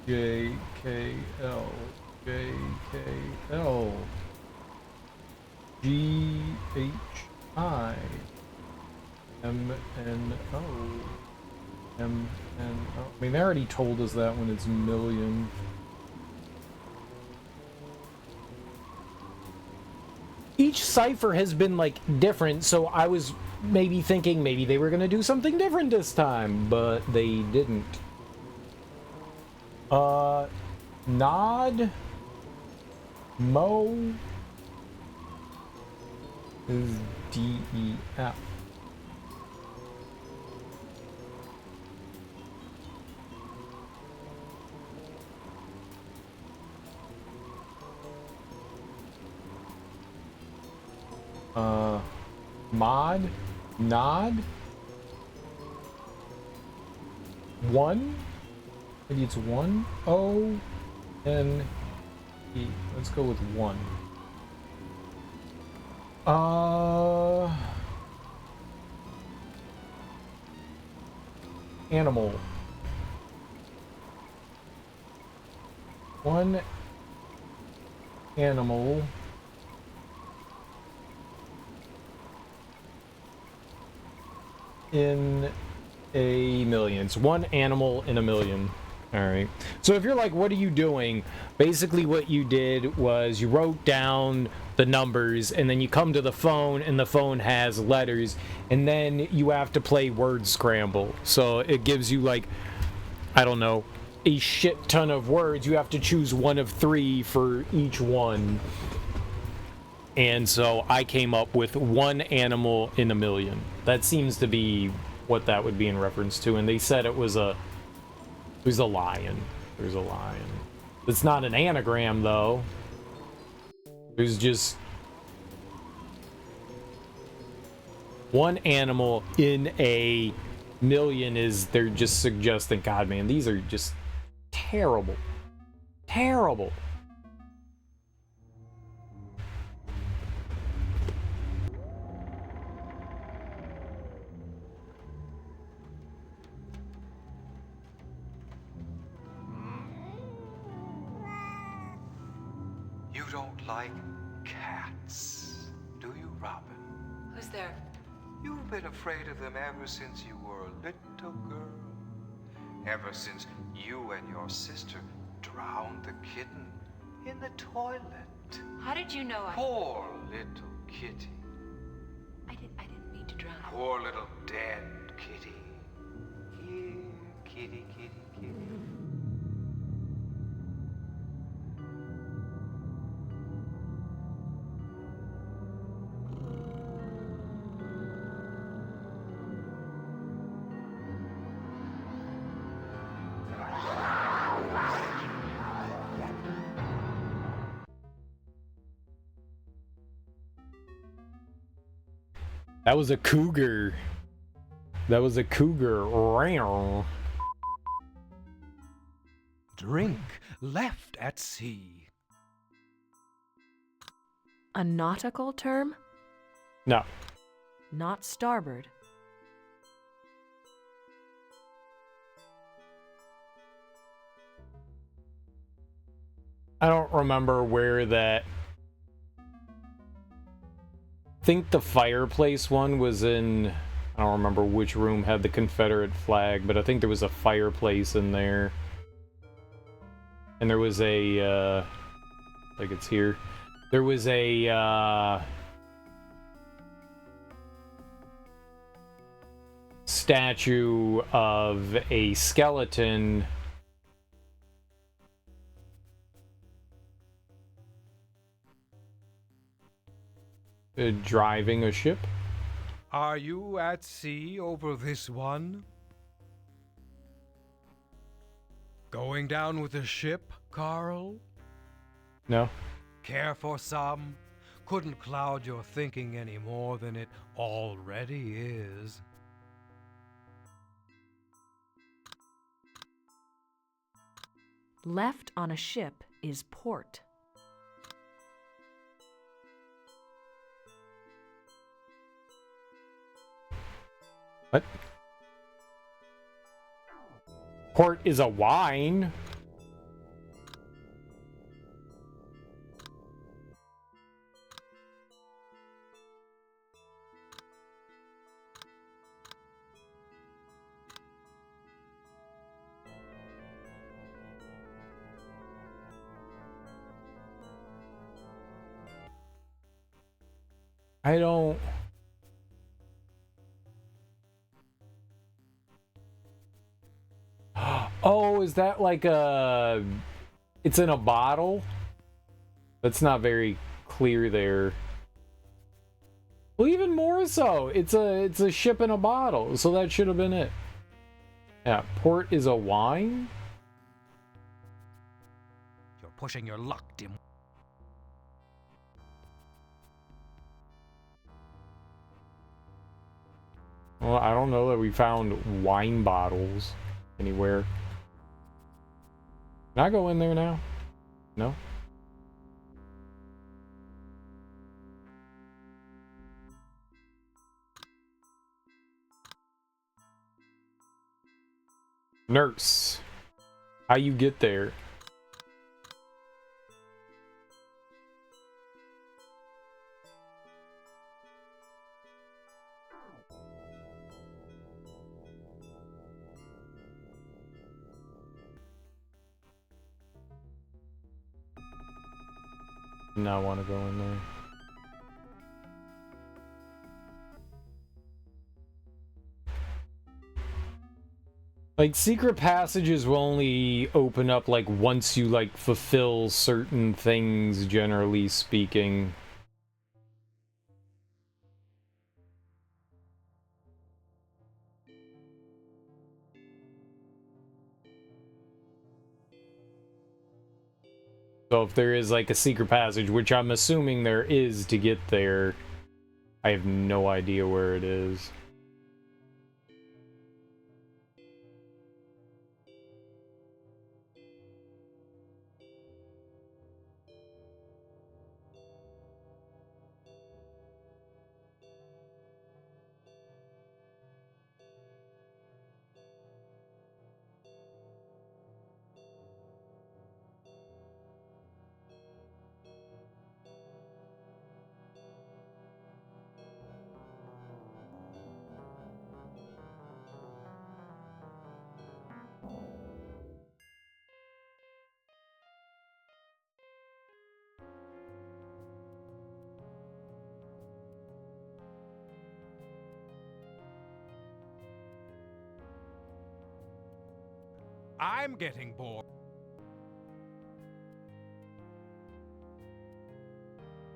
[SPEAKER 1] J, K, L, J, K, L, G, H, I, M, N, O, M, N, O. I mean, they already told us that when it's million. Each cipher has been, like, different, so I was maybe thinking maybe they were going to do something different this time, but they didn't. Nod, Mo is DEF. Mod, Nod, 1, maybe it's 1, O, N, E. Let's go with 1. Animal. 1 animal. In a million. It's 1 animal in a million. Alright. So if you're like, what are you doing? Basically what you did was you wrote down the numbers and then you come to the phone and the phone has letters and then you have to play word scramble. So it gives you like, I don't know, a shit ton of words. You have to choose one of 3 for each one. And so I came up with 1 animal in a million. That seems to be what that would be in reference to. And they said it was a lion. There's a lion. It's not an anagram, though. There's just 1 animal in a million is, they're just suggesting, God, man, these are just terrible. Terrible.
[SPEAKER 2] You don't like cats, do you, Robin?
[SPEAKER 7] Who's there?
[SPEAKER 2] You've been afraid of them ever since you were a little girl. Ever since you and your sister drowned the kitten in the toilet.
[SPEAKER 7] How did you know I...
[SPEAKER 2] Poor little kitty.
[SPEAKER 7] I didn't mean to drown.
[SPEAKER 2] Poor little dead kitty. Here, kitty, kitty, kitty.
[SPEAKER 1] That was a cougar. That was a cougar. Row.
[SPEAKER 2] Drink left at sea.
[SPEAKER 3] A nautical term?
[SPEAKER 1] No.
[SPEAKER 3] Not starboard.
[SPEAKER 1] I don't remember where that... I think the fireplace one was in... I don't remember which room had the Confederate flag, but I think there was a fireplace in there. And there was a... like it's here. There was a... statue of a skeleton... driving a ship.
[SPEAKER 2] Are you at sea over this one? Going down with a ship, Carl?
[SPEAKER 1] No.
[SPEAKER 2] Care for some couldn't cloud your thinking any more than it already is.
[SPEAKER 3] Left on a ship is port.
[SPEAKER 1] What? Port is a wine. I don't... Oh, is that like a... It's in a bottle? That's not very clear there. Well, even more so. It's a ship in a bottle, so that should have been it. Yeah, port is a wine?
[SPEAKER 2] You're pushing your luck, Dim.
[SPEAKER 1] Well, I don't know that we found wine bottles anywhere. Can I go in there now? No? Nurse, how you get there? Not want to go in there. Like, secret passages will only open up, like, once you, like, fulfill certain things, generally speaking. So if there is, like, a secret passage, which I'm assuming there is to get there, I have no idea where it is.
[SPEAKER 2] I'm getting bored.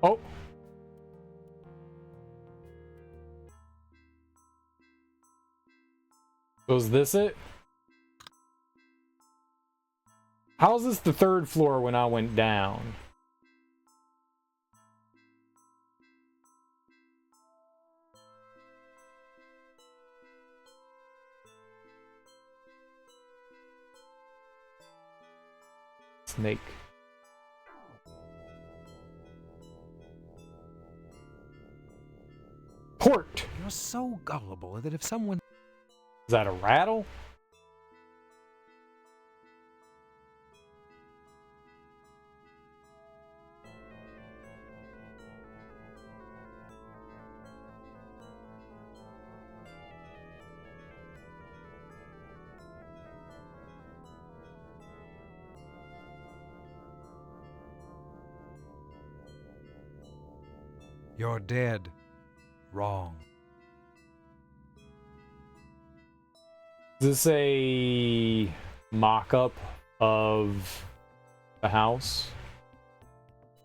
[SPEAKER 1] Oh. Was this it? How's this the third floor when I went down? Snake. Port.
[SPEAKER 2] You're so gullible that if someone...
[SPEAKER 1] Is that a rattle?
[SPEAKER 2] You're dead. Wrong.
[SPEAKER 1] Is this a mock-up of the house?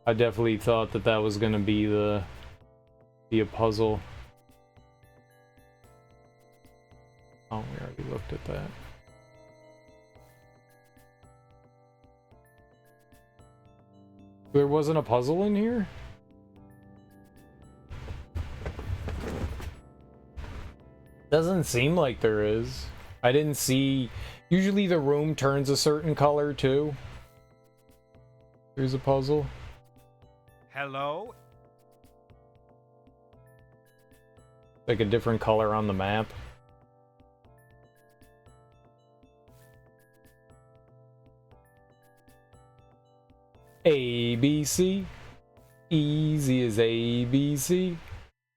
[SPEAKER 1] I definitely thought that that was going to be a puzzle. Oh, we already looked at that. There wasn't a puzzle in here? Doesn't seem like there is. I didn't see... Usually the room turns a certain color, too. Here's a puzzle.
[SPEAKER 2] Hello?
[SPEAKER 1] Like a different color on the map. ABC. Easy as ABC.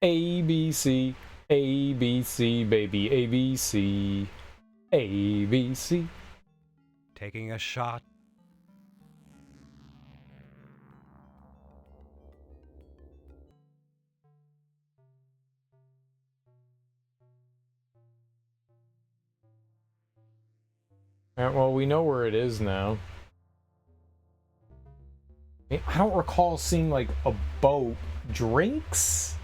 [SPEAKER 1] ABC. ABC, baby. ABC. ABC.
[SPEAKER 2] Taking a shot.
[SPEAKER 1] Well, we know where it is now. I don't recall seeing, like, a boat. Drinks?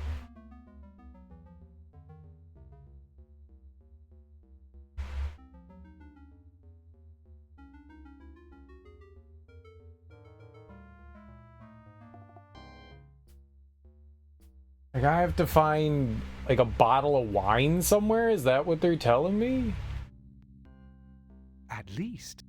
[SPEAKER 1] Like, I have to find, like, a bottle of wine somewhere? Is that what they're telling me?
[SPEAKER 2] At least.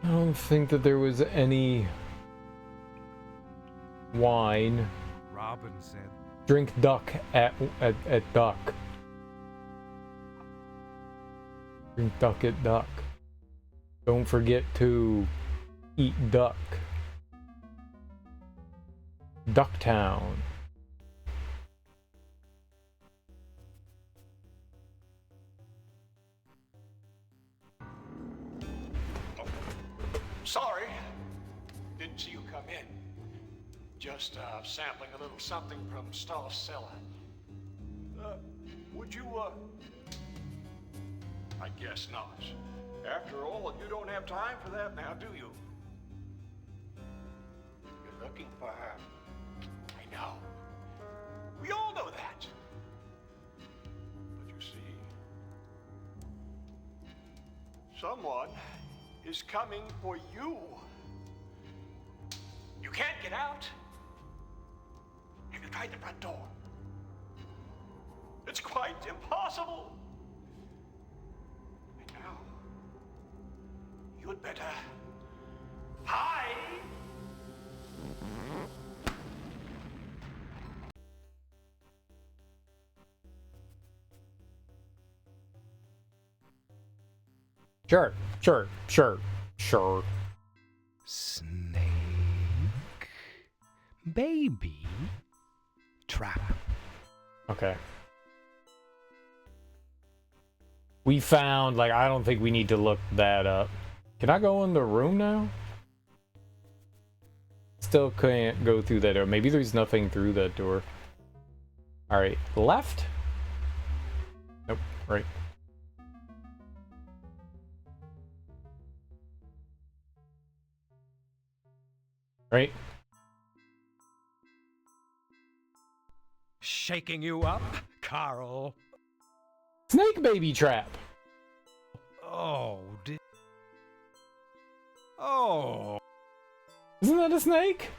[SPEAKER 1] I don't think that there was any wine.
[SPEAKER 2] Robin said.
[SPEAKER 1] Drink duck at duck. Drink duck at duck. Don't forget to eat duck. Ducktown.
[SPEAKER 20] Sorry, didn't see you come in. Just sampling a little something from Stahl's cellar. Would you, I guess not. After all, you don't have time for that now, do you? You're looking for her. I know. We all know that. But you see, someone is coming for you. You can't get out. Have you tried the front door? It's quite impossible. And now, you'd better hide.
[SPEAKER 1] Sure.
[SPEAKER 2] Snake. Baby. Trap.
[SPEAKER 1] Okay. We found, like, I don't think we need to look that up. Can I go in the room now? Still can't go through that door. Maybe there's nothing through that door. Alright, left? Nope, right. Right?
[SPEAKER 2] Shaking you up, Carl.
[SPEAKER 1] Snake baby trap.
[SPEAKER 2] Oh, Oh.
[SPEAKER 1] Isn't that a snake?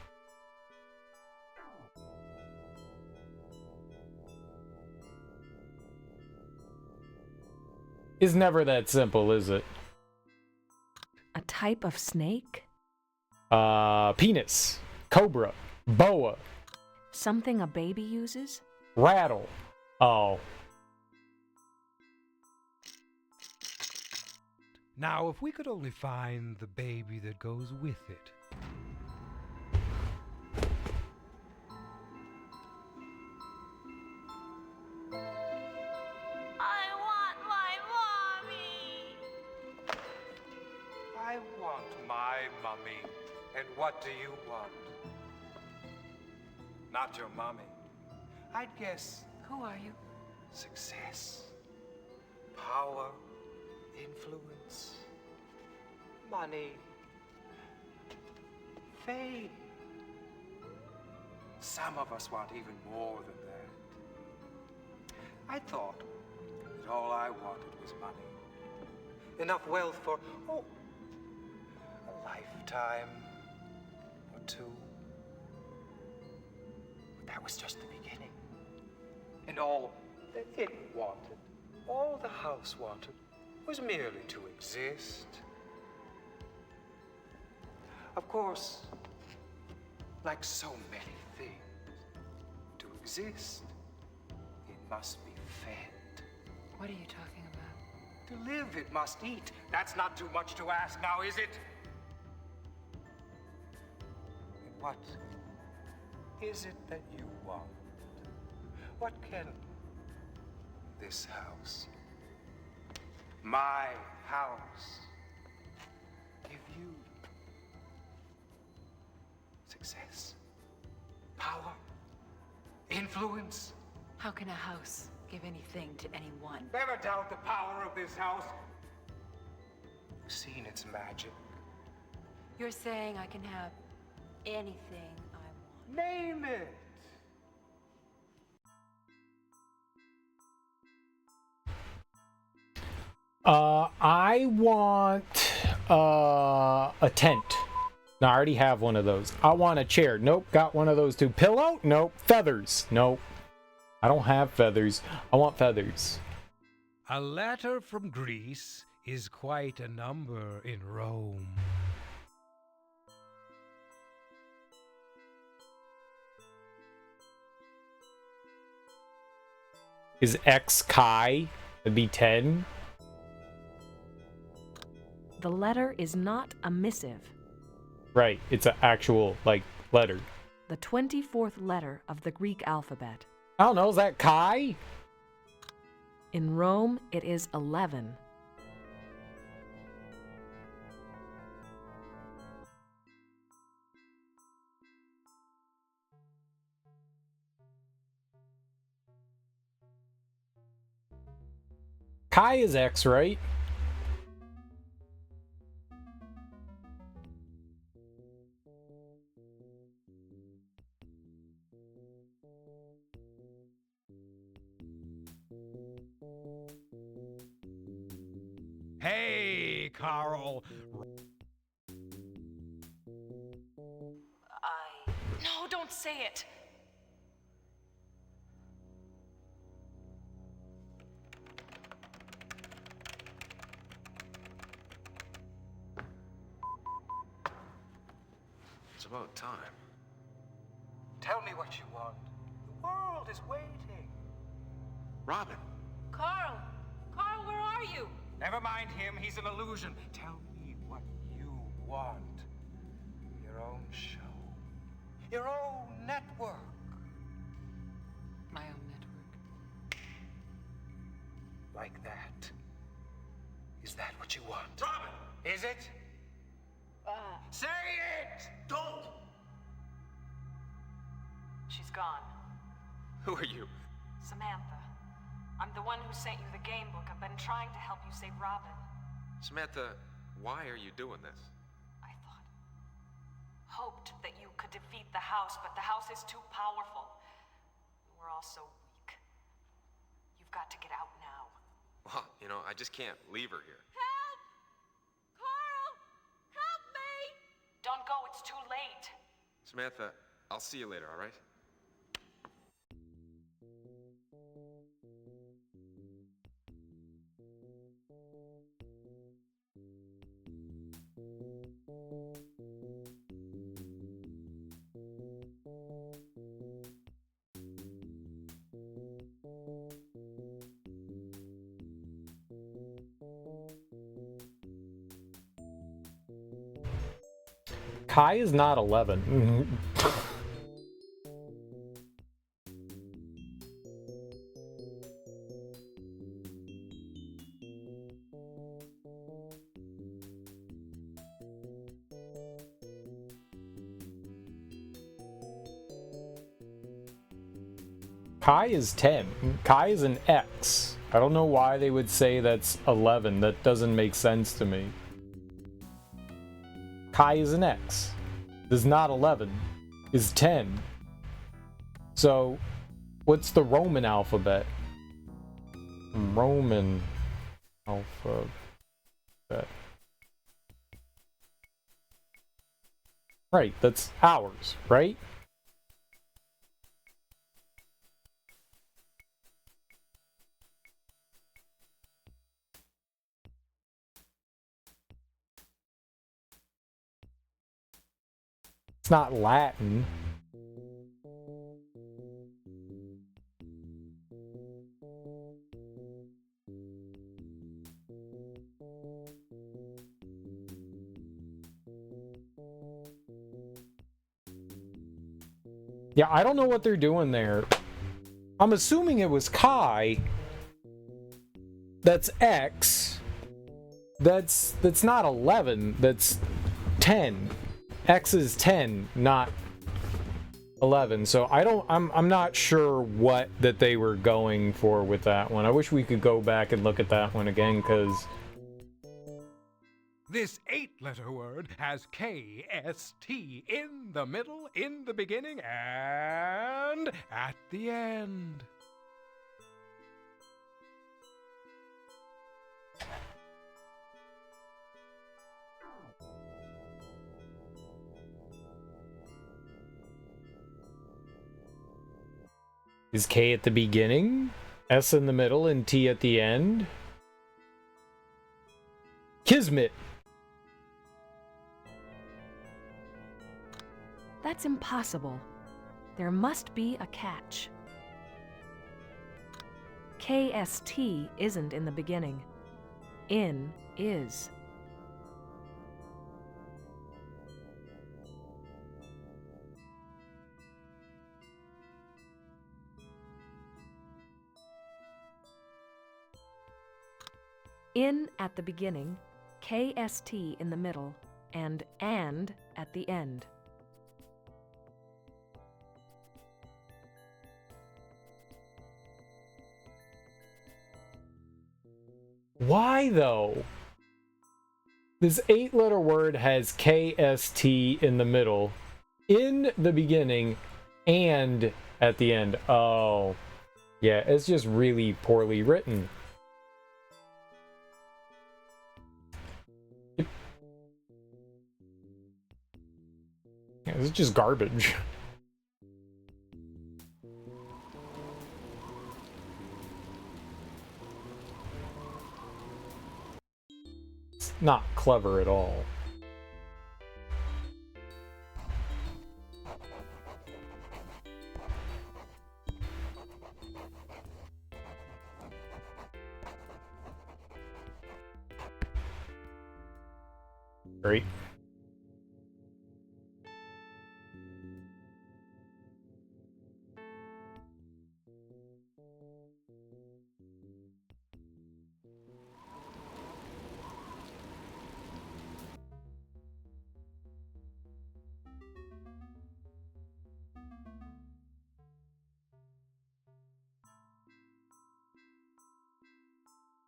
[SPEAKER 1] It's never that simple, is it?
[SPEAKER 3] A type of snake?
[SPEAKER 1] Penis. Cobra. Boa.
[SPEAKER 3] Something a baby uses?
[SPEAKER 1] Rattle. Oh.
[SPEAKER 2] Now, if we could only find the baby that goes with it.
[SPEAKER 5] I want my mommy.
[SPEAKER 11] I want my mummy. And what do you want? Not your mummy. I'd guess
[SPEAKER 7] Who are you?
[SPEAKER 11] success, power, influence.
[SPEAKER 20] money, fame. Some of us want even more than that. I thought that all I wanted was money. Enough wealth for, oh, a lifetime or two. But that was just the beginning. And all that it wanted, all the house wanted, was merely to exist. Of course, like so many things, to exist, it must be fed.
[SPEAKER 7] What are you talking about?
[SPEAKER 20] To live, it must eat. That's not too much to ask now, is it? And what is it that you want? What can this house, my house, give you? Success, power, influence.
[SPEAKER 7] How can a house give anything to anyone?
[SPEAKER 20] Never doubt the power of this house. You've seen its magic.
[SPEAKER 7] You're saying I can have anything I want?
[SPEAKER 20] Name it.
[SPEAKER 1] I want a tent. No, I already have one of those. I want a chair. Nope, got one of those too. Pillow? Nope. Feathers? Nope. I don't have feathers. I want feathers.
[SPEAKER 2] A letter from Greece is quite a number in Rome.
[SPEAKER 1] Is X chi? It'd be 10.
[SPEAKER 3] The letter is not a missive.
[SPEAKER 1] Right, it's an actual, like, letter.
[SPEAKER 3] The 24th letter of the Greek alphabet.
[SPEAKER 1] I don't know, is that chi?
[SPEAKER 3] In Rome, it is 11.
[SPEAKER 1] Chi is X, right?
[SPEAKER 2] Hey, Carl.
[SPEAKER 18] No, don't say it.
[SPEAKER 11] It's about time.
[SPEAKER 20] Tell me what you want. The world is waiting.
[SPEAKER 11] Robin.
[SPEAKER 18] Carl! Carl, where are you?
[SPEAKER 20] Never mind him, he's an illusion. Tell me what you want. Your own show. Your own network.
[SPEAKER 7] My own network.
[SPEAKER 20] Like that. Is that what you want? Robin! Is it? Say it! Don't!
[SPEAKER 18] She's gone.
[SPEAKER 11] Who are you?
[SPEAKER 18] Samantha. I'm the one who sent you the game book. I've been trying to help you save Robin.
[SPEAKER 11] Samantha, why are you doing this?
[SPEAKER 18] Hoped that you could defeat the house, but the house is too powerful. We're all so weak. You've got to get out now.
[SPEAKER 11] Well, you know, I just can't leave her here.
[SPEAKER 18] Help! Carl! Help me! Don't go, it's too late.
[SPEAKER 11] Samantha, I'll see you later, all right?
[SPEAKER 1] Chi is not 11. Chi is 10. Chi is an X. I don't know why they would say that's 11. That doesn't make sense to me. Chi is an X. Is not 11. Is 10. So, what's the Roman alphabet? Roman alphabet. Right, that's ours, right? It's not Latin. Yeah, I don't know what they're doing there. I'm assuming it was Chi. That's X. That's not 11. That's 10. X is 10, not 11. So I'm not sure what that they were going for with that one. I wish we could go back and look at that one again, because
[SPEAKER 2] This 8-letter word has K-S-T in the middle, in the beginning, and at the end.
[SPEAKER 1] is K at the beginning, S in the middle, and T at the end? Kismet.
[SPEAKER 3] That's impossible. There must be a catch. KST isn't in the beginning. In is. In at the beginning, KST in the middle, and at the end.
[SPEAKER 1] Why though? This 8-letter word has KST in the middle, in the beginning, and at the end. Oh, yeah, it's just really poorly written. Yeah, this is just garbage. It's not clever at all. Great.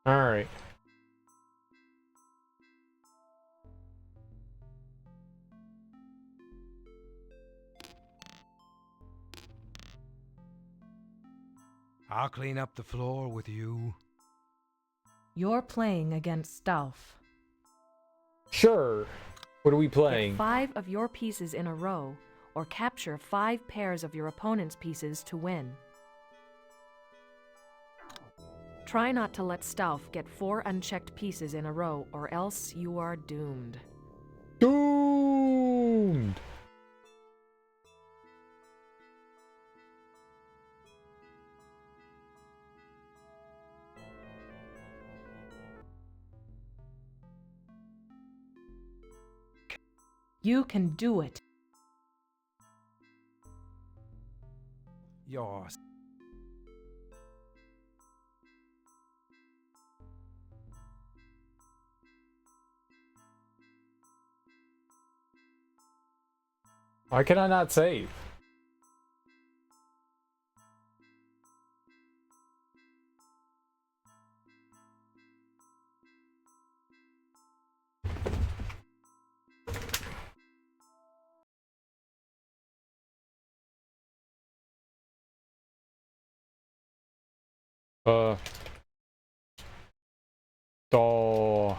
[SPEAKER 1] All right.
[SPEAKER 2] I'll clean up the floor with you.
[SPEAKER 3] You're playing against Stauff.
[SPEAKER 1] Sure. What are we playing?
[SPEAKER 3] Get 5 of your pieces in a row, or capture 5 pairs of your opponent's pieces to win. Try not to let Stauff get 4 unchecked pieces in a row, or else you are doomed.
[SPEAKER 1] Doomed!
[SPEAKER 3] You can do it.
[SPEAKER 2] Yours.
[SPEAKER 1] Why can I not save? Doll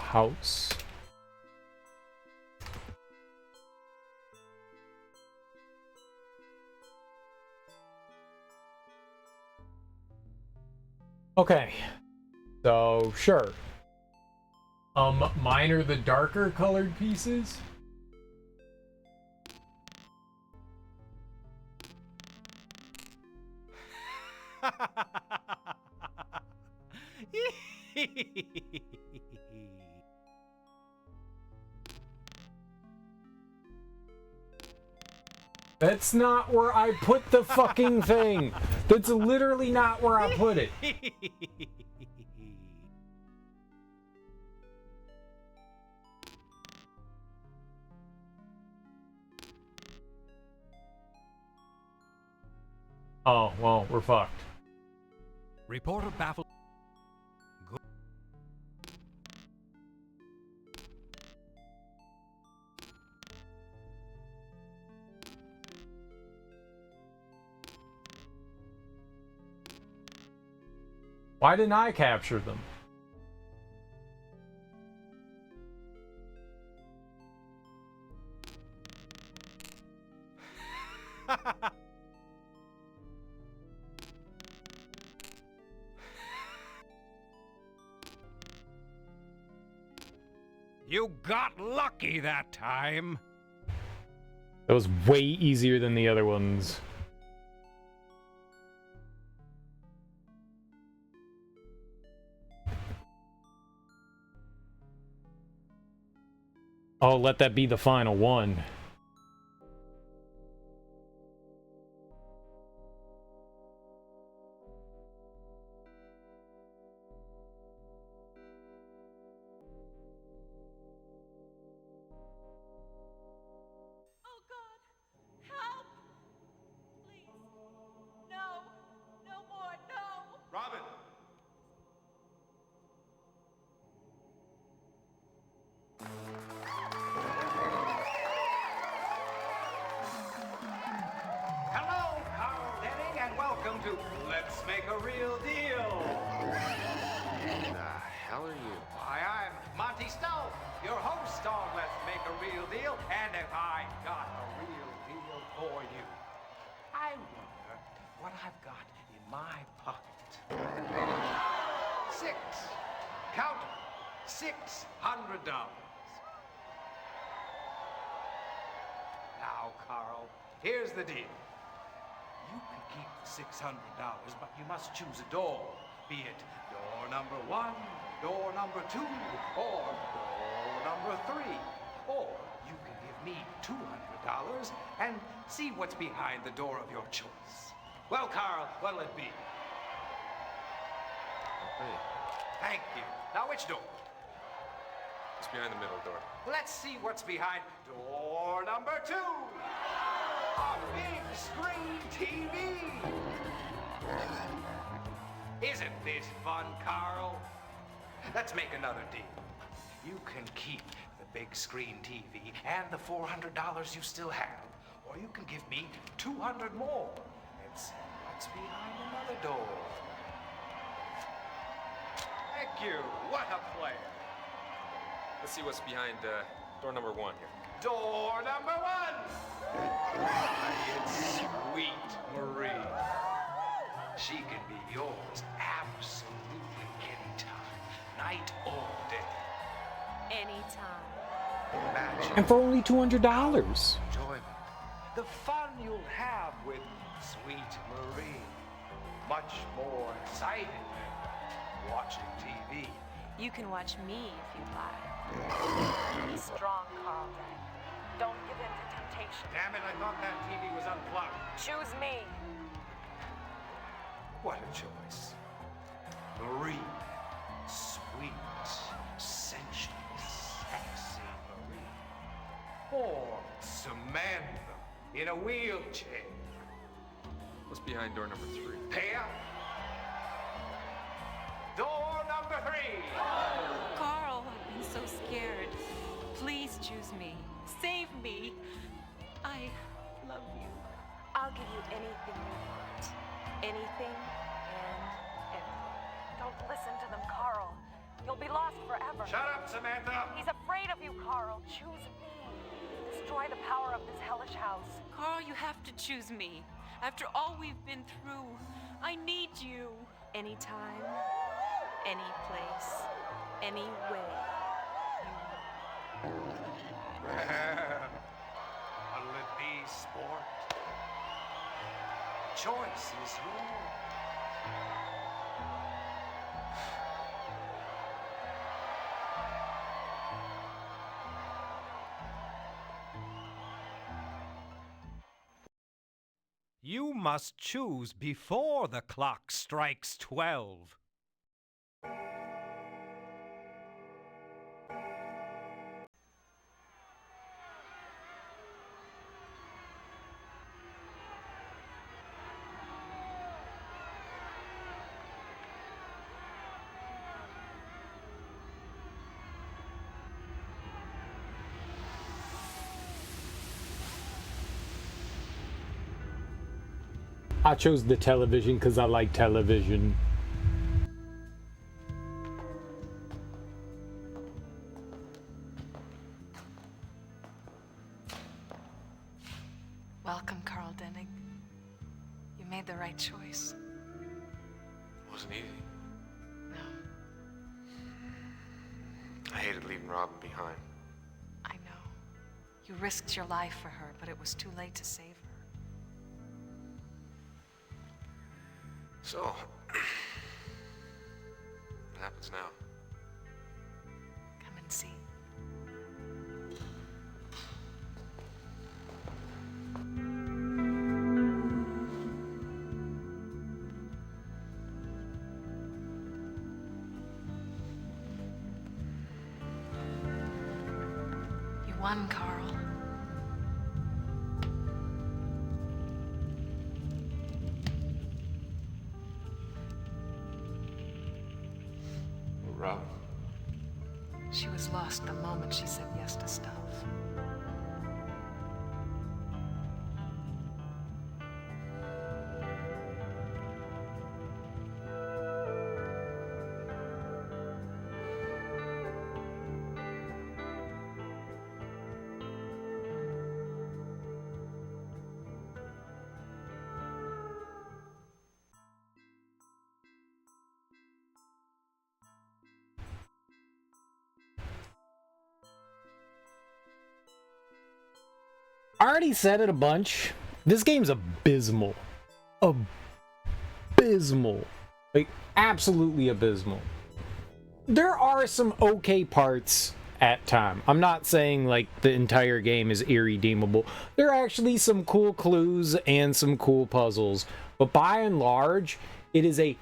[SPEAKER 1] house. Okay. So, sure. Mine are the darker colored pieces. That's not where I put the fucking thing. That's literally not where I put it. Oh, well, we're fucked.
[SPEAKER 2] Reporter baffled.
[SPEAKER 1] Why didn't I capture them?
[SPEAKER 2] You got lucky that time.
[SPEAKER 1] That was way easier than the other ones. Oh, let that be the final one.
[SPEAKER 20] Hello, Carl Denning, and welcome to Let's Make a Real Deal.
[SPEAKER 11] Who the hell are you?
[SPEAKER 20] Why, I'm Monty Snow, your host on Let's Make a Real Deal, and if I got a real deal for you, I wonder what I've got in my pocket. Count 'em, $600. Now, Carl, here's the deal. You can keep the $600, but you must choose a door. Be it door number 1, door number 2, or door number 3. Or you can give me $200 and see what's behind the door of your choice. Well, Carl, what'll it be?
[SPEAKER 11] Hey,
[SPEAKER 20] Thank you. Now, which door?
[SPEAKER 11] it's behind the middle door.
[SPEAKER 20] Let's see what's behind door number 2. A big screen TV. Isn't this fun, Carl? Let's make another deal. You can keep the big screen TV and the $400 you still have, or you can give me $200 more and see what's behind another door. Thank you. What a player.
[SPEAKER 11] Let's see what's behind door number 1 here.
[SPEAKER 20] Door number 1. It's Sweet Marie. She can be yours absolutely anytime, night or day.
[SPEAKER 18] Anytime.
[SPEAKER 20] Imagine
[SPEAKER 1] And for only $200.
[SPEAKER 20] enjoyment, the fun you'll have with Sweet Marie. Much more exciting than watching TV.
[SPEAKER 18] You can watch me if you'd like. Be strong, Carl. Don't give in to temptation.
[SPEAKER 20] Damn it, I thought that TV was unplugged.
[SPEAKER 18] Choose me.
[SPEAKER 20] What a choice. Marie. Sweet, sensual, sexy Marie. Or Samantha in a wheelchair.
[SPEAKER 11] What's behind door number 3?
[SPEAKER 20] Paya. Door number 3.
[SPEAKER 7] Carl, I've been so scared. Please choose me. Save me. I love you.
[SPEAKER 18] I'll give you anything you want. Anything and everything. Don't listen to them, Carl. You'll be lost forever.
[SPEAKER 20] Shut up, Samantha!
[SPEAKER 18] He's afraid of you, Carl. Choose me. Destroy the power of this hellish house.
[SPEAKER 21] Carl, you have to choose me. After all we've been through, I need you.
[SPEAKER 3] Anytime, any place, any way.
[SPEAKER 20] Well, what'll it be, sport? Choice is yours.
[SPEAKER 2] You must choose before the clock strikes 12.
[SPEAKER 1] I chose the television because I like television.
[SPEAKER 18] Welcome, Carl Denning. You made the right choice.
[SPEAKER 11] It wasn't easy.
[SPEAKER 18] No,
[SPEAKER 11] I hated leaving Robin behind.
[SPEAKER 18] I know. You risked your life for her, but it was too late to save her.
[SPEAKER 11] So, what happens now?
[SPEAKER 18] Come and see. You won, Carl.
[SPEAKER 11] Robin.
[SPEAKER 18] She was lost the moment she said yes to stuff.
[SPEAKER 1] I already said it a bunch. This game's abysmal. Abysmal. Like, absolutely abysmal. There are some okay parts at time. I'm not saying, like, the entire game is irredeemable. There are actually some cool clues and some cool puzzles. But by and large, it is a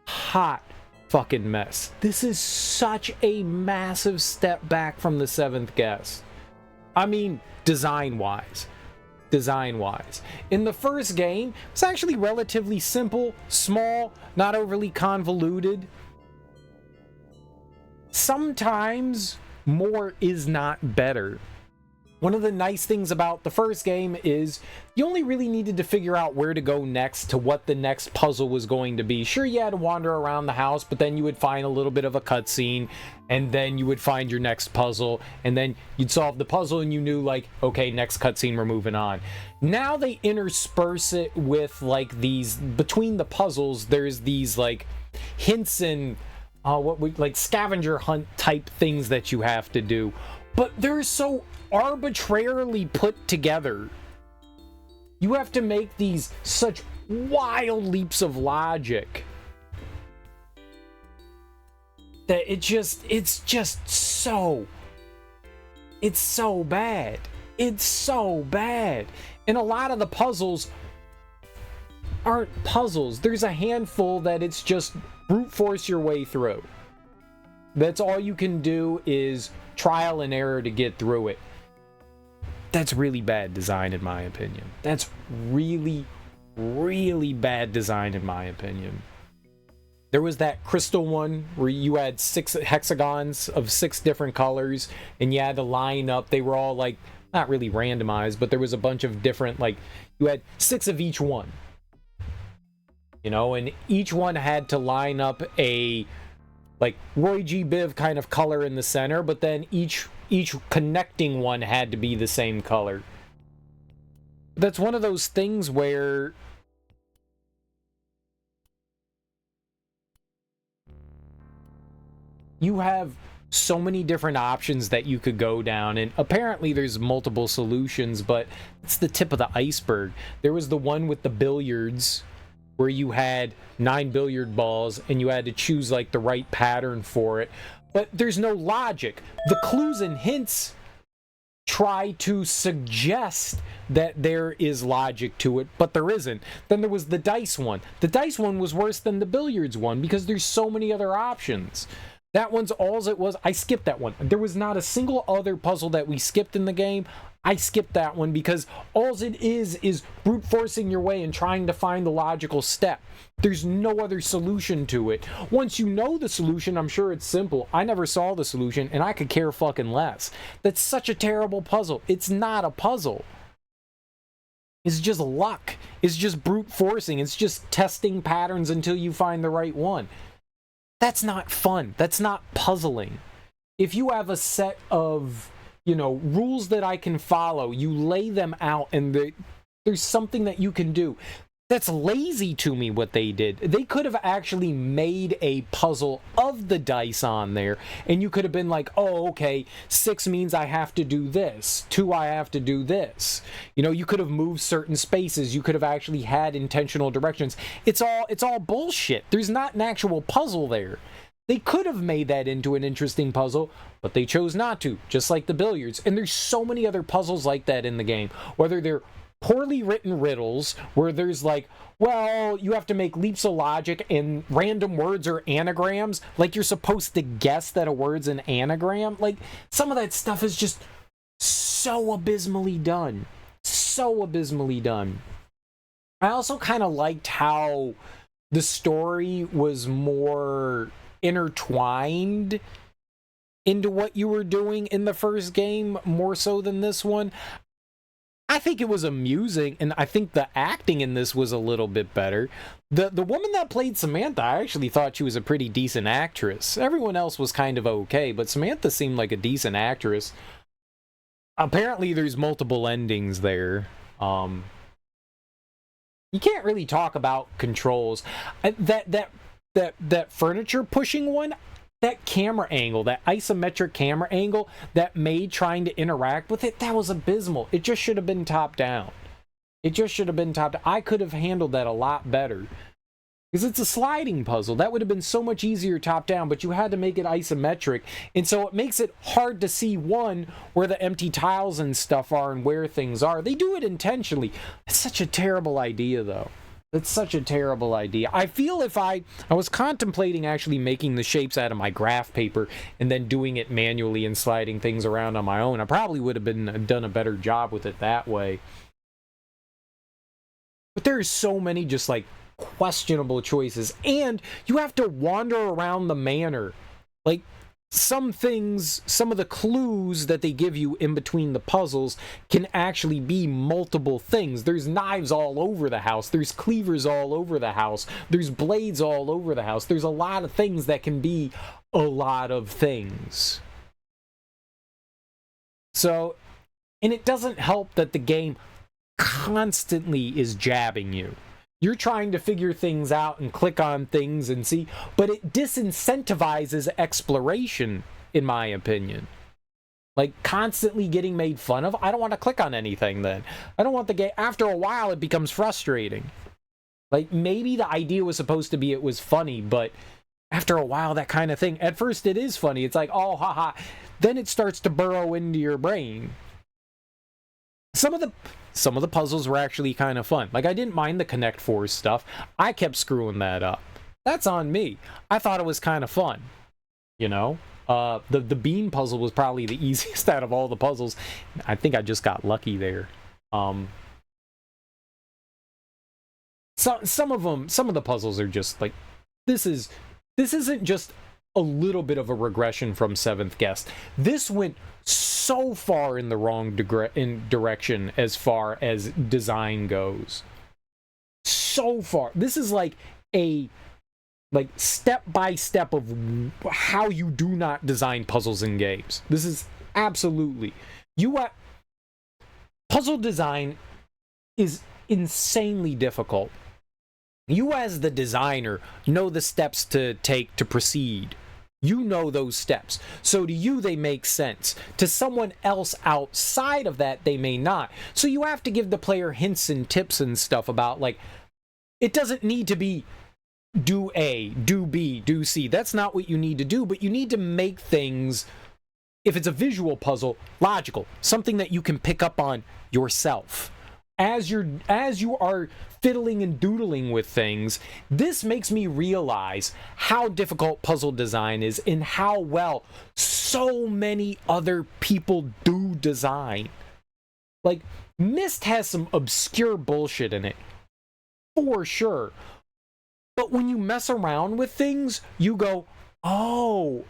[SPEAKER 1] hot fucking mess. This is such a massive step back from the Seventh Guest. I mean, design-wise. In the first game, it's actually relatively simple, small, not overly convoluted. Sometimes more is not better. One of the nice things about the first game is you only really needed to figure out where to go next to what the next puzzle was going to be. Sure, you had to wander around the house, but then you would find a little bit of a cutscene, and then you would find your next puzzle, and then you'd solve the puzzle, and you knew, like, okay, next cutscene, we're moving on. Now they intersperse it with, like, these, between the puzzles, there's these, like, hints and, like, scavenger hunt type things that you have to do. But they're so arbitrarily put together. You have to make these such wild leaps of logic that it's so bad. It's so bad. And a lot of the puzzles aren't puzzles. There's a handful that it's just brute force your way through. That's all you can do is trial and error to get through it. That's really bad design, in my opinion. That's really, really bad design, in my opinion. There was that crystal one where you had 6 hexagons of 6 different colors, and you had to line up. They were all, like, not really randomized, but there was a bunch of different, like, you had 6 of each one. you know, and each one had to line up a like Roy G. Biv kind of color in the center, but then each connecting one had to be the same color. That's one of those things where you have so many different options that you could go down, and apparently there's multiple solutions, but it's the tip of the iceberg. There was the one with the billiards where you had 9 billiard balls and you had to choose like the right pattern for it, but there's no logic. The clues and hints try to suggest that there is logic to it, but there isn't. Then there was the dice one. The dice one was worse than the billiards one because there's so many other options. That one's all it was. I skipped that one. There was not a single other puzzle that we skipped in the game. I skipped that one because all it is brute forcing your way and trying to find the logical step. There's no other solution to it. Once you know the solution, I'm sure it's simple. I never saw the solution and I could care fucking less. That's such a terrible puzzle. It's not a puzzle. It's just luck. It's just brute forcing. It's just testing patterns until you find the right one. That's not fun. That's not puzzling. If you have a set of, you know, rules that I can follow, you lay them out and there's something that you can do. That's lazy to me what they did. They could have actually made a puzzle of the dice on there, and you could have been like, oh, okay, 6 means I have to do this, 2 I have to do this. You know, you could have moved certain spaces. You could have actually had intentional directions. It's all bullshit. There's not an actual puzzle there. They could have made that into an interesting puzzle, but they chose not to, just like the billiards. And there's so many other puzzles like that in the game, whether they're poorly written riddles where there's like, well, you have to make leaps of logic and random words or anagrams, like you're supposed to guess that a word's an anagram. Like, some of that stuff is just so abysmally done. So abysmally done. I also kind of liked how the story was more intertwined into what you were doing in the first game, more so than this one. I think it was amusing, and I think the acting in this was a little bit better. The woman that played Samantha, I actually thought she was a pretty decent actress. Everyone else was kind of okay, but Samantha seemed like a decent actress. Apparently, there's multiple endings there. You can't really talk about controls. That furniture pushing one, that camera angle, that isometric camera angle that made trying to interact with it, that was abysmal. It just should have been top down. It just should have been top down. I could have handled that a lot better. Because it's a sliding puzzle. That would have been so much easier top down, but you had to make it isometric. And so it makes it hard to see, one, where the empty tiles and stuff are and where things are. They do it intentionally. It's such a terrible idea, though. That's such a terrible idea. I feel if I was contemplating actually making the shapes out of my graph paper and then doing it manually and sliding things around on my own, I probably would have done a better job with it that way. But there's so many just like questionable choices, and you have to wander around the manor. Like, some things, some of the clues that they give you in between the puzzles can actually be multiple things. There's knives all over the house. There's cleavers all over the house. There's blades all over the house. There's a lot of things that can be a lot of things. So, and it doesn't help that the game constantly is jabbing you. You're trying to figure things out and click on things and see, but it disincentivizes exploration, in my opinion. Like, constantly getting made fun of. I don't want to click on anything then. I don't want the game. After a while, it becomes frustrating. Like, maybe the idea was supposed to be it was funny, but after a while, that kind of thing. At first, it is funny. It's like, oh, haha. Then it starts to burrow into your brain. Some of the puzzles were actually kind of fun. Like, I didn't mind the Connect Four stuff. I kept screwing that up. That's on me. I thought it was kind of fun. You know? The bean puzzle was probably the easiest out of all the puzzles. I think I just got lucky there. Some of the puzzles are just like, this isn't just a little bit of a regression from Seventh Guest. This went so far in the wrong direction as far as design goes. so far. This is like a step by step of how you do not design puzzles in games. This is absolutely puzzle design is insanely difficult. You as the designer know the steps to take to proceed. You know those steps. So to you, they make sense. To someone else outside of that, they may not. So you have to give the player hints and tips and stuff about, like, it doesn't need to be do A, do B, do C. That's not what you need to do, but you need to make things, if it's a visual puzzle, logical. Something that you can pick up on yourself. As you are fiddling and doodling with things, this makes me realize how difficult puzzle design is and how well so many other people do design. Like, Myst has some obscure bullshit in it, for sure. But when you mess around with things, you go, oh,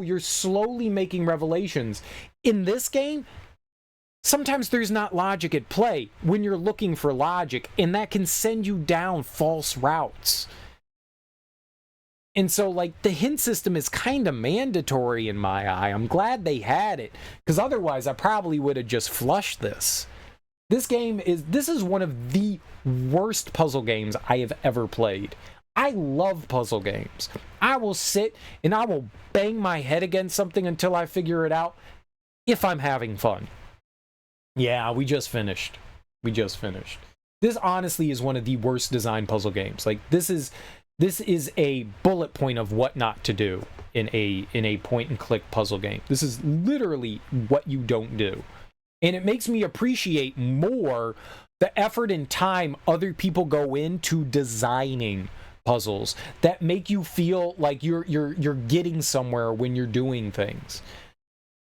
[SPEAKER 1] you're slowly making revelations. In this game, sometimes there's not logic at play when you're looking for logic, and that can send you down false routes. And so, like, the hint system is kind of mandatory in my eye. I'm glad they had it, because otherwise I probably would have just flushed this. This is one of the worst puzzle games I have ever played. I love puzzle games. I will sit and I will bang my head against something until I figure it out if I'm having fun. Yeah, we just finished. This honestly is one of the worst designed puzzle games. Like, this is a bullet point of what not to do in a point and click puzzle game. This is literally what you don't do. And it makes me appreciate more the effort and time other people go into designing puzzles that make you feel like you're getting somewhere when you're doing things.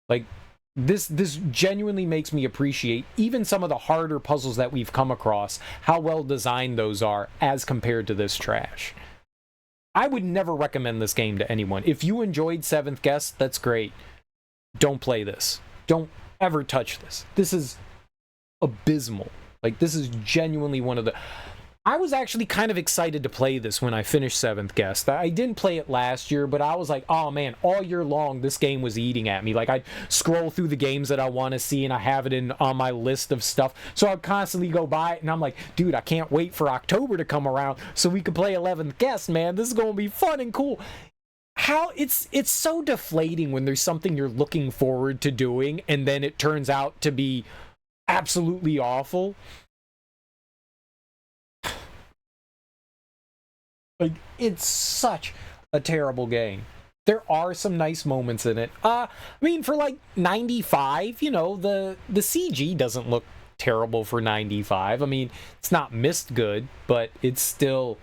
[SPEAKER 1] Like, this genuinely makes me appreciate even some of the harder puzzles that we've come across, how well designed those are as compared to this trash. I would never recommend this game to anyone. If you enjoyed Seventh Guest, that's great. Don't play this. Don't ever touch this. This is abysmal. Like, this is genuinely one of the... I was actually kind of excited to play this when I finished Seventh Guest. I didn't play it last year, but I was like, oh man, all year long this game was eating at me. Like, I'd scroll through the games that I want to see and I have it on my list of stuff. So I'd constantly go by it and I'm like, dude, I can't wait for October to come around so we can play 11th Guest, man. This is going to be fun and cool. How it's so deflating when there's something you're looking forward to doing and then it turns out to be absolutely awful. Like, it's such a terrible game. There are some nice moments in it. I mean, for like 95, you know, the CG doesn't look terrible for 95. I mean, it's not Myst good, but it's still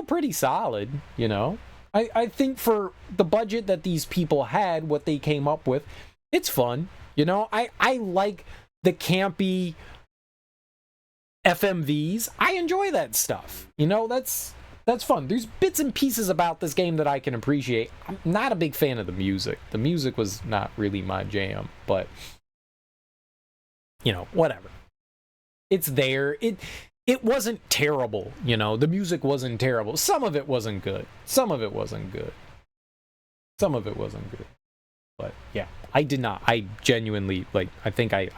[SPEAKER 1] pretty solid, you know. I think for the budget that these people had, what they came up with, it's fun. You know, I like the campy FMVs. I enjoy that stuff. You know, that's fun. There's bits and pieces about this game that I can appreciate. I'm not a big fan of the music. The music was not really my jam, but you know, whatever. It's there. It wasn't terrible, you know. The music wasn't terrible. Some of it wasn't good. But yeah, I genuinely, like, I think I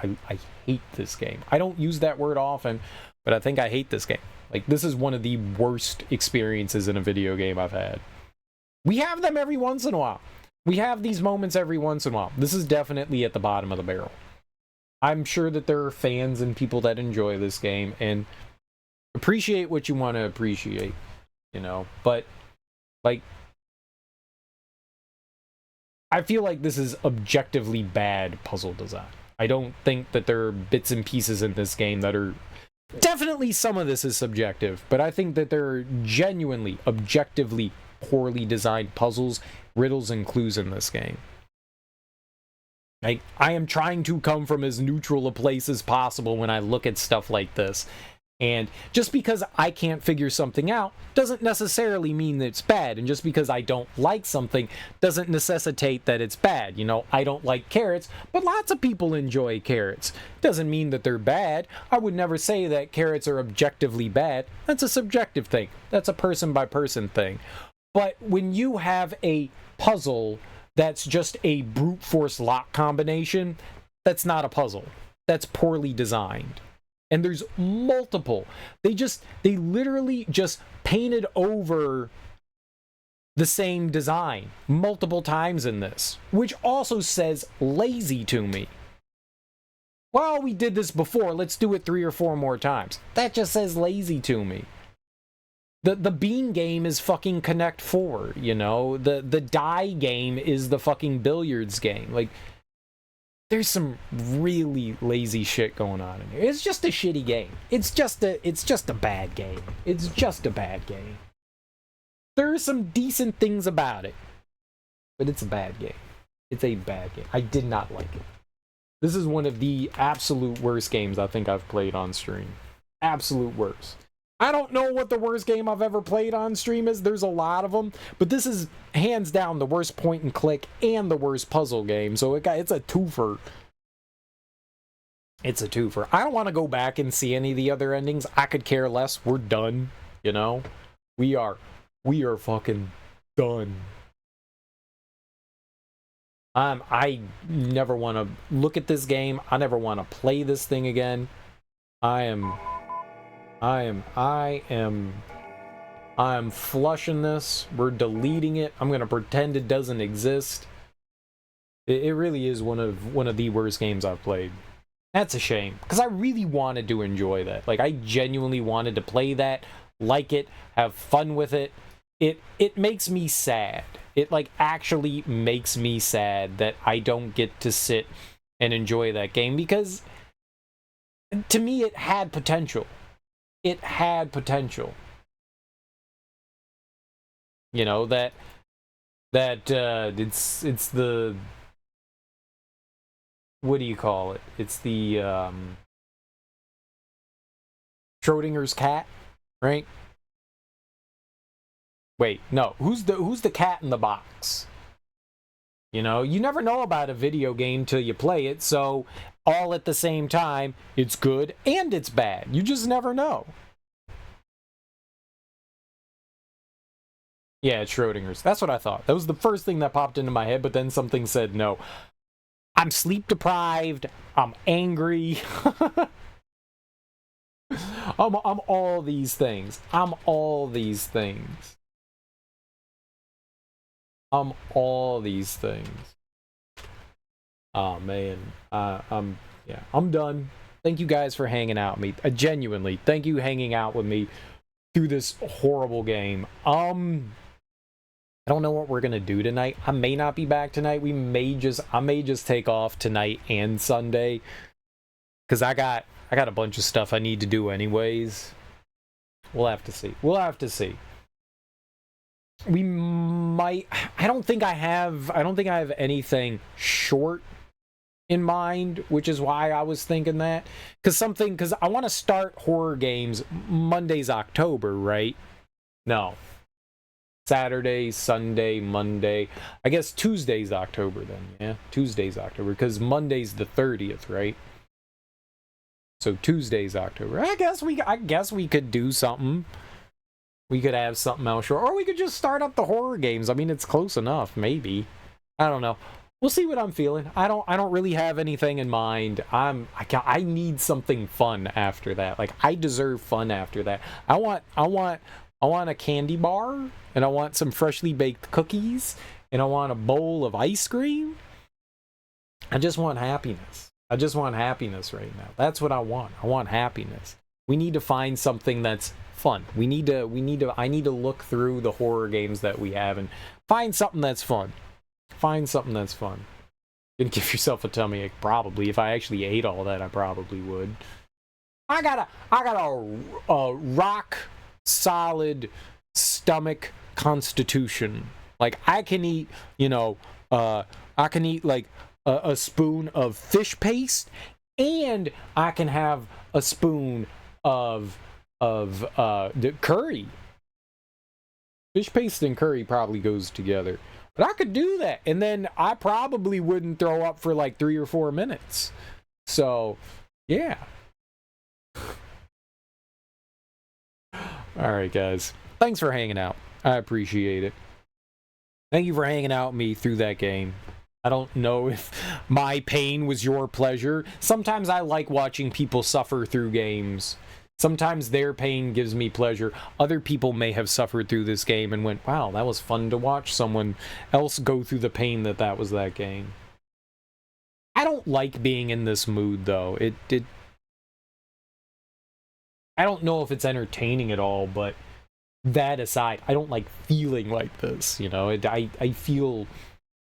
[SPEAKER 1] hate this game. I don't use that word often, but I think I hate this game. Like, this is one of the worst experiences in a video game I've had. We have them every once in a while. We have these moments every once in a while. This is definitely at the bottom of the barrel. I'm sure that there are fans and people that enjoy this game and appreciate what you want to appreciate, you know, but like, I feel like this is objectively bad puzzle design. I don't think that there are bits and pieces in this game that are... Definitely some of this is subjective, but I think that there are genuinely, objectively poorly designed puzzles, riddles, and clues in this game. I am trying to come from as neutral a place as possible when I look at stuff like this. And just because I can't figure something out doesn't necessarily mean that it's bad. And just because I don't like something doesn't necessitate that it's bad. You know, I don't like carrots, but lots of people enjoy carrots. Doesn't mean that they're bad. I would never say that carrots are objectively bad. That's a subjective thing. That's a person by person thing. But when you have a puzzle that's just a brute force lock combination, that's not a puzzle. That's poorly designed. And there's multiple. They literally just painted over the same design multiple times in this, which also says lazy to me. Well, we did this before, let's do it 3 or 4 more times. That just says lazy to me. The bean game is fucking Connect 4, you know? The die game is the fucking billiards game. Like, there's some really lazy shit going on in here. It's just a shitty game. It's just a bad game. It's just a bad game. There are some decent things about it, but it's a bad game. It's a bad game. I did not like it. This is one of the absolute worst games I think I've played on stream. Absolute worst. I don't know what the worst game I've ever played on stream is. There's a lot of them, but this is hands down the worst point and click and the worst puzzle game. So it's a twofer. It's a twofer. I don't want to go back and see any of the other endings. I could care less. We're done. You know, we are fucking done. I never want to look at this game. I never want to play this thing again. I am flushing this. We're deleting it. I'm gonna pretend it doesn't exist. It really is one of the worst games I've played. That's a shame, because I really wanted to enjoy that. Like, I genuinely wanted to play that, like it, have fun with it. It makes me sad. It like actually makes me sad that I don't get to sit and enjoy that game, because to me it had potential. It had potential. You know, that it's the, what do you call it? It's the Schrodinger's cat, right? Wait, no. Who's the cat in the box? You know, you never know about a video game till you play it, so all at the same time, it's good and it's bad. You just never know. Yeah, it's Schrodinger's. That's what I thought. That was the first thing that popped into my head, but then something said no. I'm sleep deprived. I'm angry. I'm all these things. I'm all these things. I'm all these things. Oh man, I'm done. Thank you guys for hanging out with me. Genuinely, thank you hanging out with me through this horrible game. I don't know what we're gonna do tonight. I may not be back tonight. I may just take off tonight and Sunday, because I got a bunch of stuff I need to do anyways. We'll have to see. We'll have to see. We might. I don't think I have anything short in mind, which is why I was thinking that. Because I want to start horror games. Monday's October, right? No. Saturday, Sunday, Monday. I guess Tuesday's October then, yeah? Tuesday's October, because Monday's the 30th, right? So Tuesday's October. I guess we could do something. We could have something else, or we could just start up the horror games. I mean, it's close enough, maybe. I don't know. We'll see what I'm feeling. I don't really have anything in mind. I need something fun after that. Like, I deserve fun after that. I want a candy bar, and I want some freshly baked cookies, and I want a bowl of ice cream. I just want happiness. I just want happiness right now. That's what I want. I want happiness. We need to find something that's fun. I need to look through the horror games that we have and find something that's fun. Find something that's fun. You're gonna give yourself a tummy ache, probably. If I actually ate all that, I probably would. I got a rock solid stomach constitution. Like, I can eat, like a spoon of fish paste, and I can have a spoon of the curry. Fish paste and curry probably goes together. But I could do that, and then I probably wouldn't throw up for like 3 or 4 minutes. So, yeah. Alright, guys. Thanks for hanging out. I appreciate it. Thank you for hanging out with me through that game. I don't know if my pain was your pleasure. Sometimes I like watching people suffer through games. Sometimes their pain gives me pleasure. Other people may have suffered through this game and went, wow, that was fun to watch someone else go through the pain that was that game. I don't like being in this mood, though. I don't know if it's entertaining at all, but that aside, I don't like feeling like this, you know? I feel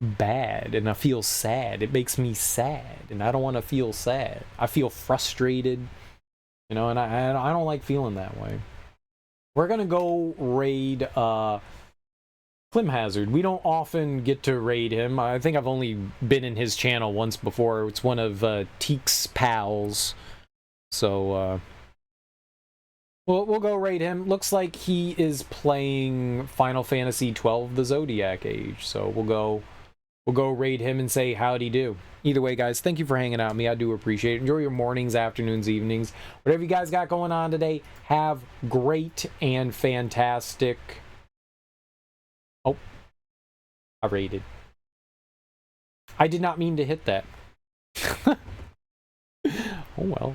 [SPEAKER 1] bad, and I feel sad. It makes me sad, and I don't want to feel sad. I feel frustrated. You know, and I don't like feeling that way. We're gonna go raid Clem Hazard. We don't often get to raid him. I think I've only been in his channel once before. It's one of Teek's pals. So we'll go raid him. Looks like he is playing Final Fantasy XII: The Zodiac Age. So we'll go raid him and say howdy do. Either way, guys, thank you for hanging out with me. I do appreciate it. Enjoy your mornings, afternoons, evenings. Whatever you guys got going on today, have great and fantastic... Oh. I raided. I did not mean to hit that. Oh well.